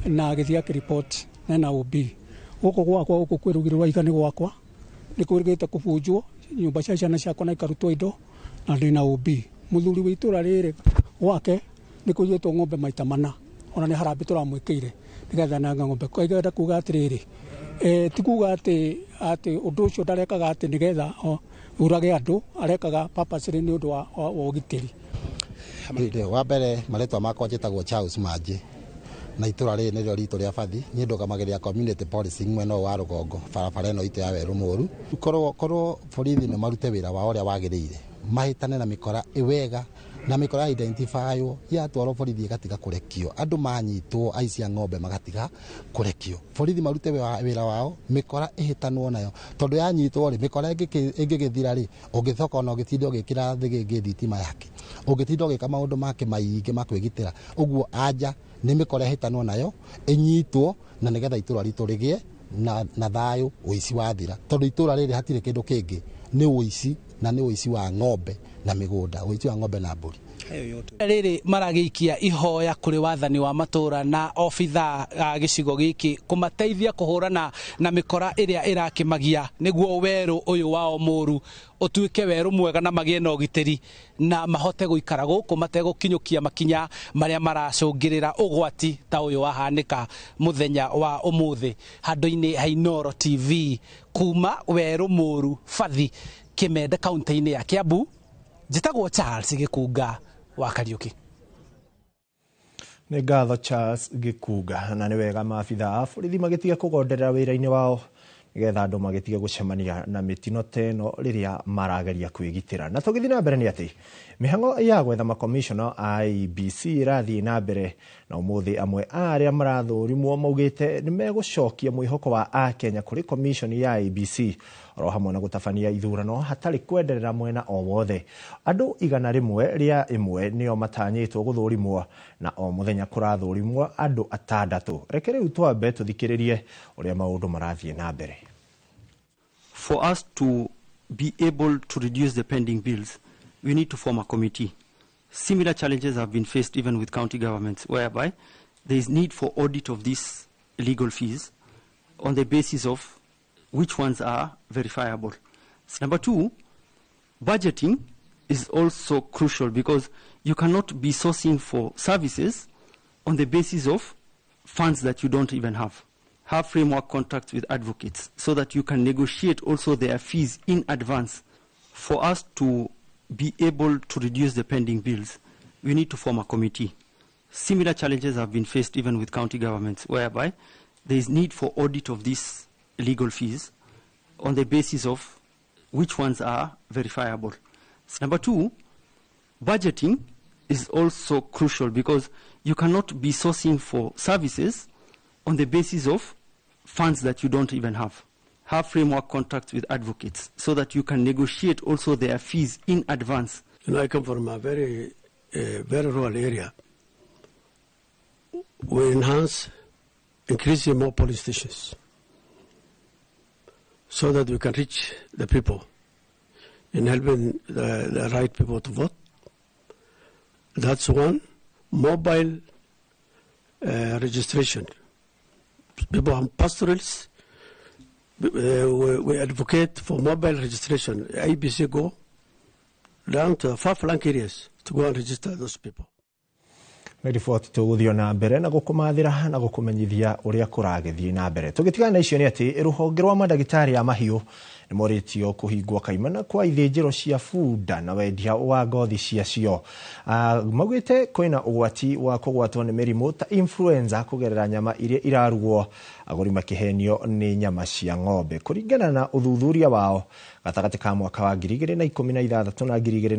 na agithia report na OB guku gwakwa guku kwirugirwa igani gwakwa ni kwirigite kubunjwo nyumba cia ciana ciakwa na ikarutwo indo na ndina OB muthuri wa itura riri wake ni kuyetwo ng'ombe maita mana ona ni harambe turamwikire nigetha na ng'ombe kwigenda kuga atiriri ti kuga ati undu ucio ndarekaga ati nigetha urage andu arekaga purposely ni undu wa ugitiri. Wa mbere maritwa makwa njitagwo Charles Manji na itura riri nirio ritu ria Bathi ni ndugamagiria community policing mwena wa rugongo barabara ino itu ya Weru Moru korwo borithi ni marute wira wa uria wagiriire mahitane na mikora iwega na mikora identify ya twaro borithi igatiga kurekio andu manyitwo aici a ng'ombe magatiga kurekio borithi marute wira wao mikora ihitanwo nayo tondu yanyitwo ri mikora ingigithira ri ungithoka ona ugitinda ugikira thigi thitima yake ugitinda ugika maundu make maingi makwigitira uguo anja ni mikora ihitanwo nayo inyitwo na nigetha itura ritu rigie na thayu uici wathira tondu itura riri hatire kindu kingi ni uici na ni uici wa ng'ombe na migunda uici wa ng'ombe na mburi riri maragiikia ihoya kuri wathani wa matura na ofitha gicigo giki kumateithia kuhurana na mikora iria irakimagia niguo weru uyu wao Moru utuike weru mwega na magie na ugitiri na mahote guikara guku mategukinyukia makinya maria maracungirira ugwati ta uyu wahanika muthenya wa umuthi handu-ini ha Inooro TV kuma weru Moru Bathi Kimende kaunti-ini ya Kiambu njitagwo Charles Gikunga wa Kariuki. Nĩ ngatho Charles Gikunga na nĩ wega maabitha a borithi magĩtiga kũgonderera wĩra-inĩ wao nĩgetha andũ magĩtige gũcemania na mĩtino teno rĩrĩa marageria kwĩgitĩra. Na tũgĩthiĩ na mbere nĩ atĩ mĩhang'o ya gwetha makomishona a IEBC ĩrathiĩ na mbere na ũmũthĩ amwe arĩa marathũrimwo maugĩte nĩ megũcokia mwĩhoko wa Akenya kũrĩ komishoni ya IEBC oro hamwe na gũtabania ithurano hatarĩ kwenderera mwena o wothe. Andũ 100 rĩa ĩmwe nĩo matanyĩtwo gũthũrimwo na o mũthenya kũrathũrimwo andũ 6. Reke rĩu twambe tũthikĩrĩrie ũrĩa maũndũ marathiĩ na mbere. For us to be able to reduce the pending bills, we need to form a committee. Similar challenges have been faced even with county governments, whereby there is need for audit of these legal fees on the basis of which ones are verifiable. Number 2, budgeting is also crucial because you cannot be sourcing for services on the basis of funds that you don't even have. Have framework contracts with advocates so that you can negotiate also their fees in advance. For us to be able to reduce the pending bills, we need to form a committee. Similar challenges have been faced even with county governments, whereby there is need for audit of these legal fees on the basis of which ones are verifiable. Number 2, budgeting is also crucial because you cannot be sourcing for services on the basis of funds that you don't even have. Have framework contracts with advocates so that you can negotiate also their fees in advance. You know, I come from a very rural area. We enhance, increasing more police stations so that we can reach the people in helping the right people to vote. That's one. Mobile registration. People on pastorals, we advocate for mobile registration. ABC go down to far-flung areas to go and register those people. Nä riboti tågåthio na mbere na gåkåmathĩra na gåkåmenyithia ũrĩa kũragĩthiĩ na mbere. Tũgĩtigana na icio nĩ atĩ rũhonge rwa mandagĩtarĩ a mahiũ nĩ morĩtio kũhingwo kaimana kwa ithĩnjĩro cia bunda na wendia wa ngothi ciacio. Maugĩte kwĩna ũgwati wa kũgwatwo nĩ mĩrimũ ta influenza kũgerera nyama iria irarugwo, agũri makĩhenio nĩ nyama cia ng'ombe. Kũringana na ũthuthuria wao gatagatĩ ka mwaka wa 2016 na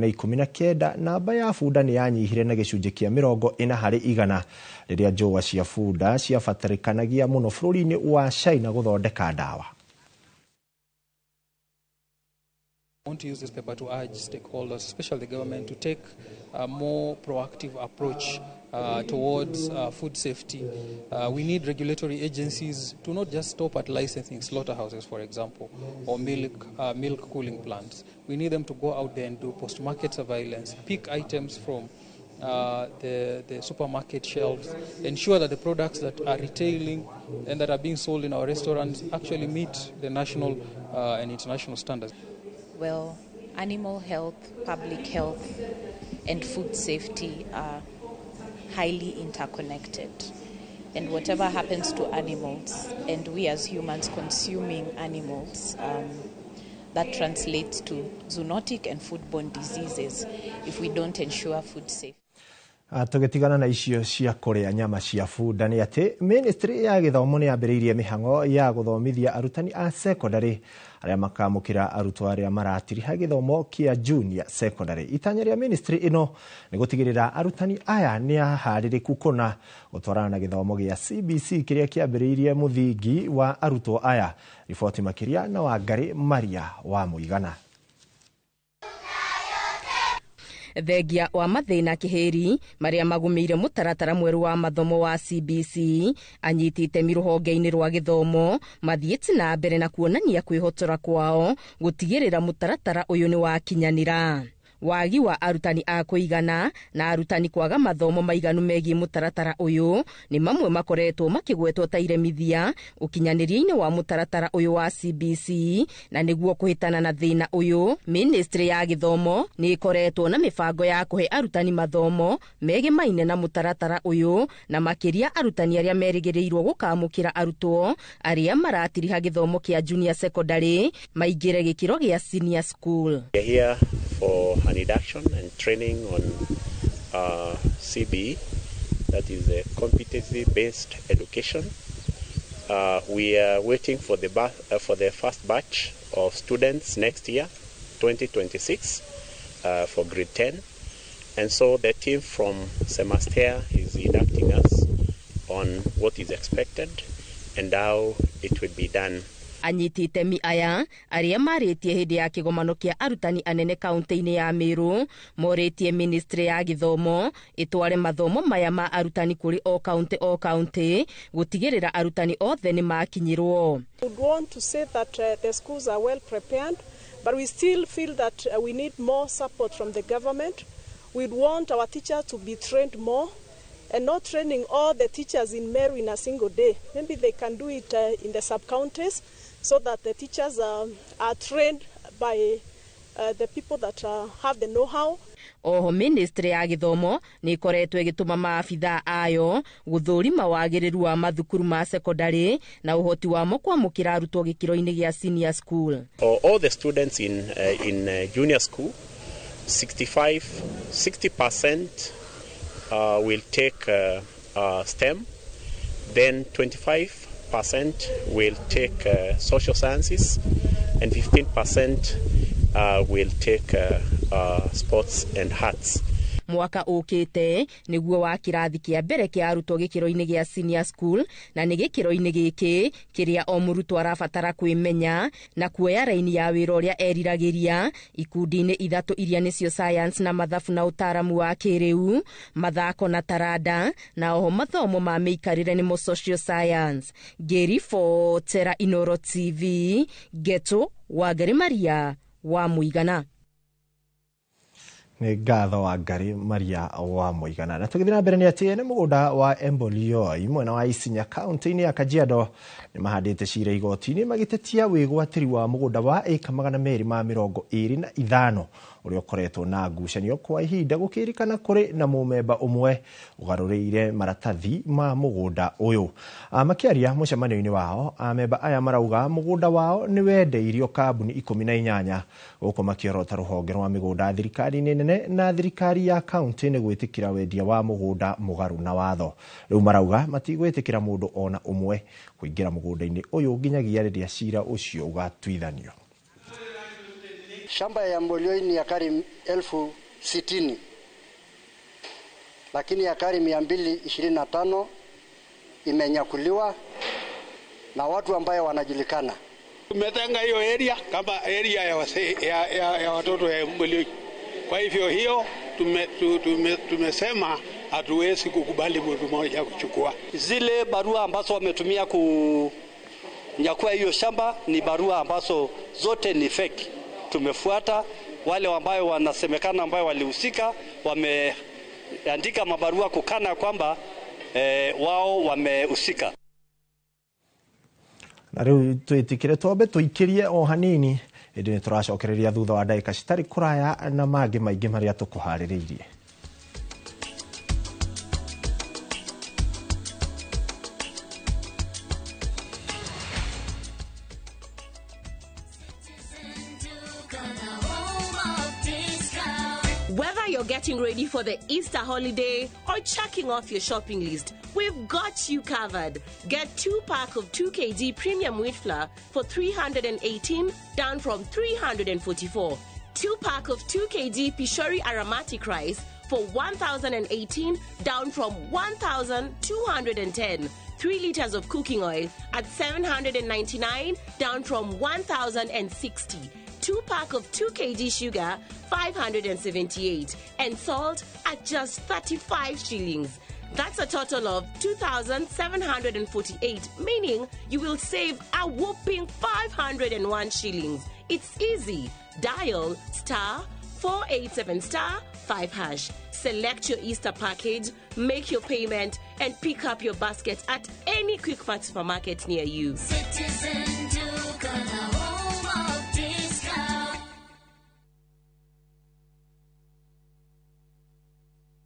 2019, namba ya bunda nĩ yanyihire na gĩcunjĩ kĩa 40% rĩrĩa njũa cia bunda ciabatarĩkanagia mũno bũrũri-inĩ wa China gũthondeka ndawa. I want to use this paper to urge stakeholders, especially the government, to take a more proactive approach towards food safety. We need regulatory agencies to not just stop at licensing slaughterhouses, for example, or milk cooling plants. We need them to go out there and do post-market surveillance, pick items from the supermarket shelves, ensure that the products that are retailing and that are being sold in our restaurants actually meet the national and international standards. Well, animal health, public health, and food safety are highly interconnected. And whatever happens to animals, and we as humans consuming animals, that translates to zoonotic and foodborne diseases if we don't ensure food safety. Tũgĩtigana na icio cia kũrĩa nyama cia bunda nĩ atĩ Ministry ya Gĩthomo nĩ yambĩrĩirie mĩhang'o ya gũthomithia arutani a secondary arĩa makamũkĩra arutwo arĩa maratiriha gĩthomo kĩa junior secondary. Itanya rĩa ministry ĩno nĩ gũtigĩrĩra arutani aya nĩ aharĩrĩku kũna gũtwarana na gĩthomo gĩa CBC kĩrĩa kĩambĩrĩirie mũthingi wa arutwo aya. Riboti makĩria na Wangari Maria wa Mũigana. Thengia wa mathĩna kĩhĩri marĩa magũmĩire mũtaratara mwerũ wa mathomo wa CBC, anyiti itemi rũhonge-inĩ rwa gĩthomo mathiĩte na mbere na kuonania kwĩhotora kwao gũtigĩrĩra mũtaratara ũyũ nĩ wakinyanĩra. Wagi wa arutani a kũigana na arutani kwaga mathomo maiganu megiĩ mũtaratara ũyũ nĩ mamwe makoretwo makĩgwetwo ta iremithia ũkinyanĩria-inĩ wa mũtaratara ũyũ wa CBC, na nĩguo kũhĩtana na thĩna ũyũ, Ministry ya Gĩthomo nĩ ĩkoretwo na mĩbango ya kũhe arutani mathomo megemaine na mũtaratara ũyũ, na makĩria arutani arĩa merĩgĩrĩirwo gũkamũkĩra arutwo arĩa maratiriha gĩthomo kĩa junior secondary maingĩre gĩkĩro gĩa senior school. For an induction and training on CBE, that is a competency-based education. We are waiting for the first batch of students next year, 2026, for grade 10. And so the team from Semester is inducting us on what is expected and how it will be done. Anyiti itemi aya arĩa marĩtie hĩndĩ ya kĩgomano kĩa arutani anene kaunti-inĩ ya Meru morĩtie Ministry ya Gĩthomo ĩtware mathomo maya ma arutani kũrĩ o kaunti gũtigĩrĩra arutani othe nĩ makinyĩrwo. We would want to say that the schools are well prepared, but we still feel that we need more support from the government. We'd want our teachers to be trained more and not training all the teachers in Meru in a single day. Maybe they can do it in the sub-counties, so that the teachers are trained by the people that have the know-how. Oho Ministry ya Gĩthomo nĩ ĩkoretwo ĩgĩtũma maabitha ayo gũthũrima wagĩrĩru wa mathukuru ma secondary na ũhoti wamo kwamũkĩra arutwo gĩkĩro-inĩ gĩa senior school. All the students in junior school, 60% will take STEM, then 25% will take social sciences, and 15% will take sports and arts. mwaka ũkĩte nĩguo wa kĩrathi kĩa mbere kĩa arutwo gĩkĩro-inĩ gĩa senior school, na nĩ gĩkĩro-inĩ gĩkĩ kĩrĩa o mũrutwo arabatara kwĩmenya na kuoya raini ya wĩra ũrĩa eriragĩria ikundi-inĩ ithatũ iria nĩcio science na mathabu na ũtaaramu wa kĩrĩu, mathako na taranda, na oho mathomo ma mĩikarĩre nĩmo social science. Ngĩribotera Inooro TV, Geto Wangari Maria wa Mũigana. Nĩ ngatho Wangari Maria wa Mũigana. Na tũgĩthiĩ na mbere nĩ atĩ nĩ mũgũnda wa Embolioi mwena wa Isinya kaunti-inĩ ya Kajiado nĩ mahandĩte cira igoti-inĩ magĩtetia wĩgwatĩri wa mũgũnda wa ĩka 225 ũrĩa ũkoretwo na ngucanio kwa ihinda, gũkĩrĩkana kũrĩ na mũmemba ũmwe ũgarũrĩire maratathi ma mũgũnda ũyũ. Makĩaria mũcemanio-inĩ wao, amemba aya marauga mũgũnda wao nĩ wendeirio kambuni 18 gũkũ makĩorota rũhonge rwa mĩgũnda thirikari-inĩ nene na thirikari ya kaunti nĩ gwĩtĩkĩra wendia wa mũgũnda mũgarũ na watho. Rĩu marauga matigwĩtĩkĩra mũndũ ona ũmwe kũingĩra mũgũnda-inĩ ũyũ nginyagia rĩrĩa cira ũcio ũgatuithanio. Shamba ya Embolioi ni ekari 60,000, lakini ekari 225 imenyakuliwa na watu ambayo wanajulikana. Tumetenga hiyo area kama area ya watoto ya Embolioi. Kwa hivyo hiyo tumesema hatuwezi kukubali mtu mmoja kuchukua. Zile barua ambazo wametumia kunyakua hiyo shamba ni barua ambazo zote ni fake. Tumefuata wale ambao wanasemekana ambao walihusika, wameandika mabarua kukana kwamba wao wamehusika. Na rĩu twĩtĩkĩre twambe tũikĩrie o hanini hĩndĩ nĩ tũracokereria thutha wa ndagĩka citarĩ kũraya na mangĩ maingĩ marĩa tũkũharĩrĩirie. Whether you're getting ready for the Easter holiday or checking off your shopping list, we've got you covered. Get 2 pack of 2 kg premium wheat flour for 318, down from 344. 2 pack of 2 kg Pishori aromatic rice for 1,018, down from 1,210. 3 liters of cooking oil at 799, down from 1,060. 2 pack of 2 kg sugar, 578, and salt at just 35 shillings. That's a total of 2,748, meaning you will save a whopping 501 shillings. It's easy. Dial *487*5#. Select your Easter package, make your payment, and pick up your basket at any Quick Mart supermarket near you. Citizen Duke, the home of discount.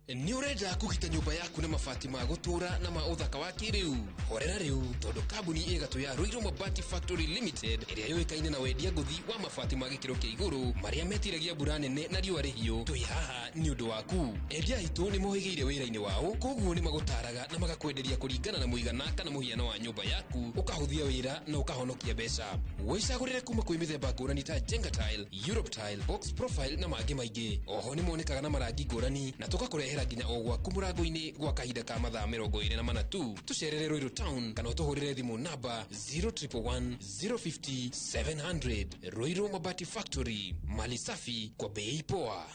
Nĩ ũrenda kũgita nyũmba yaku na mabati ma gũtũra na ma ũthaka wa kĩrĩu? Horera rĩu tondũ kambuni ĩgatũ ya Ruiru Mabati Factory Limited ĩrĩa yũĩkaine na wendia ngũthi wa mabati ma gĩkĩro kĩa igũrũ marĩa metiragia mbura nene na riũa rĩhiũ. Twĩ haha nĩ ũndũ waku. Endia aitũ nĩ mohĩgĩire wĩra-inĩ wao, koguo nĩ magũtaraga na magakwenderia kũringana na mũigana kana mũhiano wa nyũmba yaku, ũkahũthia wĩra na ũkahonokia mbeca. Wĩcagũrĩre kuma kwĩ mĩthemba ngũrani ta Jenga Tile, Europe Tile, Box Profile na mangĩ maingĩ. Oho nĩ monekaga na marangi ngũrani na tũgakũrehera nginya o gwaku mũrango-inĩ gwa kahinda ka mathaa 24 tu. Tũcerere Ruiru Town kana ũtũhũrĩre thimũ namba 0111 050 700. Ruiru Mabati Factory, mali safi kwa bei poa.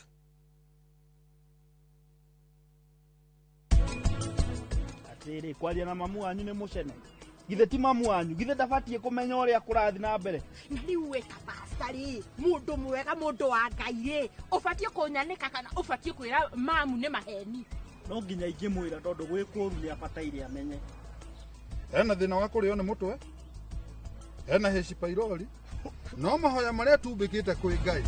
Atĩrĩ, kwaria na mamu wanyu nĩ mũcene. Githe ti mamu wanyu, githe ndabatie kũmenya ũrĩa kũrathi na mbere. Rĩu weka pastarĩ, mũndũ mwega, mũndũ wa Ngai, ũbatie kũnyanĩka kana ũbatie kwĩra mamu nĩ maheni? No nginya ingĩmwĩra tondũ gwĩ kũũru nĩ abataire amenye. Hena thĩna wa kũrĩo nĩ mũtwe, hena heci pairori, no mahoya marĩa tumbĩkĩte kwĩ Ngai.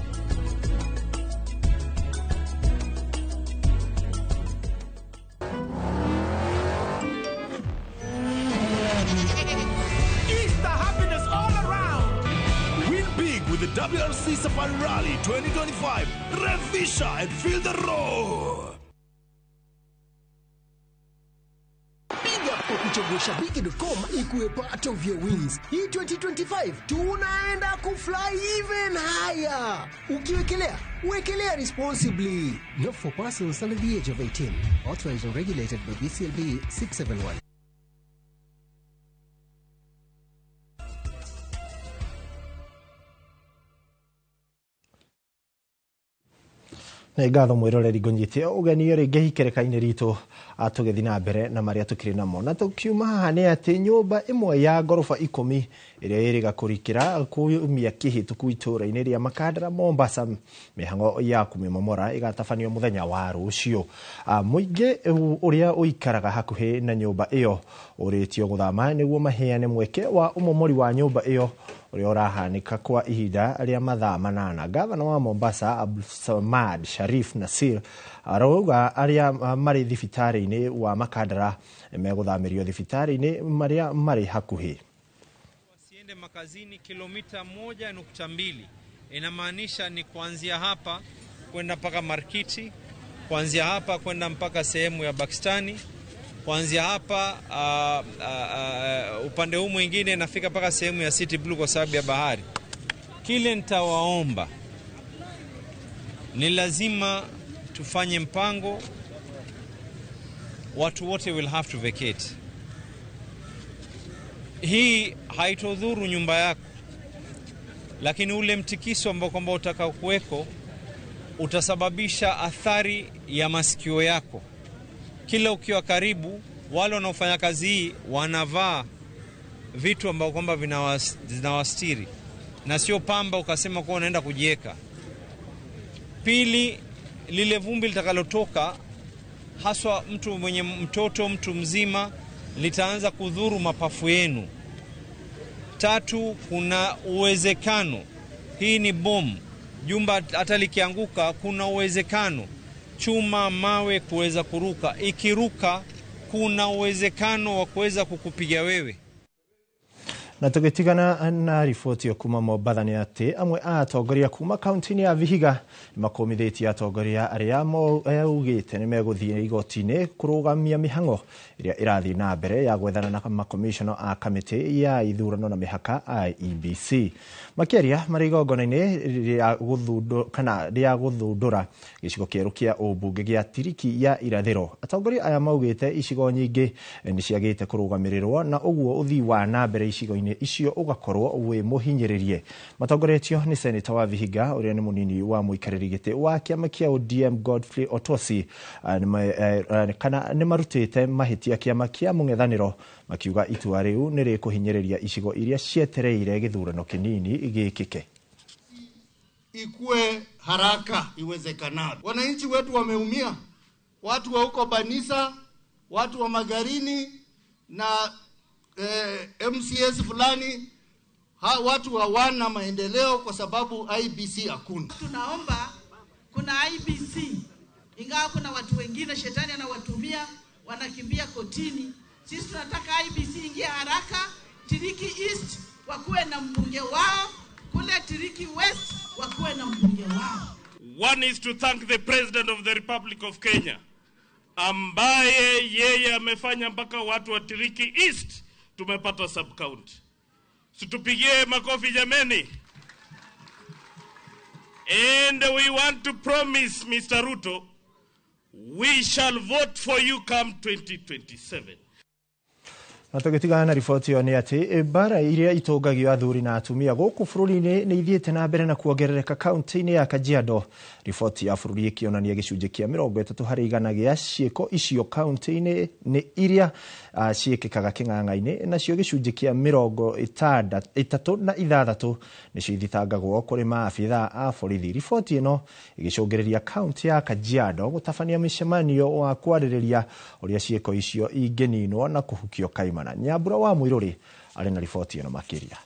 With the WRC Safari Rally 2025, revisha and feel the roar. Piga kwa kuchagua ndio shabiki.com ikuwe part of your wins. Hii 2025 tunaenda kufly even higher. Ukiwekelea, wekelea responsibly. Not for persons under the age of 18. Authorized and regulated by BCLB 671. ngatho mwiroreri ngonyite ugeni ri ngihikerekane rito atugethi na mbere na maria tukiri namo na tukiuma haha ni ati nyumba imwe ya gorofa 10 iria iriga kurikira kumia kihituku itura-ini ria Mandera Mombasa mihango ya kumimomora igatafanio muthenya wa rucio muingi uria uikaraga hakuhi na nyumba iyo uritio guthama niguo maheane mweke wa umomori wa nyumba iyo uria urahanika kwa ihinda ria mathaa 8. Gavana wa Mombasa Abdulsamad Sharif Nasir arauga aria mari thibitari-ini wa Mandera meguthamirio thibitari-ini maria mari hakuhi. Wasiende makazini kilomita 1.2. Inamaanisha ni kuanzia hapa kwenda mpaka Markiti, kuanzia hapa kwenda mpaka sehemu ya Pakistani, kuanzia hapa upande huu mwingine nafika mpaka sehemu ya City Blue kwa sababu ya bahari. Kile nitawaomba ni lazima tufanye mpango, watu wote will have to vacate. Hii haitodhuru nyumba yako, lakini ule mtikiso ambao kwamba utakao kuweko utasababisha athari ya masikio yako. Kila ukiwa karibu, wale wanaofanya kazi hii wanavaa vitu ambao kwamba vinawastiri na sio pamba ukasema kwa unaenda kujieka. Pili, lile vumbi litakalotoka, haswa mtu mwenye mtoto, mtu mzima, litaanza kudhuru mapafu yenu. Tatu, kuna uwezekano, hii ni bomu, jumba hata likianguka kuna uwezekano chuma mawe kuweza kuruka. Ikiruka kuna uwezekano wa kuweza kukupiga wewe. Na tugitigana na ripoti yo kuma Mombasa ni ati amwe atongoria kuma kaunti-ini ya Vihiga makomithitie atongoria aria ugite ni meguthie igoti-ini kurugamia mihango iria irathi na mbere ya gwethana na makomishona a kamiti ya ithurano na mihaka IEBC. Makiria mari igongona-ini ria guthundura gicigo kieru kia ubunge gia Tiriki ya irathiro. Atongoria aya maugite icigo nyingi ni ciagite kurugamirirwo na uguo uthii wa na mbere icigo-ini icio ugakorwo we muhinyiririe. Matongoretio ni senator wa Vihiga uria ni munini wa muikariri giti wa kiama kia ODM Godfrey Otosi kana ni marutite mahitia kiama kia mung'ethaniro makiuga itua riu ni rikuhinyiriria icigo iria cietereire githurano kinini igikike. Ikue haraka iwezekanavyo. Wananchi wetu wameumia, watu wa huko Banisa, watu wa Magarini na MCS fulani, watu hawana maendeleo kwa sababu IBC hakuna. Tunaomba kuna IBC, ingawa kuna watu wengine shetani anawatumia wanakimbia kotini. Sisi tunataka IBC ingia haraka. Tiriki East wakuwe na mbunge wao, kule Tiriki West wakuwe na mbunge wao. One is to thank the President of the Republic of Kenya, ambaye yeye amefanya mpaka watu wa Tiriki East tumepata sub county. Situpigie makofi jameni. And we want to promise Mr. Ruto, we shall vote for you come 2027. Natugitigana na ripoti yo ni ati bara iria itungagio athuri na atumia guku bururi-ini ni ithiete na mbere na kuongerereka kaunti-ini ya Kajiado. Ripoti ya bururi ikionania gicunji kia 30% gia ciiko icio kaunti-ini ni iria ciikikaga king'ang'a-ini nacio gicunji kia 36 nicio ithitangagwo kuri maabitha a borithi. Ripoti ino igicungiriria kaunti ya Kajiado gutafania micemanio wa kwaririria uria ciiko icio ingeninwo na kuhukio kaima. Nyambura wa Mwiruri ari na ripoti ino makiria.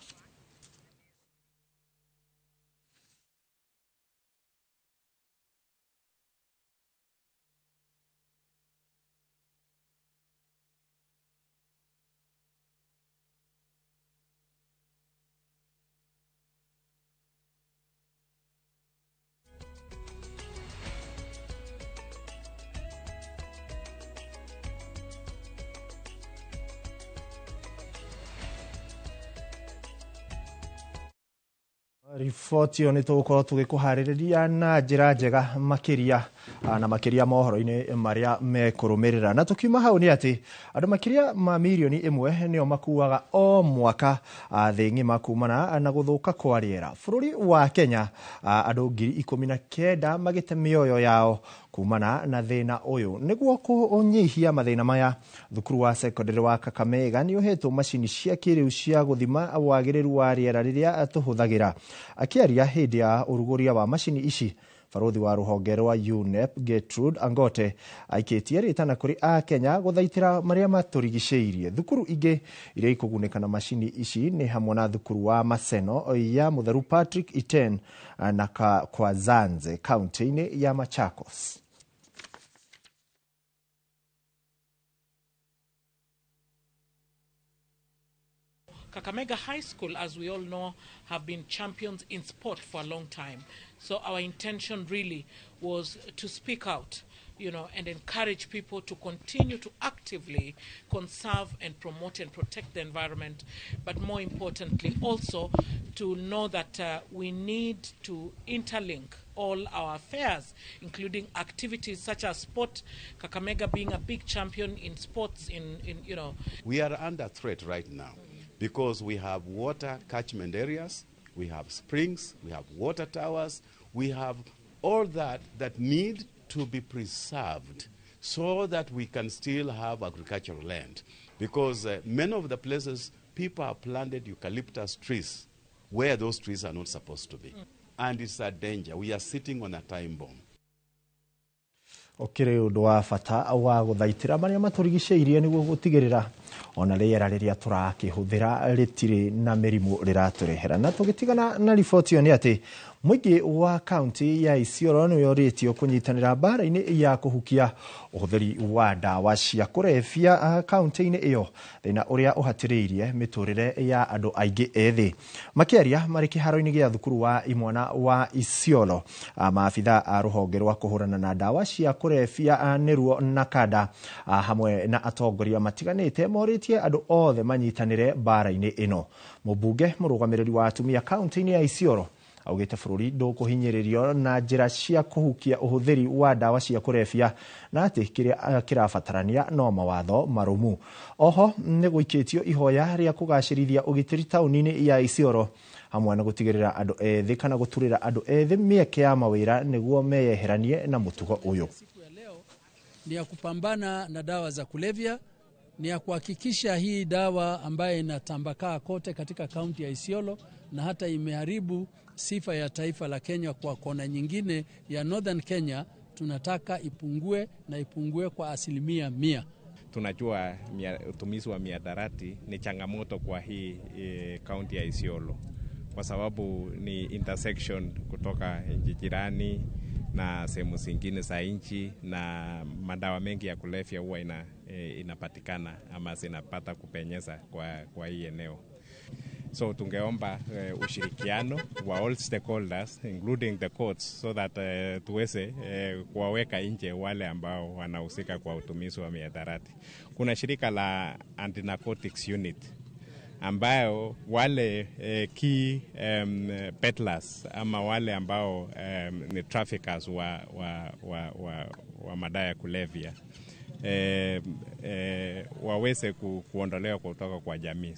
Riboti yo nitugukorwo tugikuhaririria na njira njega makiria na makiria mohoro-ini maria mekurumirira na tukiuma hau ni ati andu makiria ma milioni 1 nio makuaga o mwaka thi ng'ima kumana na guthuka kwa riera. Bururi wa Kenya andu 19,000 magite mioyo yao kumana na thina uyu. Niguo kunyihia mathina maya, thukuru wa secondary wa Kakamega ni uhetwo macini cia kiriu cia guthima wagiriru wa riera riria tuhuthagira. Akiaria hindi ya uruguria wa macini ici, Barothi wa ruhonge rwa UNEP Gertrude Angote aikitie ritana kuri a Kenya guthaitira maria maturigiceirie. Thukuru ingi iria ikuguneka na macini ici ni hamwe na thukuru wa Maseno ya Mutheru Patrick Iten na kwa Zanze kaunti-ini ya Machakos. Kakamega High School, as we all know, have been champions in sport for a long time. So our intention really was to speak out, and encourage people to continue to actively conserve and promote and protect the environment. But more importantly, also to know that we need to interlink all our affairs, including activities such as sport, Kakamega being a big champion in sports We are under threat right now. Because we have water catchment areas, we have springs, we have water towers, we have all that need to be preserved so that we can still have agricultural land. Because many of the places people have planted eucalyptus trees where those trees are not supposed to be. And it's a danger. We are sitting on a time bomb. Okire undu wa bata wa guthaitira maria maturigiceirie niguo gutigirira ona riera riria turakihuthira ritiri na mirimu riraturehera. Na tugitigana na riboti yo ni ati Mwiki wa kaunti ya Isiolo ni yoritio kunyitanira bara-ini ya kuhukia uhuthiri wa dawa cia kurebia kaunti-ini iyo, thina uria uhatiriirie miturire ya andu aingi ethi. Makiaria mari kiharo-ini gia thukuru wa imwana wa Isiolo, maafitha a ruhonge rwa kuhurana na dawa cia kurebia niruo na kada hamwe na atongoria matiganite moritie andu othe manyitanire bara-ini ino. Mubunge murugamiriri wa atumia kaunti-ini ya Isiolo augite bururi ndukuhinyiririo na njira cia kuhukia uhuthiri wa dawa cia kurebia na ati kiria kirabatarania no mawatho marumu. Oho ni guikitio ihoya ria kugacirithia ugitiri tauni-ini ya Isiolo hamwe na gutigirira andu ethi kana guturira andu ethi mieke ya mawira niguo meyeheranie na mutugo uyu. Ni ya kupambana na dawa za kulevya, ni ya kuhakikisha hii dawa ambayo inatambakaa kote katika kaunti ya Isiolo na hata imeharibu sifa ya taifa la Kenya kwa kona nyingine ya Northern Kenya, tunataka ipungue na ipungue kwa 100%. Tunajua utumizi wa mihadarati ni changamoto kwa hii kaunti ya Isiolo kwa sababu ni intersection kutoka nchi jirani na sehemu zingine za nchi, na madawa mengi ya kulevya huwa inapatikana ama zinapata kupenyeza kwa hii eneo. So tungeomba ushirikiano wa all stakeholders including the courts so that tuweze kuwaweka nje wale ambao wanahusika kwa utumizi wa mihadarati. Kuna shirika la Anti-Narcotics Unit ambayo wale key peddlers ama wale ambao ni traffickers wa madawa ya kulevya waweze kuondolewa kutoka kwa jamii.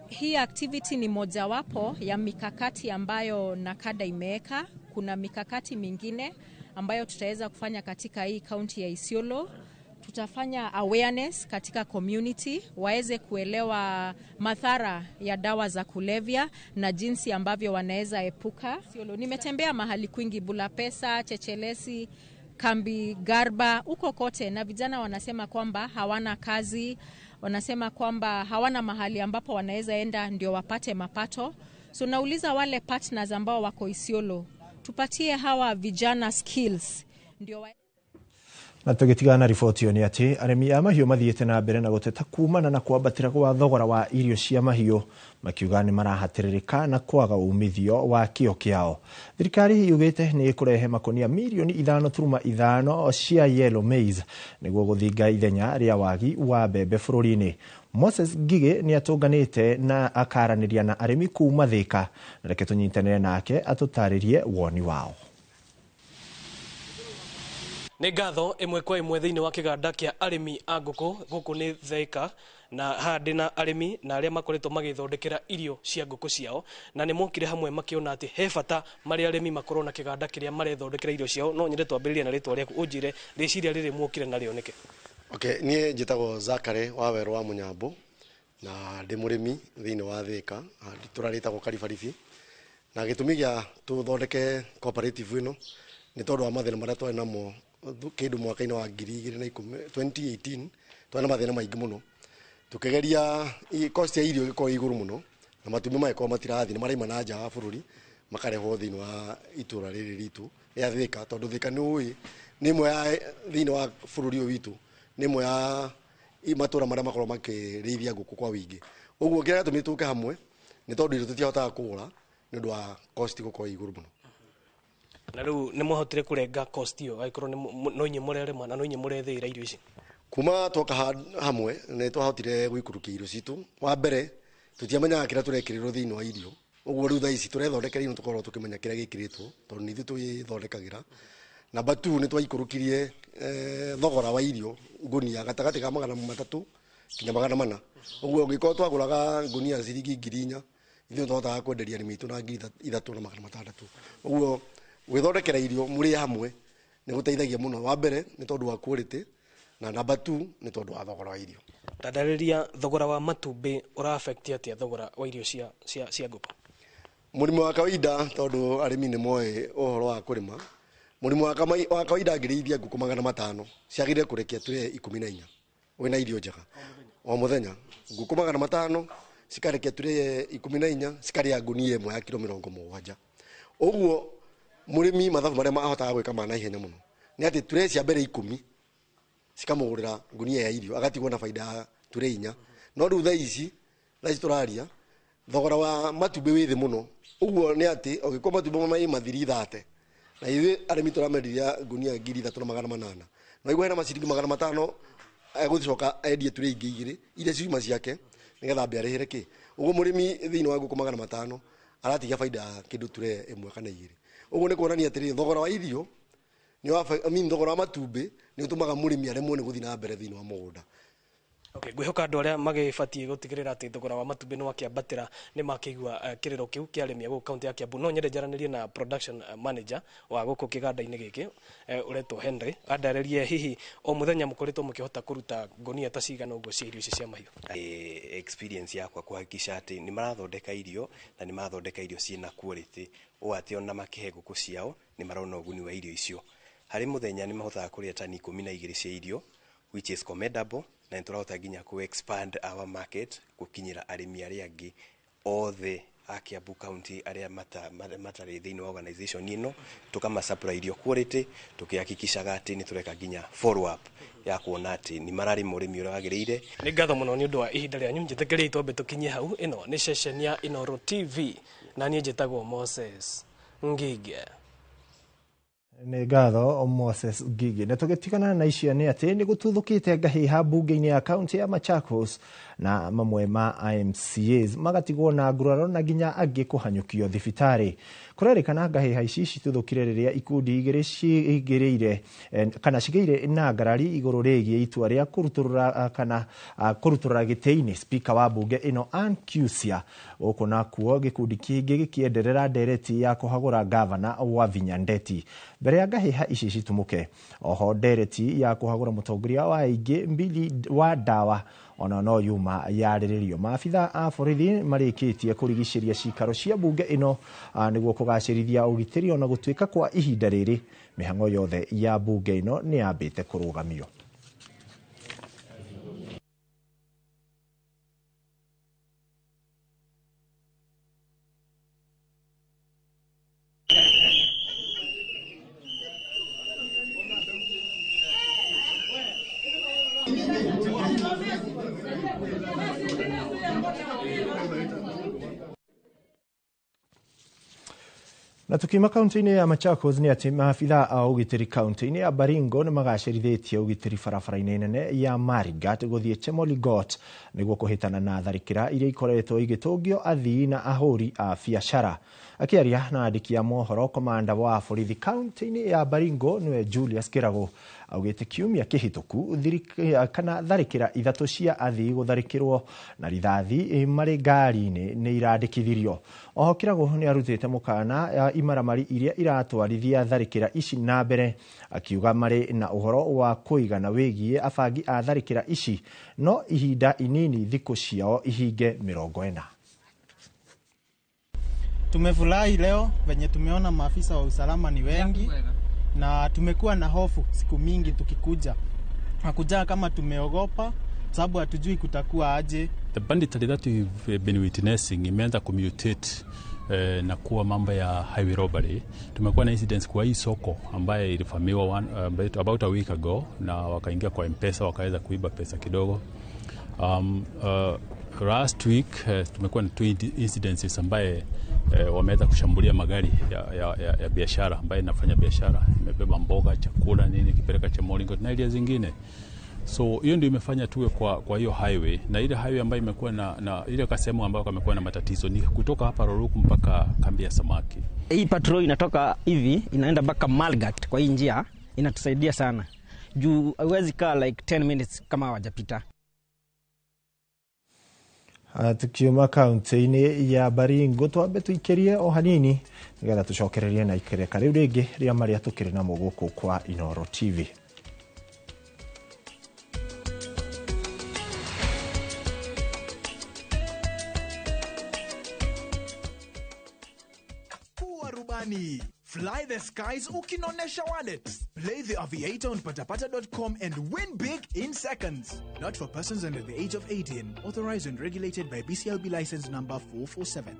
Hii activity ni mojawapo ya mikakati ambayo NACADA imeweka. Kuna mikakati mingine ambayo tutaweza kufanya katika hii kaunti ya Isiolo. Tutafanya awareness katika community, waweze kuelewa madhara ya dawa za kulevya na jinsi ambavyo wanaweza epuka. Nimetembea mahali kwingi, Bulapesa, Chechelesi, Kambi, Garba, huko kote, na vijana wanasema kwamba hawana kazi, wanasema kwamba hawana mahali ambapo wanaweza enda ndio wapate mapato. So nauliza wale partners ambao wako Isiolo, tupatie hawa vijana skills ndio Na tugitigana riboti yo ni ati aremi a mahiũ mathiĩte na mbere na gũteta kumana na kwambatĩra kwa thogora wa irio cia mahiũ makiuga nĩ marahatĩrĩrĩka na kwaga umithio wa kĩo kĩao. Thirikari yugĩte nĩ ĩkũrehe makonia milioni 5.5 cia yellow maize nĩguo gũthinga ithenya rĩa wagi wa mbembe bũrũri-inĩ. Moses Ngigĩ nĩ atũnganĩte na akaranĩria na aremi kuma Thĩka, na reke tũnyitanĩre nake atũtarĩrie woni wao. Nĩ ngatho ĩmwe kwa ĩmwe thĩinĩ wa kĩganda kĩa arĩmi a ngũkũ gũkũ nĩ Thĩka, na handĩ na arĩmi na arĩa makoretwo magĩthondekera irio cia ngũkũ ciao, na nĩ mokire hamwe makĩona atĩ he bata marĩ arĩmi makorwo na kĩganda kĩrĩa marethondekera irio ciao. No nyende twambĩrĩrie na rĩtwa rĩaku, ũnjĩre rĩciria rĩrĩ mokire narĩo nĩkĩ? Okay, niĩ njĩtagwo Zakare wa Werũ wa Mũnyambo na ndĩ mũrĩmi thĩinĩ wa Thĩka, itũra rĩtagwo Karibaribi, na gĩtũmi gĩa tũthondeke cooperative ĩno nĩ tondũ wa mathĩna marĩa twarĩ namo kĩndũ mwaka-inĩ wa 2018 twarĩ na mathĩna maingĩ mũno, tũkĩgeria cost ya irio ĩgĩkorwo igũrũ mũno na matumbĩ magĩkorwo matirathiĩ, nĩ maraima na nja wa bũrũri makarehwo thĩinĩ wa itũra rĩrĩ ritũ rĩa Thĩka, tondũ Thĩka nĩ ũĩ nĩ ĩmwe ya thĩinĩ wa bũrũri ũyũ witũ, nĩ ĩmwe ya matũra marĩa makorwo makĩrĩithia ngũkũ kwa wĩingĩ. Ũguo kĩrĩa gĩtũmĩte tũke hamwe nĩ tondũ irio tũtiahotaga kũgũra nĩ ũndũ wa cost gũkorwo igũrũ mũno. Na rĩu nĩ mwahotire kũrenga cost ĩyo agĩkorwo no inyuĩ mũrerema na no inyuĩ mũrethĩĩra irio ici? Kuma twoka hamwe nĩ twahotire gwĩkurukia irio citũ. Wa mbere tũtiamenyaga kĩrĩa tũrekĩrĩrwo thĩinĩ wa irio, ũguo rĩu thaa ici tũrethondekera irio tũkorwo tũkĩmenya kĩrĩa gĩkĩrĩtwo tondũ nĩ ithuĩ twĩthondekagĩra. Namba 2 nĩ twaikũrũkirie thogora wa irio ngunia gatagatĩ ka 300 kinya 400. Ũguo ũngĩkorwo twagũraga ngunia ciringi 4,000 ithuĩ tũhotaga kwenderia arĩmi aitũ na 3,600. Ũguo gwĩthondekera irio mũrĩ hamwe nĩ gũteithagia mũno. Wa mbere nĩ tondũ wa quality na namba 2 nĩ tondũ wa thogora wa irio. Tandarĩria thogora wa matumbĩ ũra affect atĩa thogora wa irio cia ngũkũ? Mũrimũ wa kawaida, tondũ arĩmi nĩ moĩ ũhoro wa kũrĩma, mũrimũ wa kawaida angĩrĩithia ngũkũ 500 ciagĩrĩire kũrekia tũre 14 wĩna irio njega o mũthenya. Ngũkũ 500 cikarekia tũre 14 cikarĩa ngunia ĩmwe ya kilo 70. Ũguo mũrĩmi mathabu marĩa mahotaga gwĩka ma naihenya mũno nĩ atĩ tũre cia mbere 10 cikamũgũrĩra ngunia ya irio agatigwo na baida ya tũre 4. No rĩu thaa ici tũraria thogora wa matumbĩ wĩ thĩ mũno. Ũguo nĩ atĩ ũngĩkorwo matumbĩ mathiri 30 na ithuĩ arĩmi tũramenderia ngunia 3,800 na igwe hena maciringi 500 egũcoka endie tũre ingĩ igĩrĩ iria ciuma ciake nĩgetha ambe arĩhĩre kĩ. Ũguo mũrĩmi thĩinĩ wa ngũkũ 500 aratigia baida ya kĩndũ tũre 1 kana 2. Ũguo nĩ kuonania atĩrĩrĩ thogora wa irio thogora wa matumbĩ nĩ ũtũmaga mũrĩmi aremwo nĩ gũthiĩ na mbere thĩinĩ wa mũgũnda. Okay, ngwĩhoka andũ arĩa magĩbatiĩ gũtigĩrĩra atĩ thogora wa matumbĩ nĩ wakĩambatĩra nĩ makĩigua kĩrĩro kĩu kĩa arĩmi a gũkũ kaunti ya Kiambu. No nyende njaranĩrie na production manager wa gũkũ kĩganda-inĩ gĩkĩ ũretwo Henry, andarĩrie hihi o mũthenya mũkoretwo mũkĩhota kũruta ngonia ta cigana ũguo cia irio ici cia mahiũ? Experience yakwa kuhakikisha atĩ nĩ marathondeka irio na nĩ marathondeka irio ciĩna quality, ũũ atĩ ona makĩhe ngũkũ ciao nĩ marona ũguni wa irio icio. Harĩ mũthenya nĩ mahotaga kũrĩa tani 12 cia irio, which is commendable, na tũrahota nginya ku expand our market gũkinyĩra arĩmi arĩa angĩ othe a Kiambu County arĩa matarĩ thĩinĩ wa organization ĩno, tũkama supply irio quality, tũkĩhakikishaga atĩ nĩ tũreka nginya follow up ya kuona atĩ nĩ mararĩma ũrĩmi ũrĩa wagĩrĩire. Nĩ ngatho mũno nĩ ũndũ wa ihinda rĩanyu, njĩtĩkĩriai twambe tũkinyie hau. Ĩno nĩ session ya Inooro TV na niĩ njĩtagwo Moses Ngigĩ. Nĩ ngatho Moses Ngigĩ. Na tũgĩtigana na icio nĩ atĩ nĩ gũtuthũkĩte ngahĩha mbunge-inĩ ya kaunti ya Machakos na mamwe ma IMCAs magatigwo na nguraro na nginya angĩ kũhanyũkio thibitarĩ. Kũrerĩkana ngahĩha ici cituthũkire rĩrĩa ikundi igĩrĩ cigĩire na ngarari igũrũ rĩgiĩ itua rĩa kũrutũrũra gĩtĩ-inĩ spika wa mbunge ĩno Ann Kusia, gũkũ nakuo gĩkundi kĩngĩ gĩkĩenderera ndereti ya kũhagũra gavana wa Vinya Ndeti. Mbere ya ngahĩha ici citumuke, oho ndereti ya kũhagũra mũtongoria wa aingĩ Mbili wa Ndawa ona no yuma yarĩrĩrio. Maabitha a borithi marĩkĩtie kũrigicĩria cikaro cia mbunge ĩno nĩguo kũgacĩrithia ũgitĩri ona gũtuĩka kwa ihinda rĩrĩ mĩhang'o yothe ya mbunge ĩno nĩ yambĩte kũrũgamio. Na tukiuma kaunti-inĩ ya Machakos nĩ atĩ maabitha a ũgitĩri kaunti-inĩ ya Baringo nĩ magacĩrithĩtie ũgitĩri barabara-inĩ nene ya Marigat gũthiĩ Chemoligot nĩguo kũhĩtana na tharĩkĩra iria ikoretwo igĩtũngio athii na ahũri a biacara. Akĩaria na andĩki a mohoro, komanda wa borithi kaunti-inĩ ya Baringo nĩwe Julius Kirago augĩte kiumia kĩhĩtũku kana tharĩkĩra ithatũ cia athii gũtharĩkĩrwo na rithathi marĩ ngari-inĩ nĩ irandĩkithirio. Oho Kirago nĩ arutĩte mũkana imaramari iria iratwarithia tharĩkĩra ici na mbere, akiuga marĩ na ũhoro wa kũigana wĩgiĩ abangi a tharĩkĩra ici, no ihinda inini thikũ ciao ihinge 40. Tumefurahi leo venye tumeona maafisa wa usalama ni wengi na tumekuwa na hofu siku mingi tukikuja. Hakuja kama tumeogopa sababu hatujui kutakuwa aje. The banditry that we've been witnessing imeanza commutate na kuwa mambo ya highway robbery. Tumekuwa na incidents kwa hii soko ambaye ilifamiwa about a week ago, na wakaingia kwa M-Pesa wakaweza kuiba pesa kidogo. Last week tumekuwa na 2 incidences ambaye wameweza kushambulia magari ya biashara ambaye inafanya biashara, imebeba mboga, chakula, nini kipeleka Chemoligot na area zingine. So hiyo ndio imefanya tuwe kwa hiyo highway, na ile highway ambayo imekuwa na ile kasehemu ambayo kamekuwa na matatizo ni kutoka hapa Roroku mpaka kambi ya samaki. Hii patrol inatoka hivi inaenda mpaka Malgat, kwa hii njia inatusaidia sana. Juu haiwezi kaa like 10 minutes kama hawajapita. Tukiuma kaunti-inĩ ya Baringo twambe tuikerie o hanini nigetha tucokererie na ikereka riu ringi ria maria tukiri na muguku kwa Inoro TV. Fly the skies ukinonesha wallet. Play the aviator on patapata.com and win big in seconds. Not for persons under the age of 18. Authorized and regulated by BCLB license number 447.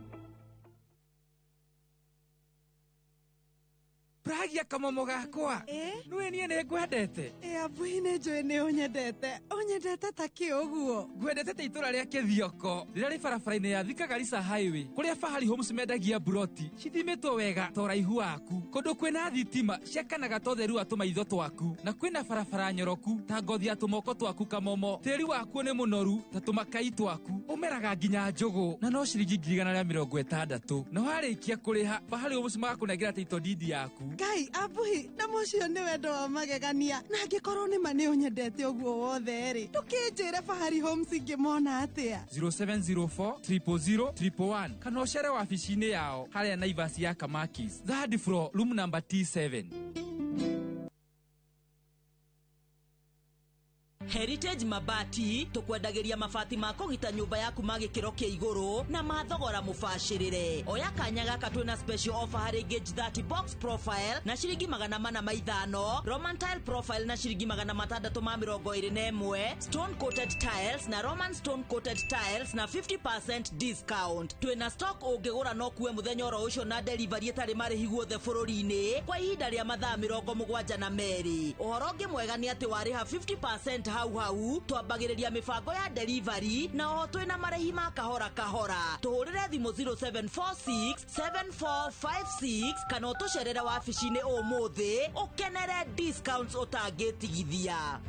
Pragia kamomo gakwa. Nwe nie ne gwendete. Abuine njoe ne onyendete. Onyendete ta kĩoguo. Gwendete ta itura ria Kithioko. Rĩrĩa rĩ barabara-inĩ ya Thika Garissa Highway. Kũrĩa Fahari Homes mendagia buroti. Cithimetwo wega ta ũraihu waku. Kũndũ kwĩna thitima ciakanaga ta ũtheru wa tũmaitho twaku. Na kwĩna barabara nyoroku ta ngothi ya tũmoko twaku kamomo. Tĩri waku nĩ mũnoru ta tũmakai twaku. Ũmeraga nginya njũgũ. Na no ciringi 160. Na warĩkia kũrĩha Fahari Homes magakũnengera title deed yaku. Ngai abuhi na mũcio nĩ wendo wa magegania, na angĩkorwo nĩ ma nĩ ũnyendete ũguo wothe rĩ, tũkĩnjĩre Fahari Homes ingĩmona atĩa. 0704 000 111 kana ũcere wabici-inĩ yao harĩa Naivas ya Kamakis, third floor, room number T7. Heritage Mabati tukwendagiria mabati ma kugita nyumba yaku magikiro kia iguru na mathogora mubashirire. Oya kanya gaka twina special offer hari gauge 30 box profile na shiringi 450, Roman tile profile na shiringi 621, stone coated tiles na Roman stone coated tiles na 50% discount. Twina stock ungigura no kuwe muthenya oro ucio na delivery etari marihi guothe bururi-ini kwa ihinda ria mathaa 72. Uhoro ungi mwega ni ati wariha 50% hau twambagiriria mibango ya delivery na oho twina marĩhi ma kahora kahora. Tuhurire thimu 0746 7456 kana utucerere wabici-ini umuthi ukenere discounts utangĩtigithia.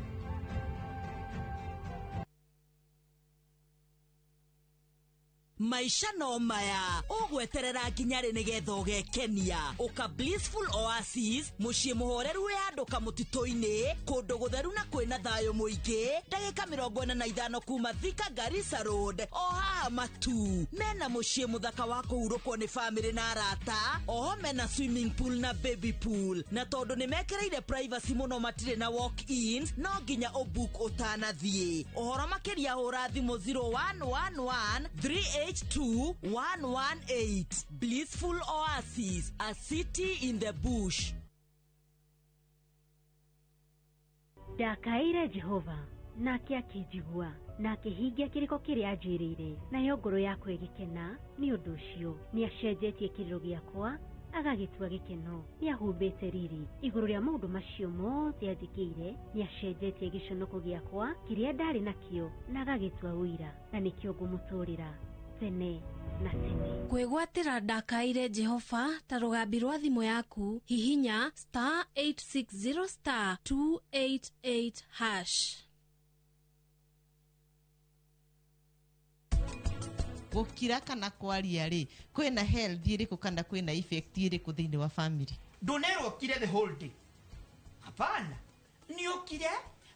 Maisha no maya ugweterera nginya ri nigetha ugekenia. Uka Blissful Oasis mucii muhoreru wi andu kamutito-ini kundu gutheru na kwina thayo muingi. Ndagika 45 kuma Thika Garissa Road o haha matu. Mena mucii muthaka wa kuhurukwo ni family na arata. Oho mena swimming pool na baby pool, na tondu ni mekereire privacy muno matire na walk-ins no nginya ubook utanathie. Ohoro makiria hura thimu 0111 382-118. Blissful Oasis, a city in the bush. Ndakaire Jehova nake akĩnjigua na akĩhingia kĩrĩko kĩrĩa anjĩrĩire, nayo ngoro yakwa ĩgĩkena nĩ ũndũ ũcio. Nĩacenjetie kĩrĩro gĩakwa agagĩtua gĩkeno. Nĩahumbĩte riri igũrũ rĩa maũndũ macio mothe anjĩkĩire. Nĩacenjetie gĩconoko gĩakwa kĩrĩa ndarĩ nakĩo na agagĩtua ũira, na nĩkĩo ngũmũtũũrĩra tene. na Cindy. Kwegwatira ndakaire Jehova ta rugambi rwa thimu yaku hihinya *860*288#. Gukira kana kwaria ri kwina health iriku kana kwina effect iriku thiini wa family. Ndonero kire the whole day. Hapana. Niokire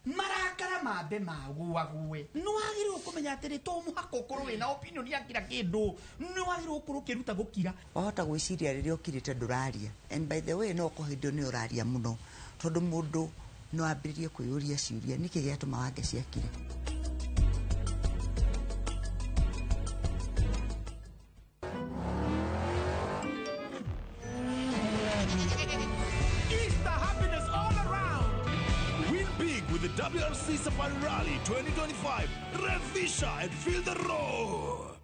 marakara mabe maguague. Nwagiro kumenya atiri to muhako korwo wina opinion ya kira kindu. Nwagiro korwo kiruta gukira. Wahota gwiciria riria ukirite nduraria. And by the way no kuhindo ni uraria muno. Tondu mundu no ambiririe kuyuria ciuria niki giatuma wange ciakire. The WRC Safari Rally 2025. Revisha and feel the roar.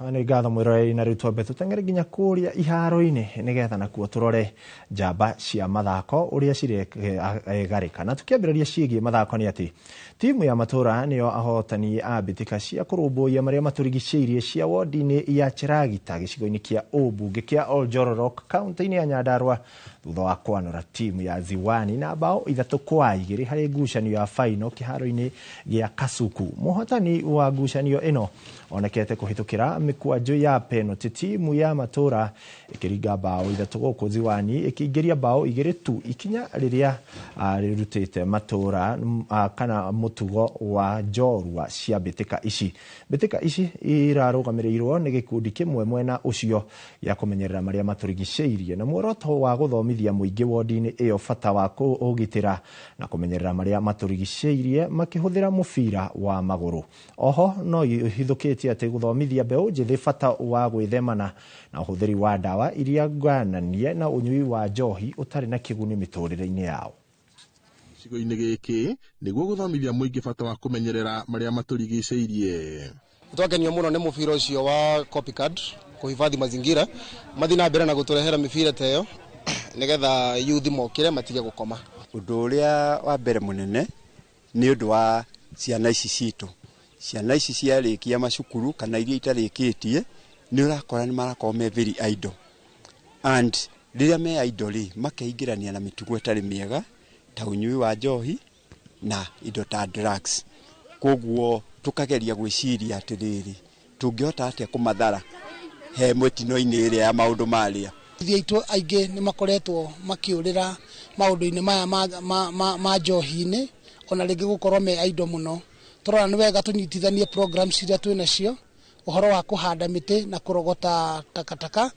Nĩ ngatho mwĩroreri na rĩu twambe tũteng'ere nginya kũrĩa iharo-inĩ nĩgetha nakuo tũrore njamba cia mathako ũrĩa ciregarĩka. Na tũkĩambĩrĩria ciĩgiĩ mathako nĩ atĩ timu ya matũra nĩyo ahotani a mbĩtĩka cia kũrũmbũiya marĩa matũrigicĩirie cia wodi-inĩ ya Cheragita gĩcigo-inĩ kĩa ũmbunge kĩa Oljororok kaunti-inĩ ya Nyandarua thutha wa kwanũra timu ya Ziwani na bao 3-2 harĩ ngucanio ya final kĩharo-inĩ gĩa Kasuku. Mũhotani wa ngucanio ĩno onekete kũhĩtũkĩra mĩkwanjũ ya penalty, timu ya matũra ĩkĩringa bao 3 gũkũ Ziwani ĩkĩingĩria bao 2 tu ikinya rĩrĩa rĩrutĩte matũra kana mũtugo wa njorua cia mbĩtĩka ici. Mbĩtĩka ici irarũgamĩrĩirwo nĩ gĩkundi kĩmwe mwena ũcio gĩa kũmenyerera marĩa matũrigicĩirie na muoroto wa gũthomithia mũingĩ wodi-inĩ ĩyo bata wa kũũgitĩra na kũmenyerera marĩa matũrigicĩirie makĩhũthĩra mũbira wa magũrũ. Oho no ihithũkĩtie atĩ gũthomithia mbeũ njĩthĩ bata wa gwĩthemana na ũhũthĩri wa ndawa iria ngananie na ũnyui wa njohi ũtarĩ na kĩguni mĩtũrĩre-inĩ yao. Gĩcigo-inĩ gĩkĩ nĩguo gũthomithia mũingĩ bata wa kũmenyerera marĩa matũrigicĩirie. Twakenio mũno nĩ mũbira ũcio wa copycat kuhifadhi mazingira mathi na mbere na gũtũrehera mĩbira ta ĩyo nigetha youth mokire matige gũkoma. Ũndũ ũrĩa wa mbere mũnene nĩ ũndũ wa ciana ici citũ. Ciana ici ciarĩkia macukuru kana iria itarĩkĩtie nĩ ũrakora nĩ marakorwo me very idle. And rĩrĩa me idle makeingĩrania na mĩtugo ĩtarĩ mĩega ta ũnyui wa njohi na indo ta drugs. Koguo tukageria gwĩciria atĩrĩrĩ tũngĩhota atĩa kũmathara he mũtino-inĩ ĩrĩa ya maũndũ marĩa. Aitũ aingĩ nĩ makoretwo makĩũrĩra maũndũ-inĩ maya ma njohi-inĩ ona rĩngĩ gũkorwo me aindo mũno. Tũrona nĩ wega tũnyitithanie programs iria twĩ nacio, ũhoro wa kũhanda mĩtĩ na kũrogota takataka.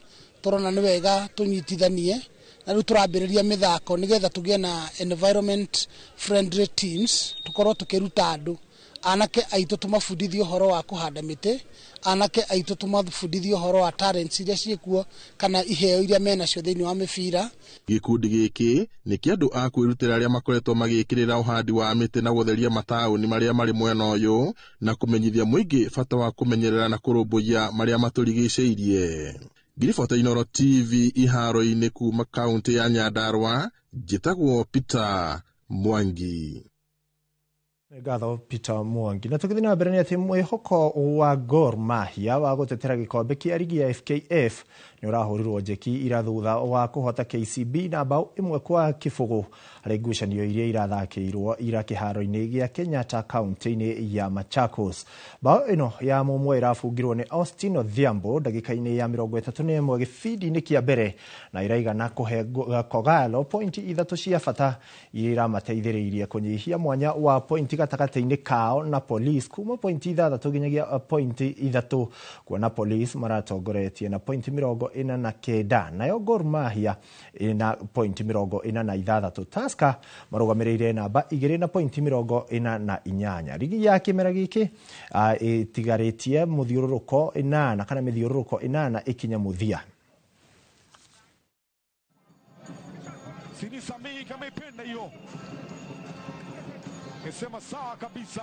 Tũrona nĩ wega tũnyitithanie na rĩu tũrambĩrĩria mĩthako nĩgetha tũgĩe na environment friendly teams, tũkorwo tũkĩruta andũ. Anake aitũ tũmabundithio ũhoro wa kũhanda mĩtĩ, anake aitũ tũmabundithio ũhoro wa talents iria ciĩkuo kana iheo iria menacio thĩinĩ wa mĩbira. Gĩkundi gĩkĩ nĩ kĩa andũ a kwĩrutĩra arĩa makoretwo magĩkĩrĩra ũhandi wa mĩtĩ na gũtheria mataũni marĩa marĩ mwena ũyũ na kũmenyithia mũingĩ bata wa kũmenyerera na kũrũmbũiya marĩa matũrigicĩirie. Ngiribota Inooro TV iharo-inĩ kuma kaunti ya Nyandarua, njĩtagwo Peter Mwangi. Ngatho Peter Mwangi. Na tũgĩthiĩ na mbere nĩ atĩ mwĩhoko wa Gor Mahia wa gũtetera gĩkombe kĩa ligi ya FKF nĩ ũrahũrirwo njeki ira thutha wa kũhota KCB na bao 1-0 harĩ ngucanio iria irathakĩirwo ira kĩharo-inĩ gĩa Kenyatta kaunti-inĩ ya Machakos. Bao ĩno ya mũmwe ĩrabungirwo nĩ Austin Odhiambo ndagĩka-inĩ ya 31 gĩbindi-inĩ kĩa mbere na iraigana kũhe Kogalo pointi 3 cia bata iria iramateithĩrĩirie kũnyihia mwanya wa pointi gatagatĩ-inĩ kao na Police kuma pointi 6 nginyagia pointi 3, kuona Police maratongoretie na pointi 49 nayo Gor Mahia ina pointi 46. Tusker marũgamĩrĩire namba 2 na pointi 48. Ligi ya kĩmera gĩkĩ ĩtigarĩtie mũthiũrũrũko 8 kana mĩthiũrũrũko 8 ikinya mũthia. Sini Samii kama ipenda hiyo. Kesema sawa kabisa.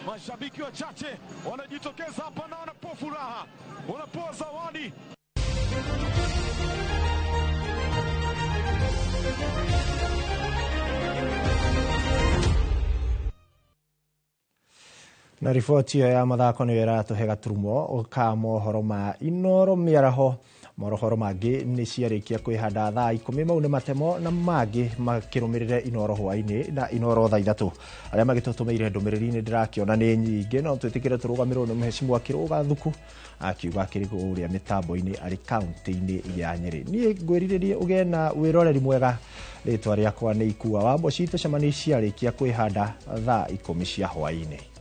Mashabiki wachache wanajitokeza hapa na wanapoa furaha. Wanapoa zawadi. Na riboti iyo ya mathako niyo iratuhe gaturumo ka mohoro ma Inoro miaraho. Mohoro mangĩ nĩ ciarĩkia kwĩhanda thaa 10 mau nĩ matemo na mangĩ makĩrũmĩrĩre Inoro hwainĩ na Inoro thaa 3. Arĩa magĩtũtũmĩire ndũmĩrĩri nĩ ndĩrakĩona nĩ nyingĩ, no twĩtĩkĩre tũrũgamĩrĩrwo nĩ Mheshimiwa Kĩrũga Thuku akiuga kĩrĩgũ ũrĩa mĩtambo-inĩ arĩ kaunti-inĩ ya Nyeri. Niĩ ngwĩrirĩrie ũgĩe na wĩroreri mwega. Rĩtwa rĩakwa nĩ Ikua wa Mboci, tũcemanie ciarĩkia kwĩhanda thaa 10 cia hwainĩ.